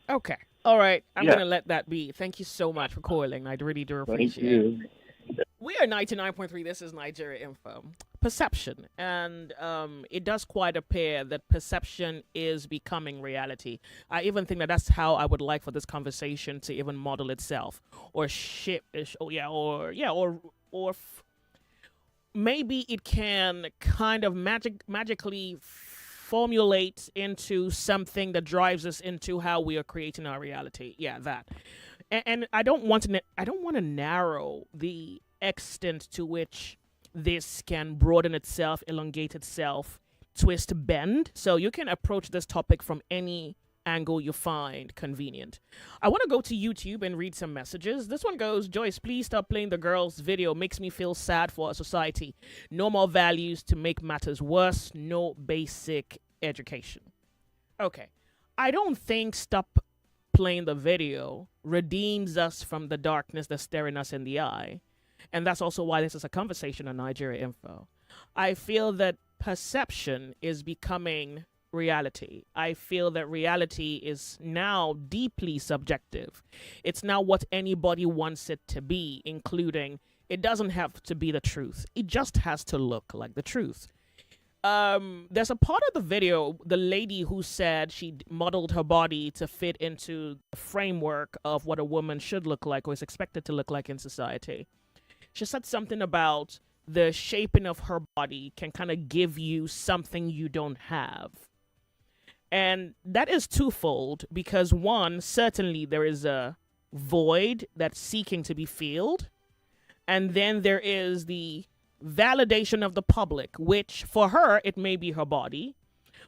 Okay. All right. I'm going to let that be. Thank you so much for calling. I really do appreciate it. We are 99.3. This is Nigeria Info. perception, and it does quite appear that perception is becoming reality. I even think that that's how I would like for this conversation to even model itself, or maybe it can kind of magically formulate into something that drives us into how we are creating our reality. Yeah, that. And I don't want to narrow the extent to which this can broaden itself, elongate itself, twist, bend. So you can approach this topic from any angle you find convenient. I want to go to YouTube and read some messages. This one goes, Joyce, please stop playing the girl's video. Makes me feel sad for our society. No more values to make matters worse. No basic education. Okay. I don't think stop playing the video redeems us from the darkness that's staring us in the eye. And that's also why this is a conversation on Nigeria Info. I feel that perception is becoming reality. I feel that reality is now deeply subjective. It's now what anybody wants it to be, including it doesn't have to be the truth. It just has to look like the truth. There's a part of the video, the lady who said she modeled her body to fit into the framework of what a woman should look like or is expected to look like in society. She said something about the shaping of her body can kind of give you something you don't have. And that is twofold because one, certainly there is a void that's seeking to be filled. And then there is the validation of the public, which for her, it may be her body.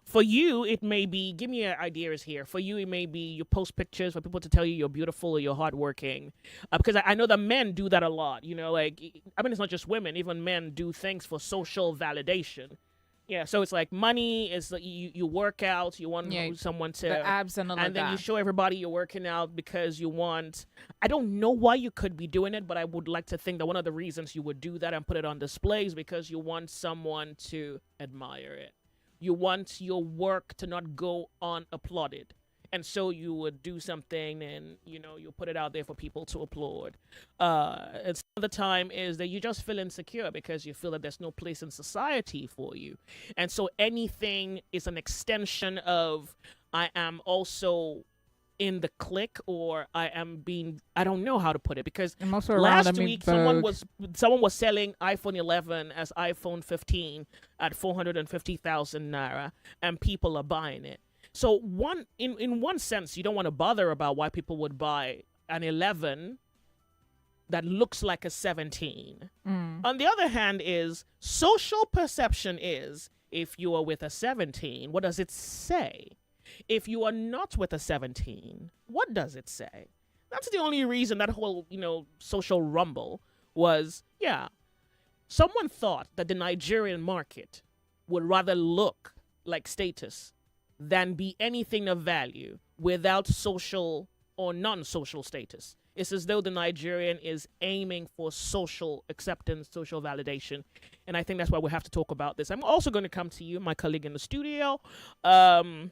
For you, it may be, give me ideas here. For you, it may be you post pictures for people to tell you you're beautiful or you're hardworking. Because I know that men do that a lot. You know, like, I mean, it's not just women. Even men do things for social validation. Yeah, so it's like money is you work out, you want someone to the abs and all and of then that. you show everybody you're working out because you want. I don't know why you could be doing it, but I would like to think that one of the reasons you would do that and put it on display is because you want someone to admire it. You want your work to not go unapplauded. And so you would do something and, you know, you put it out there for people to applaud. And some of the time is that you just feel insecure because you feel that there's no place in society for you. And so anything is an extension of I am also in the clique or I am being, I don't know how to put it because I'm also around last them in week someone Vogue. was selling iPhone 11 as iPhone 15 at 450,000 naira and people are buying it. So in one sense, you don't want to bother about why people would buy an 11 that looks like a 17. On the other hand is social perception is if you are with a 17, what does it say? If you are not with a 17, what does it say? That's the only reason that whole, social rumble was, someone thought that the Nigerian market would rather look like status than be anything of value without social or non-social status. It's as though the Nigerian is aiming for social acceptance, social validation. And I think that's why we have to talk about this. I'm also going to come to you, my colleague in the studio. I'm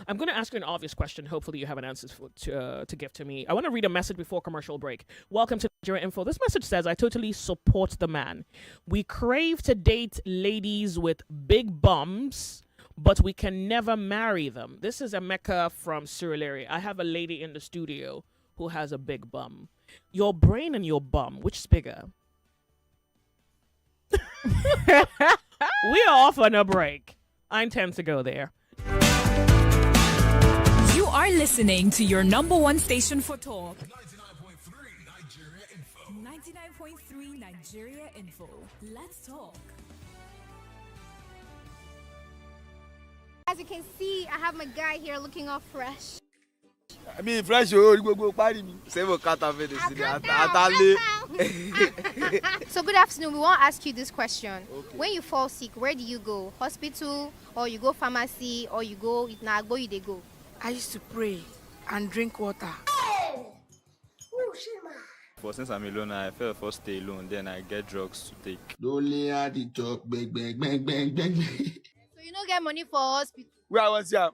going to ask you an obvious question. Hopefully you have an answer to give to me. I want to read a message before commercial break. Welcome to Nigeria Info. This message says, I totally support the man. We crave to date ladies with big bums, but we can never marry them. This is Emeka from Surulere. I have a lady in the studio who has a big bum. Your brain and your bum, which is bigger? We are off on a break. I intend to go there. You are listening to your number one station for talk. 99.3 Nigeria Info. Let's talk. As you can see, I have my guy here looking all fresh. I mean, fresh, you go party me. So good afternoon. We want to ask you this question. Okay. When you fall sick, where do you go? Hospital, or you go pharmacy, or you go Itnagbo, you dey go? I used to pray and drink water. For since I'm alone, I felt first stay alone, then I get drugs to take. Only at the talk, bang. So you don't get money for hospital? Where I was here.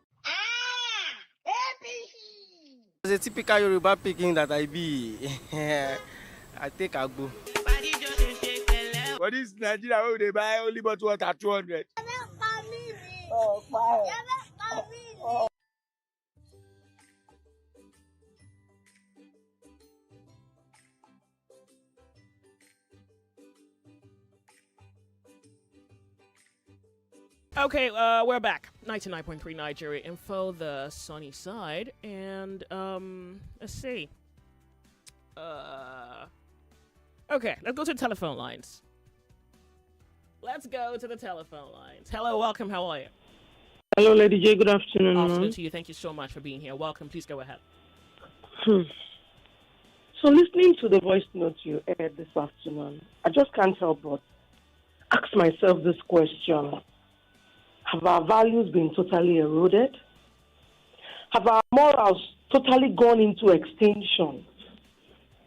It's a typical Yoruba picking that I be. I take Agbo. For this Nigeria, where they buy only bottle water 200. Oh, wow. Oh. Okay, we're back. 99.3 Nigeria Info, the sunny side, and let's see. Okay, let's go to the telephone lines. Let's go to the telephone lines. Hello, welcome. How are you? Hello, Lady J. Good afternoon. Afternoon to you. Thank you so much for being here. Welcome. Please go ahead. So, listening to the voice note you aired this afternoon, I just can't help but ask myself this question. Have our values been totally eroded? Have our morals totally gone into extinction?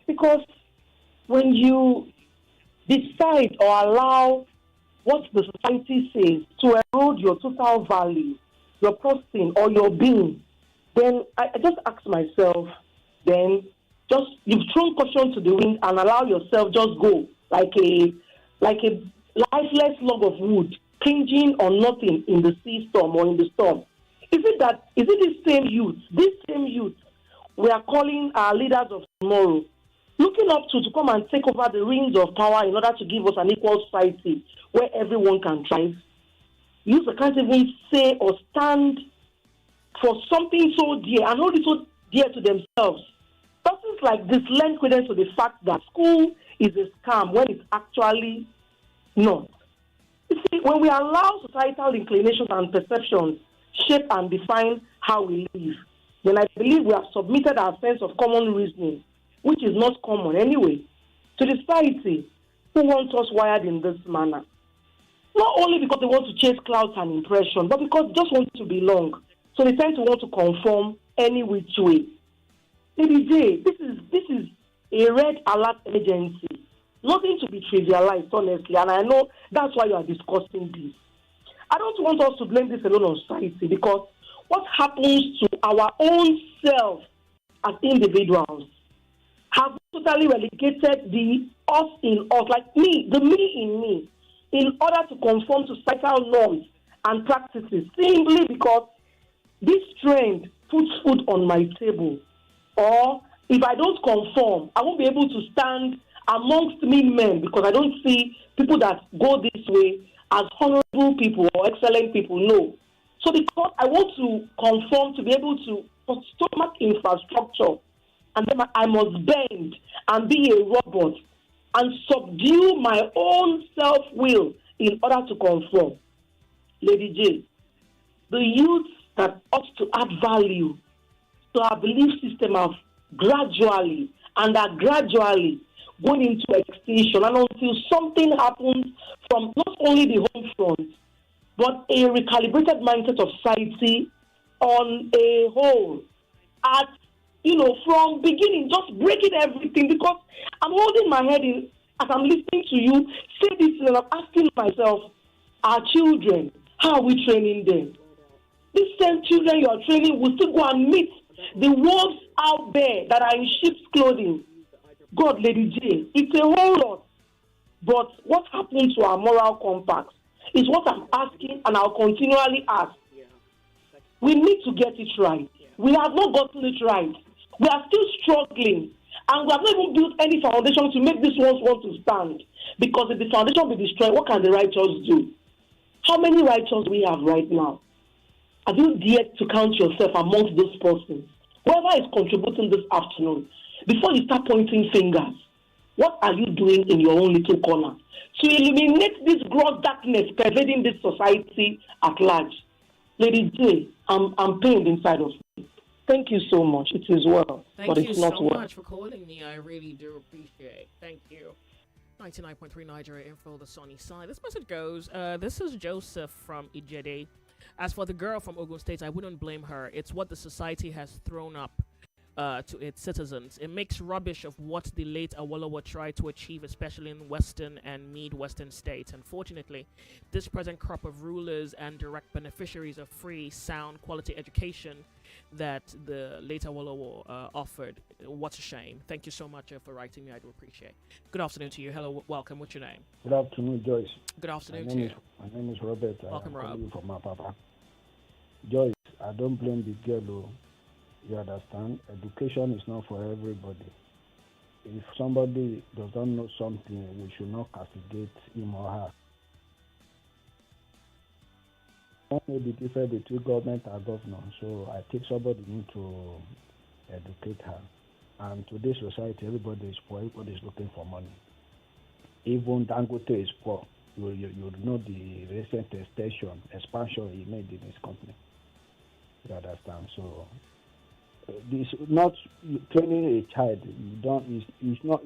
Because when you decide or allow what the society says to erode your total value, your person or your being, then I just ask myself, then just you've thrown caution to the wind and allow yourself just go like a lifeless log of wood, clinging on nothing in the sea storm or in the storm. Is it this same youth we are calling our leaders of tomorrow, looking up to come and take over the reins of power in order to give us an equal society where everyone can thrive? Youth can't even say or stand for something so dear and hold it so dear to themselves. Persons like this lend credence to the fact that school is a scam when it's actually not. You see, when we allow societal inclinations and perceptions shape and define how we live, then I believe we have submitted our sense of common reasoning, which is not common anyway, to the society who wants us wired in this manner. Not only because they want to chase clouds and impression, but because they just want to belong. So they tend to want to conform any which way. Lady J, this is a red alert emergency. Nothing to be trivialized, honestly, and I know that's why you are discussing this. I don't want us to blame this alone on society, because what happens to our own self as individuals have totally relegated the us in us, like me, the me in me, in order to conform to societal norms and practices, simply because this trend puts food on my table. Or if I don't conform, I won't be able to stand amongst me men, because I don't see people that go this way as honorable people or excellent people. No. So because I want to conform to be able to stomach infrastructure, and then I must bend and be a robot and subdue my own self-will in order to conform. Lady J, the youth that ought to add value to our belief system have gradually and are gradually going into extinction, and until something happens from not only the home front, but a recalibrated mindset of society on a whole, at from beginning, just breaking everything. Because I'm holding my head in as I'm listening to you say this, and I'm asking myself, our children, how are we training them? These same children you are training will still go and meet the wolves out there that are in sheep's clothing. God, Lady J, it's a whole lot. But what happened to our moral compass is what I'm asking, and I'll continually ask. We need to get it right. We have not gotten it right. We are still struggling, and we have not even built any foundation to make these ones want to stand. Because if the foundation be destroyed, what can the righteous do? How many righteous do we have right now? Have you dared to count yourself amongst those persons? Whoever is contributing this afternoon, before you start pointing fingers, what are you doing in your own little corner to eliminate this gross darkness pervading this society at large? Lady J, I'm pained inside of me. Thank you so much. It is well, but it's not well. Thank you so much for calling me. I really do appreciate it. Thank you. 99.3 Nigeria Info, the sunny side. This message goes, this is Joseph from Ijede. As for the girl from Ogun State, I wouldn't blame her. It's what the society has thrown up to its citizens. It makes rubbish of what the late Awolowo tried to achieve, especially in Western and Mid-Western states. Unfortunately, this present crop of rulers and direct beneficiaries of free, sound, quality education that the late Awolowo offered. What a shame. Thank you so much for writing me. I do appreciate. Good afternoon to you. Hello, welcome. What's your name? Good afternoon, Joyce. Good afternoon to you. My name is Robert. Welcome, Rob. I'm from Apapa. Joyce, I don't blame the girl. You understand? Education is not for everybody. If somebody does not know something, we should not castigate him or her. May be different between government and governor, so I think somebody need to educate her. And today's society, everybody is poor, everybody is looking for money. Even Dangote is poor. You know the recent expansion he made in his company. You understand? So this not training a child. You don't. It's not.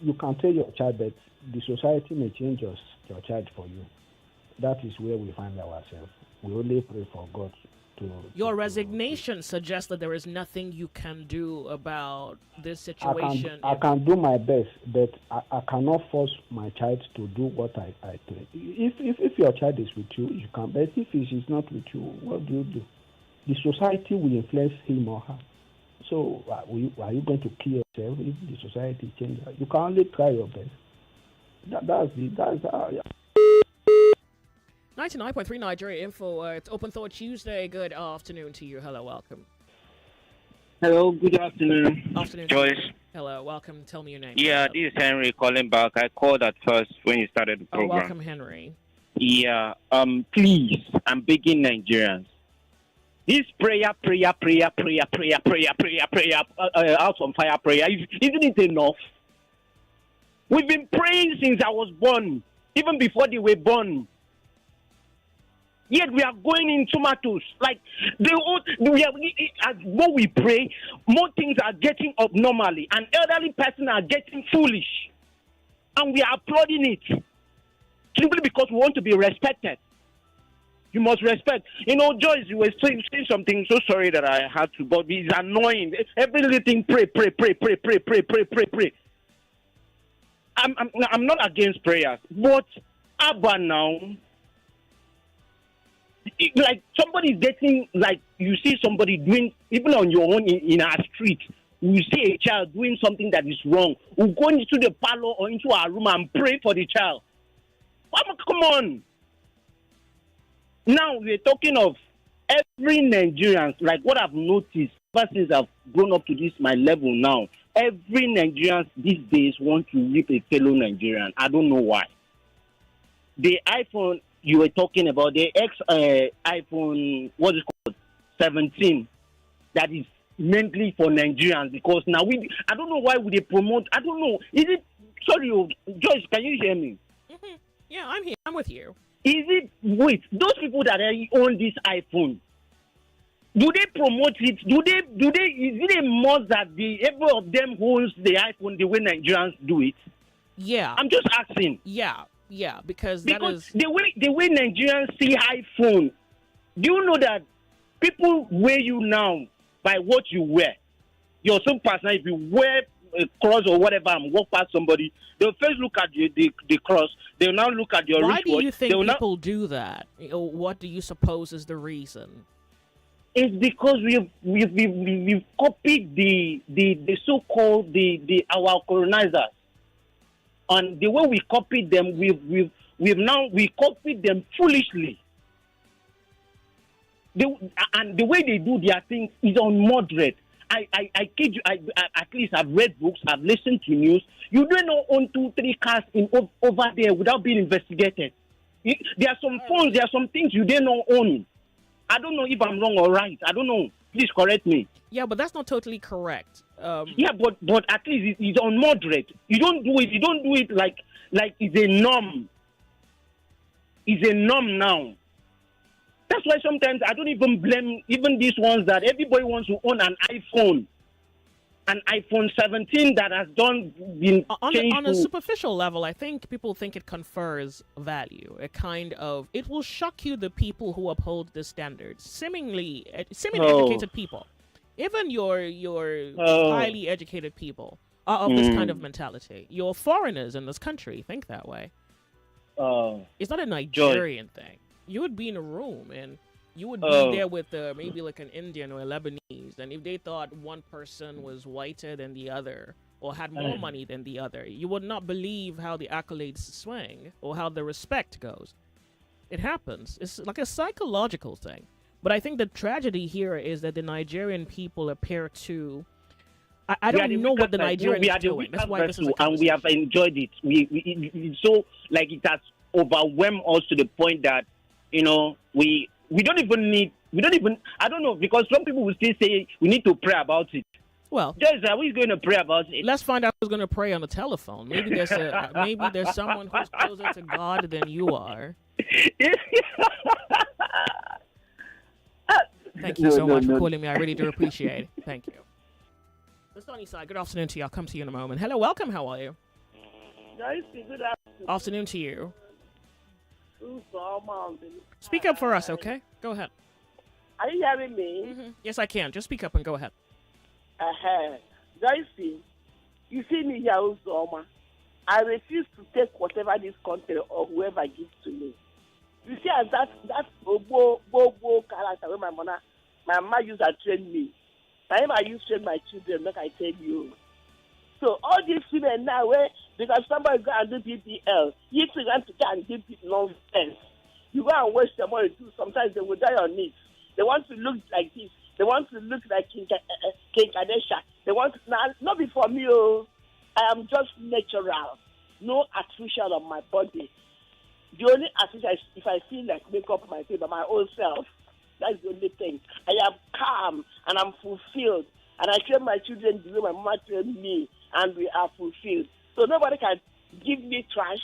You can train your child, but the society may change your child for you. That is where we find ourselves. We only pray for God to. Your resignation suggests that there is nothing you can do about this situation. I can do my best, but I cannot force my child to do what I do. If your child is with you, you can. But if he is not with you, what do you do? The society will influence him or her. So are you going to kill yourself if the society changes? You can only try your best. That's how. Yeah. 99.3 Nigeria Info. It's Open Thought Tuesday. Good afternoon to you. Hello, welcome. Hello, good afternoon. Afternoon, Joyce. Hello, welcome. Tell me your name. Yeah, this is Henry calling back. I called at first when you started the program. Welcome, Henry. Yeah, please, I'm begging Nigerians. This prayer, out on fire prayer, isn't it enough? We've been praying since I was born, even before they were born. Yet we are going in tomatoes. Like, as more we pray, more things are getting abnormally. And elderly person are getting foolish. And we are applauding it. Simply because we want to be respected. You must respect. You know, Joyce, you were saying something. So sorry that I had to, but it's annoying. Every little thing, pray. I'm not against prayers, but Abba now, like somebody's getting, like you see somebody doing, even on your own in our street, you see a child doing something that is wrong. We'll go into the parlor or into our room and pray for the child. Come on. Now we're talking of every Nigerian, like what I've noticed ever since I've grown up to this my level now. Every Nigerian these days want to rip a fellow Nigerian. I don't know why. The iPhone you were talking about, the iPhone, what is it called, 17, that is mainly for Nigerians, because now I don't know why would they promote. I don't know. Is it? Sorry, Joyce, can you hear me? Mm-hmm. Yeah, I'm here. I'm with you. Is it, wait, those people that own this iPhone, do they promote it? Is it a must that every of them owns the iPhone the way Nigerians do it? Yeah. I'm just asking. Yeah, because the way Nigerians see iPhone, do you know that people weigh you now by what you wear? Your own personal, if you wear a cross or whatever and walk past somebody, they'll first look at the cross. They'll now look at your wristwatch. Why do you think people do that? What do you suppose is the reason? It's because we've copied the so-called our colonizers, and the way we copied them, we copied them foolishly. And the way they do their things is unmoderate. I kid you. At least I've read books, I've listened to news. You don't own 2-3 cars over there without being investigated. There are some phones, there are some things you don't own. I don't know if I'm wrong or right. I don't know. Please correct me. Yeah, but that's not totally correct. Yeah, but at least it's unmoderate. You don't do it. You don't do it like it's a norm. It's a norm now. That's why sometimes I don't even blame even these ones that everybody wants to own an iPhone 17 that has been changed on a superficial level. I think people think it confers value. It will shock you, the people who uphold the standards, seemingly educated people. Even your Oh. highly educated people are of this kind of mentality. Your foreigners in this country think that way. It's not a Nigerian thing. You would be in a room and you would be there with maybe like an Indian or a Lebanese, and if they thought one person was whiter than the other or had more money than the other, you would not believe how the accolades swing or how the respect goes. It happens. It's like a psychological thing. But I think the tragedy here is that the Nigerian people appear to. I don't know what the Nigerians are doing. That's why this is a and we have enjoyed it. We so like it has overwhelmed us to the point that we don't even I don't know, because some people will still say we need to pray about it. Well, Judge, are we going to pray about it? Let's find out who's going to pray on the telephone. Maybe there's someone who's closer to God than you are. Thank you so much for calling me. I really do appreciate it. Thank you. The sunny side. Good afternoon to you. I'll come to you in a moment. Hello, welcome. How are you? Nice. Good afternoon. Afternoon to you. Speak up for us, okay? Go ahead. Are you hearing me? Mm-hmm. Yes, I can. Just speak up and go ahead. Joyce, you see me here also, I refuse to take whatever this country or whoever gives to me. You see, as that bobo character where my mama used to train me. Time I used to train my children, like I tell you. So all these women now, because somebody go and do BBL, you want to go and give it nonsense. You go and waste your money too. Sometimes they will die on it. They want to look like this. They want to look like King Kadesha. They want to, not before me. I am just natural. No artificial on my body. The only artificial is if I feel like make up my face by my own self. That's the only thing. I am calm and I'm fulfilled. And I train my children the way my mama trained me, and we are fulfilled. So nobody can give me trash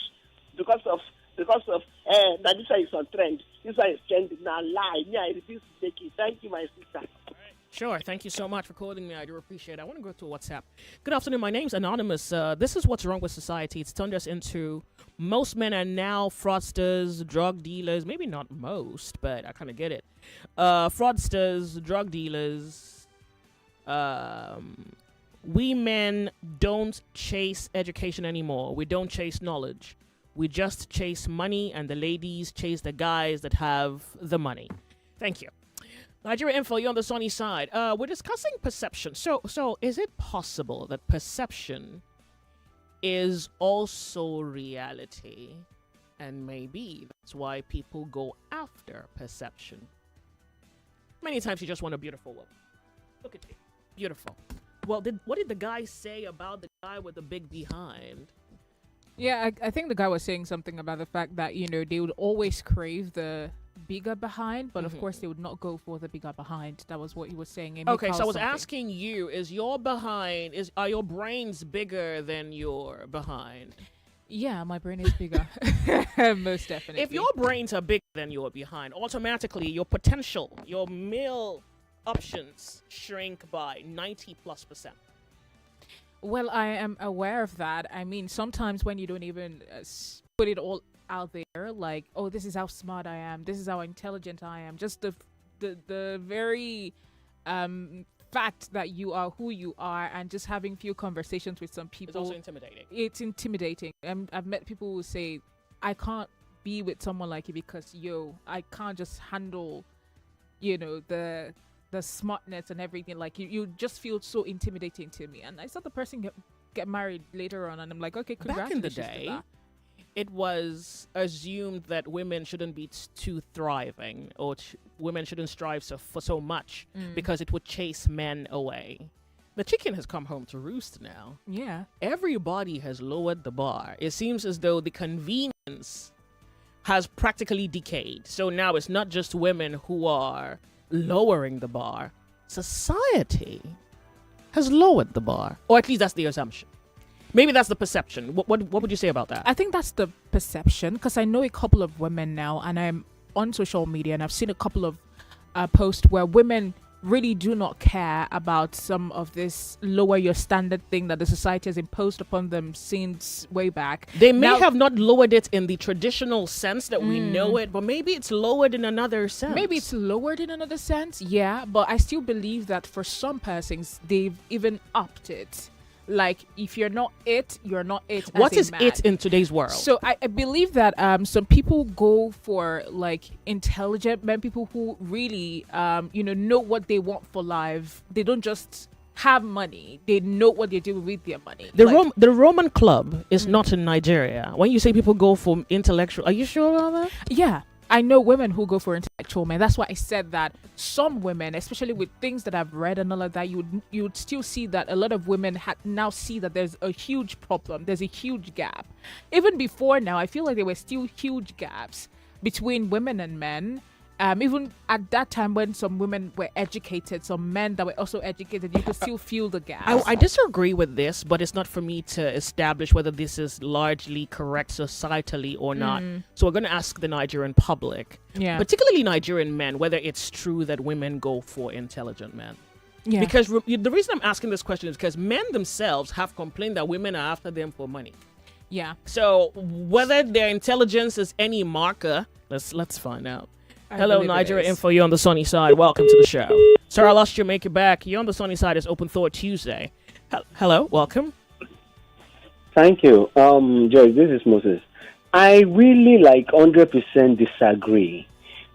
because of that this one is on trend. This one is trending. Now lie. Me, I refuse to take it. Thank you, my sister. Sure. Thank you so much for calling me. I do appreciate it. I want to go to WhatsApp. Good afternoon. My name's Anonymous. This is what's wrong with society. It's turned us into most men are now fraudsters, drug dealers. Maybe not most, but I kind of get it. Fraudsters, drug dealers. We men don't chase education anymore. We don't chase knowledge. We just chase money, and the ladies chase the guys that have the money. Thank you. Nigeria Info, you're on the sunny side. We're discussing perception. So is it possible that perception is also reality? And maybe that's why people go after perception. Many times you just want a beautiful woman. Look at you. Beautiful. Well, what did the guy say about the guy with the big behind? Yeah, I think the guy was saying something about the fact that, they would always crave the bigger behind, but of course they would not go for the bigger behind. That was what he was saying. Okay, so I was asking you, are your brains bigger than your behind? Yeah, my brain is bigger. Most definitely. If your brains are bigger than your behind, automatically your potential, your male options shrink by 90+%. Well, I am aware of that. I mean, sometimes when you don't even put it all out there, like, oh, this is how smart I am, this is how intelligent I am, just the very fact that you are who you are, and just having few conversations with some people. It's also intimidating. It's intimidating. I've met people who say, I can't be with someone like you because, I can't just handle, the smartness and everything. Like you just feel so intimidating to me. And I saw the person get married later on, and I'm like, okay, congratulations. Back in the day, it was assumed that women shouldn't be too thriving, or women shouldn't strive for so much because it would chase men away. The chicken has come home to roost now. Yeah. Everybody has lowered the bar. It seems as though the convenience has practically decayed. So now it's not just women who are lowering the bar. Society has lowered the bar, or at least that's the assumption. Maybe that's the perception. What would you say about that? I think that's the perception, because I know a couple of women now, and I'm on social media, and I've seen a couple of posts where women really do not care about some of this lower your standard thing that the society has imposed upon them since way back. They may have not lowered it in the traditional sense that we know Mm. it, but maybe it's lowered in another sense. Maybe it's lowered in another sense, yeah, but I still believe that for some persons, they've even upped it. Like, if you're not it, you're not it. What as a is man. it in today's world? So I believe that some people go for like intelligent men, people who really know what they want for life. They don't just have money; they know what they do with their money. The Roman Club is not in Nigeria. When you say people go for intellectual, are you sure about that? Yeah, I know women who go for intellectual men. That's why I said that some women, especially with things that I've read and all of that, you'd still see that a lot of women now see that there's a huge problem. There's a huge gap. Even before now, I feel like there were still huge gaps between women and men. Even at that time when some women were educated, some men that were also educated, you could still feel the gap. I disagree with this, but it's not for me to establish whether this is largely correct societally or not. So we're going to ask the Nigerian public, particularly Nigerian men, whether it's true that women go for intelligent men. Yeah. Because the reason I'm asking this question is because men themselves have complained that women are after them for money. Yeah. So whether their intelligence is any marker, let's find out. Hello, believe it Nigeria is. Info. You're on the sunny side. Welcome to the show. Sir, I lost you. Make it back. You're on the sunny side. It's Open Thought Tuesday. Hello. Welcome. Thank you. Joyce, this is Moses. I really 100% disagree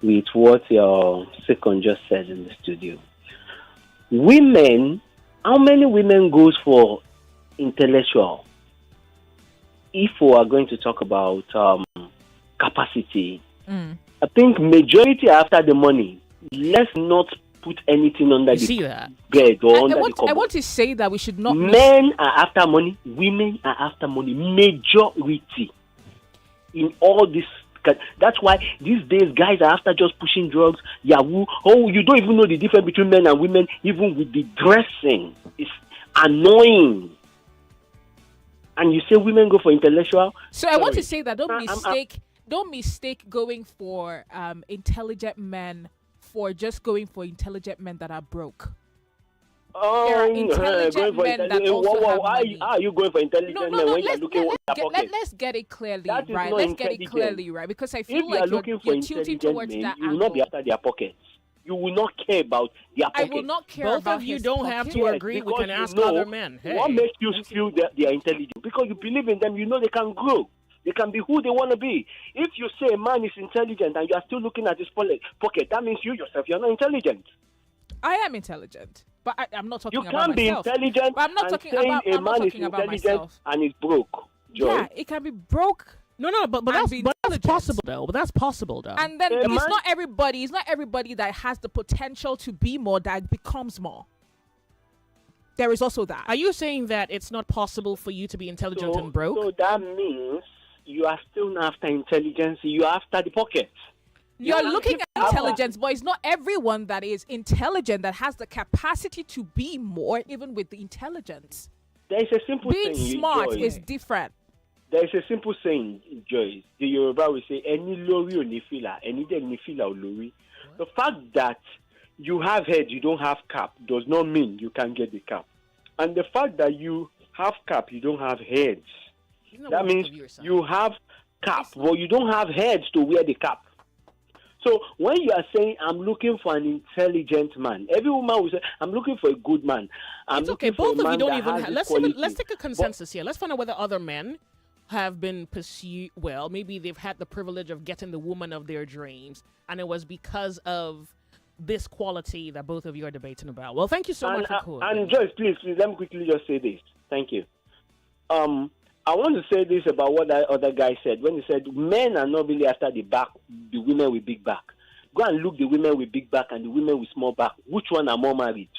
with what your second just said in the studio. Women, how many women goes for intellectual? If we are going to talk about capacity, I think majority are after the money. Let's not put anything under the bed or under the cupboard. I want to say that we should not. Men are after money. Women are after money. Majority in all this. That's why these days guys are after just pushing drugs, Yahoo. Oh, you don't even know the difference between men and women, even with the dressing. It's annoying. And you say women go for intellectual? So I want to say that don't mistake going for intelligent men for just going for intelligent men that are broke. There are intelligent men that also have money. How are you going for intelligent men when you're looking at your pocket? Let's get it clearly, That is right? not Let's get it intelligent. clearly, right? Because I feel If you are like looking for you're tilting intelligent towards men, that you will not be angle. after their pockets. You will not care about their I pockets. will not care Both about of you his don't have pocket. to agree. We because can you ask know other men. What Hey. makes you feel that they are intelligent? Because you believe in them, you know they can grow. They can be who they want to be. If you say a man is intelligent and you are still looking at his pocket, that means you yourself, you're not intelligent. I am intelligent, but I'm not talking You about can't be myself. intelligent But I'm not and talking saying about. a I'm not man is talking about intelligent myself. and is broke. Joy. Yeah, it can be broke. No, but and that's be possible though. But that's possible though. And then A it's man- not everybody. It's not everybody that has the potential to be more that becomes more. There is also that. Are you saying that it's not possible for you to be intelligent and broke? So that means you are still not after intelligence, you are after the pocket. You're Yeah, looking if- at intelligence, but it's not everyone that is intelligent that has the capacity to be more, even with the intelligence. There is a simple Being saying, smart Joy. is different. There is a simple saying, Joyce. The Yoruba will say, "Any lori oni fila, any de ni fila olori." The fact that you have head, you don't have cap, does not mean you can get the cap. And the fact that you have cap, you don't have heads, that means you have cap, but you don't have heads to wear the cap. So when you are saying, "I'm looking for an intelligent man," every woman will say, "I'm looking for a good man." It's okay. Both of you don't even have. Let's take a But consensus here. Let's find out whether other men have been pursued. Well, maybe they've had the privilege of getting the woman of their dreams, and it was because of this quality that both of you are debating about. Well, thank you so much for calling. And Joyce, please, let me quickly just say this. Thank you. I want to say this about what that other guy said when he said men are not really after the back, the women with big back. Go and look the women with big back and the women with small back. Which one are more married?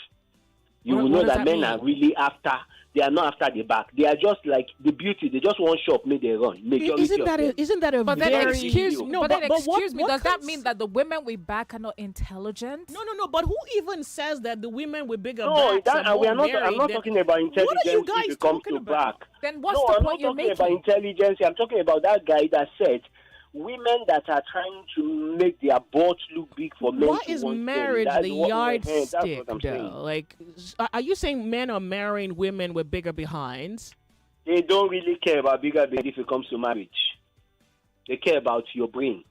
You will know does that that men mean? are really after. They are not after the back. They are just like the beauty. They just want shop, make they run. Majority Isn't that of them. isn't that a But then very excuse me. no? But then excuse me. what Does that cons- mean that the women with back are not intelligent? No. But who even says that the women with bigger No, backs are we are more not. I'm married not than- talking about intelligence. What are you guys if it comes talking to about? back. Then what's No, the I'm point not you're talking about making? intelligence. I'm talking about that guy that said women that are trying to make their butts look big for men. Why to is want them. marriage That's the what we're hearing. That's yardstick, what I'm though? saying. Like, are you saying men are marrying women with bigger behinds? They don't really care about bigger baby if it comes to marriage. They care about your brain.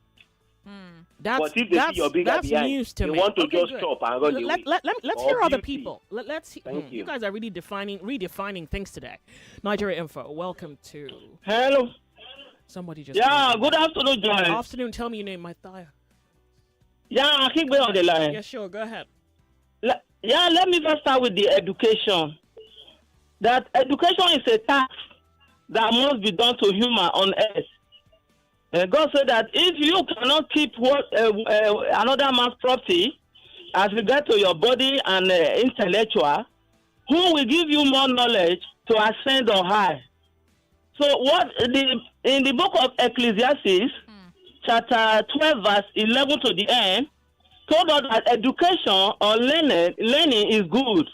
But if they see your bigger behind, news to they me. want to Okay, just good. chop and run away. Let's Or hear other beauty. people. Let's. Thank you. You guys are really redefining things today. Nigeria Info. Welcome to. Hello. Somebody just. Yeah, good afternoon, Joy. Afternoon. Tell me your name, my thigh. Yeah, I keep going on the line. Yeah, sure. Go ahead. Let me first start with the education. That education is a task that must be done to human on earth. God said that if you cannot keep what another man's property as regard to your body and intellectual, who will give you more knowledge to ascend on high? So in the book of Ecclesiastes, chapter 12, verse 11 to the end, told us that education or learning is good.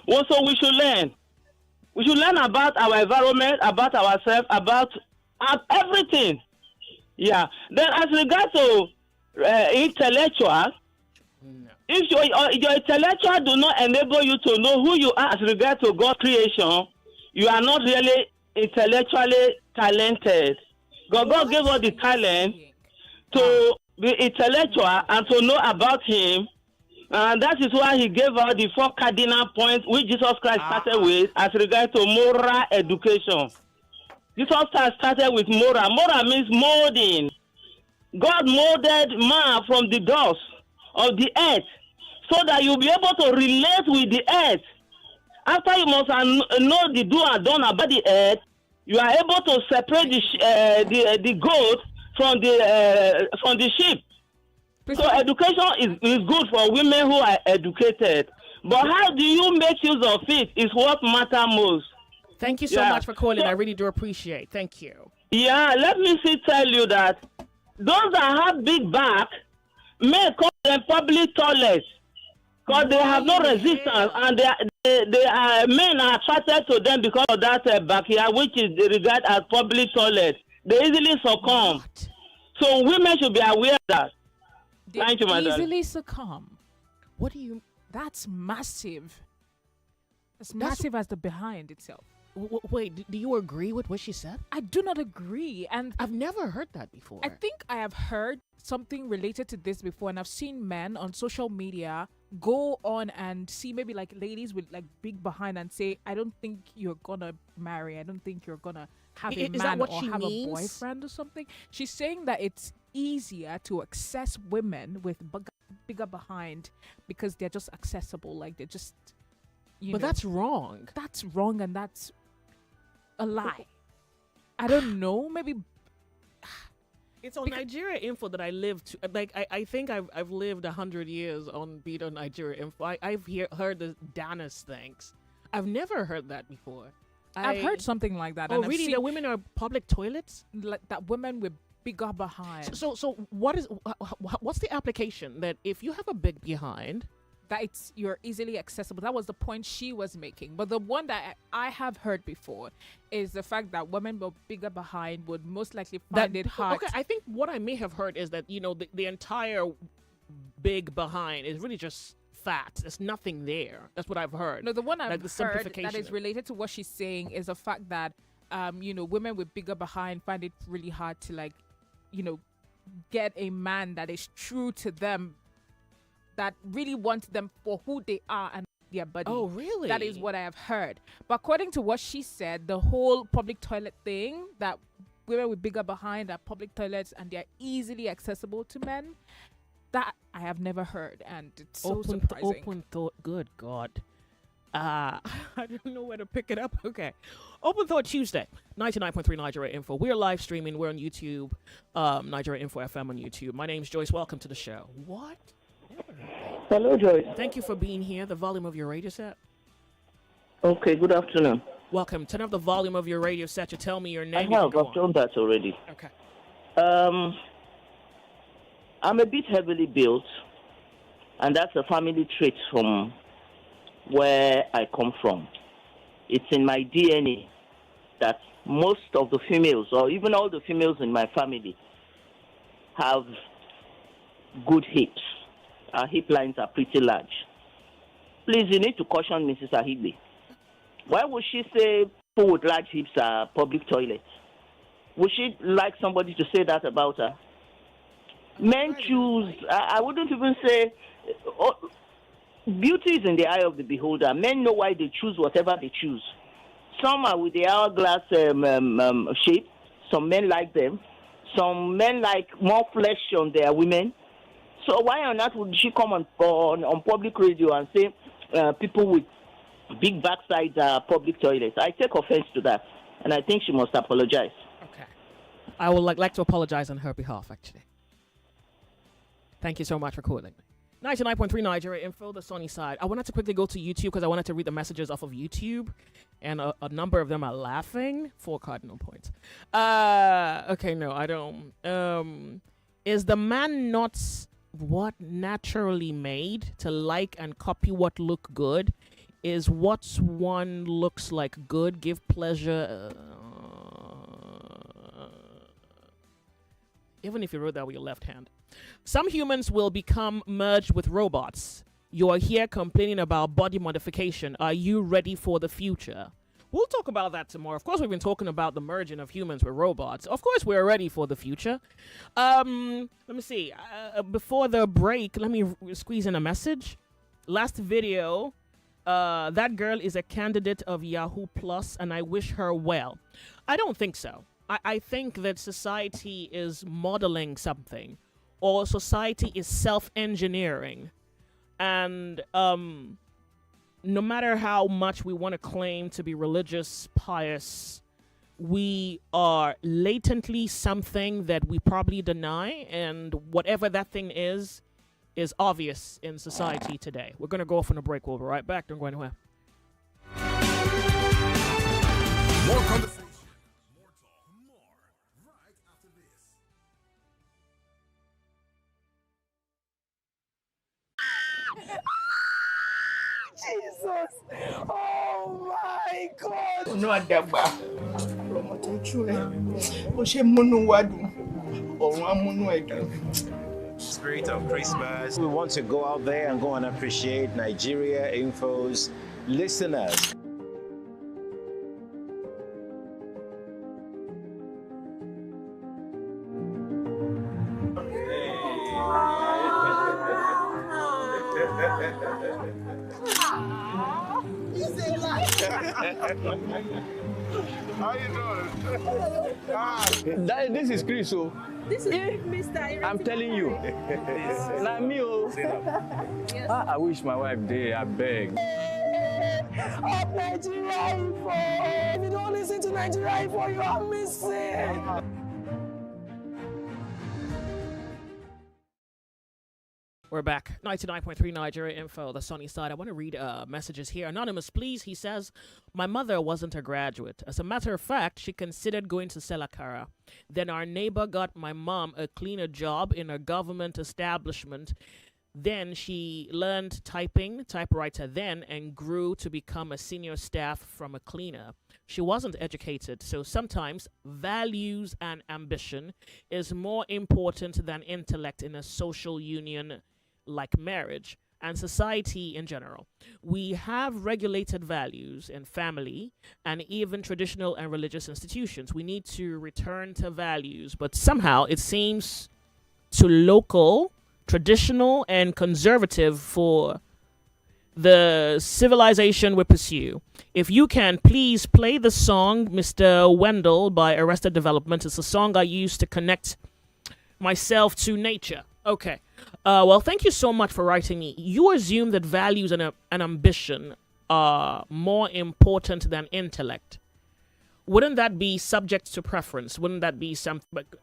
Also, we should learn. We should learn about our environment, about ourselves, about everything. Yeah. Then as regards to intellectual, if your intellectual do not enable you to know who you are as regards to God's creation, you are not really intellectually talented. God gave us the talent to be intellectual and to know about Him. And that is why He gave us the 4 cardinal points which Jesus Christ started with as regards to moral education. Jesus started with moral. Moral means molding. God molded man from the dust of the earth so that you'll be able to relate with the earth. After you must know the do and done about the earth, you are able to separate the goat from the sheep. So education is good for women who are educated. But how do you make use of it is what matters most. Thank you so much for calling. I really do appreciate. Thank you. Yeah, let me tell you that those that have big back may call them public toilets because they have no resistance and men are attracted to them because of that backyard, which is regarded as public toilet. They easily succumb. So women should be aware of that. Thank you, madam. Easily succumb. What do you? That's massive. That's massive as the behind itself. Wait, do you agree with what she said? I do not agree, and I've never heard that before. I think I have heard something related to this before, and I've seen men on social media go on and see maybe like ladies with like big behind and say, "I don't think you're gonna marry. I don't think you're gonna have a man or have a boyfriend or something." She's saying that it's easier to access women with bigger behind because they're just accessible, like they're just. But that's wrong. That's wrong, and that's a lie. I don't know. Maybe it's on Nigeria Info that I live to. Like I think I've lived 100 years on beat on Nigeria Info. I've heard the Danis things. I've never heard that before. I've heard something like that. Oh, and really? That women are public toilets? Like that women with bigger behind. So what's the application that if you have a big behind? That you're easily accessible. That was the point she was making. But the one that I have heard before is the fact that women with bigger behind would most likely find it hard. Okay, I think what I may have heard is that, the entire big behind is really just fat. There's nothing there. That's what I've heard. No, the one I've the heard that is related to what she's saying is the fact that, women with bigger behind find it really hard to get a man that is true to them, that really wants them for who they are and their body. Oh, really? That is what I have heard. But according to what she said, the whole public toilet thing, that women with bigger behind are public toilets and they're easily accessible to men, that I have never heard. And it's so surprising. Open thought. Good God. I don't know where to pick it up. Okay. Open Thought Tuesday, 99.3 Nigeria Info. We're live streaming. We're on YouTube, Nigeria Info FM on YouTube. My name's Joyce. Welcome to the show. What? Hello, Joyce. Thank you for being here. The volume of your radio set. Okay, good afternoon. Welcome. Turn up the volume of your radio set to tell me your name. I've done that already. Okay. I'm a bit heavily built, and that's a family trait from where I come from. It's in my DNA that most of the females, or even all the females in my family, have good hips. Our hip lines are pretty large. Please, you need to caution Mrs. Ahigbe. Why would she say people with large hips are public toilets? Would she like somebody to say that about her? Men choose, I wouldn't even say, beauty is in the eye of the beholder. Men know why they choose whatever they choose. Some are with the hourglass shape. Some men like them. Some men like more flesh on their women. So why on earth would she come on public radio and say people with big backsides are public toilets? I take offense to that, and I think she must apologize. Okay. I would like to apologize on her behalf, actually. Thank you so much for calling me. 99.3 Nigeria Info, the sunny side. I wanted to quickly go to YouTube because I wanted to read the messages off of YouTube, and a number of them are laughing. 4 cardinal points. Okay, no, I don't. Is the man not what naturally made to like and copy what look good? Is what one looks like good, give pleasure? Even if you wrote that with your left hand. Some humans will become merged with robots. You are here complaining about body modification. Are you ready for the future? We'll talk about that tomorrow. Of course, we've been talking about the merging of humans with robots. Of course, we're ready for the future. Let me see. Before the break, let me squeeze in a message. Last video, that girl is a candidate of Yahoo Plus, and I wish her well. I don't think so. I think that society is modeling something, or society is self-engineering. And no matter how much we want to claim to be religious, pious, we are latently something that we probably deny, and whatever that thing is obvious in society today. We're going to go off on a break. We'll be right back. Don't go anywhere. More conversation. Jesus! Oh my God! No adaba. Promote you. O she munu wadu. Orun amunu edu. Spirit of Christmas. We want to go out there and go and appreciate Nigeria Info's listeners. How you doing? This is Chris. So this is Mr. I'm telling you. Like me, I wish my wife did. I beg. Up Nigeria Info. If you don't listen to Nigeria Info, you are missing. We're back. 99.3 Nigeria Info, the sunny side. I want to read messages here. Anonymous, please. He says, my mother wasn't a graduate. As a matter of fact, she considered going to sell akara. Then our neighbor got my mom a cleaner job in a government establishment. Then she learned typewriter then, and grew to become a senior staff from a cleaner. She wasn't educated, so sometimes values and ambition is more important than intellect in a social union like marriage and society in general. We have regulated values in family and even traditional and religious institutions. We need to return to values, but somehow it seems too local, traditional, and conservative for the civilization we pursue. If you can, please play the song Mr. Wendell by Arrested Development. It's a song I use to connect myself to nature. Okay. Well, thank you so much for writing me. You assume that values and ambition are more important than intellect. Wouldn't that be subject to preference? Wouldn't that be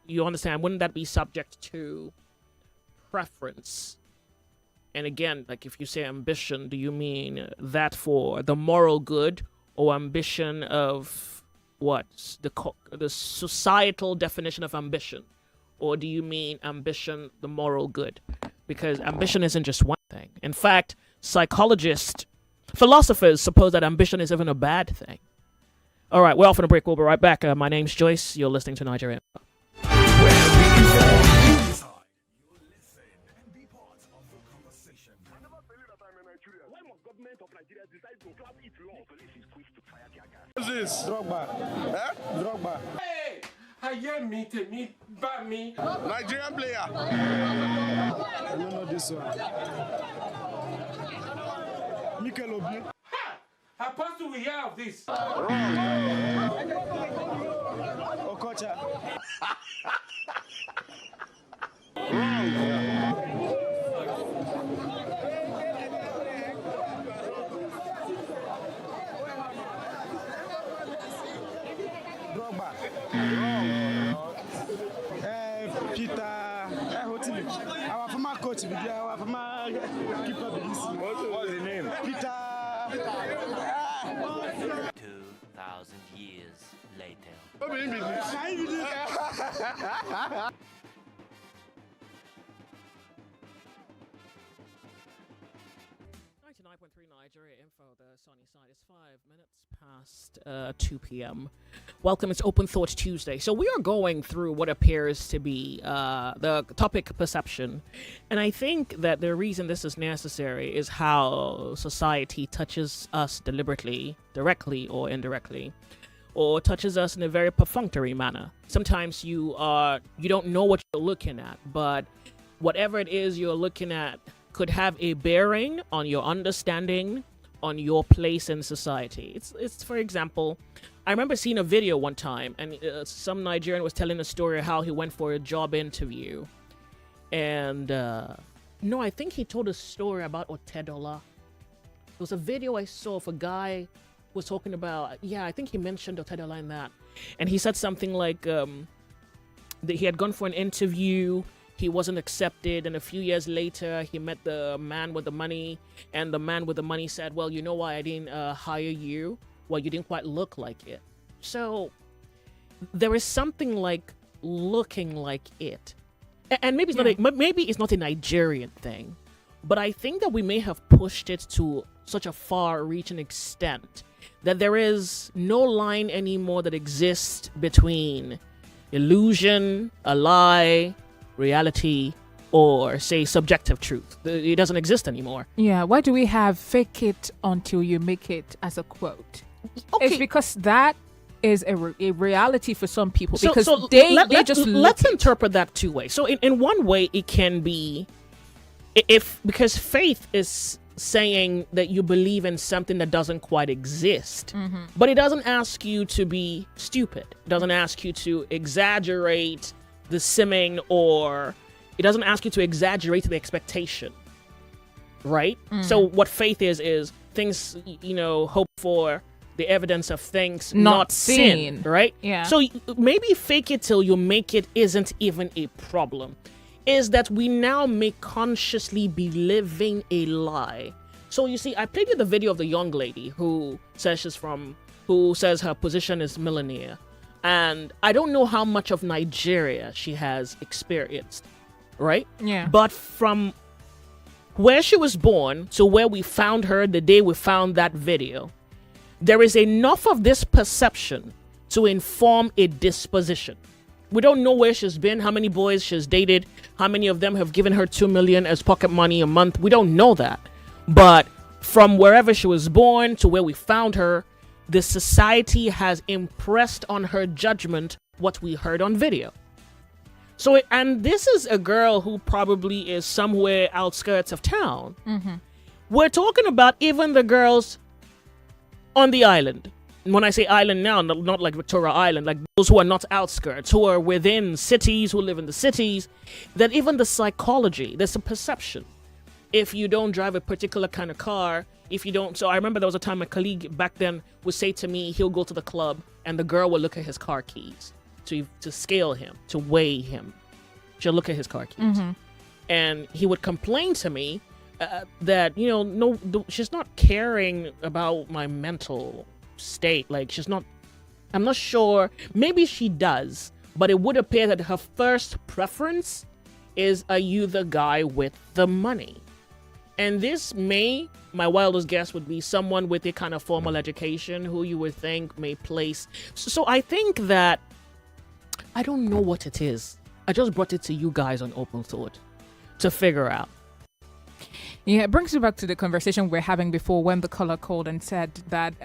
you understand? Wouldn't that be subject to preference? And again, like if you say ambition, do you mean that for the moral good, or ambition of what? The societal definition of ambition? Or do you mean ambition, the moral good? Because ambition isn't just one thing. In fact, philosophers suppose that ambition is even a bad thing. All right, we're off on a break. We'll be right back. My name's Joyce. You're listening to Nigeria. Who's this? Drogba. Eh? Drogba. Hey! Me, Nigerian player. I don't know this one. Mikel Obi. How possible we hear of this? Okocha. Drogba. Peter. Our former coach, our former keeper. What's the name? Peter. 2,000 years later. 99.3 Nigeria Info, the sunny side is 5 minutes past 2 p.m. Welcome, it's Open Thought Tuesday. So we are going through what appears to be the topic perception. And I think that the reason this is necessary is how society touches us deliberately, directly or indirectly, or touches us in a very perfunctory manner. Sometimes you don't know what you're looking at, but whatever it is you're looking at could have a bearing on your understanding, on your place in society. It's for example, I remember seeing a video one time, and some Nigerian was telling a story of how he went for a job interview. And, no, I think he told a story about Otedola. It was a video I saw of a guy who was talking about, I think he mentioned Otedola in that. And he said something like that he had gone for an interview, he wasn't accepted, and a few years later he met the man with the money, and the man with the money said, well, you know why I didn't hire you? Well, you didn't quite look like it. So there is something like looking like it, and maybe it's not a Nigerian thing, but I think that we may have pushed it to such a far-reaching extent that there is no line anymore that exists between illusion, a lie, reality, or say subjective truth. It doesn't exist anymore. Yeah, why do we have fake it until you make it as a quote? Okay. It's because that is a reality for some people, because let's interpret that two ways. So in one way it can be because faith is saying that you believe in something that doesn't quite exist, but it doesn't ask you to be stupid. It doesn't ask you to exaggerate the simming, or it doesn't ask you to exaggerate the expectation, right? So what faith is things, hope for the evidence of things not seen, right? Yeah. So maybe fake it till you make it isn't even a problem. Is that we now may consciously be living a lie. So you see, I played you the video of the young lady who says her position is millionaire. And I don't know how much of Nigeria she has experienced, right? Yeah. But from where she was born to where we found her the day we found that video, there is enough of this perception to inform a disposition. We don't know where she's been, how many boys she's dated, how many of them have given her 2 million as pocket money a month. We don't know that. But from wherever she was born to where we found her, the society has impressed on her judgment what we heard on video. So, and this is a girl who probably is somewhere outskirts of town. We're talking about even the girls on the island. And when I say island now, not like Victoria Island, like those who are not outskirts, who are within cities, who live in the cities, that even the psychology, there's a perception. If you don't drive a particular kind of car, if you don't, so I remember there was a time my colleague back then would say to me, he'll go to the club and the girl will look at his car keys to scale him, to weigh him. She'll look at his car keys. And he would complain to me that, she's not caring about my mental state. Like, I'm not sure, maybe she does, but it would appear that her first preference is, are you the guy with the money? And this my wildest guess would be someone with a kind of formal education who you would think may place. So I think that, I don't know what it is. I just brought it to you guys on Open Thought to figure out. Yeah, it brings me back to the conversation we are having before when the caller called and said that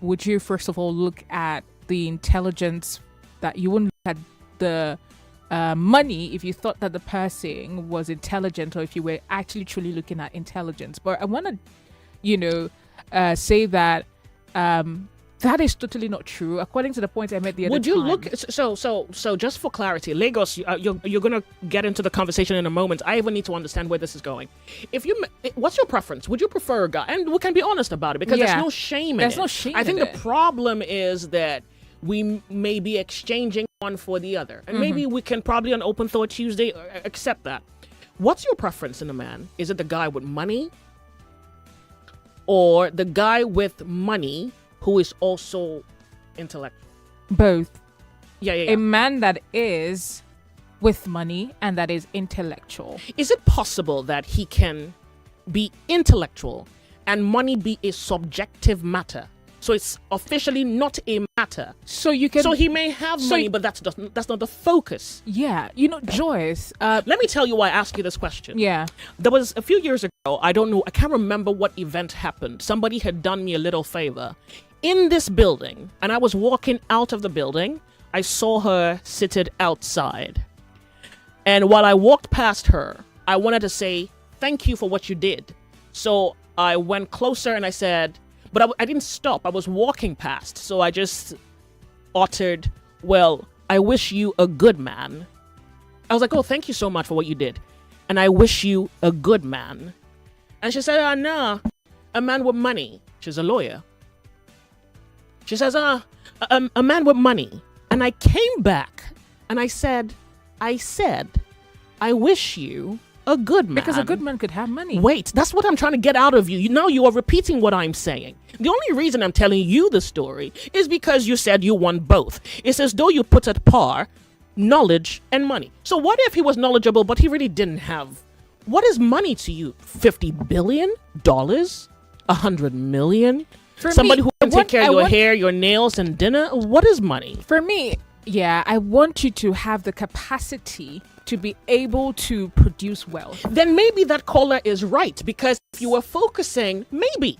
would you first of all look at the intelligence, that you wouldn't look at the money if you thought that the person was intelligent, or if you were actually truly looking at intelligence. But I want to, say that that is totally not true. According to the point I made the other time. Would you look? So just for clarity, Lagos, you're gonna get into the conversation in a moment. I even need to understand where this is going. What's your preference? Would you prefer a guy? And we can be honest about it, because there's no shame in it. There's no shame. I think the problem is that we may be exchanging one for the other, and maybe we can probably on Open Thought Tuesday accept that. What's your preference in a man? Is it the guy with money, or the guy with money who is also intellectual? Both. Yeah. A man that is with money and that is intellectual. Is it possible that he can be intellectual and money be a subjective matter? So it's officially not a matter. So you can. So he may have money, but that's not the focus. Yeah, Joyce. Let me tell you why I asked you this question. Yeah. There was a few years ago. I don't know. I can't remember what event happened. Somebody had done me a little favor in this building, and I was walking out of the building. I saw her seated outside, and while I walked past her, I wanted to say thank you for what you did. So I went closer and I said. But I didn't stop. I was walking past. So I just uttered, well, I wish you a good man. I was like, oh, thank you so much for what you did. And I wish you a good man. And she said, nah, a man with money. She's a lawyer. She says, a man with money. And I came back and I said, I wish you a good man. Because a good man could have money. Wait, that's what I'm trying to get out of you. Now you are repeating what I'm saying. The only reason I'm telling you the story is because you said you want both. It's as though you put at par knowledge and money. So what if he was knowledgeable, but he really didn't have? What is money to you? $50 billion? $100 million? For Somebody me, who can take care of your hair, your nails, and dinner? What is money? For me, yeah, I want you to have the capacity to be able to produce wealth. Then maybe that caller is right, because if you were focusing, maybe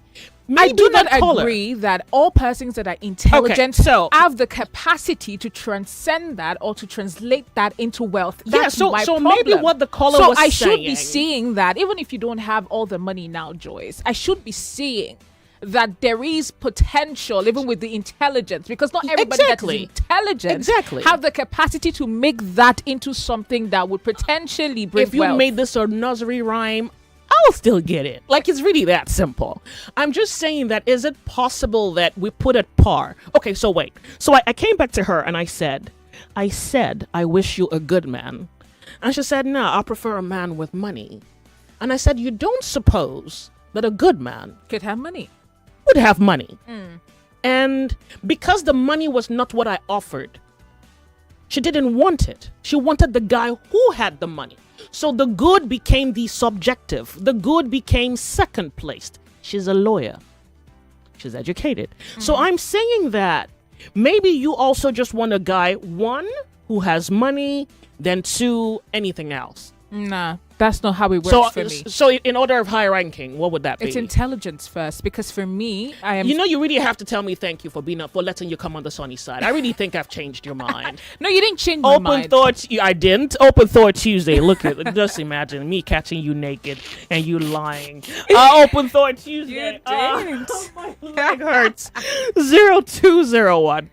I do not caller. agree that all persons that are intelligent have the capacity to transcend that or to translate that into wealth. That's my problem. Maybe what the caller was saying. So I should be seeing that, even if you don't have all the money now, Joyce, I should be seeing that there is potential even with the intelligence, because not everybody that is intelligent have the capacity to make that into something that would potentially bring wealth. If you made this a nursery rhyme, I'll still get it. Like, it's really that simple. I'm just saying that, is it possible that we put at par? Okay, so wait. So I came back to her and I said, I wish you a good man. And she said, no, I prefer a man with money. And I said, you don't suppose that a good man could have money? Would have money. And because the money was not what I offered, she didn't want it. She wanted the guy who had the money. So the good became the subjective. The good became second placed. She's a lawyer. She's educated. So I'm saying that maybe you also just want a guy, one, who has money, then two, anything else. Nah, that's not how it works for me. So in order of high ranking, what would that be? It's intelligence first, because for me, I am... You really have to tell me thank you for letting you come on the sunny side. I really think I've changed your mind. No, you didn't change my mind. Open Thought, I didn't. Open Thought Tuesday. Look at just imagine me catching you naked and you lying. Open Thought Tuesday. You didn't. My leg hurts. 0201.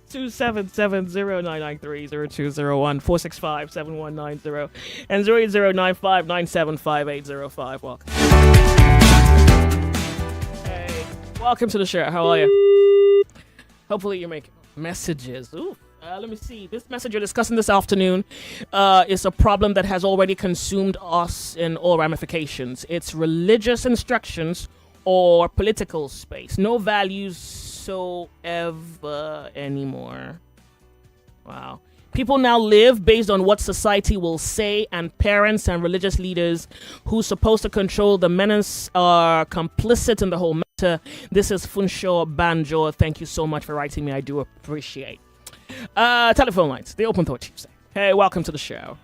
277-0993, 0201-465-7190, and 08095975805. Welcome. Hey, welcome to the show. How are you? Hopefully you're making messages. Ooh. Let me see. This message you're discussing this afternoon is a problem that has already consumed us in all ramifications. It's religious instructions or political space. No values so ever anymore. Wow. People now live based on what society will say, and parents and religious leaders who's supposed to control the menace are complicit in the whole matter. This is Funshaw Banjo. Thank you so much for writing me. I do appreciate. Telephone lines. The Open Thought Tuesday. Hey, welcome to the show.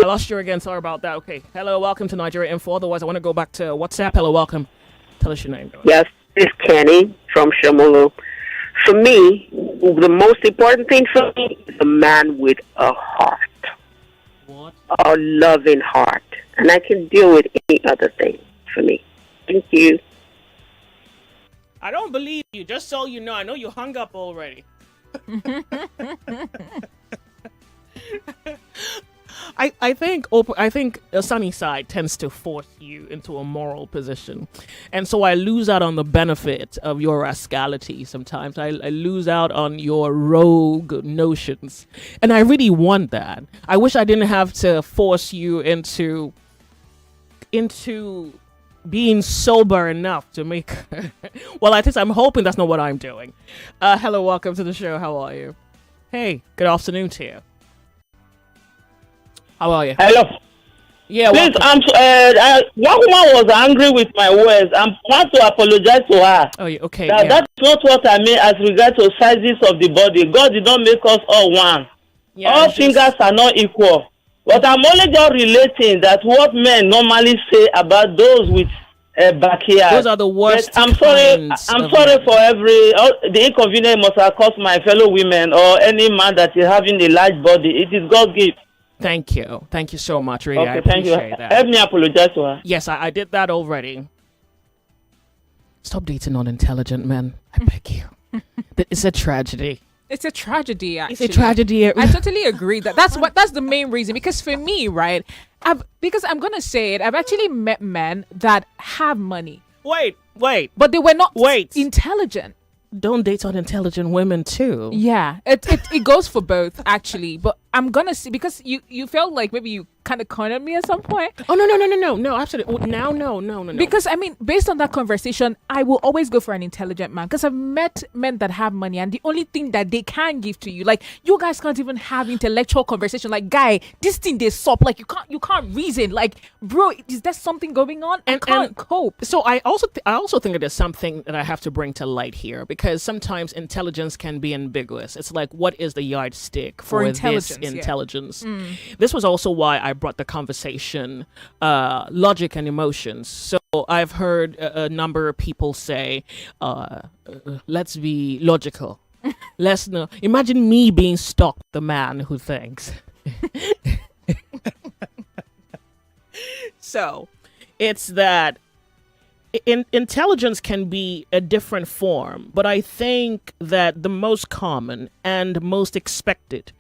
I lost you again. Sorry about that. Okay. Hello, welcome to Nigeria Info. Otherwise, I want to go back to WhatsApp. Hello, welcome. Tell us your name. Yes, it's Kenny from Shomolu. For me, the most important thing for me is a man with a heart. What? A loving heart. And I can deal with any other thing for me. Thank you. I don't believe you. Just so you know, I know you hung up already. I think a sunny side tends to force you into a moral position, and so I lose out on the benefit of your rascality. Sometimes I lose out on your rogue notions, and I really want that. I wish I didn't have to force you into being sober enough to make. Well, at least I'm hoping that's not what I'm doing. Hello, welcome to the show. How are you? Hey, good afternoon to you. How are you? Hello. Yeah, please, welcome. one woman was angry with my words. I want to apologize to her. Oh, okay. That's not what I mean as regards to sizes of the body. God did not make us all one. Yeah, all fingers are not equal. But I'm only just relating that what men normally say about those with backyard. Those are the worst. But I'm sorry for the inconvenience must have caused my fellow women or any man that is having a large body. It is God's gift. Thank you. Thank you so much. Really, okay, I appreciate that. Help me apologize to her. Yes, I did that already. Stop dating unintelligent men. I beg you. It's a tragedy. It's a tragedy, actually. It's a tragedy. I totally agree that's the main reason. Because for me, right, because I'm gonna say it, I've actually met men that have money. Wait, but they were not intelligent. Don't date unintelligent women too. Yeah, it goes for both actually. But I'm gonna see, because you felt like maybe you kind of cornered me at some point. Oh no, absolutely. Now, no. Because I mean, based on that conversation, I will always go for an intelligent man, because I've met men that have money, and the only thing that they can give to you, like, you guys can't even have intellectual conversation. Like, guy, this thing they sup, like, you can't reason. Like, bro, is there something going on? I can't cope. So I also think that there's something that I have to bring to light here, because sometimes intelligence can be ambiguous. It's like, what is the yardstick for intelligence? This intelligence? Yeah. This was also why I brought the conversation logic and emotions. So I've heard a number of people say, let's be logical. Let's know. Imagine me being stuck, the man who thinks. So it's that intelligence can be a different form, but I think that the most common and most expected,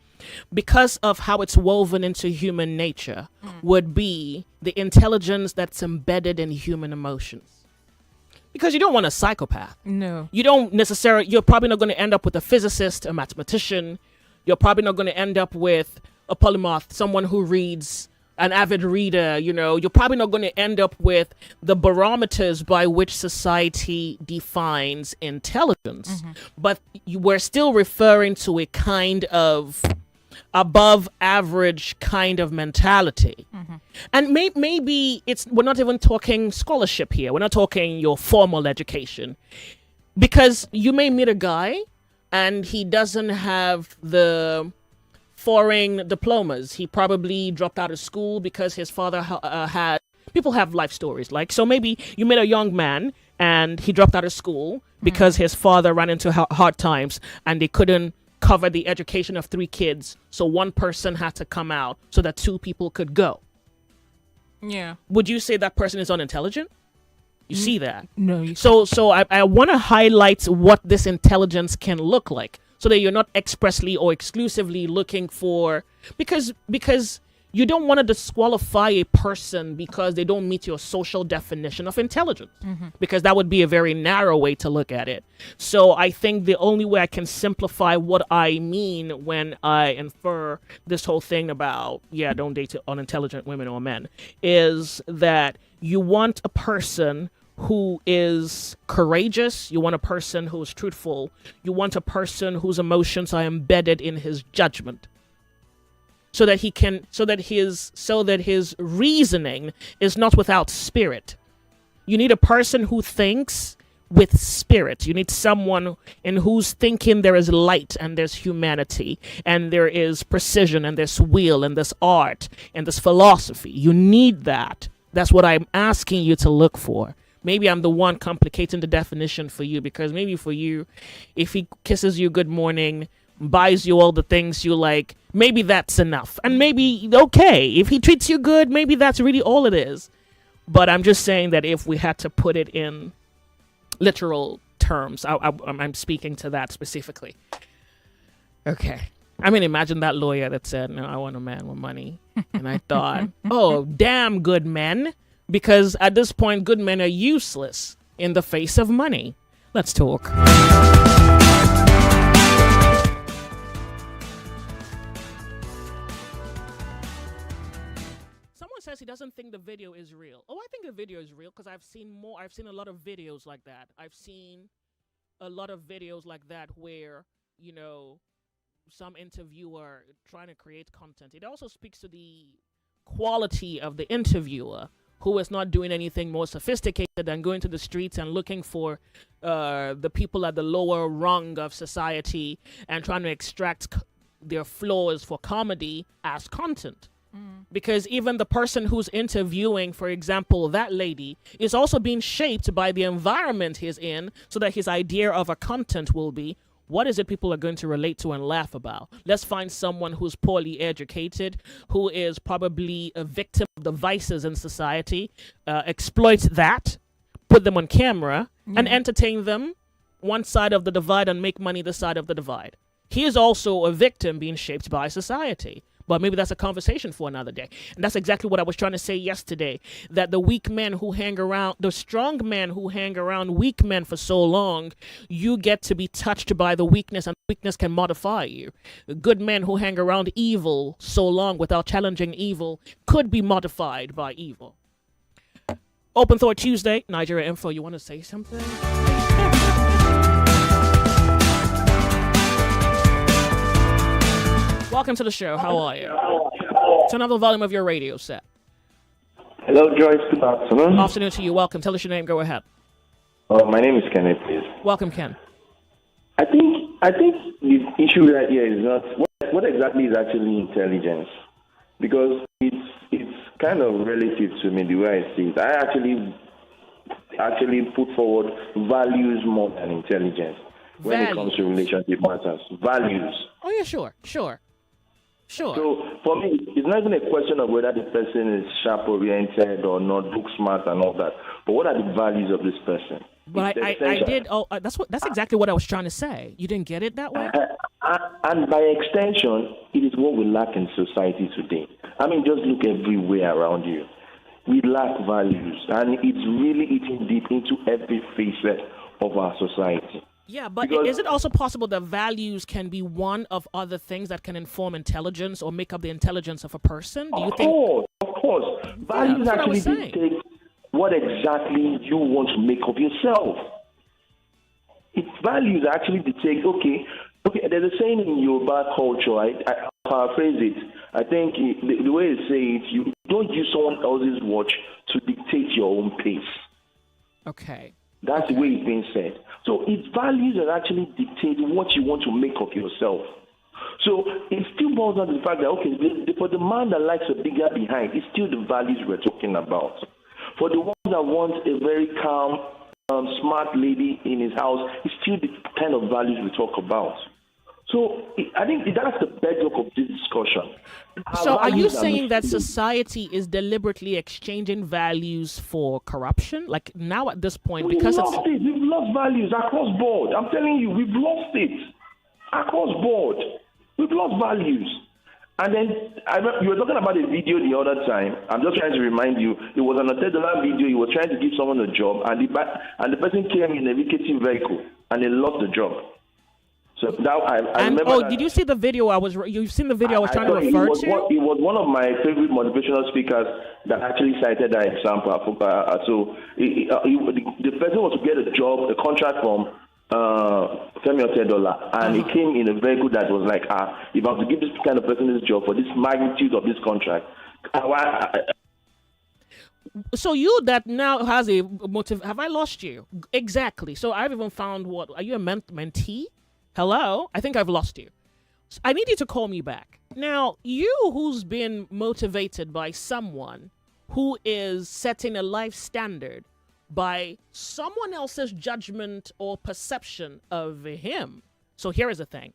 because of how it's woven into human nature, would be the intelligence that's embedded in human emotions. Because you don't want a psychopath. No. You don't necessarily, you're probably not going to end up with a physicist, a mathematician. You're probably not going to end up with a polymath, someone who reads, an avid reader. You're probably not going to end up with the barometers by which society defines intelligence. But we're still referring to a kind of above average kind of mentality. And maybe we're not even talking scholarship here. We're not talking your formal education, because you may meet a guy and he doesn't have the foreign diplomas. He probably dropped out of school because his father had, people have life stories. Like, so maybe you met a young man and he dropped out of school because his father ran into hard times and they couldn't cover the education of 3 kids, so one person had to come out so that 2 people could go. Yeah. Would you say that person is unintelligent? You see that? No. So I want to highlight what this intelligence can look like, so that you're not expressly or exclusively looking for, because you don't want to disqualify a person because they don't meet your social definition of intelligence, because that would be a very narrow way to look at it. So I think the only way I can simplify what I mean when I infer this whole thing about, don't date unintelligent women or men, is that you want a person who is courageous, you want a person who is truthful, you want a person whose emotions are embedded in his judgment, so that his reasoning is not without spirit. You need a person who thinks with spirit. You need someone in whose thinking there is light and there's humanity and there is precision and there's will and there's art and there's philosophy. You need that. That's what I'm asking you to look for. Maybe I'm the one complicating the definition for you, because maybe for you, if he kisses you good morning, buys you all the things you like, maybe that's enough. And maybe, okay, if he treats you good, maybe that's really all it is. But I'm just saying that if we had to put it in literal terms, I'm speaking to that specifically. Okay. I mean, imagine that lawyer that said, no, I want a man with money. And I thought, oh, damn good men. Because at this point, good men are useless in the face of money. Let's talk. Someone says he doesn't think the video is real. Oh, I think the video is real because I've seen a lot of videos like that. I've seen a lot of videos like that where, you know, some interviewer trying to create content. It also speaks to the quality of the interviewer, who is not doing anything more sophisticated than going to the streets and looking for the people at the lower rung of society and trying to extract their flaws for comedy as content. Because even the person who's interviewing, for example, that lady, is also being shaped by the environment he's in, so that his idea of a content will be, what is it people are going to relate to and laugh about? Let's find someone who's poorly educated, who is probably a victim of the vices in society, exploit that, put them on camera, and entertain them one side of the divide and make money the side of the divide. He is also a victim being shaped by society. But maybe that's a conversation for another day. And that's exactly what I was trying to say yesterday, that the weak men who hang around, the strong men who hang around weak men for so long, you get to be touched by the weakness, and weakness can modify you. The good men who hang around evil so long without challenging evil could be modified by evil. Open Thought Tuesday, Nigeria Info. You want to say something? Welcome to the show. How are you? Turn up the volume of your radio set. Hello, Joyce. Good afternoon. Afternoon to you. Welcome. Tell us your name. Go ahead. My name is Kenneth, please. Welcome, Ken. I think the issue right here is not what exactly is actually intelligence, because it's kind of relative to me the way I see it. I actually put forward values more than intelligence when it comes to relationship matters. Values. Oh yeah, sure. So for me, it's not even a question of whether the person is sharp-oriented or not, book smart and all that. But what are the values of this person? But I did. Oh, that's exactly what I was trying to say. You didn't get it that way. And by extension, it is what we lack in society today. I mean, just look everywhere around you. We lack values, and it's really eating deep into every facet of our society. Yeah, but is it also possible that values can be one of other things that can inform intelligence or make up the intelligence of a person? Do you think? Of course. Values actually dictate what exactly you want to make of yourself. Values actually dictate, okay, there's a saying in Yoruba culture, I paraphrase it. I think the way they say it, you don't use someone else's watch to dictate your own pace. Okay. That's the way it's being said. So it's values that actually dictate what you want to make of yourself. So it still boils down to the fact that, okay, for the man that likes a bigger behind, it's still the values we're talking about. For the ones that want a very calm, smart lady in his house, it's still the kind of values we talk about. So I think that's the bedrock of this discussion. So are you saying that society is deliberately exchanging values for corruption? Like now at this point, because we've lost values across board. I'm telling you, we've lost it across board. We've lost values. And then you were talking about a video the other time. I'm just trying to remind you, it was an $100 video. He was trying to give someone a job, and the person came in a vacating vehicle, and they lost the job. So now I remember. Did you see the video? You've seen the video I was trying to refer to? It was one of my favorite motivational speakers that actually cited that example. So the person was to get a job, a contract from Femi Otedola, and he came in a vehicle that was like, if I was to give this kind of person this job for this magnitude of this contract, So you that now has a motive, have I lost you? Exactly. So I've even found what, are you a mentee? Hello? I think I've lost you. I need you to call me back. Now, you who's been motivated by someone who is setting a life standard by someone else's judgment or perception of him. So here is the thing.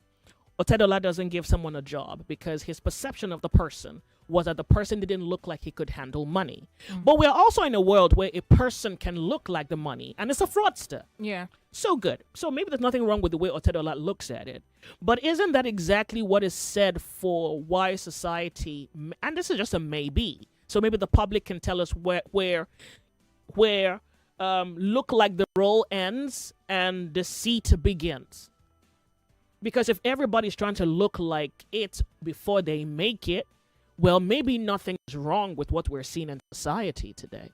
Otedola doesn't give someone a job because his perception of the person was that the person didn't look like he could handle money. But we're also in a world where a person can look like the money and it's a fraudster. Yeah. So good. So maybe there's nothing wrong with the way Otedola looks at it. But isn't that exactly what is said for why society, and this is just a maybe, so maybe the public can tell us where look like the role ends and deceit begins. Because if everybody's trying to look like it before they make it, well, maybe nothing is wrong with what we're seeing in society today.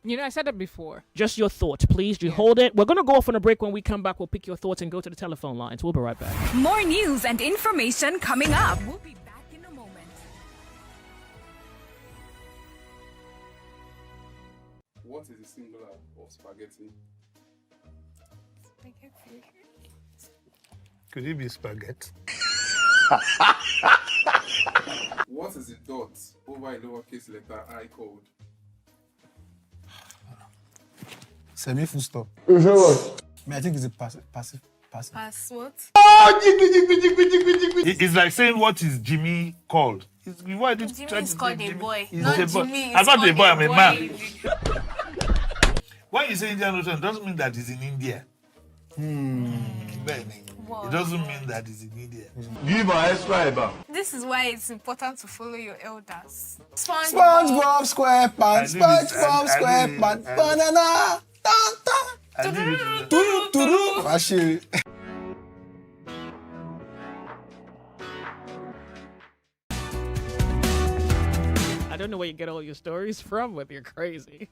You know, I said that before. Just your thoughts, please. Do you hold it? We're going to go off on a break. When we come back, we'll pick your thoughts and go to the telephone lines. We'll be right back. More news and information coming up. We'll be back in a moment. What is the singular of spaghetti? Spaghetti. Could it be spaghetti? What is the dot over a lowercase letter I called? Semi-full stop. Is it what? I think it's a passive. Pass what? Oh, it's like saying what is Jimmy called? Why did Jimmy is called a boy. He's Not a boy. Jimmy. I'm not a boy, I'm a man. When you say Indian Ocean, it doesn't mean that it's in India. It doesn't mean that it's in India. Give an extra. This is why it's important to follow your elders. SpongeBob SquarePants, SpongeBob SquarePants, banana, I don't know where you get all your stories from, but you're crazy.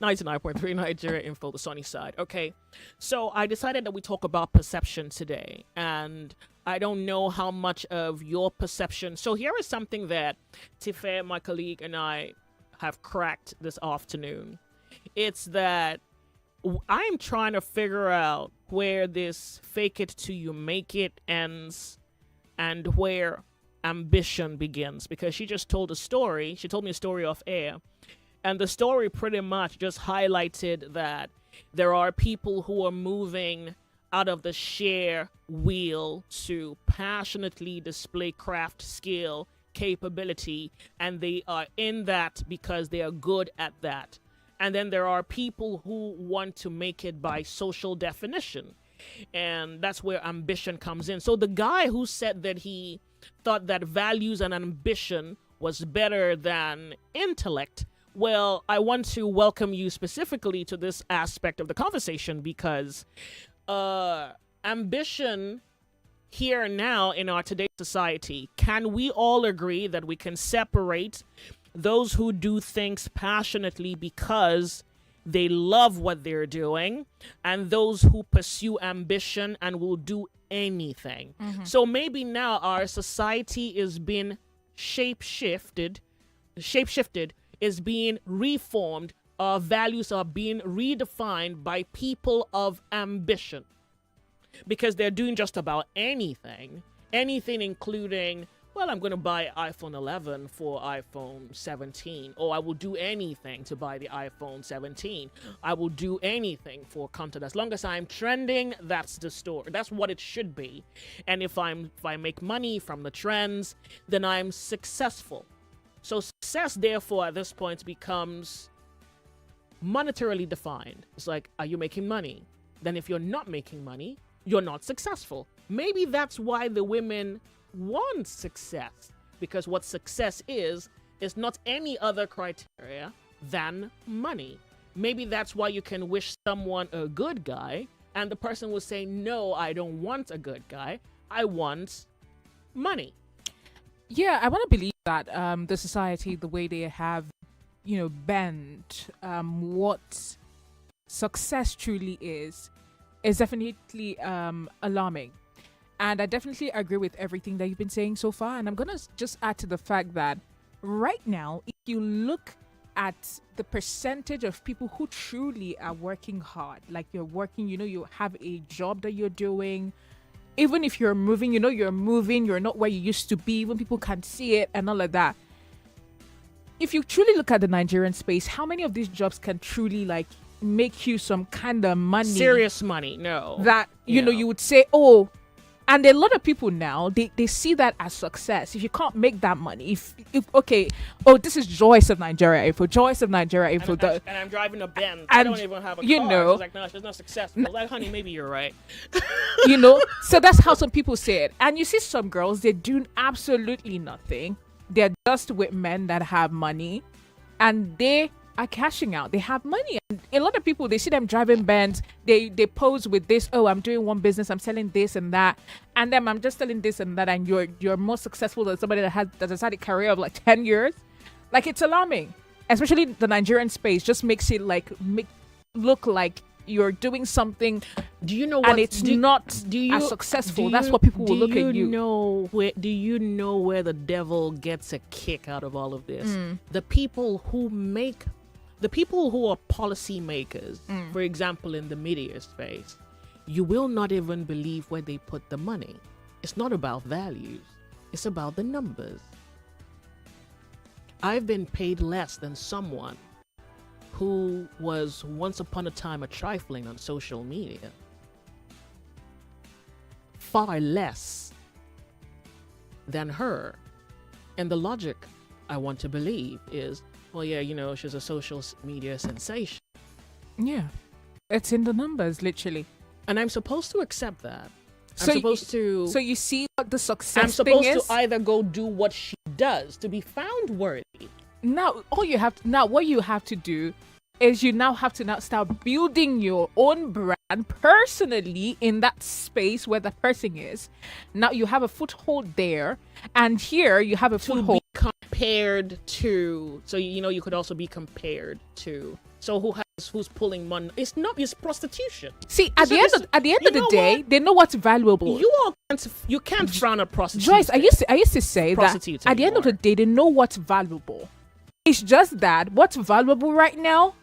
99.3 Nigeria Info, the sunny side. Okay, so I decided that we talk about perception today, and I don't know how much of your perception. So here is something that Tife, my colleague, and I have cracked this afternoon. It's that I'm trying to figure out where this fake it till you make it ends and where ambition begins, because she just told a story. She told me a story off air. And the story pretty much just highlighted that there are people who are moving out of the share wheel to passionately display craft skill, capability, and they are in that because they are good at that. And then there are people who want to make it by social definition. And that's where ambition comes in. So the guy who said that he thought that values and ambition was better than intellect, well, I want to welcome you specifically to this aspect of the conversation because ambition here and now in our today's society, can we all agree that we can separate those who do things passionately because they love what they're doing and those who pursue ambition and will do anything? So maybe now our society is being shapeshifted, is being reformed, our values are being redefined by people of ambition because they're doing just about anything including, well, I'm going to buy iPhone 11 for iPhone 17, or I will do anything to buy the iPhone 17. I will do anything for content. As long as I'm trending, that's the story. That's what it should be. And if I make money from the trends, then I'm successful. So success, therefore, at this point becomes monetarily defined. It's like, are you making money? Then if you're not making money, you're not successful. Maybe that's why the women want success, because what success is not any other criteria than money. Maybe that's why you can wish someone a good guy, and the person will say, no, I don't want a good guy. I want money. Yeah, I want to believe that the society, the way they have, bent what success truly is definitely alarming. And I definitely agree with everything that you've been saying so far. And I'm going to just add to the fact that right now, if you look at the percentage of people who truly are working hard, like you're working, you have a job that you're doing, even if you're moving, you're moving, you're not where you used to be, when people can see it and all of that. If you truly look at the Nigerian space, how many of these jobs can truly like make you some kind of money? Serious money, no. That, you would say, oh, and a lot of people now, they see that as success. If you can't make that money, if okay, oh, this is Joyce of Nigeria Info, Joyce of Nigeria Info. And I'm driving a Benz. I don't even have a car. She's like, no, she's not successful. Like, honey, maybe you're right. So that's how some people say it. And you see some girls, they're doing absolutely nothing. They're just with men that have money, and they are cashing out. They have money, and a lot of people, they see them driving Benz. They pose with this, oh, I'm doing one business, I'm selling this and that, and then I'm just selling this and that, and you're more successful than somebody that has had a career of like 10 years. Like, it's alarming, especially the Nigerian space. Just makes it look like you're doing something. Do you know what? And it's not as successful. That's what people will look at you. Do you know where the devil gets a kick out of all of this? The people who are policy makers, for example, in the media space, you will not even believe where they put the money. It's not about values. It's about the numbers. I've been paid less than someone who was once upon a time a trifling on social media. Far less than her. And the logic, I want to believe, is, well, yeah, she's a social media sensation. Yeah. It's in the numbers, literally. And I'm supposed to accept that. So you see what the success I'm supposed to either go do what she does to be found worthy. Now, what you have to do is you now have to start building your own brand personally in that space where the person is. Now you have a foothold there, and here you have a foothold. Be compared to, so you could also be compared to. So who's pulling money? It's prostitution. See, at the end of the day, they know what's valuable. You can't frown at prostitution. Joyce, I used to say that at the end of the day, they know what's valuable. It's just that what's valuable right now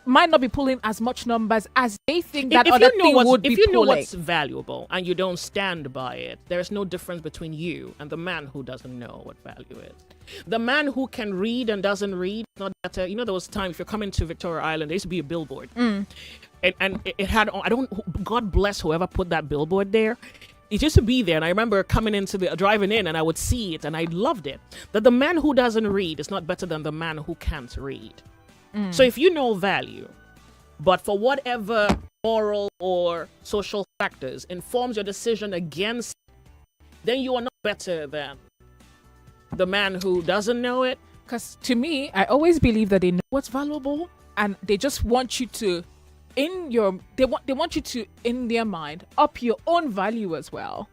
might not be pulling as much numbers as they think that other thing would be pulling. If you know what's valuable and you don't stand by it, there's no difference between you and the man who doesn't know what value is. The man who can read and doesn't read, not better. There was a time, if you're coming to Victoria Island, there used to be a billboard. And it had, God bless whoever put that billboard there. It used to be there, and I remember driving in, and I would see it, and I loved it. That the man who doesn't read is not better than the man who can't read. So if you know value, but for whatever moral or social factors informs your decision against, then you are not better than the man who doesn't know it. Because to me, I always believe that they know what's valuable, and they just want you to, they want you to, in their mind, up your own value as well.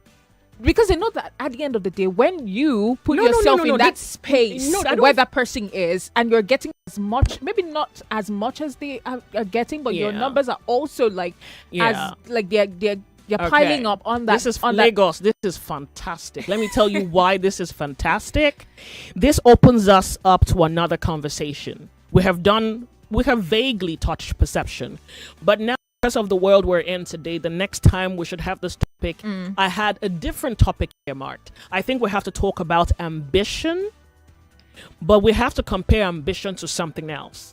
Because they know that at the end of the day, when you put yourself in that space where that person is, and you're getting as much, maybe not as much as they are getting, but your numbers are also they're piling up on that. This is Lagos. This is fantastic. Let me tell you why this is fantastic. This opens us up to another conversation. We have vaguely touched perception, but now, because of the world we're in today, the next time we should have this topic, I had a different topic earmarked. I think we have to talk about ambition, but we have to compare ambition to something else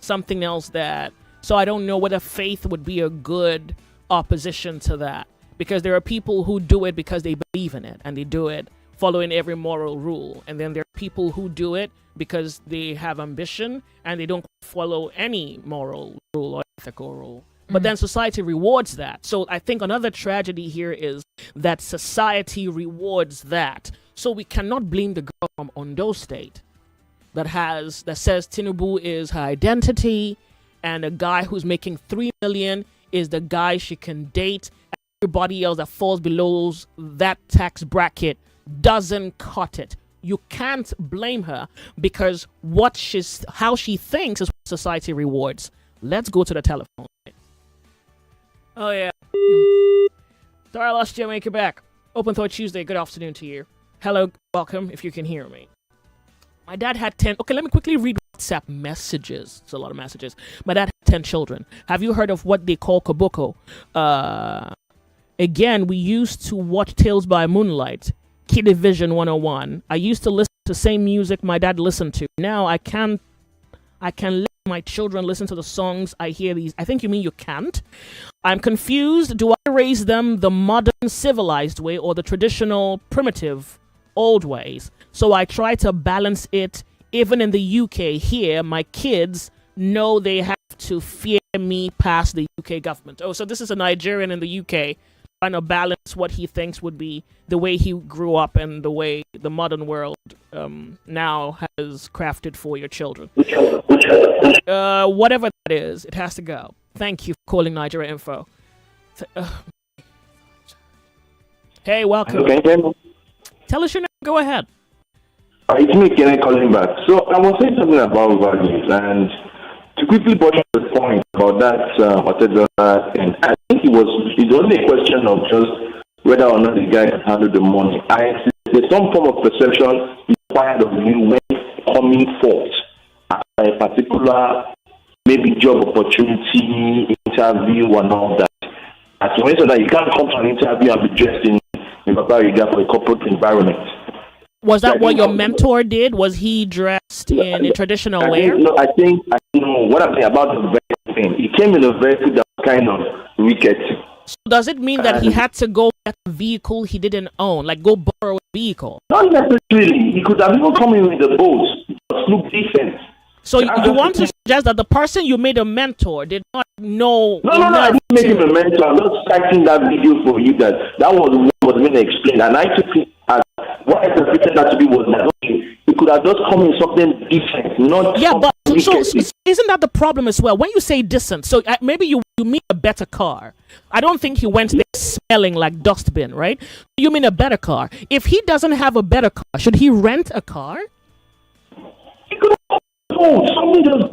that, so I don't know whether faith would be a good opposition to that, because there are people who do it because they believe in it and they do it following every moral rule, and then there are people who do it because they have ambition and they don't follow any moral rule or ethical rule. But then society rewards that. So I think another tragedy here is that society rewards that. So we cannot blame the girl from Ondo State that says Tinubu is her identity, and a guy who's making 3 million is the guy she can date. Everybody else that falls below that tax bracket doesn't cut it. You can't blame her, because how she thinks is what society rewards. Let's go to the telephone. Oh, yeah. Sorry, I lost you. Make it back. Open Thought Tuesday. Good afternoon to you. Hello. Welcome, if you can hear me. My dad had 10. Okay, let me quickly read WhatsApp messages. It's a lot of messages. My dad had 10 children. Have you heard of what they call Koboko? Again, we used to watch Tales by Moonlight, Kiddie Vision 101. I used to listen to the same music my dad listened to. Now I can let my children listen to the songs I hear these. I think you mean you can't. I'm confused. Do I raise them the modern civilized way or the traditional primitive old ways? So I try to balance it. Even in the UK here, my kids know they have to fear me past the UK government. Oh, so this is a Nigerian in the UK trying to balance what he thinks would be the way he grew up and the way the modern world now has crafted for your children. Whatever that is, it has to go. Thank you for calling Nigeria Info. Hey, welcome. Okay, tell us your name. Go ahead. It's me, Kenny, calling back. So I was saying something about values, and to quickly brush on the point about that whatever, and I think it's only a question of just whether or not the guy can handle the money. There's some form of perception required of you when coming forth at a particular maybe job opportunity, interview, and all that. As you mentioned, that you can't come to an interview and be dressed in Babariga for a corporate environment. Was that what your mentor did? Was he dressed in a traditional wear? I know what I'm saying about the vehicle thing. He came in a vehicle that was kind of wicked. So does it mean that he had to go get a vehicle he didn't own, like go borrow a vehicle? Not necessarily. He could have even come in with the boat. Just look decent. So you want to suggest that the person you made a mentor did not know? No, I didn't make him a mentor. I'm just citing that video for you that was what was being explained, and I took it as what I interpreted that to be was that okay, he could have just come in something different, not but so isn't that the problem as well? When you say decent, so maybe you mean a better car. I don't think he went there smelling like dustbin, right? You mean a better car. If he doesn't have a better car, should he rent a car? He could have. Oh, something just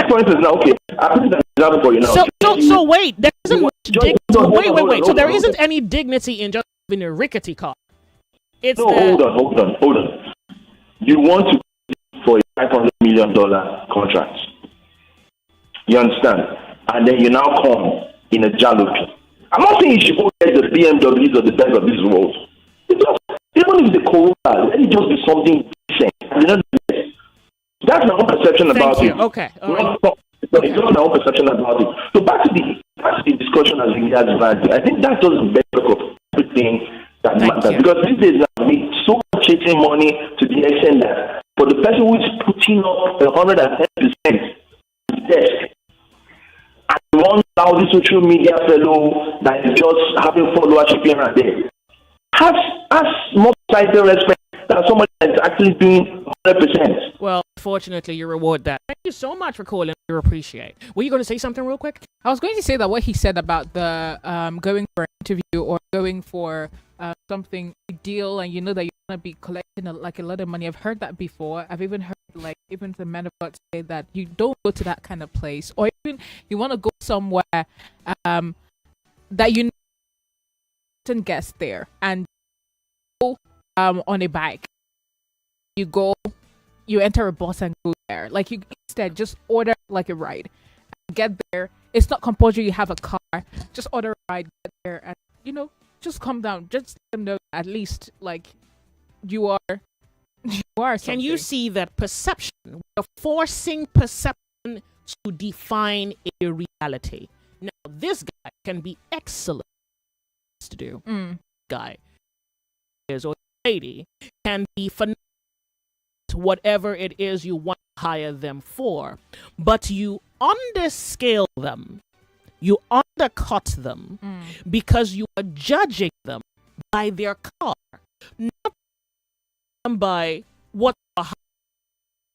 for instance now. Okay, I put an example for you now. So wait, there isn't much wait. So there isn't any dignity in just having a rickety car. Hold on. You want to for a $500 million contract. You understand? And then you now come in a jalopy. I'm not saying you should go get the BMWs or the Benz of this world. Even if the Corolla, let it just be something decent. That's my own perception about it. Okay. It's not my own perception about it. So back to the discussion as regards value. I think that doesn't better of everything that matters. Because these days now we so much chasing money to the extent that for the person who is putting up 110% desk and one lousy social media fellow that is just having followership here and there, has more societal respect than somebody that's actually doing 100%. Well, fortunately, you reward that. Thank you so much for calling. We appreciate. Were you going to say something real quick? I was going to say that what he said about the going for an interview or going for something deal, and you know that you're going to be collecting a lot of money. I've heard that before. I've even heard even the men of God say that you don't go to that kind of place, or even you want to go somewhere that you know guests there and go on a bike. You enter a bus and go there. Like you instead just order like a ride. Get there. It's not compulsory you have a car. Just order a ride, get there, and just come down. Just let them know at least like you are something. Can you see that perception? We're forcing perception to define a reality. Now this guy can be excellent to do. Guy is or lady can be phenomenal. Whatever it is you want to hire them for, but you underscale them, you undercut them because you are judging them by their car, not by what they're hired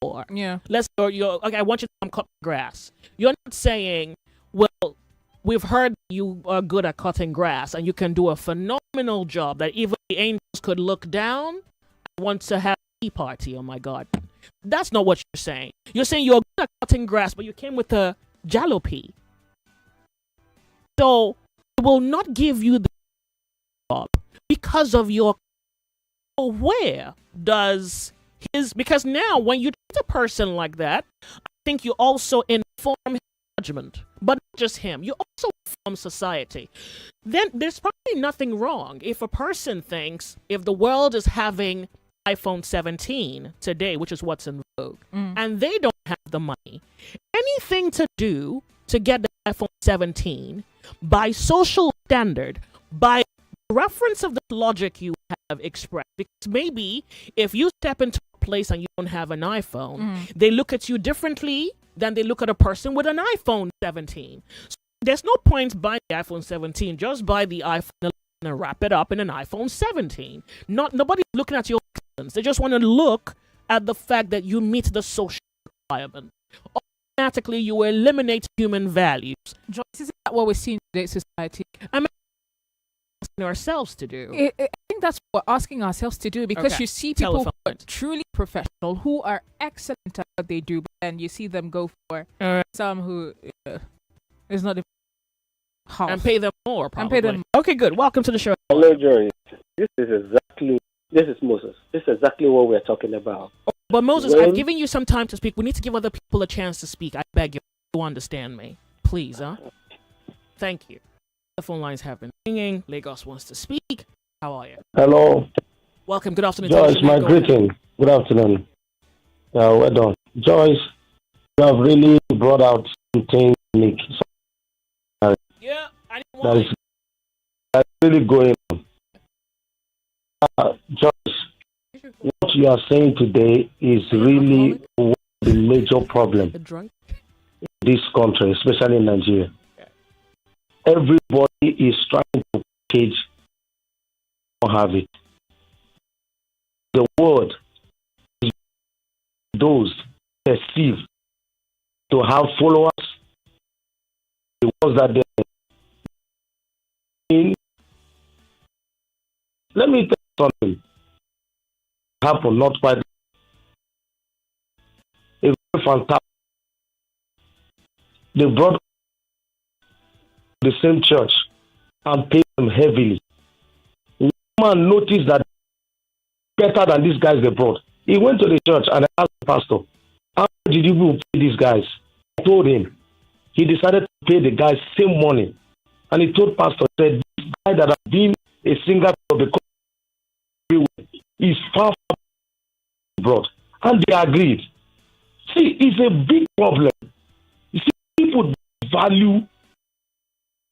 for. Yeah. Okay, I want you to come cut grass. You're not saying, well, we've heard you are good at cutting grass and you can do a phenomenal job that even the angels could look down and want to have party on my garden. That's not what you're saying. You're saying you're good at cutting grass, but you came with a jalopy. So it will not give you the job because of your. So where does because now when you treat a person like that, I think you also inform his judgment, but not just him. You also inform society. Then there's probably nothing wrong if a person thinks if the world is having iPhone 17 today, which is what's in vogue, and they don't have the money, anything to do to get the iPhone 17 by social standard, by reference of the logic you have expressed, because maybe if you step into a place and you don't have an iPhone, they look at you differently than they look at a person with an iPhone 17. So there's no point buying the iPhone 17, just buy the iPhone 11 and wrap it up in an iPhone 17. Nobody's looking at your excellence. They just want to look at the fact that you meet the social requirement. Automatically, you eliminate human values. Joyce, isn't that what we're seeing in today's society? I mean, asking ourselves to do. I think that's what we're asking ourselves to do, because you see people who are truly professional, who are excellent at what they do, but then you see them go for some who is not even half. And pay them more, probably. And pay them. Okay, good. Welcome to the show. Hello, Joyce. This is Moses. This is exactly what we're talking about. But Moses, I've given you some time to speak. We need to give other people a chance to speak. I beg you to understand me. Please, huh? Thank you. The phone lines have been ringing. Lagos wants to speak. How are you? Hello. Welcome. Good afternoon. Joyce, my greeting. Good afternoon. Well done. Joyce, you have really brought out something unique. Yeah, I didn't want it. That's really going on. Joyce, what you are saying today is really one of the major problem in this country, especially in Nigeria. Everybody is trying to cage or have it. The word is those perceived to have followers. The words that they in. Let me tell you something. Happened not quite. It's very fantastic. They brought the same church and paid them heavily. One man noticed that better than these guys they brought. He went to the church and asked the pastor, how did you pay these guys? I told him. He decided to pay the guys same money. And he told pastor, said, this guy that has been a singer for the country is far from abroad. And they agreed. See, it's a big problem. You see, people don't value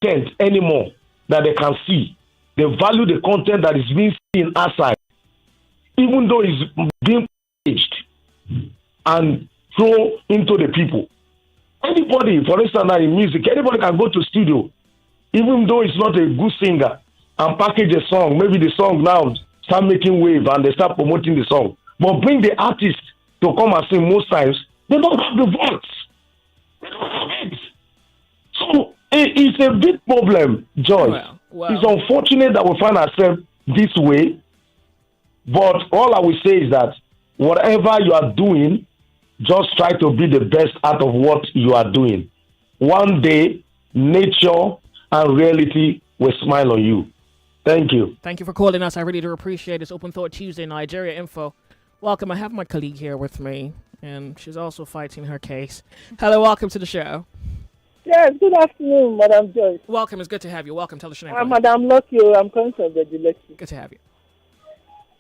content anymore that they can see. They value the content that is being seen outside, even though it's being packaged and thrown into the people. Anybody, for instance, now in music, anybody can go to studio, even though it's not a good singer, and package a song. Maybe the song now start making wave and they start promoting the song. But bring the artist to come and sing most times, they don't have the voice. They don't have it. So it's a big problem, Joyce. It's unfortunate that we find ourselves this way, but all I will say is that whatever you are doing, just try to be the best out of what you are doing. One day, nature and reality will smile on you. Thank you. Thank you for calling us. I really do appreciate this. Open Thought Tuesday, Nigeria Info. Welcome. I have my colleague here with me, and she's also fighting her case. Hello, welcome to the show. Yes, good afternoon, Madam Joyce. Welcome. It's good to have you. Welcome. Tell us your name. Madam Lucky. I'm calling from the Gillespie. Good to have you.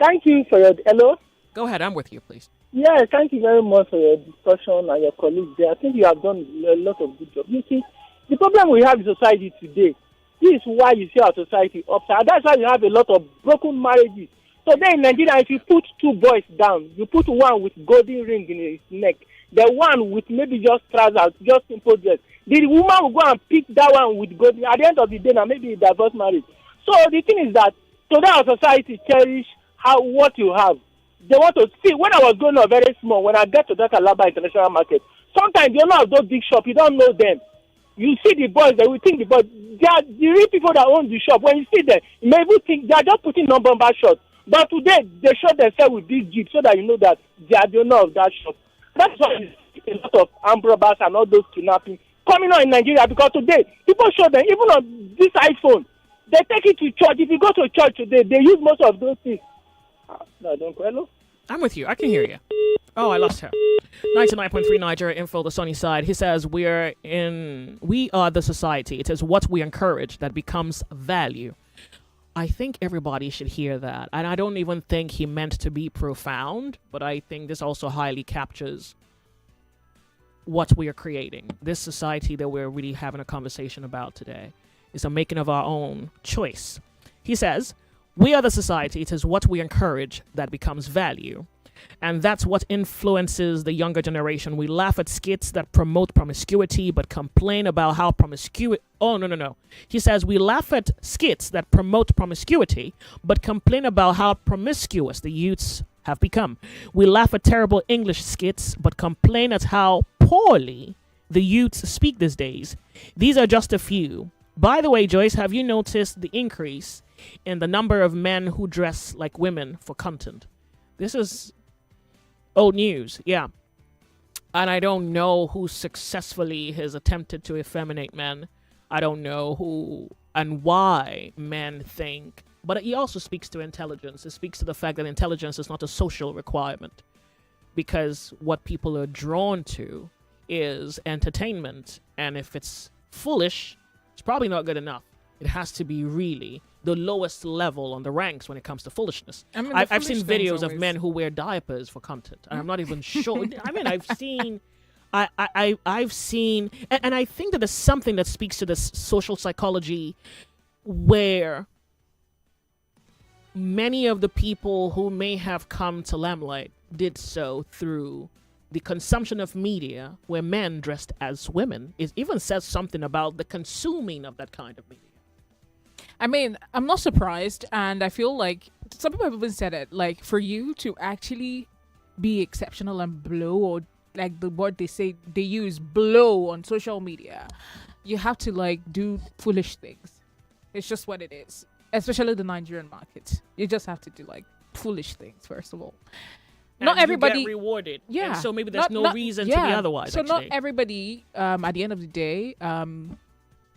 Thank you for your... Hello? Go ahead. I'm with you, please. Yes, thank you very much for your discussion and your colleagues there. I think you have done a lot of good job. You see, the problem we have in society today, this is why you see our society upside. That's why you have a lot of broken marriages. Today in Nigeria, if you put two boys down, you put one with golden ring in his neck, the one with maybe just trousers, just simple dress. The woman will go and pick that one with golden. At the end of the day, now maybe a divorce marriage. So the thing is that today our society cherish what you have. They want to see. When I was growing up very small, when I get to that Alaba International Market, sometimes you know those big shops, you don't know them. You see the boys, they will think the boys, they are the real people that own the shop. When you see them, you may even think they are just putting number shots. But today, they show themselves with big jeeps so that you know that they are the owner of that shop. That's why you see a lot of armed robbers and all those kidnapping coming on in Nigeria, because today, people show them, even on this iPhone, they take it to church. If you go to church today, they use most of those things. No, I don't. Hello? I'm with you. I can hear you. Oh, I lost her. 99.3 Nigeria Info, the sunny side. He says, we are the society. It is what we encourage that becomes value. I think everybody should hear that. And I don't even think he meant to be profound, but I think this also highly captures what we are creating. This society that we're really having a conversation about today is a making of our own choice. He says, we are the society. It is what we encourage that becomes value. And that's what influences the younger generation. We laugh at skits that promote promiscuity, but complain about how promiscuity... Oh, no. He says, we laugh at skits that promote promiscuity, but complain about how promiscuous the youths have become. We laugh at terrible English skits, but complain at how poorly the youths speak these days. These are just a few. By the way, Joyce, have you noticed the increase in the number of men who dress like women for content? This is old news, yeah. And I don't know who successfully has attempted to effeminate men. I don't know who and why men think. But he also speaks to intelligence. It speaks to the fact that intelligence is not a social requirement. Because what people are drawn to is entertainment. And if it's foolish, it's probably not good enough. It has to be really the lowest level on the ranks when it comes to foolishness. I mean, I've seen videos of men who wear diapers for content, and I'm not even sure. I mean, I've seen, and I think that there's something that speaks to this social psychology where many of the people who may have come to limelight did so through the consumption of media where men dressed as women. It even says something about the consuming of that kind of media. I mean, I'm not surprised, and I feel like some people have even said it, like, for you to actually be exceptional and blow, or like the word they use, blow on social media, you have to, like, do foolish things. It's just what it is, especially the Nigerian market. You just have to do, like, foolish things, first of all. And not everybody get rewarded. Yeah. And so maybe there's no reason to be otherwise, So actually. not everybody, at the end of the day,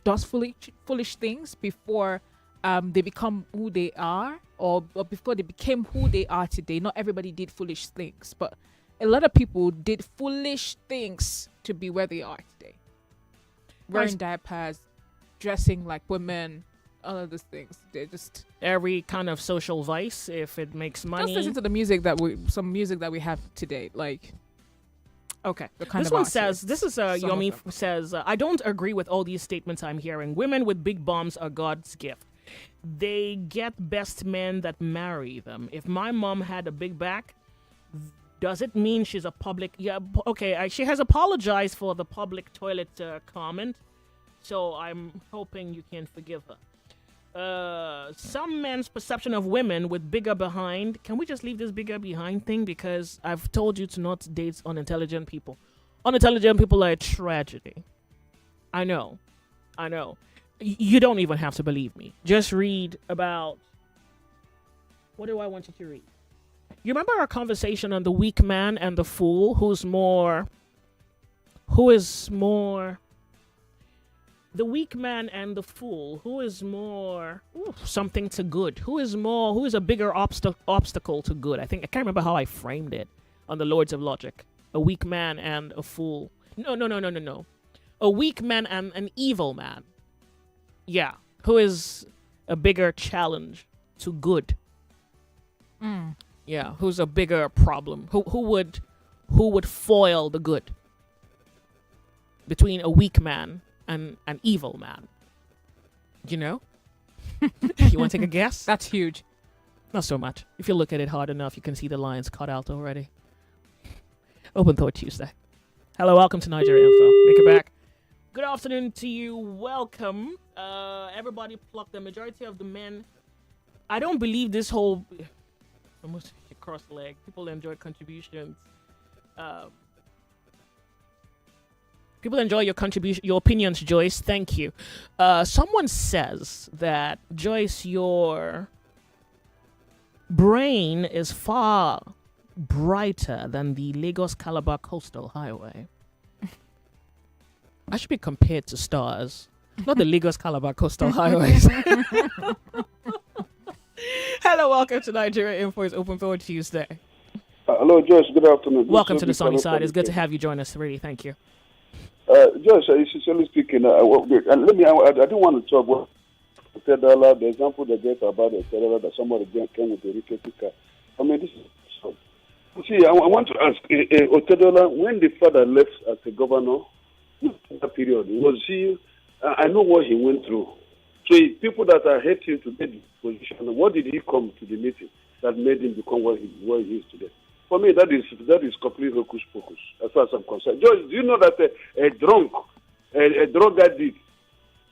does foolish things before they become who they are, or before they became who they are today. Not everybody did foolish things, but a lot of people did foolish things to be where they are today. Wearing diapers, dressing like women, all of those things. They're just every kind of social vice, if it makes money. Just listen to the music some music that we have today, like. Okay. This one says, Yomi says, I don't agree with all these statements I'm hearing. Women with big bums are God's gift. They get best men that marry them. If my mom had a big back, does it mean she's a public... Yeah, okay, she has apologized for the public toilet comment, so I'm hoping you can forgive her. Some men's perception of women with bigger behind... Can we just leave this bigger behind thing? Because I've told you to not date unintelligent people. Unintelligent people are a tragedy. I know. You don't even have to believe me. Just read about... What do I want you to read? You remember our conversation on the weak man and the fool? Who is more... The weak man and the fool. Who is more something to good? Who is a bigger obstacle to good? I can't remember how I framed it on the Lords of Logic. A weak man and a fool. No. A weak man and an evil man. Yeah. Who is a bigger challenge to good? Yeah. Who's a bigger problem? Who would foil the good? Between a weak man and an evil man. You know? You want to take a guess? That's huge. Not so much. If you look at it hard enough, you can see the lines cut out already. Open Thought Tuesday. Hello, welcome to Nigeria Info. Make it back. Good afternoon to you. Welcome. Everybody plucked. The majority of the men. I don't believe this whole... Almost cross leg. People enjoy contributions. People enjoy your contribution, your opinions, Joyce. Thank you. Someone says that, Joyce, your brain is far brighter than the Lagos-Calabar Coastal Highway. I should be compared to stars, not the Lagos-Calabar Coastal Highways. Hello, welcome to Nigeria Info. It's Open Thought Tuesday. Hello, Joyce. Good afternoon. Welcome to the sunny side. It's good to have you join us, really. Thank you. Joyce, sincerely speaking, and let me. I don't want to talk about $10. The example they get about the $10 that somebody came with a rickety car. I mean, this is. See, I want to ask Otedola, when the father left as a governor, that period, was he? I know what he went through. So people that are hating to get the position, what did he come to the meeting that made him become what he is today? For me, that is complete hocus pocus, as far as I'm concerned. George, do you know that a drunk addict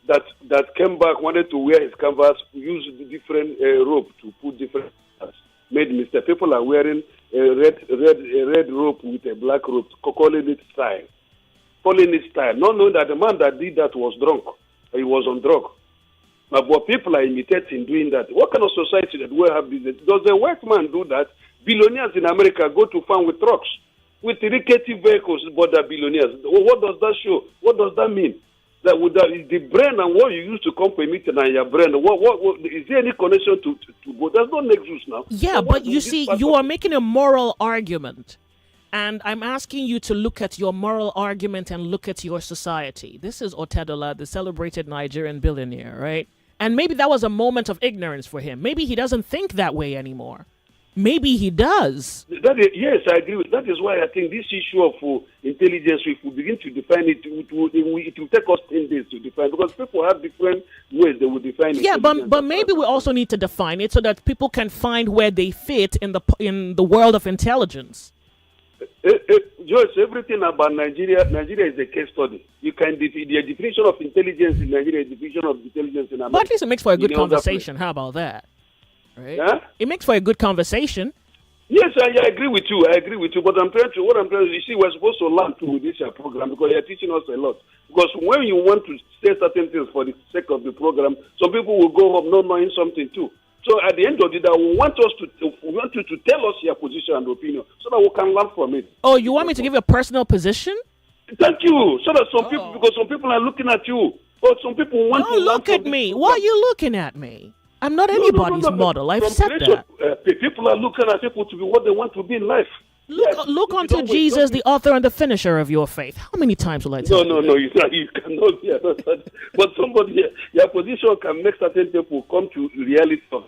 that came back, wanted to wear his canvas, used different rope to put different colors, made mistake. People are wearing a red rope with a black rope, calling it style. Not knowing that the man that did that was drunk. He was on drug. But people are imitating doing that. What kind of society that will have this? Does a white man do that? Billionaires in America go to farm with trucks, with rickety vehicles, but they're billionaires. What does that show? What does that mean? That with the brain and what you use to come for a meeting and your brain, what is there any connection to go? There's no nexus now. Yeah, so but you see, you are making a moral argument. And I'm asking you to look at your moral argument and look at your society. This is Otedola, the celebrated Nigerian billionaire, right? And maybe that was a moment of ignorance for him. Maybe he doesn't think that way anymore. Maybe he does. Yes, I agree with that. Is why I think this issue of intelligence, if we begin to define it, it will take us 10 days to define, because people have different ways they will define it. Yeah, but maybe we also need to define it so that people can find where they fit in the world of intelligence. George, everything about Nigeria is a case study. You can the definition of intelligence in Nigeria, definition of intelligence in America. But at least it makes for a good conversation. How about that? Right? Huh? It makes for a good conversation. Yes, I agree with you. But what I'm trying to, you see, we're supposed to learn too with this program, because you're teaching us a lot. Because when you want to say certain things for the sake of the program, some people will go home not knowing something too. So at the end of the day, we want you to tell us your position and opinion so that we can learn from it. Oh, you want me to give you a personal position? Thank you. So that some people are looking at you, but some people want to look at me. Why are you looking at me? I'm not anybody's model. I've said that. People are looking at people to be what they want to be in life. Look unto Jesus, the author and the finisher of your faith. How many times will I tell you? No, you cannot. Yeah, but somebody, your position can make certain people come to reality of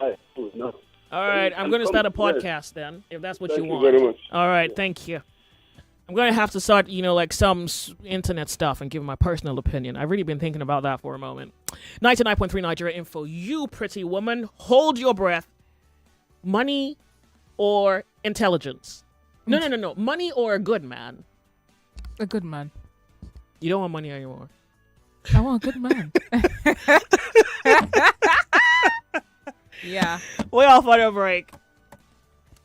life. No. All right, I'm going to start a podcast then, if that's what you want. Thank you very much. All right, thank you. I'm going to have to start, like some internet stuff and give my personal opinion. I've really been thinking about that for a moment. 99.3 Nigeria Info. You pretty woman, hold your breath. Money or intelligence? No. Money or a good man? A good man. You don't want money anymore. I want a good man. Yeah. We're off on a break.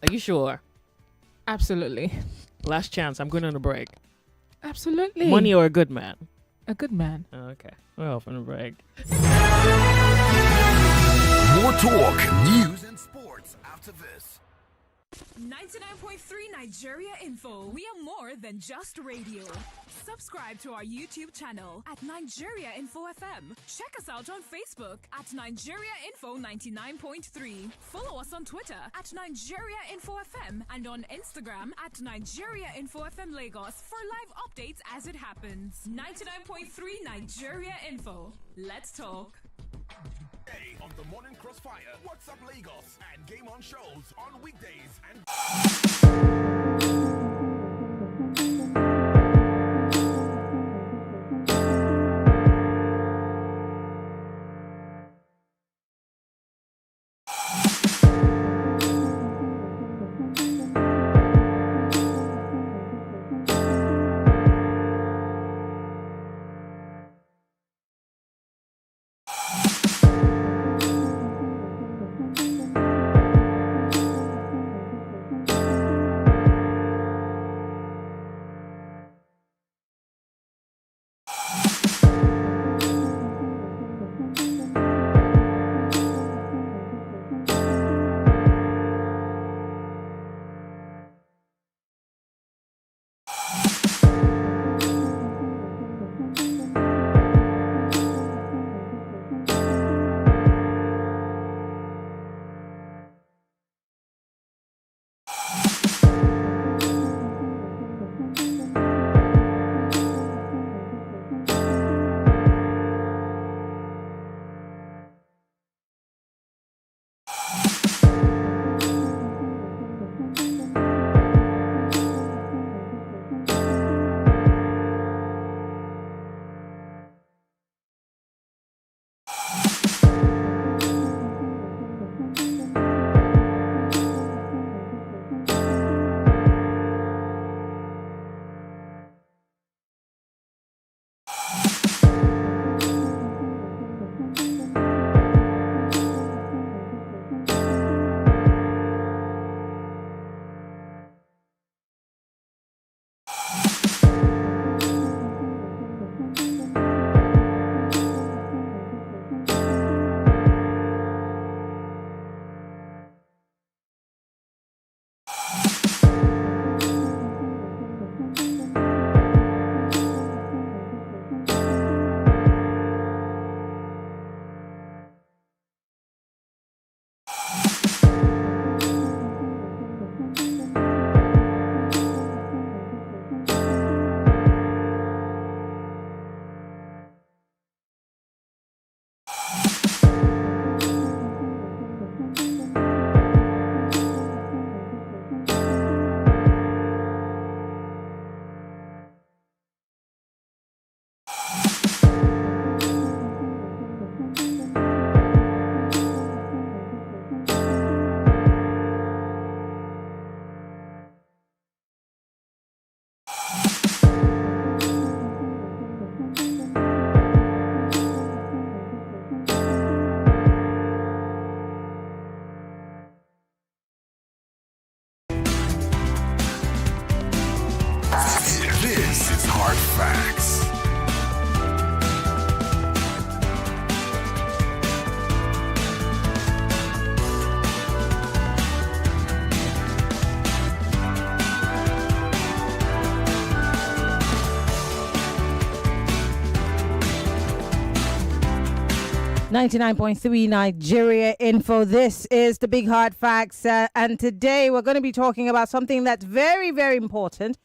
Are you sure? Absolutely. Last chance. I'm going on a break. Absolutely. Money or a good man? A good man. Okay. We're off on a break. More talk, news, and sports after this. 99.3 Nigeria Info. We are more than just radio. Subscribe to our YouTube channel at Nigeria Info FM. Check us out on Facebook at Nigeria Info 99.3. Follow us on Twitter at Nigeria Info FM and on Instagram at Nigeria Info FM Lagos for live updates as it happens. 99.3 Nigeria Info. Let's talk. Hey, on the Morning Crossfire, What's Up Lagos, and Game On shows on weekdays and facts. .3 Nigeria Info. This is the Big Hard Facts, and today we're going to be talking about something that's very, very important.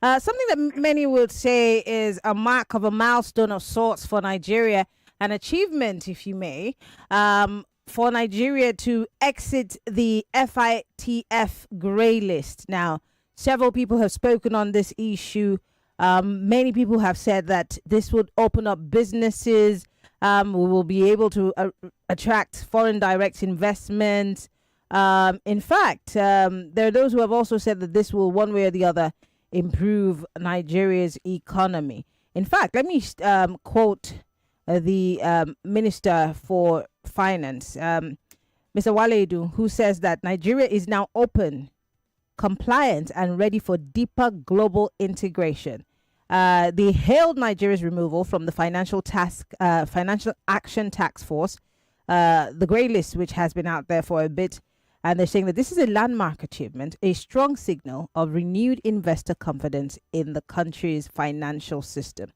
Something that many would say is a mark of a milestone of sorts for Nigeria, an achievement, if you may, for Nigeria to exit the FITF grey list. Now, several people have spoken on this issue. Many people have said that this would open up businesses. We will be able to attract foreign direct investment. In fact, there are those who have also said that this will, one way or the other, improve Nigeria's economy. In fact, let me quote the Minister for Finance, Mr. Waledu, who says that Nigeria is now open, compliant, and ready for deeper global integration. They hailed Nigeria's removal from the Financial Action Task Force, the grey list, which has been out there for a bit. And they're saying that this is a landmark achievement, a strong signal of renewed investor confidence in the country's financial system.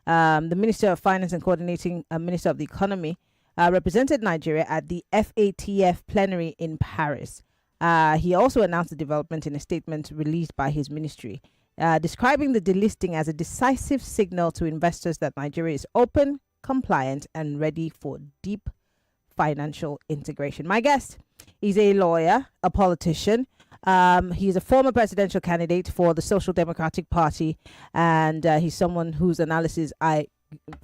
The Minister of Finance and Coordinating Minister of the Economy represented Nigeria at the FATF plenary in Paris. He also announced the development in a statement released by his ministry, describing the delisting as a decisive signal to investors that Nigeria is open, compliant, and ready for deep financial integration. My guest is a lawyer, a politician. He's a former presidential candidate for the Social Democratic Party, and he's someone whose analysis I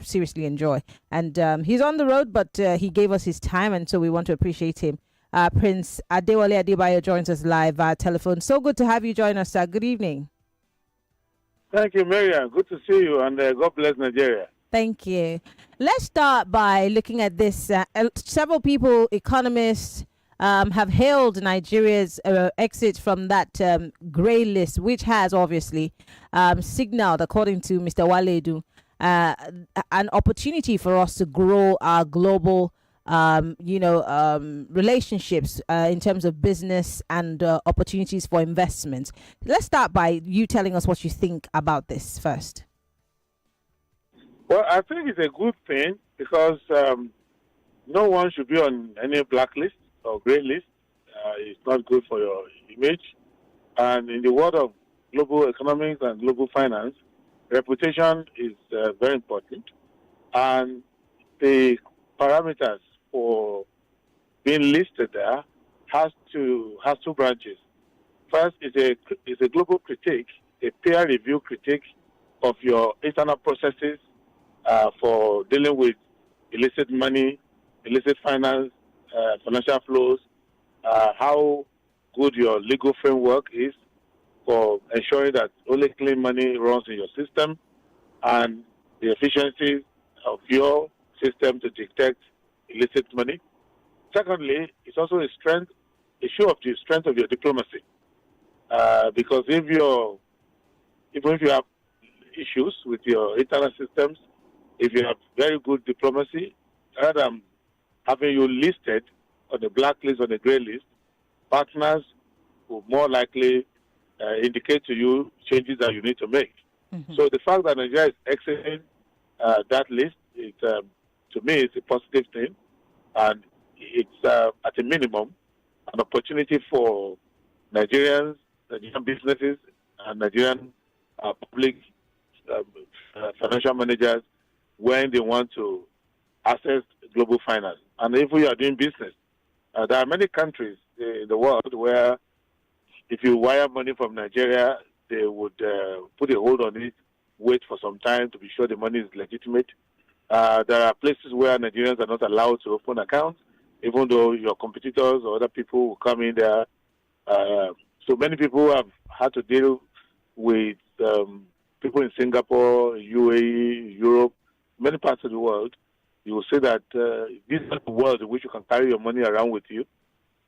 seriously enjoy. And he's on the road, but he gave us his time, and so we want to appreciate him. Prince Adewale Adebayo joins us live via telephone. So good to have you join us, sir. Good evening. Thank you, Mariam. Good to see you, and God bless Nigeria. Thank you. Let's start by looking at this. Several people, economists, have hailed Nigeria's exit from that grey list, which has obviously signaled, according to Mr. Waledu, an opportunity for us to grow our global relationships in terms of business and opportunities for investment. Let's start by you telling us what you think about this first. Well, I think it's a good thing because no one should be on any blacklist or grey list. It's not good for your image. And in the world of global economics and global finance, reputation is very important. And the parameters for being listed there has two branches. First is a global critique, a peer review critique of your internal processes for dealing with illicit money, illicit finance, financial flows, how good your legal framework is for ensuring that only clean money runs in your system, and the efficiency of your system to detect illicit money. Secondly, it's also a show of the strength of your diplomacy, because even if you have issues with your internal systems, if you have very good diplomacy, rather than having you listed on the blacklist or the grey list, partners will more likely indicate to you changes that you need to make. Mm-hmm. So the fact that Nigeria is exiting that list, to me, it's a positive thing, and it's at a minimum an opportunity for Nigerian businesses and Nigerian public financial managers when they want to access global finance. And if we are doing business, there are many countries in the world where if you wire money from Nigeria, they would put a hold on it, wait for some time to be sure the money is legitimate. There are places where Nigerians are not allowed to open accounts, even though your competitors or other people will come in there. So many people have had to deal with people in Singapore, UAE, Europe, many parts of the world. You will see that this is not the world in which you can carry your money around with you.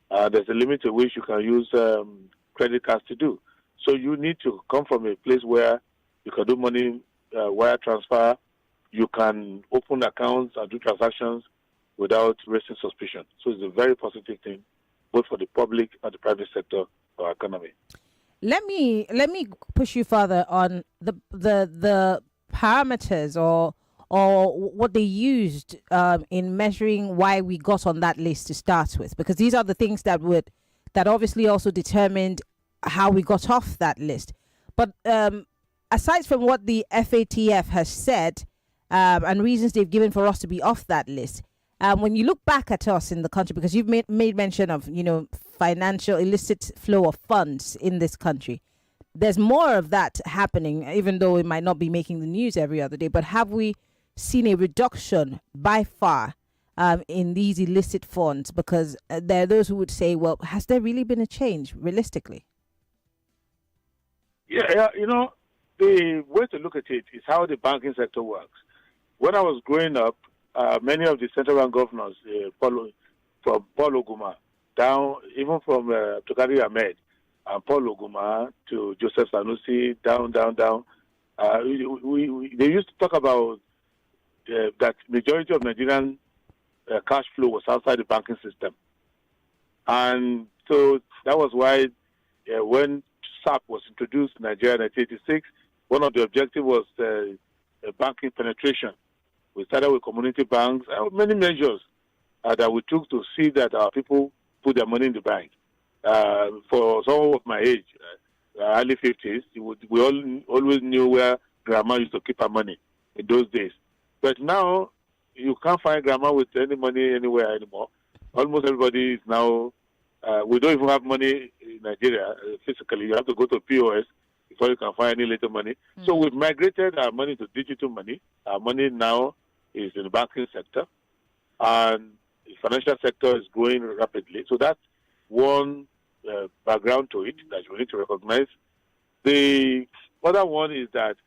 There's a limit to which you can use credit cards to do. So you need to come from a place where you can do money wire transfer. You can open accounts and do transactions without raising suspicion. So it's a very positive thing, both for the public and the private sector of our economy. Let me push you further on the parameters or what they used in measuring why we got on that list to start with, because these are the things that obviously also determined how we got off that list. But aside from what the FATF has said and reasons they've given for us to be off that list, when you look back at us in the country, because you've made mention of financial illicit flow of funds in this country, there's more of that happening, even though it might not be making the news every other day. But have we seen a reduction by far in these illicit funds? Because there are those who would say, well, has there really been a change realistically? Yeah, the way to look at it is how the banking sector works. When I was growing up, many of the central bank governors, from Paul Oguma down, even from Tokari Ahmed and Paul Oguma to Joseph Sanusi, down. They used to talk about that majority of Nigerian cash flow was outside the banking system. And so that was why when SAP was introduced in Nigeria in 1986, one of the objectives was banking penetration. We started with community banks and many measures that we took to see that our people put their money in the bank. For someone of my age, early 50s, we always knew where grandma used to keep her money in those days. But now, you can't find grandma with any money anywhere anymore. Almost everybody is now, we don't even have money in Nigeria physically. You have to go to POS before you can find any little money. So we've migrated our money to digital money. Our money now is in the banking sector, and the financial sector is growing rapidly. So that's one background to it that you need to recognize. The other one is that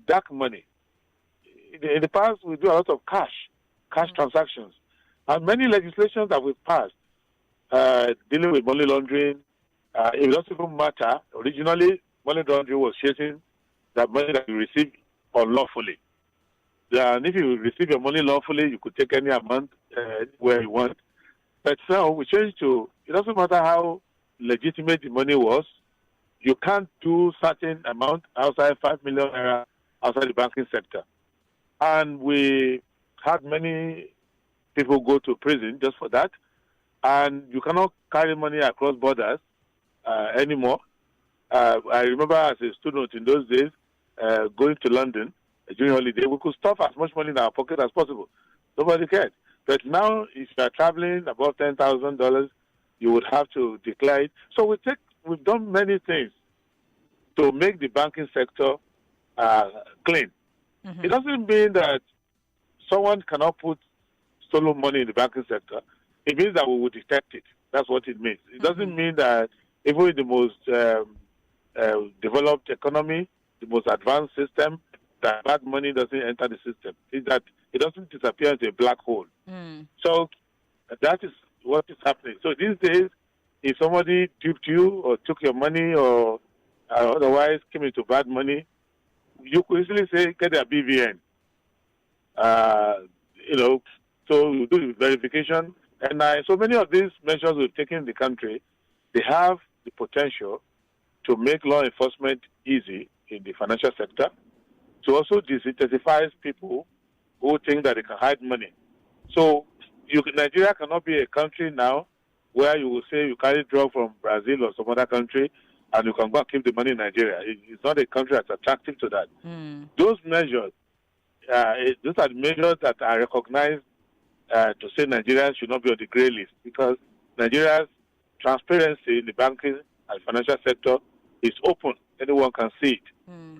dark money. In the past, we do a lot of cash transactions, and many legislations that we've passed dealing with money laundering. It doesn't even matter. Originally, money laundering was chasing that money that you receive unlawfully. And if you receive your money lawfully, you could take any amount where you want. But now we changed to, it doesn't matter how legitimate the money was, you can't do certain amount outside 5 million naira outside the banking sector. And we had many people go to prison just for that. And you cannot carry money across borders anymore. I remember as a student in those days, going to London during holiday, we could stuff as much money in our pocket as possible. Nobody cared. But now, if you are traveling above $10,000, you would have to declare it. So we've done many things to make the banking sector clean. It doesn't mean that someone cannot put stolen money in the banking sector. It means that we will detect it. That's what it means. It doesn't mean that even in the most developed economy, the most advanced system, that bad money doesn't enter the system. It's that it doesn't disappear into a black hole. So that is what is happening. So these days, if somebody duped you or took your money or otherwise came into bad money, you could easily say, get their BVN. So you do the verification. And so many of these measures we've taken in the country, they have the potential to make law enforcement easy in the financial sector, to also desensitize people who think that they can hide money. So Nigeria cannot be a country now where you will say you carry drugs from Brazil or some other country and you can go and keep the money in Nigeria. It's not a country that's attractive to that. Those measures, those are the measures that are recognized to say Nigeria should not be on the grey list, because Nigeria's transparency in the banking and financial sector is open. Anyone can see it.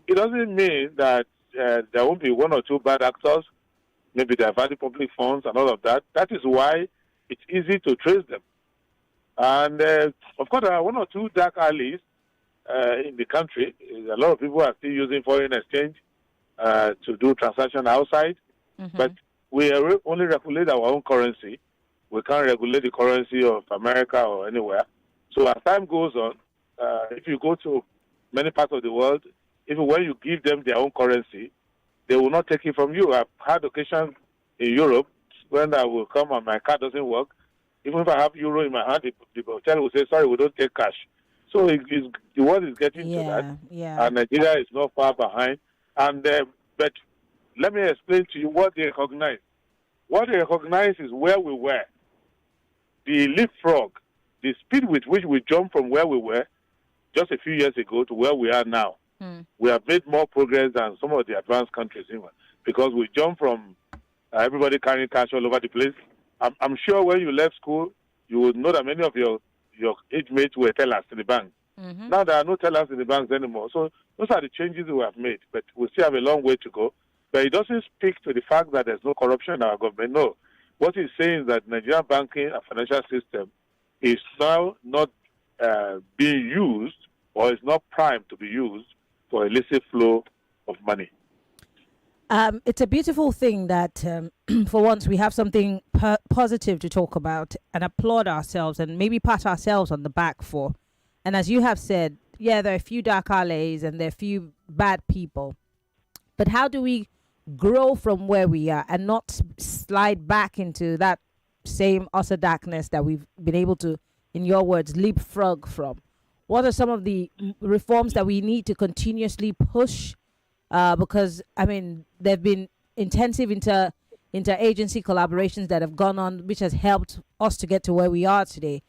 It doesn't mean that there won't be one or two bad actors. Maybe they have had public funds and all of that. That is why it's easy to trace them. And of course, there are one or two dark alleys in the country. A lot of people are still using foreign exchange to do transactions outside. But we only regulate our own currency. We can't regulate the currency of America or anywhere. So as time goes on, if you go to many parts of the world, even when you give them their own currency, they will not take it from you. I've had occasions in Europe when I will come and my card doesn't work. Even if I have euro in my hand, the hotel will say, sorry, we don't take cash. So the world is getting to that. Yeah. And Nigeria is not far behind. And but let me explain to you what they recognize. What they recognize is where we were. The leapfrog, the speed with which we jumped from where we were just a few years ago to where we are now. We have made more progress than some of the advanced countries even, because we jumped from everybody carrying cash all over the place. I'm sure when you left school, you would know that many of your age mates were tellers in the bank. Now there are no tellers in the banks anymore. So those are the changes we have made, but we still have a long way to go. But it doesn't speak to the fact that there's no corruption in our government. No. What it's saying is that Nigerian banking and financial system is now not being used, or is not primed to be used for illicit flow of money. It's a beautiful thing that for once we have something positive to talk about and applaud ourselves and maybe pat ourselves on the back for. And as you have said, yeah, there are a few dark alleys and there are a few bad people. But how do we grow from where we are and not slide back into that same utter darkness that we've been able to, in your words, leapfrog from? What are some of the reforms that we need to continuously push? Because, I mean, there have been intensive interagency collaborations that have gone on, which has helped us to get to where we are today.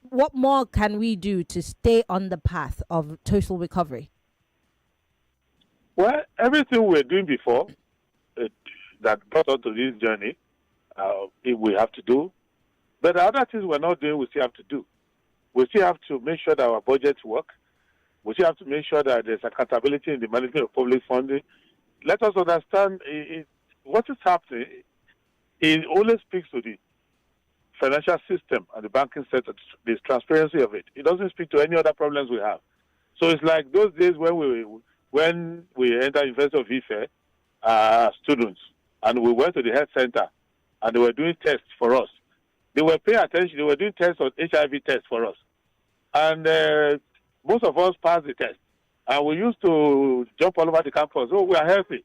What more can we do to stay on the path of total recovery? Well, everything we were doing before that brought us to this journey, we have to do. But the other things we're not doing, we still have to do. We still have to make sure that our budgets work. We still have to make sure that there's accountability in the management of public funding. Let us understand what is happening. It only speaks to the financial system and the banking sector, the transparency of it. It doesn't speak to any other problems we have. So it's like those days when we entered University of Ife, students, and we went to the health center, and they were doing tests for us. They were paying attention. They were doing tests on HIV tests for us. And most of us passed the test. And we used to jump all over the campus. Oh, we are healthy.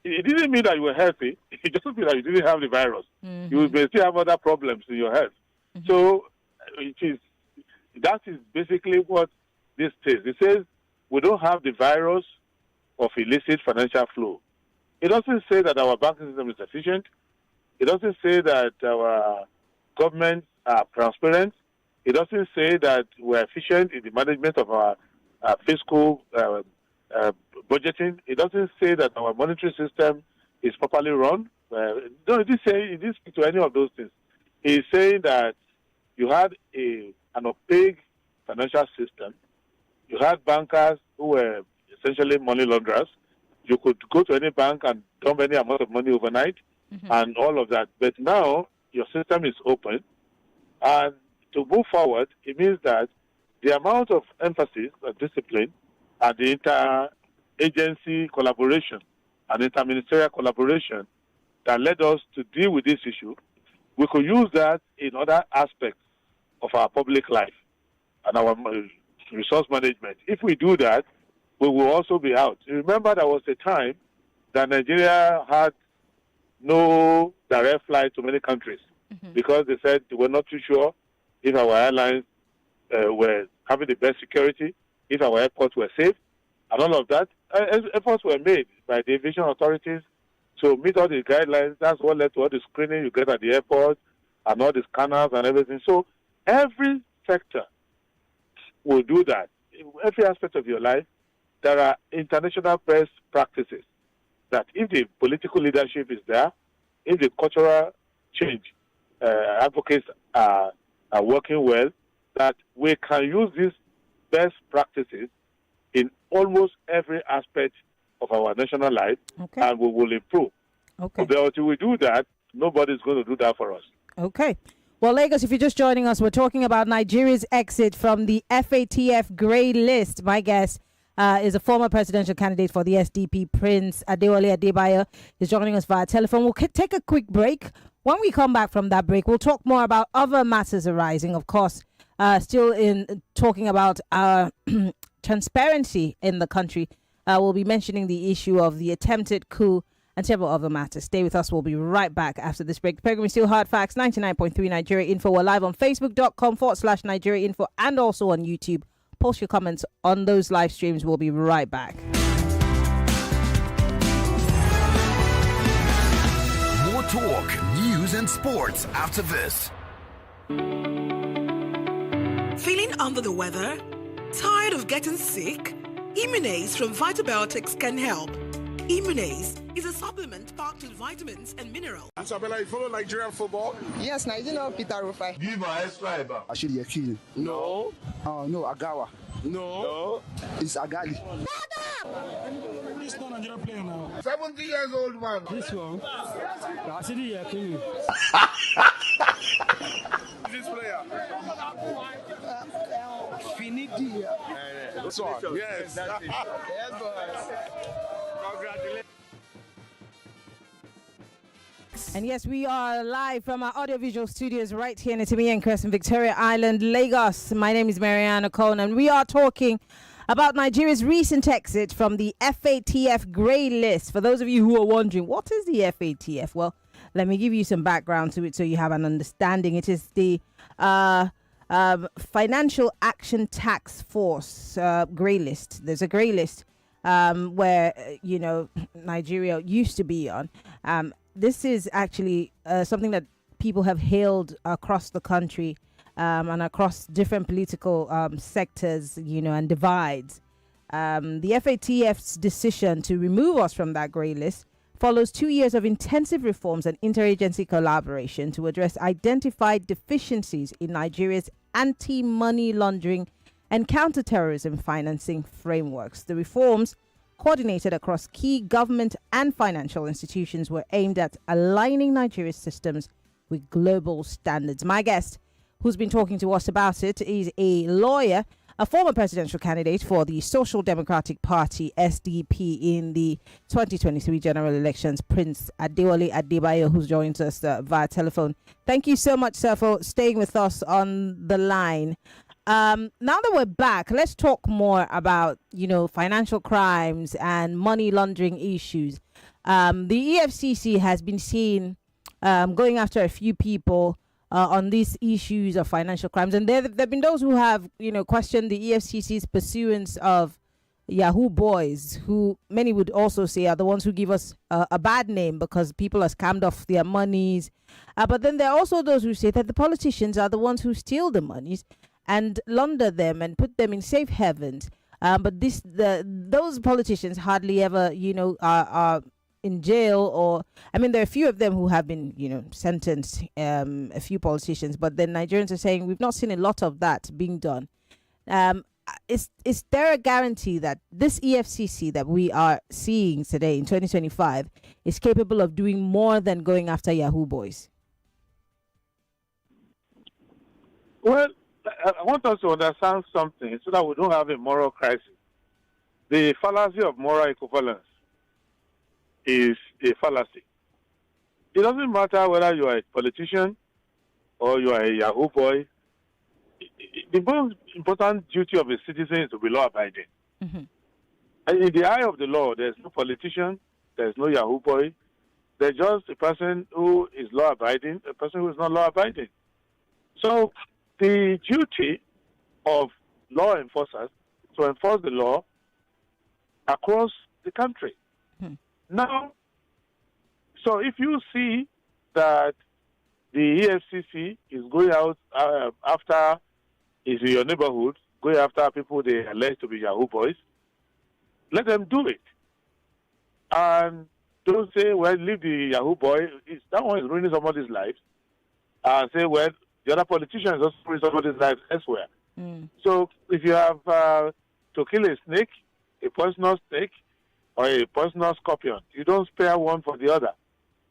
It didn't mean that you were healthy. It just meant that you didn't have the virus. You may still have other problems in your health. So that is basically what this says. It says we don't have the virus of illicit financial flow. It doesn't say that our banking system is efficient. It doesn't say that our governments are transparent. It doesn't say that we're efficient in the management of our fiscal budgeting. It doesn't say that our monetary system is properly run. No, it didn't speak to any of those things. It's saying that you had an opaque financial system. You had bankers who were essentially money launderers. You could go to any bank and dump any amount of money overnight and all of that. But now your system is open. And to move forward, it means that the amount of emphasis and discipline and the interagency collaboration and interministerial collaboration that led us to deal with this issue, we could use that in other aspects of our public life and our resource management. If we do that, we will also be out. You remember there was a time that Nigeria had no direct flight to many countries because they said they were not too sure if our airlines were having the best security, if our airports were safe, and all of that. Efforts were made by the aviation authorities to meet all the guidelines. That's what led to all the screening you get at the airport and all the scanners and everything. So every sector will do that. In every aspect of your life, there are international best practices that if the political leadership is there, if the cultural change advocates are working well, that we can use these best practices in almost every aspect of our national life, and we will improve. But until we do that, nobody's going to do that for us. Okay. Well, Lagos, if you're just joining us, we're talking about Nigeria's exit from the FATF grey list. My guest is a former presidential candidate for the SDP, Prince Adewale Adebayo. He's joining us via telephone. We'll take a quick break. When we come back from that break, we'll talk more about other matters arising, of course, still in talking about transparency in the country. We'll be mentioning the issue of the attempted coup and several other matters. Stay with us. We'll be right back after this break. The program is still Hard Facts, 99.3 Nigeria Info. We're live on facebook.com/Nigeria Info and also on YouTube. Post your comments on those live streams. We'll be right back. More talk, news, and sports after this. Feeling under the weather? Tired of getting sick? Immunase from Vitabiotics can help. Immunase is a supplement packed with vitamins and minerals. Isabella, you follow Nigerian football? Yes, Nigerian Peter Rufai. Give her extra. Ashiri Yakini. No. No, Agawa. No. It's Agali. This is not Nigerian player now. 70 years old man. This one. Ashiri Yakini. This player. Finidi. This one. Yes. That's it. Yes, boys. Congratulations. And yes, we are live from our audiovisual studios right here in Itimi and Crescent, Victoria Island, Lagos. My name is Mariana Cone, and we are talking about Nigeria's recent exit from the FATF grey list. For those of you who are wondering, what is the FATF? Well, let me give you some background to it so you have an understanding. It is the Financial Action Task Force grey list. There's a grey list where, Nigeria used to be on. This is actually something that people have hailed across the country and across different political sectors, and divides. The FATF's decision to remove us from that grey list follows 2 years of intensive reforms and interagency collaboration to address identified deficiencies in Nigeria's anti-money laundering and counter-terrorism financing frameworks. The reforms, coordinated across key government and financial institutions, were aimed at aligning Nigeria's systems with global standards. My guest, who's been talking to us about it, is a lawyer, a former presidential candidate for the Social Democratic Party, SDP, in the 2023 general elections, Prince Adewale Adebayo, who joins us via telephone. Thank you so much, sir, for staying with us on the line. Now that we're back, let's talk more about, financial crimes and money laundering issues. The EFCC has been seen going after a few people on these issues of financial crimes. And there have been those who have, questioned the EFCC's pursuance of Yahoo boys, who many would also say are the ones who give us a bad name because people are scammed off their monies. But then there are also those who say that the politicians are the ones who steal the monies and launder them and put them in safe havens. But those politicians hardly ever, are in jail, or there are a few of them who have been, sentenced, a few politicians. But then Nigerians are saying we've not seen a lot of that being done. Is there a guarantee that this EFCC that we are seeing today in 2025 is capable of doing more than going after Yahoo boys? Well, I want us to understand something so that we don't have a moral crisis. The fallacy of moral equivalence is a fallacy. It doesn't matter whether you are a politician or you are a Yahoo boy. The most important duty of a citizen is to be law-abiding. Mm-hmm. And in the eye of the law, there's no politician, there's no Yahoo boy. There's just a person who is law-abiding, a person who is not law-abiding. So the duty of law enforcers is to enforce the law across the country. Now, so if you see that the EFCC is going out after, is in your neighborhood, going after people they allege to be Yahoo boys, let them do it. And don't say, well, leave the Yahoo boy. That one is ruining somebody's life. And say, well, the other politician is also ruining somebody's life elsewhere. So if you have to kill a snake, a poisonous snake, or a poisonous scorpion, you don't spare one for the other.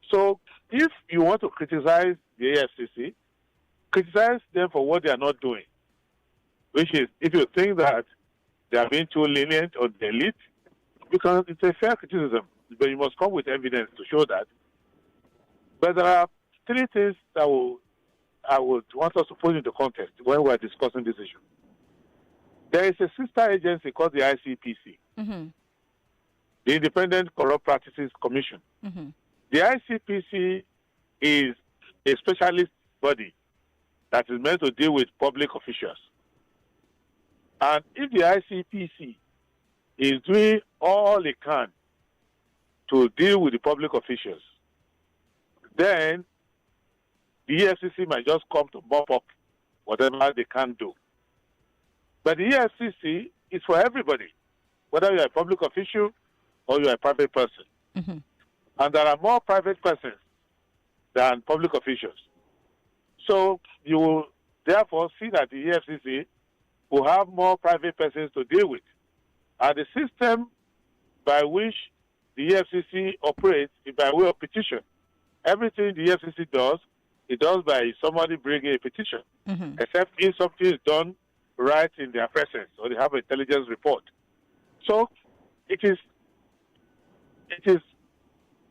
So if you want to criticize the AFCC, criticize them for what they are not doing. Which is, if you think that they are being too lenient or the elite, because it's a fair criticism, but you must come with evidence to show that. But there are three things that I would want us to put into context when we are discussing this issue. There is a sister agency called the ICPC. Mm-hmm. the Independent Corrupt Practices Commission. Mm-hmm. The ICPC is a specialist body that is meant to deal with public officials. And if the ICPC is doing all it can to deal with the public officials, then the EFCC might just come to mop up whatever they can do. But the EFCC is for everybody, whether you're a public official or you're a private person. Mm-hmm. And there are more private persons than public officials. So you will therefore see that the EFCC will have more private persons to deal with. And the system by which the EFCC operates is by way of petition. Everything the EFCC does, it does by somebody bringing a petition, Mm-hmm. except if something is done right in their presence or they have an intelligence report. So it is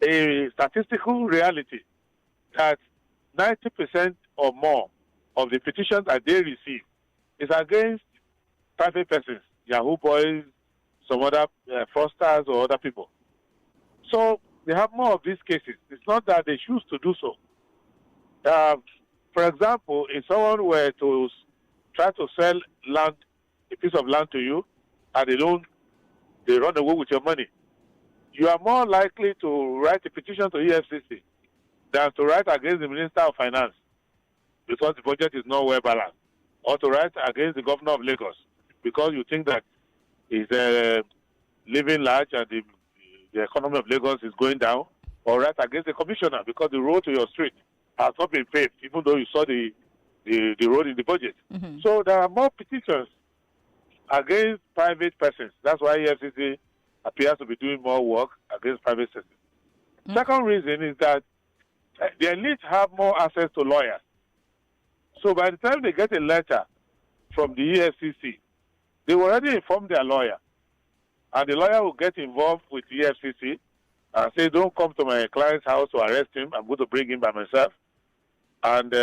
a statistical reality that 90% or more of the petitions that they receive is against private persons, Yahoo boys, some other fraudsters or other people. So they have more of these cases. It's not that they choose to do so. For example, if someone were to try to sell land, a piece of land to you, and they run away with your money, you are more likely to write a petition to EFCC than to write against the Minister of Finance because the budget is not well balanced, or to write against the Governor of Lagos because you think that he's living large and the economy of Lagos is going down, or write against the Commissioner because the road to your street has not been paved, even though you saw the road in the budget. Mm-hmm. So there are more petitions against private persons. That's why EFCC appears to be doing more work against private citizens. Mm-hmm. Second reason is that the elite have more access to lawyers. So by the time they get a letter from the EFCC, they will already inform their lawyer. And the lawyer will get involved with the EFCC and say, don't come to my client's house to arrest him. I'm going to bring him by myself. And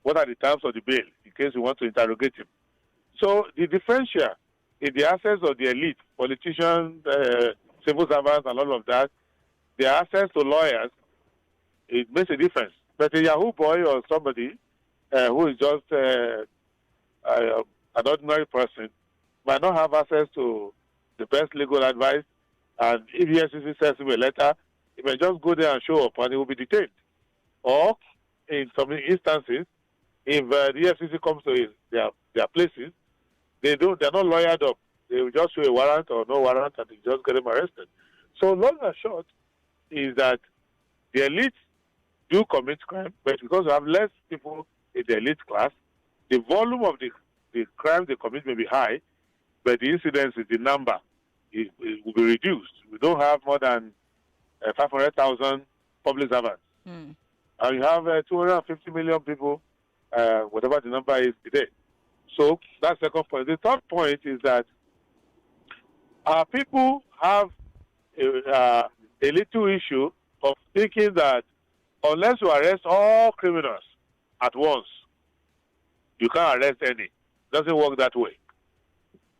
what are the terms of the bail in case you want to interrogate him? So the differential in the access of the elite, politicians, civil servants, and all of that, their access to lawyers, it makes a difference. But a Yahoo boy or somebody who is just an ordinary person might not have access to the best legal advice, and if EFCC sends him a letter, he may just go there and show up and he will be detained. Or, in some instances, if the EFCC comes to their places, they're not lawyered up. They will just show a warrant or no warrant and they just get them arrested. So long and short is that the elites do commit crime, but because we have less people in the elite class, the volume of the crimes they commit may be high, but the incidence, the number, it will be reduced. We don't have more than 500,000 public servants. Mm. And you have 250 million people, whatever the number is today. So that's the second point. The third point is that our people have a little issue of thinking that unless you arrest all criminals at once, you can't arrest any. It doesn't work that way.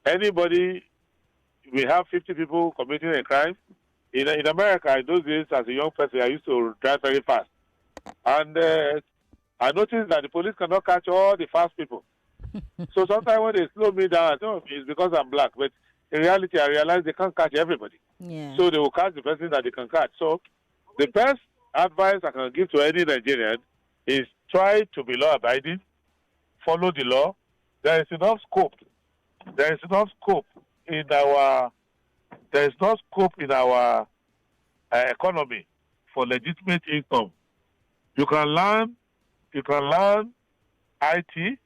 Anybody, we have 50 people committing a crime. In America, in those days, as a young person, I used to drive very fast. And I noticed that the police cannot catch all the fast people. So sometimes when they slow me down, I think it's because I'm black. But in reality, I realize they can't catch everybody. Yeah. So they will catch the person that they can catch. So the best advice I can give to any Nigerian is try to be law-abiding, follow the law. There is enough scope. There is enough scope in our. There is no scope in our economy for legitimate income. You can learn IT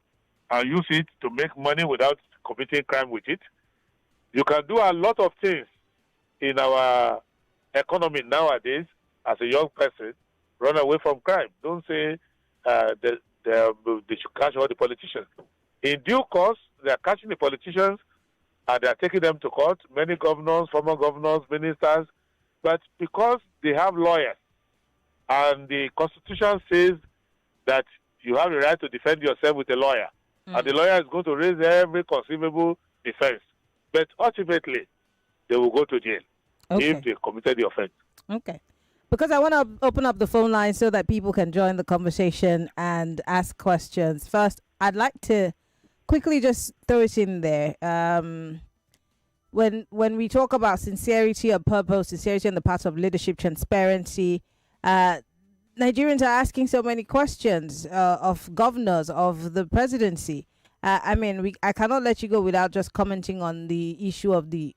and use it to make money without committing crime with it. You can do a lot of things in our economy nowadays as a young person, run away from crime. Don't say they should catch all the politicians. In due course, they are catching the politicians and they are taking them to court, many governors, former governors, ministers, but because they have lawyers and the Constitution says that you have the right to defend yourself with a lawyer, and the lawyer is going to raise every conceivable defense, but ultimately they will go to jail. if they committed the offense. Okay. Because I want to open up the phone line so that people can join the conversation and ask questions. First, I'd like to quickly just throw it in there. When we talk about sincerity of purpose, sincerity on the part of leadership, transparency, Nigerians are asking so many questions of governors, of the presidency. I cannot let you go without just commenting on the issue of the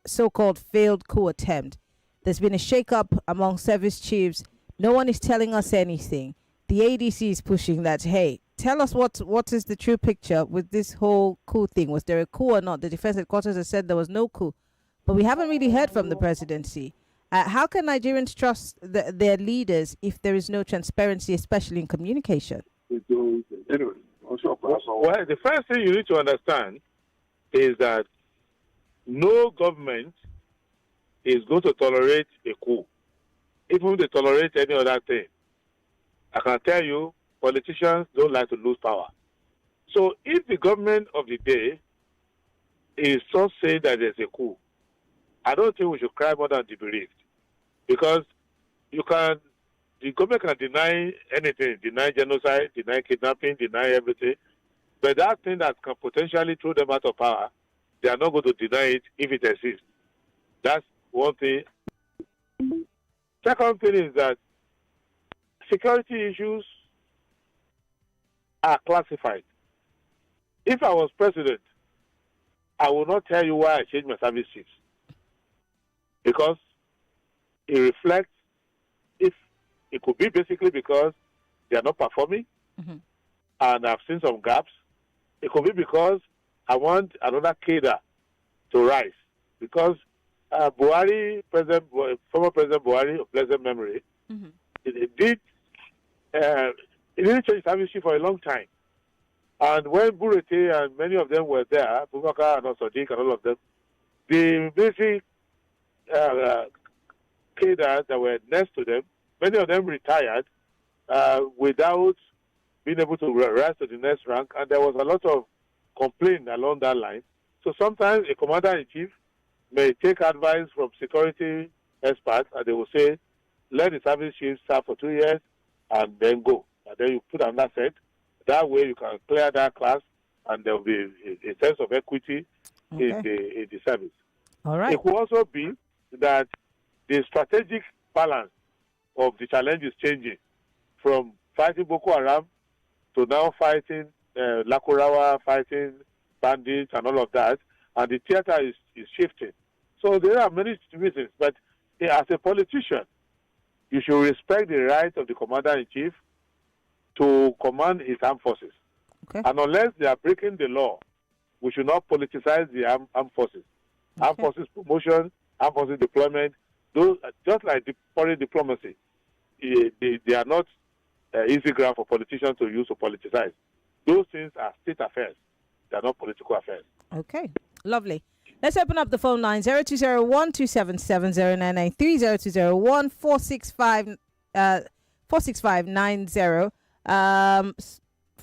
so-called failed coup attempt. There's been a shake-up among service chiefs. No one is telling us anything. The ADC is pushing that, hey, tell us what is the true picture with this whole coup thing. Was there a coup or not? The defense headquarters has said there was no coup. But we haven't really heard from the presidency. How can Nigerians trust their leaders if there is no transparency, especially in communication? Well, the first thing you need to understand is that no government is going to tolerate a coup. Even if they tolerate any other thing, I can tell you, politicians don't like to lose power. So if the government of the day is just saying that there's a coup, I don't think we should cry more than the bereaved. Because the government can deny anything, deny genocide, deny kidnapping, deny everything. But that thing that can potentially throw them out of power, they are not going to deny it if it exists. That's one thing. Second thing is that security issues are classified. If I was president, I will not tell you why I changed my service chiefs. Because it reflects, if it could be basically because they are not performing, and I've seen some gaps. It could be because I want another cadre to rise. Because Buhari, former President Buhari of blessed memory, it didn't change service chief for a long time. And when Burete and many of them were there, Bumaka and Sadiq and all of them, the basic cadres that were next to them, many of them retired without being able to rise to the next rank, and there was a lot of complaint along that line. So sometimes a commander-in-chief may take advice from security experts, and they will say, let the service chief serve for 2 years and then go. And then you put another set. That way you can clear that class, and there will be a sense of equity in the service. All right. It could also be that the strategic balance of the challenge is changing from fighting Boko Haram to now fighting Lakurawa, fighting bandits and all of that, and the theater is shifting. So there are many reasons, but as a politician, you should respect the right of the commander-in-chief to command his armed forces. Okay. And unless they are breaking the law, we should not politicize the armed forces. Okay. Armed forces promotion, armed forces deployment, those just like the foreign diplomacy, they are not easy ground for politicians to use to politicize. Those things are state affairs. They are not political affairs. Okay, lovely. Let's open up the phone line 0201-277-0993, 0201-465-90,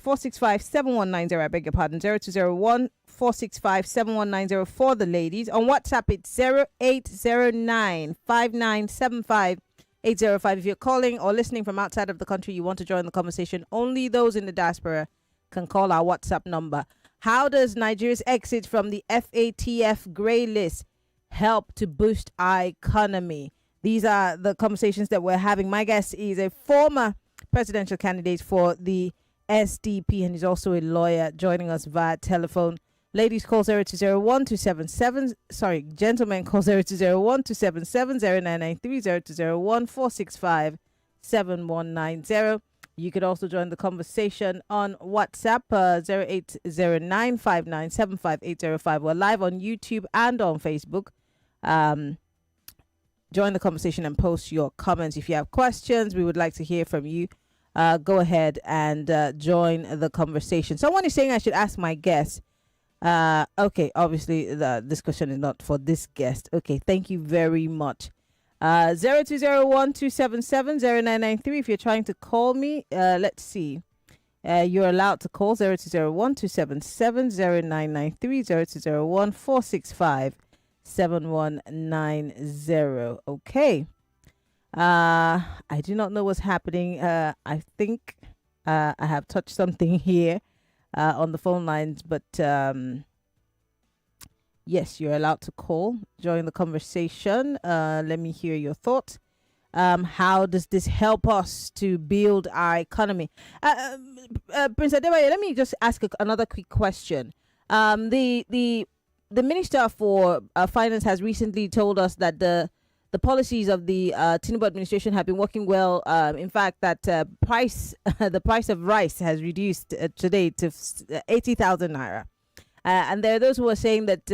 465-7190, I beg your pardon, 0201-465-7190 for the ladies. On WhatsApp, it's 0809-5975-805. If you're calling or listening from outside of the country, you want to join the conversation, only those in the diaspora can call our WhatsApp number. How does Nigeria's exit from the FATF grey list help to boost our economy? These are the conversations that we're having. My guest is a former presidential candidate for the SDP, and he's also a lawyer, joining us via telephone. Ladies, call 0201-277, gentlemen, call 0201-277-0993, 0201-465-7190. You could also join the conversation on WhatsApp, 0809-5975-805. We're live on YouTube and on Facebook. Join the conversation and post your comments. If you have questions, we would like to hear from you. Go ahead and join the conversation. Someone is saying I should ask my guest. Okay, obviously this question is not for this guest. Okay, thank you very much. 0201-277-0993. If you're trying to call me, let's see. You're allowed to call 0201-277-0993, 7190. Okay. I do not know what's happening. I think I have touched something here on the phone lines, but yes, you're allowed to call, join the conversation. Let me hear your thoughts. How does this help us to build our economy? Prince Adebayo, let me just ask another quick question. The Minister for Finance has recently told us that the policies of the Tinubu administration have been working well. In fact, that the price of rice has reduced today to 80,000 naira. And there are those who are saying that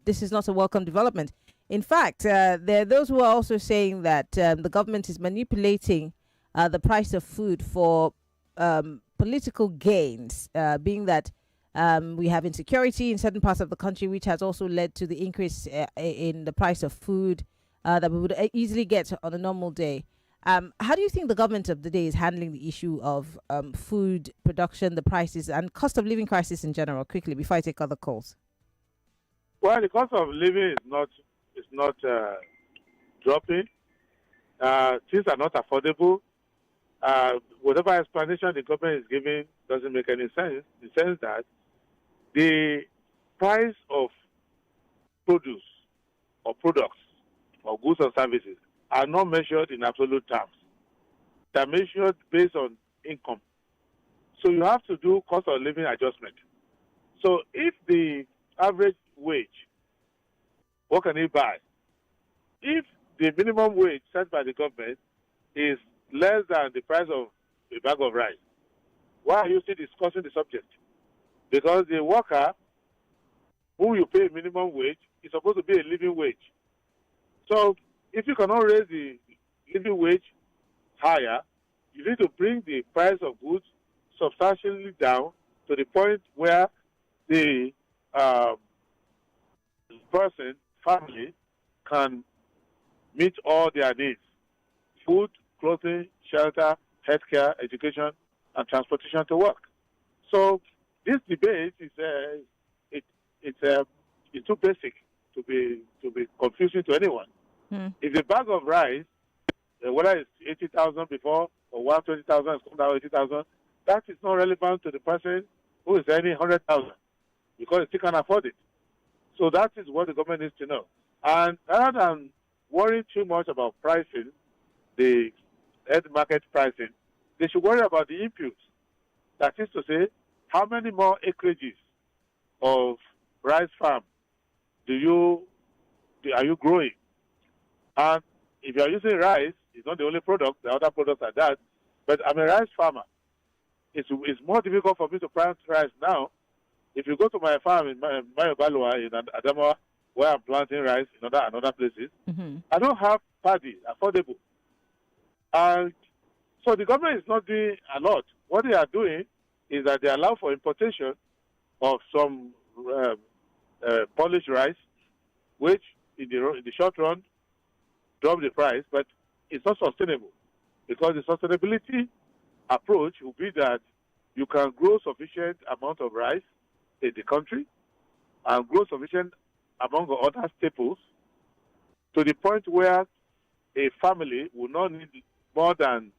this is not a welcome development. In fact, there are those who are also saying that the government is manipulating the price of food for political gains, being that we have insecurity in certain parts of the country, which has also led to the increase in the price of food that we would easily get on a normal day. How do you think the government of the day is handling the issue of food production, the prices, and cost of living crisis in general? Quickly, before I take other calls. Well, the cost of living is not dropping. Things are not affordable. Whatever explanation the government is giving doesn't make any sense. In the sense that the price of produce or products or goods or services are not measured in absolute terms. They're measured based on income. So you have to do cost of living adjustment. So if the average wage, what can he buy? If the minimum wage set by the government is less than the price of a bag of rice, why are you still discussing the subject? Because the worker who you pay minimum wage is supposed to be a living wage. So if you cannot raise the living wage higher, you need to bring the price of goods substantially down to the point where the person, family, can meet all their needs: food, clothing, shelter, healthcare, education, and transportation to work. So this debate is it's too basic to be confusing to anyone. If the bag of rice, whether it's 80,000 before or 120,000, it's come down 80,000, that is not relevant to the person who is earning 100,000 because he still can afford it. So that is what the government needs to know. And rather than worrying too much about pricing, the end market pricing, they should worry about the inputs. That is to say, how many more acreages of rice farm are you growing? And if you are using rice, it's not the only product. The other products are that. But I'm a rice farmer. It's more difficult for me to plant rice now. If you go to my farm in Mayobalua in Adamawa, where I'm planting rice in other places, I don't have paddy affordable. And so the government is not doing a lot. What they are doing is that they allow for importation of some polished rice, which in the short run drop the price, but it's not sustainable because the sustainability approach will be that you can grow sufficient amount of rice in the country and grow sufficient among other staples to the point where a family will not need more than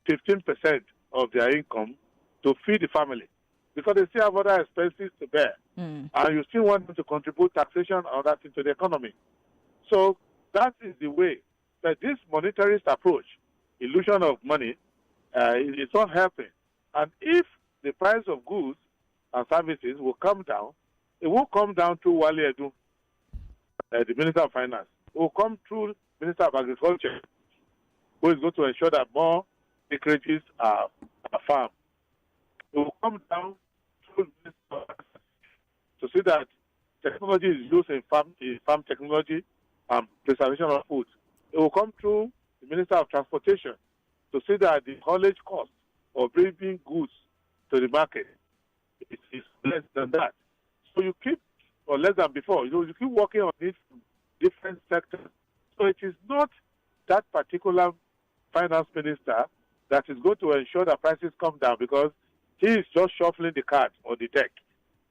15% of their income to feed the family because they still have other expenses to bear. And you still want them to contribute taxation and other things to the economy. So that is the way. But this monetarist approach, illusion of money, it's not helping. And if the price of goods and services will come down, it won't come down through Wale Edu, the Minister of Finance. It will come through Minister of Agriculture, who is going to ensure that more acreages are farmed. It will come down through Minister of to see that technology is used in farm technology and preservation of food. It will come through the Minister of Transportation to see that the haulage cost of bringing goods to the market is less than that. So you keep, or less than before, you keep working on these different sectors. So it is not that particular finance minister that is going to ensure that prices come down because he is just shuffling the cards on the deck.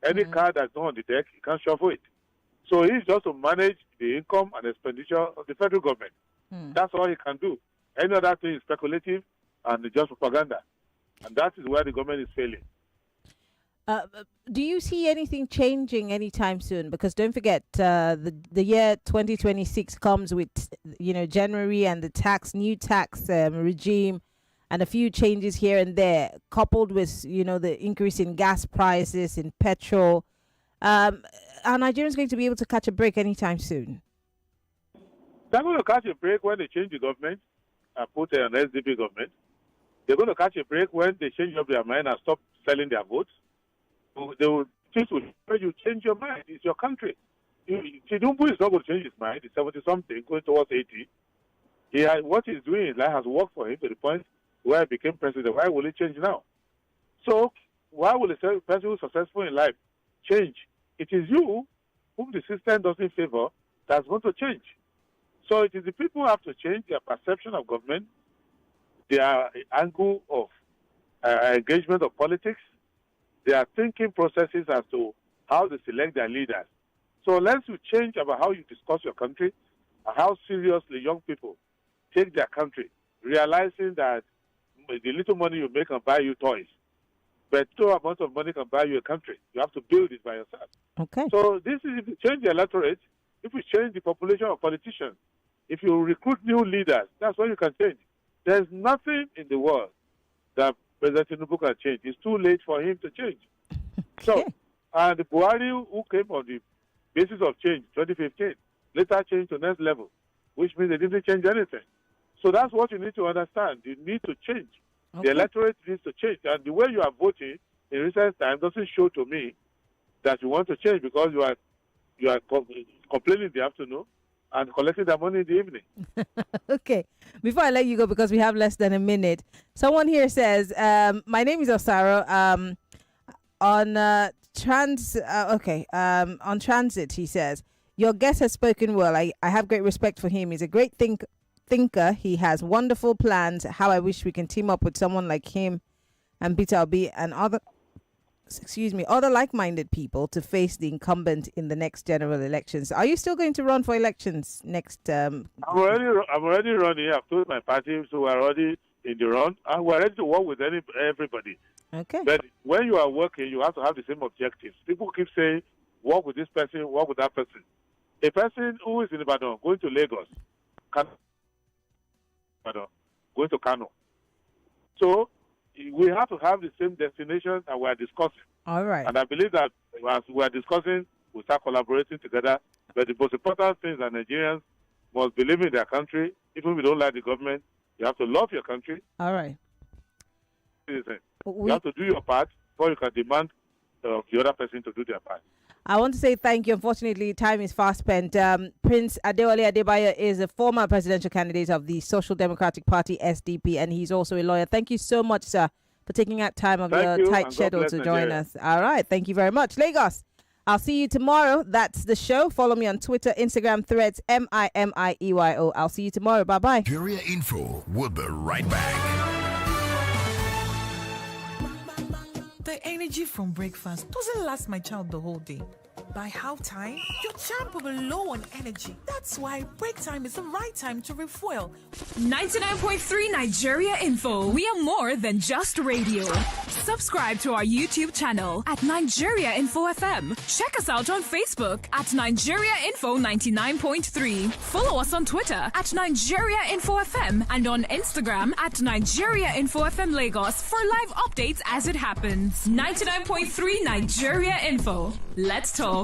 Any card that's not on the deck, you can't shuffle it. So he's just to manage the income and expenditure of the federal government. That's all he can do. Any other thing is speculative and just propaganda. And that is where the government is failing. Do you see anything changing anytime soon? Because don't forget, the year 2026 comes with, January and the new tax regime and a few changes here and there, coupled with, the increase in gas prices, in petrol. Are Nigerians going to be able to catch a break anytime soon? They're going to catch a break when they change the government and put an SDP government. They're going to catch a break when they change up their mind and stop selling their votes. They will choose to you change your mind. It's your country. Tinubu is not going to change his mind. He's 70-something, going towards 80. What he's doing in life has worked for him to the point where he became president. Why will he change now? So why will a person who is successful in life change? It is you whom the system doesn't favor that's going to change. So it is the people who have to change their perception of government, their angle of engagement of politics, their thinking processes as to how they select their leaders. So unless you change about how you discuss your country and how seriously young people take their country, realizing that the little money you make can buy you toys, but no amount of money can buy you a country. You have to build it by yourself. Okay. So this is, if you change the electorate, if you change the population of politicians, if you recruit new leaders, that's what you can change. There's nothing in the world that President Tinubu can change. It's too late for him to change. So, and the Buhari who came on the basis of change, 2015, later changed to next level, which means they didn't change anything. So that's what you need to understand. You need to change. The electorate needs to change. And the way you are voting in recent time doesn't show to me that you want to change, because you are complaining in the afternoon and collecting the money in the evening. Okay. Before I let you go, because we have less than a minute, someone here says, my name is Osaro. On transit, he says, your guest has spoken well. I have great respect for him. He's a great thinker. He has wonderful plans. How I wish we can team up with someone like him and Peter Obi and other like-minded people to face the incumbent in the next general elections. Are you still going to run for elections next? I'm already running. I've told my party, so we're already in the run, and we're ready to work with everybody. Okay. But when you are working, you have to have the same objectives. People keep saying, work with this person, work with that person. A person who is in Ibadan going to Lagos, going to Kano. So we have to have the same destination that we are discussing. All right. And I believe that as we are discussing, we'll start collaborating together. But the most important thing is that Nigerians must believe in their country. Even if you don't like the government, you have to love your country. All right. You have to do your part before you can demand of the other person to do their part. I want to say thank you. Unfortunately, time is fast spent. Prince Adewale Adebayo is a former presidential candidate of the Social Democratic Party, SDP, and he's also a lawyer. Thank you so much, sir, for taking out time of your tight schedule to join us. All right. Thank you very much. Lagos, I'll see you tomorrow. That's the show. Follow me on Twitter, Instagram, Threads, MIMIEYO. I'll see you tomorrow. Bye-bye. Nigeria Info. We'll be right back. The energy from breakfast doesn't last my child the whole day. By half time, your champ will be low on energy. That's why break time is the right time to refuel. 99.3 Nigeria Info. We are more than just radio. Subscribe to our YouTube channel at Nigeria Info FM. Check us out on Facebook at Nigeria Info 99.3. Follow us on Twitter at Nigeria Info FM and on Instagram at Nigeria Info FM Lagos for live updates as it happens. 99.3 Nigeria Info. Let's talk.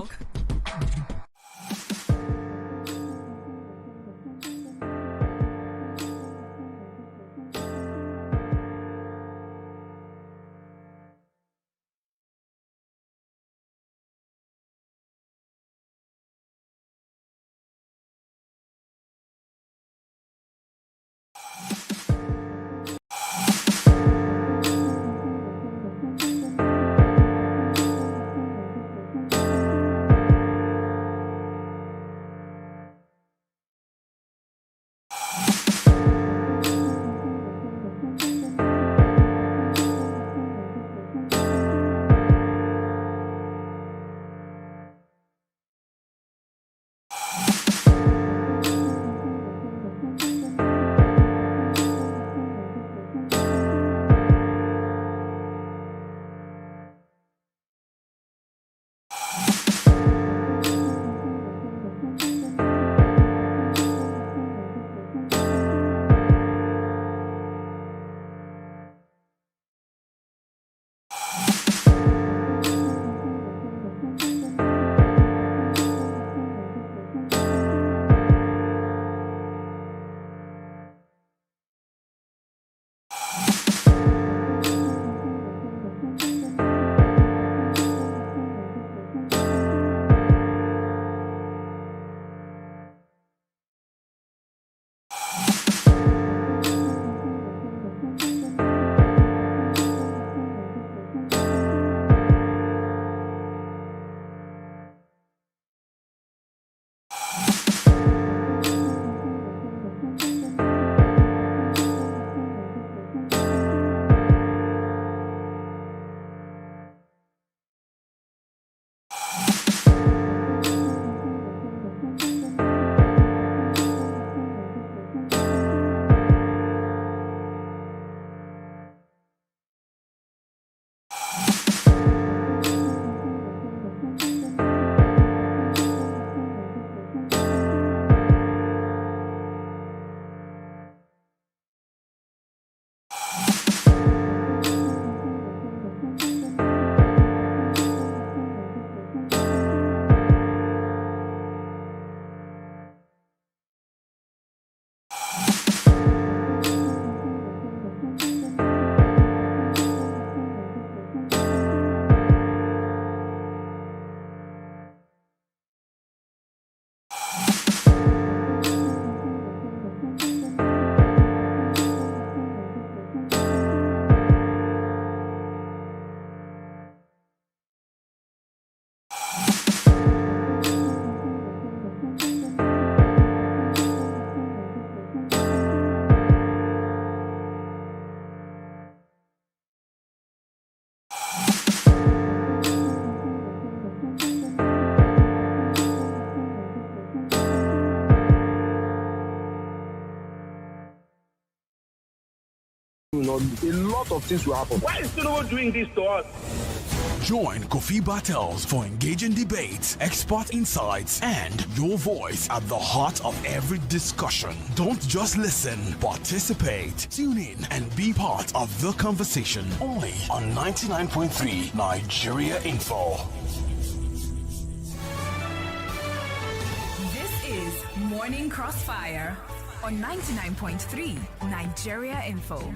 a lot of things will happen. Why is Tinubu doing this to us? Join Kofi Battles for engaging debates, expert insights, and your voice at the heart of every discussion. Don't just listen, participate. Tune in and be part of the conversation. Only on 99.3 Nigeria Info. This is Morning Crossfire on 99.3 Nigeria Info.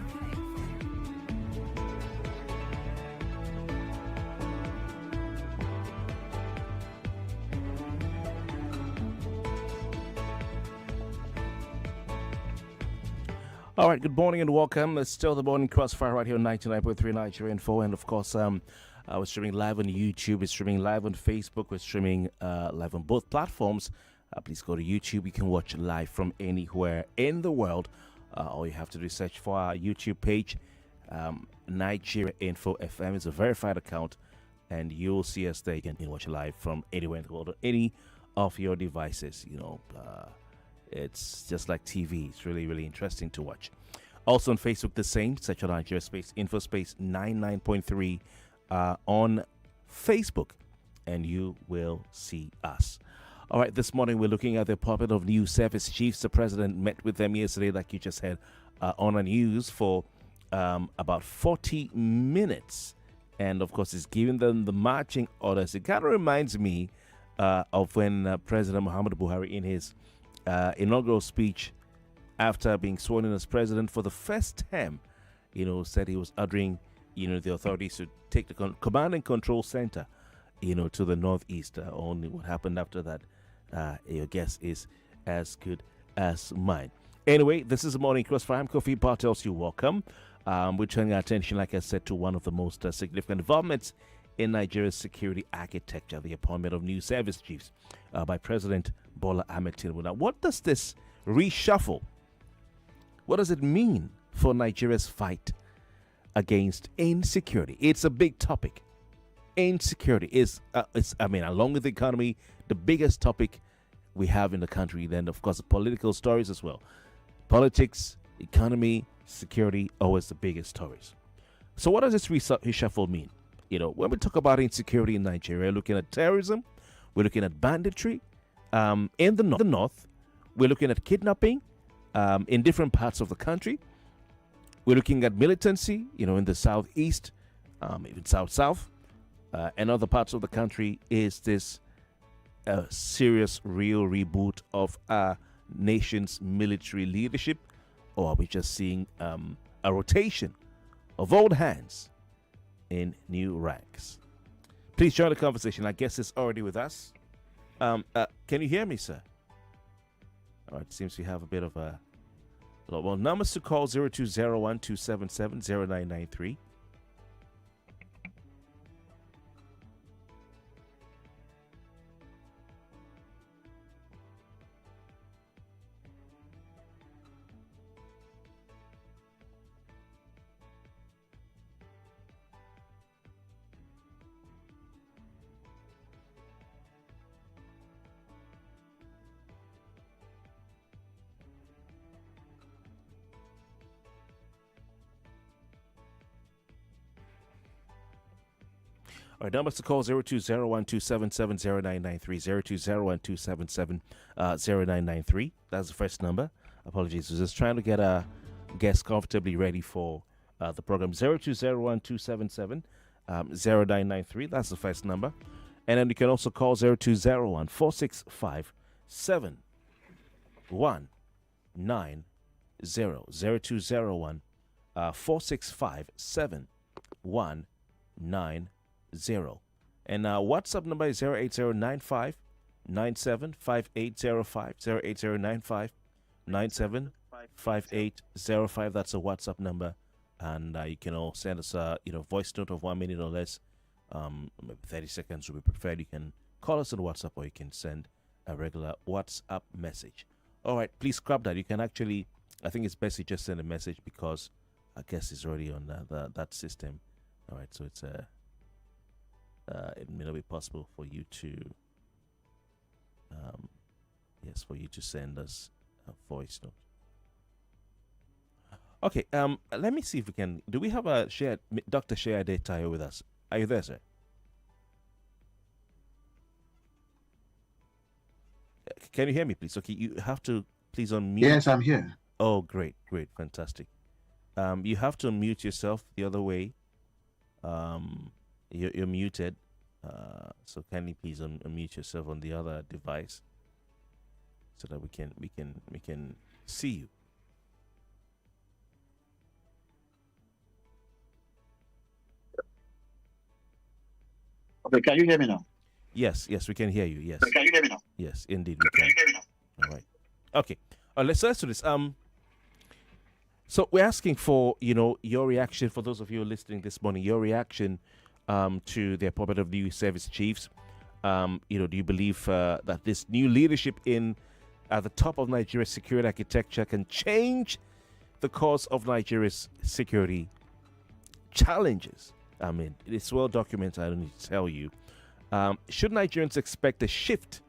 All right, good morning and welcome. It's still the Morning Crossfire right here on 99.3 Nigeria Info. And of course, we're streaming live on YouTube, we're streaming live on Facebook, we're streaming live on both platforms. Please go to YouTube. You can watch live from anywhere in the world. All you have to do is search for our YouTube page. Nigeria Info FM is a verified account, and you'll see us there. You can watch live from anywhere in the world on any of your devices. It's just like TV. It's really, really interesting to watch. Also on Facebook, the same. Search on Nigeria Space Info Space 99.3 on Facebook, and you will see us. All right, this morning we're looking at the appointment of new service chiefs. The president met with them yesterday, like you just heard, on the news for about 40 minutes. And, of course, he's giving them the marching orders. It kind of reminds me of when President Muhammadu Buhari, in his inaugural speech after being sworn in as president for the first time, said he was ordering, the authorities to take the command and control center, to the northeast. Only what happened after that, your guess is as good as mine. Anyway, this is the Morning Crossfire. I'm Kofi Bartels. You're welcome. We're turning our attention, like I said, to one of the most significant developments in Nigeria's security architecture, the appointment of new service chiefs by President Bola Ahmed Tinubu. Now, what does this reshuffle, what does it mean for Nigeria's fight against insecurity? It's a big topic. Insecurity is, along with the economy, the biggest topic we have in the country. Then, of course, the political stories as well. Politics, economy, security, always the biggest stories. So what does this reshuffle mean? When we talk about insecurity in Nigeria, we're looking at terrorism, we're looking at banditry in the north, we're looking at kidnapping in different parts of the country, we're looking at militancy, in the southeast, even south, and other parts of the country. Is this a serious, real reboot of our nation's military leadership, or are we just seeing a rotation of old hands in new ranks? Please join the conversation. I guess it's already with us. Can you hear me, sir? All right, seems we have a bit of a... Well, numbers to call 0201-277-0993. All right, numbers to call 0201-277-0993, 0201-277-0993. That's the first number. Apologies, we're just trying to get our guests comfortably ready for the program. 0201-277-0993. That's the first number. And then you can also call 0201-465-7190. 0201-465-7190. And WhatsApp number is 08095 975805, 08095 That's a WhatsApp number, and you can all send us a voice note of 1 minute or less. Maybe 30 seconds would be preferred. You can call us on WhatsApp, or you can send a regular WhatsApp message. All right, please scrap that. You can actually, I think it's best you just send a message, because I guess it's already on that system. All right, so it's it may not be possible for you to send us a voice note. Okay. Let me see if we can. Do we have a Dr. Shea Adetayo with us? Are you there, sir? Can you hear me, please? Okay, you have to please unmute. Yes, I'm here. Oh, great, fantastic. You have to unmute yourself the other way. You're muted. So kindly please unmute yourself on the other device, so that we can see you. Okay, can you hear me now? Yes, we can hear you. Yes. Can you hear me now? Yes, indeed we can. All right. Okay. Let's do this. So we're asking for your reaction, for those of you listening this morning, your reaction to the appointment of new service chiefs. Do you believe that this new leadership at the top of Nigeria's security architecture can change the course of Nigeria's security challenges? I mean, it's well documented. I don't need to tell you. Should Nigerians expect a shift,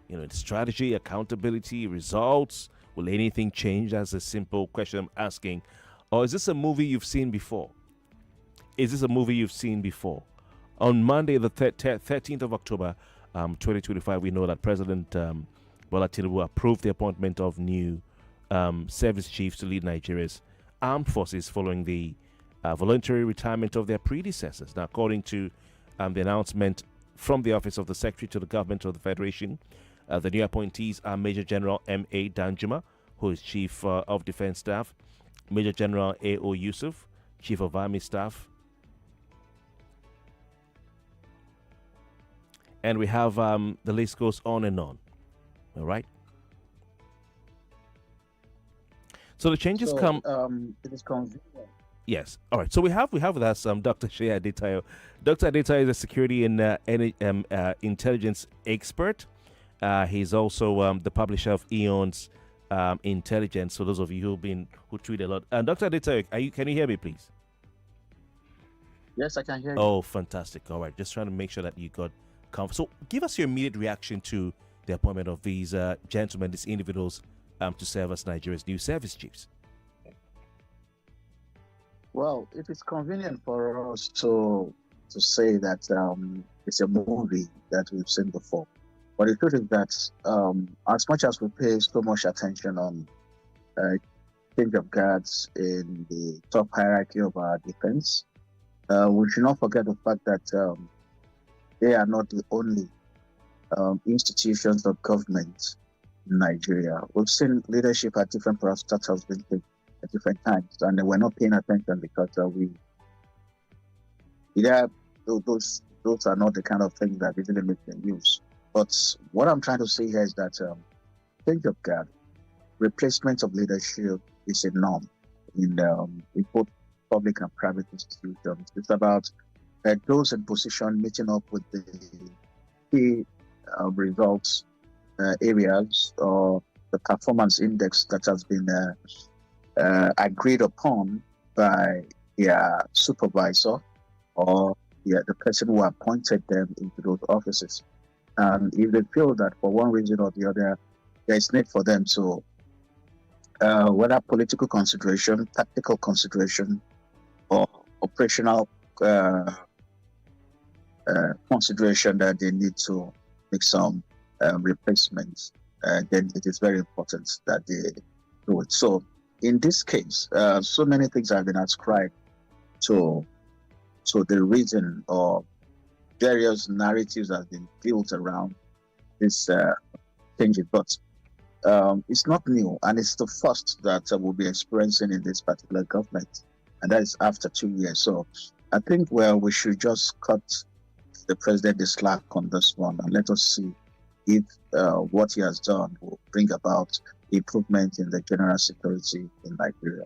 in strategy, accountability, results? Will anything change? That's a simple question I'm asking. Or is this a movie you've seen before? On Monday, the 13th of October, 2025, we know that President Bola Tinubu approved the appointment of new service chiefs to lead Nigeria's armed forces following the voluntary retirement of their predecessors. Now, according to the announcement from the Office of the Secretary to the Government of the Federation, the new appointees are Major General M.A. Danjuma, who is Chief of Defense Staff, Major General A.O. Yusuf, Chief of Army Staff, and we have the list goes on and on. All right. So the changes come. It is convenient. Yes. All right. So we have with us Dr. Shea Adetayo. Dr. Adetayo is a security and intelligence expert. He's also the publisher of Eon's Intelligence. So those of you who tweet a lot. Dr. Adetayo, can you hear me, please? Yes, I can hear you. Oh, fantastic. All right. Just trying to make sure that you got comfort. So give us your immediate reaction to the appointment of these gentlemen, these individuals, to serve as Nigeria's new service chiefs. Well, it is convenient for us to say that it's a movie that we've seen before. But the truth is that as much as we pay so much attention on change of guards in the top hierarchy of our defense, we should not forget the fact that they are not the only institutions of government in Nigeria. We've seen leadership at different parastatals being taken at different times, and we're not paying attention because those are not the kind of things that really make the news. But what I'm trying to say here is that change of guard, replacement of leadership is a norm in both public and private institutions. It's about those in position meeting up with the key results areas or the performance index that has been agreed upon by their supervisor or the person who appointed them into those offices. And if they feel that for one reason or the other, there is need for them to, whether political consideration, tactical consideration, or operational consideration that they need to make some replacements, then it is very important that they do it. So in this case, so many things have been ascribed to the reason or various narratives have been built around this changes, but it's not new, and it's the first that we'll be experiencing in this particular government, and that is after 2 years. So I think we should just cut the president the slack on this one, and let us see if what he has done will bring about improvement in the general security in Nigeria.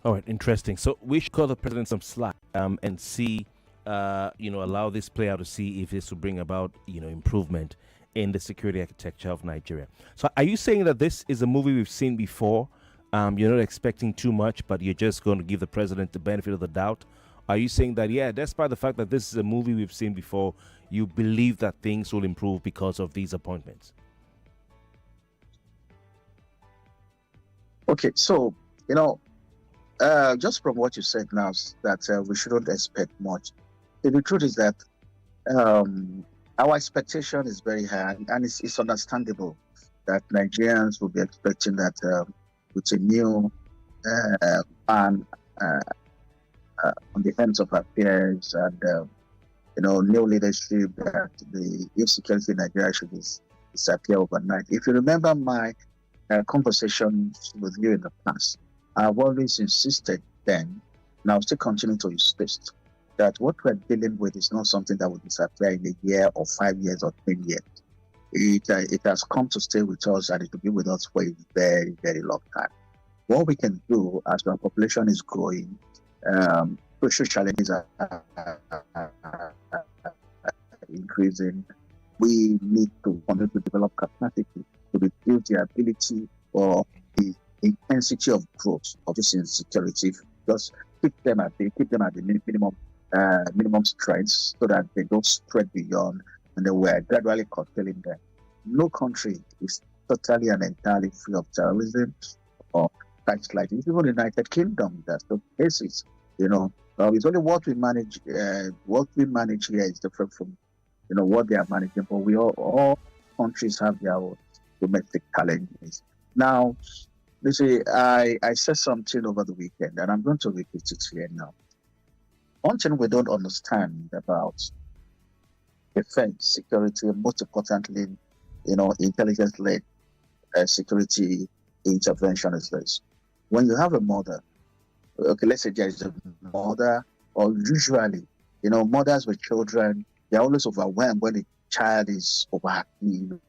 All right, interesting. So we should call the president some slack and see, allow this play out to see if this will bring about, improvement in the security architecture of Nigeria. So are you saying that this is a movie we've seen before? You're not expecting too much, but you're just going to give the president the benefit of the doubt? Are you saying that, despite the fact that this is a movie we've seen before, you believe that things will improve because of these appointments? Okay, so, just from what you said now, that we shouldn't expect much. The truth is that our expectation is very high, and it's understandable that Nigerians will be expecting that with a new man on the ends of affairs and new leadership, that the insecurity in Nigeria should disappear overnight. If you remember my conversations with you in the past, I've always insisted then, and I'll still continue to insist, that what we're dealing with is not something that will disappear in a year or 5 years or 10 years. It has come to stay with us, and it will be with us for a very, very long time. What we can do as our population is growing, social challenges are increasing, we need to continue to develop capacity to reduce the ability or the intensity of growth of this insecurity. Just keep them at the minimum strengths so that they don't spread beyond, and then we're gradually curtailing them. No country is totally and entirely free of terrorism or such like this. Even the United Kingdom, that's the cases. It's only what we manage. What we manage here is different from what they are managing. But all countries have their own domestic challenges. Now, you see, I said something over the weekend, and I'm going to repeat it here now. One thing we don't understand about defense, security, and most importantly, intelligence-led security intervention is this. When you have a mother, okay, let's say there is a mother, or usually, mothers with children, they're always overwhelmed when the child is overactive,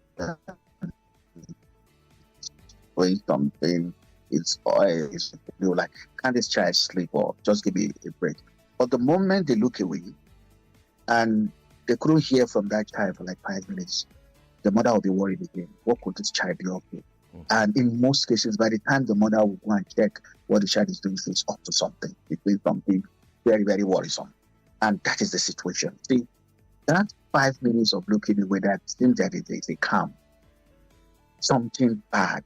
doing something, it's like, can this child sleep or just give me a break? But the moment they look away and they couldn't hear from that child for like 5 minutes, the mother will be worried again. What could this child be up to? And in most cases, by the time the mother will go and check what the child is doing, it's up to something. It's doing something very, very worrisome. And that is the situation. See, that 5 minutes of looking away, that seems that it is a calm. Something bad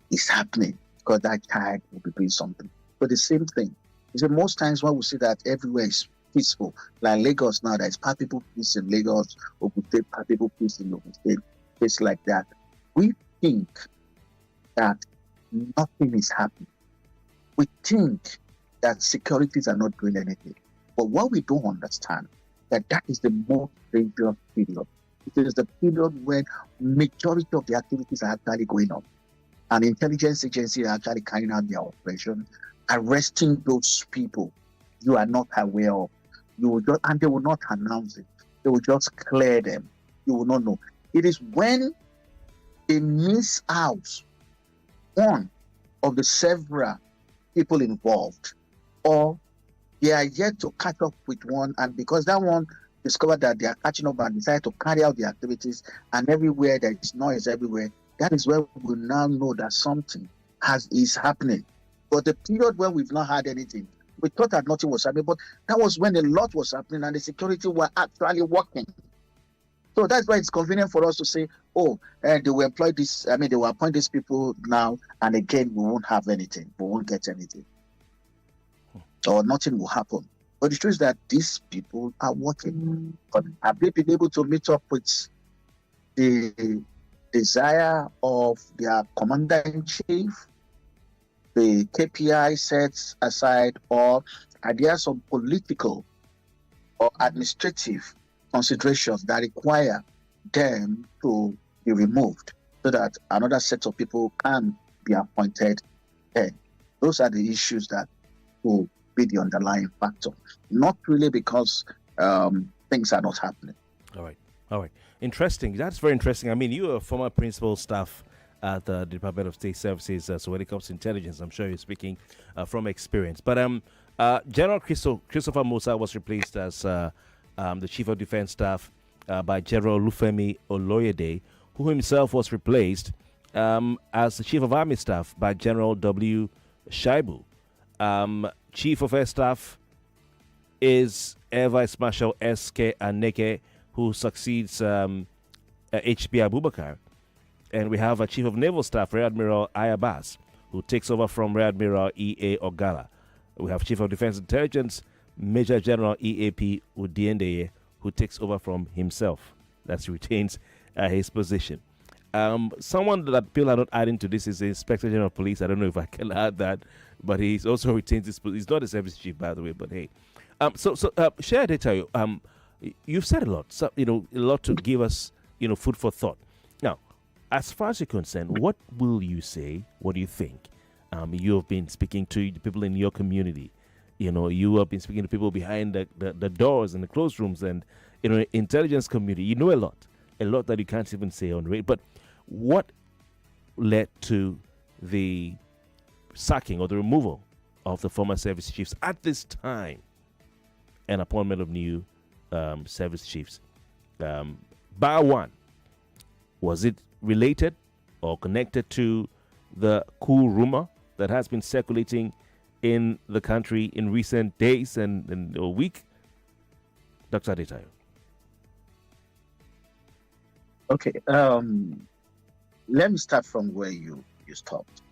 is happening because that child will be doing something. But the same thing. You see, most times when we see that everywhere is peaceful, like Lagos now, there's part people peace in Lagos, Ogun State, part people peace in Ogun State, it's like that. We think that nothing is happening. We think that securities are not doing anything. But what we don't understand, that is the most dangerous period. It is the period when majority of the activities are actually going on. And intelligence agencies are actually carrying out their operation, arresting those people you are not aware of. And they will not announce it. They will just clear them. You will not know. It is when they miss out one of the several people involved, or they are yet to catch up with one, and because that one discovered that they are catching up and decide to carry out the activities, and everywhere there is noise everywhere, that is where we now know that something is happening. But the period when we've not had anything, we thought that nothing was happening, but that was when a lot was happening and the security were actually working. So that's why it's convenient for us to say, they will employ this, they will appoint these people now, and again, we won't have anything. We won't get anything. Or nothing will happen. But the truth is that these people are working. But have they been able to meet up with the desire of their commander-in-chief, the KPI sets aside, or are there some political or administrative considerations that require them to be removed so that another set of people can be appointed? And those are the issues that will be the underlying factor. Not really because things are not happening. All right. Interesting. That's very interesting. I mean, you are a former principal staff at the Department of State Services, so when it comes to intelligence, I'm sure you're speaking from experience. But General Christopher Musa was replaced as the Chief of Defense Staff by General Lufemi Oloyede, who himself was replaced as the Chief of Army Staff by General W. Shaibu. Chief of Air Staff is Air Vice Marshal S.K. Aneke, who succeeds H.B. Abubakar. And we have a Chief of Naval Staff, Rear Admiral Ayabas, who takes over from Rear Admiral E.A. Ogala. We have Chief of Defense Intelligence, Major General E.A.P. Udiendeye, who takes over from himself. That retains his position. Someone that people are not adding to this is the Inspector General of Police. I don't know if I can add that, but he's also retains his position. He's not a service chief, by the way, but hey. Share data. You've said a lot, a lot to give us, food for thought. Now, as far as you're concerned, what will you say? What do you think? You have been speaking to the people in your community. You have been speaking to people behind the doors and the closed rooms and, intelligence community. You know a lot that you can't even say on radio. But what led to the sacking or the removal of the former service chiefs at this time and appointment of new service chiefs? Bar one, was it related or connected to the coup rumor that has been circulating in the country in recent days and a week? Dr. Adetayo. Okay, let me start from where you stopped.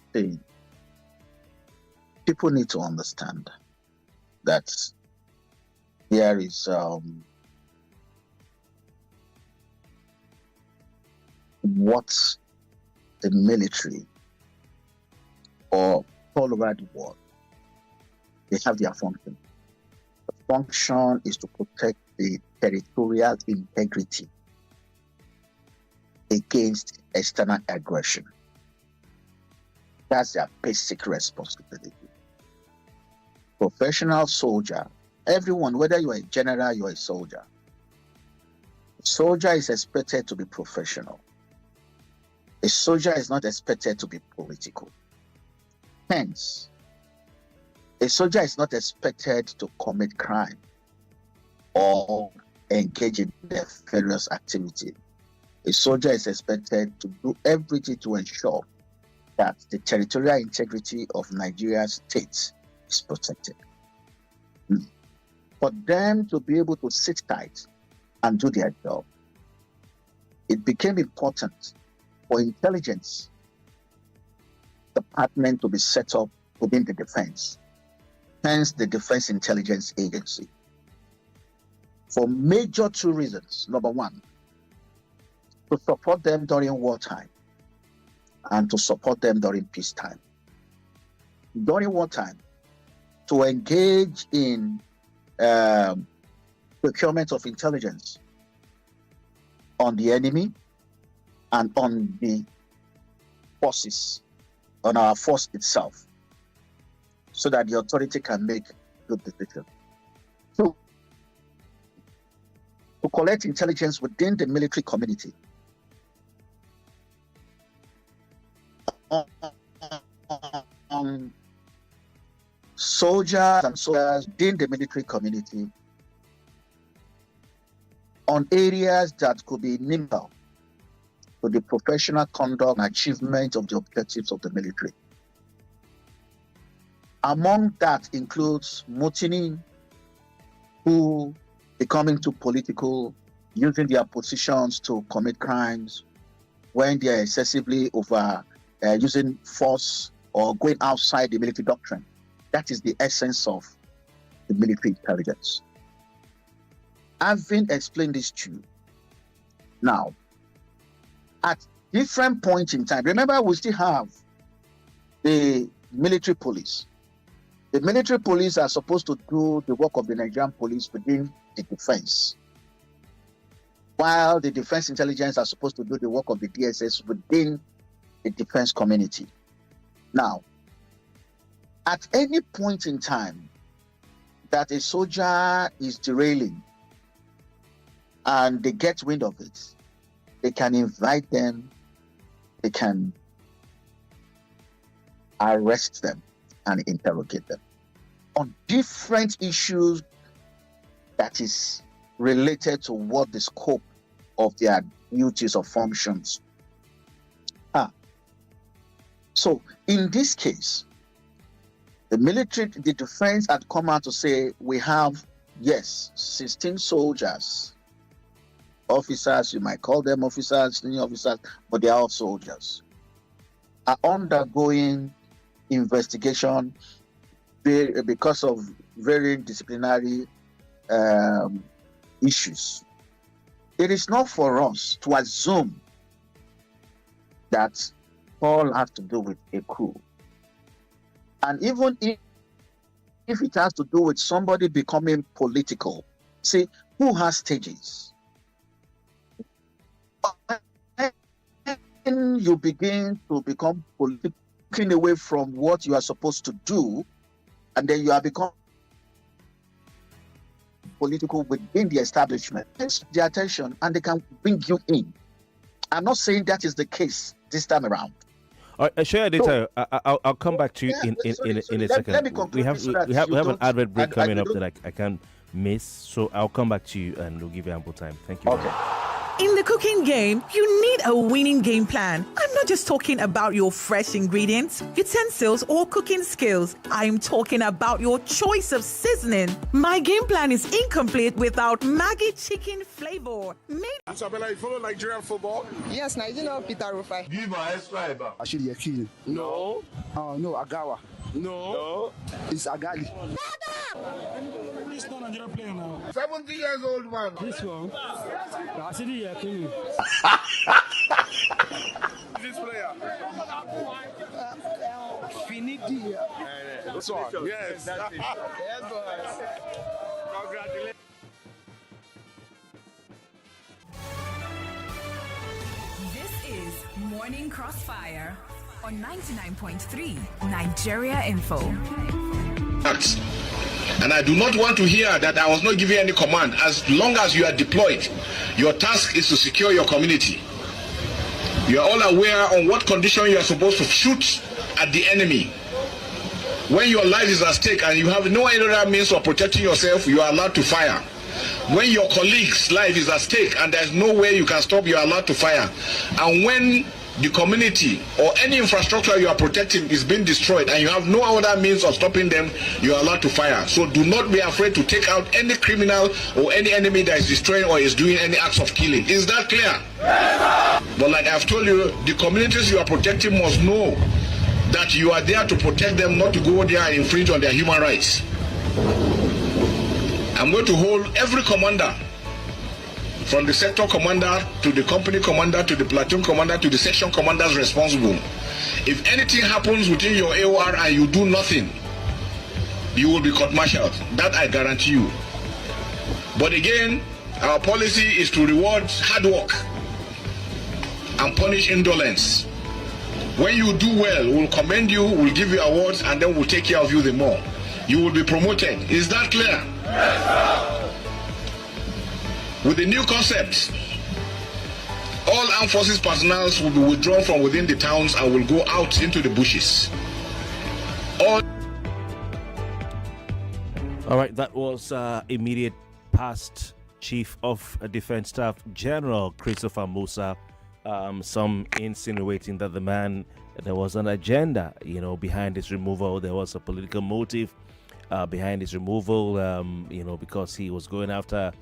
People need to understand that there is what the military or all over the world, they have their function. The function is to protect the territorial integrity against external aggression. That's their basic responsibility. Professional soldier, everyone, whether you are a general, you are a soldier. A soldier is expected to be professional. A soldier is not expected to be political. Hence, a soldier is not expected to commit crime or engage in nefarious activity. A soldier is expected to do everything to ensure that the territorial integrity of Nigeria's state is protected. For them to be able to sit tight and do their job, it became important for intelligence department to be set up within the defense, hence the Defense Intelligence Agency, for major two reasons. Number one, to support them during wartime and to support them during peacetime. During wartime, to engage in procurement of intelligence on the enemy and on the forces, on our force itself, so that the authority can make good decisions. So, to collect intelligence within the military community, soldiers within the military community on areas that could be nimble to the professional conduct and achievement of the objectives of the military. Among that includes mutiny, who becoming too political, using their positions to commit crimes when they are excessively over using force or going outside the military doctrine. That is the essence of the military intelligence. Having explained this to you, now, at different points in time, remember we still have the military police. The military police are supposed to do the work of the Nigerian police within the defense, while the defense intelligence are supposed to do the work of the DSS within the defense community. Now, at any point in time that a soldier is derailing and they get wind of it, they can invite them, they can arrest them and interrogate them on different issues that is related to what the scope of their duties or functions are. So in this case, the military, the defense had come out to say, we have, yes, 16 soldiers, officers, you might call them officers, senior officers, but they are all soldiers, are undergoing investigation because of varying disciplinary issues. It is not for us to assume that all has to do with a coup. And even if it has to do with somebody becoming political, see, who has stages? When you begin to become political, looking away from what you are supposed to do, and then you are become political within the establishment, it's the attention and they can bring you in. I'm not saying that is the case this time around. All right, share data. I'll come back to you in a second. Let me conclude we have an advert break coming up that I can't miss, so I'll come back to you and we'll give you ample time. Thank you. Okay. In the cooking game, you need a winning game plan. I'm not just talking about your fresh ingredients, utensils, or cooking skills. I'm talking about your choice of seasoning. My game plan is incomplete without Maggi chicken flavor. Isabella, you follow Nigerian football? Yes, Nigerian Peter Rufai. Give my extra. Ashiri Yakini. No. No, Agawa. No. It's Agali. This is not Nigerian player now. 70 years old man. This one. Rasidi Yakini. This player. Finidi. This one. Yes. Yes, boys. Congratulations. This is Morning Crossfire on 99.3 Nigeria Info. And I do not want to hear that I was not giving any command. As long as you are deployed, your task is to secure your community. You are all aware on what condition you are supposed to shoot at the enemy. When your life is at stake and you have no other means of protecting yourself, you are allowed to fire. When your colleague's life is at stake and there's no way you can stop, you are allowed to fire. And when the community or any infrastructure you are protecting is being destroyed and you have no other means of stopping them, you are allowed to fire. So do not be afraid to take out any criminal or any enemy that is destroying or is doing any acts of killing. Is that clear? Yes, sir. But like I've told you, the communities you are protecting must know that you are there to protect them, not to go there and infringe on their human rights. I'm going to hold every commander, from the sector commander to the company commander to the platoon commander to the section commanders responsible. If anything happens within your AOR and you do nothing, you will be court-martialed. That I guarantee you. But again, our policy is to reward hard work and punish indolence. When you do well, we'll commend you, we'll give you awards, and then we'll take care of you the more. You will be promoted. Is that clear? Yes, sir. With the new concept, all armed forces personnel will be withdrawn from within the towns and will go out into the bushes. All right, that was immediate past Chief of Defense Staff General Christopher Musa. Some insinuating that the man, there was an agenda, behind his removal. There was a political motive behind his removal, because he was going after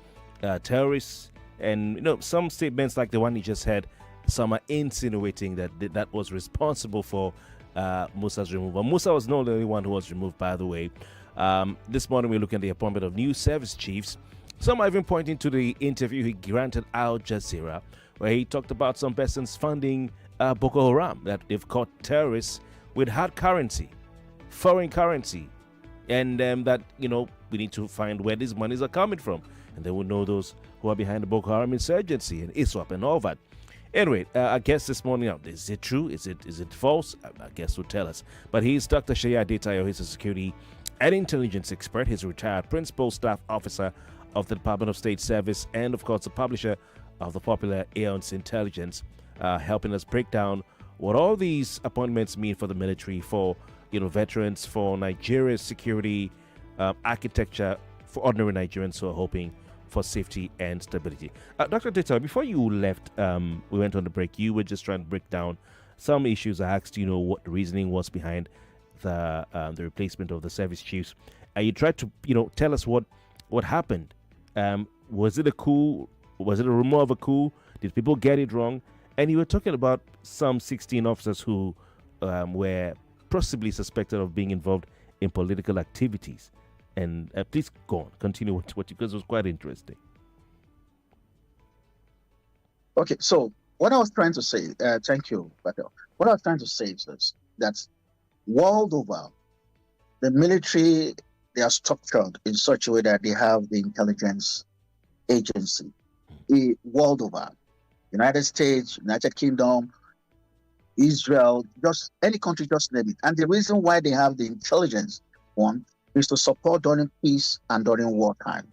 terrorists. And some statements like the one he just had, some are insinuating that was responsible for Musa's removal. Musa was not the only one who was removed, by the way. This morning we're looking at the appointment of new service chiefs. Some are even pointing to the interview he granted Al Jazeera, where he talked about some persons funding Boko Haram, that they've caught terrorists with hard currency, foreign currency, and that we need to find where these monies are coming from, and they will know those who are behind the Boko Haram insurgency and ISWAP and all that. Anyway, I guess this morning, is it true? Is it false? I guess will tell us. But he's Dr. Shaya Adetayo. He's a security and intelligence expert. He's a retired principal staff officer of the Department of State Service and, of course, the publisher of the popular Aeon's Intelligence, helping us break down what all these appointments mean for the military, for veterans, for Nigeria's security architecture, for ordinary Nigerians who are hoping for safety and stability. Dr. Adetayo, before you left, we went on the break. You were just trying to break down some issues. I asked what the reasoning was behind the replacement of the service chiefs. You tried to tell us what happened. Was it a coup? Was it a rumor of a coup? Did people get it wrong? And you were talking about some 16 officers who were possibly suspected of being involved in political activities. And please go on, continue with what you, because it was quite interesting. Okay, so what I was trying to say, thank you, Patel. What I was trying to say is this, that world over, the military, they are structured in such a way that they have the intelligence agency. World over, United States, United Kingdom, Israel, just any country, just name it. And the reason why they have the intelligence one is to support during peace and during wartime.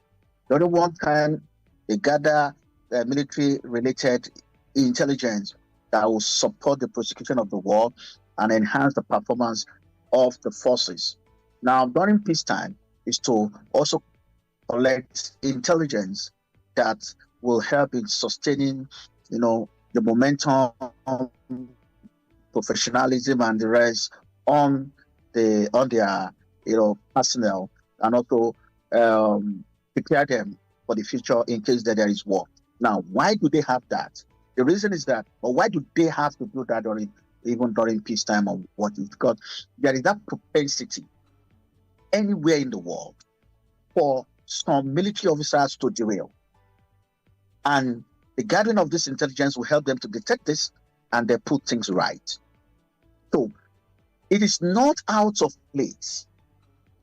During wartime, they gather military-related intelligence that will support the prosecution of the war and enhance the performance of the forces. Now, during peacetime, is to also collect intelligence that will help in sustaining, the momentum, professionalism, and the rest on their, personnel, and also prepare them for the future in case that there is war. Now, why do they have that? The reason is that, or why do they have to do that even during peacetime or what? Because there is that propensity anywhere in the world for some military officers to derail. And the gathering of this intelligence will help them to detect this and they put things right. So it is not out of place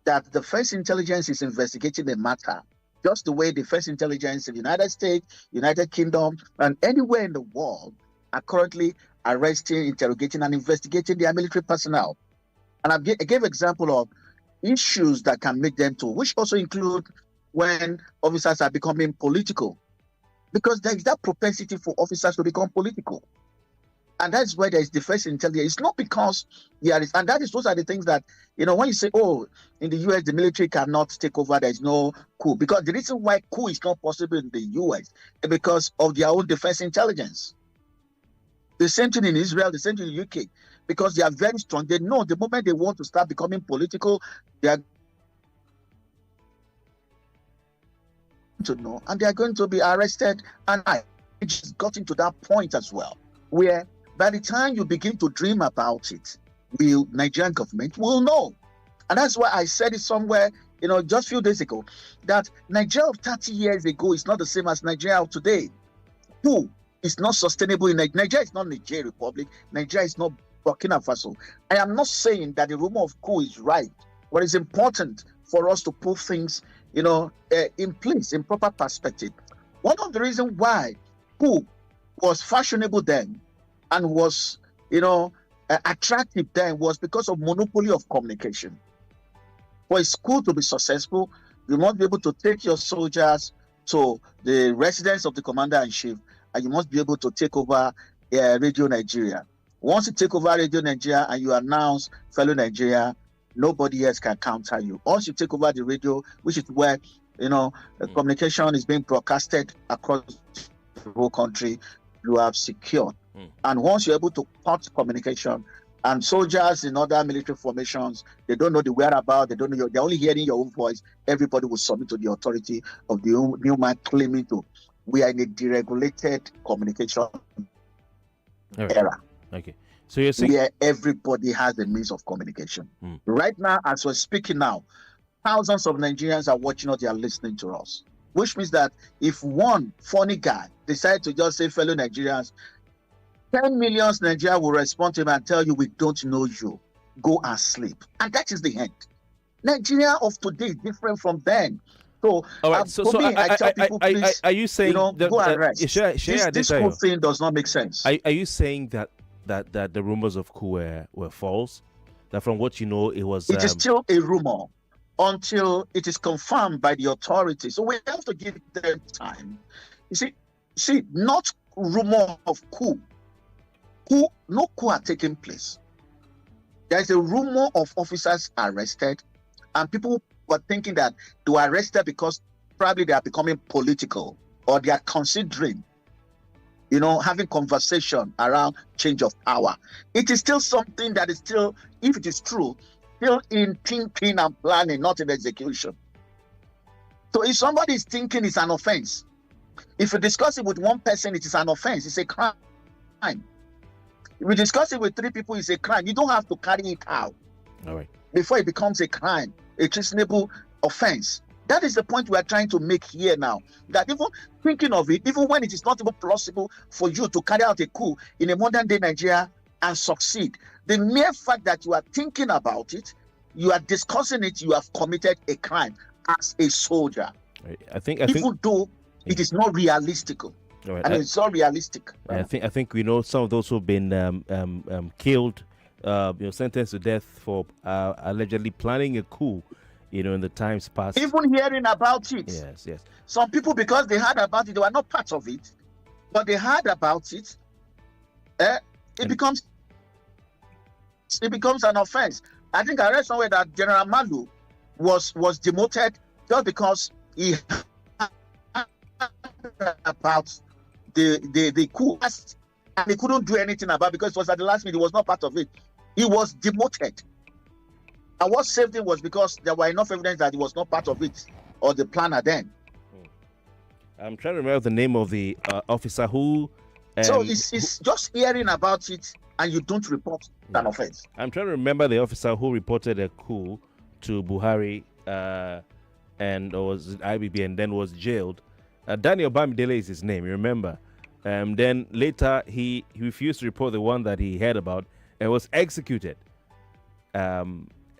that the first intelligence is investigating the matter, just the way the first intelligence in the United States, United Kingdom, and anywhere in the world are currently arresting, interrogating, and investigating their military personnel. And I gave example of issues that can make them to, which also include when officers are becoming political, because there is that propensity for officers to become political. And that's why there is defense intelligence. It's not because there is, and those are the things that, when you say, oh, in the US, the military cannot take over, there is no coup. Because the reason why coup is not possible in the US is because of their own defense intelligence. The same thing in Israel, the same thing in the UK, because they are very strong. They know the moment they want to start becoming political, they are to know, and they are going to be arrested. And I just got into that point as well, where by the time you begin to dream about it, the Nigerian government will know. And that's why I said it somewhere, just a few days ago, that Nigeria of 30 years ago is not the same as Nigeria of today. Who is not sustainable in Nigeria? Nigeria is not Nigeria Republic. Nigeria is not Burkina Faso. I am not saying that the rumor of coup is right, but it's important for us to put things, in place, in proper perspective. One of the reasons why coup was fashionable then and was, attractive then was because of monopoly of communication. For a school to be successful, you must be able to take your soldiers to the residence of the commander-in-chief, and you must be able to take over Radio Nigeria. Once you take over Radio Nigeria and you announce fellow Nigeria, nobody else can counter you. Once you take over the radio, which is where, the communication is being broadcasted across the whole country, you have secured. And once you're able to cut communication, and soldiers in other military formations, they don't know the whereabouts, they're only hearing your own voice, everybody will submit to the authority of the new man claiming to. We are in a deregulated communication era. Okay. So you're saying where everybody has the means of communication. Right now, as we're speaking now, thousands of Nigerians are watching us, they are listening to us. Which means that if one funny guy decides to just say, fellow Nigerians, 10 million Nigeria will respond to him and tell you, we don't know you. Go and sleep. And that is the end. Nigeria of today is different from then. So, all right. I tell people, please, are you saying go and rest. This whole thing does not make sense. Are you saying that the rumors of coup were false? That from what you know, it was... It is still a rumor until it is confirmed by the authorities. So we have to give them time. You see, not rumor of coup. No coup are taking place. There is a rumor of officers arrested, and people were thinking that they were arrested because probably they are becoming political, or they are considering, having conversation around change of power. It is still something that is still, if it is true, still in thinking and planning, not in execution. So if somebody is thinking, it's an offense. If you discuss it with one person, it is an offense. It's a crime. If you discuss it with 3 people, it's a crime. You don't have to carry it out. All right. Before it becomes a crime, a treasonable offense. That is the point we are trying to make here now. That even thinking of it, even when it is not even possible for you to carry out a coup in a modern day Nigeria and succeed, the mere fact that you are thinking about it, you are discussing it, you have committed a crime as a soldier. Right. I think even though it is not realistic. Right. It's not realistic. I think we know some of those who've been killed, sentenced to death for allegedly planning a coup. In the times past. Even hearing about it. Yes. Some people, because they heard about it, they were not part of it, but they heard about it. It becomes an offense. I think I read somewhere that General Malu was demoted just because he heard about the coup, and he couldn't do anything about it because it was at the last minute. He was not part of it. He was demoted. And what saved him was because there were enough evidence that he was not part of it or the planner then. I'm trying to remember the name of the officer who. So it's just hearing about it and you don't report an offense. I'm trying to remember the officer who reported a coup to Buhari and was IBB and then was jailed. Daniel Bamidele is his name, you remember? Then later he refused to report the one that he heard about and was executed.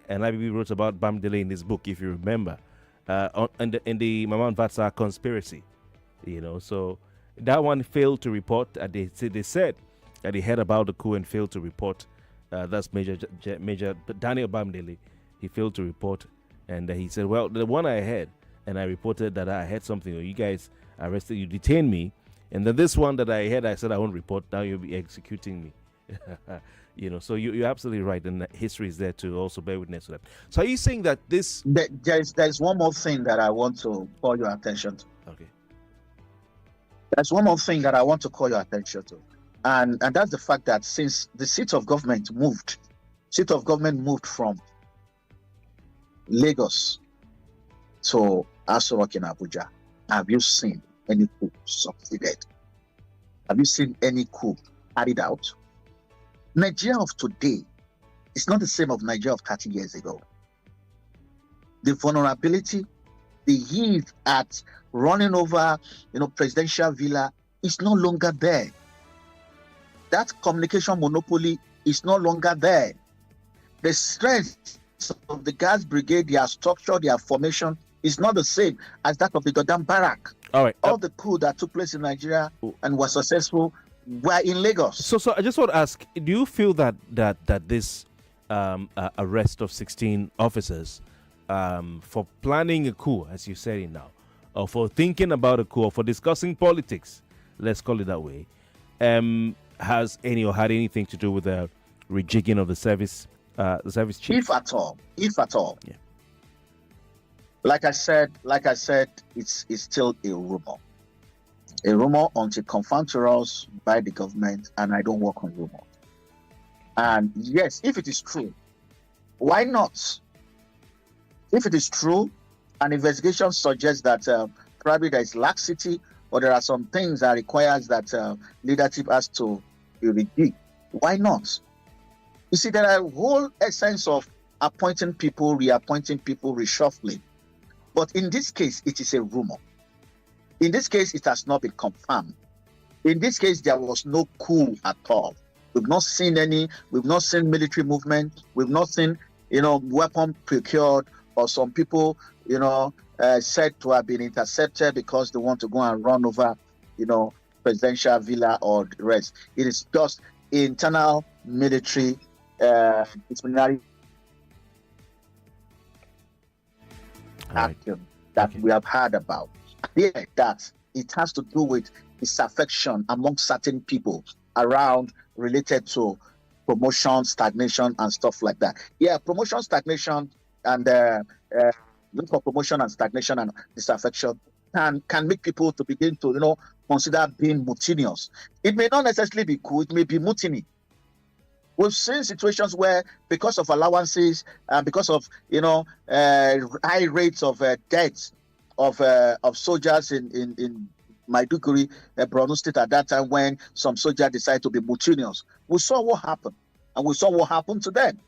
And IBB wrote about Bamidele in his book, if you remember, in the Maman Vatsa conspiracy. So that one failed to report. They said that he heard about the coup and failed to report. That's Major Daniel Bamidele. He failed to report, and he said, "Well, the one I had, and I reported that I had something. Or you guys arrested, you detained me, and then this one that I had, I said I won't report. Now you'll be executing me." So you're absolutely right, and history is there to also bear witness to that. So are you saying that this? There's one more thing that I want to call your attention to. Okay. There's one more thing that I want to call your attention to, and that's the fact that since the seat of government moved from Lagos to Aso Rock in Abuja, have you seen any coup succeeded? Have you seen any coup carried out? Nigeria of today is not the same of Nigeria of 30 years ago. The vulnerability, the heat at running over, presidential villa is no longer there. That communication monopoly is no longer there. The strength of the gas brigade, their structure, their formation is not the same as that of the Dodam Barrack. All right. All the coup that took place in Nigeria and was successful were in Lagos. So I just want to ask, do you feel that this arrest of 16 officers for planning a coup, as you said it now, or for thinking about a coup, or for discussing politics, let's call it that way, has any or had anything to do with the rejigging of the service chief? If at all. Yeah. Like I said, it's still a rumor. A rumor until confirmed to us by the government, and I don't work on rumor. And yes, if it is true, why not? If it is true, an investigation suggests that probably there is laxity or there are some things that requires that leadership has to be reviewed. Why not? You see, there are a whole essence of appointing people, reappointing people, reshuffling. But in this case, it is a rumor. In this case, it has not been confirmed. In this case, there was no coup at all. We've not seen military movement. We've not seen, weapon procured or some people, said to have been intercepted because they want to go and run over, presidential villa or the rest. It is just internal military disciplinary action that we have heard about. That it has to do with disaffection among certain people around related to promotion, stagnation, and stuff like that. Yeah, promotion, stagnation, and look for promotion and stagnation and disaffection can make people to begin to consider being mutinous. It may not necessarily be cool. It may be mutiny. We've seen situations where, because of allowances, because of high rates of deaths of soldiers in Maiduguri, Borno State at that time, when some soldiers decided to be mutinous, we saw what happened, and we saw what happened to them.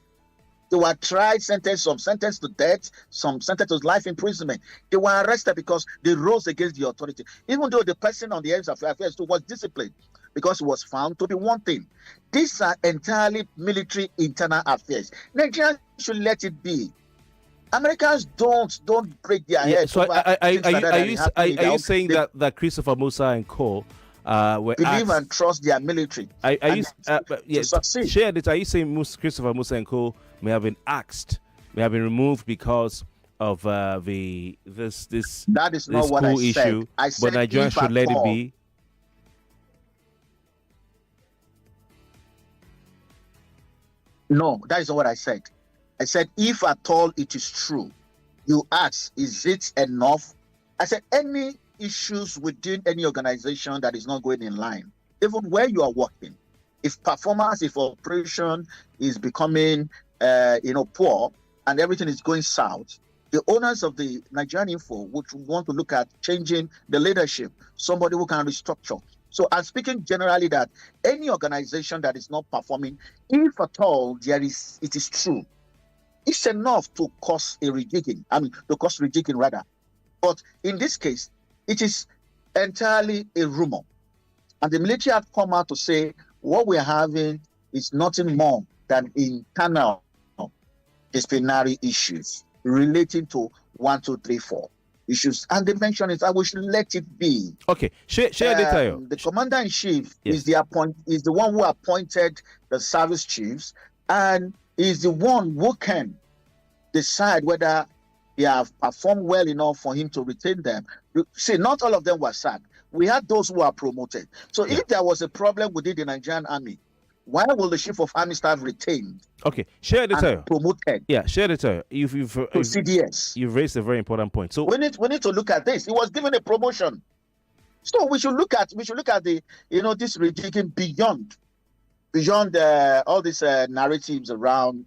They were tried, some sentenced to death, some sentenced to life imprisonment. They were arrested because they rose against the authority, even though the person on the ends of affairs was disciplined because he was found to be wanting. These are entirely military internal affairs. Nigerians should let it be. Americans don't break their heads. So are you saying they that Christopher Musa and co were believe asked, and trust their military to succeed? Share it. Are you saying Christopher Musa and co may have been removed because of this That is not what I issue, said. I said but Nigerians should let it be? No, that is not what I said. I said, if at all it is true, you ask, is it enough? I said, any issues within any organization that is not going in line, even where you are working, if performance, if operation is becoming, poor and everything is going south, the owners of the Nigerian Info would want to look at changing the leadership, somebody who can restructure. So I'm speaking generally that any organization that is not performing, if at all it is true, it's enough to cause rejigging rather. But in this case, it is entirely a rumor. And the military have come out to say what we're having is nothing more than internal disciplinary issues relating to 1, 2, 3, 4 issues. And they mention it, we should let it be. Okay, share detail. The commander-in-chief is the one who appointed the service chiefs, and is the one who can decide whether they have performed well enough for him to retain them. See, not all of them were sacked. We had those who are promoted. So if there was a problem within the Nigerian army, why will the chief of army staff retained? Okay, share detail. Promoted. Yeah, share detail. You've CDS. You've raised a very important point. So we need to look at this. He was given a promotion. So we should look at the this rejigging beyond all these narratives around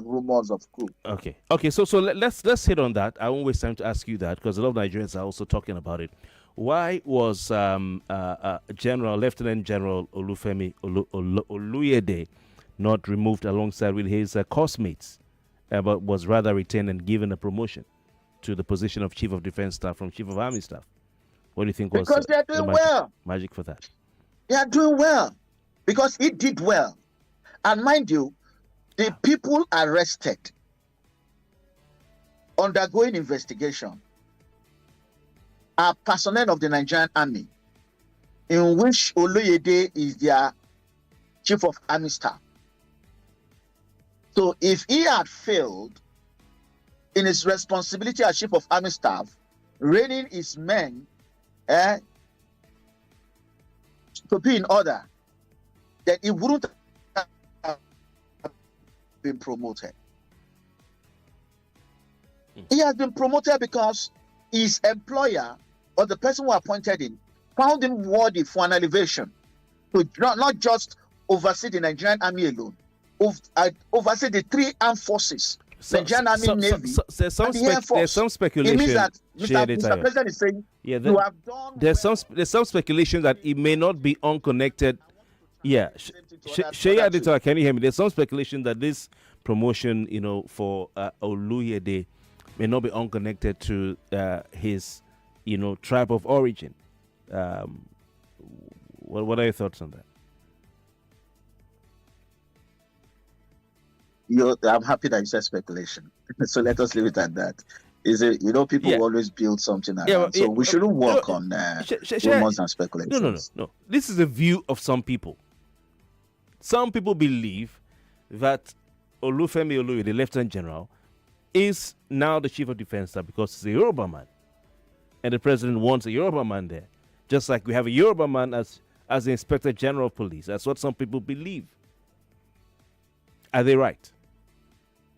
rumors of coup. Okay. So let's hit on that. I won't waste time to ask you that because a lot of Nigerians are also talking about it. Why was Lieutenant General Olufemi Oluyede not removed alongside with his cosmates, but was rather retained and given a promotion to the position of Chief of Defense Staff from Chief of Army Staff? What do you think was because they are doing magic for that? They are doing well because he did well, and mind you, the people arrested undergoing investigation are personnel of the Nigerian Army, in which Oluyede is their Chief of Army Staff. So if he had failed in his responsibility as Chief of Army Staff, reining his men to be in order, then he wouldn't have been promoted. He has been promoted because his employer or the person who appointed him found him worthy for an elevation to not just oversee the Nigerian Army alone, oversee the 3 armed forces, Nigerian Army, Navy, and the Air Force. There's some speculation. It means that Mr. President is saying you have done. There's some speculation that it may not be unconnected. Yeah, Shea Adita, can you hear me? There's some speculation that this promotion, for Oluyede may not be unconnected to his, tribe of origin. What are your thoughts on that? I'm happy that you said speculation. So let us leave it at that. People always build something around. So we shouldn't work on rumors and speculations. No. This is the view of some people. Some people believe that Olufemi Oluyede, the Lieutenant General, is now the Chief of Defense Staff because he's a Yoruba man. And the president wants a Yoruba man there. Just like we have a Yoruba man as the Inspector General of Police. That's what some people believe. Are they right?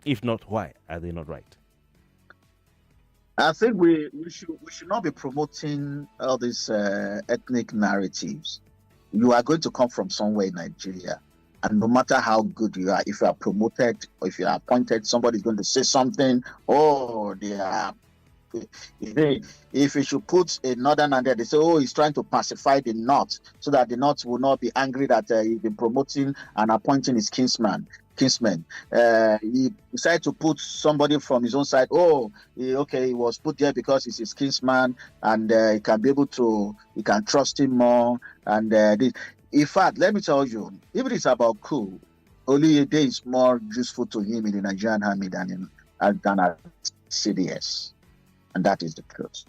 If not, why are they not right? I think we should not be promoting all these ethnic narratives. You are going to come from somewhere in Nigeria. And no matter how good you are, if you are promoted or if you are appointed, somebody's going to say something. If you should put a northern there, they say, he's trying to pacify the North so that the North will not be angry that he's been promoting and appointing his kinsman. kinsman. He decided to put somebody from his own side. Oh, he was put there because he's his kinsman, and he can be able to, he can trust him more. And in fact, let me tell you, if it is about coup, Oluyede is more useful to him in the Nigerian army than at CDS, and that is the truth.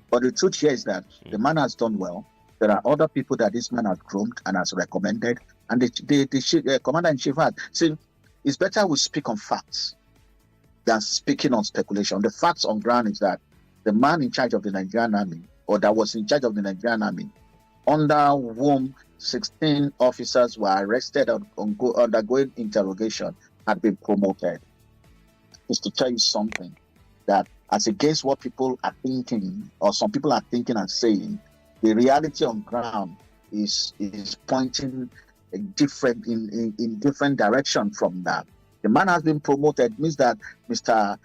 But the truth here is that the man has done well. There are other people that this man has groomed and has recommended, and the commander-in-chief had said, it's better we speak on facts than speaking on speculation. The facts on ground is that the man in charge of the Nigerian army, or that was in charge of the Nigerian army, under whom 16 officers were arrested and undergoing interrogation, had been promoted. Is to tell you something that, as against what people are thinking, or some people are thinking and saying, the reality on ground is pointing different in different direction from that. The man has been promoted, means that Mr.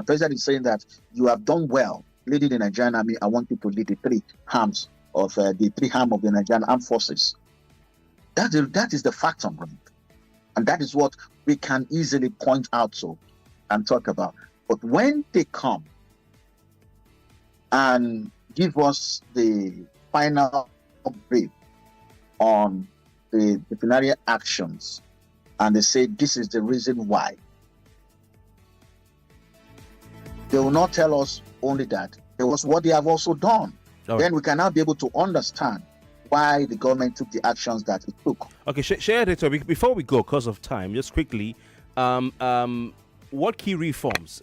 President is saying that you have done well leading the Nigerian army. I want you to lead the three arms of the Nigerian armed forces. That is the fact on ground, and that is what we can easily point out to and talk about. But when they come and give us the final brief on the disciplinary actions, and they say this is the reason why, they will not tell us only that it was what they have also done. Then we can now be able to understand why the government took the actions that it took. Okay, share it. Before we go, because of time, just quickly, what key reforms,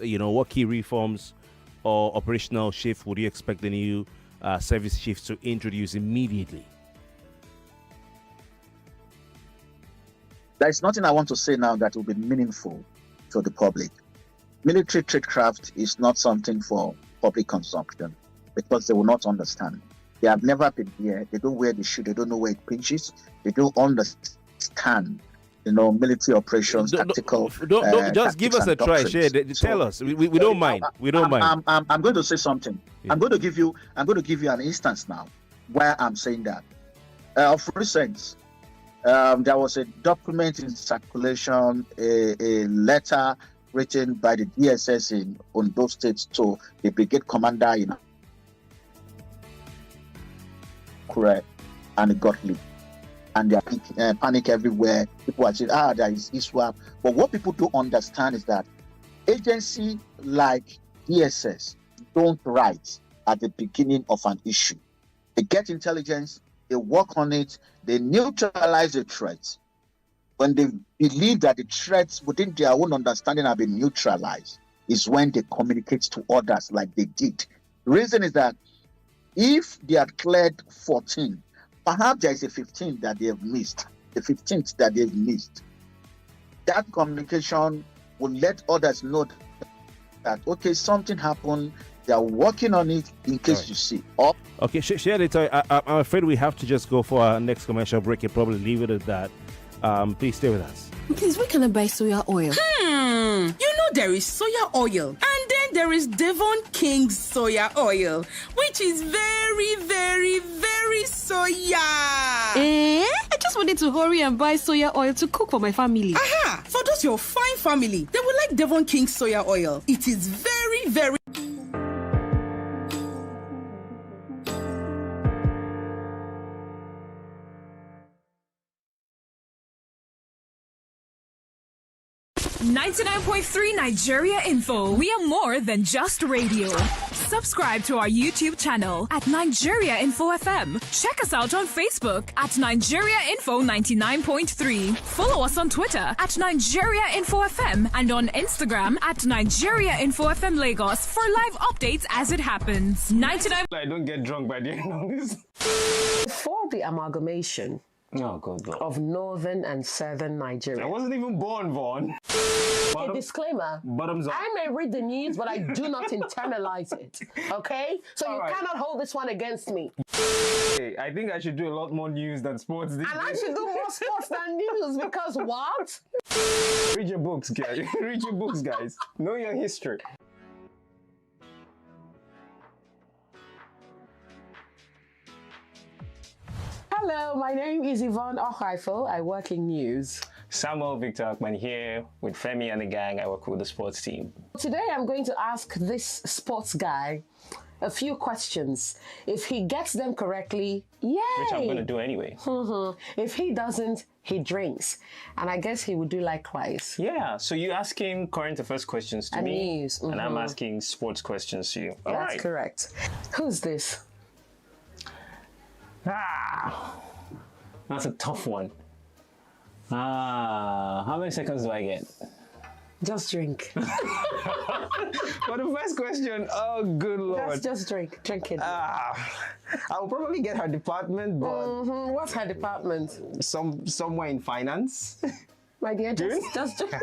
or operational shift would you expect the new service chiefs to introduce immediately? There is nothing I want to say now that will be meaningful to the public. Military tradecraft is not something for public consumption because they will not understand. They have never been here. They don't wear the shoe. They don't know where it pinches. They don't understand, military operations, tactical. Don't just give us a try. Share. Tell us. We don't mind. We don't mind. I'm going to say something. Yeah. I'm going to give you an instance now where I'm saying that. Of recent, there was a document in circulation, a letter written by the DSS in Ondo State to the brigade commander in Akure, and it got leaked. And there are panic everywhere. People are saying, there is ISWAP. But what people don't understand is that agency like DSS don't write at the beginning of an issue. They get intelligence, they work on it, they neutralize the threats. When they believe that the threats within their own understanding have been neutralized, is when they communicate to others like they did. The reason is that if they had cleared 14, perhaps there is a 15 that they have missed, the 15th that they've missed. That communication will let others know that, okay, something happened, they are working on it in case you see. Okay, share it. I'm afraid we have to just go for our next commercial break and probably leave it at that. Please stay with us. Please, where can I buy soya oil? There is soya oil, and then there is Devon King's soya oil, which is very, very, very soya. I just wanted to hurry and buy soya oil to cook for my family. Aha! For those your fine family, they will like Devon King's soya oil. It is very, very... .3 Nigeria Info. We are more than just radio. Subscribe to our YouTube channel at Nigeria Info FM. Check us out on Facebook at Nigeria Info 99.3. Follow us on Twitter at Nigeria Info FM and on Instagram at Nigeria Info FM Lagos for live updates as it happens. 99. I don't get drunk by the end of this. For the amalgamation of northern and southern Nigeria. I wasn't even born, Vaughn. A disclaimer. Bottoms up. I may read the news, but I do not internalize it. Okay? So you cannot hold this one against me. Hey, I think I should do a lot more news than sports these days. I should do more sports than news because what? Read your books, guys. Read your books, guys. Know your history. Hello, my name is Yvonne Ochaifel. I work in news. Samuel Victor Akman here with Femi and the gang. I work with the sports team. Today I'm going to ask this sports guy a few questions. If he gets them correctly, yay! Which I'm going to do anyway. If he doesn't, he drinks. And I guess he would do likewise. Yeah, so you're asking current affairs questions to And me, news, and I'm asking sports questions to you. All That's right. correct. Who's this? That's a tough one. How many seconds do I get? Just drink. For the first question, oh good lord. Just drink. Drink it. I'll probably get her department, but what's her department? Somewhere in finance. My dear, just drink.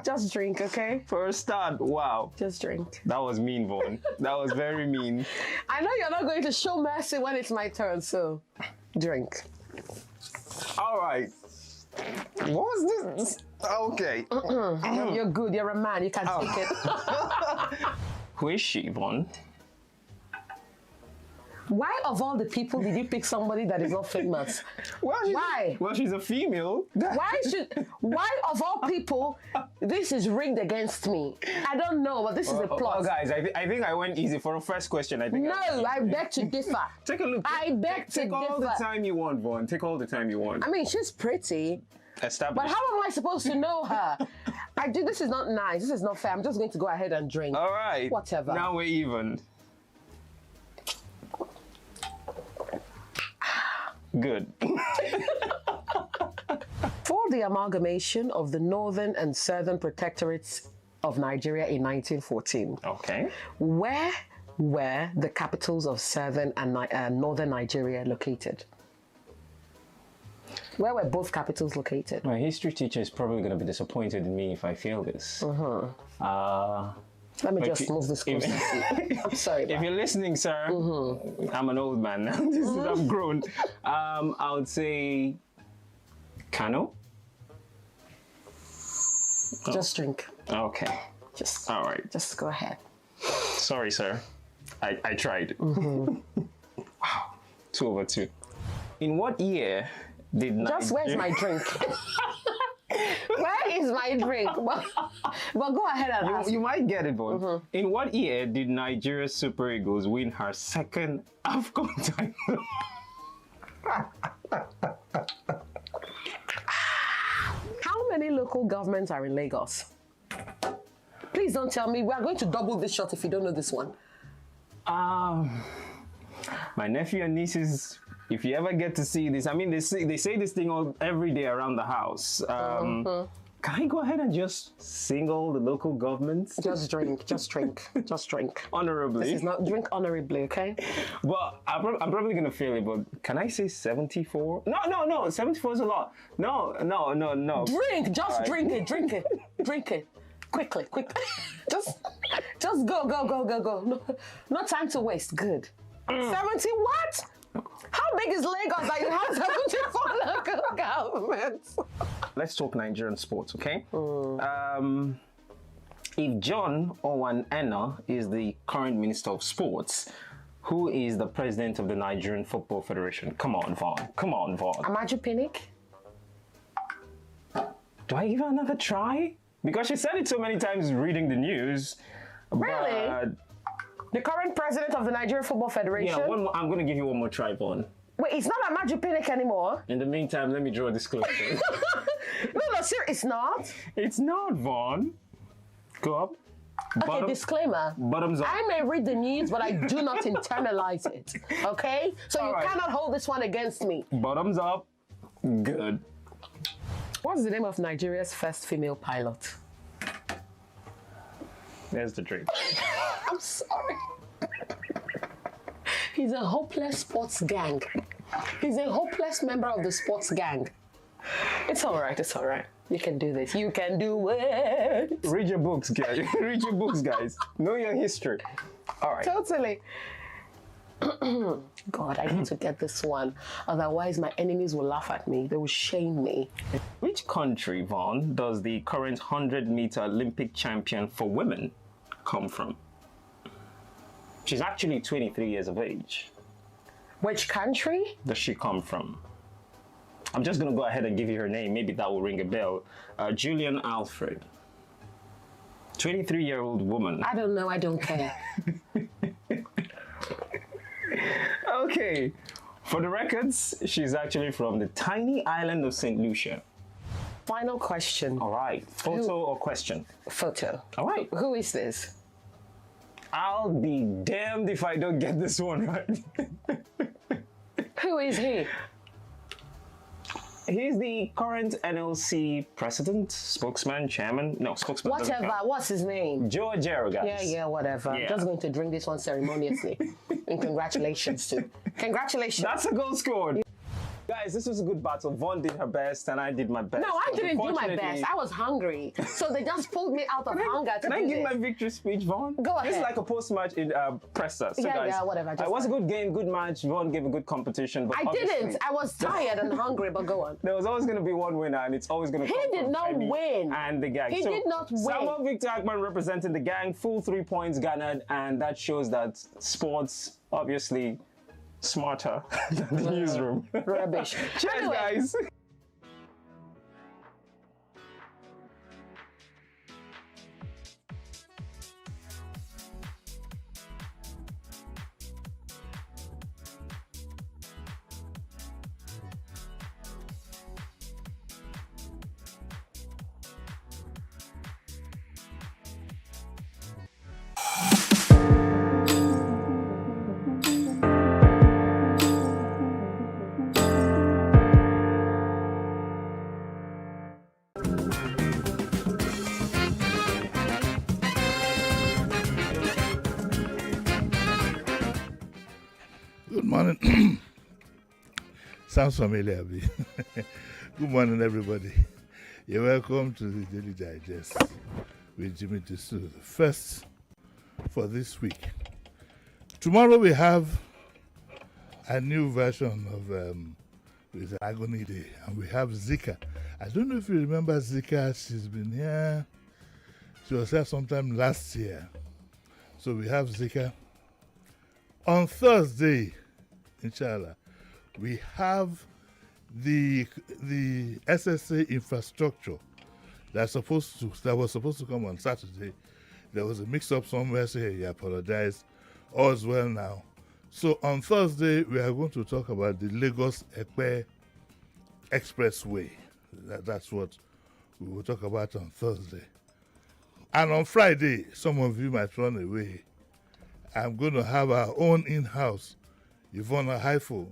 Just drink, okay? For a start, wow. Just drink. That was mean, Vaughn. That was very mean. I know you're not going to show mercy when it's my turn, so drink. All right. What was this? Okay. You're good. You're a man. You can take it. Who is she, Vaughn? Why of all the people did you pick somebody that is not famous? Why? Well, she's a female. Why of all people, this is rigged against me? I don't know, but this is a plot. Oh, guys, I think I went easy for the first question. I think. No, I beg to differ. Take a look. I beg to differ. Take all the time you want, Vaughn. Take all the time you want. I mean, she's pretty. Established. But how am I supposed to know her? This is not nice. This is not fair. I'm just going to go ahead and drink. All right. Whatever. Now we're even. Good. For the amalgamation of the Northern and Southern Protectorates of Nigeria in 1914. Okay. Where were the capitals of Southern and Northern Nigeria located? Where were both capitals located? My history teacher is probably going to be disappointed in me if I fail this. Let me just move this closer. I'm sorry. If you're listening, sir, I'm an old man now. I'm grown. I would say Kano. Just drink. Okay. All right. Just go ahead. Sorry, sir. I tried. Wow. 2/2. In what year did where's my drink? Where is my drink? Well, go ahead and ask. You might get it, but in what year did Nigeria's Super Eagles win her second AFCON title? How many local governments are in Lagos? Please don't tell me. We are going to double this shot if you don't know this one. My nephew and nieces, if you ever get to see this, I mean, they say this thing every day around the house. Can I go ahead and just single the local governments? Just drink, just drink, just drink. Honorably. This is not drink honorably, okay? Well, I'm probably gonna fail it, but can I say 74? No, 74 is a lot. No. Drink, just drink it, drink it. Quickly. Just go. No time to waste. Good. 70 what? How big is Lagos that you have 74 local governments? Let's talk Nigerian sports, okay? If John Owan Enna is the current Minister of Sports, who is the President of the Nigerian Football Federation? Come on, Vaughn. Amaju Pinnick? Do I give her another try? Because she said it so many times reading the news. Really? But the current president of the Nigerian Football Federation? Yeah, I'm going to give you one more try, Vaughn. Wait, it's not Amaju Pinnick anymore? In the meantime, let me draw this closer. No, sir, it's not. It's not, Vaughn. Go up. Okay, disclaimer. Bottoms up. I may read the news, but I do not internalize it. Okay? So you cannot hold this one against me. Bottoms up. Good. What's the name of Nigeria's first female pilot? There's the drink. I'm sorry. He's a hopeless sports gang. He's a hopeless member of the sports gang. It's all right. You can do this. You can do it. Read your books, guys. Read your books, guys. Know your history. All right. Totally. God, I need to get this one. Otherwise, my enemies will laugh at me. They will shame me. Which country, Vaughn, does the current 100-meter Olympic champion for women come from? She's actually 23 years of age. Which country? Does she come from? I'm just going to go ahead and give you her name. Maybe that will ring a bell. Julian Alfred. 23-year-old woman. I don't know. I don't care. Okay. For the records, she's actually from the tiny island of St. Lucia. Final question. All right. Photo or question? Photo. All right. Who is this? I'll be damned if I don't get this one right. Who is he? He's the current NLC president, spokesman, chairman. No, spokesman. Whatever. What's his name? Joe Ajero, guys. Yeah, whatever. Yeah. I'm just going to drink this one ceremoniously. And congratulations to. Congratulations. That's a goal scored. Guys, this was a good battle. Vaughn did her best and I did my best. No, I But didn't do my unfortunately- best. I was hungry. So they just pulled me out of hunger to Can I do give this. my victory speech, Vaughn? Go ahead. It's like a post-match in presser. So Yeah, guys, yeah, whatever, just It was a good game, good match. Vaughn gave a good competition. But I obviously- didn't. I was tired and hungry, but go on. There was always going to be one winner, and it's always going to He come did from not Femi win. And the gang. He did not win. Samuel Victor Ackman representing the gang, full 3 points garnered, and that shows that sports, obviously, smarter than the newsroom. Rubbish. Cheers, Anyway. guys. Good morning. Sounds familiar, Abi. Good morning, everybody. You're welcome to the Daily Digest with Jimmy Dessou, the first for this week. Tomorrow we have a new version of with Agony Day, and we have Zika. I don't know if you remember Zika. She's been here. She was here sometime last year. So we have Zika. On Thursday, inshallah, we have the SSA infrastructure that was supposed to come on Saturday. There was a mix-up somewhere, so he apologized. All's well now. So on Thursday, we are going to talk about the Lagos-Ekpe Expressway. That's what we will talk about on Thursday. And on Friday, some of you might run away. I'm going to have our own in-house, Yvonne Haifo,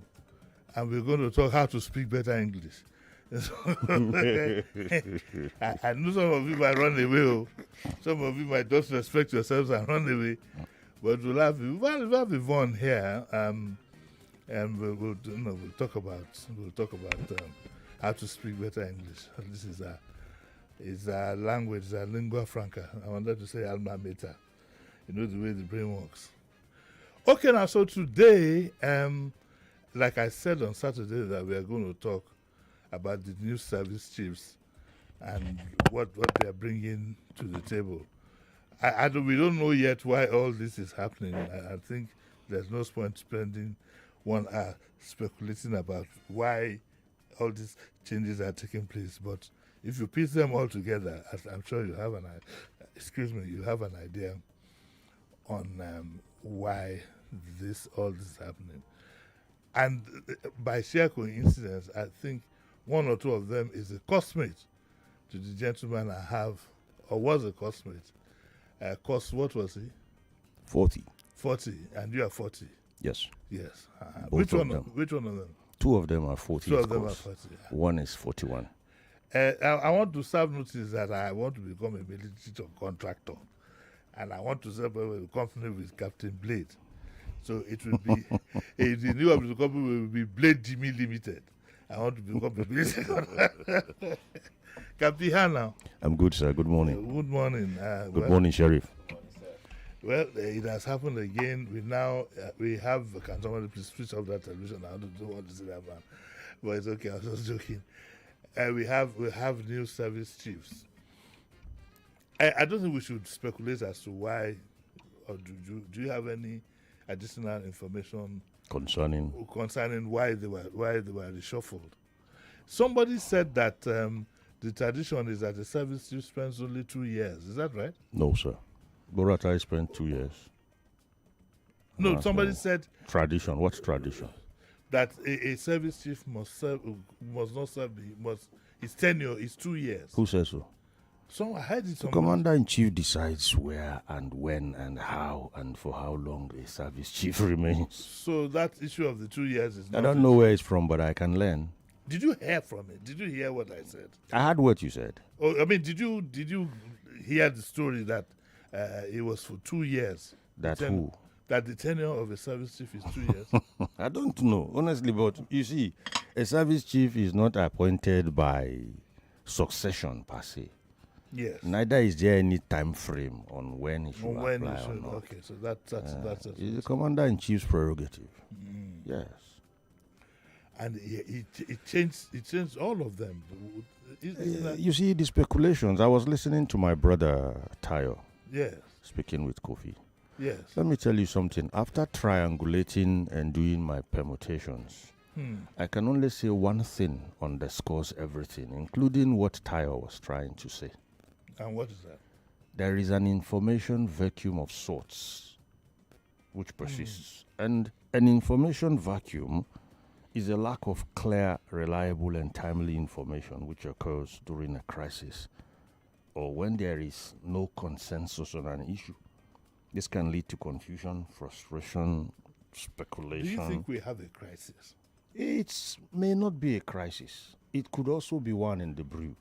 and we're going to talk how to speak better English. I know some of you might run away. Some of you might just respect yourselves and run away. But we'll have Yvonne here, and we'll talk about how to speak better English. This is our language, it's our lingua franca. I wanted to say alma mater. You know the way the brain works. Okay, now, so today, like I said on Saturday, that we are going to talk about the new service chiefs and what they are bringing to the table. We don't know yet why all this is happening. I think there's no point spending 1 hour speculating about why all these changes are taking place. But if you piece them all together, I'm sure you have you have an idea on why all this is happening. And by sheer coincidence, I think 1 or 2 of them is a cosmate to the gentleman I have, or was a cosmate. What was he? 40. 40, and you are 40. Yes. Yes. Both Which of one? them. Which one of them? 2 of them are 40. 2 of of them course. are 40. One is 41. I want to serve notice that I want to become a military contractor, and I want to set up a company with Captain Blade. So it will be the name of the company will be Blade Jimmy Limited. I want to become a military contractor. Captain Hannah. I'm good, sir. Good morning. Good morning. Good morning, Sheriff. Well, it has happened again. We have. Can somebody please switch off that television? I don't want to see that man, but it's okay. I was just joking. We have new service chiefs. I don't think we should speculate as to why, or do you have any additional information concerning why they were reshuffled? Somebody said that the tradition is that the service chief spends only 2 years. Is that right? No, sir. Buratai spent 2 years. No, somebody said tradition. What's tradition? That a service chief must not serve. His tenure is 2 years. Who says so? So I heard it. The commander-in-chief decides where and when and how and for how long a service chief remains. So that issue of the 2 years is. I don't know where it's from, but I can learn. Did you hear from it? Did you hear what I said? I heard what you said. Oh, I mean, did you hear the story that it was for 2 years? That who? That the tenure of a service chief is 2 years. I don't know, honestly, but you see, a service chief is not appointed by succession per se. Yes. Neither is there any time frame on when he should apply or not. Okay, so that's it's the commander-in-chief's prerogative. Yes. And it changed all of them. You see, the speculations. I was listening to my brother Tayo. Yes. Speaking with Kofi. Yes. Let me tell you something. After triangulating and doing my permutations, I can only say one thing underscores everything, including what Tayo was trying to say. And what is that? There is an information vacuum of sorts which persists. And an information vacuum is a lack of clear, reliable, and timely information which occurs during a crisis or when there is no consensus on an issue. This can lead to confusion, frustration, speculation. Do you think we have a crisis? It may not be a crisis. It could also be one in the brew.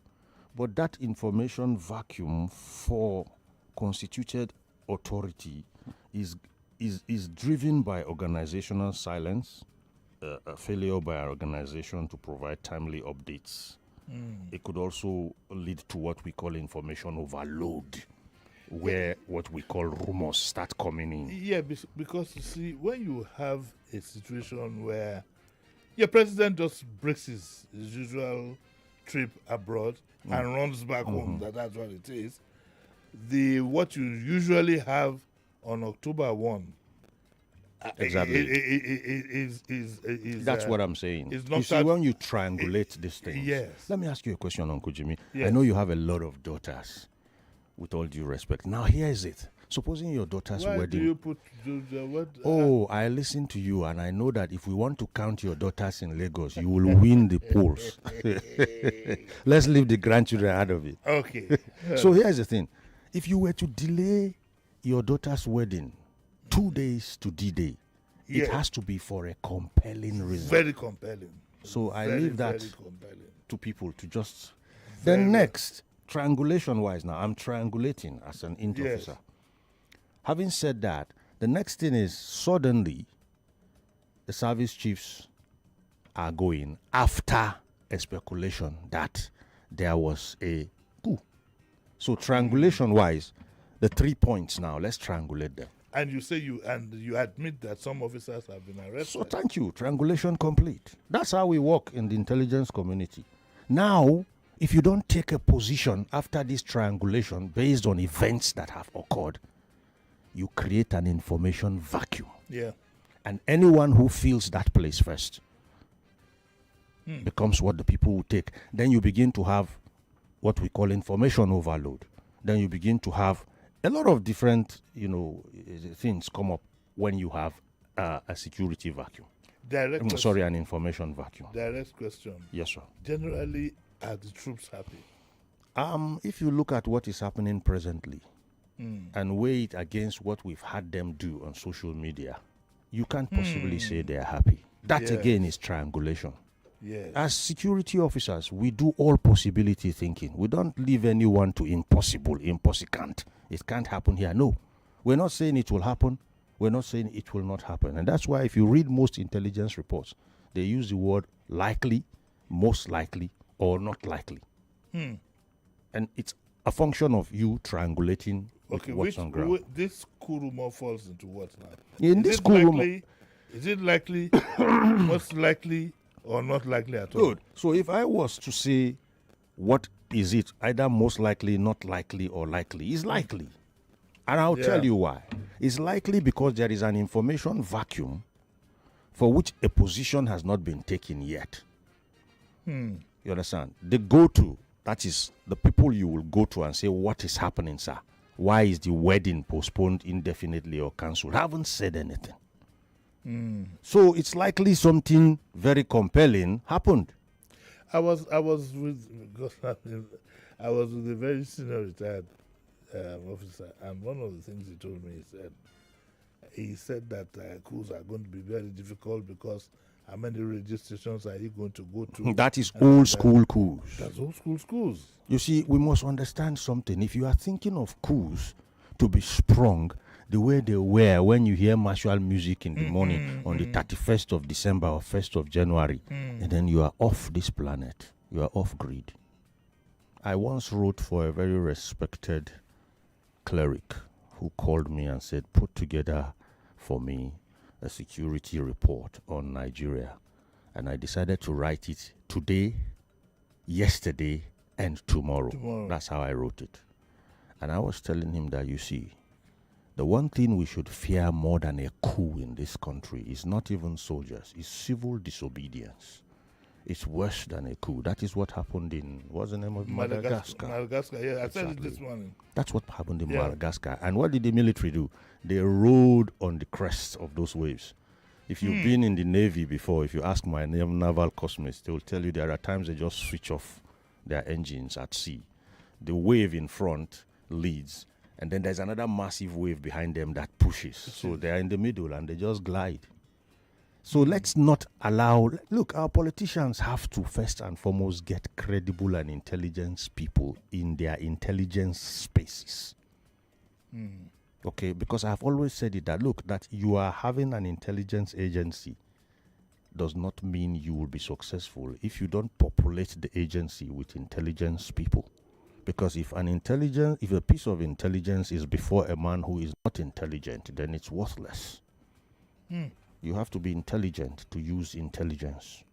But that information vacuum for constituted authority is driven by organizational silence, a failure by our organization to provide timely updates. It could also lead to what we call information overload, where what we call rumors start coming in. Yeah, because you see, when you have a situation where your president just breaks his usual trip abroad and runs back home, that's what it is. What you usually have on October 1 Exactly. That's what I'm saying. You see, when you triangulate these things. Yes. Let me ask you a question, Uncle Jimmy. Yes. I know you have a lot of daughters, with all due respect. Now, here is it. Supposing your daughter's Why wedding. do you put the what? I listen to you, and I know that if we want to count your daughters in Lagos, you will win the polls. Let's leave the grandchildren out of it. Okay. So here's the thing. If you were to delay your daughter's wedding 2 days to D-Day, it has to be for a compelling reason. Very compelling. So I Very, leave that very compelling. to people to just... Then next, triangulation-wise now, I'm triangulating as an int officer. Having said that, the next thing is suddenly the service chiefs are going after a speculation that there was a coup. So triangulation-wise, the 3 points now, let's triangulate them. And you say you admit that some officers have been arrested. So thank you, triangulation complete. That's how we work in the intelligence community. Now, if you don't take a position after this triangulation based on events that have occurred, you create an information vacuum. Yeah. And anyone who fills that place first becomes what the people will take. Then you begin to have what we call information overload. Then you begin to have a lot of different, things come up when you have a security vacuum. An information vacuum. Direct question. Yes, sir. Generally, are the troops happy? If you look at what is happening presently and weigh it against what we've had them do on social media, you can't possibly say they're happy. That again is triangulation. Yes. As security officers, we do all possibility thinking. We don't leave anyone to impossible. It can't happen here. No. We're not saying it will happen. We're not saying it will not happen. And that's why if you read most intelligence reports, they use the word likely, most likely, or not likely. And it's a function of you triangulating what's on ground. This Kuruma falls into what now? Is it likely, most likely, or not likely at all? Good. So if I was to say, what is it? Either most likely, not likely, or likely. It's likely. And I'll tell you why. It's likely because there is an information vacuum for which a position has not been taken yet. You understand? The go-to, that is the people you will go to and say, what is happening, sir? Why is the wedding postponed indefinitely or cancelled? Haven't said anything. So it's likely something very compelling happened. I was with because I was with a very senior retired officer, and one of the things he told me, he said that coups are going to be very difficult because how many radio stations are you going to go to? That is old school coups. That's old school schools. You see, we must understand something. If you are thinking of coups to be sprung the way they were when you hear martial music in the morning on the 31st of December or 1st of January, and then you are off this planet, you are off grid. I once wrote for a very respected cleric who called me and said, put together for me a security report on Nigeria. And I decided to write it today, yesterday, and tomorrow. That's how I wrote it. And I was telling him that, you see, the one thing we should fear more than a coup in this country is not even soldiers, it's civil disobedience. It's worse than a coup. That is what happened in, what's the name of Madagascar? Madagascar, yeah, I said it this morning. That's what happened in Madagascar. And what did the military do? They rode on the crests of those waves. If you've been in the Navy before, if you ask my naval cosmates, they will tell you there are times they just switch off their engines at sea. The wave in front leads, and then there's another massive wave behind them that pushes. So they're in the middle and they just glide. So let's not allow, look, our politicians have to first and foremost get credible and intelligent people in their intelligence spaces. Okay, because I've always said it that, look, that you are having an intelligence agency does not mean you will be successful if you don't populate the agency with intelligence people. Because if a piece of intelligence is before a man who is not intelligent, then it's worthless. You have to be intelligent to use intelligence.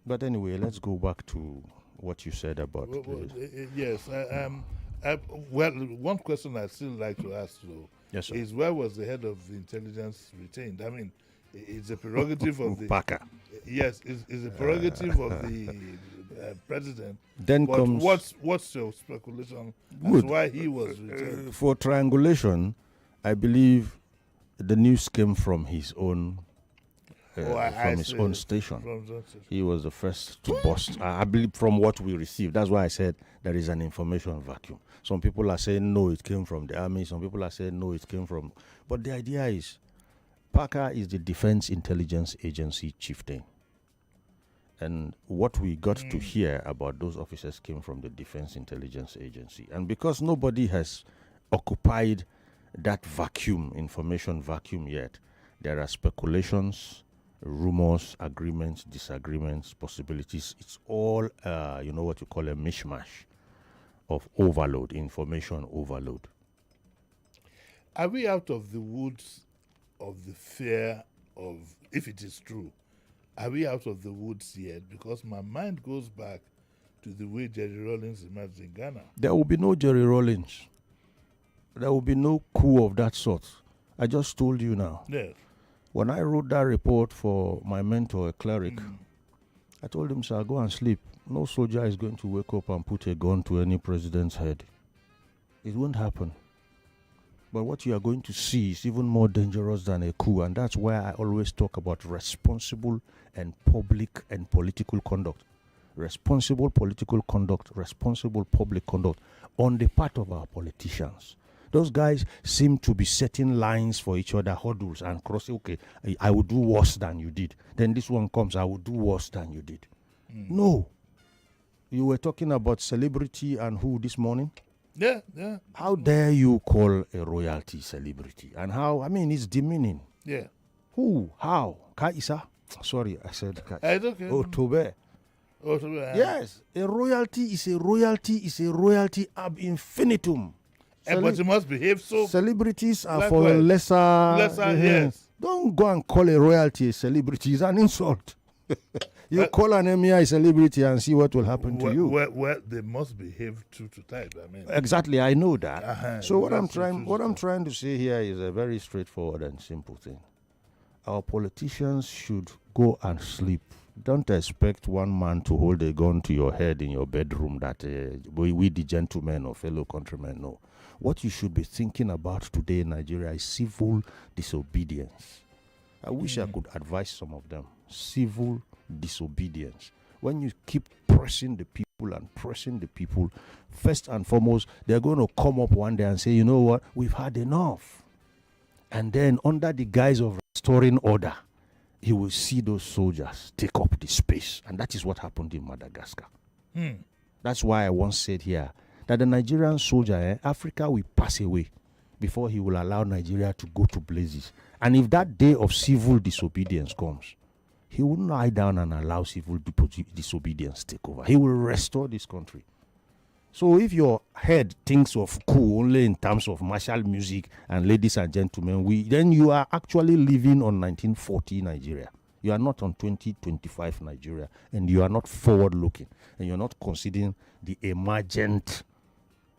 But anyway, let's go back to what you said about. Yes. Well, one question I'd still like to ask, though, yes, sir, is where was the head of the intelligence retained? I mean, it's a prerogative of the. Parker. Yes, it's a prerogative of the president. Then but comes. What's your speculation as to why he was retained? For triangulation, I believe the news came from his own. From his own station. He was the first to bust. I believe from what we received. That's why I said there is an information vacuum. Some people are saying no, it came from the army. Some people are saying no, it came from. But the idea is, Parker is the Defense Intelligence Agency chieftain. And what we got to hear about those officers came from the Defense Intelligence Agency. And because nobody has occupied that vacuum, information vacuum yet, there are speculations, rumors, agreements, disagreements, possibilities. It's all, what you call a mishmash of overload, information overload. Are we out of the woods of the fear of, if it is true, are we out of the woods yet? Because my mind goes back to the way Jerry Rawlings emerged in Ghana. There will be no Jerry Rawlings. There will be no coup of that sort. I just told you now. Yes. When I wrote that report for my mentor, a cleric, I told him, sir, go and sleep. No soldier is going to wake up and put a gun to any president's head. It won't happen. But what you are going to see is even more dangerous than a coup, and that's why I always talk about responsible and public and political conduct. Responsible political conduct, responsible public conduct on the part of our politicians. Those guys seem to be setting lines for each other, hurdles, and crossing. Okay, I will do worse than you did. Then this one comes, I will do worse than you did. No. You were talking about celebrity and who this morning? Yeah. How dare you call a royalty celebrity? And how, it's demeaning. Yeah. Who? How? Kaisa? Sorry, I said Kaisa. It's okay. Otobe. Yes. A royalty is a royalty is a royalty ab infinitum. But you must behave so. Celebrities are for a lesser. Yes. Don't go and call a royalty a celebrity. It's an insult. You call an emir a celebrity and see what will happen to you. Well, they must behave true to type. Exactly, I know that. So what I'm trying to say here is a very straightforward and simple thing. Our politicians should go and sleep Don't expect one man to hold a gun to your head in your bedroom that we the gentlemen or fellow countrymen know. What you should be thinking about today in Nigeria is civil disobedience. I wish I could advise some of them. Civil disobedience. When you keep pressing the people, first and foremost, they're going to come up one day and say, you know what, we've had enough. And then under the guise of restoring order, you will see those soldiers take up the space. And that is what happened in Madagascar. That's why I once said here that the Nigerian soldier, Africa will pass away before he will allow Nigeria to go to blazes. And if that day of civil disobedience comes, he will not lie down and allow civil disobedience take over. He will restore this country. So if your head thinks of cool only in terms of martial music and ladies and gentlemen, then you are actually living on 1940 Nigeria. You are not on 2025 Nigeria, and you are not forward looking, and you're not considering the emergent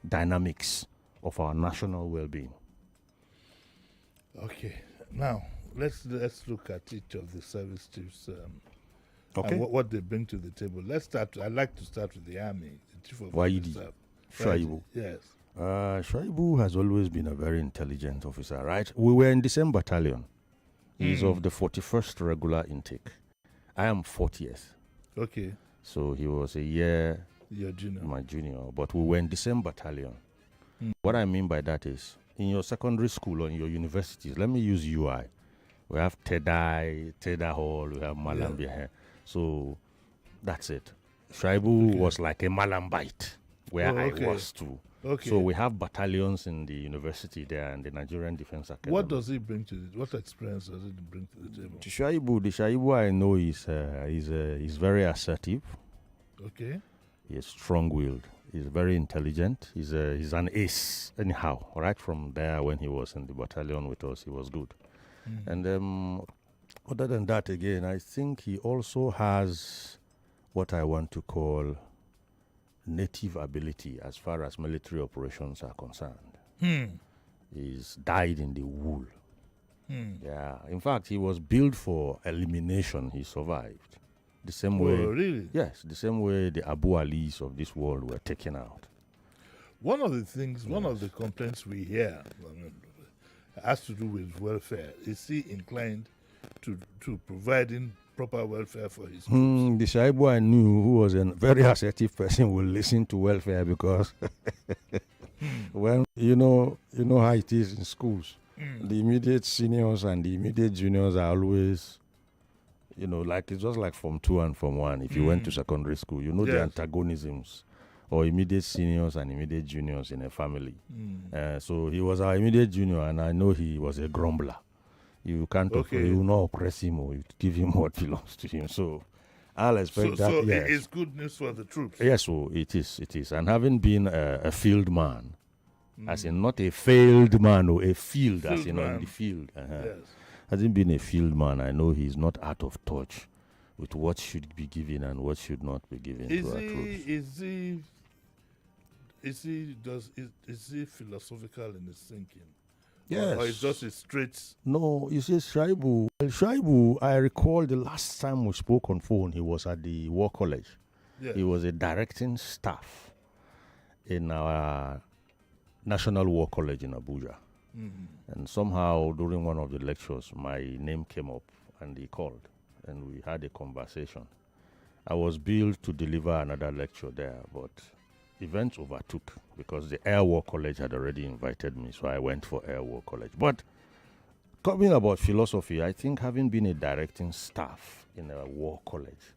dynamics of our national well-being. Okay, now let's look at each of the service chiefs. Okay. And what they bring to the table. Let's start. I'd like to start with the army, the chief of Waidi staff. Shaibu. Yes. Shaibu has always been a very intelligent officer, right? We were in the same battalion. He's of the 41st regular intake. I am 40th. Okay. So he was a year Your junior. my junior, but we were in the same battalion. What I mean by that is, in your secondary school or in your universities, let me use UI. We have Teda Hall, we have Malambia here. So that's it. Shaibu was like a Malambite, where I was too. Okay. So we have battalions in the university there and the Nigerian Defense Academy. What does he bring to it? What experience does it bring to the table? The Shaibu I know is very assertive. Okay. He's strong-willed. He's very intelligent. He's an ace anyhow. Right from there, when he was in the battalion with us, he was good. And other than that, again, I think he also has what I want to call native ability as far as military operations are concerned. He's dyed in the wool. Yeah. In fact, he was built for elimination. He survived. The same way. Oh, really? Yes, the same way the Abu Alis of this world were taken out. One of the things, one of the complaints we hear has to do with welfare. Is he inclined to providing proper welfare for his troops? The Shaibu I knew, who was a very assertive person, will listen to welfare because well, you know how it is in schools. The immediate seniors and the immediate juniors are always, like it's just like Form 2 and Form 1. If you went to secondary school, the Yes. antagonisms or immediate seniors and immediate juniors in a family. So he was our immediate junior, and I know he was a grumbler. You can't, you will not oppress him or you give him what belongs to him. So I'll expect that. So yes. it's good news for the troops. Yes, so it is. And having been a field man, as in not a failed man or a field, as in on the field. Yes. Having been a field man, I know he's not out of touch with what should be given and what should not be given to our troops. Is he philosophical in his thinking? Yes. Or is just a straight? No, you see, Shaibu. Well, Shaibu, I recall the last time we spoke on phone, he was at the War College. Yeah. He was a directing staff in our National War College in Abuja. And somehow during one of the lectures, my name came up and he called and we had a conversation. I was billed to deliver another lecture there, but events overtook because the Air War College had already invited me, so I went for Air War College. But coming about philosophy, I think having been a directing staff in a war college,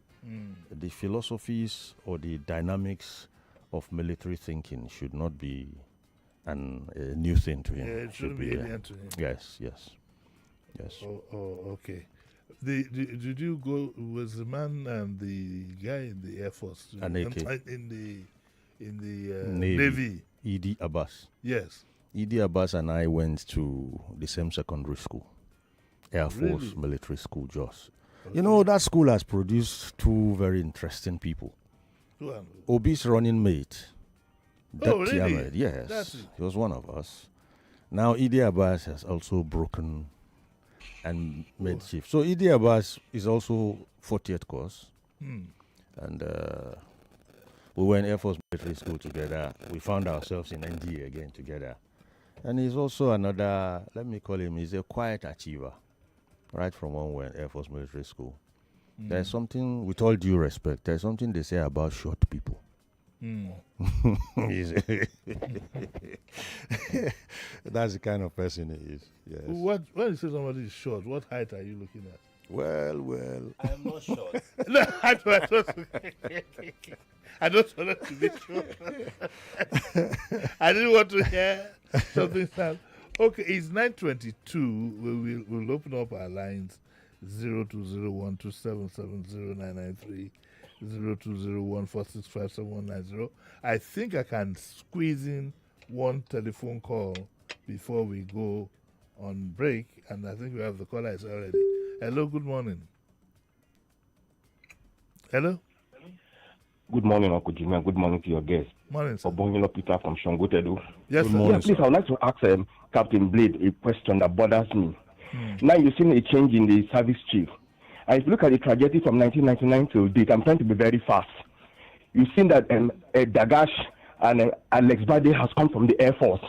the philosophies or the dynamics of military thinking should not be a new thing to him. Yeah, it shouldn't be alien to him. Yes. Oh, okay. Did you go? Was the man and the guy in the Air Force? An AK. In the Navy. Idi Abbas. Yes. Idi Abbas and I went to the same secondary school, Air Force Really? Military School, Jos. That school has produced two very interesting people. Who are- Obi's running mate, Oh, Dapti really? Ahmed. Yes, That's it. he was one of us. Now Idi Abbas has also broken and made chief. So Idi Abbas is also 40th course. And we were in Air Force Military School together. We found ourselves in NDA again together. And he's also another, let me call him, he's a quiet achiever. Right from when we were in Air Force Military School. There's something, with all due respect, there's something they say about short people. That's the kind of person he is. Yes. When you say somebody is short, what height are you looking at? Well. I am not short. No, I don't want to be short. I didn't want to hear something sad. Okay, it's 9:22. We'll open up our lines 020127709993, 0201465790. I think I can squeeze in one telephone call before we go on break, and I think we have the callers already. Hello, good morning. Hello? Good morning, Uncle Jimmy, and good morning to your guest. Morning, sir. Obongilo Peter from Shongotedu. Yes, good sir. morning, Yes, please, sir. I would like to ask Captain Blade a question that bothers me. Now you've seen a change in the service chief. And if you look at the trajectory from 1999 to date, I'm trying to be very fast. You've seen that Dagash and Alex Bade has come from the Air Force.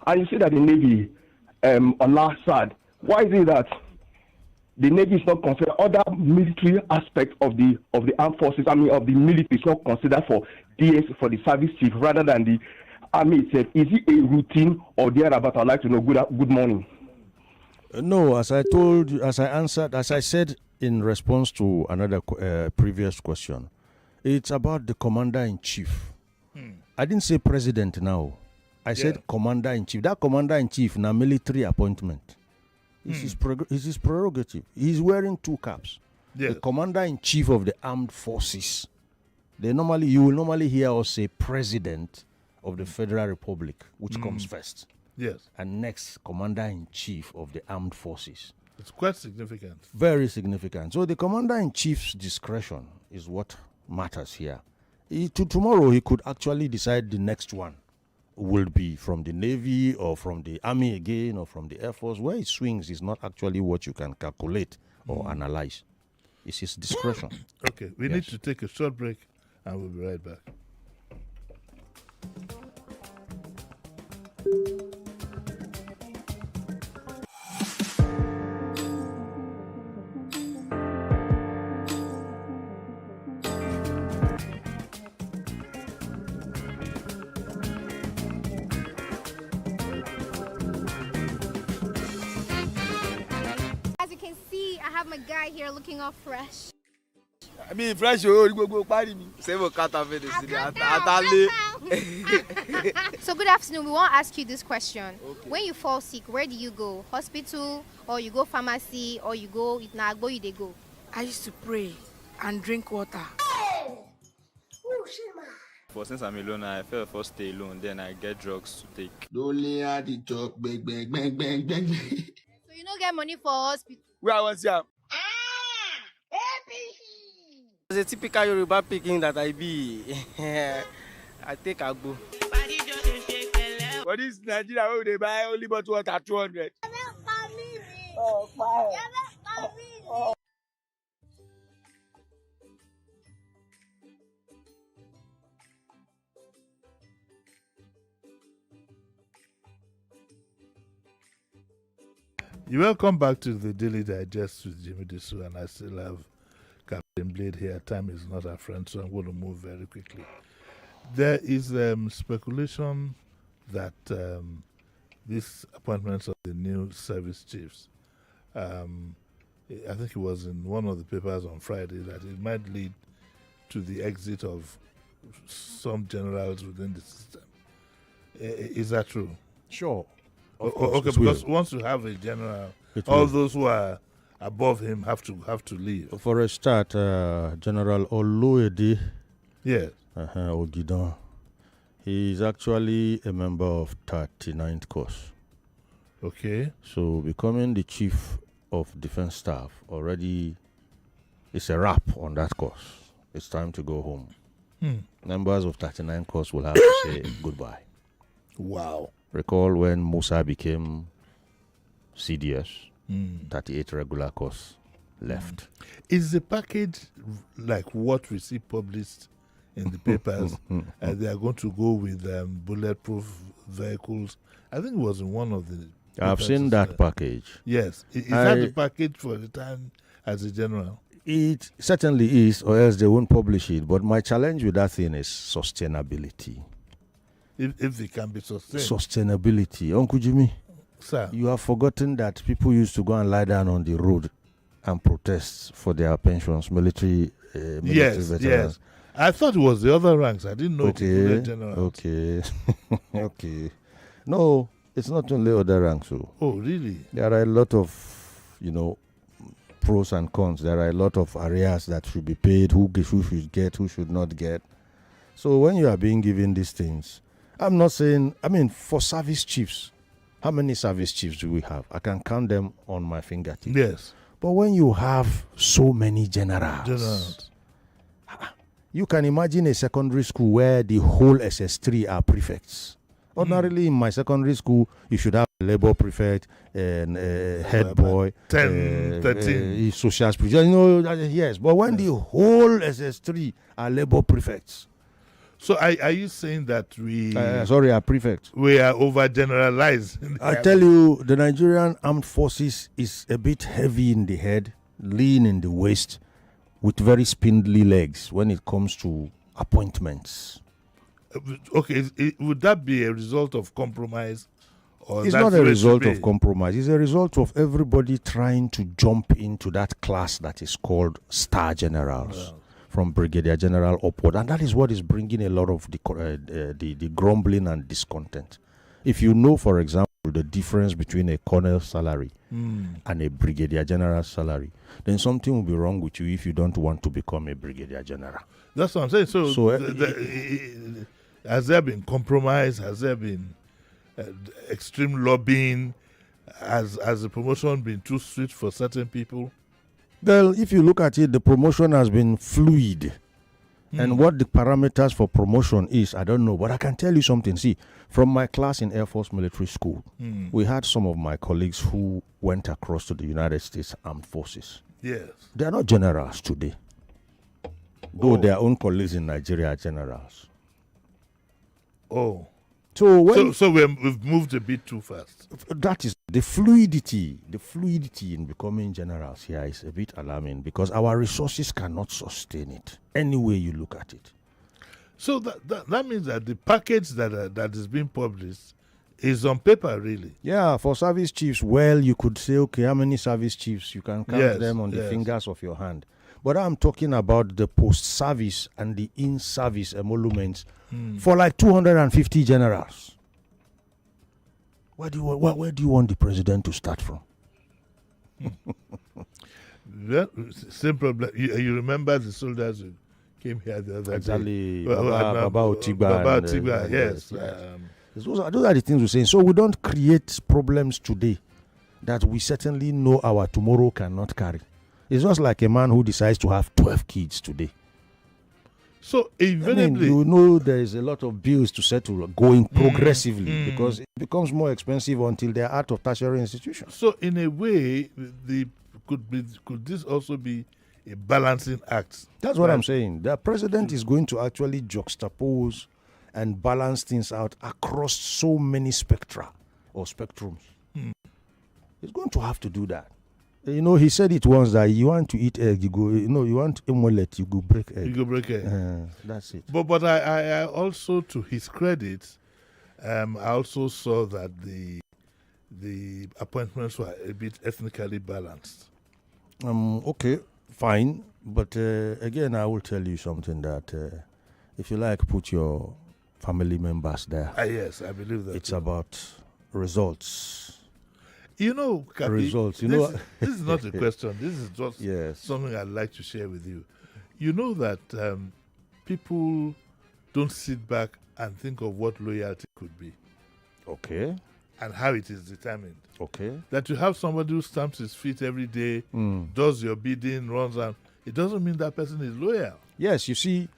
And you see that the Navy, Ola Sad, why is it that the Navy is not considered, other military aspects of the armed forces, of the military is not considered for DS, for the service chief, rather than the army itself? Is it a routine or thereabout? I'd like to know. Good morning. No, as I told you, as I said in response to another previous question, it's about the commander-in-chief. I didn't say president now. I said commander-in-chief. That commander-in-chief, now military appointment. It's his prerogative. He's wearing two caps. Yes. The commander-in-chief of the armed forces. You will normally hear us say president of the Federal Republic, which comes first. Yes. And next, commander-in-chief of the armed forces. It's quite significant. Very significant. So the commander-in-chief's discretion is what matters here. Tomorrow, he could actually decide the next one will be from the Navy or from the Army again or from the Air Force. Where it swings is not actually what you can calculate or analyze. It's his discretion. Okay, we need to take a short break and we'll be right back. As you can see, I have my guy here looking all fresh. I mean, fresh, go party me. Save a cat of it. So good afternoon. We want to ask you this question. Okay. When you fall sick, where do you go? Hospital, or you go pharmacy, or you go you they go? I used to pray and drink water. For since I'm alone, I felt first stay alone, then I get drugs to take. Only at the talk, bang. So you don't get money for hospital? Where I was here. As a typical Yoruba picking that I be, I take Agbo. For this Nigeria, where they buy only bottle water 200. Oh, fire. You welcome back to the Daily Digest with Jimmy Disu, and I still have Captain Blade here. Time is not our friend, so I'm going to move very quickly. There is speculation that these appointments of the new service chiefs, I think it was in one of the papers on Friday, that it might lead to the exit of some generals within the system. Is that true? Sure. Okay, because once you have a general, all those who are above him have to leave. For a start, General Oluede Ogidan, he is actually a member of 39th Course. Okay. So becoming the chief of defense staff already is a wrap on that course. It's time to go home. Members of 39th Course will have to say goodbye. Wow. Recall when Musa became CDS, 38 regular course left. Is the package like what we see published in the papers? They are going to go with bulletproof vehicles. I think it was in one of the. I've seen that package. Yes. Is that the package for the time as a general? It certainly is, or else they won't publish it. But my challenge with that thing is sustainability. If it can be sustained. Sustainability. Uncle Jimmy, sir, you have forgotten that people used to go and lie down on the road and protest for their pensions, military yes, veterans. Yes. I thought it was the other ranks. I didn't know it was the general. Okay. Okay. No, it's not only other ranks. Oh, really? There are a lot of, pros and cons. There are a lot of areas that should be paid, who should get, who should not get. So when you are being given these things, I'm not saying, for service chiefs, how many service chiefs do we have? I can count them on my fingertips. Yes. But when you have so many generals, you can imagine a secondary school where the whole SS3 are prefects. Ordinarily, in my secondary school, you should have a labor prefect, and head boy, 10, 13. social prefect. Yes. But when the whole SS3 are labor prefects. So are you saying that are prefects? We are overgeneralized. I tell you, the Nigerian Armed Forces is a bit heavy in the head, lean in the waist, with very spindly legs when it comes to appointments. Okay, would that be a result of compromise? Or it's not a result of compromise. It's a result of everybody trying to jump into that class that is called star generals, from brigadier general upward, and that is what is bringing a lot of the grumbling and discontent. If you know, for example, the difference between a colonel's salary and a brigadier general's salary, then something will be wrong with you if you don't want to become a brigadier general. That's what I'm saying. So has there been compromise? Has there been extreme lobbying? Has the promotion been too sweet for certain people? Well, if you look at it, the promotion has been fluid. And what the parameters for promotion is, I don't know. But I can tell you something. See, from my class in Air Force Military School, we had some of my colleagues who went across to the United States Armed Forces. Yes. They are not generals today. Though their own colleagues in Nigeria are generals. Oh. So we've moved a bit too fast. That is the fluidity in becoming generals here is a bit alarming because our resources cannot sustain it any way you look at it. So that means that the package that is being published is on paper, really. Yeah, for service chiefs, well, you could say, okay, how many service chiefs? You can count them on the fingers of your hand. But I'm talking about the post-service and the in-service emoluments for like 250 generals. Where do you want the president to start from? Well, same problem. You remember the soldiers who came here the other day? Baba Otigba, yes. Those are the things we're saying. So we don't create problems today that we certainly know our tomorrow cannot carry. It's just like a man who decides to have 12 kids today. So inevitably, there is a lot of bills to settle going progressively because it becomes more expensive until they're out of tertiary institutions. So in a way, could this also be a balancing act? That's what I'm saying. The president is going to actually juxtapose and balance things out across so many spectra or spectrums. He's going to have to do that. He said it once that you want to eat egg, you go, you want omelette, you go break egg. You go break egg. That's it. But I also, to his credit, I also saw that the appointments were a bit ethnically balanced. Okay, fine. But again, I will tell you something that if you like, put your family members there. Yes, I believe that. It's about results. Kabi, results. This is not a question. This is just something I'd like to share with you. You know that people don't sit back and think of what loyalty could be. Okay. And how it is determined. Okay. That you have somebody who stamps his feet every day, does your bidding, runs on. It doesn't mean that person is loyal. Yes, you see,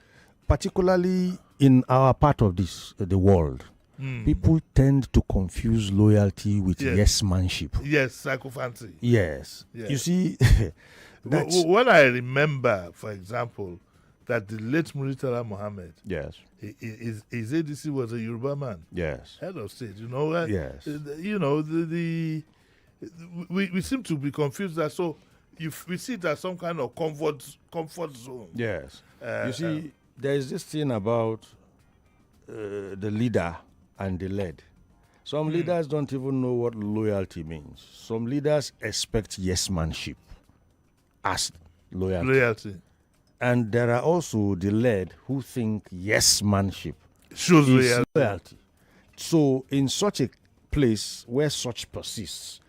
particularly in our part of the world, People tend to confuse loyalty with Yes. yes-manship. Yes, sycophancy. Yes. Yes. You see, that's... When I remember, for example, that the late Muritala Mohammed, Yes. his ADC was a Yoruba man. Yes. Head of state, you know. Yes. You know, we seem to be confused that so we see it as some kind of comfort zone. Yes. You see, there is this thing about the leader and the led. Some leaders don't even know what loyalty means. Some leaders expect yes-manship as loyalty. And there are also the led who think yes-manship shows is loyalty. So in such a place where such persists,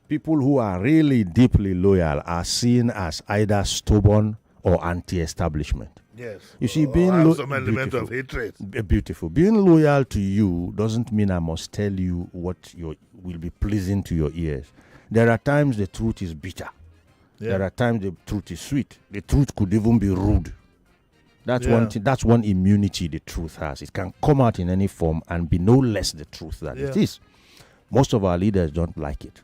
people who are really deeply loyal are seen as either stubborn or anti-establishment. Yes. You see, Or being have some element of hatred. Beautiful. Being loyal to you doesn't mean I must tell you what will be pleasing to your ears. There are times the truth is bitter. Yeah. There are times the truth is sweet. The truth could even be rude. That's Yeah. one thing. That's one immunity the truth has. It can come out in any form and be no less the truth than it Yeah. is. Most of our leaders don't like it.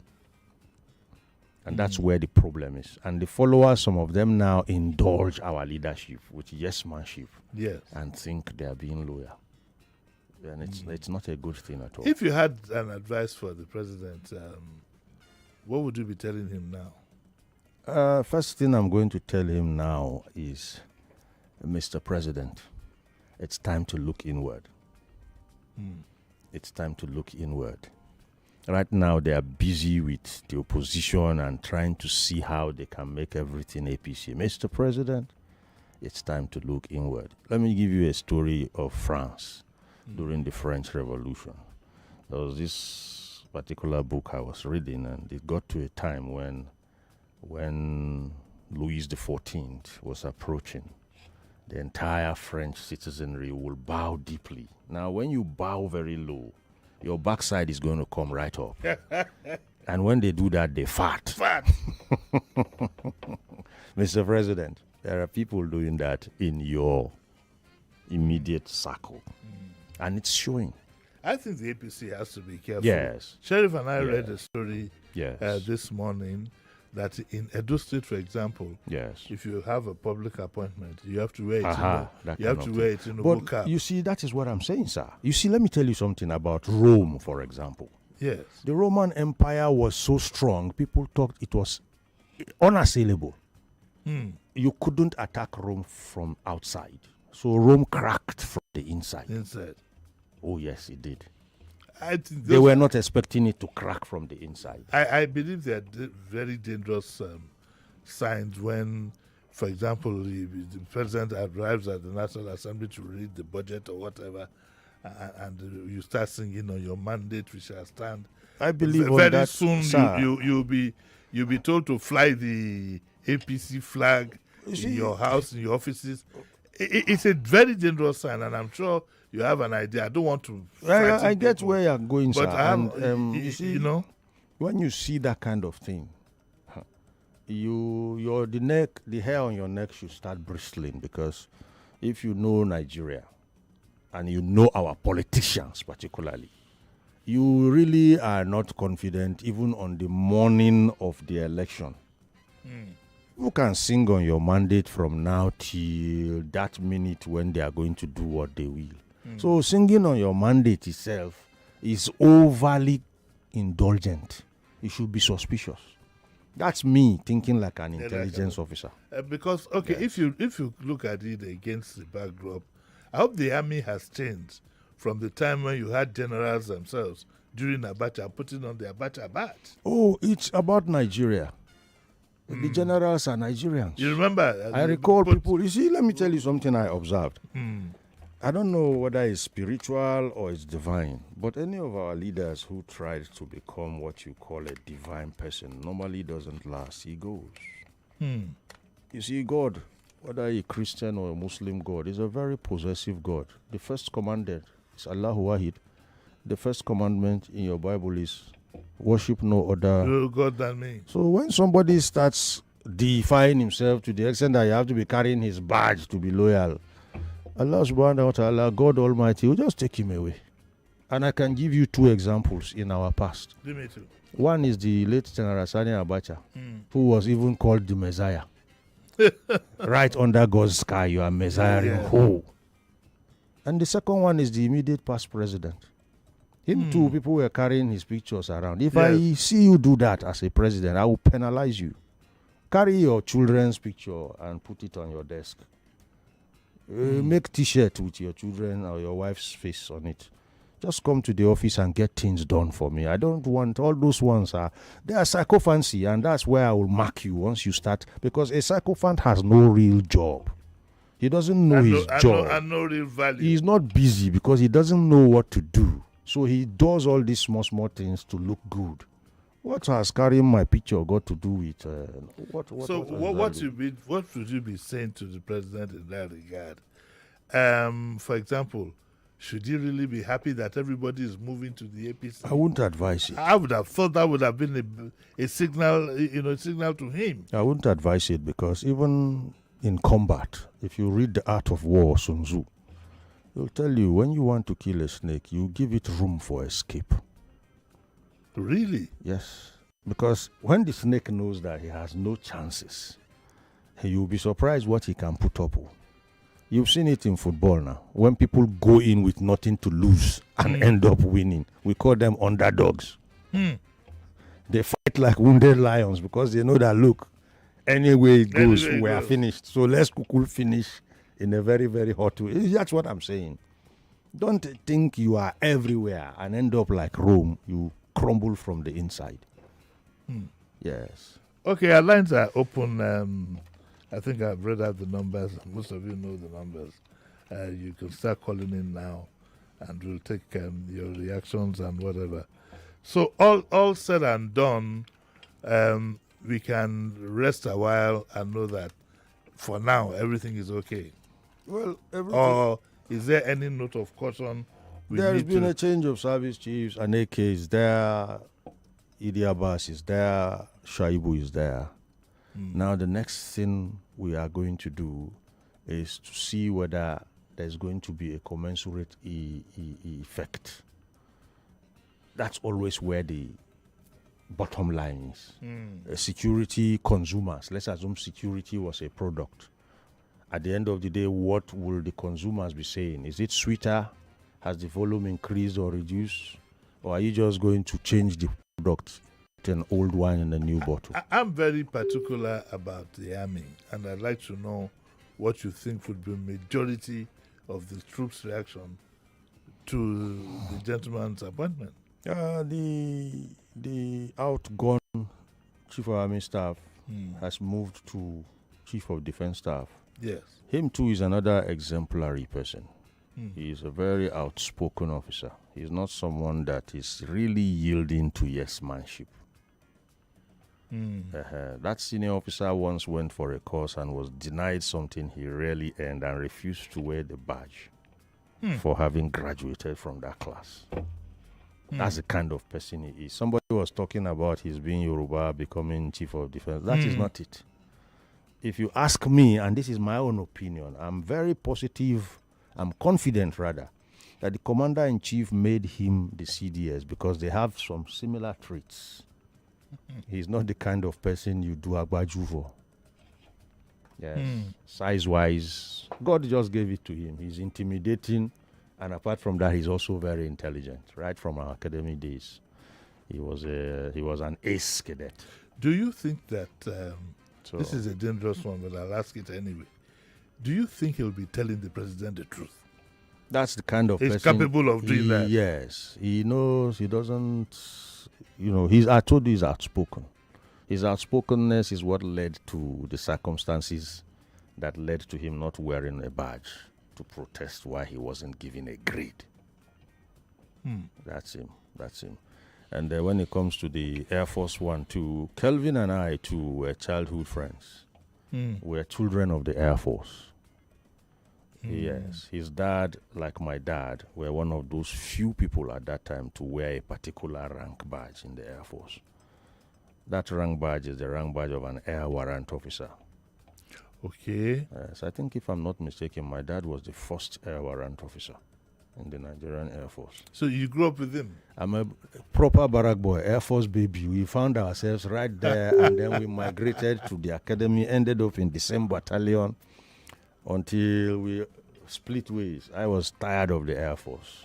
And that's where the problem is. And the followers, some of them now indulge our leadership with yes-manship. Yes. And think they are being loyal. And it's not a good thing at all. If you had an advice for the president, what would you be telling him now? First thing I'm going to tell him now is, Mr. President, it's time to look inward. It's time to look inward. Right now, they are busy with the opposition and trying to see how they can make everything APC. Mr. President, it's time to look inward. Let me give you a story of France during the French Revolution. There was this particular book I was reading, and it got to a time when Louis XIV was approaching. The entire French citizenry will bow deeply. Now, when you bow very low, your backside is going to come right up. And when they do that, they fart. Fat. Mr. President, there are people doing that in your immediate circle. And it's showing. I think the APC has to be careful. Yes. Sheriff and I Yes. read a story Yes. this morning that in Edo State, for example, Yes. if you have a public appointment, you have to wear it. That You have kind to of wear thing. it in a But book cap. you see, that is what I'm saying, sir. You see, let me tell you something about Rome, for example. Yes. The Roman Empire was so strong, people thought it was unassailable. You couldn't attack Rome from outside. So Rome cracked from the inside. Inside. Oh, yes, it did. I think They were not expecting it to crack from the inside. I believe they are very dangerous signs when, for example, the president arrives at the National Assembly to read the budget or whatever, and you start singing on your mandate, we shall stand. I believe on very that, soon sir. you'll be told to fly the APC flag in your house, in your offices. It's a very dangerous sign, and I'm sure you have an idea. I don't want to. I get where you're going, but sir. I have, And you see, when you see that kind of thing, the hair on your neck should start bristling, because if you know Nigeria and you know our politicians particularly, you really are not confident even on the morning of the election. You can sing on your mandate from now till that minute when they are going to do what they will. So singing on your mandate itself is overly indulgent. You should be suspicious. That's me thinking like an intelligence officer. Because if you look at it against the backdrop, I hope the army has changed from the time when you had generals themselves during Abacha putting on the Abacha badge. Oh, it's about Nigeria. The generals are Nigerians. You remember? I recall people. You see, let me tell you something I observed. I don't know whether it's spiritual or it's divine, but any of our leaders who tried to become what you call a divine person normally doesn't last. He goes. You see, God, whether a Christian or a Muslim God, is a very possessive God. The first commandment is Allahu Wahid. The first commandment in your Bible is worship no other God than me. So when somebody starts deifying himself to the extent that you have to be carrying his badge to be loyal, Allah subhanahu wa ta'ala, God Almighty, will just take him away. And I can give you two examples in our past. Give me two. One is the late General Sani Abacha, Mm. who was even called the Messiah. Right under God's sky, you are Messiah. Yeah. Who? And the second one is the immediate past president. Him too, people were carrying his pictures around. If I Yes. see you do that as a president, I will penalize you. Carry your children's picture and put it on your desk. Make T-shirt with your children or your wife's face on it. Just come to the office and get things done for me. I don't want all those ones. They are sycophancy, and that's where I will mark you once you start. Because a sycophant has no real job. He doesn't know his job. And no real value. He's not busy because he doesn't know what to do. So he does all these small things to look good. What has carrying my picture got to do with what has that do? What would you be saying to the president in that regard? For example, should he really be happy that everybody is moving to the APC? I wouldn't advise it. I would have thought that would have been a signal, a signal to him. I wouldn't advise it because even in combat, if you read The Art of War, Sun Tzu, he'll tell you when you want to kill a snake, you give it room for escape. Really? Yes. Because when the snake knows that he has no chances, you'll be surprised what he can put up with. You've seen it in football now. When people go in with nothing to lose and end up winning, we call them underdogs. They fight like wounded lions because they know that, look, anyway it goes, we are finished. So let's cool finish in a very, very hot way. That's what I'm saying. Don't think you are everywhere and end up like Rome. You crumble from the inside. Yes. Okay, our lines are open. I think I've read out the numbers. Most of you know the numbers. You can start calling in now, and we'll take your reactions and whatever. So all said and done, we can rest a while and know that for now everything is okay. Well, everything. Or is there any note of caution? There's been a change of service chiefs. Aneke is there. Idi Abbas is there. Shaibu is there. Now the next thing we are going to do is to see whether there's going to be a commensurate effect. That's always where the bottom line is. Security consumers, let's assume security was a product. At the end of the day, what will the consumers be saying? Is it sweeter? Has the volume increased or reduced? Or are you just going to change the product to an old wine in a new bottle? I'm very particular about the army, and I'd like to know what you think would be majority of the troops' reaction to the gentleman's appointment. The outgone Chief of Army Staff has moved to Chief of Defense Staff. Yes. Him too is another exemplary person. He is a very outspoken officer. He's not someone that is really yielding to yes-manship. That senior officer once went for a course and was denied something he really earned and refused to wear the badge for having graduated from that class. That's the kind of person he is. Somebody was talking about his being Yoruba, becoming Chief of Defense. That is not it. If you ask me, and this is my own opinion, I'm very positive, I'm confident rather, that the Commander-in-Chief made him the CDS because they have some similar traits. He's not the kind of person you do Agbaju for. Yes. Size-wise, God just gave it to him. He's intimidating, and apart from that, he's also very intelligent. Right from our academy days, he was an ace cadet. Do you think that this is a dangerous one, but I'll ask it anyway? Do you think he'll be telling the president the truth? That's the kind of He's person. capable of doing that. Yes. He knows. He doesn't, I told you he's outspoken. His outspokenness is what led to the circumstances that led to him not wearing a badge to protest why he wasn't given a grade. That's him. And when it comes to the Air Force One too, Kelvin and I too were childhood friends. We're children of the Air Force. Yes, his dad, like my dad, were one of those few people at that time to wear a particular rank badge in the Air Force. That rank badge is the rank badge of an air warrant officer. Okay. Yes, I think if I'm not mistaken, my dad was the first air warrant officer. in the Nigerian Air Force. So you grew up with him? I'm a proper barrack boy, Air Force baby. We found ourselves right there, and then we migrated to the academy, ended up in the same battalion until we split ways. I was tired of the Air Force.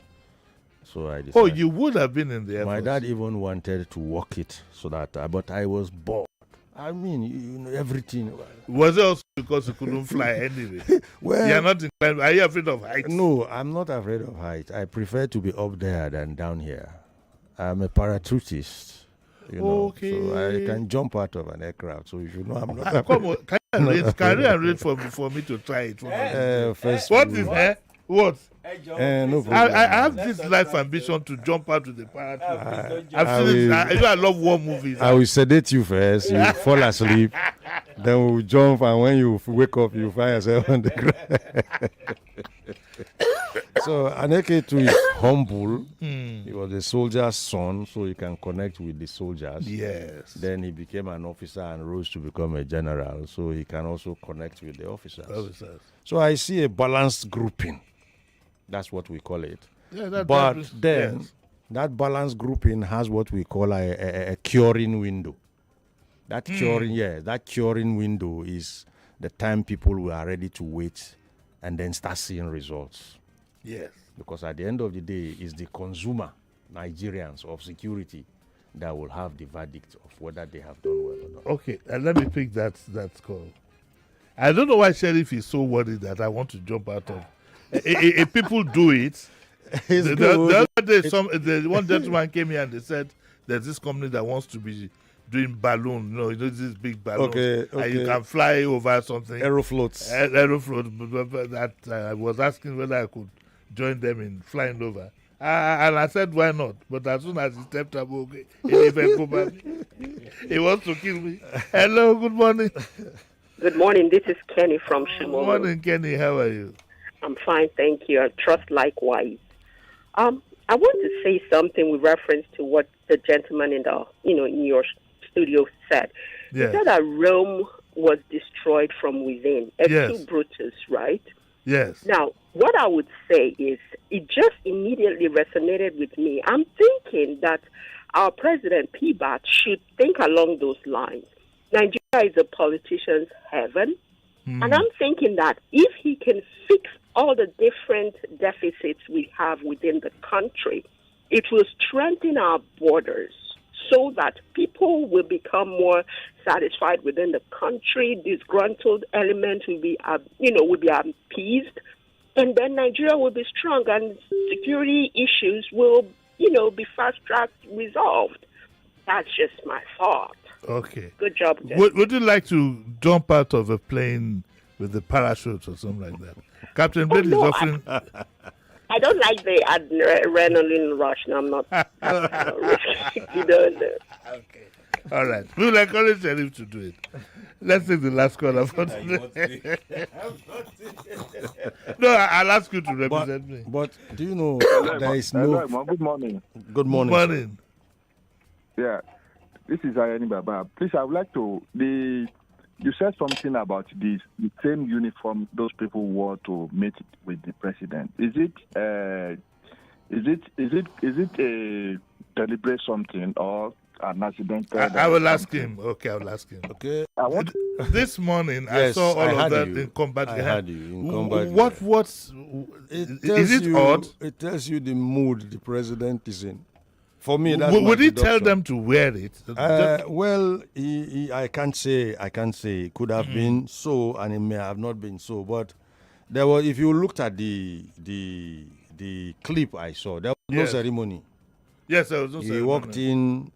So I decided. Oh, you would have been in the Air Force. My dad even wanted to work it so that, but I was bored. I mean, you know, everything. Was it also because you couldn't fly anyway? Well, you're not inclined. Are you afraid of heights? No, I'm not afraid of height. I prefer to be up there than down here. I'm a parachutist. You know, okay. So I can jump out of an aircraft. So if you know, I'm not. Come on, can you arrange for me to try it? First what is what? No problem. I have this life ambition to jump out with the parachute. I've seen it. I love war movies. I will sedate you first. You fall asleep. Then we'll jump, and when you wake up, you find yourself on the ground. So Aneke is humble. He was a soldier's son, so he can connect with the soldiers. Yes. Then he became an officer and rose to become a general, so he can also connect with the officers. So I see a balanced grouping. That's what we call it. Yeah, but then that balanced grouping has what we call a curing window. That curing window is the time people are ready to wait and then start seeing results. Yes. Because at the end of the day, it's the consumer, Nigerians of security, that will have the verdict of whether they have done well or not. Okay, and let me pick that call. I don't know why Sheriff is so worried that I want to jump out of. If people do it, the other day, one gentleman came here and they said there's this company that wants to be doing balloon, this big balloon, and you can fly over something. Aerofloats. Aerofloat. That I was asking whether I could join them in flying over. And I said, why not? But as soon as he stepped up, he wants to kill me. Hello, good morning. Good morning. This is Kenny from Shimono. Good morning, Kenny. How are you? I'm fine, thank you. I trust likewise. I want to say something with reference to what the gentleman in your studio said. Yes. He said that Rome was destroyed from within. Ex Brutus, right? Yes. Now, what I would say is it just immediately resonated with me. I'm thinking that our president, PBAT, should think along those lines. Nigeria is a politician's heaven. And I'm thinking that if he can fix all the different deficits we have within the country, it will strengthen our borders so that people will become more satisfied within the country. Disgruntled elements will be appeased, and then Nigeria will be strong, and security issues will, be fast-tracked resolved. That's just my thought. Okay. Good job. Would you like to jump out of a plane with the parachute or something like that? Captain Blade is offering. I don't like the adrenaline rush. No, I'm not. Okay. All right. We will encourage Sheriff to do it. Let's take the last caller for today. No, I'll ask you to represent me. But do you know there is no. Good morning. Good morning. Good morning. Yeah. This is Ayani Baba. Please, I would like to. You said something about the same uniform those people wore to meet with the president. Is it a deliberate something or an accidental? I will ask him. Okay, I will ask him. Okay. This morning Yes, I saw all I of that you. in combat. I had you in combat. What's is it odd? It tells you the mood the president is in. For me, that's would my he tell deduction. them to wear it? Well, I can't say. It could have been so, and it may have not been so. But there was, if you looked at the clip I saw, there was no Yes. ceremony. Yes, there was no He ceremony. walked in.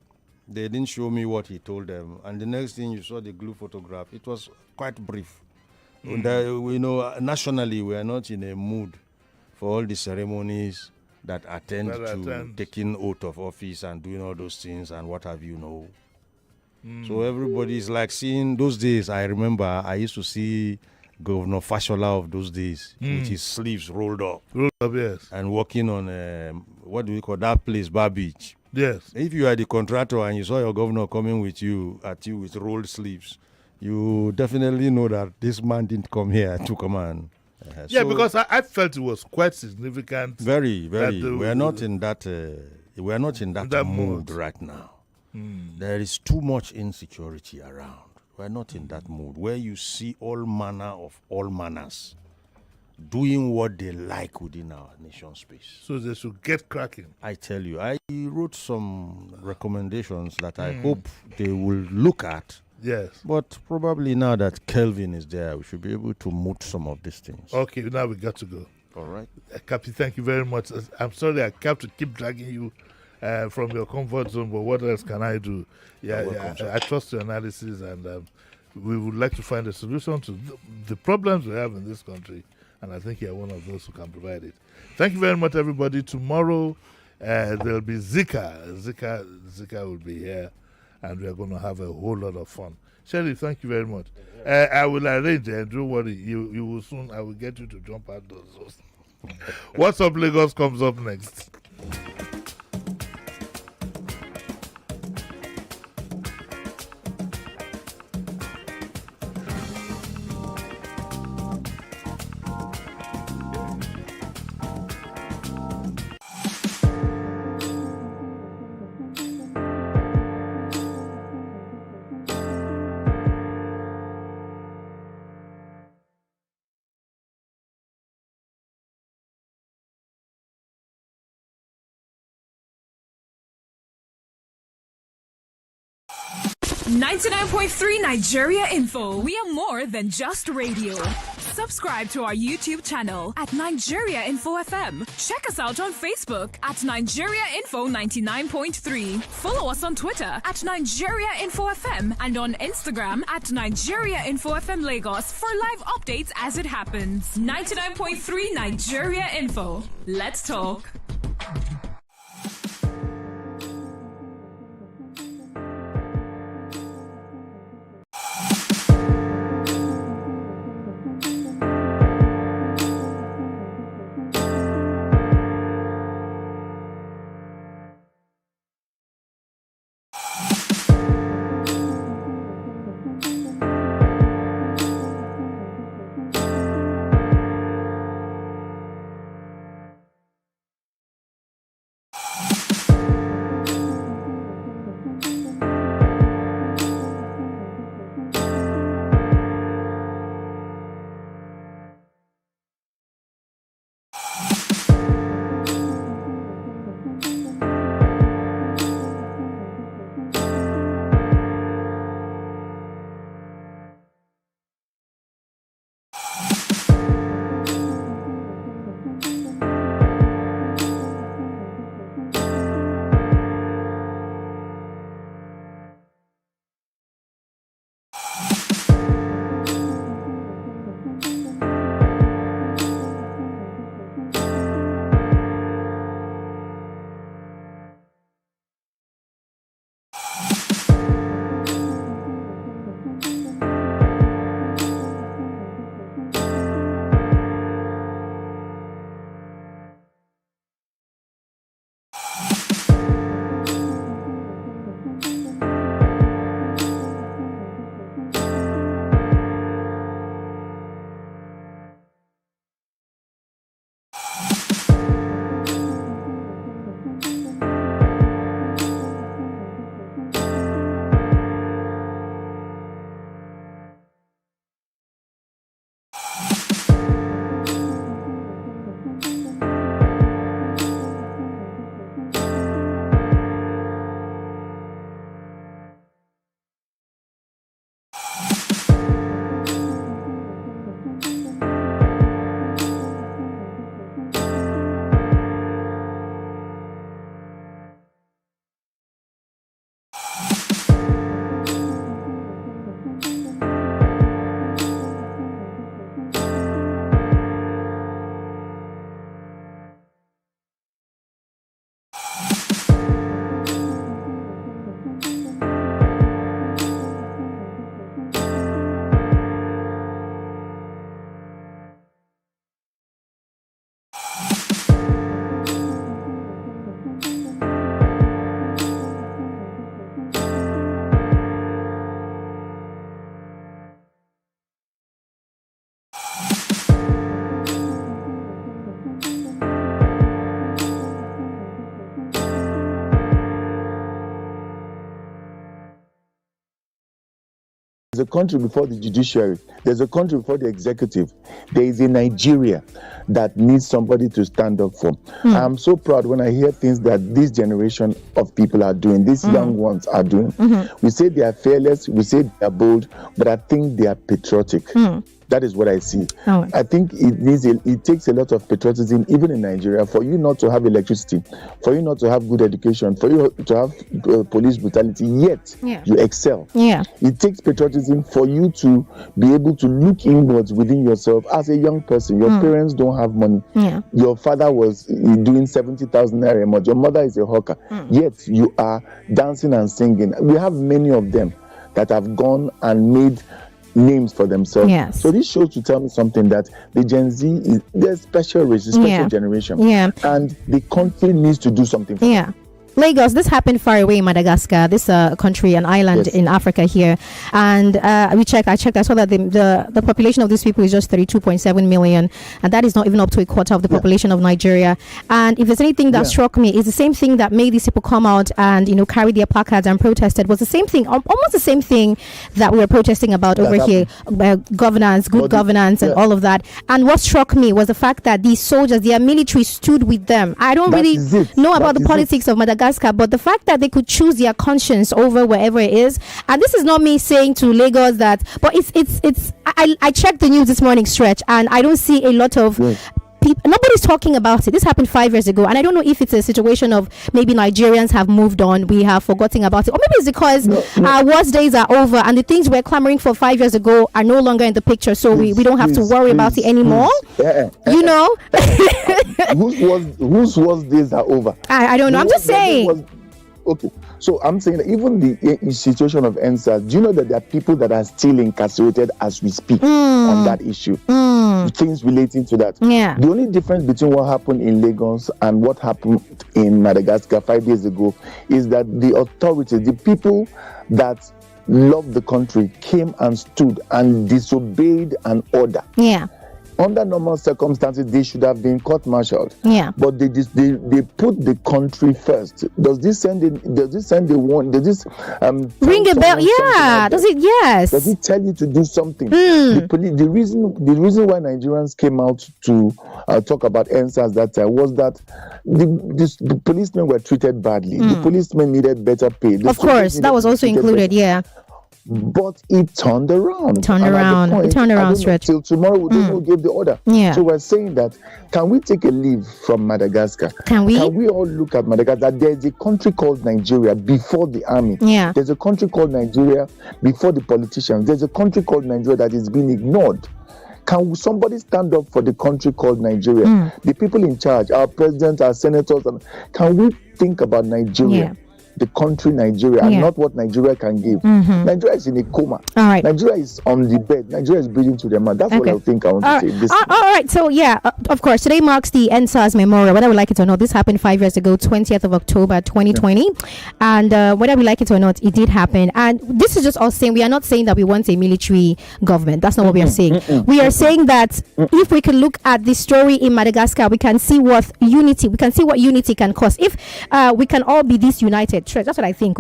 They didn't show me what he told them, and the next thing you saw the glue photograph. It was quite brief. Nationally, we are not in a mood for all the ceremonies that attend to taking oath of office and doing all those things and what have you know. So everybody is like seeing those days. I remember I used to see Governor Fashola of those days with his sleeves rolled up. Yes. And working on, what do we call that place, Bar Beach. Yes. If you are the contractor and you saw your governor coming with you with rolled sleeves, you definitely know that this man didn't come here to come and Yeah, So- because I felt it was quite significant. Very, very. that the- We are not in that. We are not in that, that mood mood. right now. Hmm. There is too much insecurity around. We are not in that mood where you see all manner of all manners doing what they like within our nation space. So they should get cracking. I tell you, I wrote some recommendations that I Hmm. hope they will look at. Yes. But probably now that Kelvin is there, we should be able to moot some of these things. Okay, now we got to go. All right. Cappy, thank you very much. I'm sorry I have to keep dragging you from your comfort zone, but what else can I do? You're welcome, sir. I trust your analysis, and we would like to find a solution to the problems we have in this country, and I think you're one of those who can provide it. Thank you very much, everybody. Tomorrow there'll be Zika. Zika will be here, and we are going to have a whole lot of fun. Shelly, thank you very much. I will arrange, and don't worry, you will soon. I will get you to jump out those. What's Up Lagos comes up next. .3 Nigeria Info. We are more than just radio. Subscribe to our YouTube channel at Nigeria Info FM. Check us out on Facebook at Nigeria Info 99.3. Follow us on Twitter at Nigeria Info FM and on Instagram at Nigeria Info FM Lagos for live updates as it happens. 99.3 Nigeria Info. Let's talk. a country before the judiciary. There's a country before the executive. There is a Nigeria that needs somebody to stand up for. I'm so proud when I hear things that this generation of people are doing, these young ones are doing. We say they are fearless, we say they are bold, but I think they are patriotic. That is what I see. I think it takes a lot of patriotism, even in Nigeria, for you not to have electricity, for you not to have good education, for you to have police brutality, yet you excel. It takes patriotism for you to be able to look inwards within yourself as a young person. Your parents don't have money. Your father was doing 70,000 naira a month. Your mother is a hawker. Yet you are dancing and singing. We have many of them that have gone and made names for themselves. So this shows to tell me something, that the Gen Z is their special race, special generation. And the country needs to do something for them. Lagos, this happened far away in Madagascar, this country, an island in Africa here. And I checked, I saw that the population of these people is just 32.7 million. And that is not even up to a quarter of the population of Nigeria. And if there's anything that struck me, it's the same thing that made these people come out and, carry their placards and protested, was the same thing, almost the same thing that we were protesting about over here, governance, good governance and all of that. And what struck me was the fact that these soldiers, their military stood with them. I don't really know about the politics of Madagascar, but the fact that they could choose their conscience over wherever it is, and this is not me saying to Lagos that, but I checked the news this morning, Stretch, and I don't see a lot of people, nobody's talking about it. This happened 5 years ago, and I don't know if it's a situation of maybe Nigerians have moved on, we have forgotten about it, or maybe it's because our worst days are over and the things we're clamoring for 5 years ago are no longer in the picture, so we don't have to worry about it anymore. Whose worst days are over? I don't know. I'm just saying. Okay, so I'm saying that even the situation of NSAS, do you know that there are people that are still incarcerated as we speak on that issue? Things relating to that. The only difference between what happened in Lagos and what happened in Madagascar 5 years ago is that the authorities, the people that love the country, came and stood and disobeyed an order. Under normal circumstances, they should have been court-martialed. But they put the country first. Does this send a warning? Does this ring a bell? Yeah. Does it? Yes. Does it tell you to do something? The reason why Nigerians came out to talk about NSAS that time was that the policemen were treated badly. The policemen needed better pay. Of course, that was also included. But it turned around. Stretch. Till tomorrow, we don't know who gave the order. So we're saying that, can we take a leave from Madagascar? Can we all look at Madagascar? There's a country called Nigeria before the army. There's a country called Nigeria before the politicians. There's a country called Nigeria that is being ignored. Can somebody stand up for the country called Nigeria? The people in charge, our president, our senators, can we think about Nigeria? The country Nigeria, and not what Nigeria can give. Nigeria is in a coma. Nigeria is on the bed. Nigeria is breathing to the man. That's what I think I want to say. All right. So of course, today marks the NSAS memorial. Whether we like it or not, this happened 5 years ago, 20th of October, 2020. And whether we like it or not, it did happen. And this is just us saying, we are not saying that we want a military government. That's not what we are saying. We are saying that if we can look at the story in Madagascar, we can see what unity can cause. If we can all be this united. That's what I think.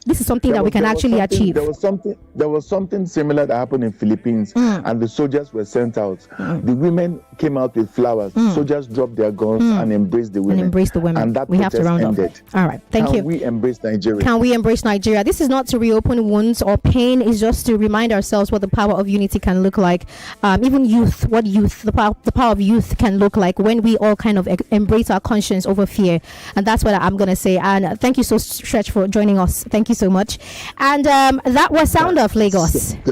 This is something that we can actually achieve. There was something similar that happened in Philippines, and the soldiers were sent out. The women came out with flowers. Soldiers dropped their guns and embraced the women. And that we have to round ended. Up. All right, thank you. Can we embrace Nigeria? Can we embrace Nigeria? This is not to reopen wounds or pain. It's just to remind ourselves what the power of unity can look like. Even youth, the power of youth can look like when we all kind of embrace our conscience over fear. And that's what I'm going to say. And thank you so Stretch for joining us. Thank you so much. And that was Sound of Lagos. As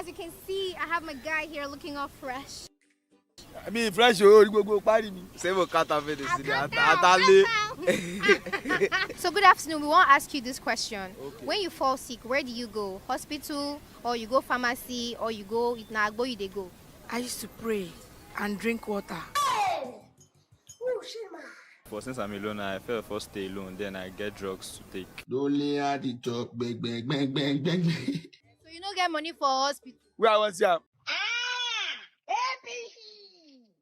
you can see, I have my guy here looking all fresh. I mean, fresh, So good afternoon. We want to ask you this question. When you fall sick, where do you go? Hospital, or you go pharmacy, or you go Nagbo, you go? I used to pray and drink water. Since I'm alone, I felt first stay alone, then I get drugs to take. So you don't get money for hospital? Where I was here.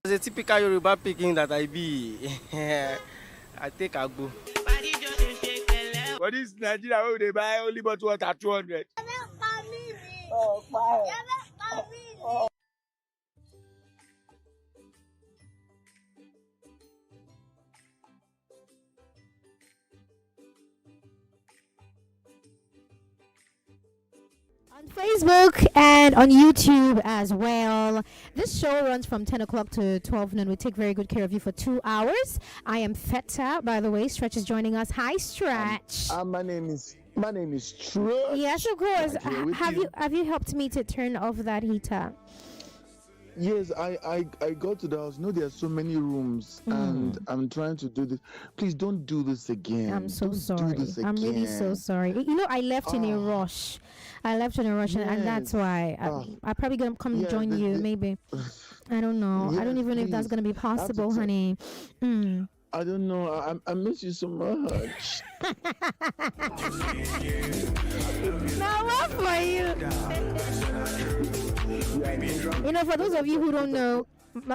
As a typical Yoruba picking that I be, I take Agbo. For this Nigeria, where they buy only bottle water 200. Oh, fire. Oh. On Facebook and on YouTube as well. This show runs from 10 o'clock to 12 noon. We take very good care of you for 2 hours. I am Feta, by the way. Stretch is joining us. Hi, Stretch. My name is Stretch. Yes, of course. Have you helped me to turn off that heater? Yes, I got to the house. No, there are so many rooms, and I'm trying to do this. Please don't do this again. I'm so Don't sorry. Do this again. I'm really so sorry. You know, I left in a rush. And that's why I'm probably gonna come join you. Maybe I don't know. I don't even know if that's gonna be possible, honey. I don't know. I miss you so much. Now what for you? You know, for those of you who don't know,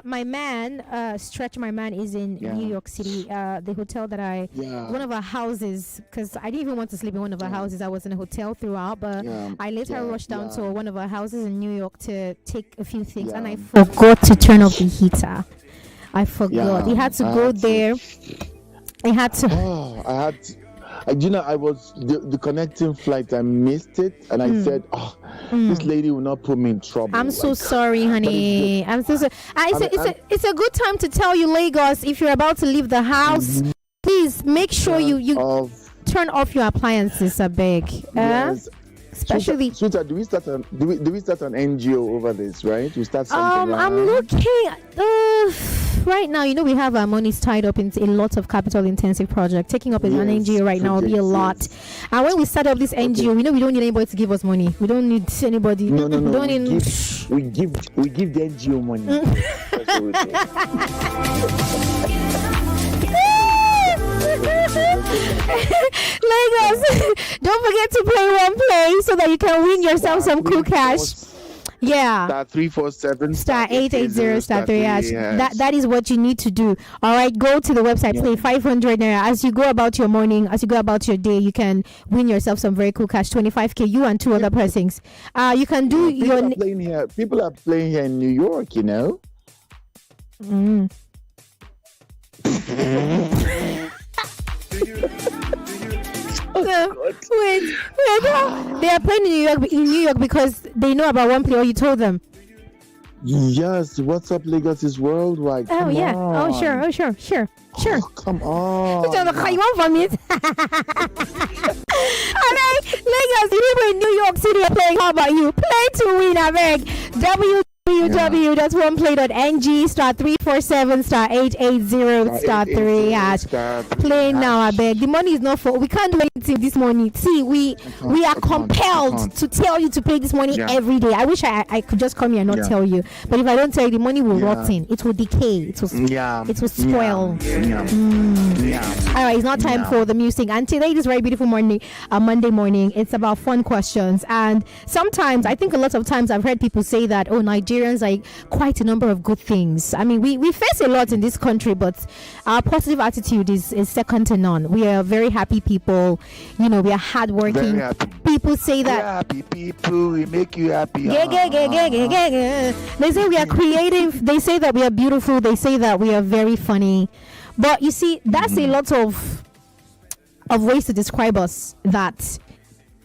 my man, Stretch, my man, is in New York City. The hotel that one of our houses, because I didn't even want to sleep in one of our houses. I was in a hotel throughout, but I later rushed down to one of our houses in New York to take a few things, and I forgot to turn off the heater. I forgot. He had to go there. He had to. I was the connecting flight. I missed it, and I said, this lady will not put me in trouble. I'm so sorry, honey. I'm so sorry. It's a good time to tell you, Lagos, if you're about to leave the house, please make sure you turn off your appliances, I beg. Yes. Especially, sweetheart, do we start an NGO over this, right? We start something. I'm looking right now. You know, we have our monies tied up in a lot of capital-intensive projects. Taking up an NGO right now will be a lot. And when we start up this NGO, we know we don't need anybody to give us money. We don't need anybody. No. We give the NGO money. Lagos, don't forget to play one play so that you can win yourself some cool cash. Yeah. Star 347 star 880 star 3 hash. That is what you need to do. All right, go to the website, play 500 naira. As you go about your morning, as you go about your day, you can win yourself some very cool cash, 25k. You and 2 other persons. You can do People are playing here in New York, you know. Wait. They are playing in New York because they know about one player. You told them. Yes, what's up, Lagos is worldwide. Oh, come yeah. on. Oh, sure. Oh, come on. You want from it? Alright, Lagos, the people in New York City are playing. How about you? Play to win, I beg. www.oneplay.ng star 347 star 880 star 3 hash. Play now, I beg. The money is not for. We can't do anything this morning. See, we are compelled to tell you to play this money every day. I wish I could just come here and not tell you, but if I don't tell you, the money will rot in. It will decay. It will spoil. All right, it's not time for the music. And today, this very beautiful morning, Monday morning, it's about fun questions. And sometimes, I think a lot of times, I've heard people say that, Nigerians are quite a number of good things. I mean, we face a lot in this country, but our positive attitude is second to none. We are very happy people. We are hardworking. People say that. Happy people, we make you happy. They say we are creative. They say that we are beautiful. They say that we are very funny. But you see, that's a lot of ways to describe us that.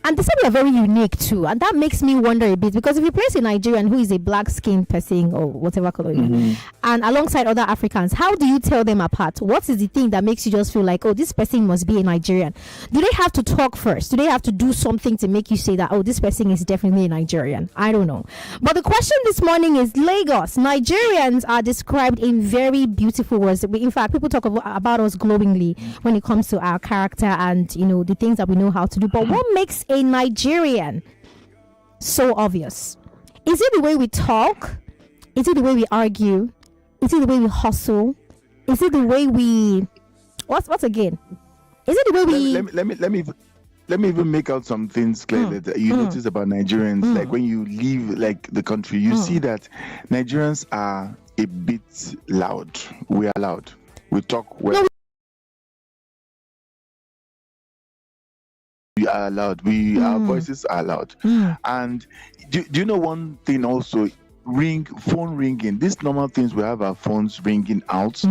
And they say we are very unique too, and that makes me wonder a bit, because if you place a Nigerian who is a black-skinned person or whatever color, and alongside other Africans, how do you tell them apart? What is the thing that makes you just feel like, this person must be a Nigerian? Do they have to talk first? Do they have to do something to make you say that, this person is definitely a Nigerian? I don't know. But the question this morning is, Lagos, Nigerians are described in very beautiful words. In fact, people talk about us glowingly when it comes to our character and the things that we know how to do. But what makes a Nigerian so obvious? Is it the way we talk? Is it the way we argue? Is it the way we hustle? Is it the way we what's again? Is it the way we let me even make out some things clear that you notice about Nigerians. Like when you leave the country, you see that Nigerians are a bit loud. We are loud. We talk well. we are allowed. Our voices are allowed. And do you know one thing also? Phone ringing. These normal things, we have our phones ringing out.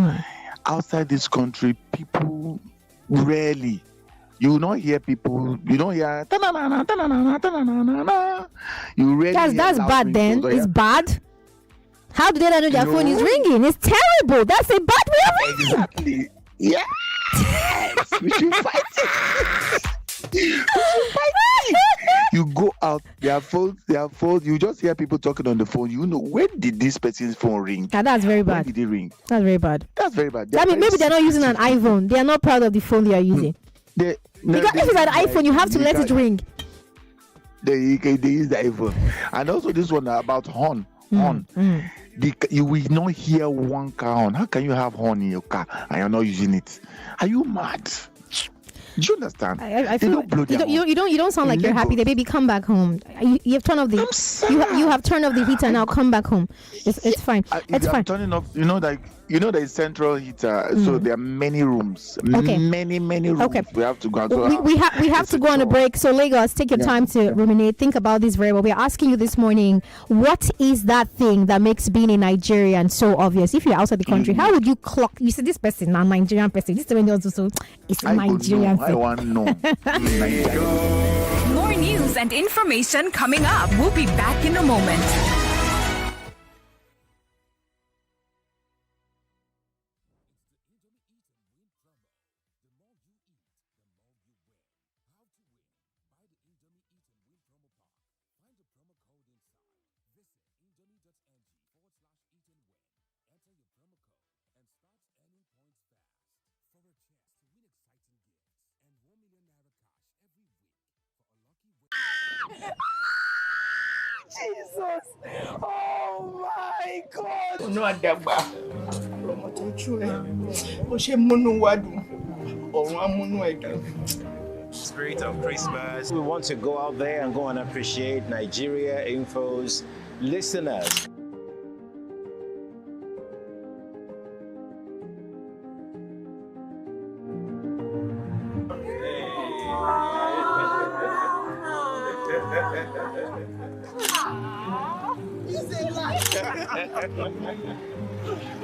Outside this country, people rarely. You will not hear people. You don't hear. You rarely. That's bad. Then it's bad. How do they not know their phone is ringing? It's terrible. That's a bad way of ringing. Exactly. Yes. We should fight it. You go out, their phones, you just hear people talking on the phone. You know, when did this person's phone ring? That's very bad. When did it ring? That's very bad. That's very bad. I mean, maybe they're not using an iPhone. They are not proud of the phone they are using. Because if it's an iPhone, you have to let it ring. They use the iPhone. And also this one about horn. You will not hear one car horn. How can you have horn in your car and you're not using it? Are you mad? Do you understand? I feel you don't sound like you're happy. The baby, come back home. You have turned off the you have turned off the heater now. Come back home. It's fine. It's fine. Turning off. The central heater. So there are many rooms. Okay. Many rooms. Okay. We have to go. We have to go on a break. So Lagos, take your time to ruminate. Think about this very well. We are asking you this morning, what is that thing that makes being a Nigerian so obvious? If you're outside the country, how would you clock? You see this person, a Nigerian person. This one also it's a Nigerian thing. I want to know. More news and information coming up. We'll be back in a moment. Jesus! Oh my God! No, Adaba. Spirit of Christmas. We want to go out there and go and appreciate Nigeria Info's listeners.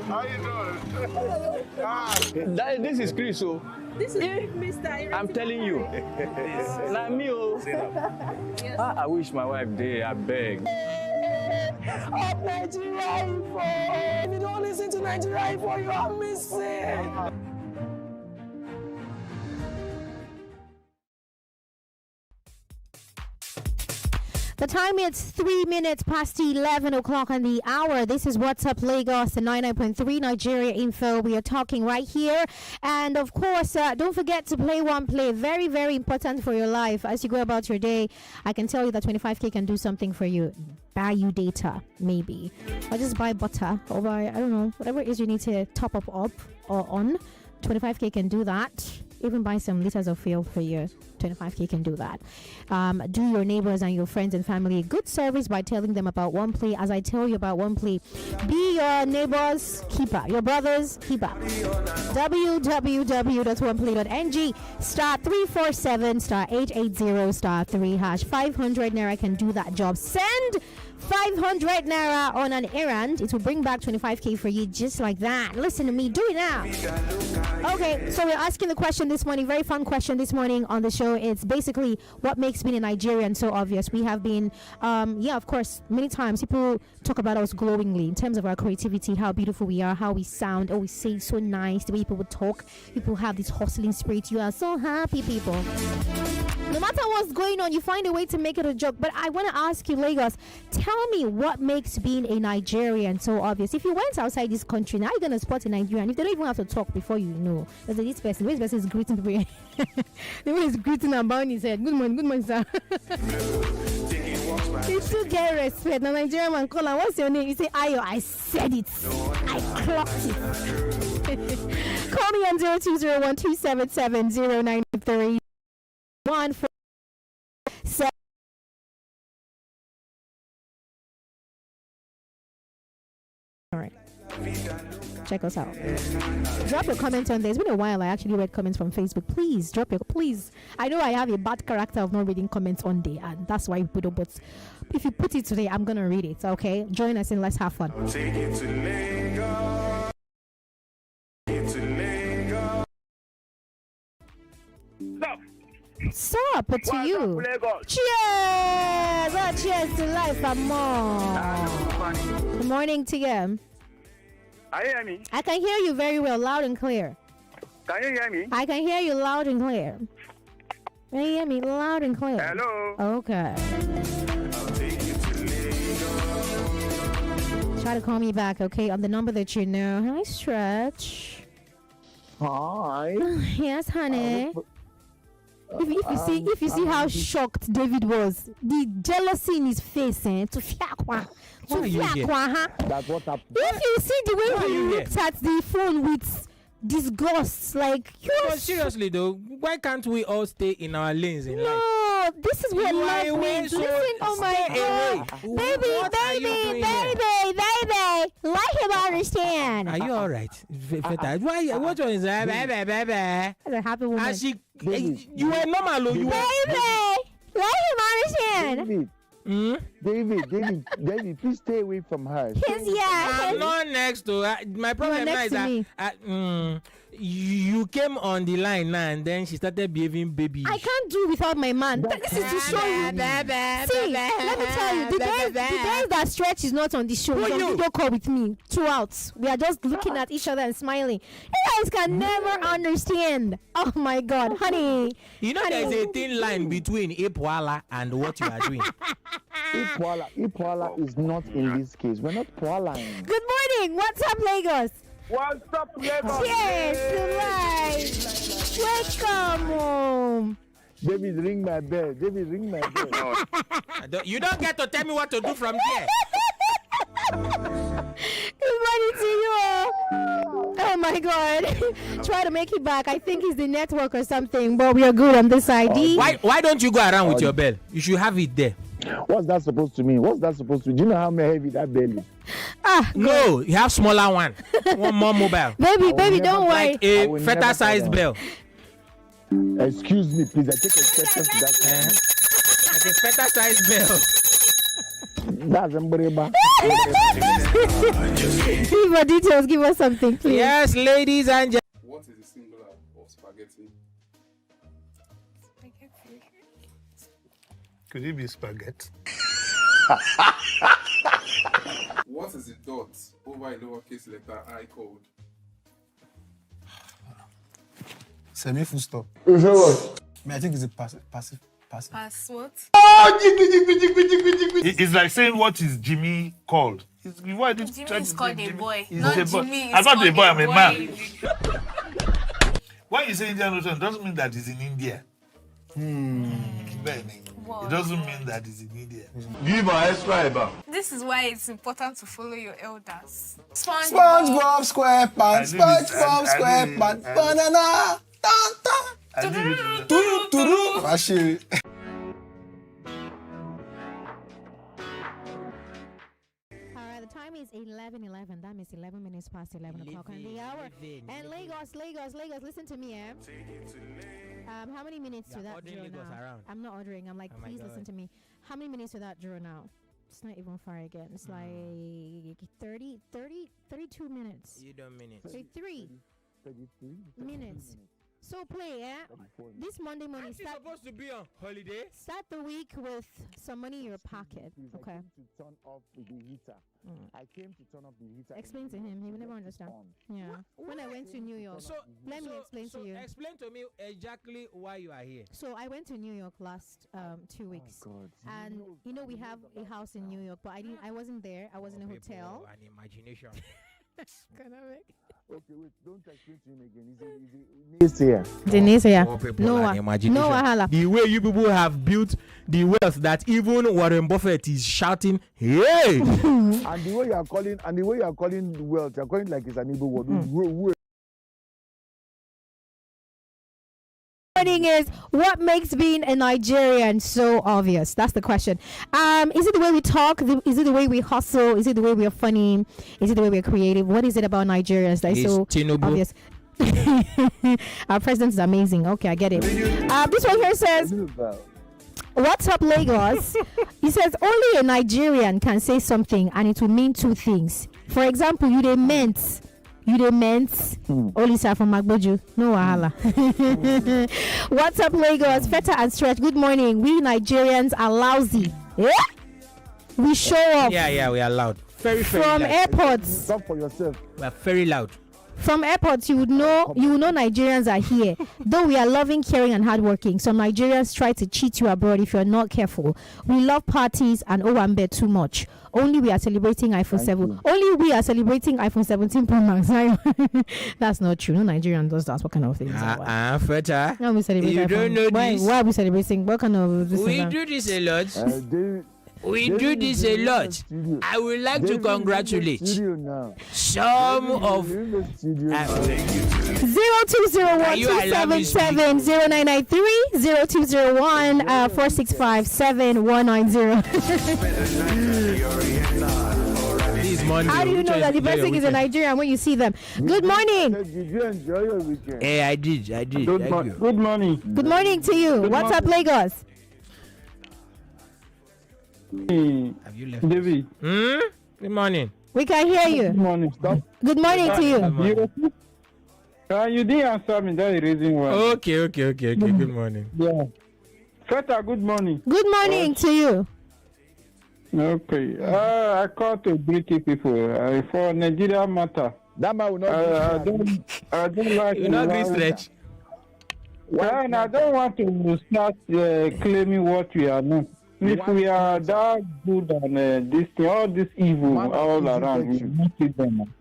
How you doing? This is Chris. This is Mr. I'm telling you. Like me, I wish my wife did. I beg. Up Nigeria Info! If you don't listen to Nigeria Info, you are missing. The time is 3 minutes past 11 o'clock on the hour. This is What's Up Lagos, the 99.3 Nigeria Info. We are talking right here. And of course, don't forget to play one play. Very, very important for your life. As you go about your day, I can tell you that 25K can do something for you. Buy you data, maybe. Or just buy butter or buy, I don't know, whatever it is you need to top up or on. 25K can do that. Even buy some liters of fuel for you. 25K can do that. Do your neighbors and your friends and family a good service by telling them about One Play. As I tell you about One Play, be your neighbor's keeper, your brother's keeper. www.oneplay.ng *347 *880 *3 500 naira can do that job. Send 500 naira on an errand. It will bring back 25K for you just like that. Listen to me. Do it now. Okay, so we're asking the question this morning. Very fun question this morning on the show. It's basically what makes being a Nigerian so obvious. We have been, of course, many times people talk about us glowingly in terms of our creativity, how beautiful we are, how we sound, we say so nice, the way people would talk. People have this hustling spirit. You are so happy, people. No matter what's going on, you find a way to make it a joke. But I want to ask you, Lagos, tell me what makes being a Nigerian so obvious. If you went outside this country, now you're going to spot a Nigerian. If they don't even have to talk before you know. There's this person is greeting people. The way he's greeting and bowing his head. Good morning, sir. You should get respect. Now Nigerian man call and what's your name? You say, Ayo, I said it. I clocked it. Call me on 0201277093. 147. All right. Check us out. Drop your comments on there. It's been a while I actually read comments from Facebook. Please drop your I know I have a bad character of not reading comments on there, and that's why people don't. But if you put it today, I'm gonna read it. Okay, join us and let's have fun. Stop, but to you. Cheers! Oh, cheers to life and more. Good morning to you. Can you hear me? I can hear you very well, loud and clear. Can you hear me? I can hear you loud and clear. Can you hear me loud and clear? Hello. Okay. Try to call me back, okay, on the number that you know. Hi, Stretch. Hi. Yes, honey. If you see how shocked David was, the jealousy in his face, to fiakwa. That's what happened. If you see the way he looked at the phone with disgust, like but seriously though, why can't we all stay in our lanes in life? No, this is what love means. Listen, oh my God, baby, let him understand. Are you all right? Why? What one is that? As a happy woman. And she, you were normal, you were. Baby, let him understand. David, please stay away from her. I'm not next to her. My problem now is that you came on the line now and then she started behaving baby. I can't do without my man. This is to show you. See, let me tell you, the days that Stretch is not on the show, he's on video call with me throughout. We are just looking at each other and smiling. You guys can never understand. Oh my God, honey. You know there's a thin line between Ipwala and what you are doing. Ipwala is not in this case. We're not Pwalaing. Good morning. What's up, Lagos? What's up, Lagos? Cheers to life. Welcome home. David, ring my bell. You don't get to tell me what to do from here. Good morning to you all. Oh my God. Try to make it back. I think it's the network or something, but we are good on this ID. Why don't you go around with your bell? You should have it there. What's that supposed to mean? Do you know how heavy that bell is? No, you have smaller one. One more mobile. Baby, don't worry. Like a fetter sized bell. Excuse me, please. I take exception to that. Like a fetter sized bell. That's unbelievable. Give more details. Give us something, please. Yes, ladies and gentlemen. What is the singular of spaghetti? Could it be spaghetti? What is the dot over a lowercase letter I called? Semi-full stop. I think it's a passive. Pass what? It's like saying what is Jimmy called? Jimmy is called a boy. Not Jimmy. I'm not a boy, I'm a man. When you say Indian Ocean, it doesn't mean that it's in India. It doesn't mean that it's in India. Give an extra. This is why it's important to follow your elders. SpongeBob SquarePants, SpongeBob SquarePants, banana, Actually. The time is 11:11. That means 11 minutes past 11 o'clock on the hour. And Lagos, listen to me, how many minutes to that draw now? I'm not ordering. I'm like, please listen to me. How many minutes to that draw now? It's not even far again. It's like 32 minutes. You don't mean it. 33 minutes. So play, this Monday morning. Aren't you supposed to be on holiday? Start the week with some money in your pocket. Okay. I came to turn off the heater. Explain to him. He will never understand. Yeah. When I went to New York. Let me explain to you. Explain to me exactly why you are here. So I went to New York last 2 weeks. And we have a house in New York, but I wasn't there. I was in a hotel. An imagination. Okay, wait, don't explain to him again. Denise here. No wahala. The way you people have built the wealth that even Warren Buffett is shouting, hey! And the way you are calling wealth, you're calling like it's an evil word. morning is, what makes being a Nigerian so obvious? That's the question. Is it the way we talk? Is it the way we hustle? Is it the way we are funny? Is it the way we are creative? What is it about Nigerians that is so obvious? Our president is amazing. Okay, I get it. This one here says, what's up, Lagos? He says, only a Nigerian can say something and it will mean two things. For example, you they meant Olisa from Magboju. No wahala. What's up, Lagos? Feta and Stretch. Good morning. We Nigerians are lousy. Yeah? We show off. Yeah, we are loud. Very from loud. Airports. Talk for yourself. We are very loud. From airports, you would know Nigerians are here. Though we are loving, caring, and hardworking, some Nigerians try to cheat you abroad if you're not careful. We love parties and Owambe too much. Only we are celebrating iPhone 7. Only we are celebrating iPhone 17 Pro Max. That's not true. No Nigerian does that. What kind of things? Feta. No, we celebrate you iPhone. don't know this. Why are we celebrating? What kind of this? We do this a lot. We do this a lot. I would like to congratulate some of 0201-277-0993 0201-465-7110. How do you know that the person is a Nigerian when you see them? Good morning. Did you enjoy your weekend? Hey, I did. Good morning. Good morning to you. What's up, Lagos? Have you left? David. Good morning. We can hear you. Good morning. Stop. Good morning to you. You didn't answer me. That's the reason why. Okay. Good morning. Yeah. Feta, good morning. Good morning to you. Okay. I call to British people for Nigeria matter. That man will not. I don't like. You not this stretch. And I don't want to start claiming what we are not. If we are that good and this thing, all this evil all around, we will not see them.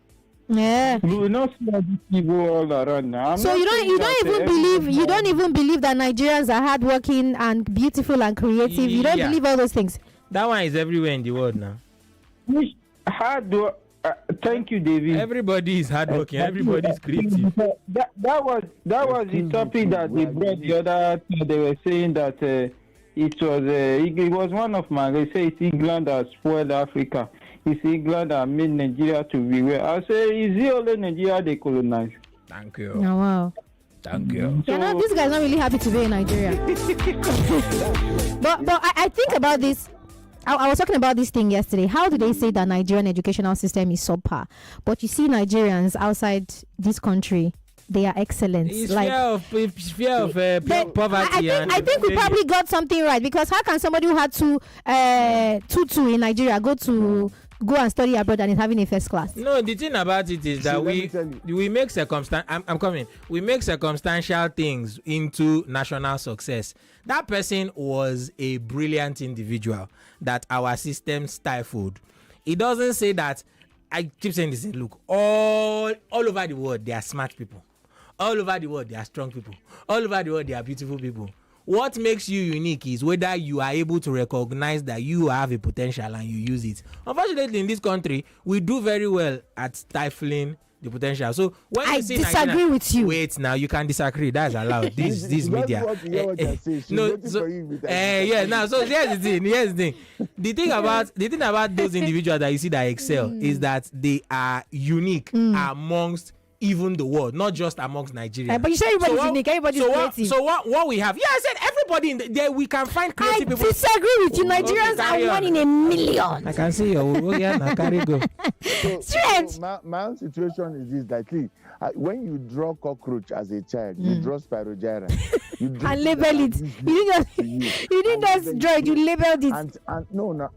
Yeah. We will not see all this evil all around now. So you don't even believe that Nigerians are hardworking and beautiful and creative. You don't believe all those things. That one is everywhere in the world now. Thank you, David. Everybody is hardworking. Everybody is creative. That was the topic that they brought the other time. They were saying that it was one of my. They say it's England that spoiled Africa. It's England that made Nigeria to be where. I say, is it only Nigeria they colonize? Thank you. Oh, wow. Thank you. So, this guy's not really happy to be in Nigeria. but I think about this. I was talking about this thing yesterday. How do they say that Nigerian educational system is subpar? But you see Nigerians outside this country, they are excellent. It's fear of poverty. I think we probably got something right, because how can somebody who had two in Nigeria go and study abroad and is having a first class? No, the thing about it is that we make we make circumstantial things into national success. That person was a brilliant individual that our system stifled. It doesn't say that. I keep saying this. Look, all over the world, there are smart people. All over the world, there are strong people. All over the world, there are beautiful people. What makes you unique is whether you are able to recognize that you have a potential and you use it. Unfortunately, in this country, we do very well at stifling the potential. So when I you see disagree with you. Wait, now you can disagree. That's allowed. This media. Now so here's the thing. The thing about those individuals that you see that excel is that they are unique amongst even the world, not just amongst Nigerians. But you say everybody's unique, everybody's creative. So what we have? Yeah, I said everybody there. We can find creative people. I disagree with you. Nigerians are one in a million. I can see you. Carry go. Straight. My own situation is this: like, when you draw cockroach as a child, you draw Spirogyra. And label it. You didn't just draw it. You labeled it.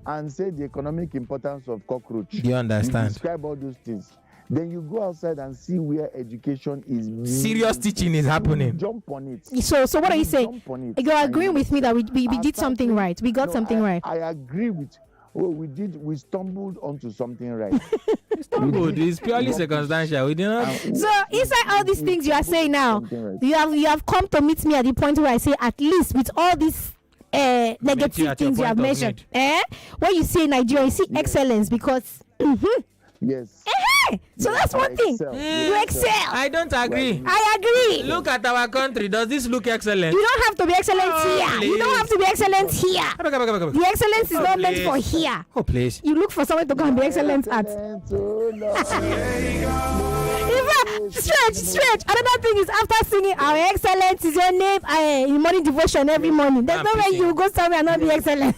And say the economic importance of cockroach. You understand? You describe all those things. Then you go outside and see where education is. Serious teaching is happening. Jump on it. So what are you saying? You're agreeing with me that we did something right. We got something right. I agree with. We stumbled onto something right. It's purely circumstantial. We did not. So inside all these things you are saying now, you have come to meet me at the point where I say, at least with all these negative things you have mentioned, when you say Nigeria, you see excellence because. Yes. So that's one thing. You excel. I don't agree. I agree. Look at our country. Does this look excellent? You don't have to be excellent here. Please. You don't have to be excellent here. The excellence is not meant for here. Oh, please. You look for someone to go and be excellent at. Stretch. Another thing is after singing our excellence is your name in morning devotion every morning. There's no way you go somewhere and not be excellent.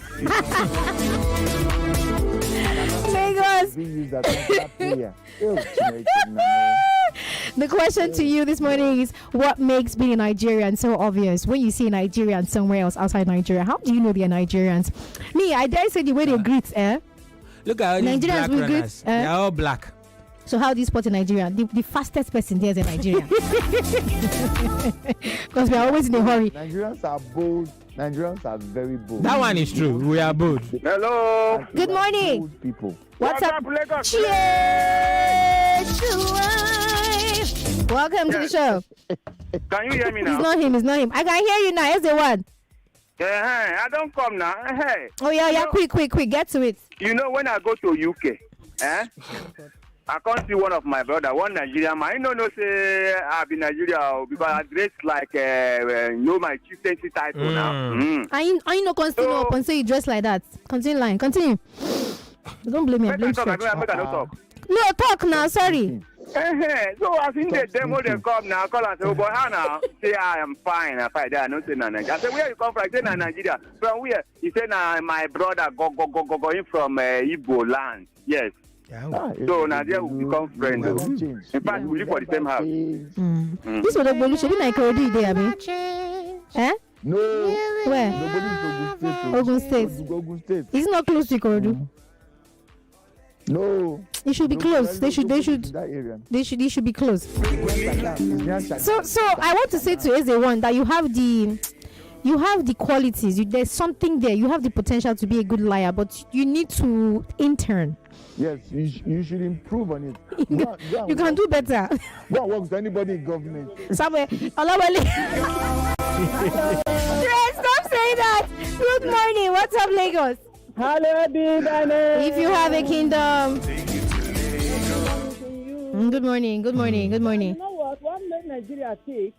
Lagos. The question to you this morning is, what makes being a Nigerian so obvious? When you see a Nigerian somewhere else outside Nigeria, how do you know they're Nigerians? Me, I dare say the way they greet, Look at all these Nigerians black will runners. greet, They're all black. So how do you spot a Nigerian? The fastest person there is a Nigerian. Because we are always in a hurry. Nigerians are bold. Nigerians are very bold. That one is true. We are bold. Hello. Good morning. Bold people. What's up? Lagos? Cheers to life. Welcome to the show. Can you hear me now? It's not him. I can hear you now. Here's the one. I don't come now. Hey. Oh, yeah, quick. Get to it. You know, when I go to UK, I can't see one of my brother, one Nigerian man. I don't say I be Nigeria because I dress like my chieftaincy title now. I know continue up and say you dress like that. Continue. Don't blame me. Blame Stretch. No, talk now. Sorry. So I think the demo they come now, call and say, oh boy, how now? Say I am fine. They are not saying Nigeria. I say, where you come from? I say Nigeria. From where? He said, my brother go in from Igbo land. Yes. So Nigeria will become friends. In fact, we live for the same house. This was the evolution. Didn't I call you there, abi? No. Where? Ogun State. It's not close to Ikorodu. No. It should be close. They should be close. So I want to say to Eze1 that you have the qualities. There's something there. You have the potential to be a good liar, but you need to intern. Yes, you should improve on it. You can do better. Go and work with anybody in government. Somewhere. Stop saying that. Good morning. What's up, Lagos? Hello, if you have a kingdom. Good morning. You know what? What made Nigeria tick?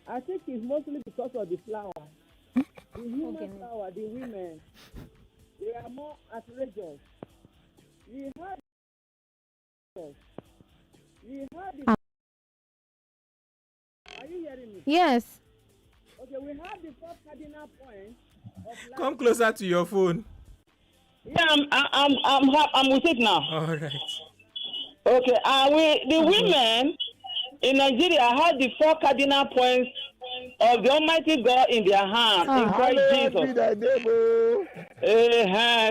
I think it's mostly because of the flower. The human flower, the women, they are more outrageous. We had Are you hearing me? Yes. Okay, we have the first cardinal point. Come closer to your phone. Yeah, I'm with it now. All right. Okay, the women in Nigeria have the 4 cardinal points of the Almighty God in their hands in Christ Jesus.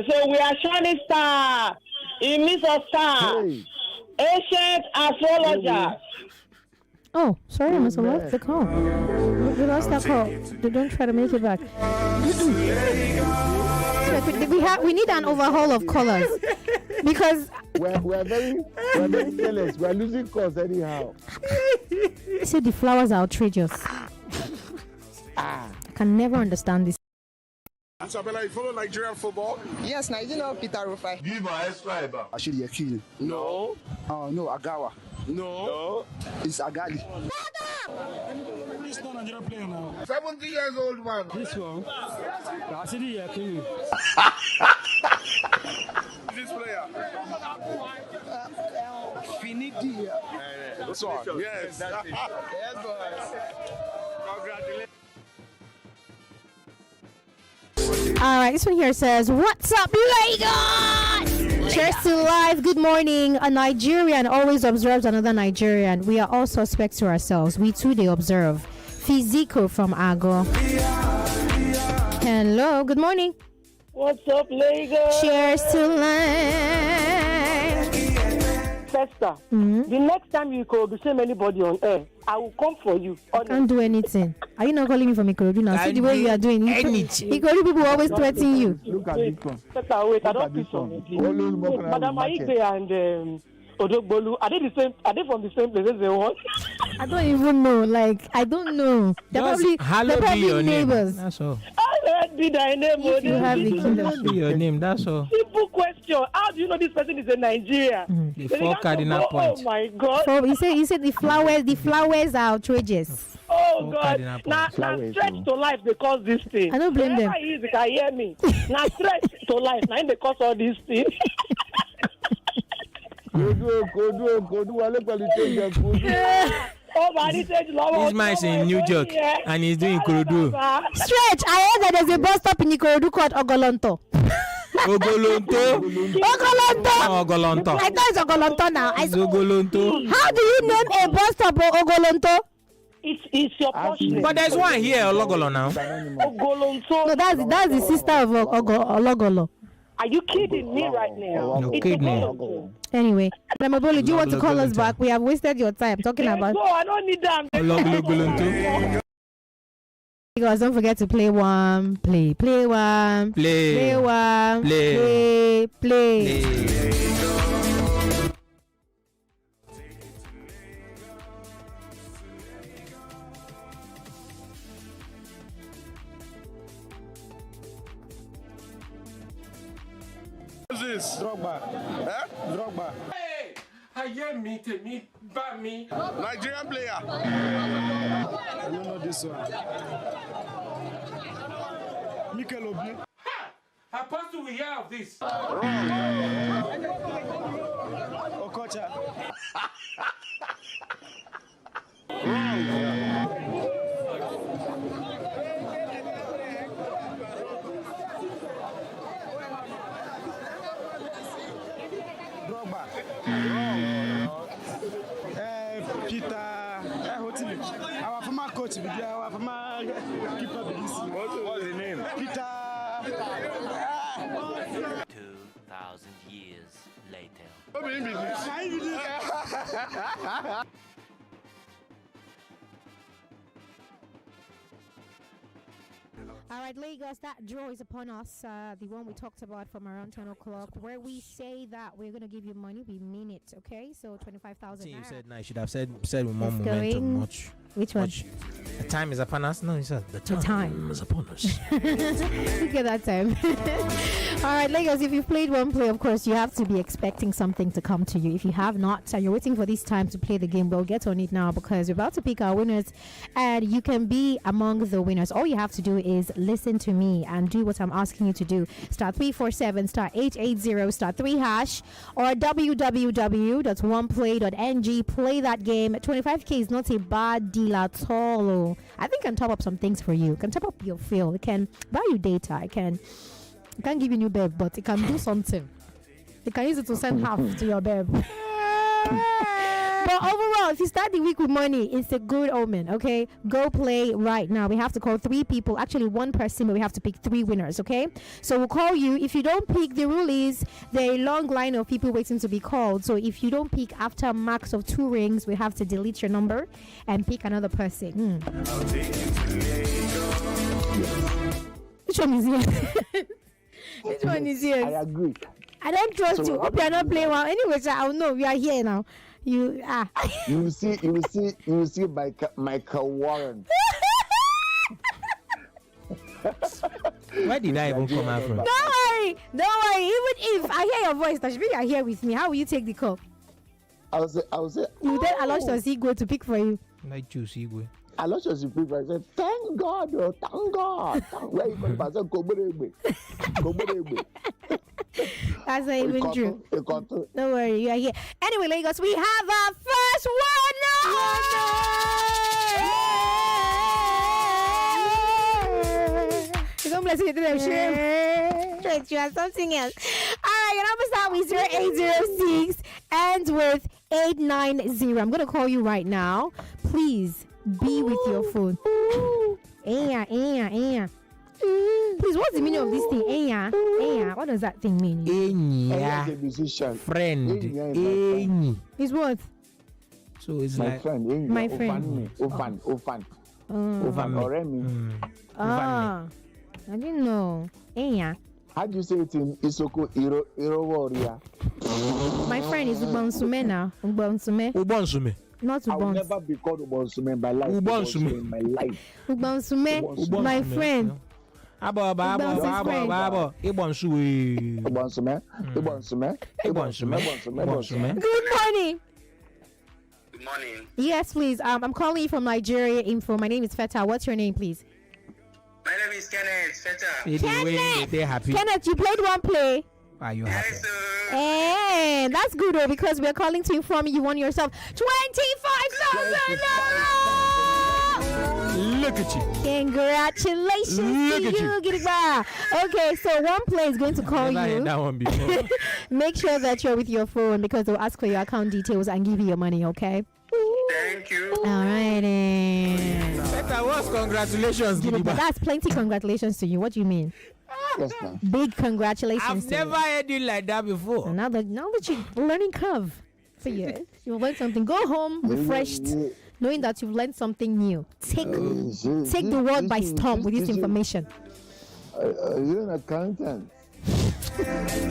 So we are shining star in midst of stars, ancient astrologers. Oh, sorry, I must have lost the call. We lost that call. Don't try to make it back. We need an overhaul of colors because we're very careless. We're losing calls anyhow. See, the flowers are outrageous. I can never understand this. Isabella, you follow Nigerian football? Yes, now you know Peter Rufai. Give my extra. Actually, Yakini. No. No, Agawa. No. It's Agali. This not Nigerian player now. 70 years old man. This one. Actually, Yakini. This player. Finidi. This one. Yes. Yes, boys. Congratulations. All right, this one here says, "What's up, Lagos? Cheers to life. Good morning. A Nigerian always observes another Nigerian. We are all suspects to ourselves. We too, they observe." Fiziko from Ago. Hello. Good morning. What's up, Lagos? Cheers to life. Festa, the next time you could send anybody on air, I will come for you. I can't do anything. Are you not calling me from Ikorodu now? See the way you are doing. Ikorodu people always threaten you. Look at this one. Festa, wait, I don't piss on you. Madam Aigbe and Odogbolu, are they from the same place as they want? I don't even know. I don't know. They're probably your neighbors. That's all. Be thy name, If you have the kingdom, be your name. That's all. Simple question. How do you know this person is in Nigeria? The four cardinal points. Oh my God. So he said the flowers are outrageous. Oh God. Now stretch to life they cause this thing. I don't blame them. You can hear me. Now stretch to life. Now they cause all these things. This man is in New York and he's doing Ikorodu. Stretch, I heard that there's a bus stop in Ikorodu called Ogolonto. Ogolonto. Ogolonto. I thought it's Ogolonto now. Ogolonto. How do you name a bus stop Ogolonto? It's your portion. But there's one here, Ologolo now. Ogolonto. No, that's the sister of Ologolo. Are you kidding me right now? No kidding. Anyway, Ramaboli, do you want to call us back? We have wasted your time talking about. No, I don't need them. Guys, don't forget to play one, play one, play one, play. Who's this? Drogba. Eh? Drogba. Hey! Nigerian player. I don't know this one. Mikel Obi. Apostle, we hear of this. Okocha. Drogba. Peter. Our former coach, our former keeper. What's the name? Peter. 2,000 years later. All right, Lagos, that draw is upon us. The one we talked about from around 10 o'clock, where we say that we're going to give you money. We mean it, okay? So 25,000. You said no, I should have said with more momentum. Which one? The time is upon us. No, you said the time is upon us. Look at that time. All right, Lagos, if you've played one play, of course, you have to be expecting something to come to you. If you have not, and you're waiting for this time to play the game, we'll get on it now because we're about to pick our winners and you can be among the winners. All you have to do is listen to me and do what I'm asking you to do. Star 347, star 880, star 3# or www.oneplay.ng. Play that game. 25k is not a bad deal at all. I think I can top up some things for you. Can top up your feel. It can buy you data. I can't give you new babe, but it can do something. You can use it to send half to your babe. But overall, if you start the week with money, it's a good omen, okay? Go play right now. We have to call 3 people, actually 1 person, but we have to pick 3 winners, okay? So we'll call you. If you don't pick, the rule is there are a long line of people waiting to be called. So if you don't pick after a max of 2 rings, we have to delete your number and pick another person. Which one is here? Which one is here? I agree. I don't trust you. Hope you're not playing well. Anyway, so I'll know we are here now. You will see Michael Warren. Where did I even come out from? Don't worry. Even if I hear your voice, Tashbi, you are here with me. How will you take the call? I will say. You then allow Igwe to pick for you. Like choose Igwe. I lost your people. I said, thank God. Thank God. Where you going to That's not even true. Don't worry, you are here. Anyway, Lagos, we have our first winner! You don't bless it to them, you have something else. Alright, your number start with 0806 ends with 890. I'm going to call you right now. Please be with your phone. Please, what's the meaning of this thing? What does that thing mean? Friend. Is what? So it's my like friend. My friend. Ofan. I didn't know. How do you say it in Isoko Iroworia? My friend is Ubonsume now. Ubonsume. Not I will Ubons. never be called Ubonsume in my life. Ubonsume. In my life. Ubonsume, my friend. Abo. Ibonsume. Good morning. Good morning. Yes, please. I'm calling you from Nigeria Info. My name is Feta. What's your name, please? My name is Kenneth Feta. Kenneth, you played one play. Are you happy? Hey, that's good though, because we're calling to inform you won yourself 25,000 naira. Look at you. Congratulations to you, Gidigba. Okay, so one play is going to call Never you. heard that one before. Make sure that you're with your phone because they'll ask for your account details and give you your money, okay? Thank you. All right. Better was congratulations, Gidigba. That's plenty congratulations to you. What do you mean? Yes, ma'am. Big congratulations. I've never heard it like that before. And now that you're learning curve for you, you've learned something. Go home refreshed, knowing that you've learned something new. Take the world by storm with this information. You're an accountant.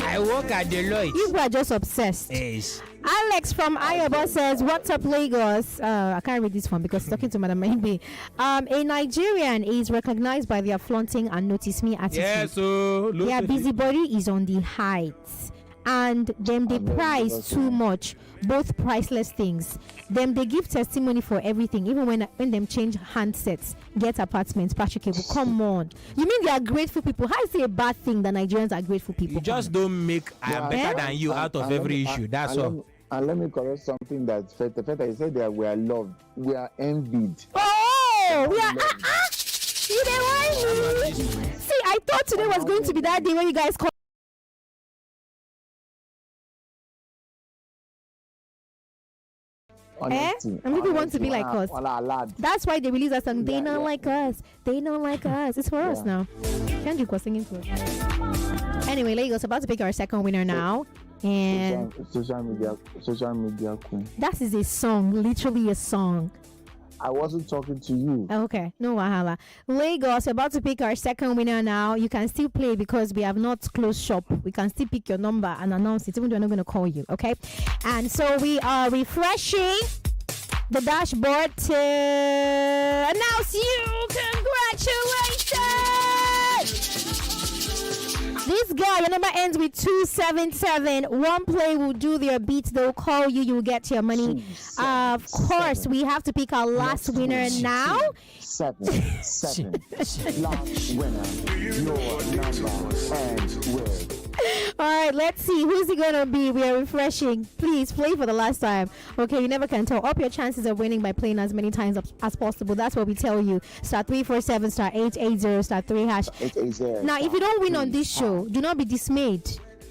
I work at Deloitte. You are just obsessed. Yes. Alex from Ayaba says, "What's up, Lagos?" I can't read this one because it's talking to Madam Maybe. A Nigerian is recognized by their flaunting and notice me attitude. Yes, so their busybody is on the heights, and them they price too much, both priceless things. Them they give testimony for everything, even when them change handsets, get apartments, practicable. Come on, you mean they are grateful people? How is it a bad thing that Nigerians are grateful people? You just don't make better than you out of every issue. That's all. And let me correct something that Feta, he said that we are loved, we are envied. Oh, we are. You know what? See, I thought today was going to be that day when you guys call. And people want to be like us. That's why they release us and they don't like us. They don't like us. It's for us now. Kendrick was singing for us. Anyway, Lagos about to pick our second winner now. And social media queen. That is a song, literally a song. I wasn't talking to you. Okay, no wahala. Lagos, we're about to pick our second winner now. You can still play because we have not closed shop. We can still pick your number and announce it, even though we're not going to call you, okay? And so we are refreshing the dashboard to announce you. Congratulations! This guy, your number ends with 277. One play will do their beats. They'll call you. You'll get your money. Of course, we have to pick our last winner now. Seven. Last winner. Your number ends with. All right, let's see. Who's it going to be? We are refreshing. Please play for the last time. Okay, you never can tell. Up your chances of winning by playing as many times as possible. That's what we tell you. *347 *880 *3 hash. 880. Now, if you don't win on this show, do not be dismayed.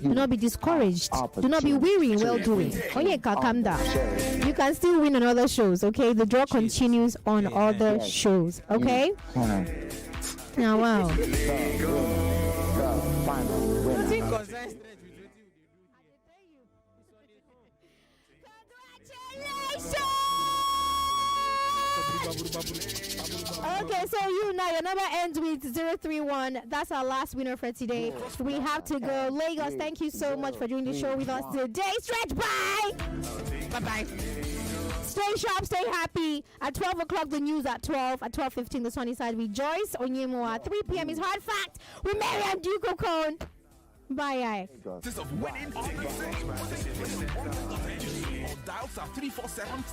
Do not be discouraged. Do not be weary in well doing. Oh yeah, calm down. You can still win on other shows. Okay, the draw continues on other shows. Okay. Now, wow. Okay, so your number ends with 031. That's our last winner for today. We have to go. Lagos, thank you so much for doing the show with us today. Stretch, bye. Bye-bye. Stay sharp, stay happy. At 12 o'clock, the news at 12. At 12:15, the sunny side with Joyce Onyemo. At 3 p.m. is Hard Fact with Mariam Duke Cone. Bye. Dial *347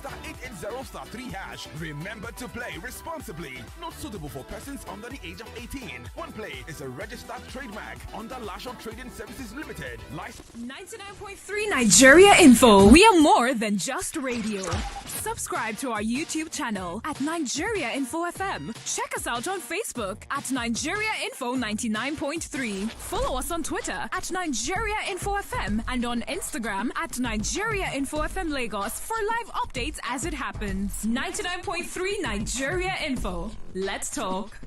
*880 *3 hash. Remember to play responsibly. Not suitable for persons under the age of 18. One play is a registered trademark under Lashon Trading Services Limited. 99.3 Nigeria Info. We are more than just radio. Subscribe to our YouTube channel at Nigeria Info FM. Check us out on Facebook at Nigeria Info 99.3. Follow us on Twitter at Nigeria Info FM and on Instagram at Nigeria Info FM Lagos for live updates as it happens. 99.3 Nigeria Info. Let's talk.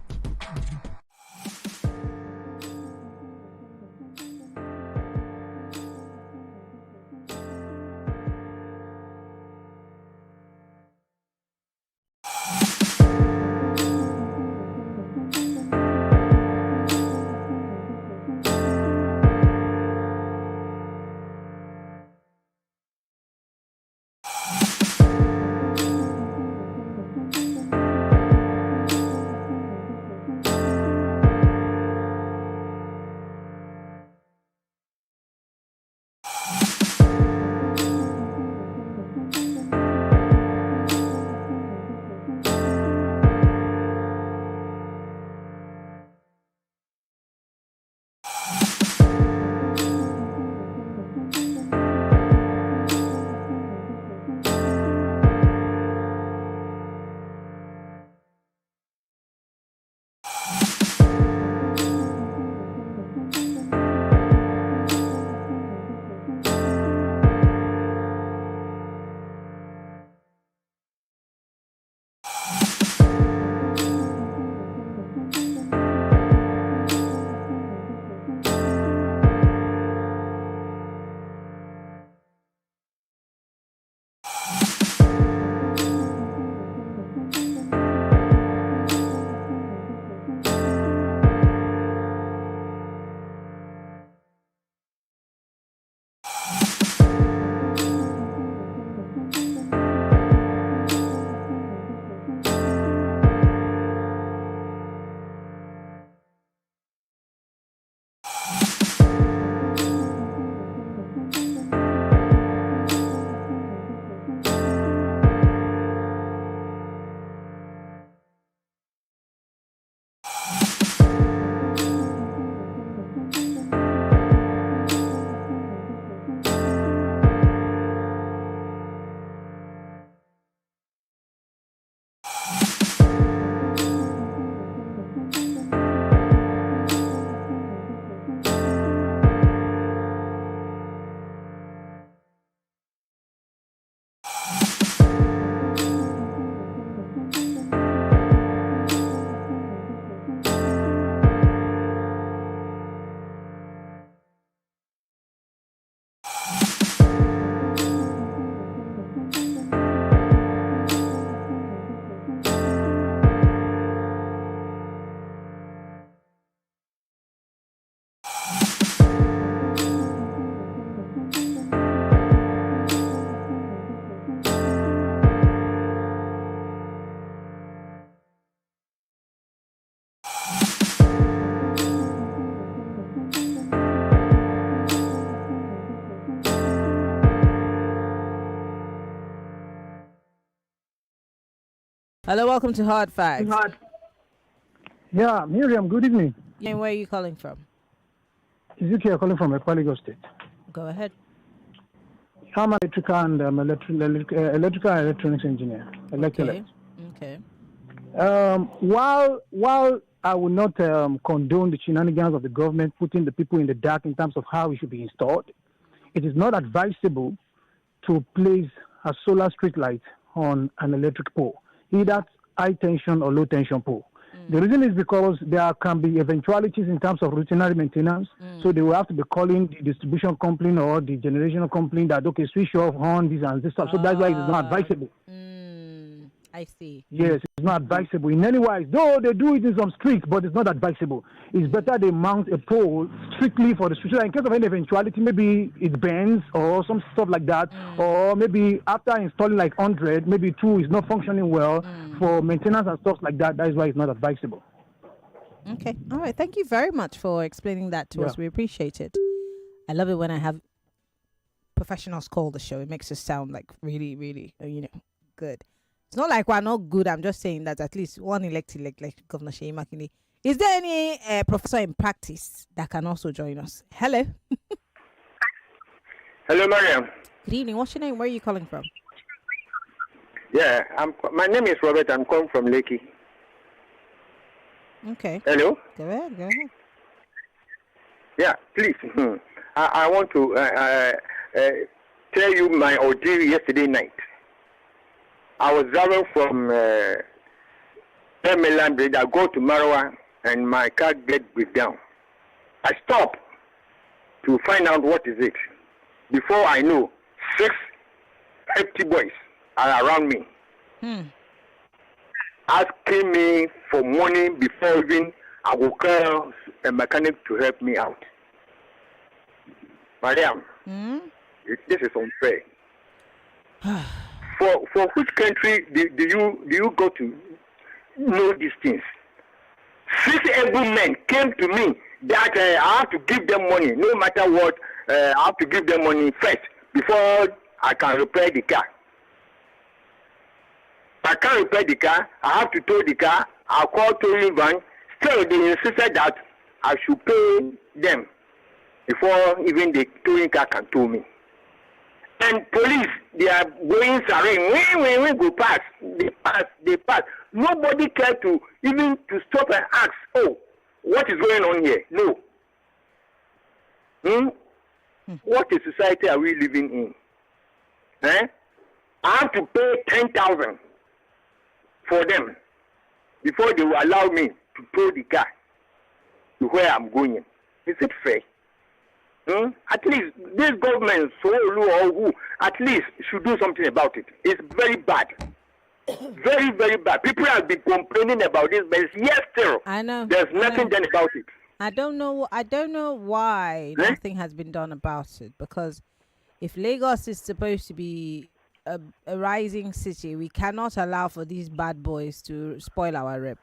Hello, welcome to Hard Facts. Yeah, Miriam, good evening. And where are you calling from? Ezekiel calling from Equaligo State. Go ahead. I'm an electrical and electrical and electronics engineer. Okay. Okay. While I will not condone the shenanigans of the government putting the people in the dark in terms of how it should be installed, it is not advisable to place a solar street light on an electric pole, either high tension or low tension pole. The reason is because there can be eventualities in terms of routinary maintenance. So they will have to be calling the distribution company or the generation company that, okay, switch off on this and this stuff. So that's why it is not advisable. I see. Yes, it's not advisable in any wise. Though they do it in some streets, but it's not advisable. It's better they mount a pole strictly for the street. So in case of any eventuality, maybe it bends or some stuff like that. Or maybe after installing like 100, maybe 2 is not functioning well for maintenance and stuff like that. That is why it's not advisable. Okay. All right. Thank you very much for explaining that to us. We appreciate it. I love it when I have professionals call the show. It makes us sound like really, really, good. It's not like we're not good. I'm just saying that at least one elected like Governor Sheyi Makinde. Is there any professor in practice that can also join us? Hello. Hello, Mariam. Good evening. What's your name? Where are you calling from? Yeah, my name is Robert. I'm calling from Lekki. Okay. Hello. Go ahead. Yeah, please. I want to tell you my ordeal yesterday night. I was driving from Mainland Bridge. I go to Marawa and my car get breakdown. I stop to find out what is it. Before I know, 6 empty boys are around me, asking me for money before even I will call a mechanic to help me out. Mariam, this is unfair. For which country do you go to know these things? 6 able men came to me that I have to give them money, no matter what. I have to give them money first before I can repair the car. I can't repair the car. I have to tow the car. I call towing van. Still, they insisted that I should pay them before even the towing car can tow me. And police, they are going siren. When we go past, they pass. Nobody cares to even to stop and ask, oh, what is going on here? No. What a society are we living in? I have to pay 10,000 for them before they will allow me to tow the car to where I'm going. Is it fair? At least this government, or who, at least should do something about it. It's very bad. Very, very bad. People have been complaining about this, but yes, still, I know. There's nothing done about it. I don't know why nothing has been done about it. Because if Lagos is supposed to be a rising city, we cannot allow for these bad boys to spoil our rep.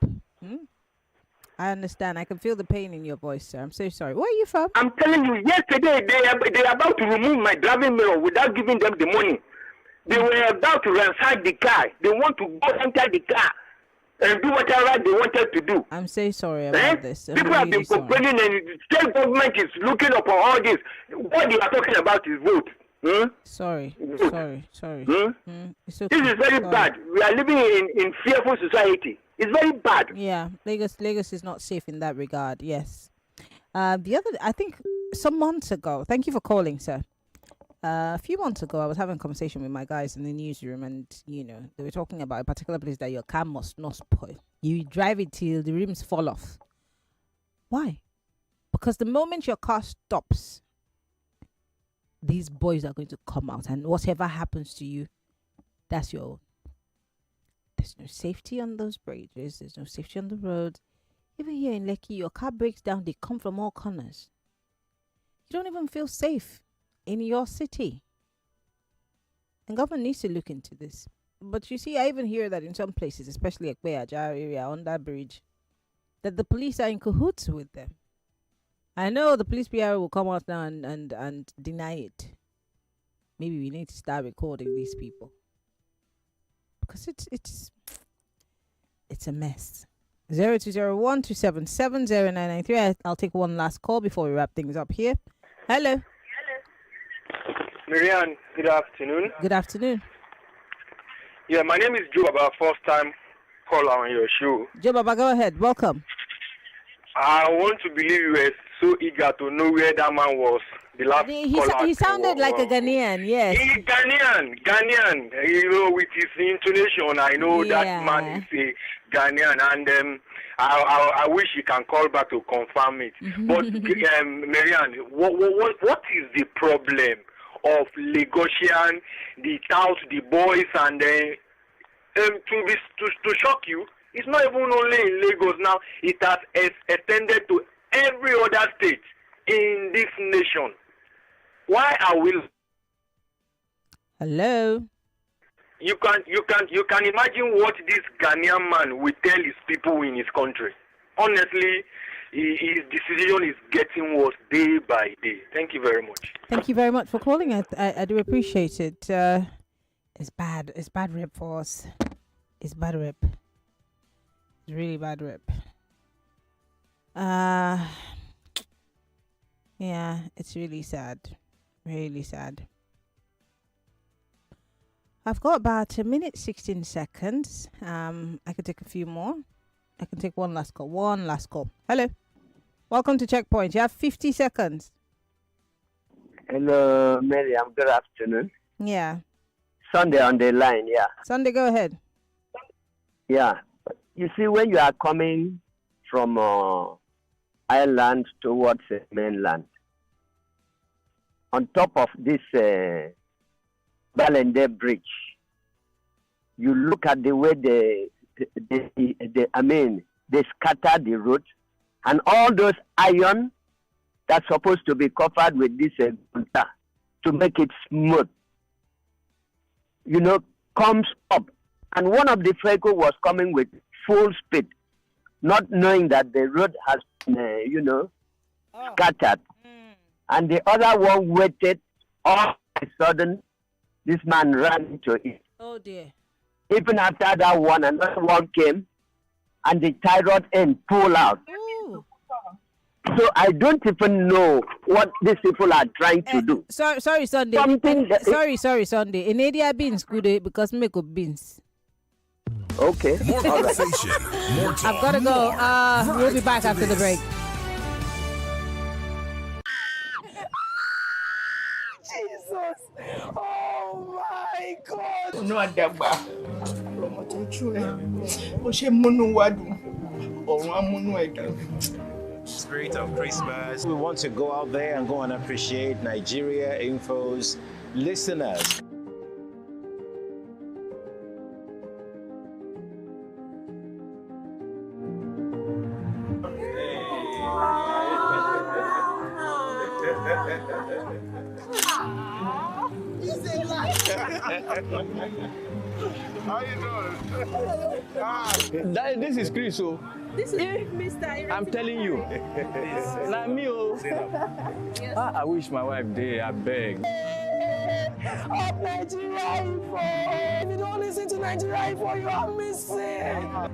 I understand. I can feel the pain in your voice, sir. I'm so sorry. Where are you from? I'm telling you, yesterday they are about to remove my driving mirror without giving them the money. They were about to ransack the car. They want to go enter the car and do whatever they wanted to do. I'm so sorry about this. People have been complaining, and the state government is looking upon all this. What they are talking about is vote. Sorry. It's okay. This is very bad. We are living in fearful society. It's very bad. Yeah, Lagos is not safe in that regard. Yes. I think some months ago. Thank you for calling, sir. A few months ago, I was having a conversation with my guys in the newsroom, and they were talking about a particular place that your car must not spoil. You drive it till the rims fall off. Why? Because the moment your car stops, these boys are going to come out, and whatever happens to you, that's your own. There's no safety on those bridges. There's no safety on the roads. Even here in Lekki, your car breaks down. They come from all corners. You don't even feel safe in your city. And government needs to look into this. But you see, I even hear that in some places, especially at Ajah area, on that bridge, that the police are in cahoots with them. I know the police PR will come out now and deny it. Maybe we need to start recording these people. Because It's a mess. 0201-277-0993. I'll take one last call before we wrap things up here. Hello. Marianne, good afternoon. Good afternoon. Yeah, my name is Joe Baba, first time caller on your show. Joe Baba, go ahead. Welcome. I want to believe you were so eager to know where that man was. The last caller. He sounded like a Ghanaian, yes. Ghanaian. You know, with his intonation, I know that man is a Ghanaian, and I wish he can call back to confirm it. But Marianne, what is the problem of Lagosian, the tout, the boys, and to shock you, it's not even only in Lagos now. It has extended to every other state in this nation. Why are we? Hello. You can imagine what this Ghanaian man will tell his people in his country. Honestly, his decision is getting worse day by day. Thank you very much. Thank you very much for calling. I do appreciate it. It's bad. It's bad rep for us. It's bad rep. It's really bad rep. Yeah, it's really sad. Really sad. I've got about 1 minute 16 seconds. I can take a few more. I can take one last call. Hello. Welcome to Checkpoint. You have 50 seconds. Hello, Miriam. Good afternoon. Yeah. Sunday on the line, yeah. Sunday, go ahead. Yeah. You see, when you are coming from Ireland towards mainland, on top of this Ballender Bridge, you look at the way they scatter the road, and all those iron that's supposed to be covered with this to make it smooth, comes up. And one of the vehicle was coming with full speed, not knowing that the road has been, scattered. And the other one waited. All of a sudden, this man ran into it. Oh dear. Even after that one, another one came, and the tie rod end pulled out. Ooh. So I don't even know what these people are trying to do. Sorry, Sunday. Sorry, Sunday. In India beans good because make up beans. Okay. More conversation, more talk. I've got to go. We'll be back after the break. Jesus! Oh my God! No adagba. Ọmọ tó tú ẹ. Ó ṣe múnú wa dùn. Ọ̀run á múnú ẹ dùn. Spirit of Christmas. We want to go out there and go and appreciate Nigeria Info's listeners. How you doing? This is Chris. So This is Mr. I'm telling you. Like me, oh. I wish my wife did. I beg. Up Nigeria Info! If you don't listen to Nigeria Info, you are missing!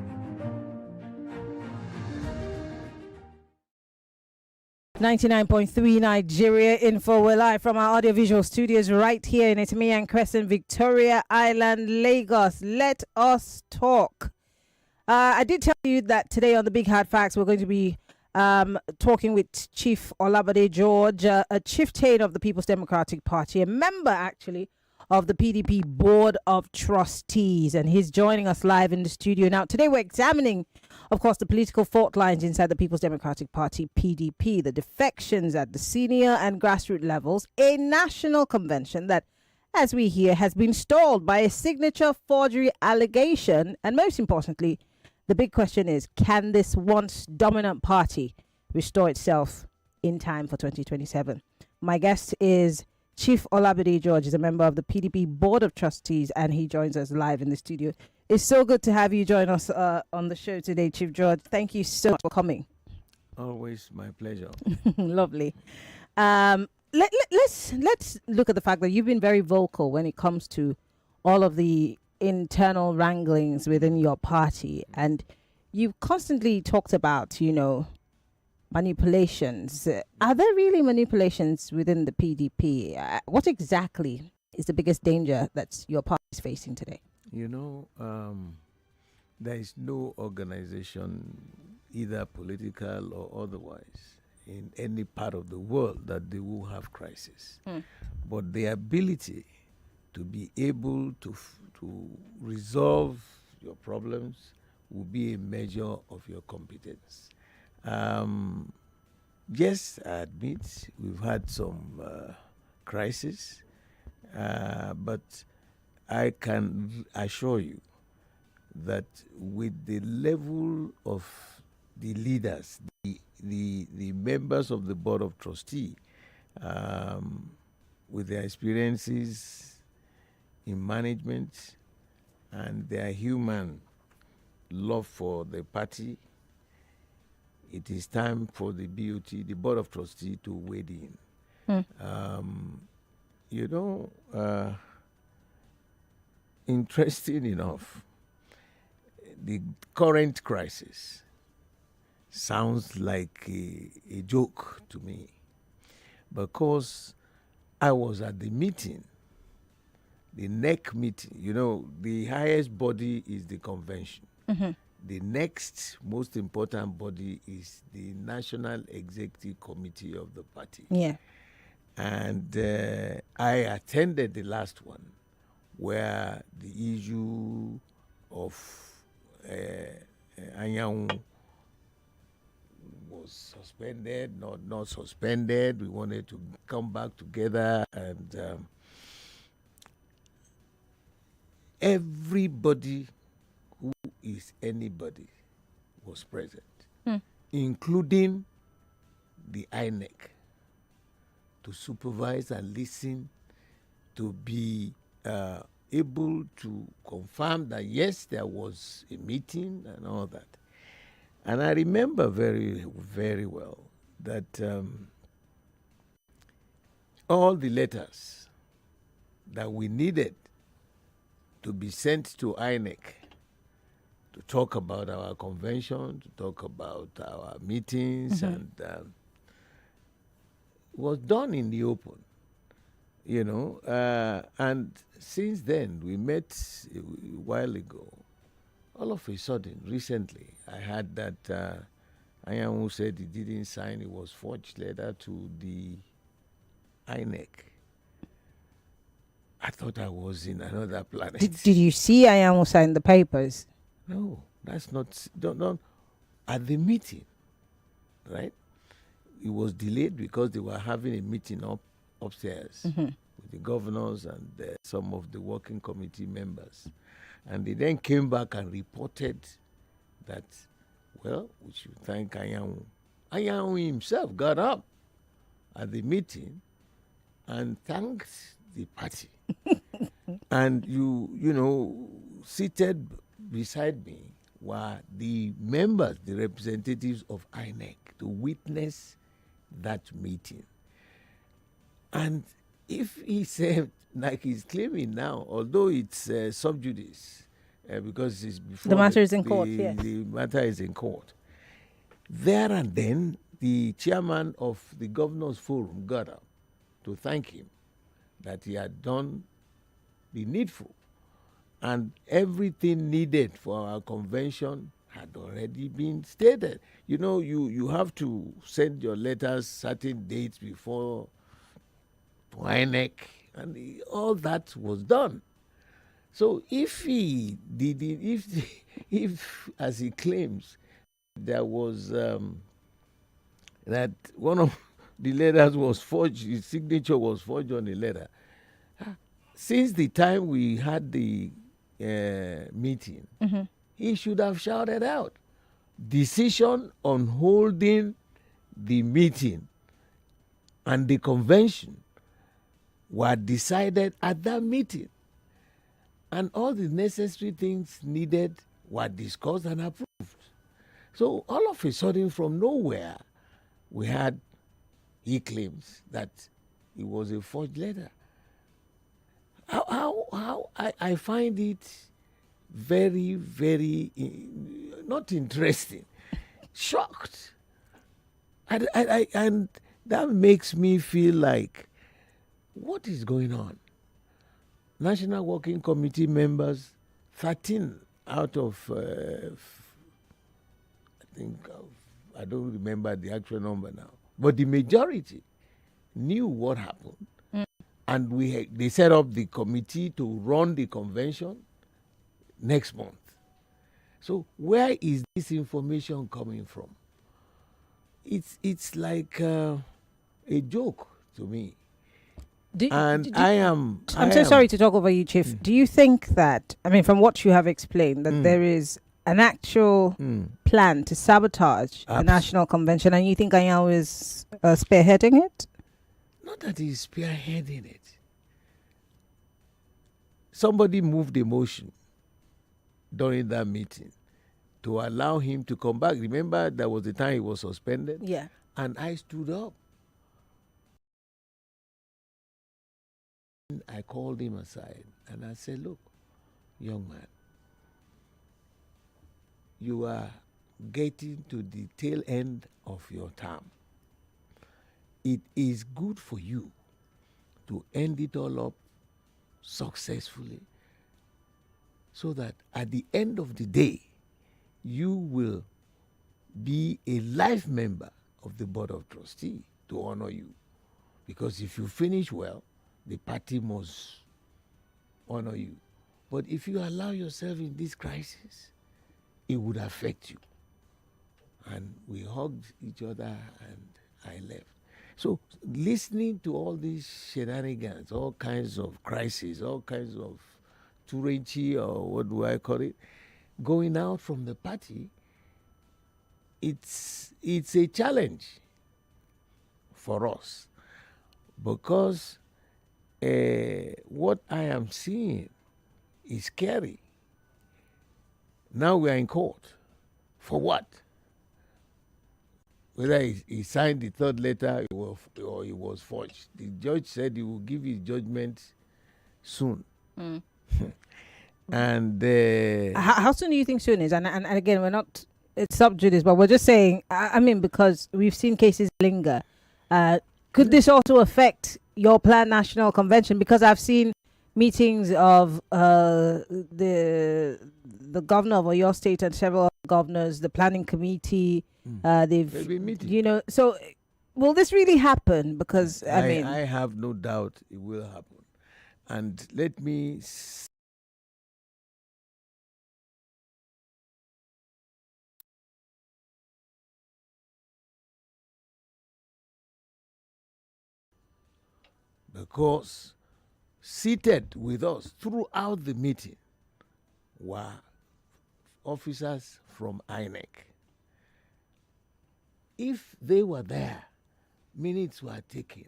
99.3 Nigeria Info. We're live from our audiovisual studios right here in Itimian Crescent, Victoria Island, Lagos. Let us talk. I did tell you that today on the Big Hard Facts, we're going to be talking with Chief Olabode George, a chieftain of the People's Democratic Party, a member actually of the PDP Board of Trustees, and he's joining us live in the studio. Now, today we're examining, of course, the political fault lines inside the People's Democratic Party, PDP, the defections at the senior and grassroots levels, a national convention that, as we hear, has been stalled by a signature forgery allegation, and most importantly, the big question is, can this once dominant party restore itself in time for 2027? My guest is Chief Olabode George, is a member of the PDP Board of Trustees, and he joins us live in the studio. It's so good to have you join us on the show today, Chief George. Thank you so much for coming. Always my pleasure. Lovely. Let's look at the fact that you've been very vocal when it comes to all of the internal wranglings within your party, and you've constantly talked about, manipulations. Are there really manipulations within the PDP? What exactly is the biggest danger that your party is facing today? There is no organization, either political or otherwise, in any part of the world that they will have crisis. But the ability to be able to resolve your problems will be a measure of your competence. Yes, I admit we've had some crisis, but I can assure you that with the level of the leaders, the members of the Board of Trustees, with their experiences in management and their human love for the party, it is time for the BOT, the Board of Trustees, to wade in. Interesting enough, the current crisis sounds like a joke to me, because I was at the meeting, the NEC meeting. The highest body is the convention. The next most important body is the National Executive Committee of the party. Yeah. And I attended the last one, where the issue of Anyanwu was suspended, not suspended. We wanted to come back together, and everybody who is anybody was present, including the INEC, to supervise and listen, to be able to confirm that yes, there was a meeting and all that. And I remember very, very well that all the letters that we needed to be sent to INEC to talk about our convention, to talk about our meetings, and was done in the open, and since then, we met a while ago. All of a sudden, recently, I heard that Anyanwu said he didn't sign, it was forged letter to the INEC. I thought I was in another planet. Did you see Anyanwu sign the papers? No, that's not at the meeting, right? It was delayed because they were having a meeting upstairs with the governors and some of the working committee members. And they then came back and reported that, well, we should thank Anyanwu. Anyanwu himself got up at the meeting and thanked the party. And seated beside me were the members, the representatives of INEC, to witness that meeting. And if he said, like he's claiming now, although it's sub judice, because it's before the matter is in court, yes. The matter is in court. There and then, the chairman of the Governors Forum got up to thank him that he had done the needful. And everything needed for our convention had already been stated. You have to send your letters certain dates before to INEC, and all that was done. So if he did it, if as he claims, there was that one of the letters was forged, his signature was forged on the letter. Since the time we had the meeting, he should have shouted out, decision on holding the meeting and the convention were decided at that meeting. And all the necessary things needed were discussed and approved. So all of a sudden, from nowhere, he claims that it was a forged letter. How I find it very, very not interesting, shocked. And that makes me feel like, what is going on? National Working Committee members, 13 out of, I don't remember the actual number now, but the majority knew what happened. And they set up the committee to run the convention next month. So where is this information coming from? It's like a joke to me. I'm so sorry to talk over you, Chief. Do you think that, I mean, from what you have explained, that there is an actual plan to sabotage the National Convention, and you think Anyao is spearheading it? Not that he's spearheading it. Somebody moved a motion during that meeting to allow him to come back. Remember, there was the time he was suspended? Yeah. And I stood up. I called him aside and I said, look, young man, you are getting to the tail end of your term. It is good for you to end it all up successfully so that at the end of the day, you will be a life member of the Board of Trustees to honor you. Because if you finish well, the party must honor you. But if you allow yourself in this crisis, it would affect you. And we hugged each other and I left. So listening to all these shenanigans, all kinds of crises, all kinds of Turenchi, or what do I call it, going out from the party, it's a challenge for us because what I am seeing is scary. Now we are in court. For what? Whether he signed the third letter or it was forged. The judge said he will give his judgment soon. And how soon do you think soon is? And again, we're not, it's sub judice, but we're just saying, I mean, because we've seen cases linger. Could this also affect your planned national convention? Because I've seen meetings of the governor of your state and several governors, the planning committee. They've been meeting. You know, so will this really happen? Because I mean, I have no doubt it will happen. And let me because seated with us throughout the meeting were officers from INEC. If they were there, minutes were taken,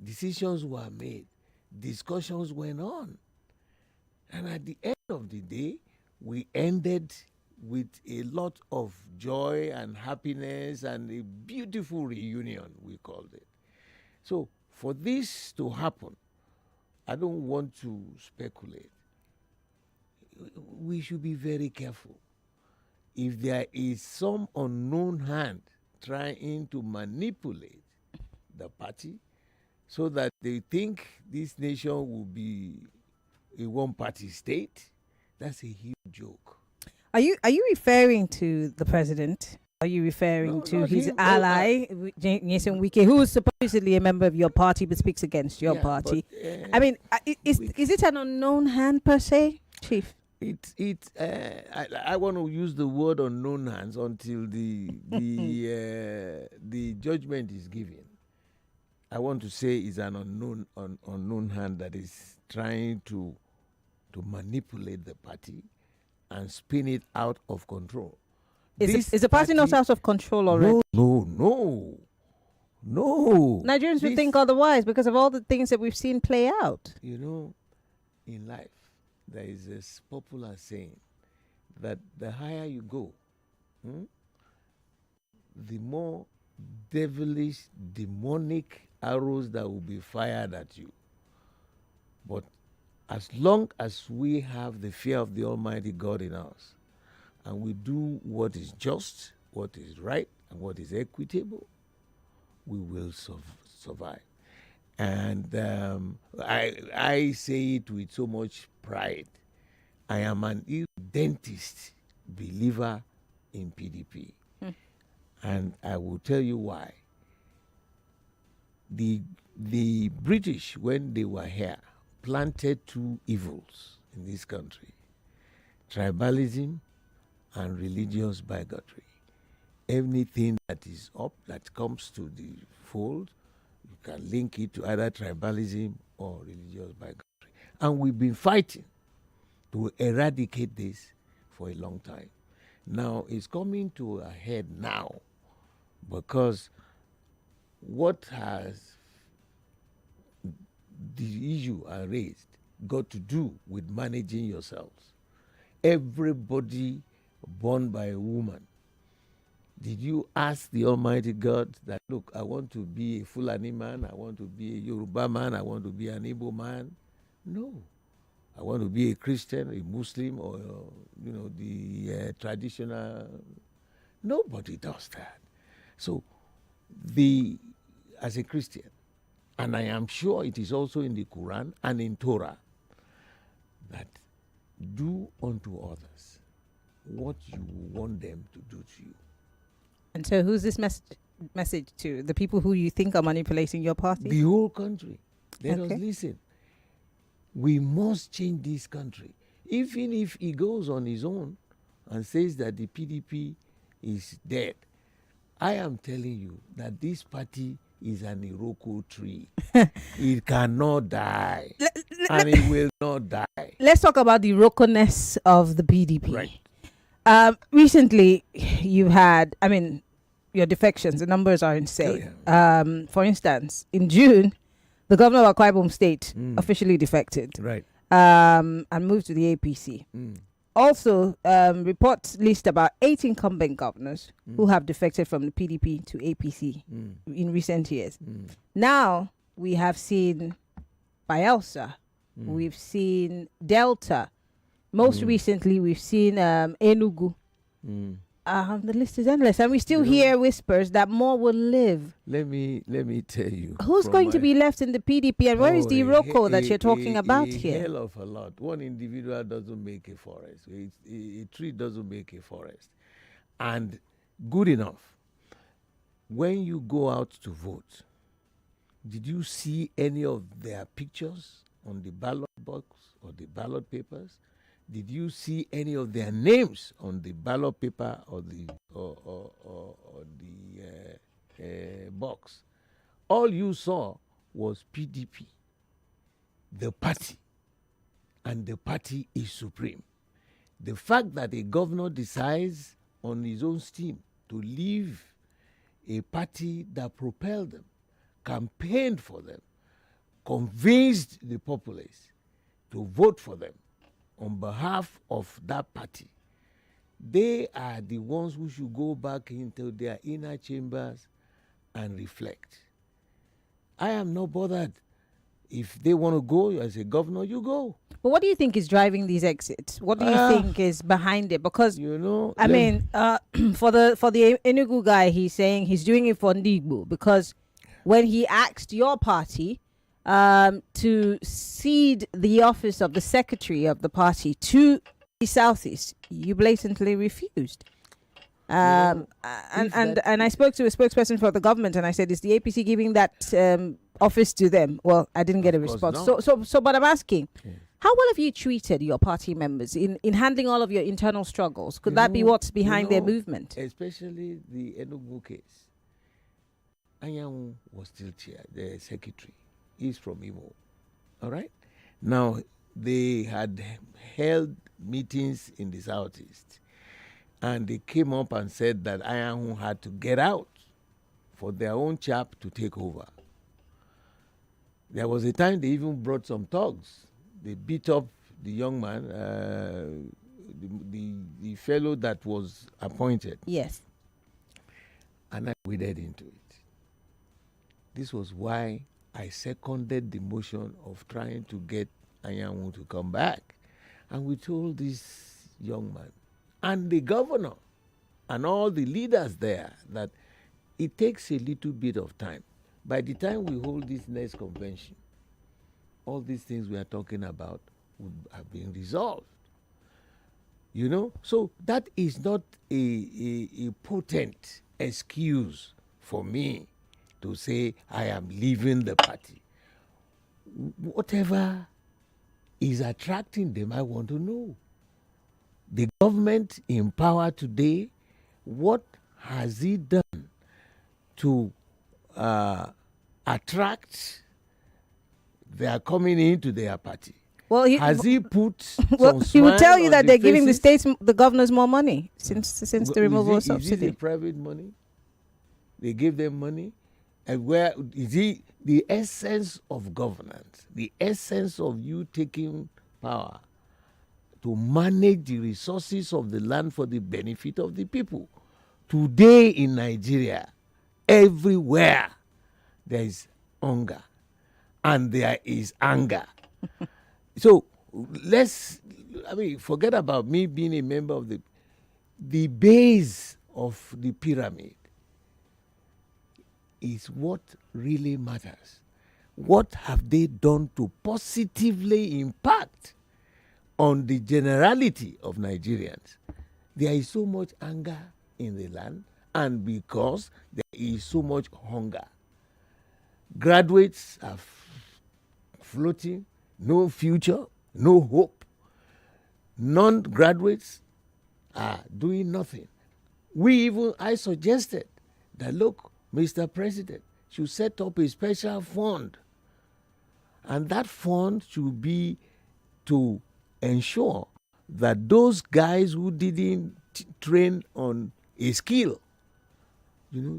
decisions were made, discussions went on. And at the end of the day, we ended with a lot of joy and happiness and a beautiful reunion, we called it. So for this to happen, I don't want to speculate. We should be very careful. If there is some unknown hand trying to manipulate the party so that they think this nation will be a one-party state, that's a huge joke. Are you referring to the president? Are you referring to his ally, Nyesom Wike, who is supposedly a member of your party but speaks against your party? But, I mean, is it an unknown hand per se, Chief? I want to use the word unknown hands until the judgment is given. I want to say it's an unknown hand that is trying to manipulate the party and spin it out of control. Is the party not out of control already? No. Nigerians would think otherwise because of all the things that we've seen play out. You know, in life, there is this popular saying that the higher you go, the more devilish, demonic arrows that will be fired at you. But As long as we have the fear of the Almighty God in us, and we do what is just, what is right, and what is equitable, we will survive. And I say it with so much pride. I am an dentist believer in PDP. And I will tell you why. The British, when they were here, planted two evils in this country: tribalism and religious bigotry. Anything that is up, that comes to the fold, you can link it to either tribalism or religious bigotry. And we've been fighting to eradicate this for a long time. Now it's coming to a head now, because what has the issue I raised got to do with managing yourselves. Everybody born by a woman, did you ask the Almighty God that, look, I want to be a Fulani man, I want to be a Yoruba man, I want to be an Igbo man? No. I want to be a Christian, a Muslim, or, the traditional. Nobody does that. So, as a Christian, and I am sure it is also in the Quran and in Torah, that do unto others what you want them to do to you. And so who's this message to? The people who you think are manipulating your party? The whole country. Let us listen. We must change this country. Even if he goes on his own and says that the PDP is dead, I am telling you that this party is an Iroko tree. It cannot die. And it will not die. Let's talk about the Iroko-ness of the PDP. Right. Recently, you've had, your defections, the numbers are insane. Oh, yeah. For instance, in June, the governor of Akwa Ibom State officially defected. Right. And moved to the APC. Also, reports list about 8 incumbent governors who have defected from the PDP to APC in recent years. Now, we have seen Bayelsa, we've seen Delta. Most recently, we've seen Enugu. The list is endless, and we still hear whispers that more will live. Let me tell you. Who's going to be left in the PDP, and where is the Iroko that you're talking about here? Hell of a lot. One individual doesn't make a forest. A tree doesn't make a forest. And good enough. When you go out to vote, did you see any of their pictures on the ballot box or the ballot papers? Did you see any of their names on the ballot paper or the box? All you saw was PDP, the party, and the party is supreme. The fact that a governor decides on his own steam to leave a party that propelled them, campaigned for them, convinced the populace to vote for them, on behalf of that party, they are the ones who should go back into their inner chambers and reflect. I am not bothered. If they want to go as a governor, you go. But what do you think is driving these exits? What do you think is behind it? Because for the Enugu guy, he's saying he's doing it for Ndigbo, because when he asked your party to cede the office of the secretary of the party to the Southeast, you blatantly refused. And I spoke to a spokesperson for the government, and I said, is the APC giving that office to them? Well, I didn't get a response. So, but I'm asking, how well have you treated your party members in handling all of your internal struggles? Could that be what's behind their movement? Especially the Enugu case. Anyanwu was still chair, the secretary. He's from Imo. All right? Now, they had held meetings in the Southeast, and they came up and said that Anyanwu had to get out for their own chap to take over. There was a time they even brought some thugs. They beat up the young man, the fellow that was appointed. Yes. And I waded into it. This was why I seconded the motion of trying to get Anyanwu to come back. And we told this young man and the governor and all the leaders there that it takes a little bit of time. By the time we hold this next convention, all these things we are talking about would have been resolved. You know, so that is not a potent excuse for me to say I am leaving the party. Whatever is attracting them, I want to know. The government in power today, what has it done to attract their coming into their party? Well, has he put? Well, he would tell you that they're giving the faces? states, the governors, more money since the removal of Is it subsidy. the private money? They give them money, and where is it the essence of governance? The essence of you taking power to manage the resources of the land for the benefit of the people. Today in Nigeria, everywhere there is hunger and there is anger. So forget about me being a member of the base of the pyramid is what really matters. What have they done to positively impact on the generality of Nigerians? There is so much anger in the land, and because there is so much hunger, graduates are floating, no future, no hope. Non-graduates are doing nothing. I suggested that, look, Mr. President should set up a special fund, and that fund should be to ensure that those guys who didn't train on a skill,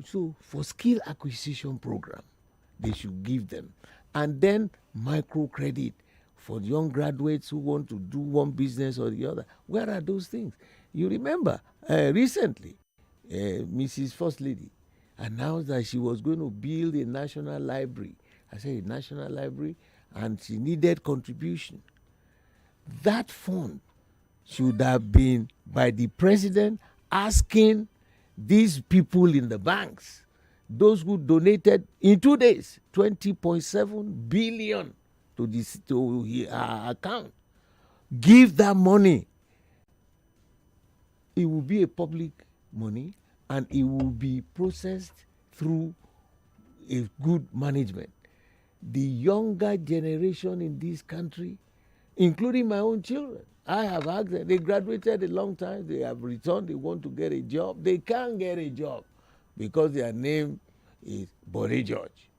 so for skill acquisition program, they should give them. And then microcredit for young graduates who want to do one business or the other. Where are those things? You remember recently, Mrs. First Lady announced that she was going to build a national library. I said a national library, and she needed contribution. That fund should have been by the president asking these people in the banks, those who donated in 2 days 20.7 billion to her account, give that money. It will be a public money, and it will be processed through a good management. The younger generation in this country, including my own children, I have asked them, they graduated a long time, they have returned, they want to get a job. They can't get a job because their name is Bore George.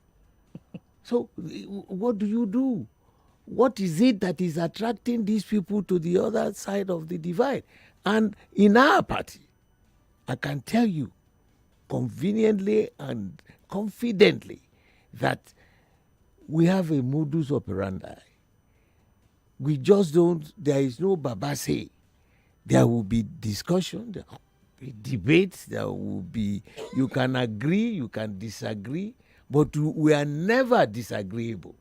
So what do you do? What is it that is attracting these people to the other side of the divide? And in our party, I can tell you conveniently and confidently that we have a modus operandi. We just don't, there is no Baba say. There will be discussion, there will be debates, there will be, you can agree, you can disagree, but we are never disagreeable.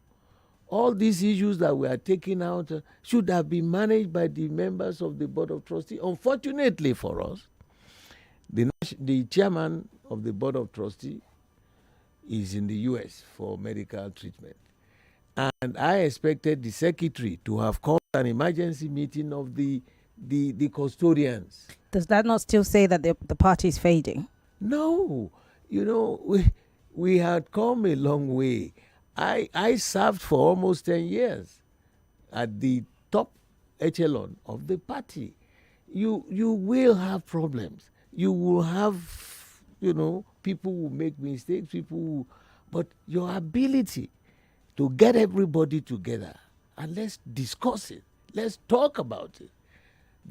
All these issues that we are taking out should have been managed by the members of the Board of Trustees. Unfortunately for us, the chairman of the Board of Trustees is in the U.S. for medical treatment. And I expected the secretary to have called an emergency meeting of the custodians. Does that not still say that the party is fading? No. We had come a long way. I served for almost 10 years at the top echelon of the party. You will have problems. You will have, people who make mistakes, but your ability to get everybody together and let's discuss it, let's talk about it,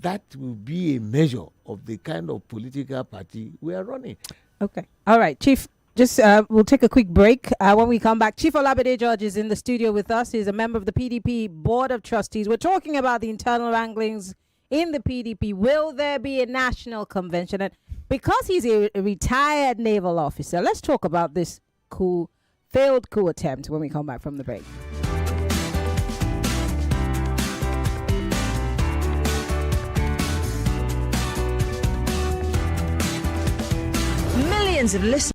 that will be a measure of the kind of political party we are running. Okay. All right, Chief. Just we'll take a quick break. When we come back, Chief Olabode George is in the studio with us. He's a member of the PDP Board of Trustees. We're talking about the internal wranglings in the PDP. Will there be a national convention? And because he's a retired naval officer, let's talk about this failed coup attempt when we come back from the break. Millions of listeners.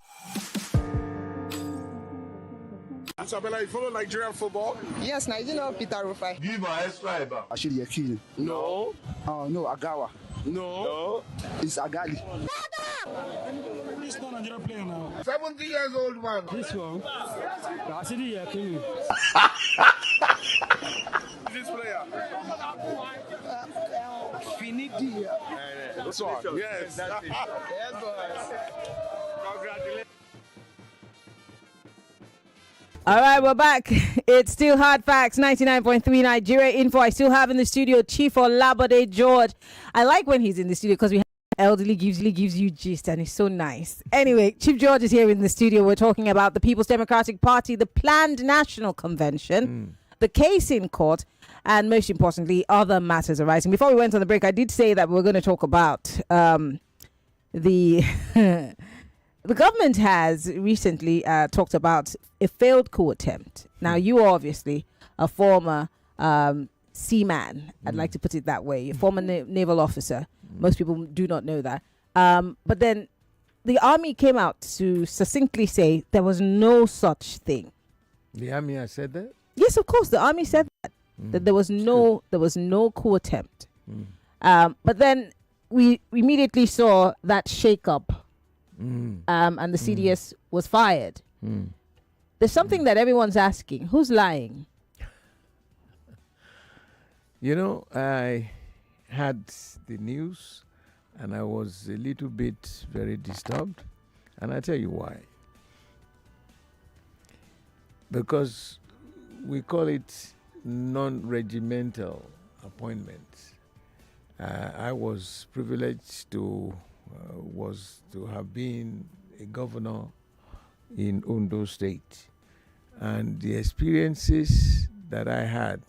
Isabella, you follow Nigerian football? Yes, Nigerian Peter Rufai. Give an extra. Ashiri Yakini. No. No, Agawa. No. It's Agali. This not Nigerian player now. 70 years old man. This one. Ashiri Yakini. This player. Finidi. This one. Yes. That's it. Yes, boys. Congratulations. All right, we're back. It's still Hard Facts, 99.3 Nigeria Info. I still have in the studio Chief Olabode George. I like when he's in the studio because we have elderly gives you gist and it's so nice. Anyway, Chief George is here in the studio. We're talking about the People's Democratic Party, the planned national convention, the case in court, and most importantly, other matters arising. Before we went on the break, I did say that we were going to talk about the... The government has recently talked about a failed coup attempt. Now, you are obviously a former seaman. I'd like to put it that way. A former naval officer. Most people do not know that. But then the army came out to succinctly say there was no such thing. The army has said that? Yes, of course. The army said that. That there was no coup attempt. But then we immediately saw that shake-up. And the CDS was fired. There's something that everyone's asking. Who's lying? You know, I had the news and I was a little bit very disturbed. And I tell you why. Because we call it non-regimental appointments. I was privileged to have been a governor in Ondo State. And the experiences that I had,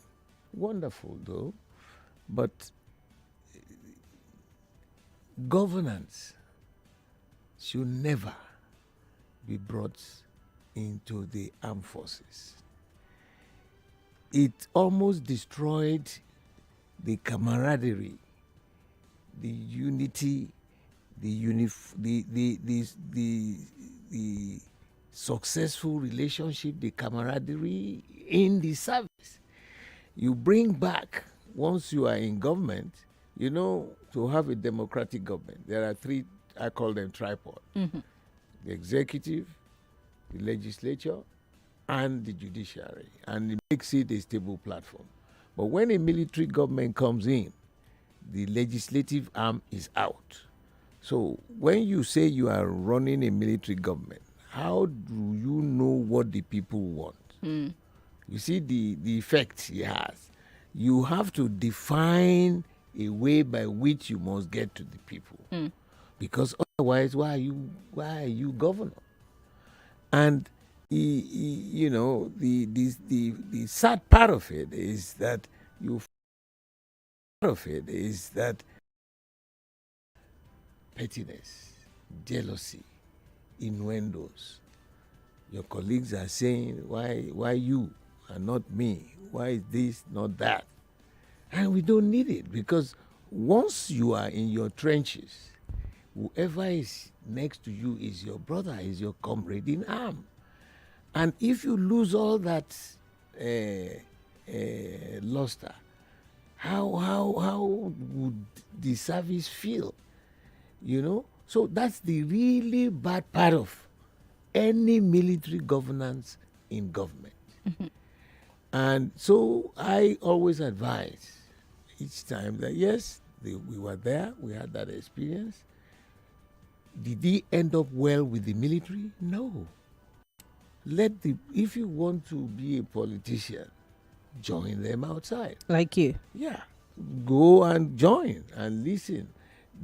wonderful though, but governance should never be brought into the armed forces. It almost destroyed the camaraderie, the unity, the successful relationship, the camaraderie in the service. You bring back, once you are in government, you know, to have a democratic government, there are three, I call them tripod. The executive, the legislature, and the judiciary. And it makes it a stable platform. But when a military government comes in, the legislative arm is out. So when you say you are running a military government, how do you know what the people want? You see the effect it has. You have to define a way by which you must get to the people. Because otherwise, why are you governor? And you know, the sad part of it is that pettiness, jealousy, innuendos. Your colleagues are saying, why you and not me? Why is this, not that? And we don't need it, because once you are in your trenches, whoever is next to you is your brother, is your comrade in arm. And if you lose all that luster, how would the service feel? You know? So that's the really bad part of any military governance in government. And so I always advise each time that yes, we were there, we had that experience. Did he end up well with the military? No. If you want to be a politician, join them outside. Like you? Yeah. Go and join and listen.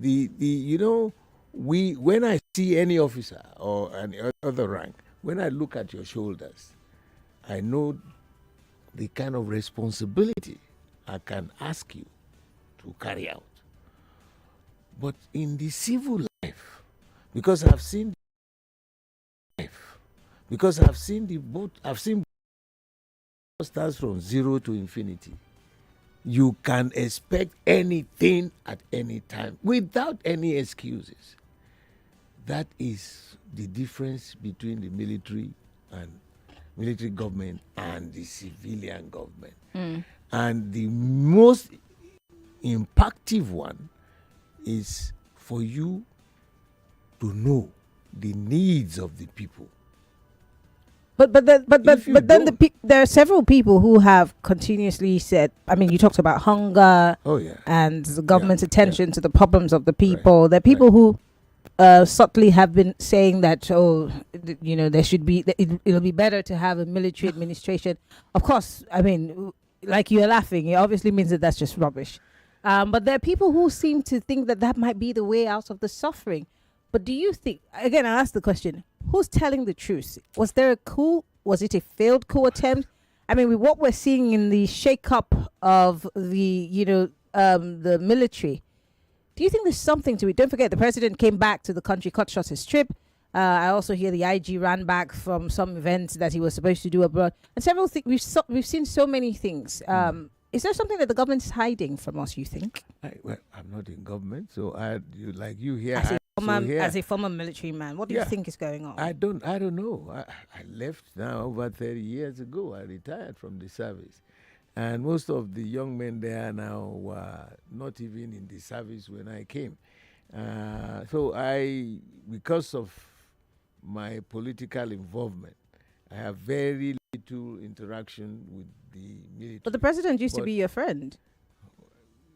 You know, when I see any officer or any other rank, when I look at your shoulders, I know the kind of responsibility I can ask you to carry out. But in the civil life, because I've seen starts from 0 to infinity. You can expect anything at any time without any excuses. That is the difference between the military government and the civilian government. And the most impactful one is for you to know the needs of the people. But then there are several people who have continuously said. I mean, you talked about hunger. And the government's attention to the problems of the people. Right. There are people who subtly have been saying that there should be it'll be better to have a military administration. Of course, I mean, like you're laughing, it obviously means that that's just rubbish. But there are people who seem to think that might be the way out of the suffering. But do you think, again, I'll ask the question, who's telling the truth? Was there a coup? Was it a failed coup attempt? I mean, with what we're seeing in the shake-up of the military, do you think there's something to it? Don't forget, the president came back to the country, cut short his trip. I also hear the IG ran back from some events that he was supposed to do abroad. And several things, we've seen so many things. Is there something that the government is hiding from us, you think? I'm not in government, so you hear. As a former military man, what do you think is going on? I don't know. I left now over 30 years ago. I retired from the service. And most of the young men there now were not even in the service when I came. So because of my political involvement, I have very little interaction with the military. But the president used to be your friend.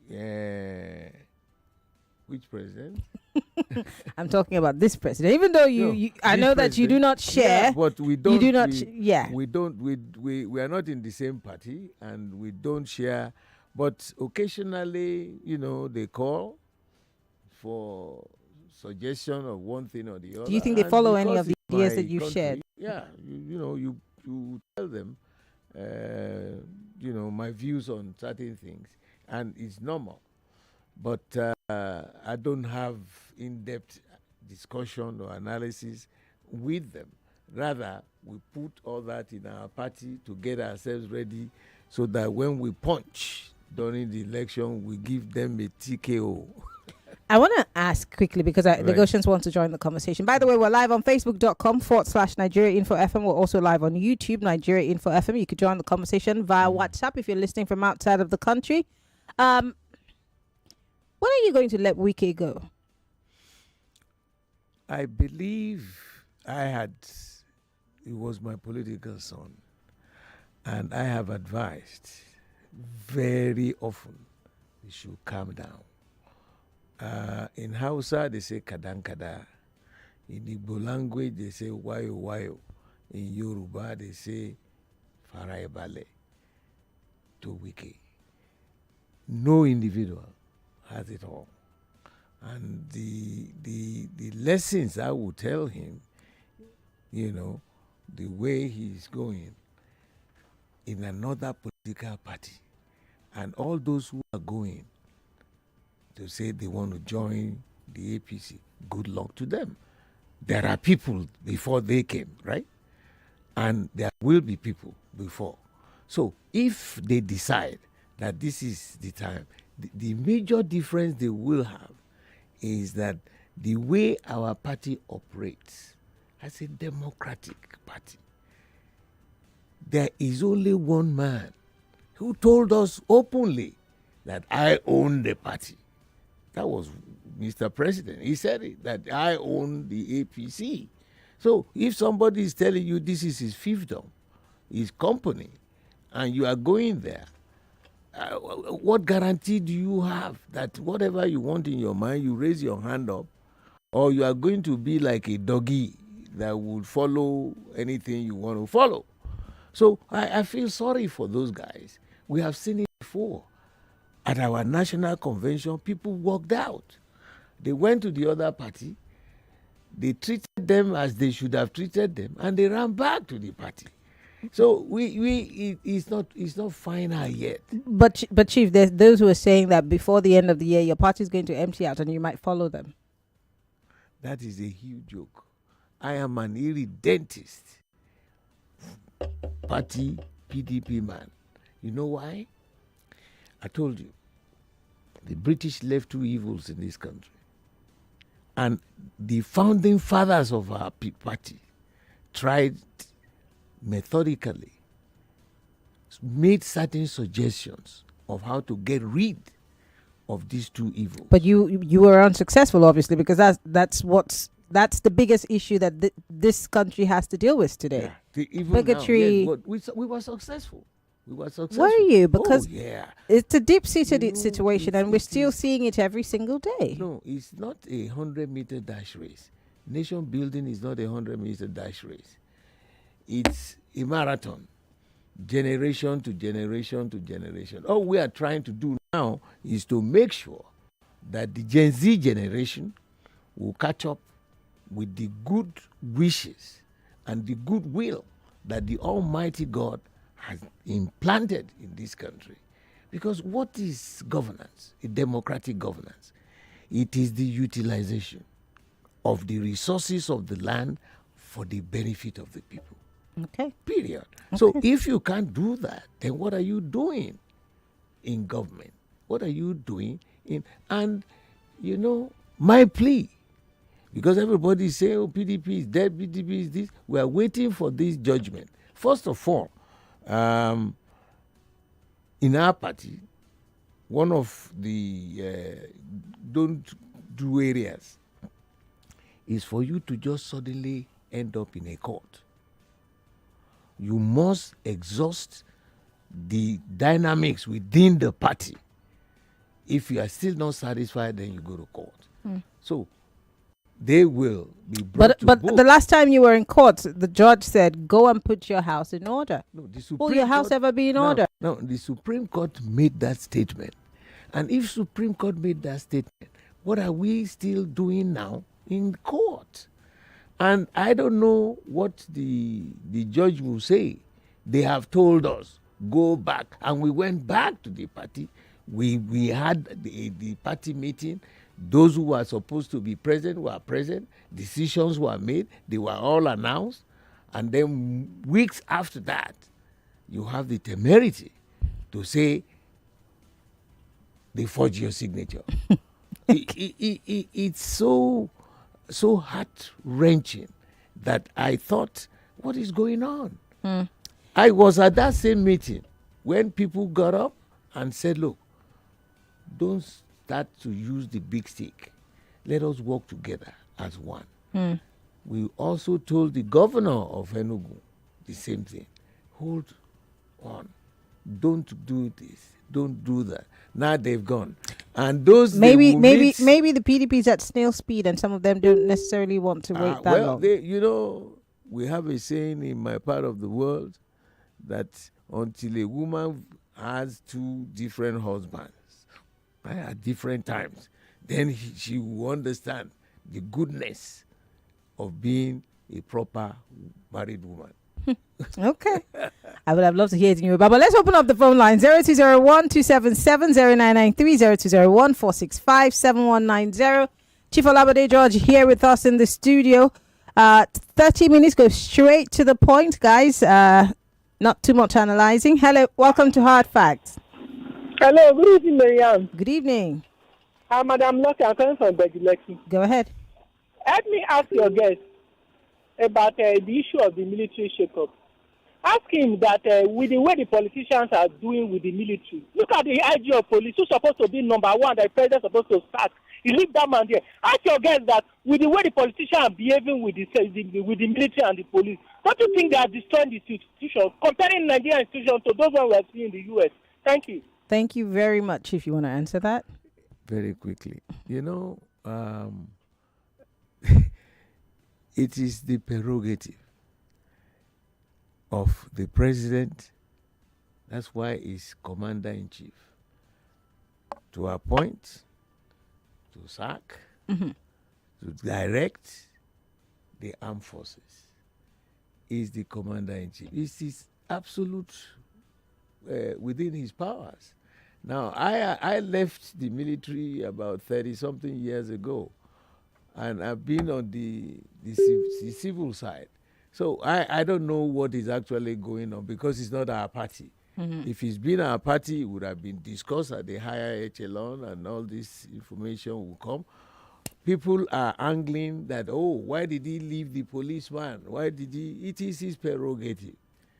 Yeah. Which president? I'm talking about this president. Even though I know that you do not share. Yeah, but we don't. You do not. We are not in the same party, and we don't share. But occasionally, they call for suggestion of one thing or the other. Do you think they follow any of the ideas that you've shared? Yeah, you tell them, my views on certain things, and it's normal. But I don't have in-depth discussion or analysis with them. Rather, we put all that in our party to get ourselves ready so that when we punch during the election, we give them a TKO. I want to ask quickly because Lagosians want to join the conversation. By the way, we're live on facebook.com/Nigeria Info FM. We're also live on YouTube, Nigeria Info FM. You could join the conversation via WhatsApp if you're listening from outside of the country. When are you going to let Wike go? I believe he was my political son, and I have advised very often he should calm down. In Hausa, they say kadankada. In Igbo language, they say wayo wayo. In Yoruba, they say faraibale to Wike. No individual has it all. And the lessons I would tell him, the way he's going in another political party, and all those who are going to say they want to join the APC, good luck to them. There are people before they came, right? And there will be people before. So if they decide that this is the time, the major difference they will have is that the way our party operates as a democratic party, there is only one man who told us openly that I own the party. That was Mr. President. He said it, that I own the APC. So if somebody is telling you this is his fiefdom, his company, and you are going there, what guarantee do you have that whatever you want in your mind, you raise your hand up, or you are going to be like a doggy that would follow anything you want to follow? So I feel sorry for those guys. We have seen it before. At our national convention, people walked out. They went to the other party. They treated them as they should have treated them, and they ran back to the party. So it's not final yet. But Chief, there's those who are saying that before the end of the year, your party is going to empty out, and you might follow them. That is a huge joke. I am an irredentist party PDP man. You know why? I told you, the British left two evils in this country: And the founding fathers of our party tried methodically, made certain suggestions of how to get rid of these two evils. But you were unsuccessful, obviously, because that's the biggest issue that this country has to deal with today. Bigotry. Now, yes, we were successful. We were successful. Were you? Because it's a deep-seated situation, and we're still seeing it every single day. No, it's not a 100-meter dash race. Nation building is not a 100-meter dash race. It's a marathon, generation to generation to generation. All we are trying to do now is to make sure that the Gen Z generation will catch up with the good wishes and the goodwill that the Almighty God has implanted in this country. Because what is governance, a democratic governance? It is the utilization of the resources of the land for the benefit of the people. Okay. Period. Okay. So if you can't do that, then what are you doing in government? What are you doing in... And, my plea, because everybody say, oh, PDP is dead, PDP is this. We are waiting for this judgment. First of all, in our party, one of the don't do areas is for you to just suddenly end up in a court. You must exhaust the dynamics within the party. If you are still not satisfied, then you go to court. So they will be brought But to book. the last time you were in court, the judge said, "Go and put your house in order." No, the Will Supreme your house Court- ever be in No, order? No, the Supreme Court made that statement. And if Supreme Court made that statement, what are we still doing now in court? And I don't know what the judge will say. They have told us, go back. And we went back to the party. We had the party meeting. Those who were supposed to be present were present. Decisions were made. They were all announced. And then weeks after that, you have the temerity to say they forged your signature. It's so heart-wrenching that I thought, what is going on? I was at that same meeting when people got up and said, look, don't start to use the big stick. Let us work together as one. We also told the governor of Enugu the same thing. Hold on. Don't do this. Don't do that. Now they've gone. And those Maybe the PDP is at snail speed, and some of them don't necessarily want to wait that long. We have a saying in my part of the world that until a woman has two different husbands at different times, then she will understand the goodness of being a proper married woman. Okay. I would have loved to hear it in Yoruba. But let's open up the phone line. 0201-277-0993, 0201-465-7190. Chief Olabode George here with us in the studio. 30 minutes, go straight to the point, guys. Not too much analyzing. Hello, welcome to Hard Facts. Hello, good evening, Marianne. Good evening. Madam Lucky, I'm coming from Begileki. Go ahead. Help me ask your guest about the issue of the military shakeup. Ask him that with the way the politicians are doing with the military, look at the IG of police who's supposed to be number one, the president supposed to start. You leave that man there. Ask your guest that with the way the politicians are behaving with the military and the police, don't you think they are destroying the institutions, comparing Nigerian institutions to those ones we are seeing in the U.S.? Thank you. Thank you very much. If you want to answer that. Very quickly. It is the prerogative of the president, that's why he's commander-in-chief, to appoint, to sack, to direct the armed forces. Is the commander-in-chief. It's his absolute within his powers. Now, I left the military about 30-something years ago, and I've been on the civil side. So I don't know what is actually going on because it's not our party. If it's been our party, it would have been discussed at the higher echelon and all this information will come. people are angling that, oh, why did he leave the policeman? Why did he? It is his prerogative.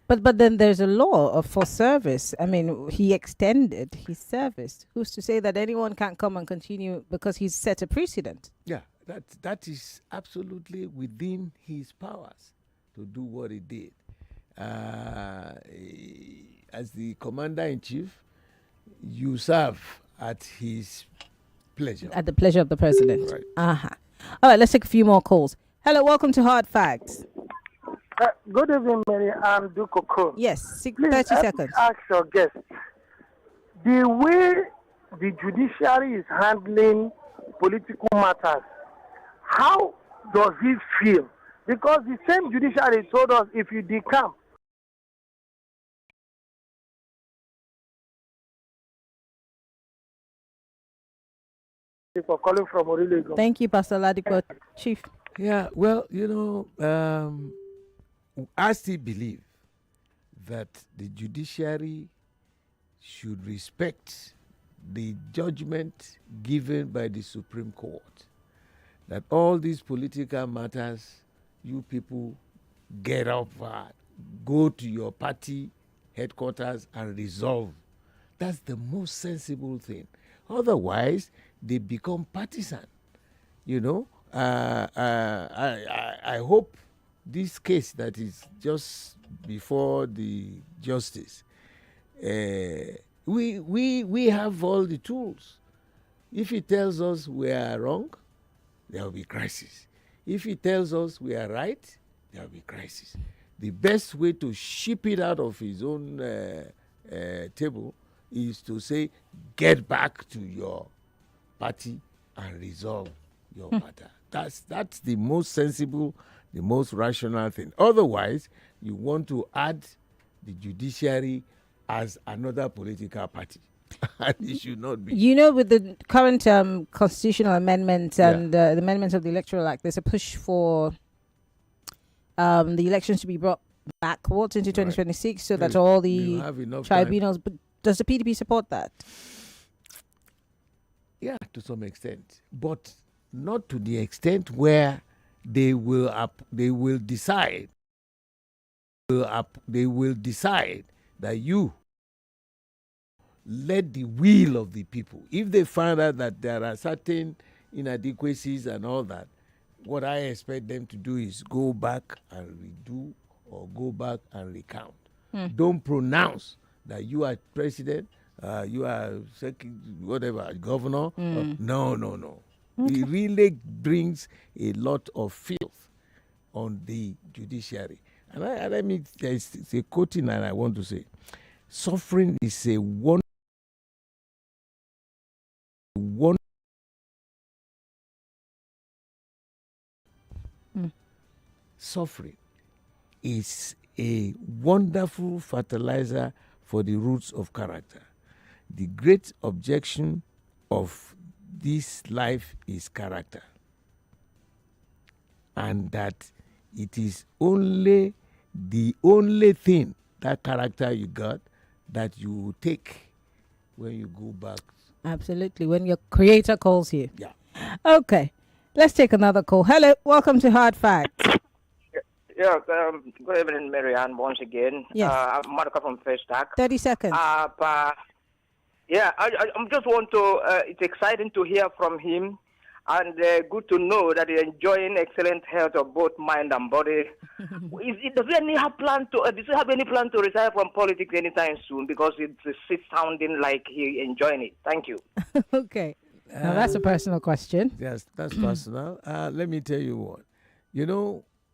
But then there's a law for service. I mean, he extended his service. Who's to say that anyone can't come and continue because he's set a precedent? Yeah, that is absolutely within his powers to do what he did. As the commander-in-chief, you serve at his pleasure. At the pleasure of the president. Right. Uh-huh. All right, let's take a few more calls. Hello, welcome to Hard Facts. Good evening, Mary. I'm Dukoko. Yes, Please, 30 seconds. Ask your guest. The way the judiciary is handling political matters, how does he feel? Because the same judiciary told us if you decamp, for calling from Orilegon. Thank you, Pastor Ladipo. Chief. Yeah, well, I still believe that the judiciary should respect the judgment given by the Supreme Court. That all these political matters, you people get up, go to your party headquarters and resolve. That's the most sensible thing. Otherwise, they become partisan. I hope this case that is just before the justice, we have all the tools. If he tells us we are wrong, there will be crisis. If he tells us we are right, there will be crisis. The best way to ship it out of his own table is to say, get back to your party and resolve your matter. That's the most sensible, the most rational thing. Otherwise, you want to add the judiciary as another political party. And it should not be. With the current constitutional amendments and the amendments of the Electoral Act, there's a push for the elections to be brought backwards into 2026 so that all the tribunals... But does the PDP support that? Yeah, to some extent. But not to the extent where they will decide that you let the will of the people. If they find out that there are certain inadequacies and all that, what I expect them to do is go back and redo or go back and recount. Don't pronounce that you are president, you are whatever, governor. No. It really brings a lot of filth on the judiciary. And I mean, there's a quoting that I want to say. Suffering is a one. Suffering is a wonderful fertilizer for the roots of character. The great objection of this life is character. And that it is only the only thing, that character you got, that you will take when you go back. Absolutely. When your creator calls you. Yeah. Okay. Let's take another call. Hello. Welcome to Hard Facts. Yeah, good evening, Marianne, once again. Yes. I'm Marco from Festac. 30 seconds. Yeah, I'm just want to, it's exciting to hear from him and good to know that he's enjoying excellent health of both mind and body. Does he have any plan to retire from politics anytime soon? Because it's sounding like he's enjoying it. Thank you. Okay. Now that's a personal question. Yes, that's personal. Let me tell you what.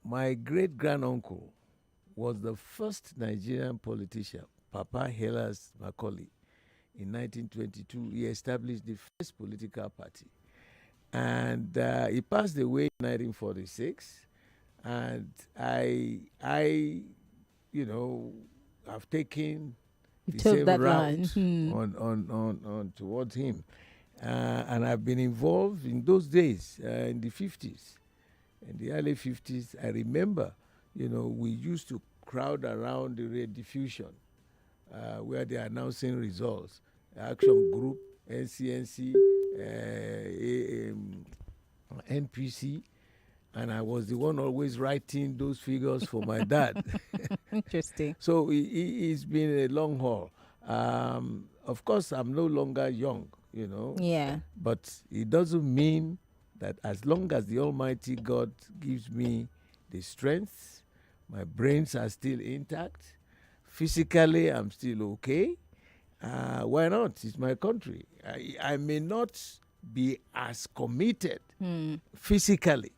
My great-granduncle was the first Nigerian politician, Papa Hellas Macaulay. In 1922, he established the first political party. And he passed away in 1946. And I have taken the same route on towards him. And I've been involved in those days, in the 50s. In the early 50s, I remember, we used to crowd around the radio diffusion where they're announcing results. Action Group, NCNC, NPC, and I was the one always writing those figures for my dad. Interesting. So it's been a long haul. Of course, I'm no longer young, you know. Yeah. But it doesn't mean that as long as the Almighty God gives me the strength, my brains are still intact, physically I'm still okay. Why not? It's my country. I may not be as committed physically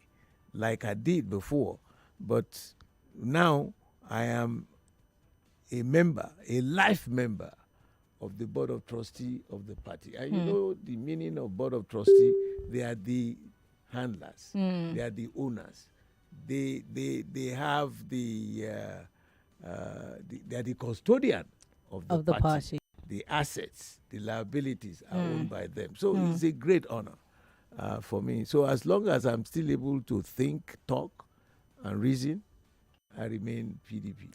like I did before, but now I am a member, a life member of the board of trustee of the party. And you know the meaning of board of trustee? They are the handlers. They are the owners. They have they are the custodian of the party. The assets, the liabilities are owned by them. So it's a great honor for me. So as long as I'm still able to think, talk, and reason, I remain PDP.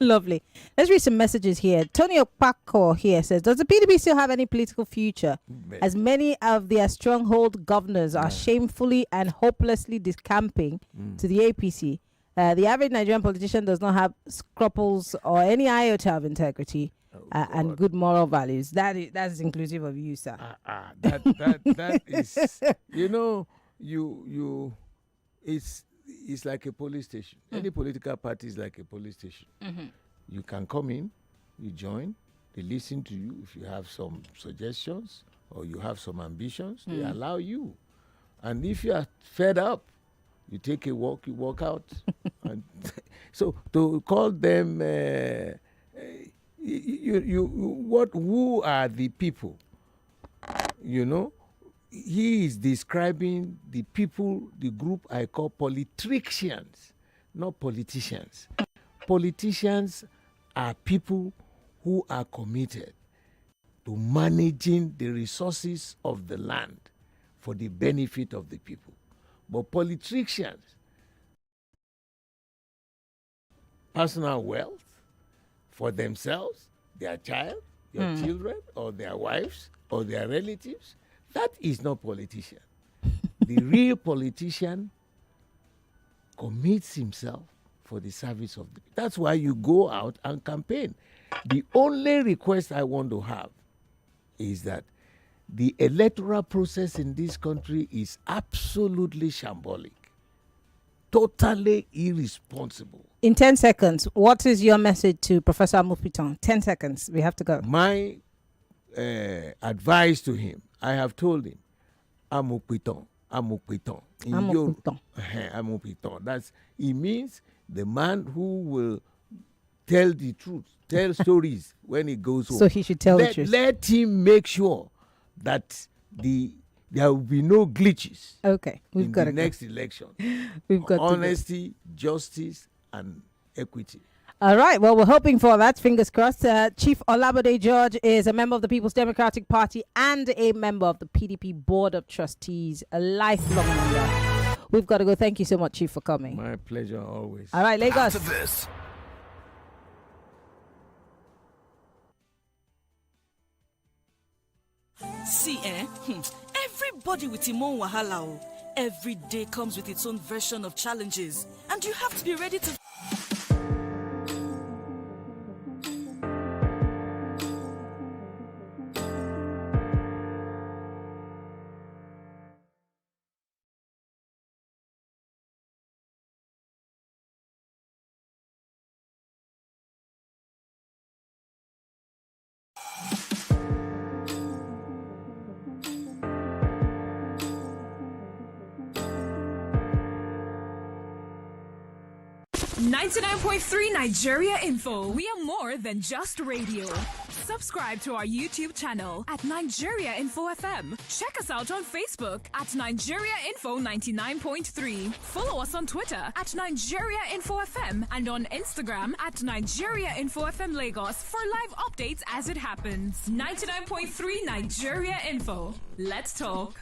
Lovely. Let's read some messages here. Tony Opako here says, does the PDP still have any political future? As many of their stronghold governors are shamefully and hopelessly discamping to the APC. The average Nigerian politician does not have scruples or any iota of integrity and good moral values. That's inclusive of you, sir. That is, you know, it's like a police station. Any political party is like a police station. You can come in, you join, they listen to you. If you have some suggestions or you have some ambitions, they allow you. And if you are fed up, you take a walk, you walk out. And so to call them, who are the people? You know, he is describing the people, the group I call politricians, not politicians. Politicians are people who are committed to managing the resources of the land for the benefit of the people. But politricians, personal wealth for themselves, their child, their children, or their wives, or their relatives, that is not politician. The real politician commits himself for the service of the people. That's why you go out and campaign. The only request I want to have is that the electoral process in this country is absolutely shambolic, totally irresponsible. In 10 seconds, what is your message to Professor Amopiton? 10 seconds, we have to go. My advice to him, I have told him, Amopiton. Amopiton. Amopiton. It means the man who will tell the truth, tell stories when he goes home. So he should tell the truth. Let him make sure that there will be no glitches. Okay, we've got the next election. We've got honesty, justice, and equity. All right. Well, we're hoping for that. Fingers crossed. Chief Olabode George is a member of the People's Democratic Party and a member of the PDP Board of Trustees, a lifelong member. We've got to go. Thank you so much, Chief, for coming. My pleasure, always. All right, Lagos. After this. See, everybody with him own wahala. Every day comes with its own version of challenges, and you have to be ready to .3 Nigeria Info. We are more than just radio. Subscribe to our YouTube channel at Nigeria Info FM. Check us out on Facebook at Nigeria Info 99.3. Follow us on Twitter at Nigeria Info FM and on Instagram at Nigeria Info FM Lagos for live updates as it happens. 99.3 Nigeria Info. Let's talk.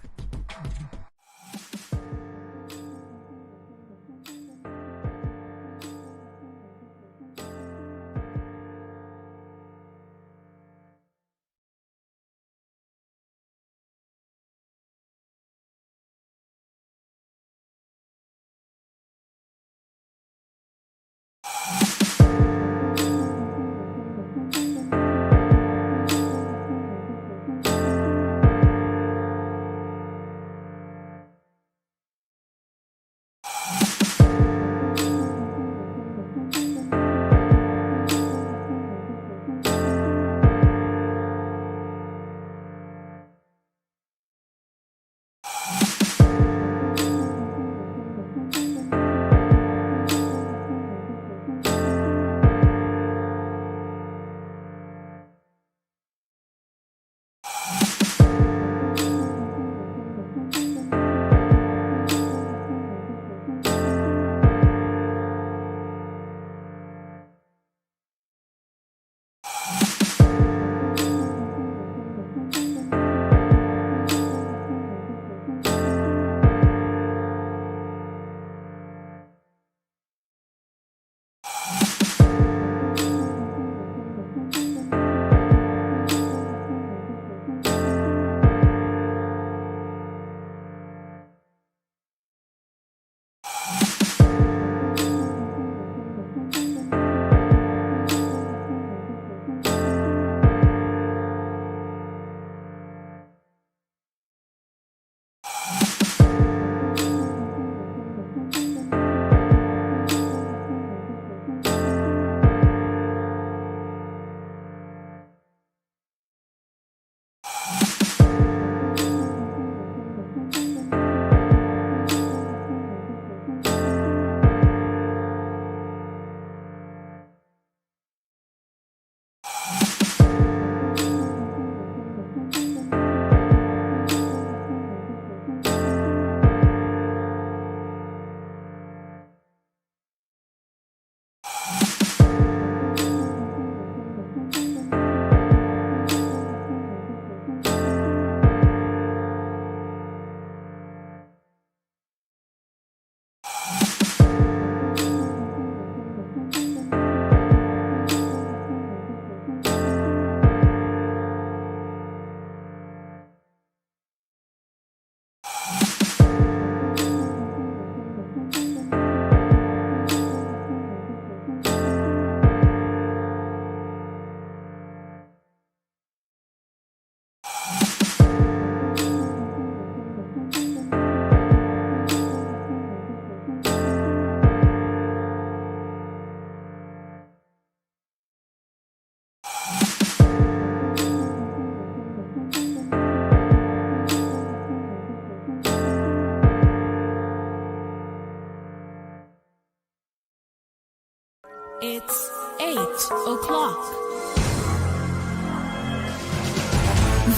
It's 8 o'clock.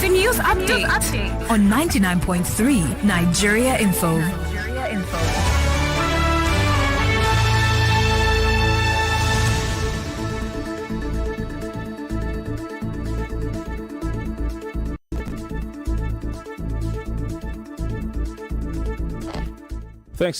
The news update on 99.3 Nigeria Info.